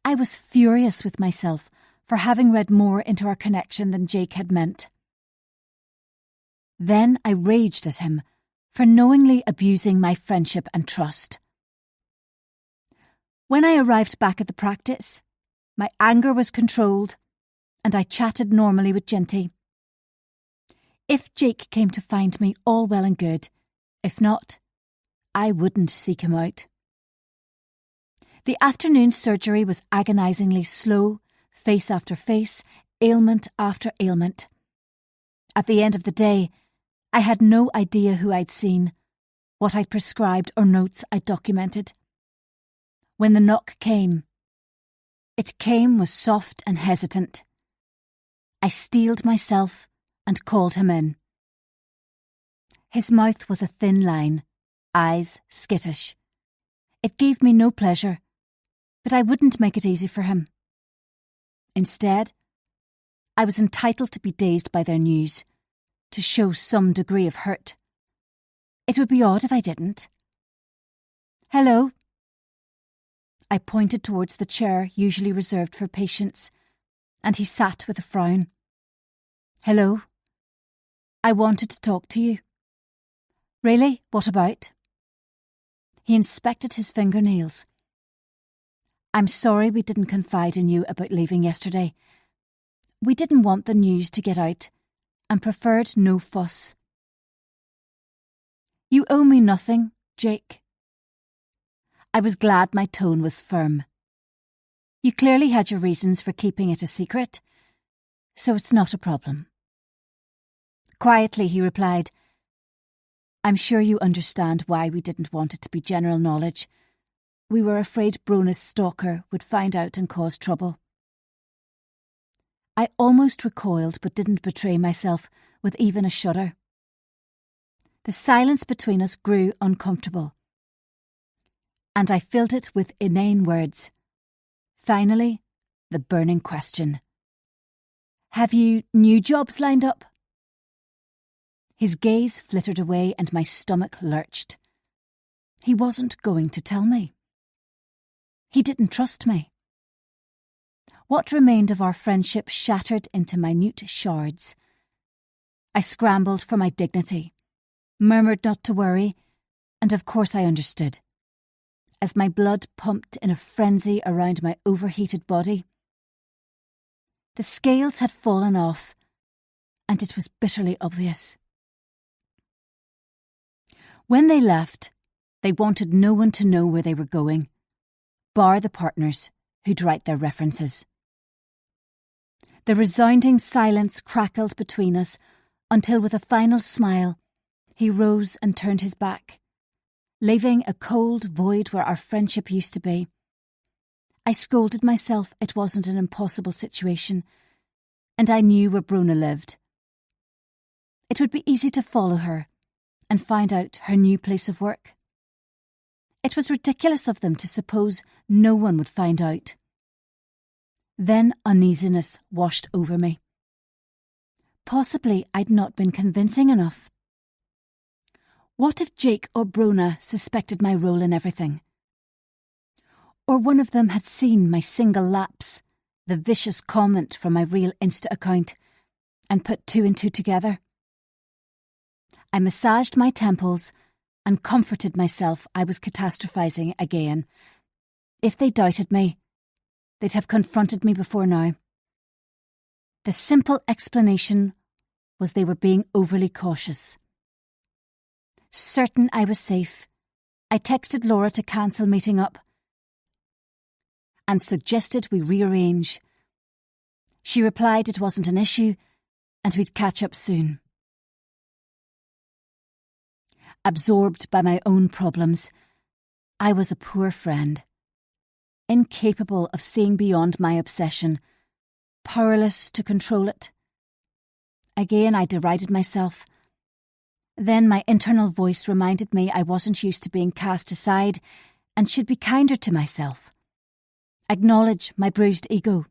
I was furious with myself for having read more into our connection than Jake had meant. Then I raged at him for knowingly abusing my friendship and trust. When I arrived back at the practice, my anger was controlled, and I chatted normally with Ginty. If Jake came to find me, all well and good. If not, I wouldn't seek him out. The afternoon surgery was agonisingly slow, face after face, ailment after ailment. At the end of the day, I had no idea who I'd seen, what I'd prescribed or notes I'd documented. When the knock came, it came was soft and hesitant. I steeled myself and called him in. His mouth was a thin line, eyes skittish. It gave me no pleasure, but I wouldn't make it easy for him. Instead, I was entitled to be dazed by their news, to show some degree of hurt. It would be odd if I didn't. "Hello." I pointed towards the chair usually reserved for patients, and he sat with a frown. "Hello. I wanted to talk to you." "Really? What about?" He inspected his fingernails. "I'm sorry we didn't confide in you about leaving yesterday. We didn't want the news to get out and preferred no fuss." "You owe me nothing, Jake." I was glad my tone was firm. "You clearly had your reasons for keeping it a secret, so it's not a problem." Quietly he replied, "I'm sure you understand why we didn't want it to be general knowledge. We were afraid Brona's stalker would find out and cause trouble." I almost recoiled but didn't betray myself with even a shudder. The silence between us grew uncomfortable, and I filled it with inane words. Finally, the burning question. "Have you new jobs lined up?" His gaze flittered away and my stomach lurched. He wasn't going to tell me. He didn't trust me. What remained of our friendship shattered into minute shards. I scrambled for my dignity, murmured not to worry, and of course I understood, as my blood pumped in a frenzy around my overheated body. The scales had fallen off, and it was bitterly obvious. When they left, they wanted no one to know where they were going, bar the partners who'd write their references. The resounding silence crackled between us until, with a final smile, he rose and turned his back, leaving a cold void where our friendship used to be. I scolded myself it wasn't an impossible situation, and I knew where Brona lived. It would be easy to follow her and find out her new place of work. It was ridiculous of them to suppose no one would find out. Then uneasiness washed over me. Possibly I'd not been convincing enough. What if Jake or Brona suspected my role in everything? Or one of them had seen my single lapse, the vicious comment from my real Insta account, and put two and two together. I massaged my temples and comforted myself I was catastrophizing again. If they doubted me, they'd have confronted me before now. The simple explanation was they were being overly cautious. Certain I was safe, I texted Laura to cancel meeting up and suggested we rearrange. She replied it wasn't an issue and we'd catch up soon. Absorbed by my own problems, I was a poor friend, incapable of seeing beyond my obsession, powerless to control it. Again, I derided myself. Then my internal voice reminded me I wasn't used to being cast aside and should be kinder to myself. Acknowledge my bruised ego.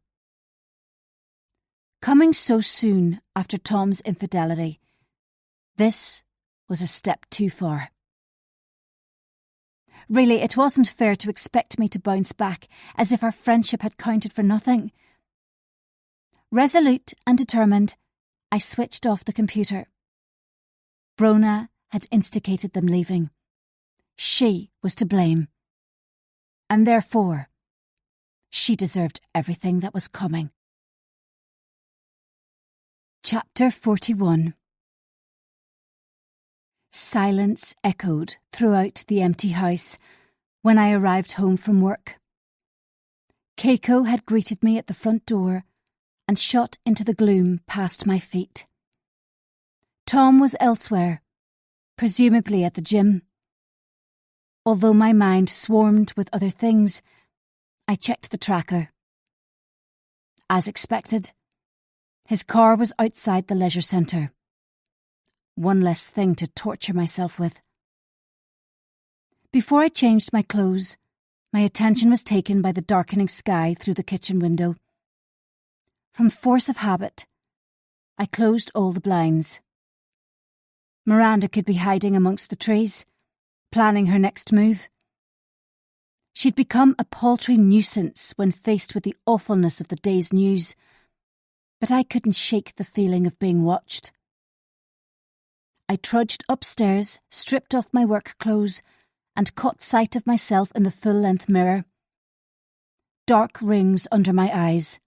Coming so soon after Tom's infidelity, this was a step too far. Really, it wasn't fair to expect me to bounce back as if our friendship had counted for nothing. Resolute and determined, I switched off the computer. Brona had instigated them leaving. She was to blame. And therefore, she deserved everything that was coming. Chapter 41. Silence echoed throughout the empty house when I arrived home from work. Keiko had greeted me at the front door and shot into the gloom past my feet. Tom was elsewhere, presumably at the gym. Although my mind swarmed with other things, I checked the tracker. As expected, his car was outside the leisure centre. One less thing to torture myself with. Before I changed my clothes, my attention was taken by the darkening sky through the kitchen window. From force of habit, I closed all the blinds. Miranda could be hiding amongst the trees, planning her next move. She'd become a paltry nuisance when faced with the awfulness of the day's news, but I couldn't shake the feeling of being watched. I trudged upstairs, stripped off my work clothes, and caught sight of myself in the full-length mirror. Dark rings under my eyes.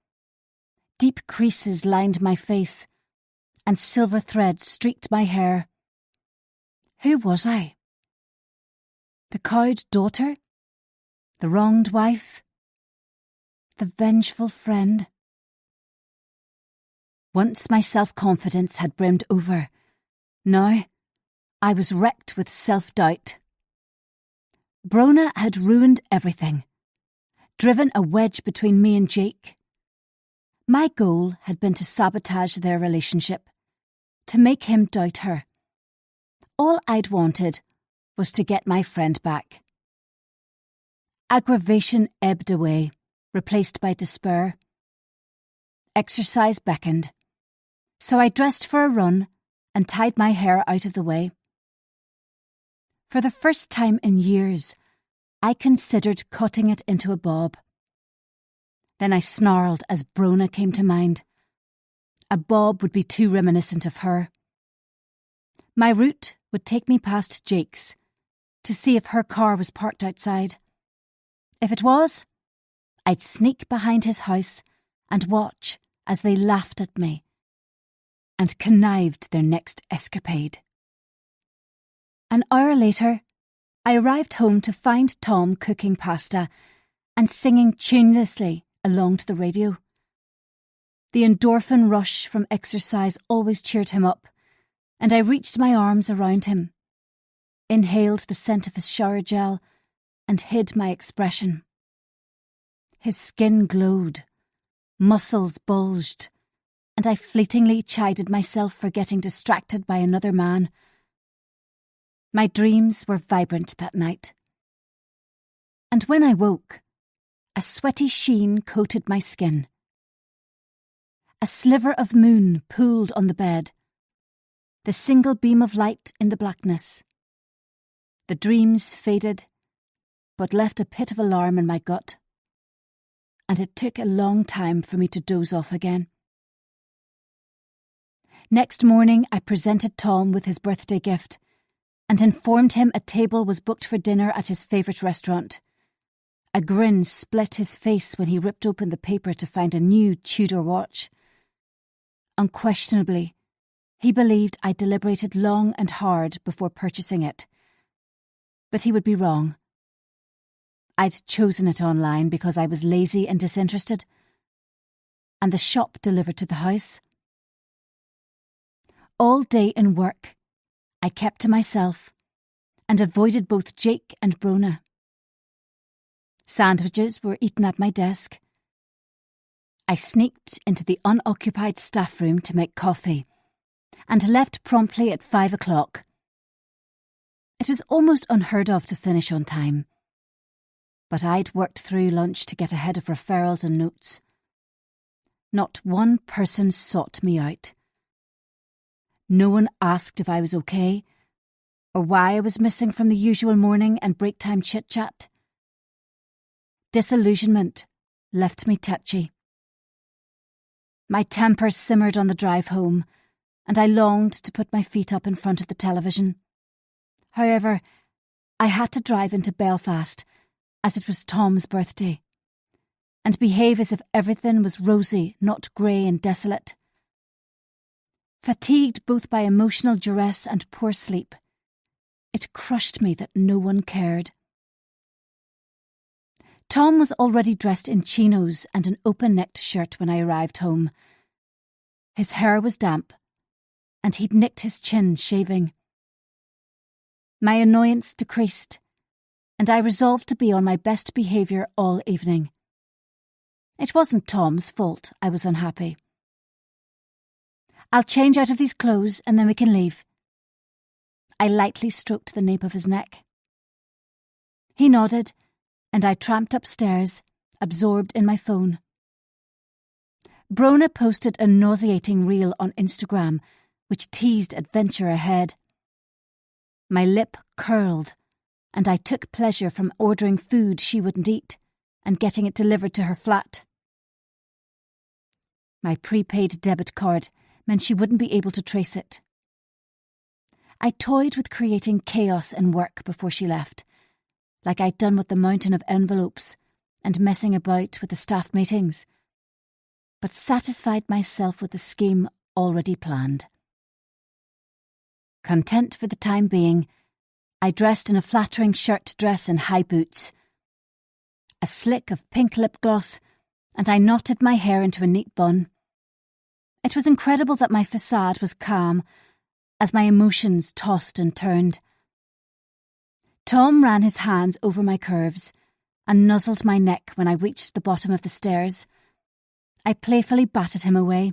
Deep creases lined my face, and silver threads streaked my hair. Who was I? The cowed daughter? The wronged wife? The vengeful friend? Once my self-confidence had brimmed over, now I was wrecked with self-doubt. Brona had ruined everything, driven a wedge between me and Jake. My goal had been to sabotage their relationship, to make him doubt her. All I'd wanted was to get my friend back. Aggravation ebbed away, replaced by despair. Exercise beckoned, so I dressed for a run and tied my hair out of the way. For the first time in years, I considered cutting it into a bob. Then I snarled as Brona came to mind. A bob would be too reminiscent of her. My route would take me past Jake's, to see if her car was parked outside. If it was, I'd sneak behind his house and watch as they laughed at me and connived their next escapade. An hour later, I arrived home to find Tom cooking pasta and singing tunelessly along to the radio. The endorphin rush from exercise always cheered him up, and I reached my arms around him, inhaled the scent of his shower gel, and hid my expression. His skin glowed, muscles bulged, and I fleetingly chided myself for getting distracted by another man. My dreams were vibrant that night. And when I woke, a sweaty sheen coated my skin. A sliver of moon pooled on the bed, the single beam of light in the blackness. The dreams faded, but left a pit of alarm in my gut, and it took a long time for me to doze off again. Next morning, I presented Tom with his birthday gift and informed him a table was booked for dinner at his favourite restaurant. A grin split his face when he ripped open the paper to find a new Tudor watch. Unquestionably, he believed I deliberated long and hard before purchasing it. But he would be wrong. I'd chosen it online because I was lazy and disinterested, and the shop delivered to the house. All day in work, I kept to myself and avoided both Jake and Brona. Sandwiches were eaten at my desk. I sneaked into the unoccupied staff room to make coffee and left promptly at 5 o'clock. It was almost unheard of to finish on time, but I'd worked through lunch to get ahead of referrals and notes. Not one person sought me out. No one asked if I was okay, or why I was missing from the usual morning and break time chit-chat. Disillusionment left me tetchy. My temper simmered on the drive home, and I longed to put my feet up in front of the television. However, I had to drive into Belfast, as it was Tom's birthday, and behave as if everything was rosy, not grey and desolate. Fatigued both by emotional duress and poor sleep, it crushed me that no one cared. Tom was already dressed in chinos and an open-necked shirt when I arrived home. His hair was damp, and he'd nicked his chin shaving. My annoyance decreased, and I resolved to be on my best behaviour all evening. It wasn't Tom's fault I was unhappy. "I'll change out of these clothes and then we can leave." I lightly stroked the nape of his neck. He nodded, and I tramped upstairs, absorbed in my phone. Brona posted a nauseating reel on Instagram, which teased adventure ahead. My lip curled, and I took pleasure from ordering food she wouldn't eat and getting it delivered to her flat. My prepaid debit card meant she wouldn't be able to trace it. I toyed with creating chaos in work before she left, like I'd done with the mountain of envelopes and messing about with the staff meetings, but satisfied myself with the scheme already planned. Content for the time being, I dressed in a flattering shirt dress and high boots, a slick of pink lip gloss, and I knotted my hair into a neat bun. It was incredible that my facade was calm as my emotions tossed and turned. Tom ran his hands over my curves and nuzzled my neck when I reached the bottom of the stairs. I playfully batted him away.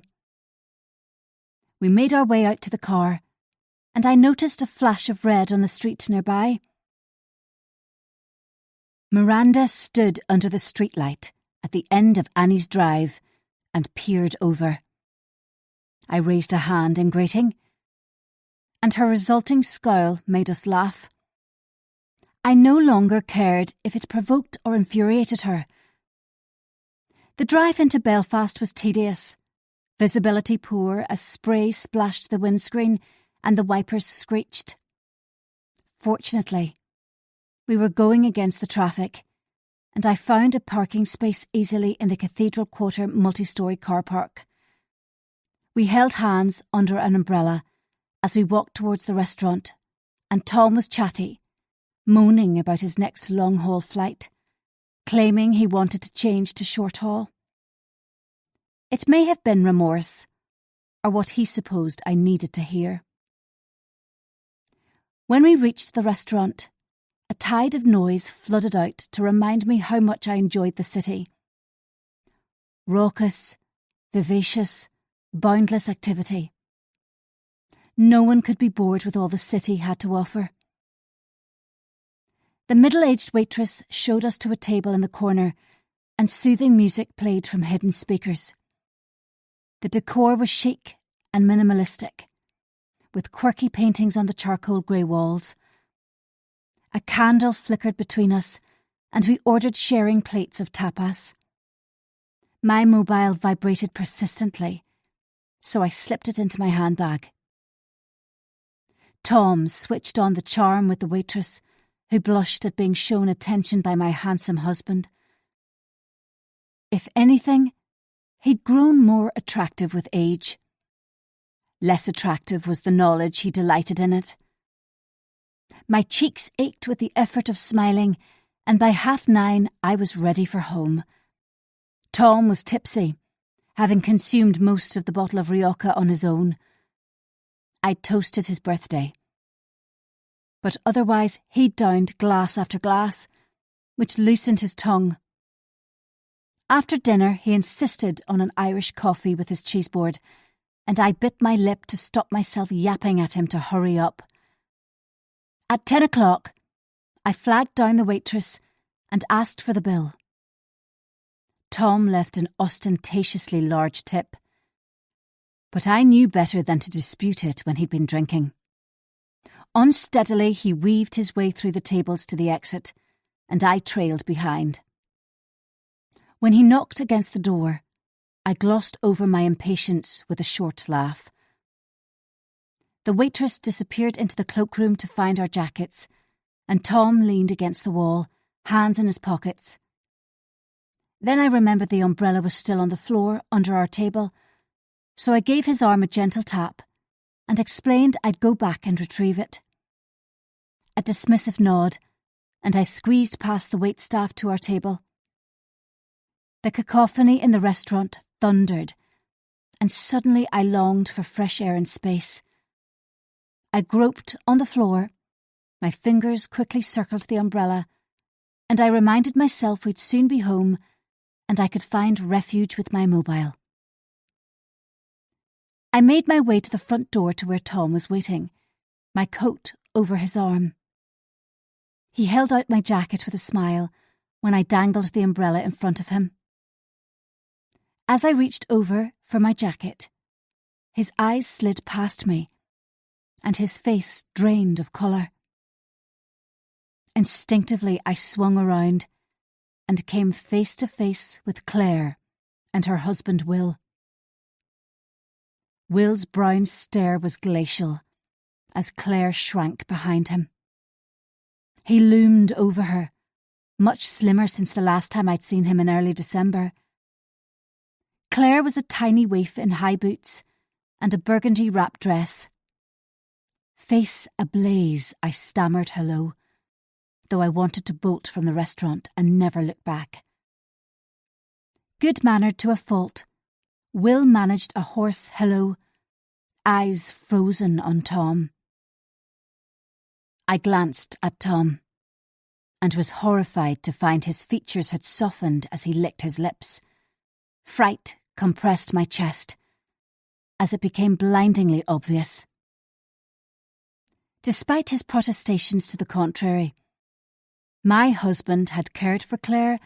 We made our way out to the car, and I noticed a flash of red on the street nearby. Miranda stood under the streetlight at the end of Annie's drive and peered over. I raised a hand in greeting, and her resulting scowl made us laugh. I no longer cared if it provoked or infuriated her. The drive into Belfast was tedious, visibility poor as spray splashed the windscreen and the wipers screeched. Fortunately, we were going against the traffic, and I found a parking space easily in the Cathedral Quarter multi-storey car park. We held hands under an umbrella as we walked towards the restaurant, and Tom was chatty, moaning about his next long-haul flight, claiming he wanted to change to short-haul. It may have been remorse, or what he supposed I needed to hear. When we reached the restaurant, a tide of noise flooded out to remind me how much I enjoyed the city. Raucous, vivacious, boundless activity. No one could be bored with all the city had to offer. The middle-aged waitress showed us to a table in the corner, and soothing music played from hidden speakers. The decor was chic and minimalistic, with quirky paintings on the charcoal grey walls. A candle flickered between us, and we ordered sharing plates of tapas. My mobile vibrated persistently, so I slipped it into my handbag. Tom switched on the charm with the waitress, who blushed at being shown attention by my handsome husband. If anything, he'd grown more attractive with age. Less attractive was the knowledge he delighted in it. My cheeks ached with the effort of smiling, and by 9:30 I was ready for home. Tom was tipsy, having consumed most of the bottle of Rioja on his own. I toasted his birthday. But otherwise he'd downed glass after glass, which loosened his tongue. After dinner he insisted on an Irish coffee with his cheeseboard, and I bit my lip to stop myself yapping at him to hurry up. At 10 o'clock, I flagged down the waitress and asked for the bill. Tom left an ostentatiously large tip, but I knew better than to dispute it when he'd been drinking. Unsteadily, he weaved his way through the tables to the exit, and I trailed behind. When he knocked against the door, I glossed over my impatience with a short laugh. The waitress disappeared into the cloakroom to find our jackets, and Tom leaned against the wall, hands in his pockets. Then I remembered the umbrella was still on the floor under our table, so I gave his arm a gentle tap and explained I'd go back and retrieve it. A dismissive nod, and I squeezed past the waitstaff to our table. The cacophony in the restaurant thundered, and suddenly I longed for fresh air and space. I groped on the floor, my fingers quickly circled the umbrella, and I reminded myself we'd soon be home and I could find refuge with my mobile. I made my way to the front door to where Tom was waiting, my coat over his arm. He held out my jacket with a smile when I dangled the umbrella in front of him. As I reached over for my jacket, his eyes slid past me, and his face drained of colour. Instinctively I swung around and came face to face with Claire and her husband Will. Will's brown stare was glacial as Claire shrank behind him. He loomed over her, much slimmer since the last time I'd seen him in early December. Claire was a tiny waif in high boots and a burgundy wrap dress. Face ablaze, I stammered hello, though I wanted to bolt from the restaurant and never look back. Good-mannered to a fault, Will managed a hoarse hello, eyes frozen on Tom. I glanced at Tom and was horrified to find his features had softened as he licked his lips. Fright compressed my chest as it became blindingly obvious. Despite his protestations to the contrary, my husband had cared for Claire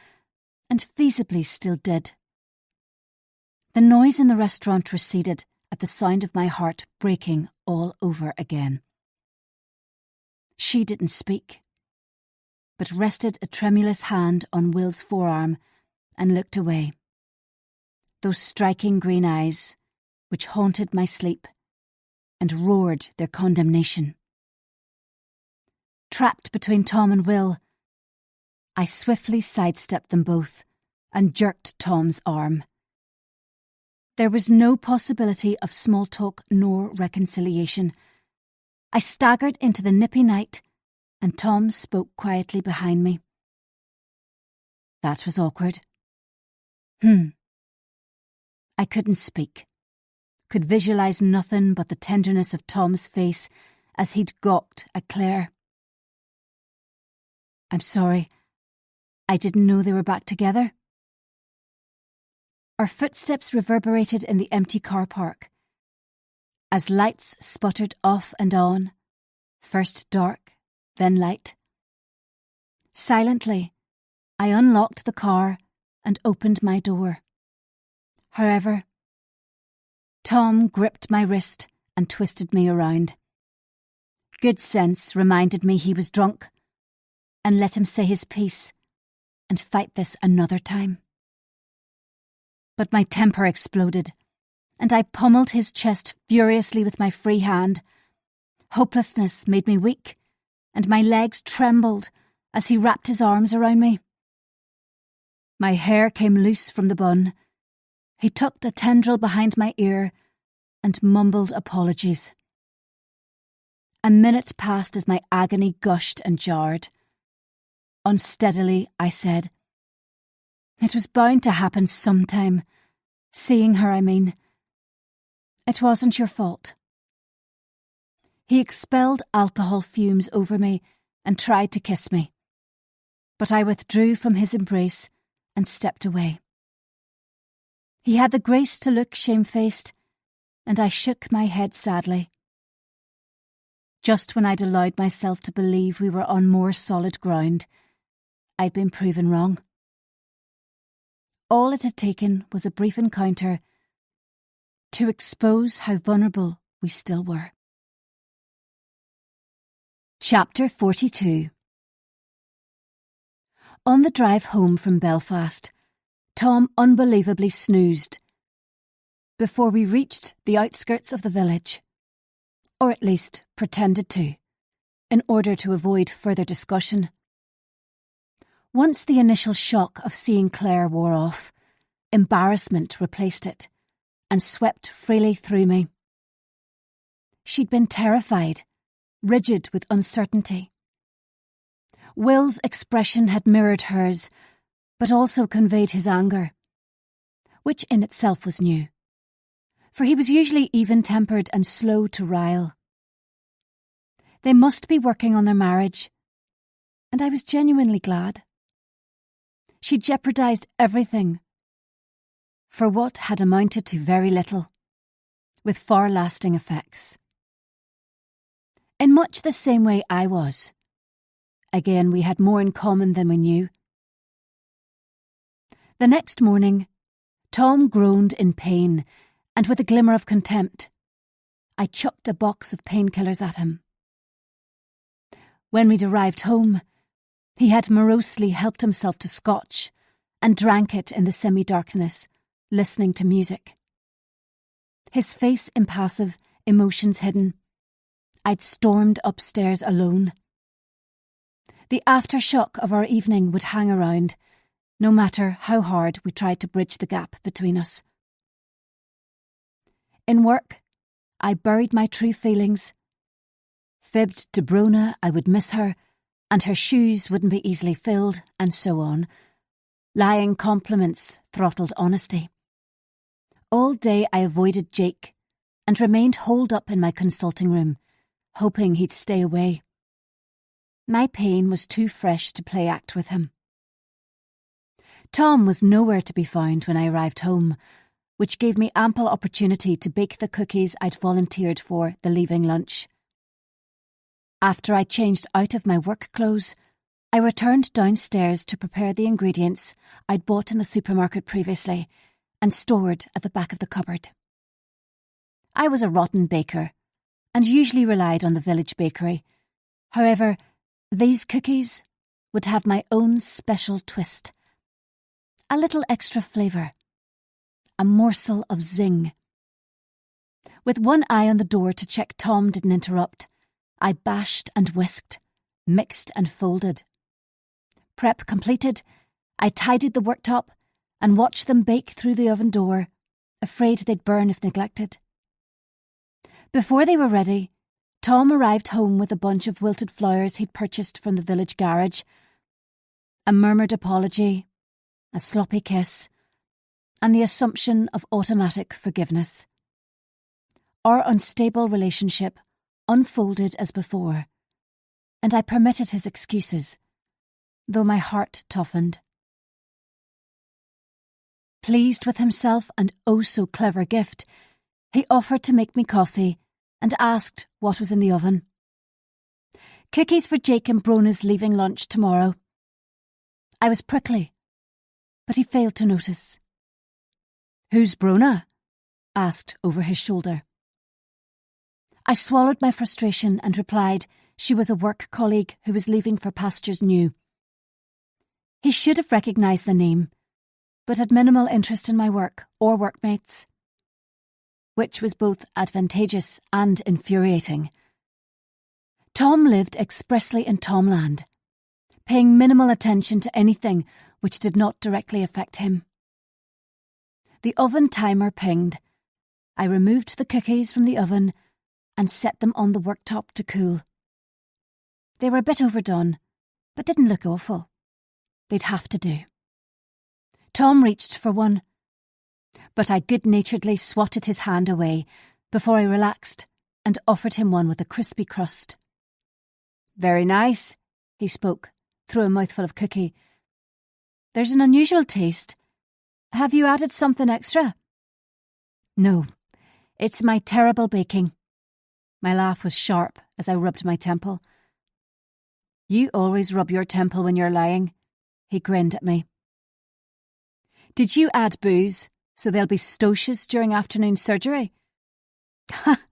and feasibly still did. The noise in the restaurant receded at the sound of my heart breaking all over again. She didn't speak, but rested a tremulous hand on Will's forearm and looked away. Those striking green eyes, which haunted my sleep and roared their condemnation. Trapped between Tom and Will, I swiftly sidestepped them both and jerked Tom's arm. There was no possibility of small talk nor reconciliation. I staggered into the nippy night, and Tom spoke quietly behind me. That was awkward. I couldn't speak, could visualise nothing but the tenderness of Tom's face as he'd gawked at Claire. I'm sorry, I didn't know they were back together. Our footsteps reverberated in the empty car park. As lights sputtered off and on, first dark, then light. Silently, I unlocked the car and opened my door. However, Tom gripped my wrist and twisted me around. Good sense reminded me he was drunk, and let him say his piece and fight this another time. But my temper exploded and I pummeled his chest furiously with my free hand. Hopelessness made me weak, and my legs trembled as he wrapped his arms around me. My hair came loose from the bun. He tucked a tendril behind my ear and mumbled apologies. A minute passed as my agony gushed and jarred. Unsteadily, I said, "It was bound to happen sometime. Seeing her, I mean. It wasn't your fault." He expelled alcohol fumes over me and tried to kiss me, but I withdrew from his embrace and stepped away. He had the grace to look shamefaced, and I shook my head sadly. Just when I'd allowed myself to believe we were on more solid ground, I'd been proven wrong. All it had taken was a brief encounter to expose how vulnerable we still were. Chapter 42. On the drive home from Belfast, Tom unbelievably snoozed before we reached the outskirts of the village, or at least pretended to, in order to avoid further discussion. Once the initial shock of seeing Claire wore off, embarrassment replaced it and swept freely through me. She'd been terrified, rigid with uncertainty. Will's expression had mirrored hers, but also conveyed his anger, which in itself was new, for he was usually even-tempered and slow to rile. They must be working on their marriage, and I was genuinely glad. She jeopardised everything for what had amounted to very little, with far-lasting effects. In much the same way I was. Again, we had more in common than we knew. The next morning, Tom groaned in pain, and with a glimmer of contempt, I chucked a box of painkillers at him. When we'd arrived home, he had morosely helped himself to scotch and drank it in the semi-darkness, listening to music. His face impassive, emotions hidden, I'd stormed upstairs alone. The aftershock of our evening would hang around, no matter how hard we tried to bridge the gap between us. In work, I buried my true feelings, fibbed to Brona I would miss her, and her shoes wouldn't be easily filled, and so on. Lying compliments throttled honesty. All day I avoided Jake, and remained holed up in my consulting room, hoping he'd stay away. My pain was too fresh to play act with him. Tom was nowhere to be found when I arrived home, which gave me ample opportunity to bake the cookies I'd volunteered for the leaving lunch. After I changed out of my work clothes, I returned downstairs to prepare the ingredients I'd bought in the supermarket previously and stored at the back of the cupboard. I was a rotten baker, and usually relied on the village bakery. However, these cookies would have my own special twist. A little extra flavour. A morsel of zing. With one eye on the door to check Tom didn't interrupt, I bashed and whisked, mixed and folded. Prep completed, I tidied the worktop and watched them bake through the oven door, afraid they'd burn if neglected. Before they were ready, Tom arrived home with a bunch of wilted flowers he'd purchased from the village garage. A murmured apology, a sloppy kiss, and the assumption of automatic forgiveness. Our unstable relationship unfolded as before, and I permitted his excuses, though my heart toughened. Pleased with himself and oh so clever gift, he offered to make me coffee and asked what was in the oven. Cookies for Jake and Brona's leaving lunch tomorrow. I was prickly, but he failed to notice. "Who's Brona?" asked over his shoulder. I swallowed my frustration and replied she was a work colleague who was leaving for pastures new. He should have recognised the name, but had minimal interest in my work or workmates. which was both advantageous and infuriating. Tom lived expressly in Tomland, paying minimal attention to anything which did not directly affect him. The oven timer pinged. I removed the cookies from the oven and set them on the worktop to cool. They were a bit overdone, but didn't look awful. They'd have to do. Tom reached for one, but I good-naturedly swatted his hand away before I relaxed and offered him one with a crispy crust. "Very nice," he spoke, through a mouthful of cookie. "There's an unusual taste. Have you added something extra?" "No, it's my terrible baking." My laugh was sharp as I rubbed my temple. "You always rub your temple when you're lying," he grinned at me. "Did you add booze so they'll be stocious during afternoon surgery?" Ha!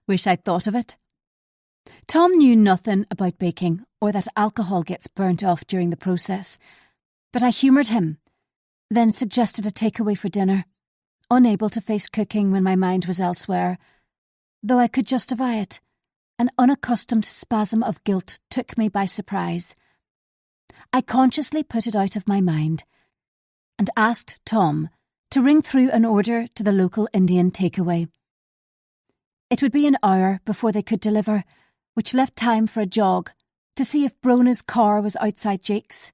Wish I'd thought of it. Tom knew nothing about baking or that alcohol gets burnt off during the process, but I humoured him, then suggested a takeaway for dinner, unable to face cooking when my mind was elsewhere. Though I could justify it, an unaccustomed spasm of guilt took me by surprise. I consciously put it out of my mind and asked Tom to ring through an order to the local Indian takeaway. It would be an hour before they could deliver, which left time for a jog to see if Brona's car was outside Jake's.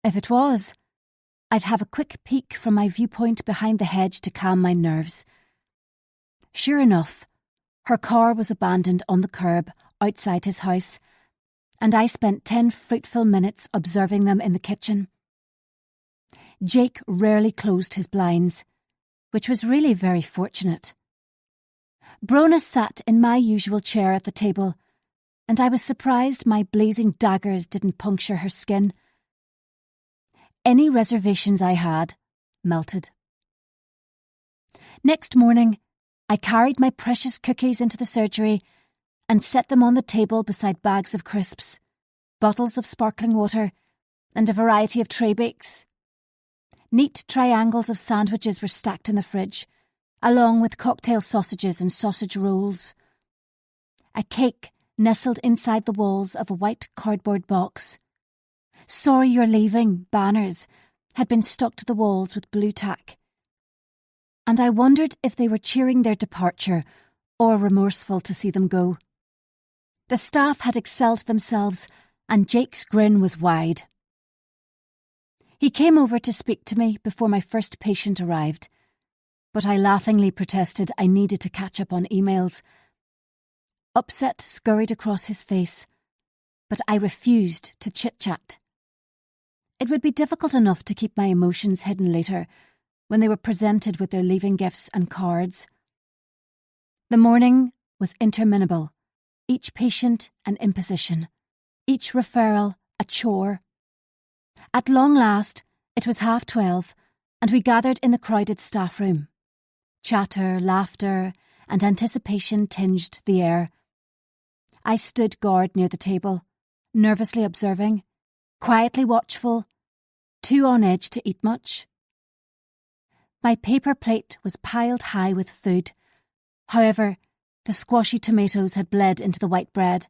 If it was, I'd have a quick peek from my viewpoint behind the hedge to calm my nerves. Sure enough, her car was abandoned on the curb outside his house, and I spent 10 fruitful minutes observing them in the kitchen. Jake rarely closed his blinds, which was really very fortunate. Brona sat in my usual chair at the table, and I was surprised my blazing daggers didn't puncture her skin. Any reservations I had melted. Next morning, I carried my precious cookies into the surgery and set them on the table beside bags of crisps, bottles of sparkling water, and a variety of tray bakes. Neat triangles of sandwiches were stacked in the fridge, along with cocktail sausages and sausage rolls. A cake nestled inside the walls of a white cardboard box. "Sorry you're leaving" banners had been stuck to the walls with blue tack, and I wondered if they were cheering their departure or remorseful to see them go. The staff had excelled themselves, and Jake's grin was wide. He came over to speak to me before my first patient arrived, but I laughingly protested I needed to catch up on emails. Upset scurried across his face, but I refused to chit-chat. It would be difficult enough to keep my emotions hidden later, when they were presented with their leaving gifts and cards. The morning was interminable, each patient an imposition, each referral a chore. At long last, it was 12:30, and we gathered in the crowded staff room. Chatter, laughter, and anticipation tinged the air. I stood guard near the table, nervously observing, quietly watchful, too on edge to eat much. My paper plate was piled high with food. However, the squashy tomatoes had bled into the white bread,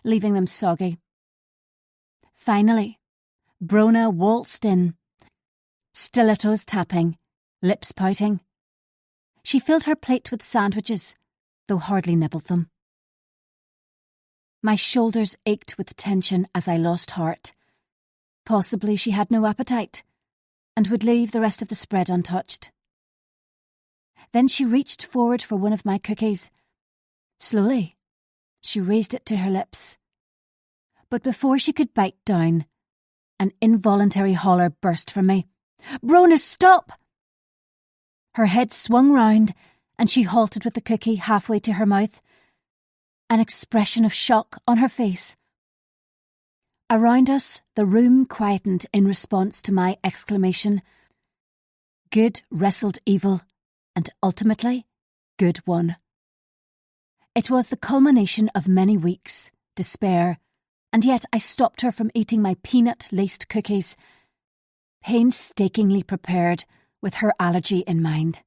leaving them soggy. Finally, Brona waltzed in, stilettos tapping, lips pouting. She filled her plate with sandwiches, though hardly nibbled them. My shoulders ached with tension as I lost heart. Possibly she had no appetite, and would leave the rest of the spread untouched. Then she reached forward for one of my cookies. Slowly, she raised it to her lips. But before she could bite down, an involuntary holler burst from me. "Brona, stop!" Her head swung round, and she halted with the cookie halfway to her mouth, an expression of shock on her face. Around us, the room quietened in response to my exclamation. Good wrestled evil, and ultimately, good won. It was the culmination of many weeks, despair, and yet I stopped her from eating my peanut-laced cookies, painstakingly prepared with her allergy in mind.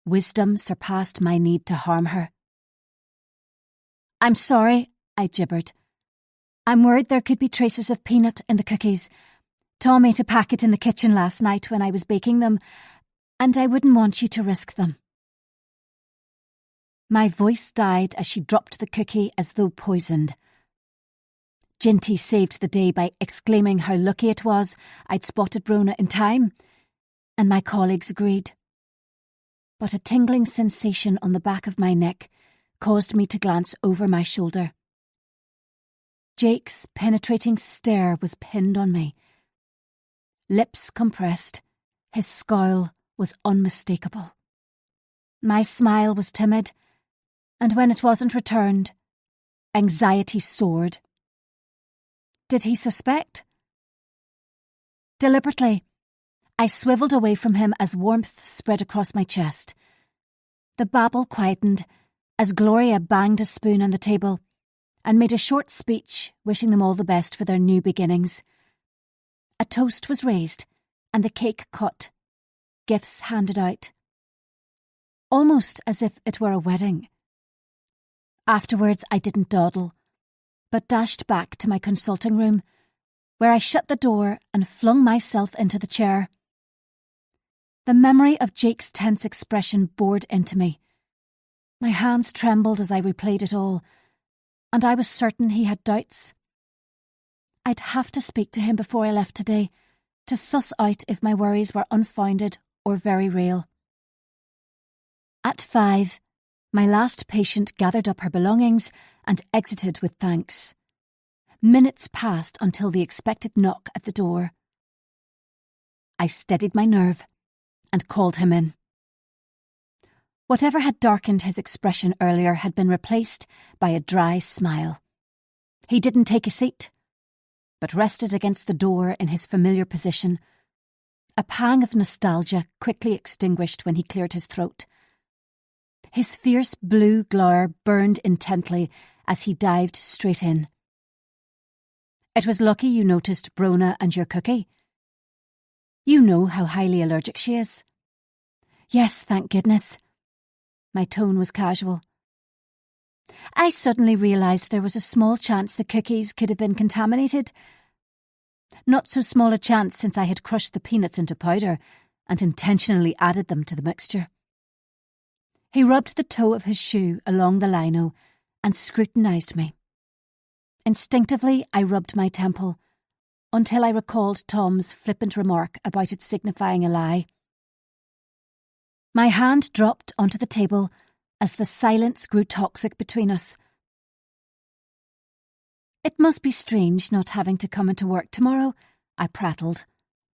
Wisdom surpassed my need to harm her. "I'm sorry," I gibbered. "I'm worried there could be traces of peanut in the cookies. Tom ate a packet in the kitchen last night when I was baking them, and I wouldn't want you to risk them." My voice died as she dropped the cookie as though poisoned. Ginty saved the day by exclaiming how lucky it was I'd spotted Brona in time, and my colleagues agreed. But a tingling sensation on the back of my neck caused me to glance over my shoulder. Jake's penetrating stare was pinned on me. Lips compressed, his scowl was unmistakable. My smile was timid, and when it wasn't returned, anxiety soared. Did he suspect? Deliberately, I swiveled away from him as warmth spread across my chest. The babble quietened as Gloria banged a spoon on the table and made a short speech wishing them all the best for their new beginnings. A toast was raised and the cake cut, gifts handed out. Almost as if it were a wedding. Afterwards I didn't dawdle, but dashed back to my consulting room, where I shut the door and flung myself into the chair. The memory of Jake's tense expression bored into me. My hands trembled as I replayed it all, and I was certain he had doubts. I'd have to speak to him before I left today, to suss out if my worries were unfounded or very real. At 5, my last patient gathered up her belongings and exited with thanks. Minutes passed until the expected knock at the door. I steadied my nerve and called him in. Whatever had darkened his expression earlier had been replaced by a dry smile. He didn't take a seat, but rested against the door in his familiar position. A pang of nostalgia quickly extinguished when he cleared his throat. His fierce blue glower burned intently as he dived straight in. "It was lucky you noticed Brona and your cookie. You know how highly allergic she is." "Yes, thank goodness." My tone was casual. "I suddenly realised there was a small chance the cookies could have been contaminated. Not so small a chance since I had crushed the peanuts into powder and intentionally added them to the mixture." He rubbed the toe of his shoe along the lino and scrutinised me. Instinctively, I rubbed my temple, until I recalled Tom's flippant remark about it signifying a lie. My hand dropped onto the table as the silence grew toxic between us. "It must be strange not having to come into work tomorrow," I prattled,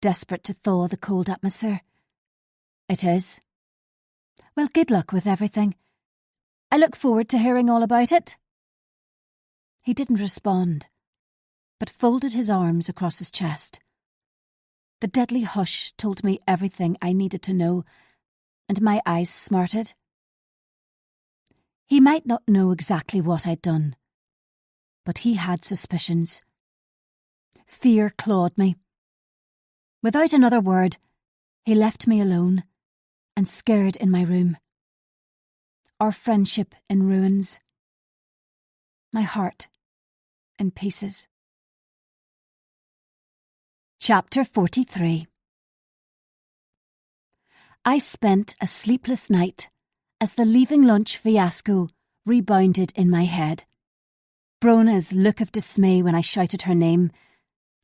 desperate to thaw the cold atmosphere. "It is." "Well, good luck with everything. I look forward to hearing all about it." He didn't respond, but folded his arms across his chest. The deadly hush told me everything I needed to know, and my eyes smarted. He might not know exactly what I'd done, but he had suspicions. Fear clawed me. Without another word, he left me alone and scared in my room. Our friendship in ruins. My heart in pieces. Chapter 43. I spent a sleepless night as the leaving lunch fiasco rebounded in my head. Brona's look of dismay when I shouted her name,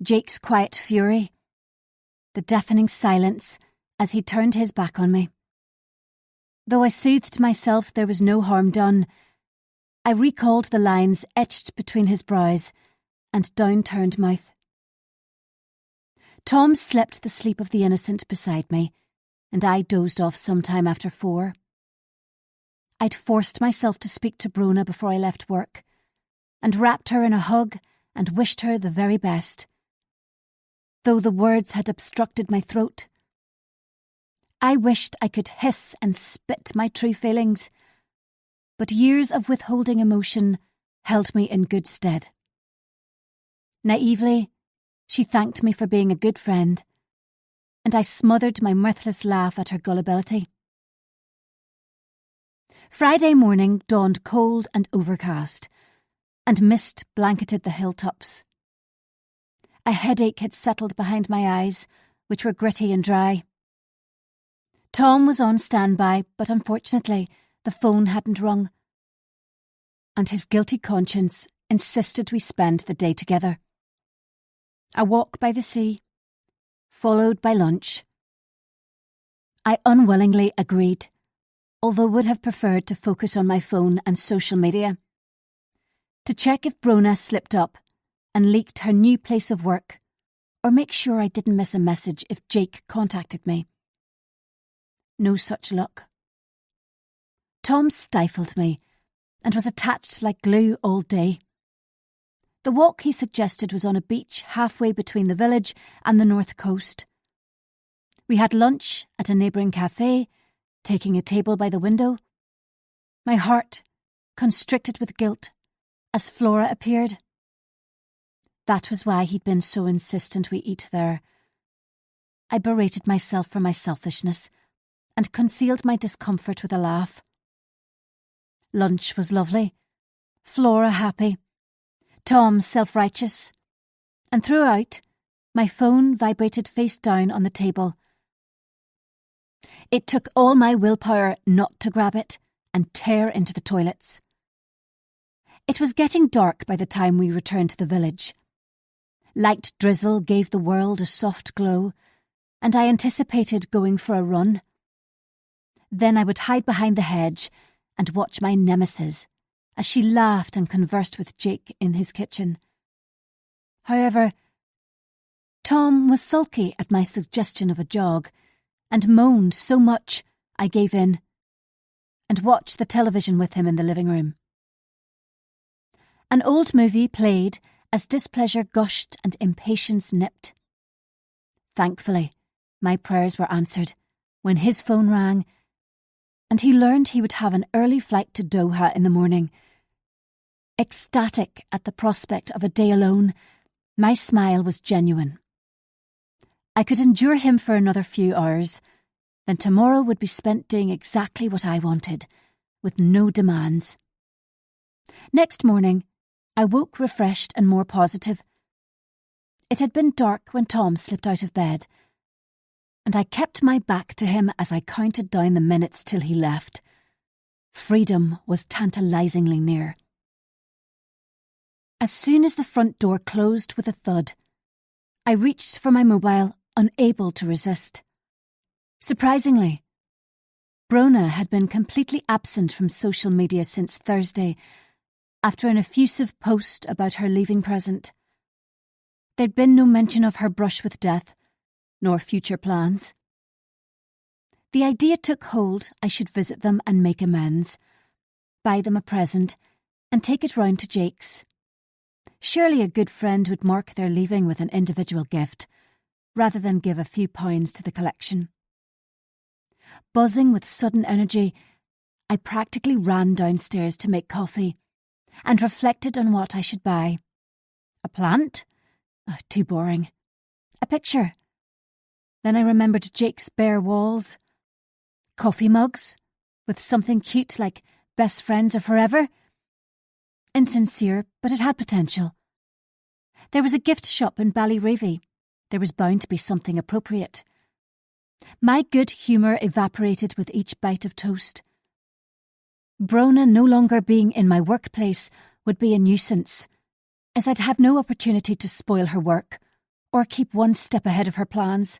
Jake's quiet fury, the deafening silence as he turned his back on me. Though I soothed myself there was no harm done, I recalled the lines etched between his brows and down-turned mouth. Tom slept the sleep of the innocent beside me, and I dozed off sometime after 4. I'd forced myself to speak to Brona before I left work, and wrapped her in a hug and wished her the very best, though the words had obstructed my throat. I wished I could hiss and spit my true feelings, but years of withholding emotion held me in good stead. Naively, she thanked me for being a good friend, and I smothered my mirthless laugh at her gullibility. Friday morning dawned cold and overcast, and mist blanketed the hilltops. A headache had settled behind my eyes, which were gritty and dry. Tom was on standby, but unfortunately the phone hadn't rung, and his guilty conscience insisted we spend the day together. A walk by the sea, followed by lunch. I unwillingly agreed, although would have preferred to focus on my phone and social media, to check if Brona slipped up and leaked her new place of work, or make sure I didn't miss a message if Jake contacted me. No such luck. Tom stifled me and was attached like glue all day. The walk he suggested was on a beach halfway between the village and the north coast. We had lunch at a neighbouring cafe, taking a table by the window. My heart constricted with guilt as Flora appeared. That was why he'd been so insistent we eat there. I berated myself for my selfishness and concealed my discomfort with a laugh. Lunch was lovely, Flora happy, Tom self-righteous, and throughout, my phone vibrated face down on the table. It took all my willpower not to grab it and tear into the toilets. It was getting dark by the time we returned to the village. Light drizzle gave the world a soft glow, and I anticipated going for a run. Then I would hide behind the hedge and watch my nemesis as she laughed and conversed with Jake in his kitchen. However, Tom was sulky at my suggestion of a jog and moaned so much I gave in and watched the television with him in the living room. An old movie played as displeasure gushed and impatience nipped. Thankfully, my prayers were answered when his phone rang and he learned he would have an early flight to Doha in the morning. Ecstatic at the prospect of a day alone, my smile was genuine. I could endure him for another few hours, then tomorrow would be spent doing exactly what I wanted, with no demands. Next morning, I woke refreshed and more positive. It had been dark when Tom slipped out of bed, and I kept my back to him as I counted down the minutes till he left. Freedom was tantalisingly near. As soon as the front door closed with a thud, I reached for my mobile, unable to resist. Surprisingly, Brona had been completely absent from social media since Thursday, after an effusive post about her leaving present. There'd been no mention of her brush with death, nor future plans. The idea took hold I should visit them and make amends, buy them a present, and take it round to Jake's. Surely a good friend would mark their leaving with an individual gift, rather than give a few pounds to the collection. Buzzing with sudden energy, I practically ran downstairs to make coffee, and reflected on what I should buy. A plant? Oh, too boring. A picture. Then I remembered Jake's bare walls. Coffee mugs, with something cute like best friends are forever. Insincere, but it had potential. There was a gift shop in Ballyravy. There was bound to be something appropriate. My good humour evaporated with each bite of toast. Brona no longer being in my workplace would be a nuisance, as I'd have no opportunity to spoil her work or keep one step ahead of her plans.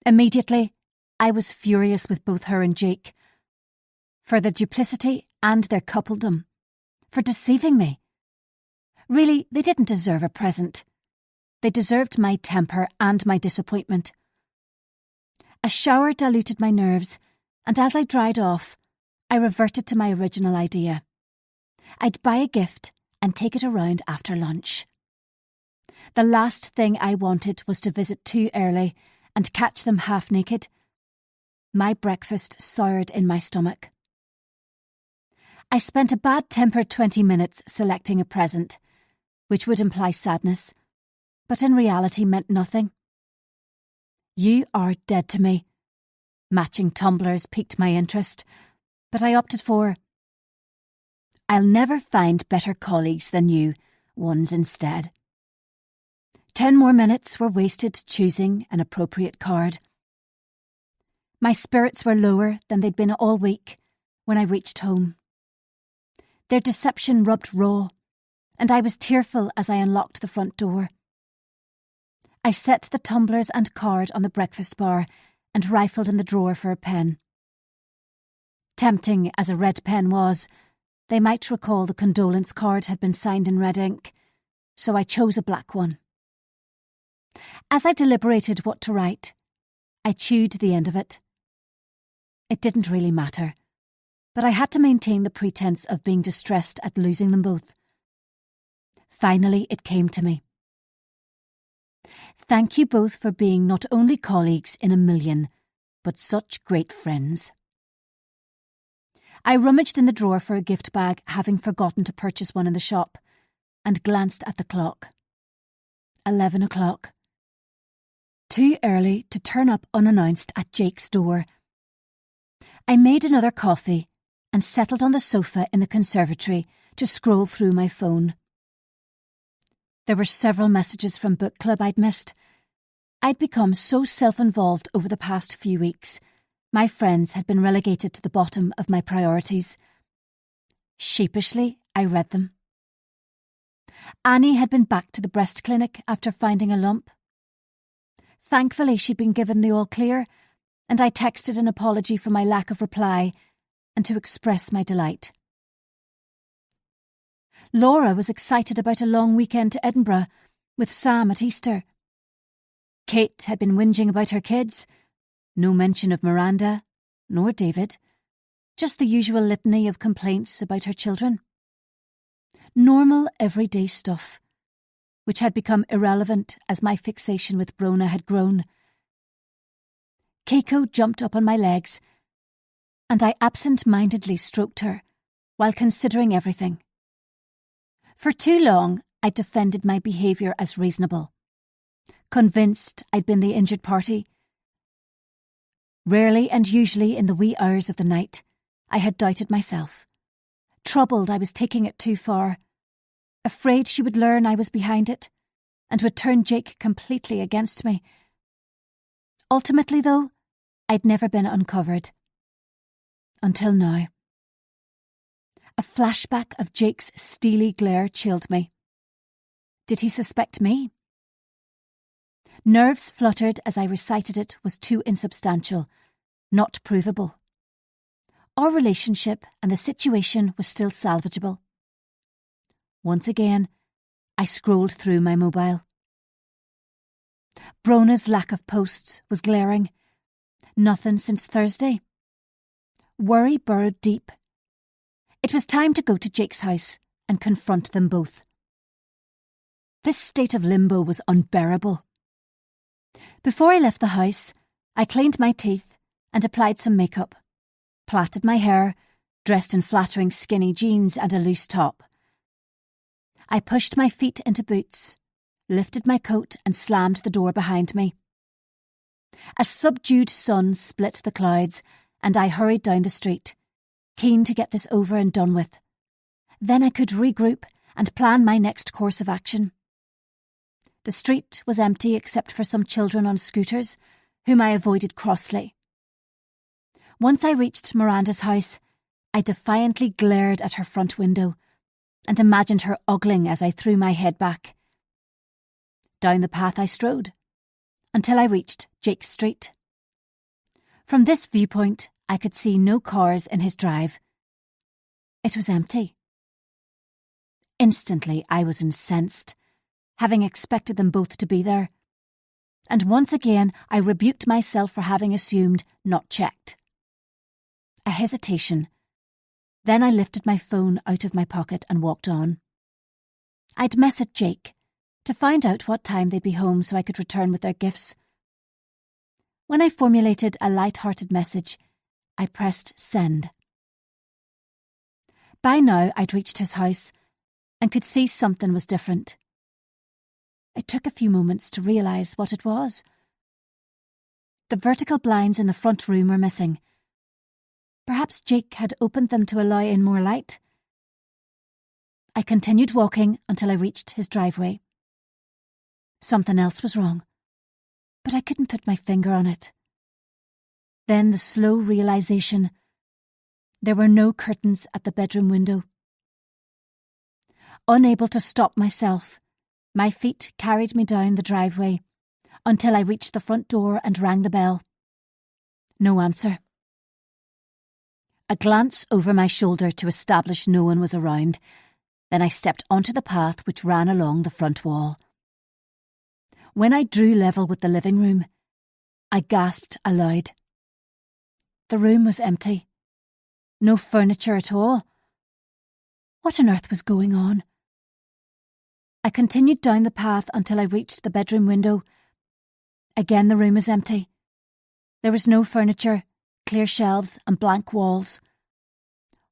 Immediately, I was furious with both her and Jake, for their duplicity and their coupledom, for deceiving me. Really, they didn't deserve a present. They deserved my temper and my disappointment. A shower diluted my nerves, and as I dried off, I reverted to my original idea. I'd buy a gift and take it around after lunch. The last thing I wanted was to visit too early and catch them half naked. My breakfast soured in my stomach. I spent a bad-tempered 20 minutes selecting a present, which would imply sadness, but in reality meant nothing. You are dead to me. Matching tumblers piqued my interest, but I opted for "I'll never find better colleagues than you" ones instead. 10 more minutes were wasted choosing an appropriate card. My spirits were lower than they'd been all week when I reached home. Their deception rubbed raw, and I was tearful as I unlocked the front door. I set the tumblers and card on the breakfast bar and rifled in the drawer for a pen. Tempting as a red pen was, they might recall the condolence card had been signed in red ink, so I chose a black one. As I deliberated what to write, I chewed the end of it. It didn't really matter, but I had to maintain the pretense of being distressed at losing them both. Finally, it came to me. Thank you both for being not only colleagues in a million, but such great friends. I rummaged in the drawer for a gift bag, having forgotten to purchase one in the shop, and glanced at the clock. 11 o'clock. Too early to turn up unannounced at Jake's door. I made another coffee and settled on the sofa in the conservatory to scroll through my phone. There were several messages from book club I'd missed. I'd become so self-involved over the past few weeks. My friends had been relegated to the bottom of my priorities. Sheepishly, I read them. Annie had been back to the breast clinic after finding a lump. Thankfully, she'd been given the all clear, and I texted an apology for my lack of reply and to express my delight. Laura was excited about a long weekend to Edinburgh with Sam at Easter. Kate had been whinging about her kids. No mention of Miranda, nor David. Just the usual litany of complaints about her children. Normal, everyday stuff, which had become irrelevant as my fixation with Brona had grown. Keiko jumped up on my legs, and I absent-mindedly stroked her while considering everything. For too long, I defended my behaviour as reasonable, convinced I'd been the injured party. Rarely and usually in the wee hours of the night, I had doubted myself, troubled I was taking it too far, afraid she would learn I was behind it, and would turn Jake completely against me. Ultimately, though, I'd never been uncovered. Until now. A flashback of Jake's steely glare chilled me. Did he suspect me? Nerves fluttered as I recited it was too insubstantial, not provable. Our relationship and the situation was still salvageable. Once again, I scrolled through my mobile. Brona's lack of posts was glaring. Nothing since Thursday. Worry burrowed deep. It was time to go to Jake's house and confront them both. This state of limbo was unbearable. Before I left the house, I cleaned my teeth and applied some makeup, plaited my hair, dressed in flattering skinny jeans and a loose top. I pushed my feet into boots, lifted my coat and slammed the door behind me. A subdued sun split the clouds, and I hurried down the street, keen to get this over and done with. Then I could regroup and plan my next course of action. The street was empty except for some children on scooters, whom I avoided crossly. Once I reached Miranda's house, I defiantly glared at her front window and imagined her ogling as I threw my head back. Down the path I strode, until I reached Jake's street. From this viewpoint, I could see no cars in his drive. It was empty. Instantly, I was incensed, having expected them both to be there. And once again, I rebuked myself for having assumed, not checked. A hesitation. Then I lifted my phone out of my pocket and walked on. I'd messaged Jake to find out what time they'd be home so I could return with their gifts. When I formulated a light-hearted message, I pressed send. By now, I'd reached his house and could see something was different. It took a few moments to realise what it was. The vertical blinds in the front room were missing. Perhaps Jake had opened them to allow in more light. I continued walking until I reached his driveway. Something else was wrong, but I couldn't put my finger on it. Then the slow realization: there were no curtains at the bedroom window. Unable to stop myself, my feet carried me down the driveway until I reached the front door and rang the bell. No answer. A glance over my shoulder to establish no one was around. Then I stepped onto the path which ran along the front wall. When I drew level with the living room, I gasped aloud. The room was empty. No furniture at all. What on earth was going on? I continued down the path until I reached the bedroom window. Again the room was empty. There was no furniture, clear shelves and blank walls.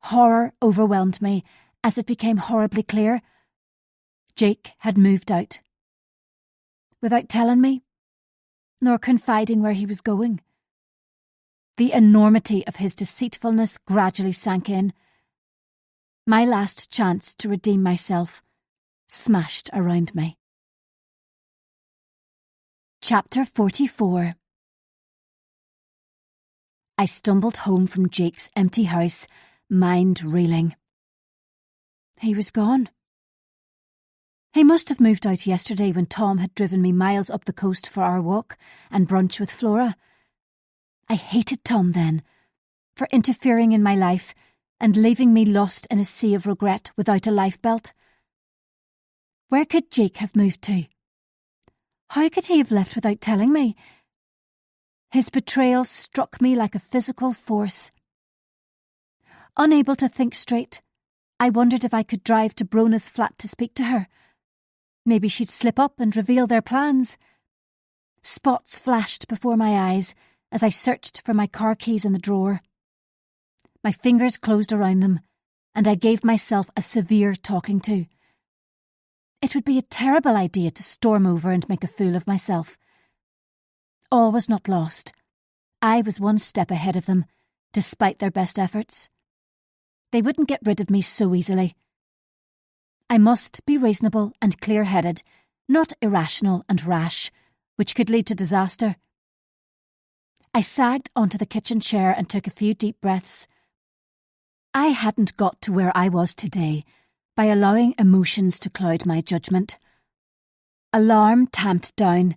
Horror overwhelmed me as it became horribly clear. Jake had moved out. Without telling me, nor confiding where he was going. The enormity of his deceitfulness gradually sank in. My last chance to redeem myself smashed around me. Chapter 44. I stumbled home from Jake's empty house, mind reeling. He was gone. He must have moved out yesterday when Tom had driven me miles up the coast for our walk and brunch with Flora. I hated Tom then, for interfering in my life and leaving me lost in a sea of regret without a lifebelt. Where could Jake have moved to? How could he have left without telling me? His betrayal struck me like a physical force. Unable to think straight, I wondered if I could drive to Brona's flat to speak to her. Maybe she'd slip up and reveal their plans. Spots flashed before my eyes as I searched for my car keys in the drawer. My fingers closed around them, and I gave myself a severe talking to. It would be a terrible idea to storm over and make a fool of myself. All was not lost. I was one step ahead of them, despite their best efforts. They wouldn't get rid of me so easily. I must be reasonable and clear-headed, not irrational and rash, which could lead to disaster. I sagged onto the kitchen chair and took a few deep breaths. I hadn't got to where I was today by allowing emotions to cloud my judgment. Alarm tamped down.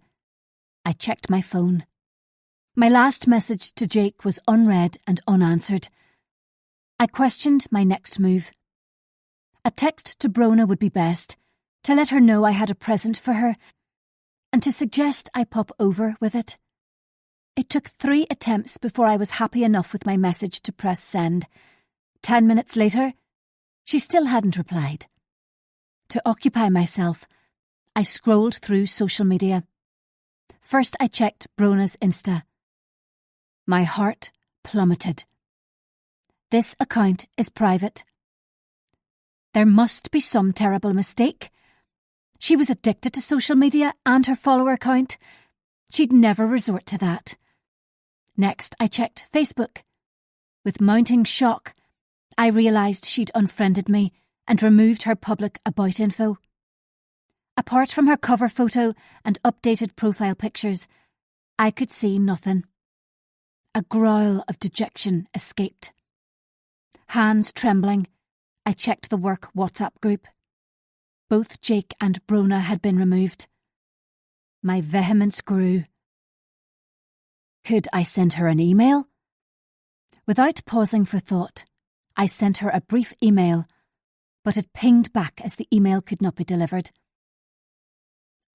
I checked my phone. My last message to Jake was unread and unanswered. I questioned my next move. A text to Brona would be best, to let her know I had a present for her, and to suggest I pop over with it. It took 3 attempts before I was happy enough with my message to press send. 10 minutes later, she still hadn't replied. To occupy myself, I scrolled through social media. First I checked Brona's Insta. My heart plummeted. This account is private. There must be some terrible mistake. She was addicted to social media and her follower count. She'd never resort to that. Next, I checked Facebook. With mounting shock, I realised she'd unfriended me and removed her public about info. Apart from her cover photo and updated profile pictures, I could see nothing. A growl of dejection escaped. Hands trembling, I checked the work WhatsApp group. Both Jake and Brona had been removed. My vehemence grew. Could I send her an email? Without pausing for thought, I sent her a brief email, but it pinged back as the email could not be delivered.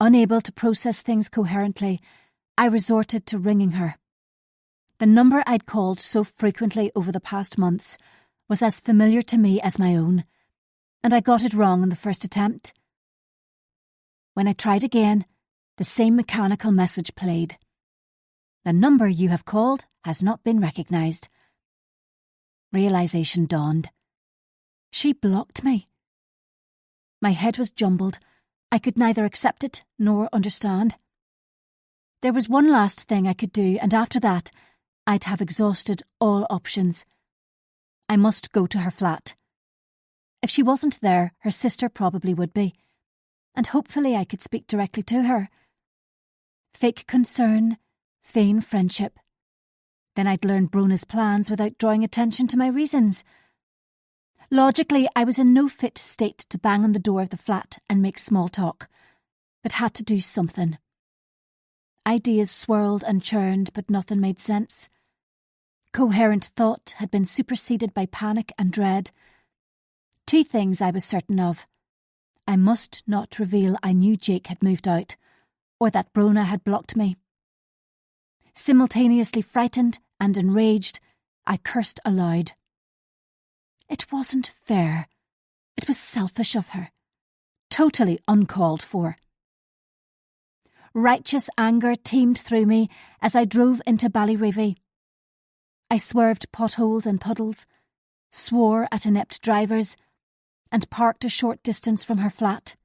Unable to process things coherently, I resorted to ringing her. The number I'd called so frequently over the past months was as familiar to me as my own, and I got it wrong on the first attempt. When I tried again, the same mechanical message played. The number you have called has not been recognised. Realisation dawned. She blocked me. My head was jumbled. I could neither accept it nor understand. There was one last thing I could do, and after that, I'd have exhausted all options. I must go to her flat. If she wasn't there, her sister probably would be, and hopefully I could speak directly to her. Fake concern, feign friendship. Then I'd learn Brona's plans without drawing attention to my reasons. Logically, I was in no fit state to bang on the door of the flat and make small talk, but had to do something. Ideas swirled and churned, but nothing made sense. Coherent thought had been superseded by panic and dread. 2 things I was certain of. I must not reveal I knew Jake had moved out, or that Brona had blocked me. Simultaneously frightened and enraged, I cursed aloud. It wasn't fair. It was selfish of her. Totally uncalled for. Righteous anger teemed through me as I drove into Ballyreevy. I swerved potholes and puddles, swore at inept drivers, and parked a short distance from her flat.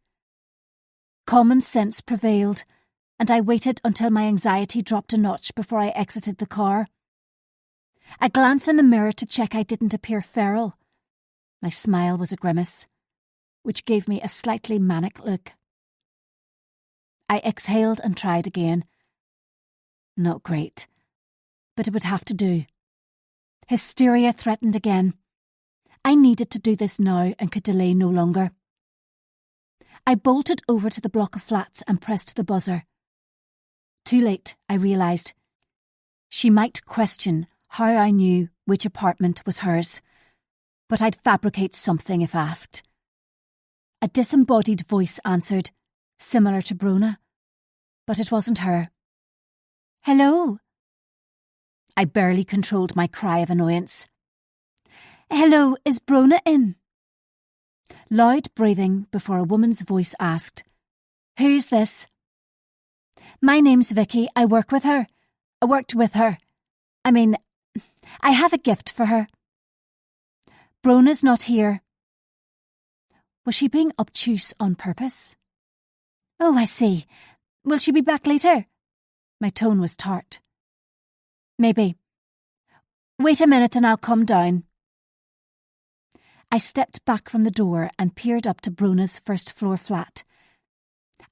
Common sense prevailed, and I waited until my anxiety dropped a notch before I exited the car. A glance in the mirror to check I didn't appear feral. My smile was a grimace, which gave me a slightly manic look. I exhaled and tried again. Not great, but it would have to do. Hysteria threatened again. I needed to do this now and could delay no longer. I bolted over to the block of flats and pressed the buzzer. Too late, I realised. She might question how I knew which apartment was hers, but I'd fabricate something if asked. A disembodied voice answered, similar to Brona, but it wasn't her. Hello? I barely controlled my cry of annoyance. Hello, is Brona in? Loud breathing before a woman's voice asked, Who's this? My name's Vicky. I worked with her. I have a gift for her. Brona's not here. Was she being obtuse on purpose? Oh, I see. Will she be back later? My tone was tart. Maybe. Wait a minute and I'll come down. I stepped back from the door and peered up to Brona's first-floor flat.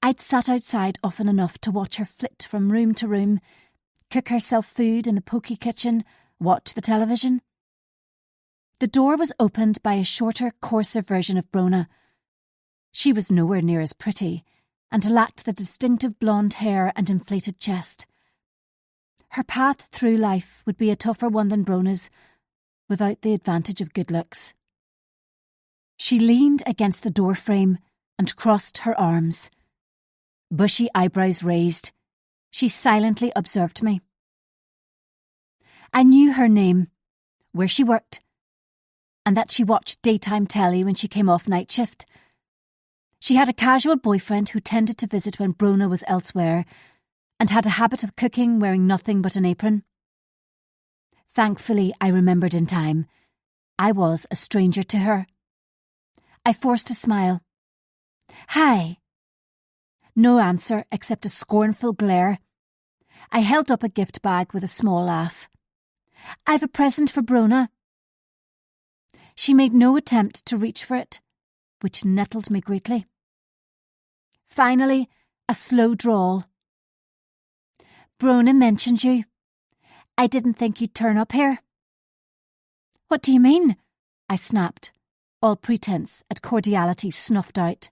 I'd sat outside often enough to watch her flit from room to room, cook herself food in the pokey kitchen, watch the television. The door was opened by a shorter, coarser version of Brona. She was nowhere near as pretty, and lacked the distinctive blonde hair and inflated chest. Her path through life would be a tougher one than Brona's, without the advantage of good looks. She leaned against the doorframe and crossed her arms. Bushy eyebrows raised, she silently observed me. I knew her name, where she worked, and that she watched daytime telly when she came off night shift. She had a casual boyfriend who tended to visit when Brona was elsewhere, and had a habit of cooking wearing nothing but an apron. Thankfully, I remembered in time. I was a stranger to her. I forced a smile. Hi. No answer except a scornful glare. I held up a gift bag with a small laugh. I've a present for Brona. She made no attempt to reach for it, which nettled me greatly. Finally, a slow drawl. Brona mentioned you. I didn't think you'd turn up here. What do you mean? I snapped, all pretense at cordiality snuffed out.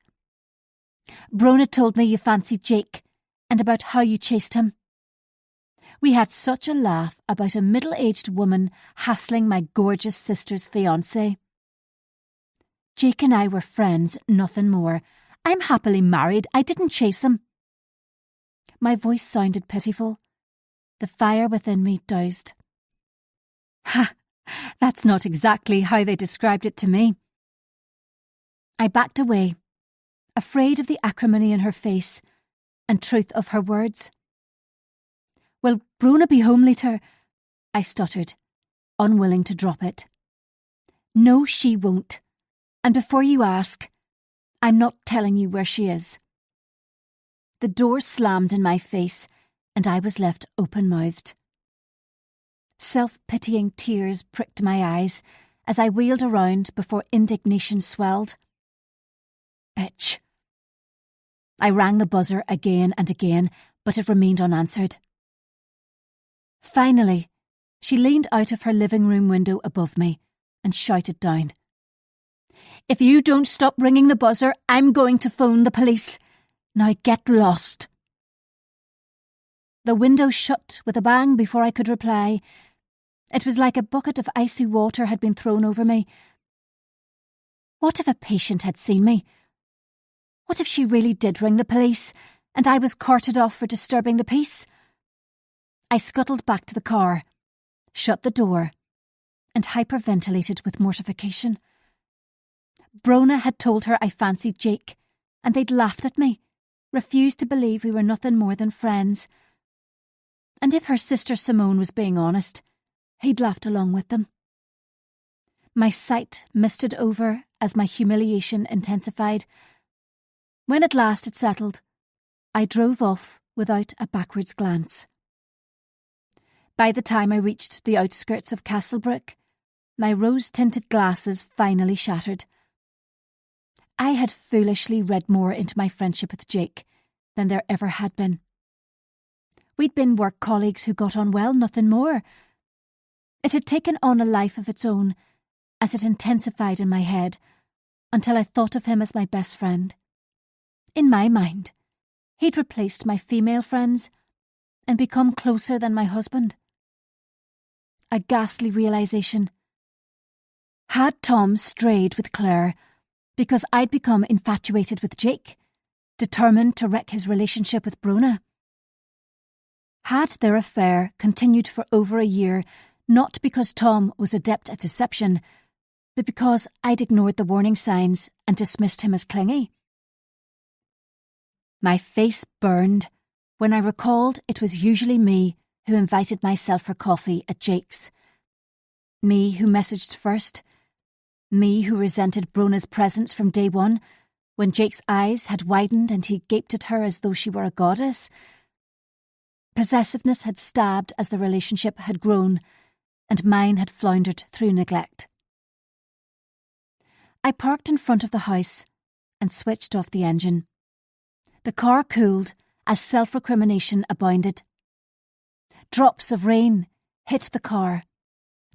Brona told me you fancied Jake, and about how you chased him. We had such a laugh about a middle-aged woman hassling my gorgeous sister's fiancé. Jake and I were friends, nothing more. I'm happily married. I didn't chase him. My voice sounded pitiful. The fire within me doused. Ha! That's not exactly how they described it to me. I backed away, afraid of the acrimony in her face and truth of her words. Will Brona be home later? I stuttered, unwilling to drop it. No, she won't. And before you ask, I'm not telling you where she is. The door slammed in my face, and I was left open-mouthed. Self-pitying tears pricked my eyes as I wheeled around before indignation swelled. Bitch. I rang the buzzer again and again, but it remained unanswered. Finally, she leaned out of her living room window above me and shouted down. If you don't stop ringing the buzzer, I'm going to phone the police. Now get lost. The window shut with a bang before I could reply. It was like a bucket of icy water had been thrown over me. What if a patient had seen me? What if she really did ring the police, and I was carted off for disturbing the peace? I scuttled back to the car, shut the door, and hyperventilated with mortification. Brona had told her I fancied Jake, and they'd laughed at me, refused to believe we were nothing more than friends. And if her sister Simone was being honest, he'd laughed along with them. My sight misted over as my humiliation intensified. When at last it settled, I drove off without a backwards glance. By the time I reached the outskirts of Castlebrook, my rose-tinted glasses finally shattered. I had foolishly read more into my friendship with Jake than there ever had been. We'd been work colleagues who got on well, nothing more. It had taken on a life of its own as it intensified in my head until I thought of him as my best friend. In my mind, he'd replaced my female friends and become closer than my husband. A ghastly realisation. Had Tom strayed with Claire because I'd become infatuated with Jake, determined to wreck his relationship with Brona? Had their affair continued for over a year, not because Tom was adept at deception, but because I'd ignored the warning signs and dismissed him as clingy? My face burned when I recalled it was usually me who invited myself for coffee at Jake's. Me who messaged first. Me who resented Brona's presence from day one, when Jake's eyes had widened and he gaped at her as though she were a goddess. Possessiveness had stabbed as the relationship had grown, and mine had floundered through neglect. I parked in front of the house and switched off the engine. The car cooled as self-recrimination abounded. Drops of rain hit the car,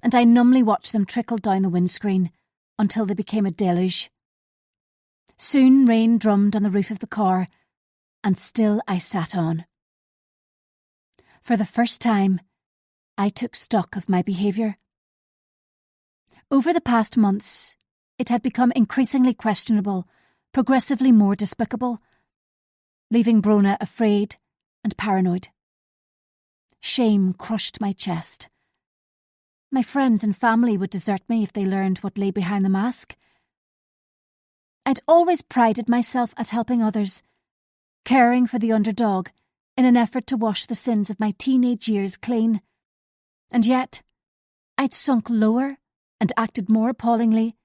and I numbly watched them trickle down the windscreen until they became a deluge. Soon rain drummed on the roof of the car, and still I sat on. For the first time, I took stock of my behaviour. Over the past months, it had become increasingly questionable, progressively more despicable, leaving Brona afraid and paranoid. Shame crushed my chest. My friends and family would desert me if they learned what lay behind the mask. I'd always prided myself at helping others, caring for the underdog in an effort to wash the sins of my teenage years clean. And yet, I'd sunk lower and acted more appallingly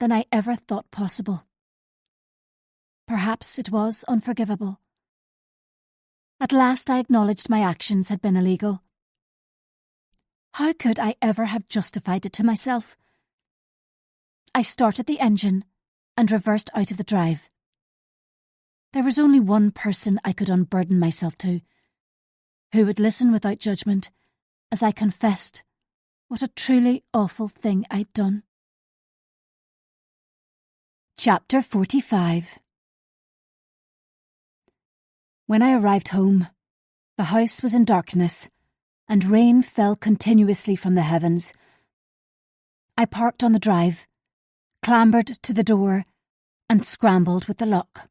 than I ever thought possible. Perhaps it was unforgivable. At last I acknowledged my actions had been illegal. How could I ever have justified it to myself? I started the engine and reversed out of the drive. There was only one person I could unburden myself to, who would listen without judgment as I confessed what a truly awful thing I'd done. Chapter 45. When I arrived home, the house was in darkness, and rain fell continuously from the heavens. I parked on the drive, clambered to the door, and scrambled with the lock.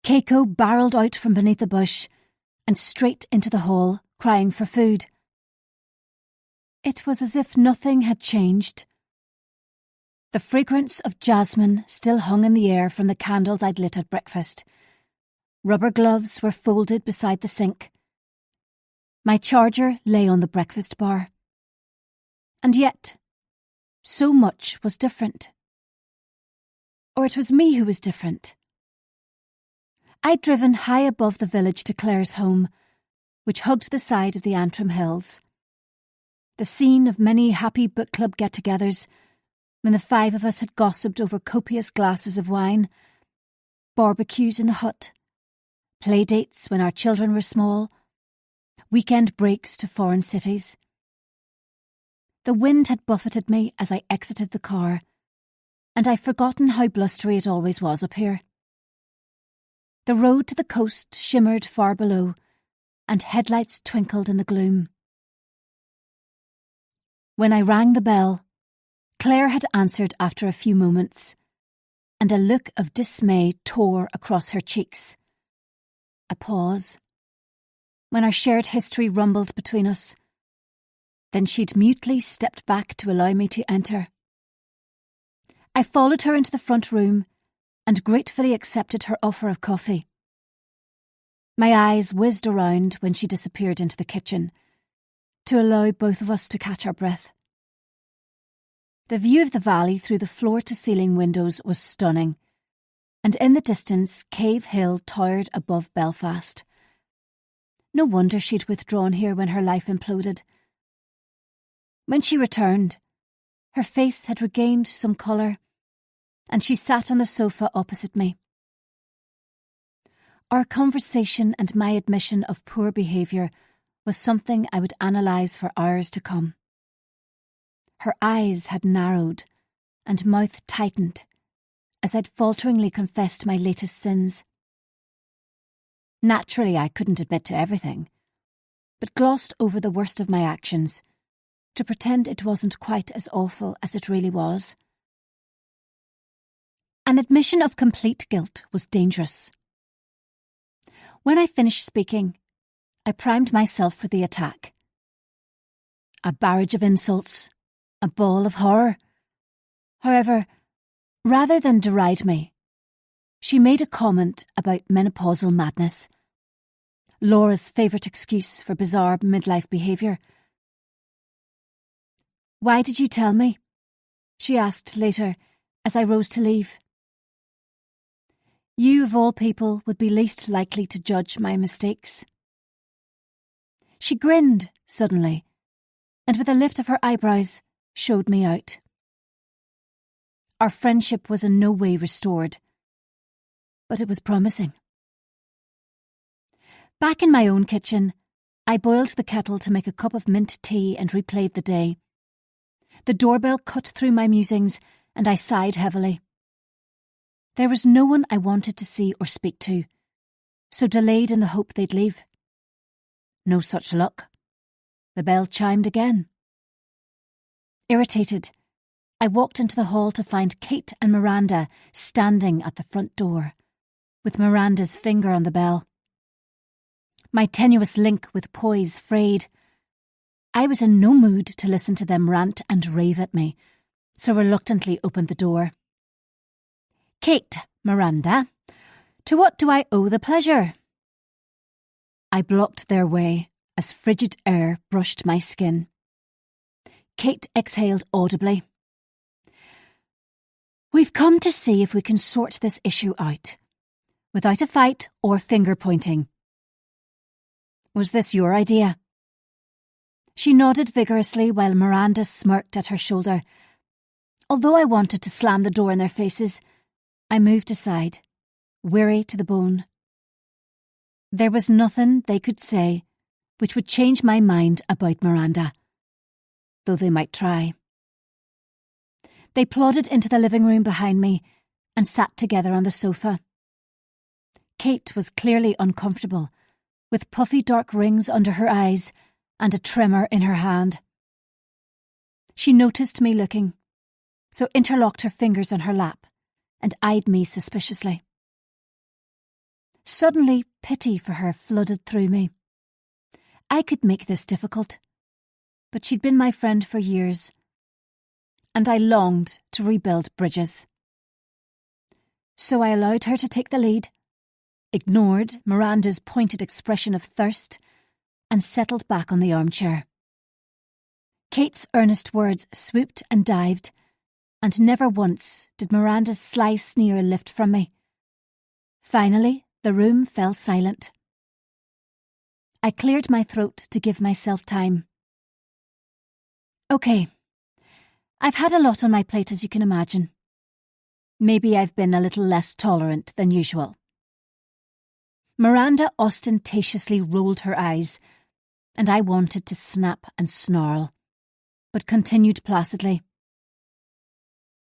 Keiko barreled out from beneath a bush and straight into the hall, crying for food. It was as if nothing had changed. The fragrance of jasmine still hung in the air from the candles I'd lit at breakfast. Rubber gloves were folded beside the sink. My charger lay on the breakfast bar. And yet, so much was different. Or it was me who was different. I'd driven high above the village to Claire's home, which hugged the side of the Antrim Hills. The scene of many happy book club get-togethers, when the 5 of us had gossiped over copious glasses of wine, barbecues in the hut, play dates when our children were small, weekend breaks to foreign cities. The wind had buffeted me as I exited the car, and I'd forgotten how blustery it always was up here. The road to the coast shimmered far below, and headlights twinkled in the gloom. When I rang the bell, Claire had answered after a few moments, and a look of dismay tore across her cheeks. A pause, when our shared history rumbled between us. Then she'd mutely stepped back to allow me to enter. I followed her into the front room and gratefully accepted her offer of coffee. My eyes whizzed around when she disappeared into the kitchen, to allow both of us to catch our breath. The view of the valley through the floor-to-ceiling windows was stunning, and in the distance Cave Hill towered above Belfast. No wonder she'd withdrawn here when her life imploded. When she returned, her face had regained some colour, and she sat on the sofa opposite me. Our conversation and my admission of poor behaviour was something I would analyse for hours to come. Her eyes had narrowed and mouth tightened as I'd falteringly confessed my latest sins. Naturally, I couldn't admit to everything, but glossed over the worst of my actions to pretend it wasn't quite as awful as it really was. An admission of complete guilt was dangerous. When I finished speaking, I primed myself for the attack. A barrage of insults, a ball of horror. However, rather than deride me, she made a comment about menopausal madness, Laura's favourite excuse for bizarre midlife behaviour. "Why did you tell me?" she asked later as I rose to leave. "You, of all people, would be least likely to judge my mistakes." She grinned suddenly, and with a lift of her eyebrows, showed me out. Our friendship was in no way restored, but it was promising. Back in my own kitchen, I boiled the kettle to make a cup of mint tea and replayed the day. The doorbell cut through my musings, and I sighed heavily. There was no one I wanted to see or speak to, so delayed in the hope they'd leave. No such luck. The bell chimed again. Irritated, I walked into the hall to find Kate and Miranda standing at the front door, with Miranda's finger on the bell. My tenuous link with poise frayed. I was in no mood to listen to them rant and rave at me, so reluctantly opened the door. "Kate, Miranda, to what do I owe the pleasure?" I blocked their way as frigid air brushed my skin. Kate exhaled audibly. "We've come to see if we can sort this issue out, without a fight or finger-pointing." "Was this your idea?" She nodded vigorously while Miranda smirked at her shoulder. Although I wanted to slam the door in their faces, I moved aside, weary to the bone. There was nothing they could say which would change my mind about Miranda, though they might try. They plodded into the living room behind me and sat together on the sofa. Kate was clearly uncomfortable, with puffy dark rings under her eyes and a tremor in her hand. She noticed me looking, so interlocked her fingers on her lap and eyed me suspiciously. Suddenly, pity for her flooded through me. I could make this difficult, but she'd been my friend for years, and I longed to rebuild bridges. So I allowed her to take the lead, ignored Miranda's pointed expression of thirst, and settled back on the armchair. Kate's earnest words swooped and dived, and never once did Miranda's sly sneer lift from me. Finally, the room fell silent. I cleared my throat to give myself time. Okay. I've had a lot on my plate, as you can imagine. Maybe I've been a little less tolerant than usual. Miranda ostentatiously rolled her eyes, and I wanted to snap and snarl, but continued placidly.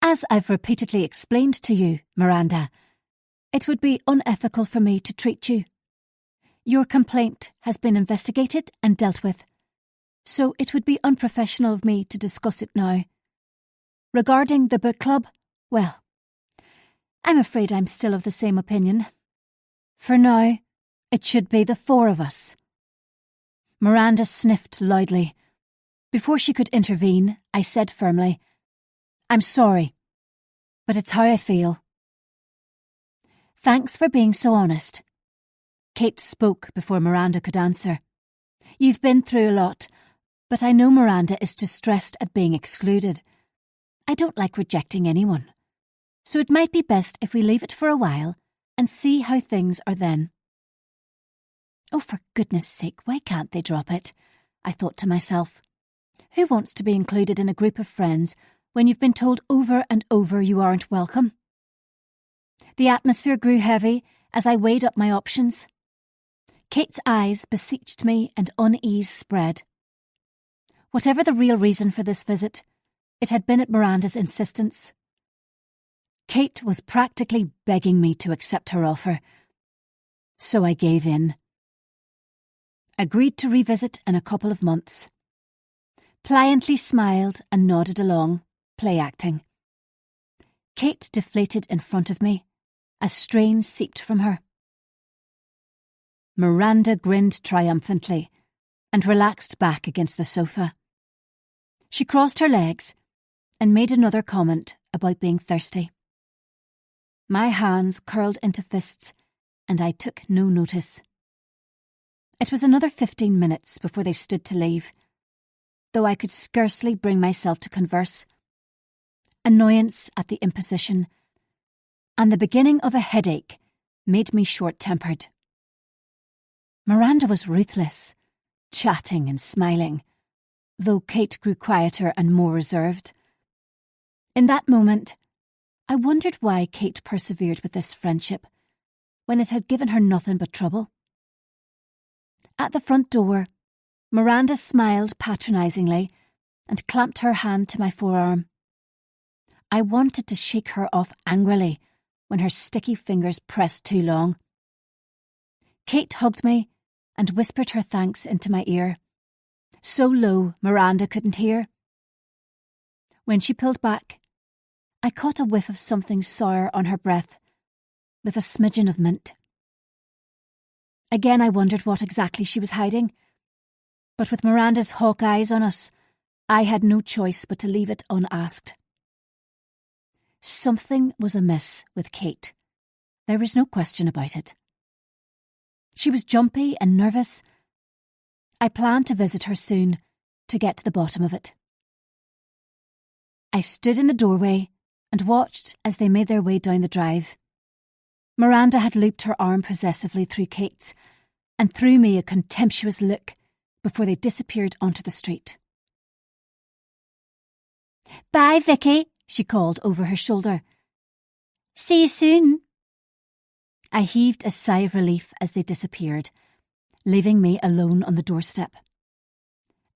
As I've repeatedly explained to you, Miranda, it would be unethical for me to treat you. Your complaint has been investigated and dealt with, so it would be unprofessional of me to discuss it now. Regarding the book club, well, I'm afraid I'm still of the same opinion. For now, it should be the four of us. Miranda sniffed loudly. Before she could intervene, I said firmly, I'm sorry, but it's how I feel. Thanks for being so honest. Kate spoke before Miranda could answer. You've been through a lot, but I know Miranda is distressed at being excluded. I don't like rejecting anyone, so it might be best if we leave it for a while and see how things are then. Oh, for goodness sake, why can't they drop it? I thought to myself. Who wants to be included in a group of friends when you've been told over and over you aren't welcome? The atmosphere grew heavy as I weighed up my options. Kate's eyes beseeched me and unease spread. Whatever the real reason for this visit, it had been at Miranda's insistence. Kate was practically begging me to accept her offer, so I gave in. Agreed to revisit in a couple of months. Pliantly smiled and nodded along, play acting. Kate deflated in front of me, as strain seeped from her. Miranda grinned triumphantly and relaxed back against the sofa. She crossed her legs and made another comment about being thirsty. My hands curled into fists and I took no notice. It was another 15 minutes before they stood to leave, though I could scarcely bring myself to converse. Annoyance at the imposition and the beginning of a headache made me short-tempered. Miranda was ruthless, chatting and smiling, though Kate grew quieter and more reserved. In that moment, I wondered why Kate persevered with this friendship, when it had given her nothing but trouble. At the front door, Miranda smiled patronisingly and clamped her hand to my forearm. I wanted to shake her off angrily when her sticky fingers pressed too long. Kate hugged me and whispered her thanks into my ear, so low Miranda couldn't hear. When she pulled back, I caught a whiff of something sour on her breath, with a smidgen of mint. Again I wondered what exactly she was hiding, but with Miranda's hawk eyes on us, I had no choice but to leave it unasked. Something was amiss with Kate. There was no question about it. She was jumpy and nervous. I planned to visit her soon to get to the bottom of it. I stood in the doorway and watched as they made their way down the drive. Miranda had looped her arm possessively through Kate's and threw me a contemptuous look before they disappeared onto the street. "Bye, Vicky," she called over her shoulder. "See you soon." I heaved a sigh of relief as they disappeared, leaving me alone on the doorstep.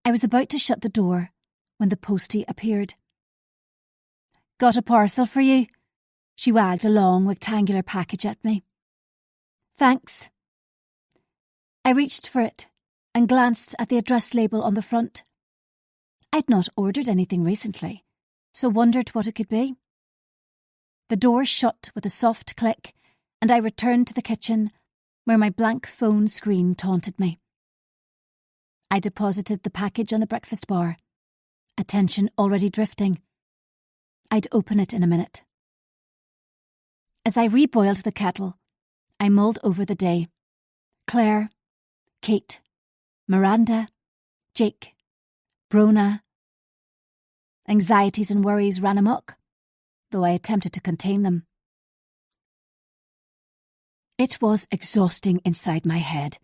I was about to shut the door when the postie appeared. "Got a parcel for you." She wagged a long rectangular package at me. "Thanks." I reached for it and glanced at the address label on the front. I'd not ordered anything recently, so wondered what it could be. The door shut with a soft click, and I returned to the kitchen, where my blank phone screen taunted me. I deposited the package on the breakfast bar, attention already drifting. I'd open it in a minute. As I reboiled the kettle, I mulled over the day. Claire, Kate, Miranda, Jake, Brona. Anxieties and worries ran amok, though I attempted to contain them. It was exhausting inside my head.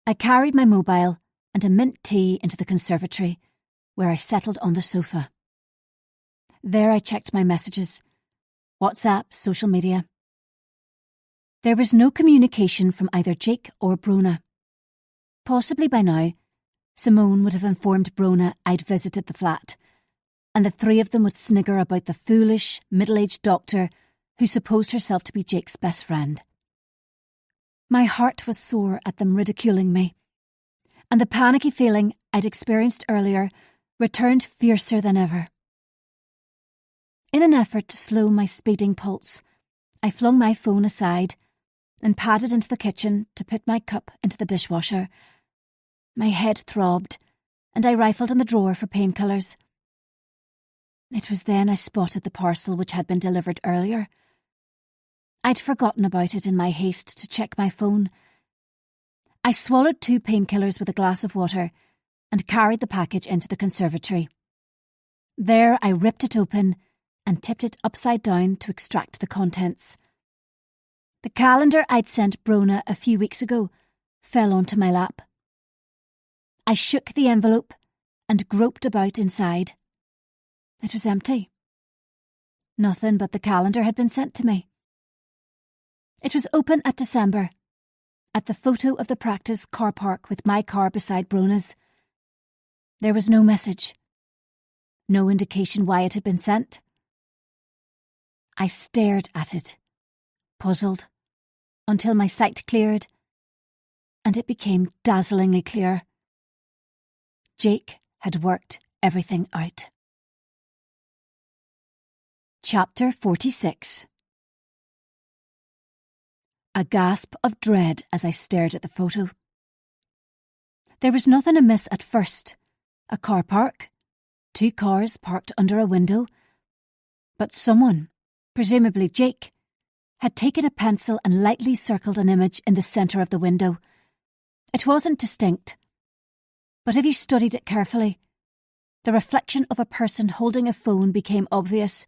I carried my mobile and a mint tea into the conservatory, where I settled on the sofa. There I checked my messages, WhatsApp, social media. There was no communication from either Jake or Brona. Possibly by now, Simone would have informed Brona I'd visited the flat, and the three of them would snigger about the foolish, middle-aged doctor who supposed herself to be Jake's best friend. My heart was sore at them ridiculing me, and the panicky feeling I'd experienced earlier returned fiercer than ever. In an effort to slow my speeding pulse, I flung my phone aside and padded into the kitchen to put my cup into the dishwasher. My head throbbed, and I rifled in the drawer for painkillers. It was then I spotted the parcel which had been delivered earlier. I'd forgotten about it in my haste to check my phone. I swallowed 2 painkillers with a glass of water and carried the package into the conservatory. There I ripped it open and tipped it upside down to extract the contents. The calendar I'd sent Brona a few weeks ago fell onto my lap. I shook the envelope and groped about inside. It was empty. Nothing but the calendar had been sent to me. It was open at December, at the photo of the practice car park with my car beside Brona's. There was no message, no indication why it had been sent. I stared at it, puzzled, until my sight cleared, and it became dazzlingly clear. Jake had worked everything out. Chapter 46. A gasp of dread as I stared at the photo. There was nothing amiss at first. A car park, 2 cars parked under a window. But someone, presumably Jake, had taken a pencil and lightly circled an image in the centre of the window. It wasn't distinct, but if you studied it carefully, the reflection of a person holding a phone became obvious.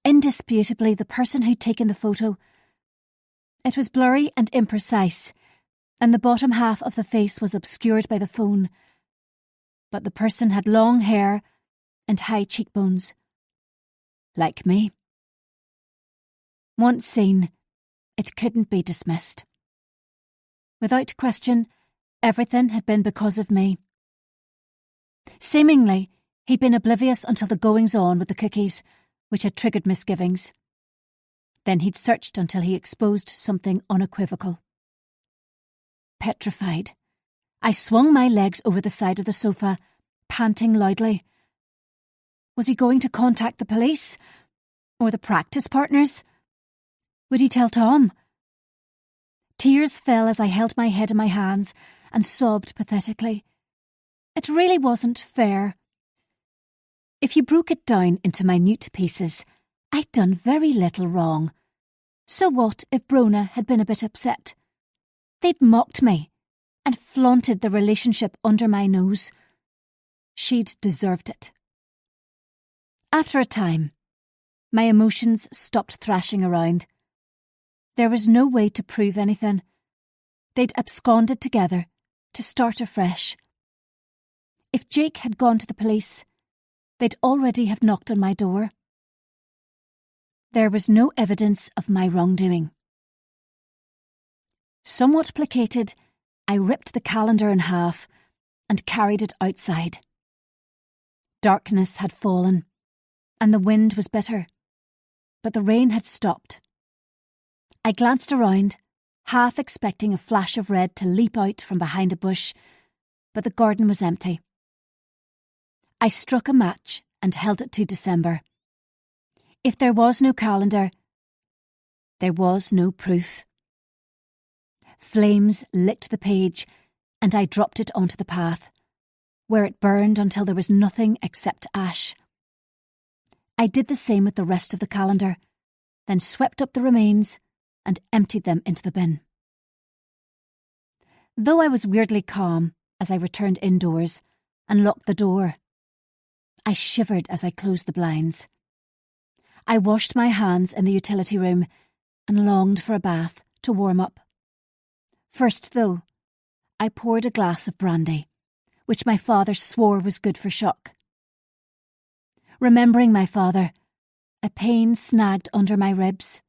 Indisputably, the person who'd taken the photo. It was blurry and imprecise, and the bottom half of the face was obscured by the phone. But the person had long hair and high cheekbones. Like me. Once seen, it couldn't be dismissed. Without question, everything had been because of me. Seemingly, he'd been oblivious until the goings-on with the cookies, which had triggered misgivings. Then he'd searched until he exposed something unequivocal. Petrified, I swung my legs over the side of the sofa, panting loudly. Was he going to contact the police? Or the practice partners? Would he tell Tom? Tears fell as I held my head in my hands and sobbed pathetically. It really wasn't fair. If you broke it down into minute pieces, I'd done very little wrong. So what if Brona had been a bit upset? They'd mocked me and flaunted the relationship under my nose. She'd deserved it. After a time, my emotions stopped thrashing around. There was no way to prove anything. They'd absconded together, to start afresh. If Jake had gone to the police, they'd already have knocked on my door. There was no evidence of my wrongdoing. Somewhat placated, I ripped the calendar in half and carried it outside. Darkness had fallen, and the wind was bitter, but the rain had stopped. I glanced around, half expecting a flash of red to leap out from behind a bush, but the garden was empty. I struck a match and held it to December. If there was no calendar, there was no proof. Flames licked the page, and I dropped it onto the path, where it burned until there was nothing except ash. I did the same with the rest of the calendar, then swept up the remains and emptied them into the bin. Though I was weirdly calm as I returned indoors and locked the door, I shivered as I closed the blinds. I washed my hands in the utility room and longed for a bath to warm up. First, though, I poured a glass of brandy, which my father swore was good for shock. Remembering my father, a pain snagged under my ribs.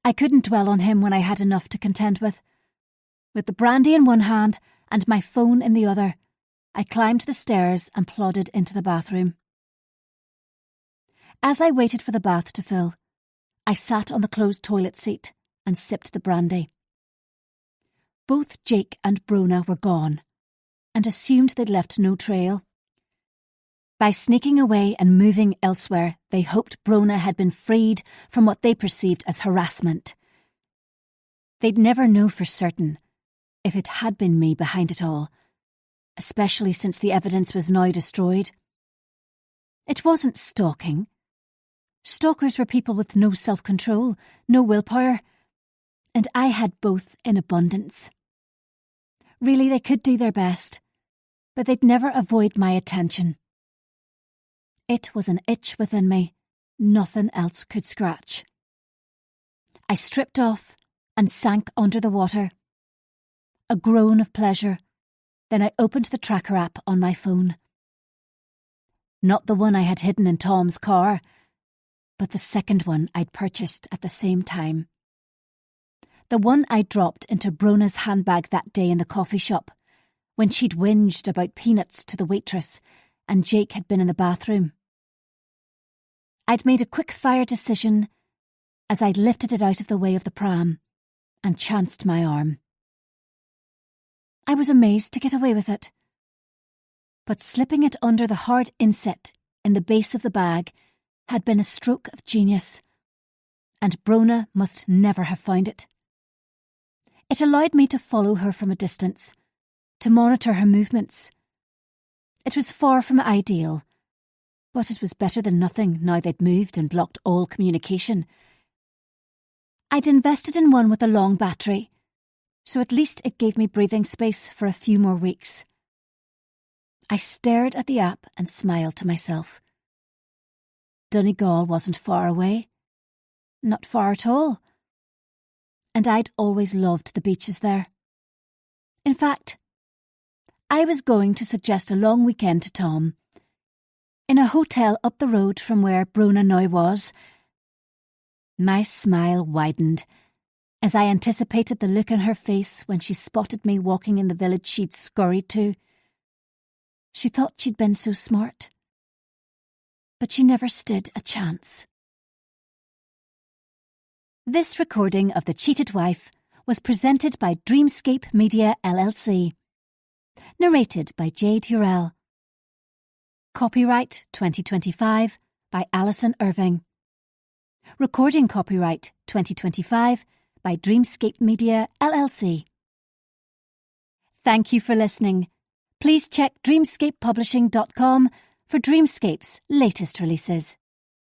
I couldn't dwell on him when I had enough to contend with. With the brandy in one hand and my phone in the other, I climbed the stairs and plodded into the bathroom. As I waited for the bath to fill, I sat on the closed toilet seat and sipped the brandy. Both Jake and Brona were gone, and assumed they'd left no trail. By sneaking away and moving elsewhere, they hoped Brona had been freed from what they perceived as harassment. They'd never know for certain if it had been me behind it all, especially since the evidence was now destroyed. It wasn't stalking. Stalkers were people with no self-control, no willpower, and I had both in abundance. Really, they could do their best, but they'd never avoid my attention. It was an itch within me, nothing else could scratch. I stripped off and sank under the water. A groan of pleasure, then I opened the tracker app on my phone. Not the one I had hidden in Tom's car, but the second one I'd purchased at the same time. The one I dropped into Brona's handbag that day in the coffee shop, when she'd whinged about peanuts to the waitress and Jake had been in the bathroom. I'd made a quick-fire decision as I'd lifted it out of the way of the pram and chanced my arm. I was amazed to get away with it. But slipping it under the hard inset in the base of the bag had been a stroke of genius, and Brona must never have found it. It allowed me to follow her from a distance, to monitor her movements. It was far from ideal, but it was better than nothing now they'd moved and blocked all communication. I'd invested in one with a long battery, so at least it gave me breathing space for a few more weeks. I stared at the app and smiled to myself. Donegal wasn't far away. Not far at all. And I'd always loved the beaches there. In fact, I was going to suggest a long weekend to Tom. In a hotel up the road from where Brona now was. My smile widened as I anticipated the look on her face when she spotted me walking in the village she'd scurried to. She thought she'd been so smart. But she never stood a chance. This recording of The Cheated Wife was presented by Dreamscape Media LLC. Narrated by Jade, Yourell. Copyright 2025 by Alison, Irving. Recording copyright 2025 by Dreamscape Media LLC. Thank you for listening. Please check dreamscapepublishing.com for Dreamscape's latest releases.